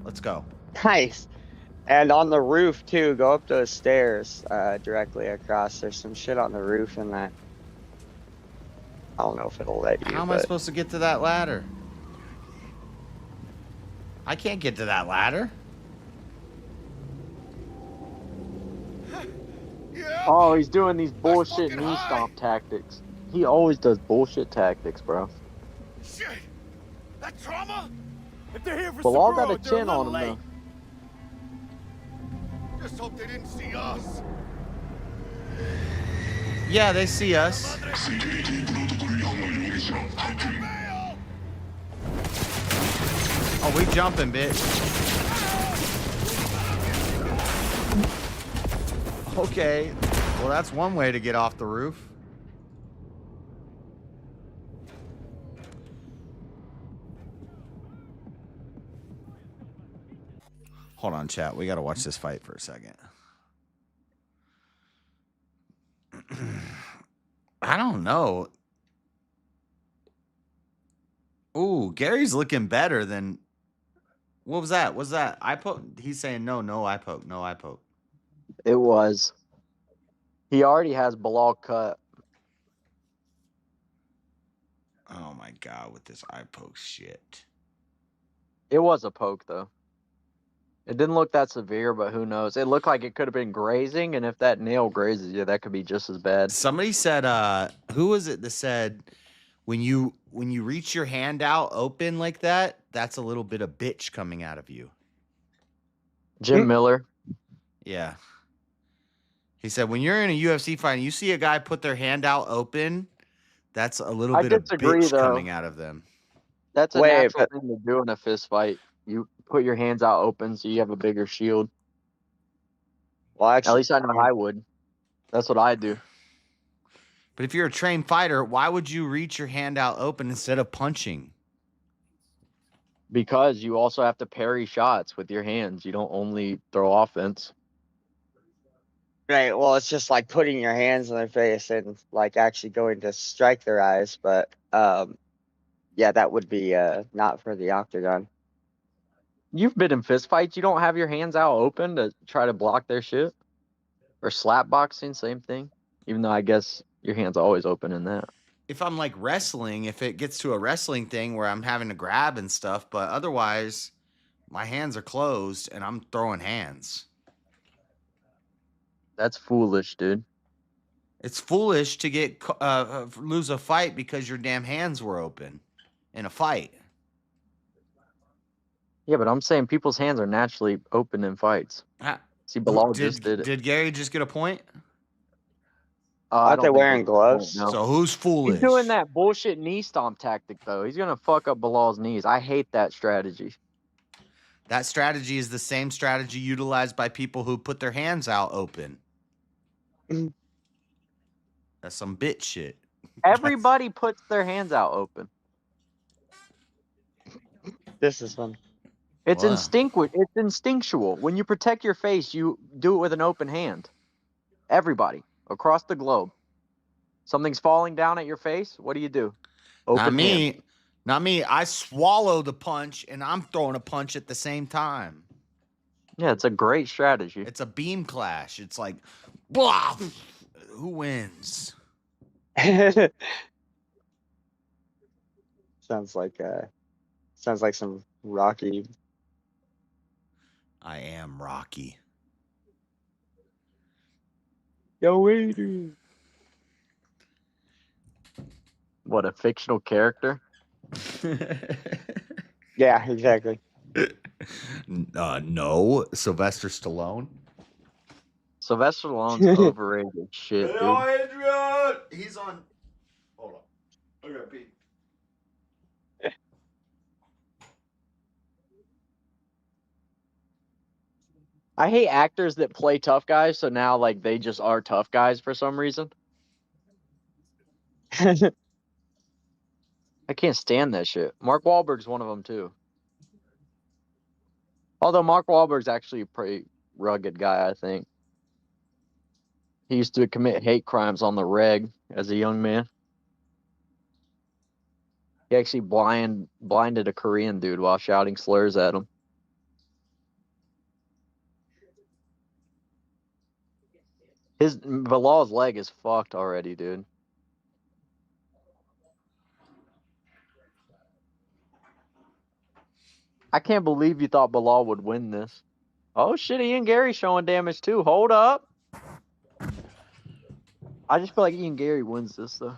Let's go. Nice. And on the roof, too, go up those stairs directly across. There's some shit on the roof in that. I don't know if it'll let you. How am I supposed to get to that ladder? I can't get to that ladder. Oh, he's doing these bullshit knee stomp tactics. He always does bullshit tactics, bro. Shit! That trauma? If they're here for Bilal Saburo, got a they're chin on little him, late. though. Just hope they didn't see us. Yeah, they see us. Oh, we jumping, bitch. Okay. Well, that's one way to get off the roof. Hold on, chat. We got to watch this fight for a second. I don't know. Ooh, Gary's looking better than... What was that? What's that? Eye poke? He's saying no eye poke, no eye poke. It was. He already has Bilal cut. Oh my god, with this eye poke shit. It was a poke though. It didn't look that severe, but who knows? It looked like it could have been grazing, and if that nail grazes you, that could be just as bad. Somebody said, who was it that said when you reach your hand out open like that, that's a little bit of bitch coming out of you. Jim Miller. Yeah. He said when you're in a UFC fight and you see a guy put their hand out open, that's a little bit of bitch coming out of them. That's a natural thing to do in a fist fight. You put your hands out open so you have a bigger shield. Well, actually, at least I know I would. That's what I do. But if you're a trained fighter, why would you reach your hand out open instead of punching? Because you also have to parry shots with your hands. You don't only throw offense. Right. Well, it's just like putting your hands on their face and like actually going to strike their eyes. But yeah, that would be not for the octagon. You've been in fist fights. You don't have your hands out open to try to block their shit? Or slap boxing, same thing. Even though I guess your hand's always open in that. If I'm like wrestling, if it gets to a wrestling thing where I'm having to grab and stuff, but otherwise my hands are closed and I'm throwing hands. That's foolish, dude. It's foolish to get lose a fight because your damn hands were open in a fight. Yeah, but I'm saying people's hands are naturally open in fights. See, Bilal just did it. Did Gary just get a point? Aren't they wearing gloves? No. So who's foolish? He's doing that bullshit knee stomp tactic, though. He's going to fuck up Bilal's knees. I hate that strategy. That strategy is the same strategy utilized by people who put their hands out open. That's some bitch shit. Everybody puts their hands out open. This is fun. It's instinctual. When you protect your face, you do it with an open hand. Everybody across the globe. Something's falling down at your face. What do? Open hand. Not me. I swallow the punch and I'm throwing a punch at the same time. Yeah, it's a great strategy. It's a beam clash. It's like, blah, who wins? Sounds like some Rocky. I am Rocky. Yo, Adrian. What, a fictional character? Yeah, exactly. No, Sylvester Stallone. Sylvester Stallone's overrated shit, dude. Adrian! He's on. Hold on. I gotta pee. I hate actors that play tough guys, so now like they just are tough guys for some reason. I can't stand that shit. Mark Wahlberg's one of them too. Although Mark Wahlberg's actually a pretty rugged guy, I think. He used to commit hate crimes on the reg as a young man. He actually blinded a Korean dude while shouting slurs at him. Bilal's leg is fucked already, dude. I can't believe you thought Bilal would win this. Oh shit, Ian Gary showing damage too. Hold up. I just feel like Ian Gary wins this though.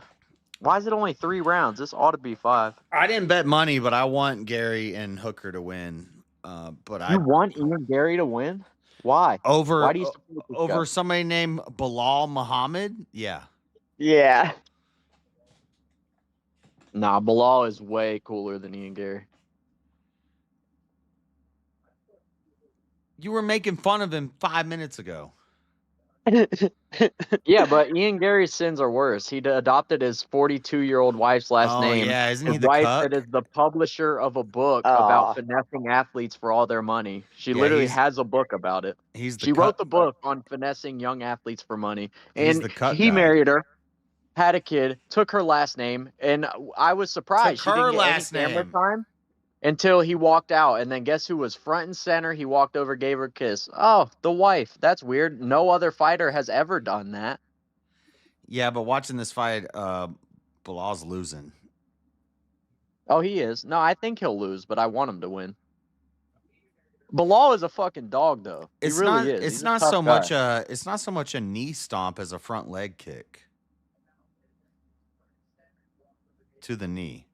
Why is it only 3 rounds? This ought to be 5. I didn't bet money, but I want Gary and Hooker to win. But you want Ian Gary to win? Why? Why do you support this guy? somebody named Bilal Muhammad? Yeah. Yeah. Nah, Bilal is way cooler than Ian Gary. You were making fun of him 5 minutes ago. Yeah, but Ian Gary's sins are worse. He adopted his 42-year-old wife's last name. Yeah, isn't he his the wife cuck? that is the publisher of a book about finessing athletes for all their money. She literally has a book about it. She wrote the book on finessing young athletes for money. He's And the cuck he guy. married her, had a kid, took her last name, and I was surprised Took she her didn't get any last camera name. time. until he walked out. And then guess who was front and center? He walked over, gave her a kiss. Oh, the wife. That's weird. No other fighter has ever done that. Yeah, but watching this fight, Bilal's losing. Oh, he is. No, I think he'll lose, but I want him to win. Bilal is a fucking dog, though. He really is. It's He's not a tough so guy. much. It's not so much a knee stomp as a front leg kick to the knee.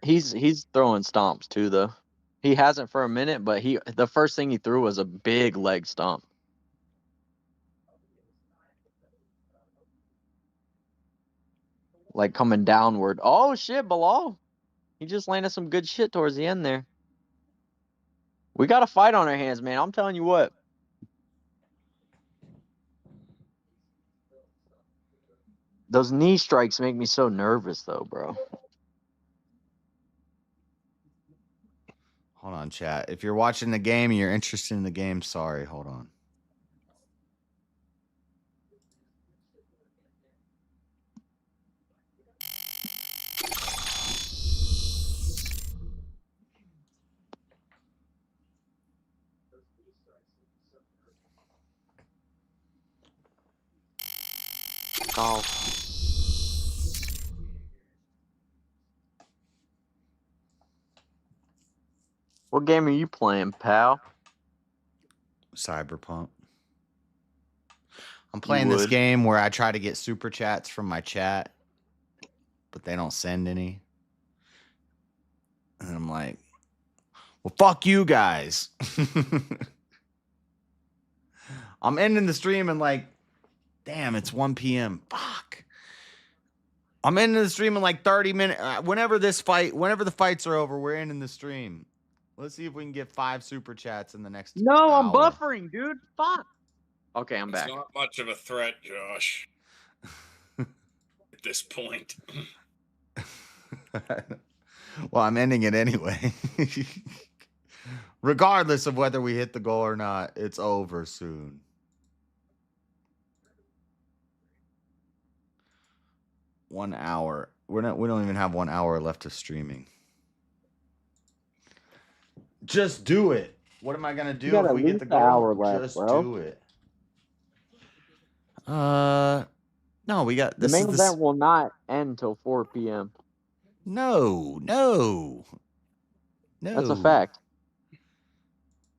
He's throwing stomps too, though. He hasn't for a minute, but the first thing he threw was a big leg stomp. Like coming downward. Oh shit, Bilal. He just landed some good shit towards the end there. We got a fight on our hands, man. I'm telling you what. Those knee strikes make me so nervous, though, bro. Hold on, chat. If you're watching the game and you're interested in the game, sorry. Hold on. Oh. What game are you playing, pal? Cyberpunk. I'm playing this game where I try to get super chats from my chat, but they don't send any. And I'm like, well, fuck you guys. I'm ending the stream and like, damn, it's 1 p.m. Fuck. I'm ending the stream in like 30 minutes. Whenever the fights are over, we're ending the stream. Let's see if we can get 5 super chats in the next No, I'm hour. buffering, dude. Fuck. Okay, I'm back. It's not much of a threat, Josh. At this point. Well, I'm ending it anyway. Regardless of whether we hit the goal or not, it's over soon. One hour. We don't even have 1 hour left of streaming. Just do it. What am I gonna do if we get the goal? Hour left, Just bro. do it. No, we got The this. main event will not end till 4 p.m. No. That's a fact.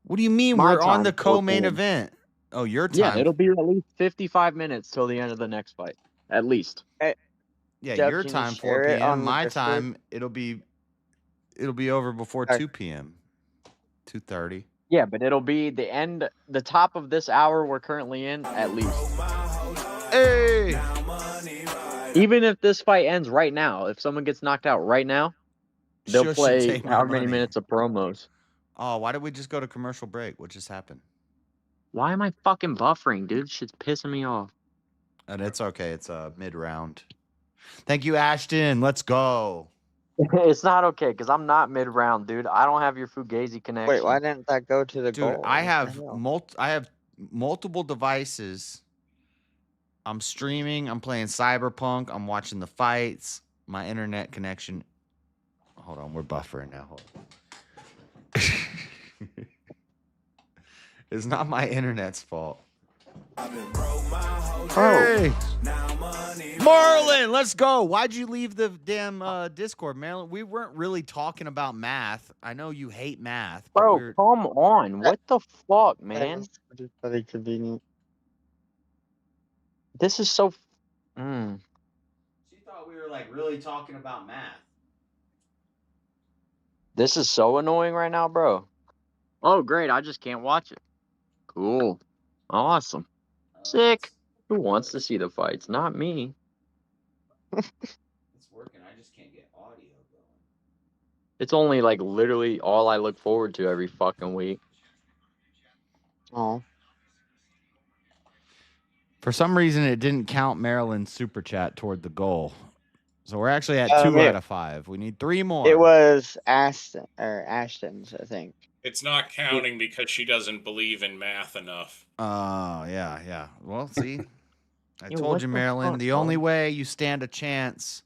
What do you mean? My We're on time, the 4 co-main p.m. event. Oh, your time. Yeah, it'll be at least 55 minutes till the end of the next fight. At least. Yeah, Jeff, your can you time 4 share it on p.m. the My Discord? time it'll be over before 2 p.m. 2:30. Yeah, but it'll be the top of this hour we're currently in, at least. Hey! Even if this fight ends right now, if someone gets knocked out right now, they'll Shush and play take my however many money. minutes of promos. Oh, why did we just go to commercial break? What just happened? Why am I fucking buffering, dude? Shit's pissing me off. And it's okay. It's mid-round. Thank you, Ashton. Let's go. It's not okay, because I'm not mid-round, dude. I don't have your Fugazi connection. Wait, why didn't that go to the Dude, goal? I What the have hell? multiple devices. I'm streaming. I'm playing Cyberpunk. I'm watching the fights. My internet connection. Hold on, we're buffering now. Hold on. It's not my internet's fault. Hey, Marlon, let's go. Why'd you leave the damn Discord, Marlon? We weren't really talking about math. I know you hate math, but Bro, come on. What the fuck, man? Just very convenient. This is so... She thought we were like really talking about math. This is so annoying right now, bro. Oh, great. I just can't watch it. Cool. Awesome. Sick. Who wants to see the fights? Not me. It's working. I just can't get audio going. It's only like literally all I look forward to every fucking week. Oh. For some reason, it didn't count Maryland's super chat toward the goal. So we're actually at 2 out of 5. We need 3 more. It was Ashton's, I think. It's not counting because she doesn't believe in math enough. Oh, yeah. Well, see, I Yo, told what you, the Maryland, fuck, the bro? only way you stand a chance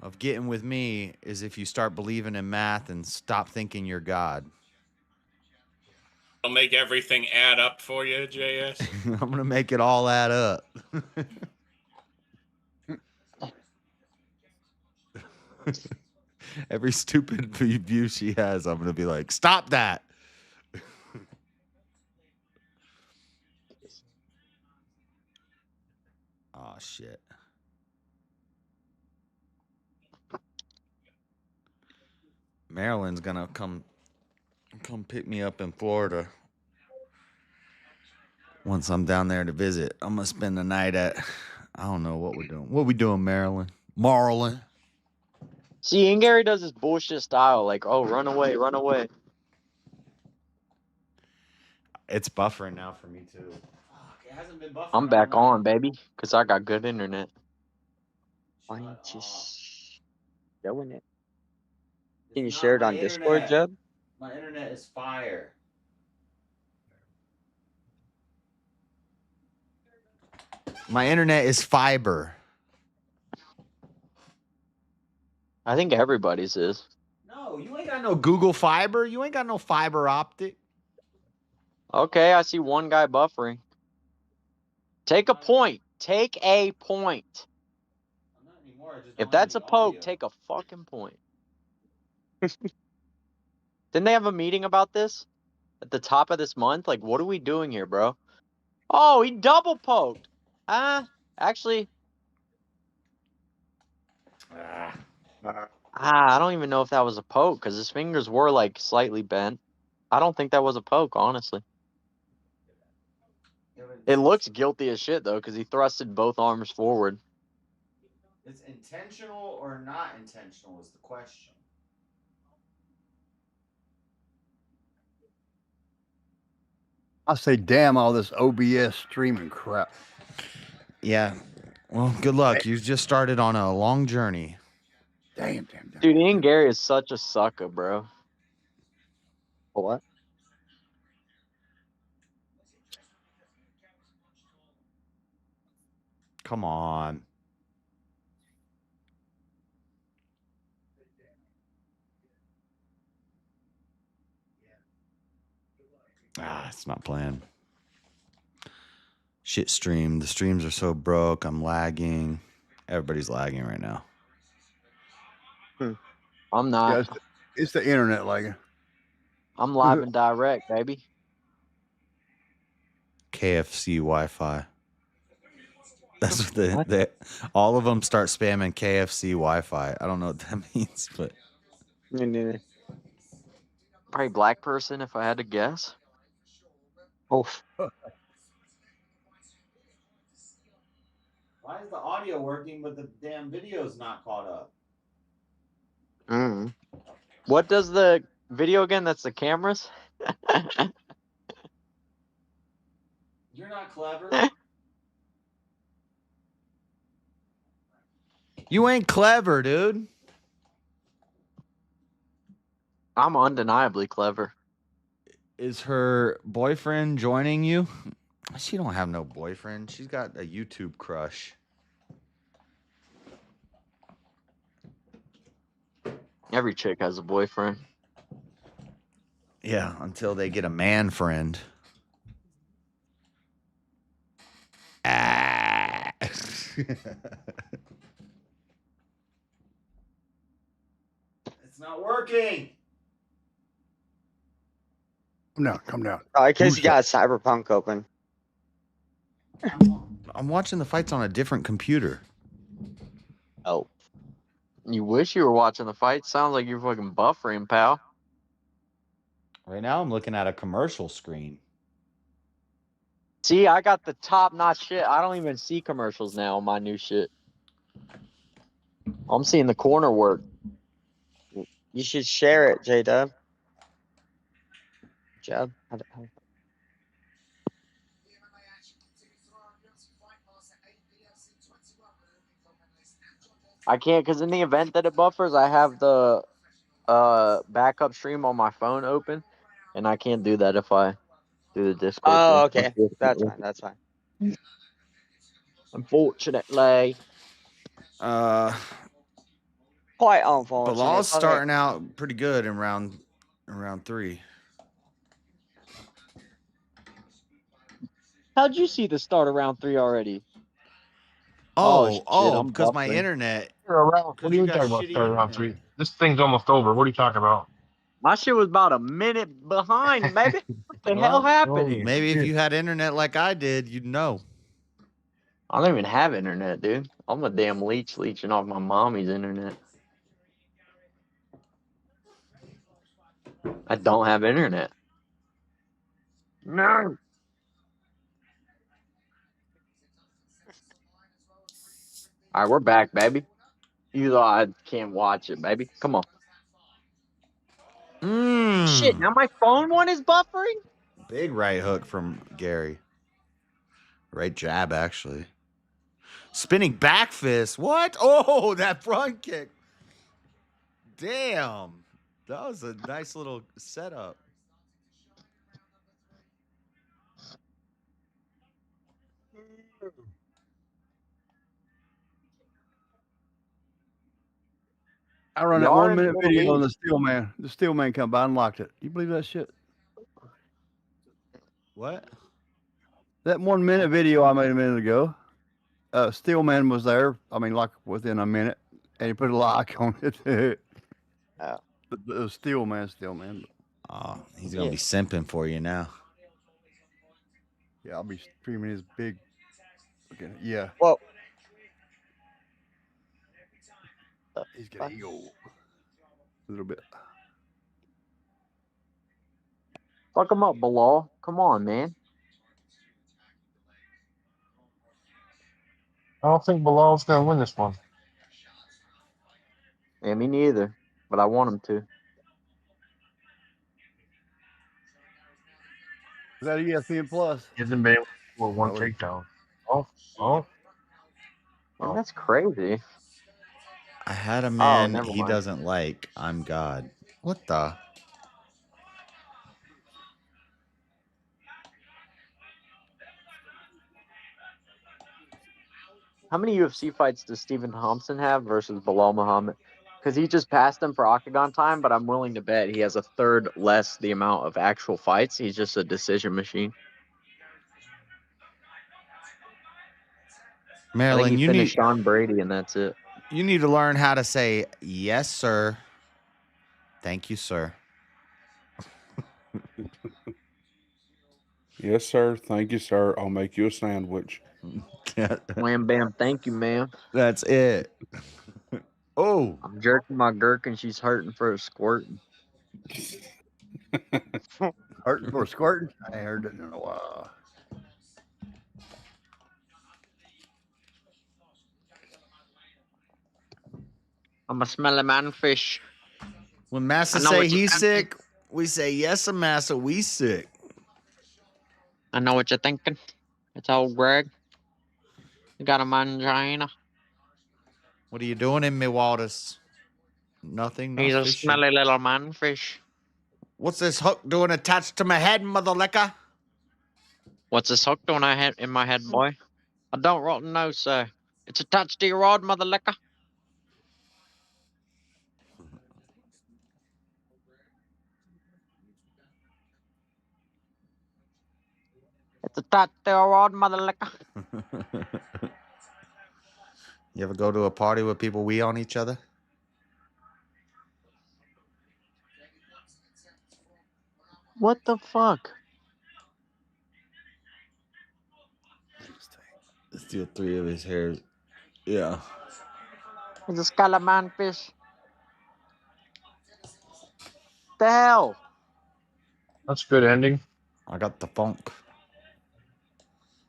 of getting with me is if you start believing in math and stop thinking you're God. I'll make everything add up for you, JS. I'm gonna make it all add up. Every stupid view she has, I'm gonna be like, stop that. Oh shit. Marilyn's gonna come pick me up in Florida. Once I'm down there to visit, I'm gonna spend the night at, I don't know what we're doing. What we doing, Maryland? Marlin. See, and Gary does this bullshit style, like, oh, run away, run away. It's buffering now for me too. Fuck, it hasn't been buffering. I'm back on, baby, because I got good internet. Why don't you showing it? Can you share it on Discord, Jeb? My internet is fire. My internet is fiber. I think everybody's is. No, you ain't got no Google Fiber. You ain't got no fiber optic. Okay, I see one guy buffering. Take a point. Take a point. If that's a poke, take a fucking point. Didn't they have a meeting about this at the top of this month? Like, what are we doing here, bro? Oh, he double poked. Actually. I don't even know if that was a poke because his fingers were like slightly bent. I don't think that was a poke, honestly. It looks guilty as shit though because he thrusted both arms forward. It's intentional or not intentional is the question. I say, damn all this OBS streaming crap. Yeah. Well, good luck. You just started on a long journey. Damn. Dude, Ian Gary is such a sucker, bro. What? Come on. It's not playing. Shit stream. The streams are so broke. I'm lagging. Everybody's lagging right now. I'm not. Yeah, it's the internet lagging. I'm live and direct, baby. KFC Wi-Fi. That's what they all of them start spamming KFC Wi-Fi. I don't know what that means, but Probably black person if I had to guess. Oh. Why is the audio working but the damn video's not caught up? What does the video again? That's the cameras? You're not clever. You ain't clever, dude. I'm undeniably clever. Is her boyfriend joining you? She don't have no boyfriend. She's got a YouTube crush. Every chick has a boyfriend. Yeah, until they get a man friend. It's not working. Come down. Oh, in case you got Cyberpunk open. I'm watching the fights on a different computer. Oh. You wish you were watching the fight. Sounds like you're fucking buffering, pal. Right now I'm looking at a commercial screen. See, I got the top-notch shit. I don't even see commercials now on my new shit. I'm seeing the corner work. You should share it, J-Dub. Jeb. I can't because in the event that it buffers, I have the backup stream on my phone open, and I can't do that if I do the Discord. Oh, okay. That's fine. That's fine. Unfortunately. quite unfortunate. Bilal's but, starting out pretty good in round 3. How'd you see the start of round 3 already? Oh, I'm because my buffering. internet. What are you got talking about? shitty Starting round internet. 3. This thing's almost over. What are you talking about? My shit was about a minute behind, baby. What the hell Well, happened here? Maybe if you had internet like I did, you'd know. I don't even have internet, dude. I'm a damn leech leeching off my mommy's internet. I don't have internet. No. All right, we're back, baby. You thought I can't watch it, baby. Come on. Shit, now my phone one is buffering? Big right hook from Gary. Right jab, actually. Spinning back fist. What? Oh, that front kick. Damn. That was a nice little setup. I run that Y'all 1 in the minute Middle video on the East. steel man. The steel man come by and locked it. You believe that shit? What? That 1 minute video I made a minute ago. Steel man was there. I mean, like within a minute, and he put a lock on it. The steel man. Oh, he's gonna be simping for you now. Yeah, I'll be streaming his big. Okay, yeah. Well, he's got ego. A little bit. Fuck him up, Bilal. Come on, man. I don't think Bilal's going to win this one. Yeah, me neither. But I want him to. Is that ESPN Plus? He hasn't been able to score one takedown. Man, that's crazy. I had a Oh, man never he mind. doesn't like. I'm God. What the? How many UFC fights does Stephen Thompson have versus Bilal Muhammad? Because he just passed him for Octagon time, but I'm willing to bet he has a third less the amount of actual fights. He's just a decision machine. I think Marilyn, he you finished need Sean Brady, and that's it. you need to learn how to say yes, sir. Thank you, sir. Yes, sir. Thank you, sir. I'll make you a sandwich. Wham bam, thank you, ma'am. That's it. Oh, I'm jerking my gherkin. She's hurting for a squirting. Hurting for squirting? I ain't heard it in a while. I'm a smelly man fish. when Massa I know say what you're he's thinking. sick, we say yes, Massa, we sick. I know what you're thinking. It's old Greg. You got a mangina. What are you doing in me waters? Nothing. He's a Fishing. smelly little man fish. What's this hook doing attached to my head, mother liquor? What's this hook doing in my head, boy? I don't rotten know, sir. It's attached to your rod, mother liquor. It's attached to your rod, mother liquor. You ever go to a party where people wee on each other? What the fuck? Let's do 3 of his hairs. Yeah. It's a scalaman fish. The hell? That's a good ending. I got the funk.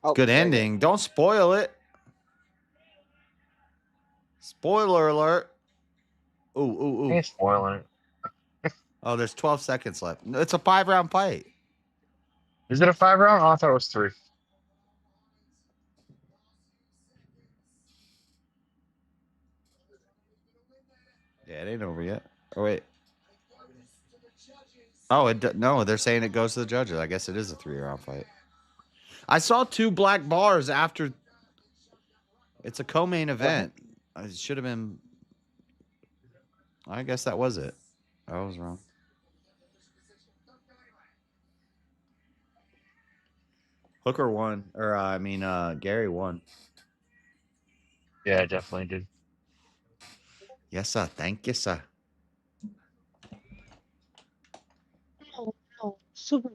oh, Good there you ending. Don't spoil it. Spoiler alert. Ooh. Ain't spoiling it. Oh, there's 12 seconds left. It's a 5-round fight. Is it a 5-round? Oh, I thought it was 3. Yeah, it ain't over yet. Oh, wait. Oh, no, they're saying it goes to the judges. I guess it is a 3-round fight. I saw 2 black bars after. It's a co-main event. It should have been. I guess that was it. I was wrong. Hooker won, or Gary won. Yeah, I definitely did. Yes, sir. Thank you, sir. Super.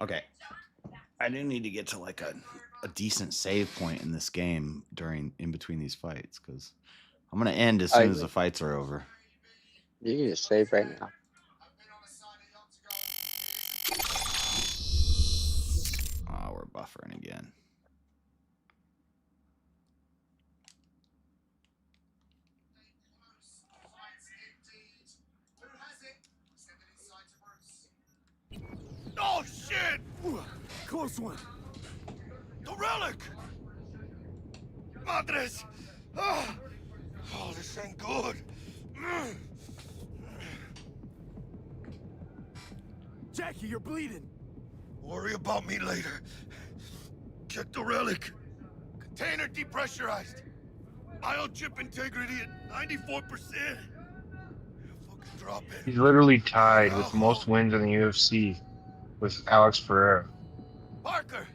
Okay. I do need to get to like a decent save point in this game in between these fights, because I'm gonna end as soon as the fights are over. You can just save right now. Oh, we're buffering again. Oh shit! Close one. The relic. Madres. Oh, this ain't good. Jackie, you're bleeding. Worry about me later. Check the relic. Container depressurized. Biochip integrity at 94%. Fucking drop it. He's literally tied with the most wins in the UFC with Alex Pereira. Parker.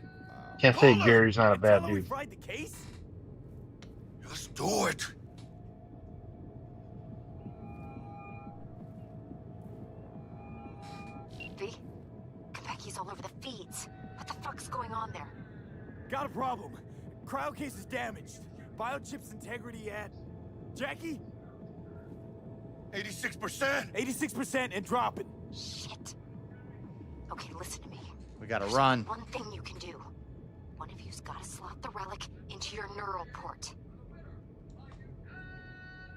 Can't say Gary's not a bad dude. Fried the case? Let's do it. V? Konpeki's all over the feeds. What the fuck's going on there? Got a problem. Cryo case is damaged. Biochip's integrity at... Jackie? 86%. 86% and dropping. Shit. Okay, listen to me. We gotta run. One thing you can do. One of you's gotta slot the relic into your neural port.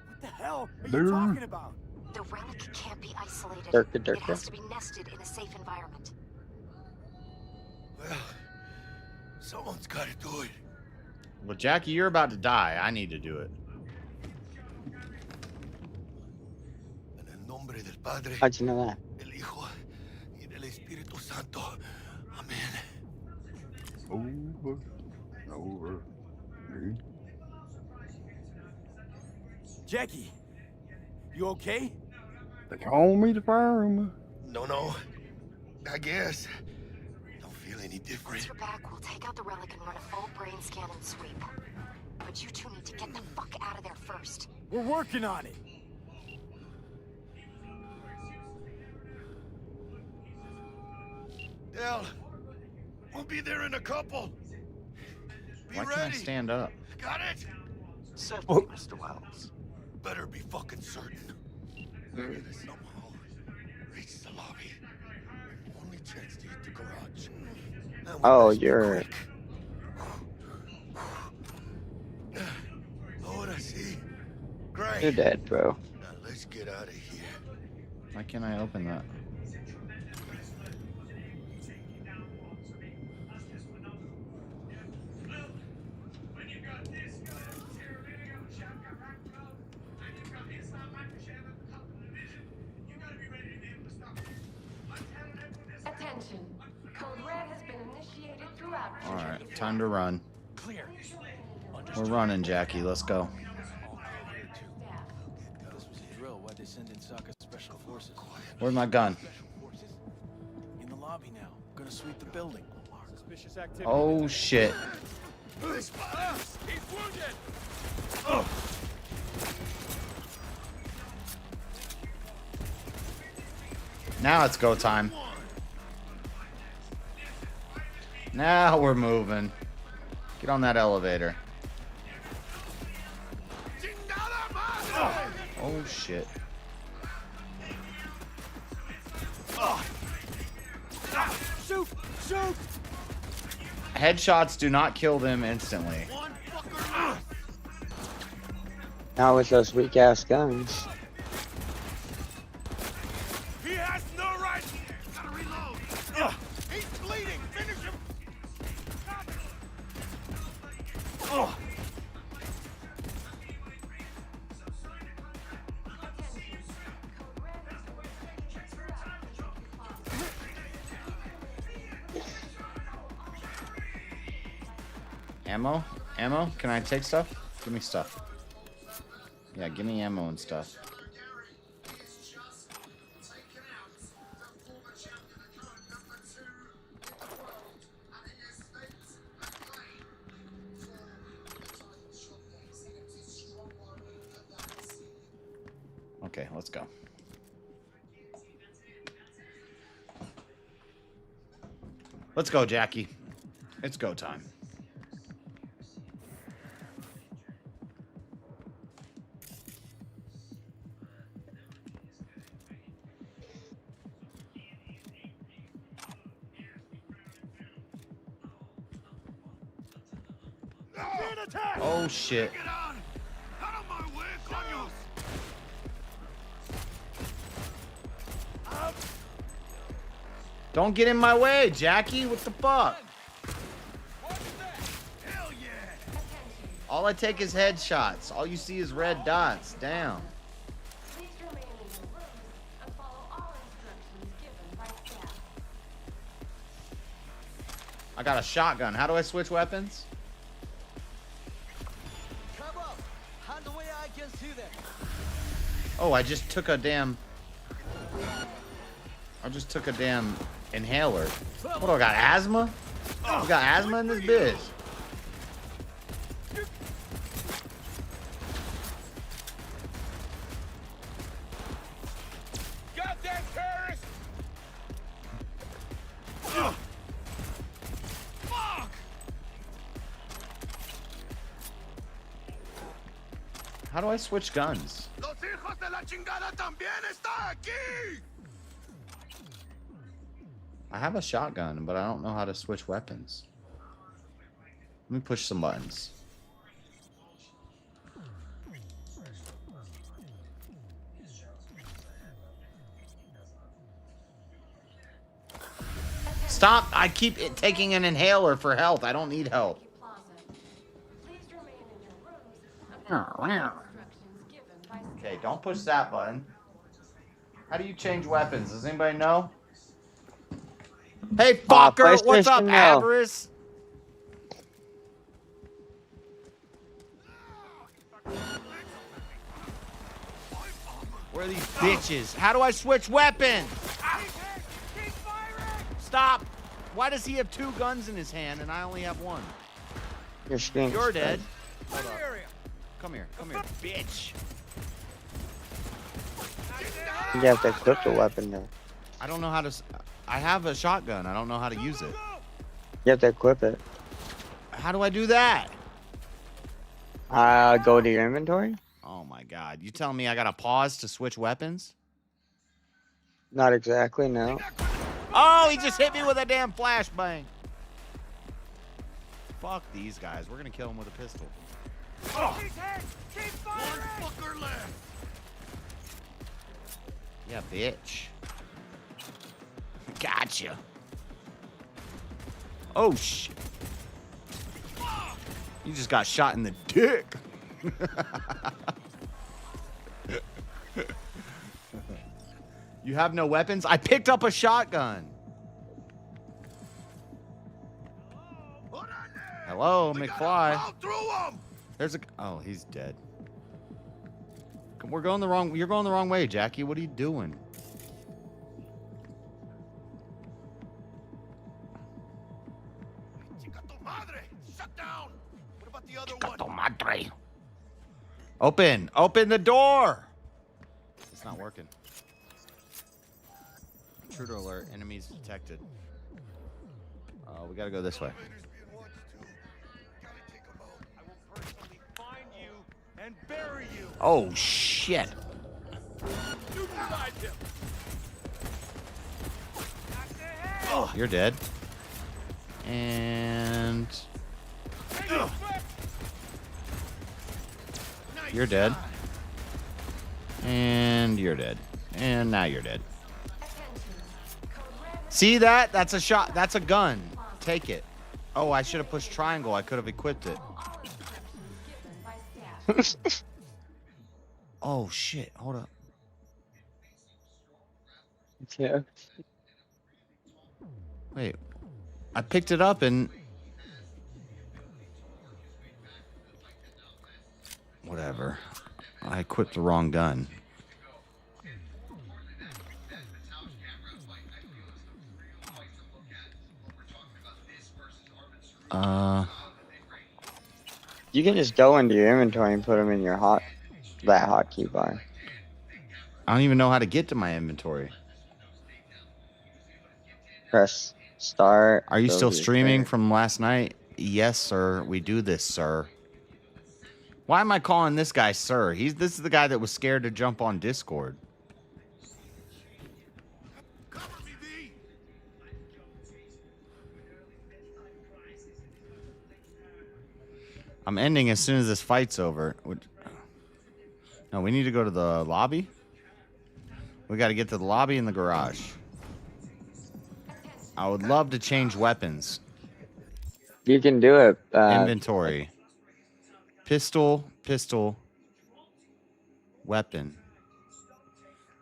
What the hell are you talking about? The relic can't be isolated. Durka. It has to be nested in a safe environment. Well, someone's gotta do it. Well, Jackie, you're about to die. I need to do it. How'd you know that? El Hijo y del Espíritu Santo. Amen. Over. Jackie, you okay? They call me the fireman. No. I guess. Don't feel any different. Once you're back, we'll take out the relic and run a full brain scan and sweep. But you two need to get the fuck out of there first. We're working on it. Dell, we'll be there in a couple. Be Why ready. can't I stand up? Got it? Certainly, Mr. Wells. Better be fucking certain. Somehow reach the lobby. Only chance to hit the garage. Oh, you're... Ahora sí. Great. You're dead, bro. Now let's get out of here. Why can't I open that? Attention. Code Red has been initiated throughout. All right, time to run. Clear. We're running, Jackie. Let's go. This was a drill. Why'd they send in Sokka Special Forces? Where's my gun? In the lobby now. Gonna sweep the building. Suspicious activity. Oh, shit. He's wounded. Oh. Now it's go time. Now we're moving. Get on that elevator. Oh, shit. Headshots do not kill them instantly. Not with those weak ass guns. He has no right. Gotta reload. He's bleeding. Finish him. Ammo? Ammo? Can I take stuff? Give me stuff. Yeah, give me ammo and stuff. Okay, let's go. Let's go, Jackie. It's go time. Oh shit. Don't get in my way, Jackie. What the fuck? All I take is headshots. All you see is red dots. Damn. I got a shotgun. How do I switch weapons? Oh, I just took a damn inhaler. What do I got? Asthma? You got asthma in this bitch? Goddamn terrorist! Fuck! How do I switch guns? Los hijos de la chingada también está aquí! I have a shotgun, but I don't know how to switch weapons. Let me push some buttons. Stop! I keep taking an inhaler for health. I don't need help. Okay, don't push that button. How do you change weapons? Does anybody know? Hey, fucker! What's up, Avarice? Where are these bitches? How do I switch weapons? Stop! Why does he have 2 guns in his hand and I only have 1? You're dead. Hold up. Come here, bitch. You have to equip the weapon though. I don't know how to. I have a shotgun. I don't know how to use it. You have to equip it. How do I do that? Go to your inventory. Oh my god! You telling me I gotta pause to switch weapons? Not exactly, no. Oh, he just hit me with a damn flashbang. Fuck these guys. We're gonna kill him with a pistol. Oh. One fucker left. Yeah, bitch. Gotcha. Oh shit. You just got shot in the dick. You have no weapons? I picked up a shotgun. Hello, McFly. There's a. Oh, he's dead. We're going the wrong. You're going the wrong way, Jackie. What are you doing? Shut down. What about the other one? Madre. Open the door. It's not working. Intruder alert. Enemies detected. We gotta go this way. And bury you. Oh shit. Oh, you're dead. And you're dead. And you're dead. And now you're dead. See that? That's a shot. That's a gun. Take it. Oh, I should have pushed triangle. I could have equipped it. Oh, shit. Hold up. Yeah. Wait. I picked it up and... Whatever. I equipped the wrong gun. You can just go into your inventory and put them in your that hotkey bar. I don't even know how to get to my inventory. Press start. Are you go still to your streaming character. from last night? Yes, sir. We do this, sir. Why am I calling this guy sir? This is the guy that was scared to jump on Discord. I'm ending as soon as this fight's over. No, we need to go to the lobby. We got to get to the lobby and the garage. I would love to change weapons. You can do it. Inventory. Pistol. Weapon.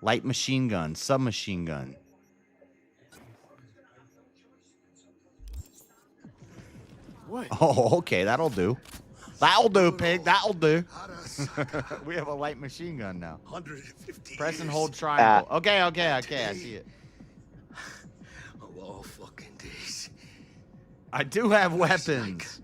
Light machine gun. Submachine gun. What? Oh, okay. That'll do. That'll do, pig. That'll do. We have a light machine gun now. 150 Press and hold triangle. Okay. I see it. Of all fucking days. I do have weapons.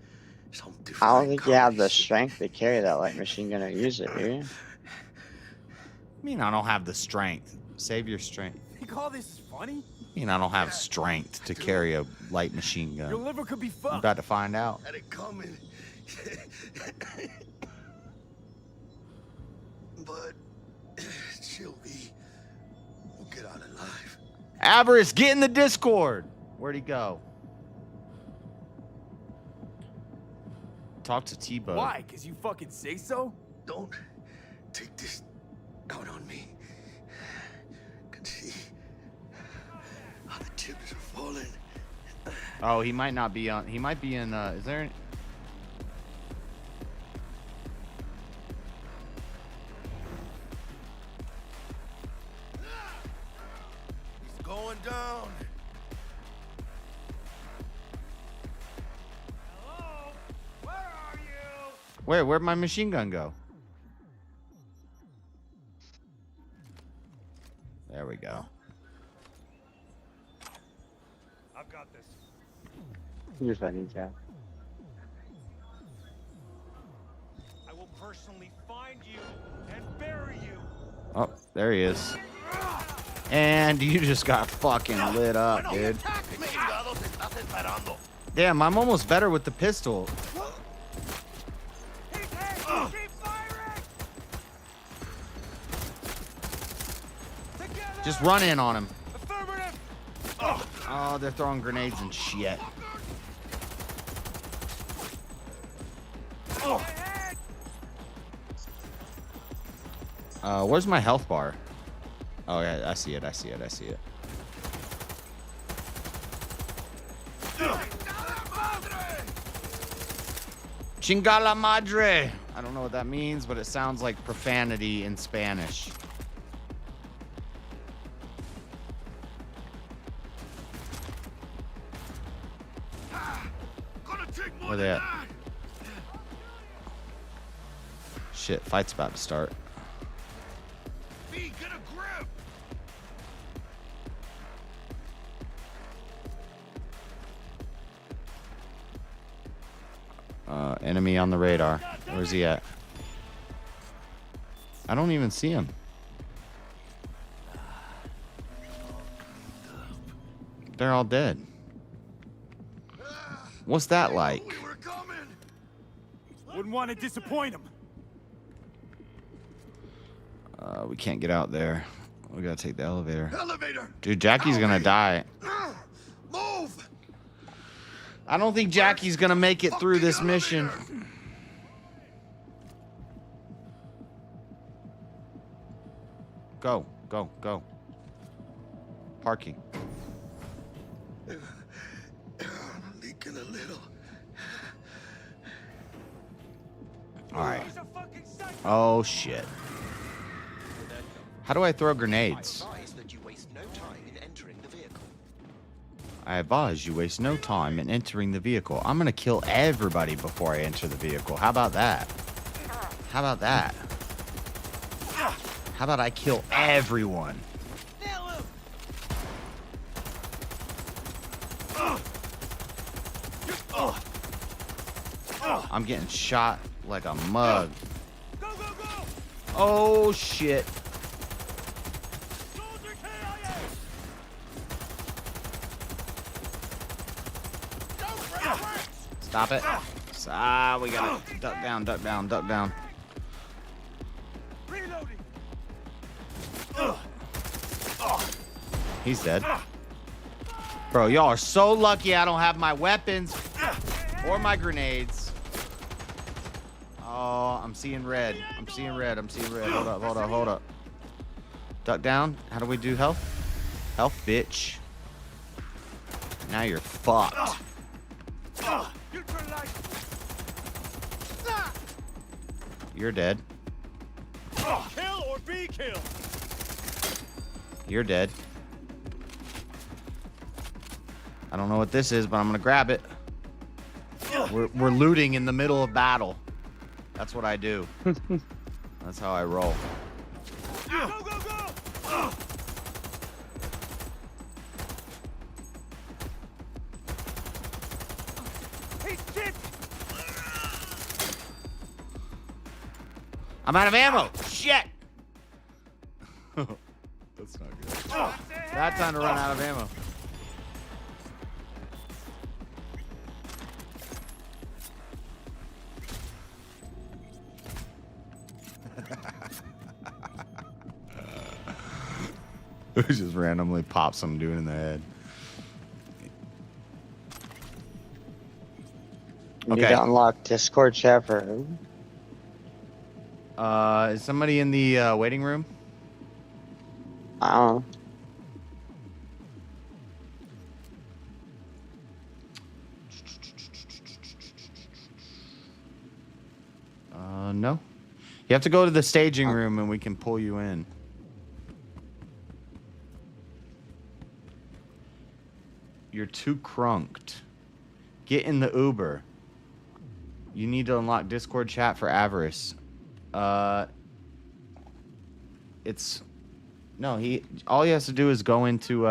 I don't think you have the strength to carry that light machine gun or use it, do you? I mean, I don't have the strength. Save your strength. You call this funny? I mean, I don't have strength to carry a light machine Your gun. liver could be I'm fucked. about to find out. Had it coming. But chill, V. We'll get out alive. Avarice, get in the Discord. Where'd he go? Talk to T-Bug. Why? Because you fucking say so? Don't take this out on me. Can see how the chips are falling. Oh, he might not be on. He might be in. Is there? He's going down. Hello? Where are you? Where'd my machine gun go? There we go. I've got this. Here's what I need, Jack. I will personally find you and bury you. Oh, there he is. And you just got fucking lit up, dude. Damn, I'm almost better with the pistol. Just run in on him. Oh, they're throwing grenades and shit. Where's my health bar? Oh, yeah, I see it. Chingala madre. I don't know what that means, but it sounds like profanity in Spanish. Where they at? Shit, fight's about to start. V, get a grip. Enemy on the radar. Where's he at? I don't even see him. They're all dead. What's that like? Wouldn't want to disappoint him. We can't get out there. We gotta take the elevator. Elevator. Dude, Jackie's gonna die. Move. I don't think Jackie's gonna make it through this mission. Go, go, go. Parking. Leaking a little. All right. Oh shit. How do I throw grenades? I advise you waste no time in entering the vehicle. I'm gonna kill everybody before I enter the vehicle. How about that? How about that? How about I kill everyone? I'm getting shot like a mug. Oh shit. Stop it. We gotta duck down, duck down, duck down. He's dead. Bro, y'all are so lucky I don't have my weapons or my grenades. Oh, I'm seeing red. I'm seeing red. I'm seeing red. Hold up, hold up, hold up. Duck down. How do we do health? Health, bitch. Now you're fucked. You're dead. Kill or be killed. You're dead. I don't know what this is, but I'm gonna grab it. We're looting in the middle of battle. That's what I do. That's how I roll. Go, go, go! He's shit! I'm out of ammo. Shit. That's not good. Bad time to run out of ammo. It just randomly pops some dude in the head. You need to unlock Discord chat for who? Is somebody in the waiting room? I don't know. No. You have to go to the staging room and we can pull you in. You're too crunked. Get in the Uber. You need to unlock Discord chat for Avarice. It's no, all he has to do is go into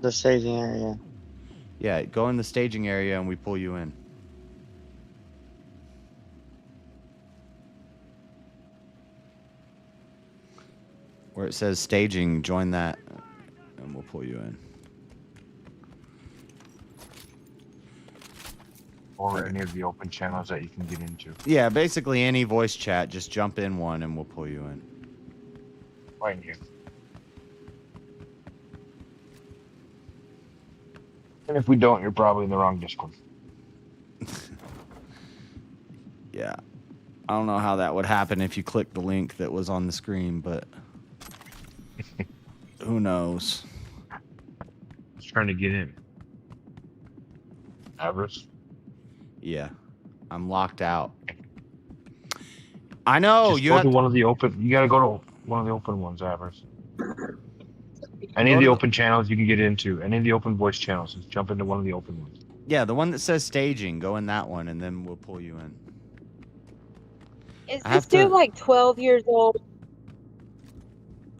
the staging area. Yeah, go in the staging area and we pull you in. Where it says staging, join that and we'll pull you in. Or any of the open channels that you can get into. Yeah, basically any voice chat, just jump in one and we'll pull you in. Right here. And if we don't, you're probably in the wrong Discord. Yeah. I don't know how that would happen if you clicked the link that was on the screen, but who knows? Just trying to get in. Avarice? Yeah. I'm locked out. I know. Just go to one of the open. You gotta go to one of the open ones, Avarice. Any of the open channels you can get into. Any of the open voice channels. Just jump into one of the open ones. Yeah, the one that says staging. Go in that one, and then we'll pull you in. Is this dude like 12 years old?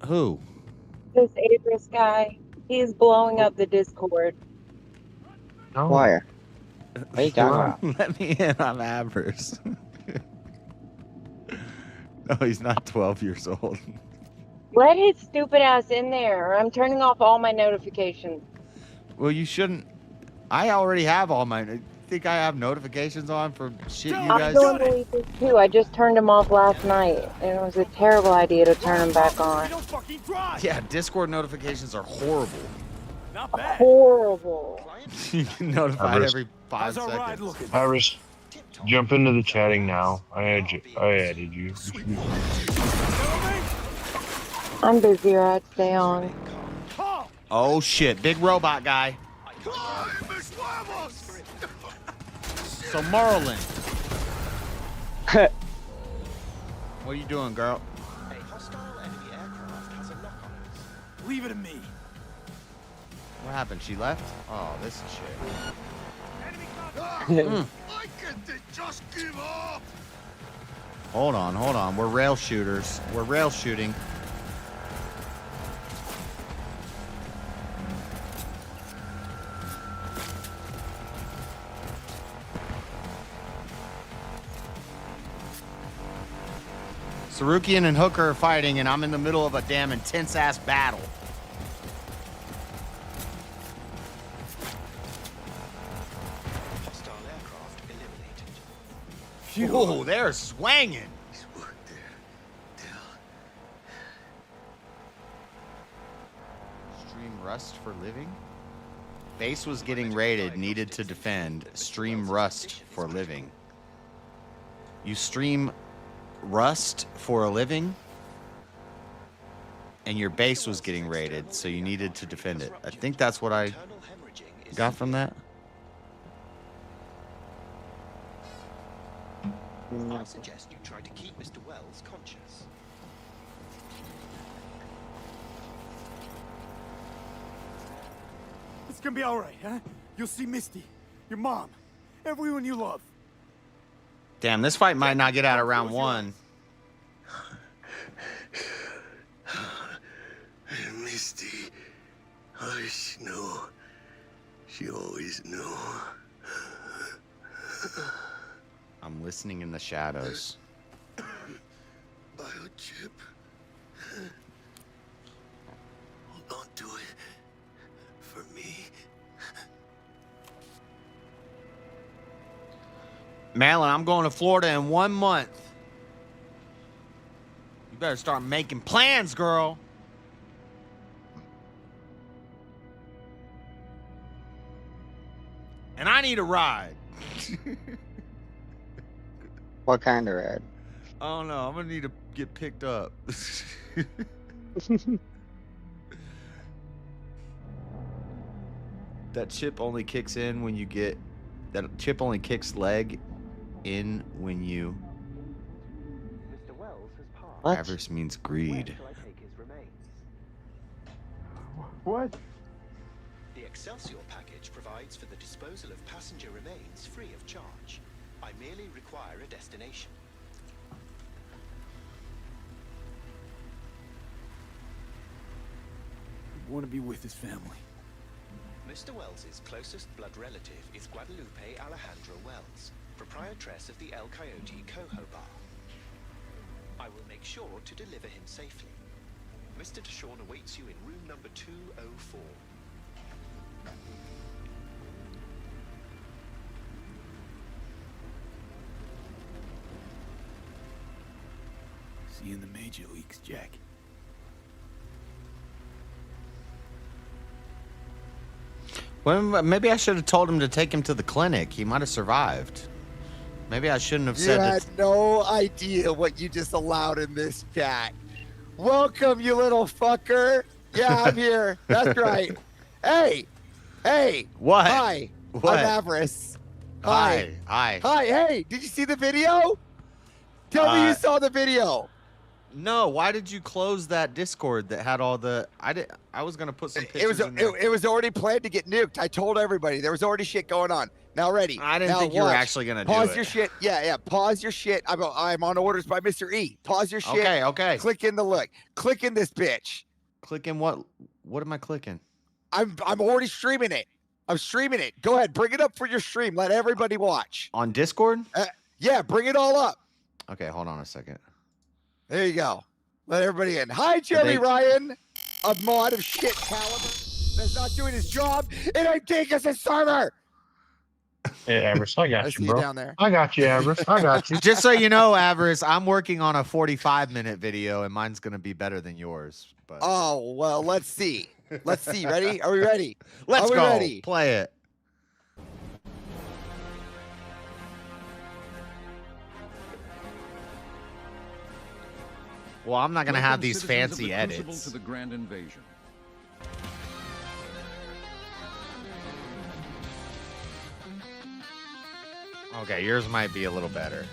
Who? This Avarice guy. He's blowing up the Discord. No. Why? What are you talking about? Let me in. I'm Avarice. No, he's not 12 years old. Let his stupid ass in there, or I'm turning off all my notifications. Well, you shouldn't. I already have all my. Think I have notifications on for shit you I'm guys. going to leave this too. I just turned him off last night, and it was a terrible idea to turn him back on. Yeah, Discord notifications are horrible. Not bad. Horrible. You get notified Avarice. every 5 How's our ride seconds. looking? Iris, jump into the chatting now. I added you. I'm busy or I'd stay on. Oh shit, big robot guy. So Merlin. What are you doing, girl? Leave it to me. What happened? She left? Oh, this is shit. Why can't they just give up? Hold on. We're rail shooters. We're rail shooting. Sarukian and Hooker are fighting, and I'm in the middle of a damn intense-ass battle. Hostile aircraft eliminated. Oh, they're swanging. Stream Rust for living? Base was getting raided, needed to defend. Stream Rust for living. You stream Rust for a living? And your base was getting raided, so you needed to defend it. I think that's what I got from that. I suggest you try to keep Mr. Wells conscious. It's gonna be all right, huh? You'll see Misty, your mom, everyone you love. Damn, this fight might not get out of round one. Misty, how does she know? She always knew. I'm listening in the shadows. Biochip. Hold on to it. For me. Madeline, I'm going to Florida in 1 month. You better start making plans, girl. And I need a ride. What kind of ride? I don't know. I'm going to need to get picked up. That chip only kicks in when you get... That chip only kicks leg in when you... Mr. Wells has passed. What? Avarice means greed. Where shall I take his remains? What? The Excelsior package provides for the disposal of passenger remains free of charge. I merely require a destination. I want to be with his family. Mr. Wells's closest blood relative is Guadalupe Alejandra Wells, proprietress of the El Coyote Coho Bar. I will make sure to deliver him safely. Mr. Deshawn awaits you in room number 204. See you in the major leagues, Jack. Well, maybe I should have told him to take him to the clinic. He might have survived. Maybe I shouldn't have You said had that. no idea what you just allowed in this chat. Welcome, you little fucker. Yeah, I'm here. That's right. Hey. What? Hi. What? I'm Avarice. Hi. Hey, did you see the video? Tell me you saw the video. No, why did you close that Discord that had all the... I was going to put some pictures in there. It was already planned to get nuked. I told everybody. There was already shit going on. Now ready. I didn't Now think you were watch. actually going to do it. Pause your shit. Yeah. Pause your shit. I'm on orders by Mr. E. Pause your shit. Okay. Click in the look. Click in this bitch. Click in what? What am I clicking? I'm already streaming it. I'm streaming it. Go ahead. Bring it up for your stream. Let everybody watch. On Discord? Yeah, bring it all up. Okay, hold on a second. There you go. Let everybody in. Hi, Jerry Ryan, a mod of shit caliber that's not doing his job, and I take us a server. Hey, Avarice, I got I you, see you bro. down there. I got you, Avarice. I got you. Just so you know, Avarice, I'm working on a 45-minute video, and mine's going to be better than yours. But Oh, well, let's see. Let's see. Ready? Are we ready? Let's Are we go. ready? Play it. Well, I'm not gonna have these fancy edits. To the Grand Invasion. Okay, yours might be a little better.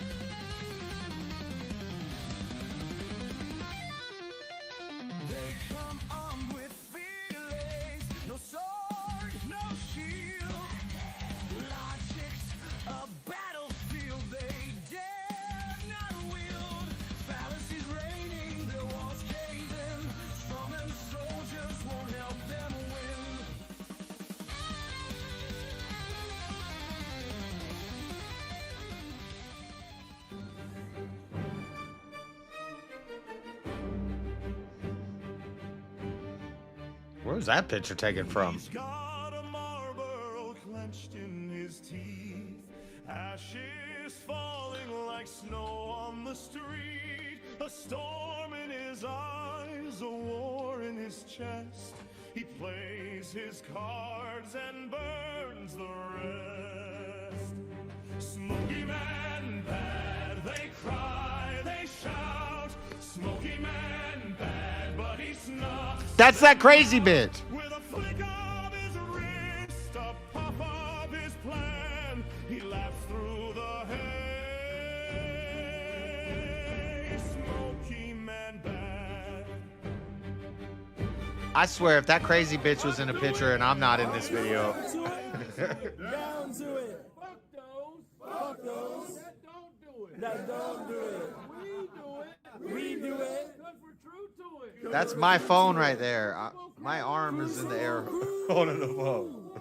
Where's that picture taken from? He's got a Marlboro clenched in his teeth, ashes falling like snow on the street, a storm in his eyes, a war in his chest. He plays his cards and burns the rest. Smoky man bad, they cry, they shout. Smoky man bad, but he's not. That's that crazy bitch. With a flick of his wrist, a puff of his plan, he laughs through the hay. Smoky man bad. I swear, if that crazy bitch was in a picture and I'm not in this video. Down to it. Fuck those. Fuck those. That don't do it. That don't do it. We do it. Because we're true to it. That's my phone right there. My arm is in the air holding the phone.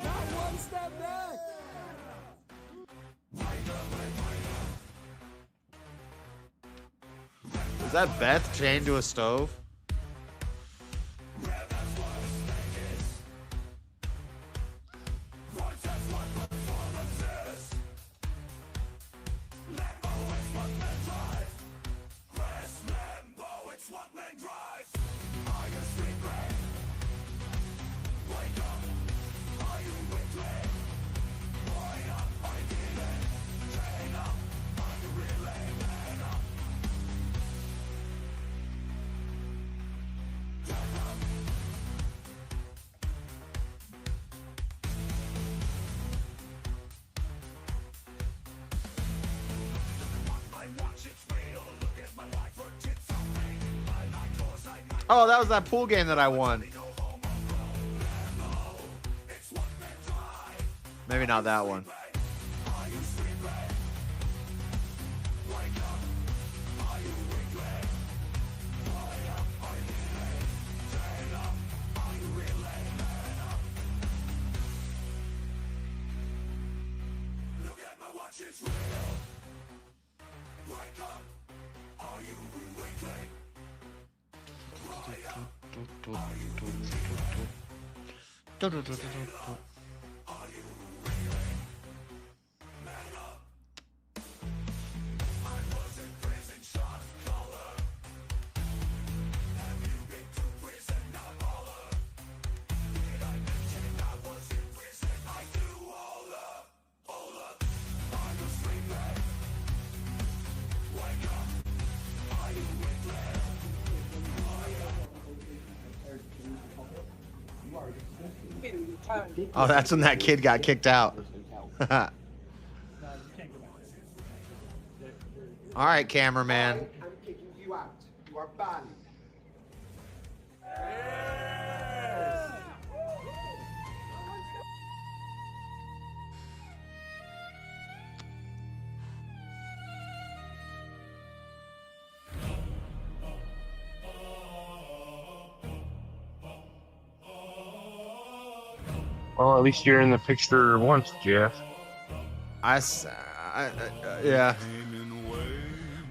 Not one step back. Is that Beth chained to a stove? Oh, that was that pool game that I won. Maybe not that one. Oh, that's when that kid got kicked out. All right, cameraman. I'm kicking you out. You are banned. Well, at least you're in the picture once, Jeff. Yeah.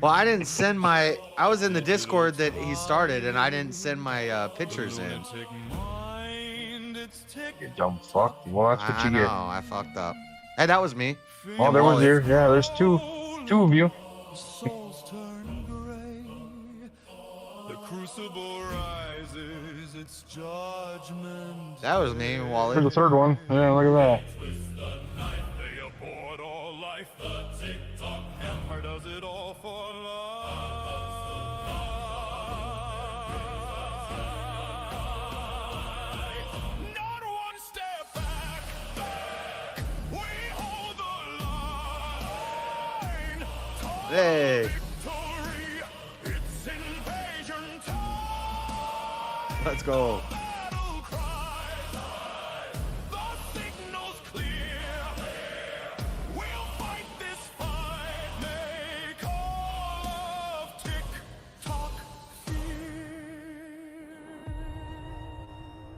Well, I didn't send my. I was in the Discord that he started, and I didn't send my pictures in. You dumb fuck. Well, that's what you I get. know, I fucked up. Hey, that was me. Oh, there was here. Yeah, there's two of you. crucible rises its judgment. That was me, Wally. Here's the third one. Yeah, look at that. They abhorred all life. Or does it all for life? Not one step back. We hold the line. Hey. It's invasion time. Let's go. The signal's clear. We'll fight this fight. Make all of tick-tock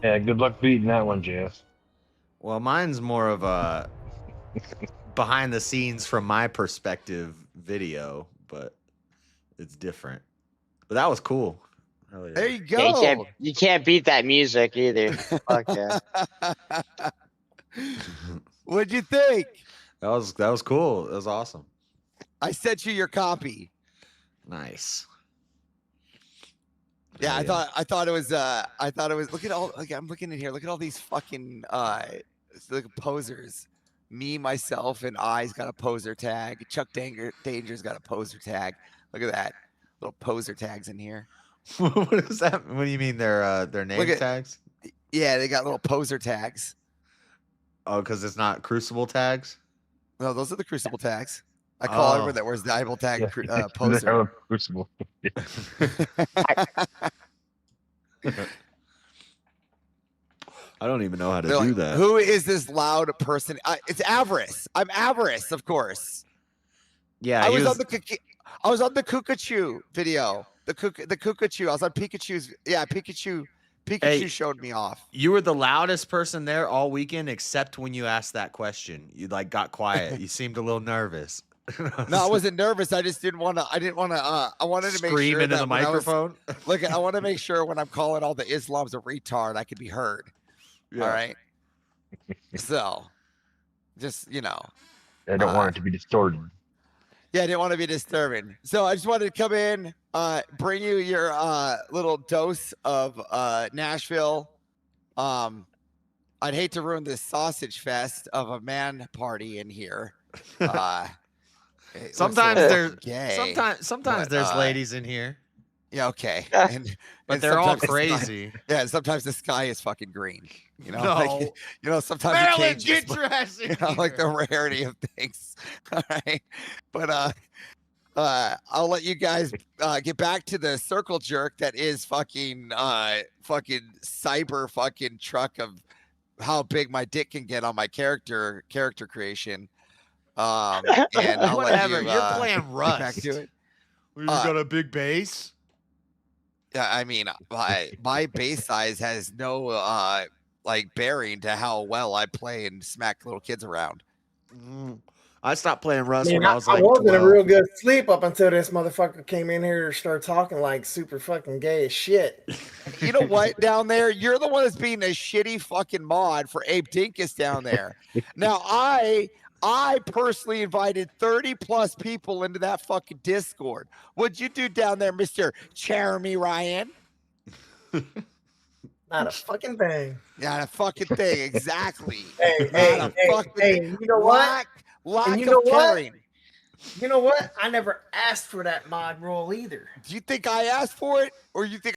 Yeah, good luck beating that one, Jeff. Well, mine's more of a behind the scenes from my perspective video, but it's different. But that was cool. Hell yeah. There you Yeah, go. you can't beat that music either. Fuck yeah. What'd you think? That was cool. That was awesome. I sent you your copy. Nice. Yeah, Hell I thought it was look at all, like, I'm looking in here. Look at all these fucking look at posers. Me, myself, and I's got a poser tag. Chuck Danger's got a poser tag. Look at that. Little poser tags in here. What is that? What do you mean their name tags? Yeah, they got little poser tags. Oh, because it's not Crucible tags? No, those are the Crucible tags. I call everyone that wears the eyeball tag poser. Crucible. I don't even know how to They're do like, that. Who is this loud person? It's Avarice. I'm Avarice, of course. Yeah, I was on the Kukachu video. The Kukachu. I was on Pikachu's. Yeah, Pikachu showed me off. You were the loudest person there all weekend, except when you asked that question. You like got quiet. You seemed a little nervous. No, I wasn't nervous. I just didn't want to. I wanted to make Scream sure into that the when microphone. I want to make sure when I'm calling all the Islam's a retard, I could be heard. Yeah. All right. So, just I don't want it to be distorted. Yeah, I didn't want to be disturbing. So I just wanted to come in, bring you your little dose of Nashville. I'd hate to ruin this sausage fest of a man party in here. Sometimes there's gay, sometimes there's ladies in here. Yeah, okay. But they're all sometimes the sky- crazy. Yeah, and sometimes the sky is fucking green. You know, No. sometimes Marilyn, you can't get your ass in like the rarity of things. All right. But I'll let you guys get back to the circle jerk that is fucking cyber fucking truck of how big my dick can get on my character creation. And I'll Whatever. let you, You're playing get back Rust. to it. You got a big base. Yeah, I mean, my base size has no bearing to how well I play and smack little kids around. I stopped playing Rust Man, when I was I like was in a 12. real good sleep up until this motherfucker came in here and started talking like super fucking gay as shit. You know what, down there? You're the one that's being a shitty fucking mod for Abe Dinkus down there. Now, I personally invited 30 plus people into that fucking Discord. What'd you do down there, Mr. Jeremy Ryan? Not a fucking thing. Not a fucking thing, exactly. Hey, you know what? Lack And you know of what? caring. You know what? I never asked for that mod role either. Do you think I asked for it, or you think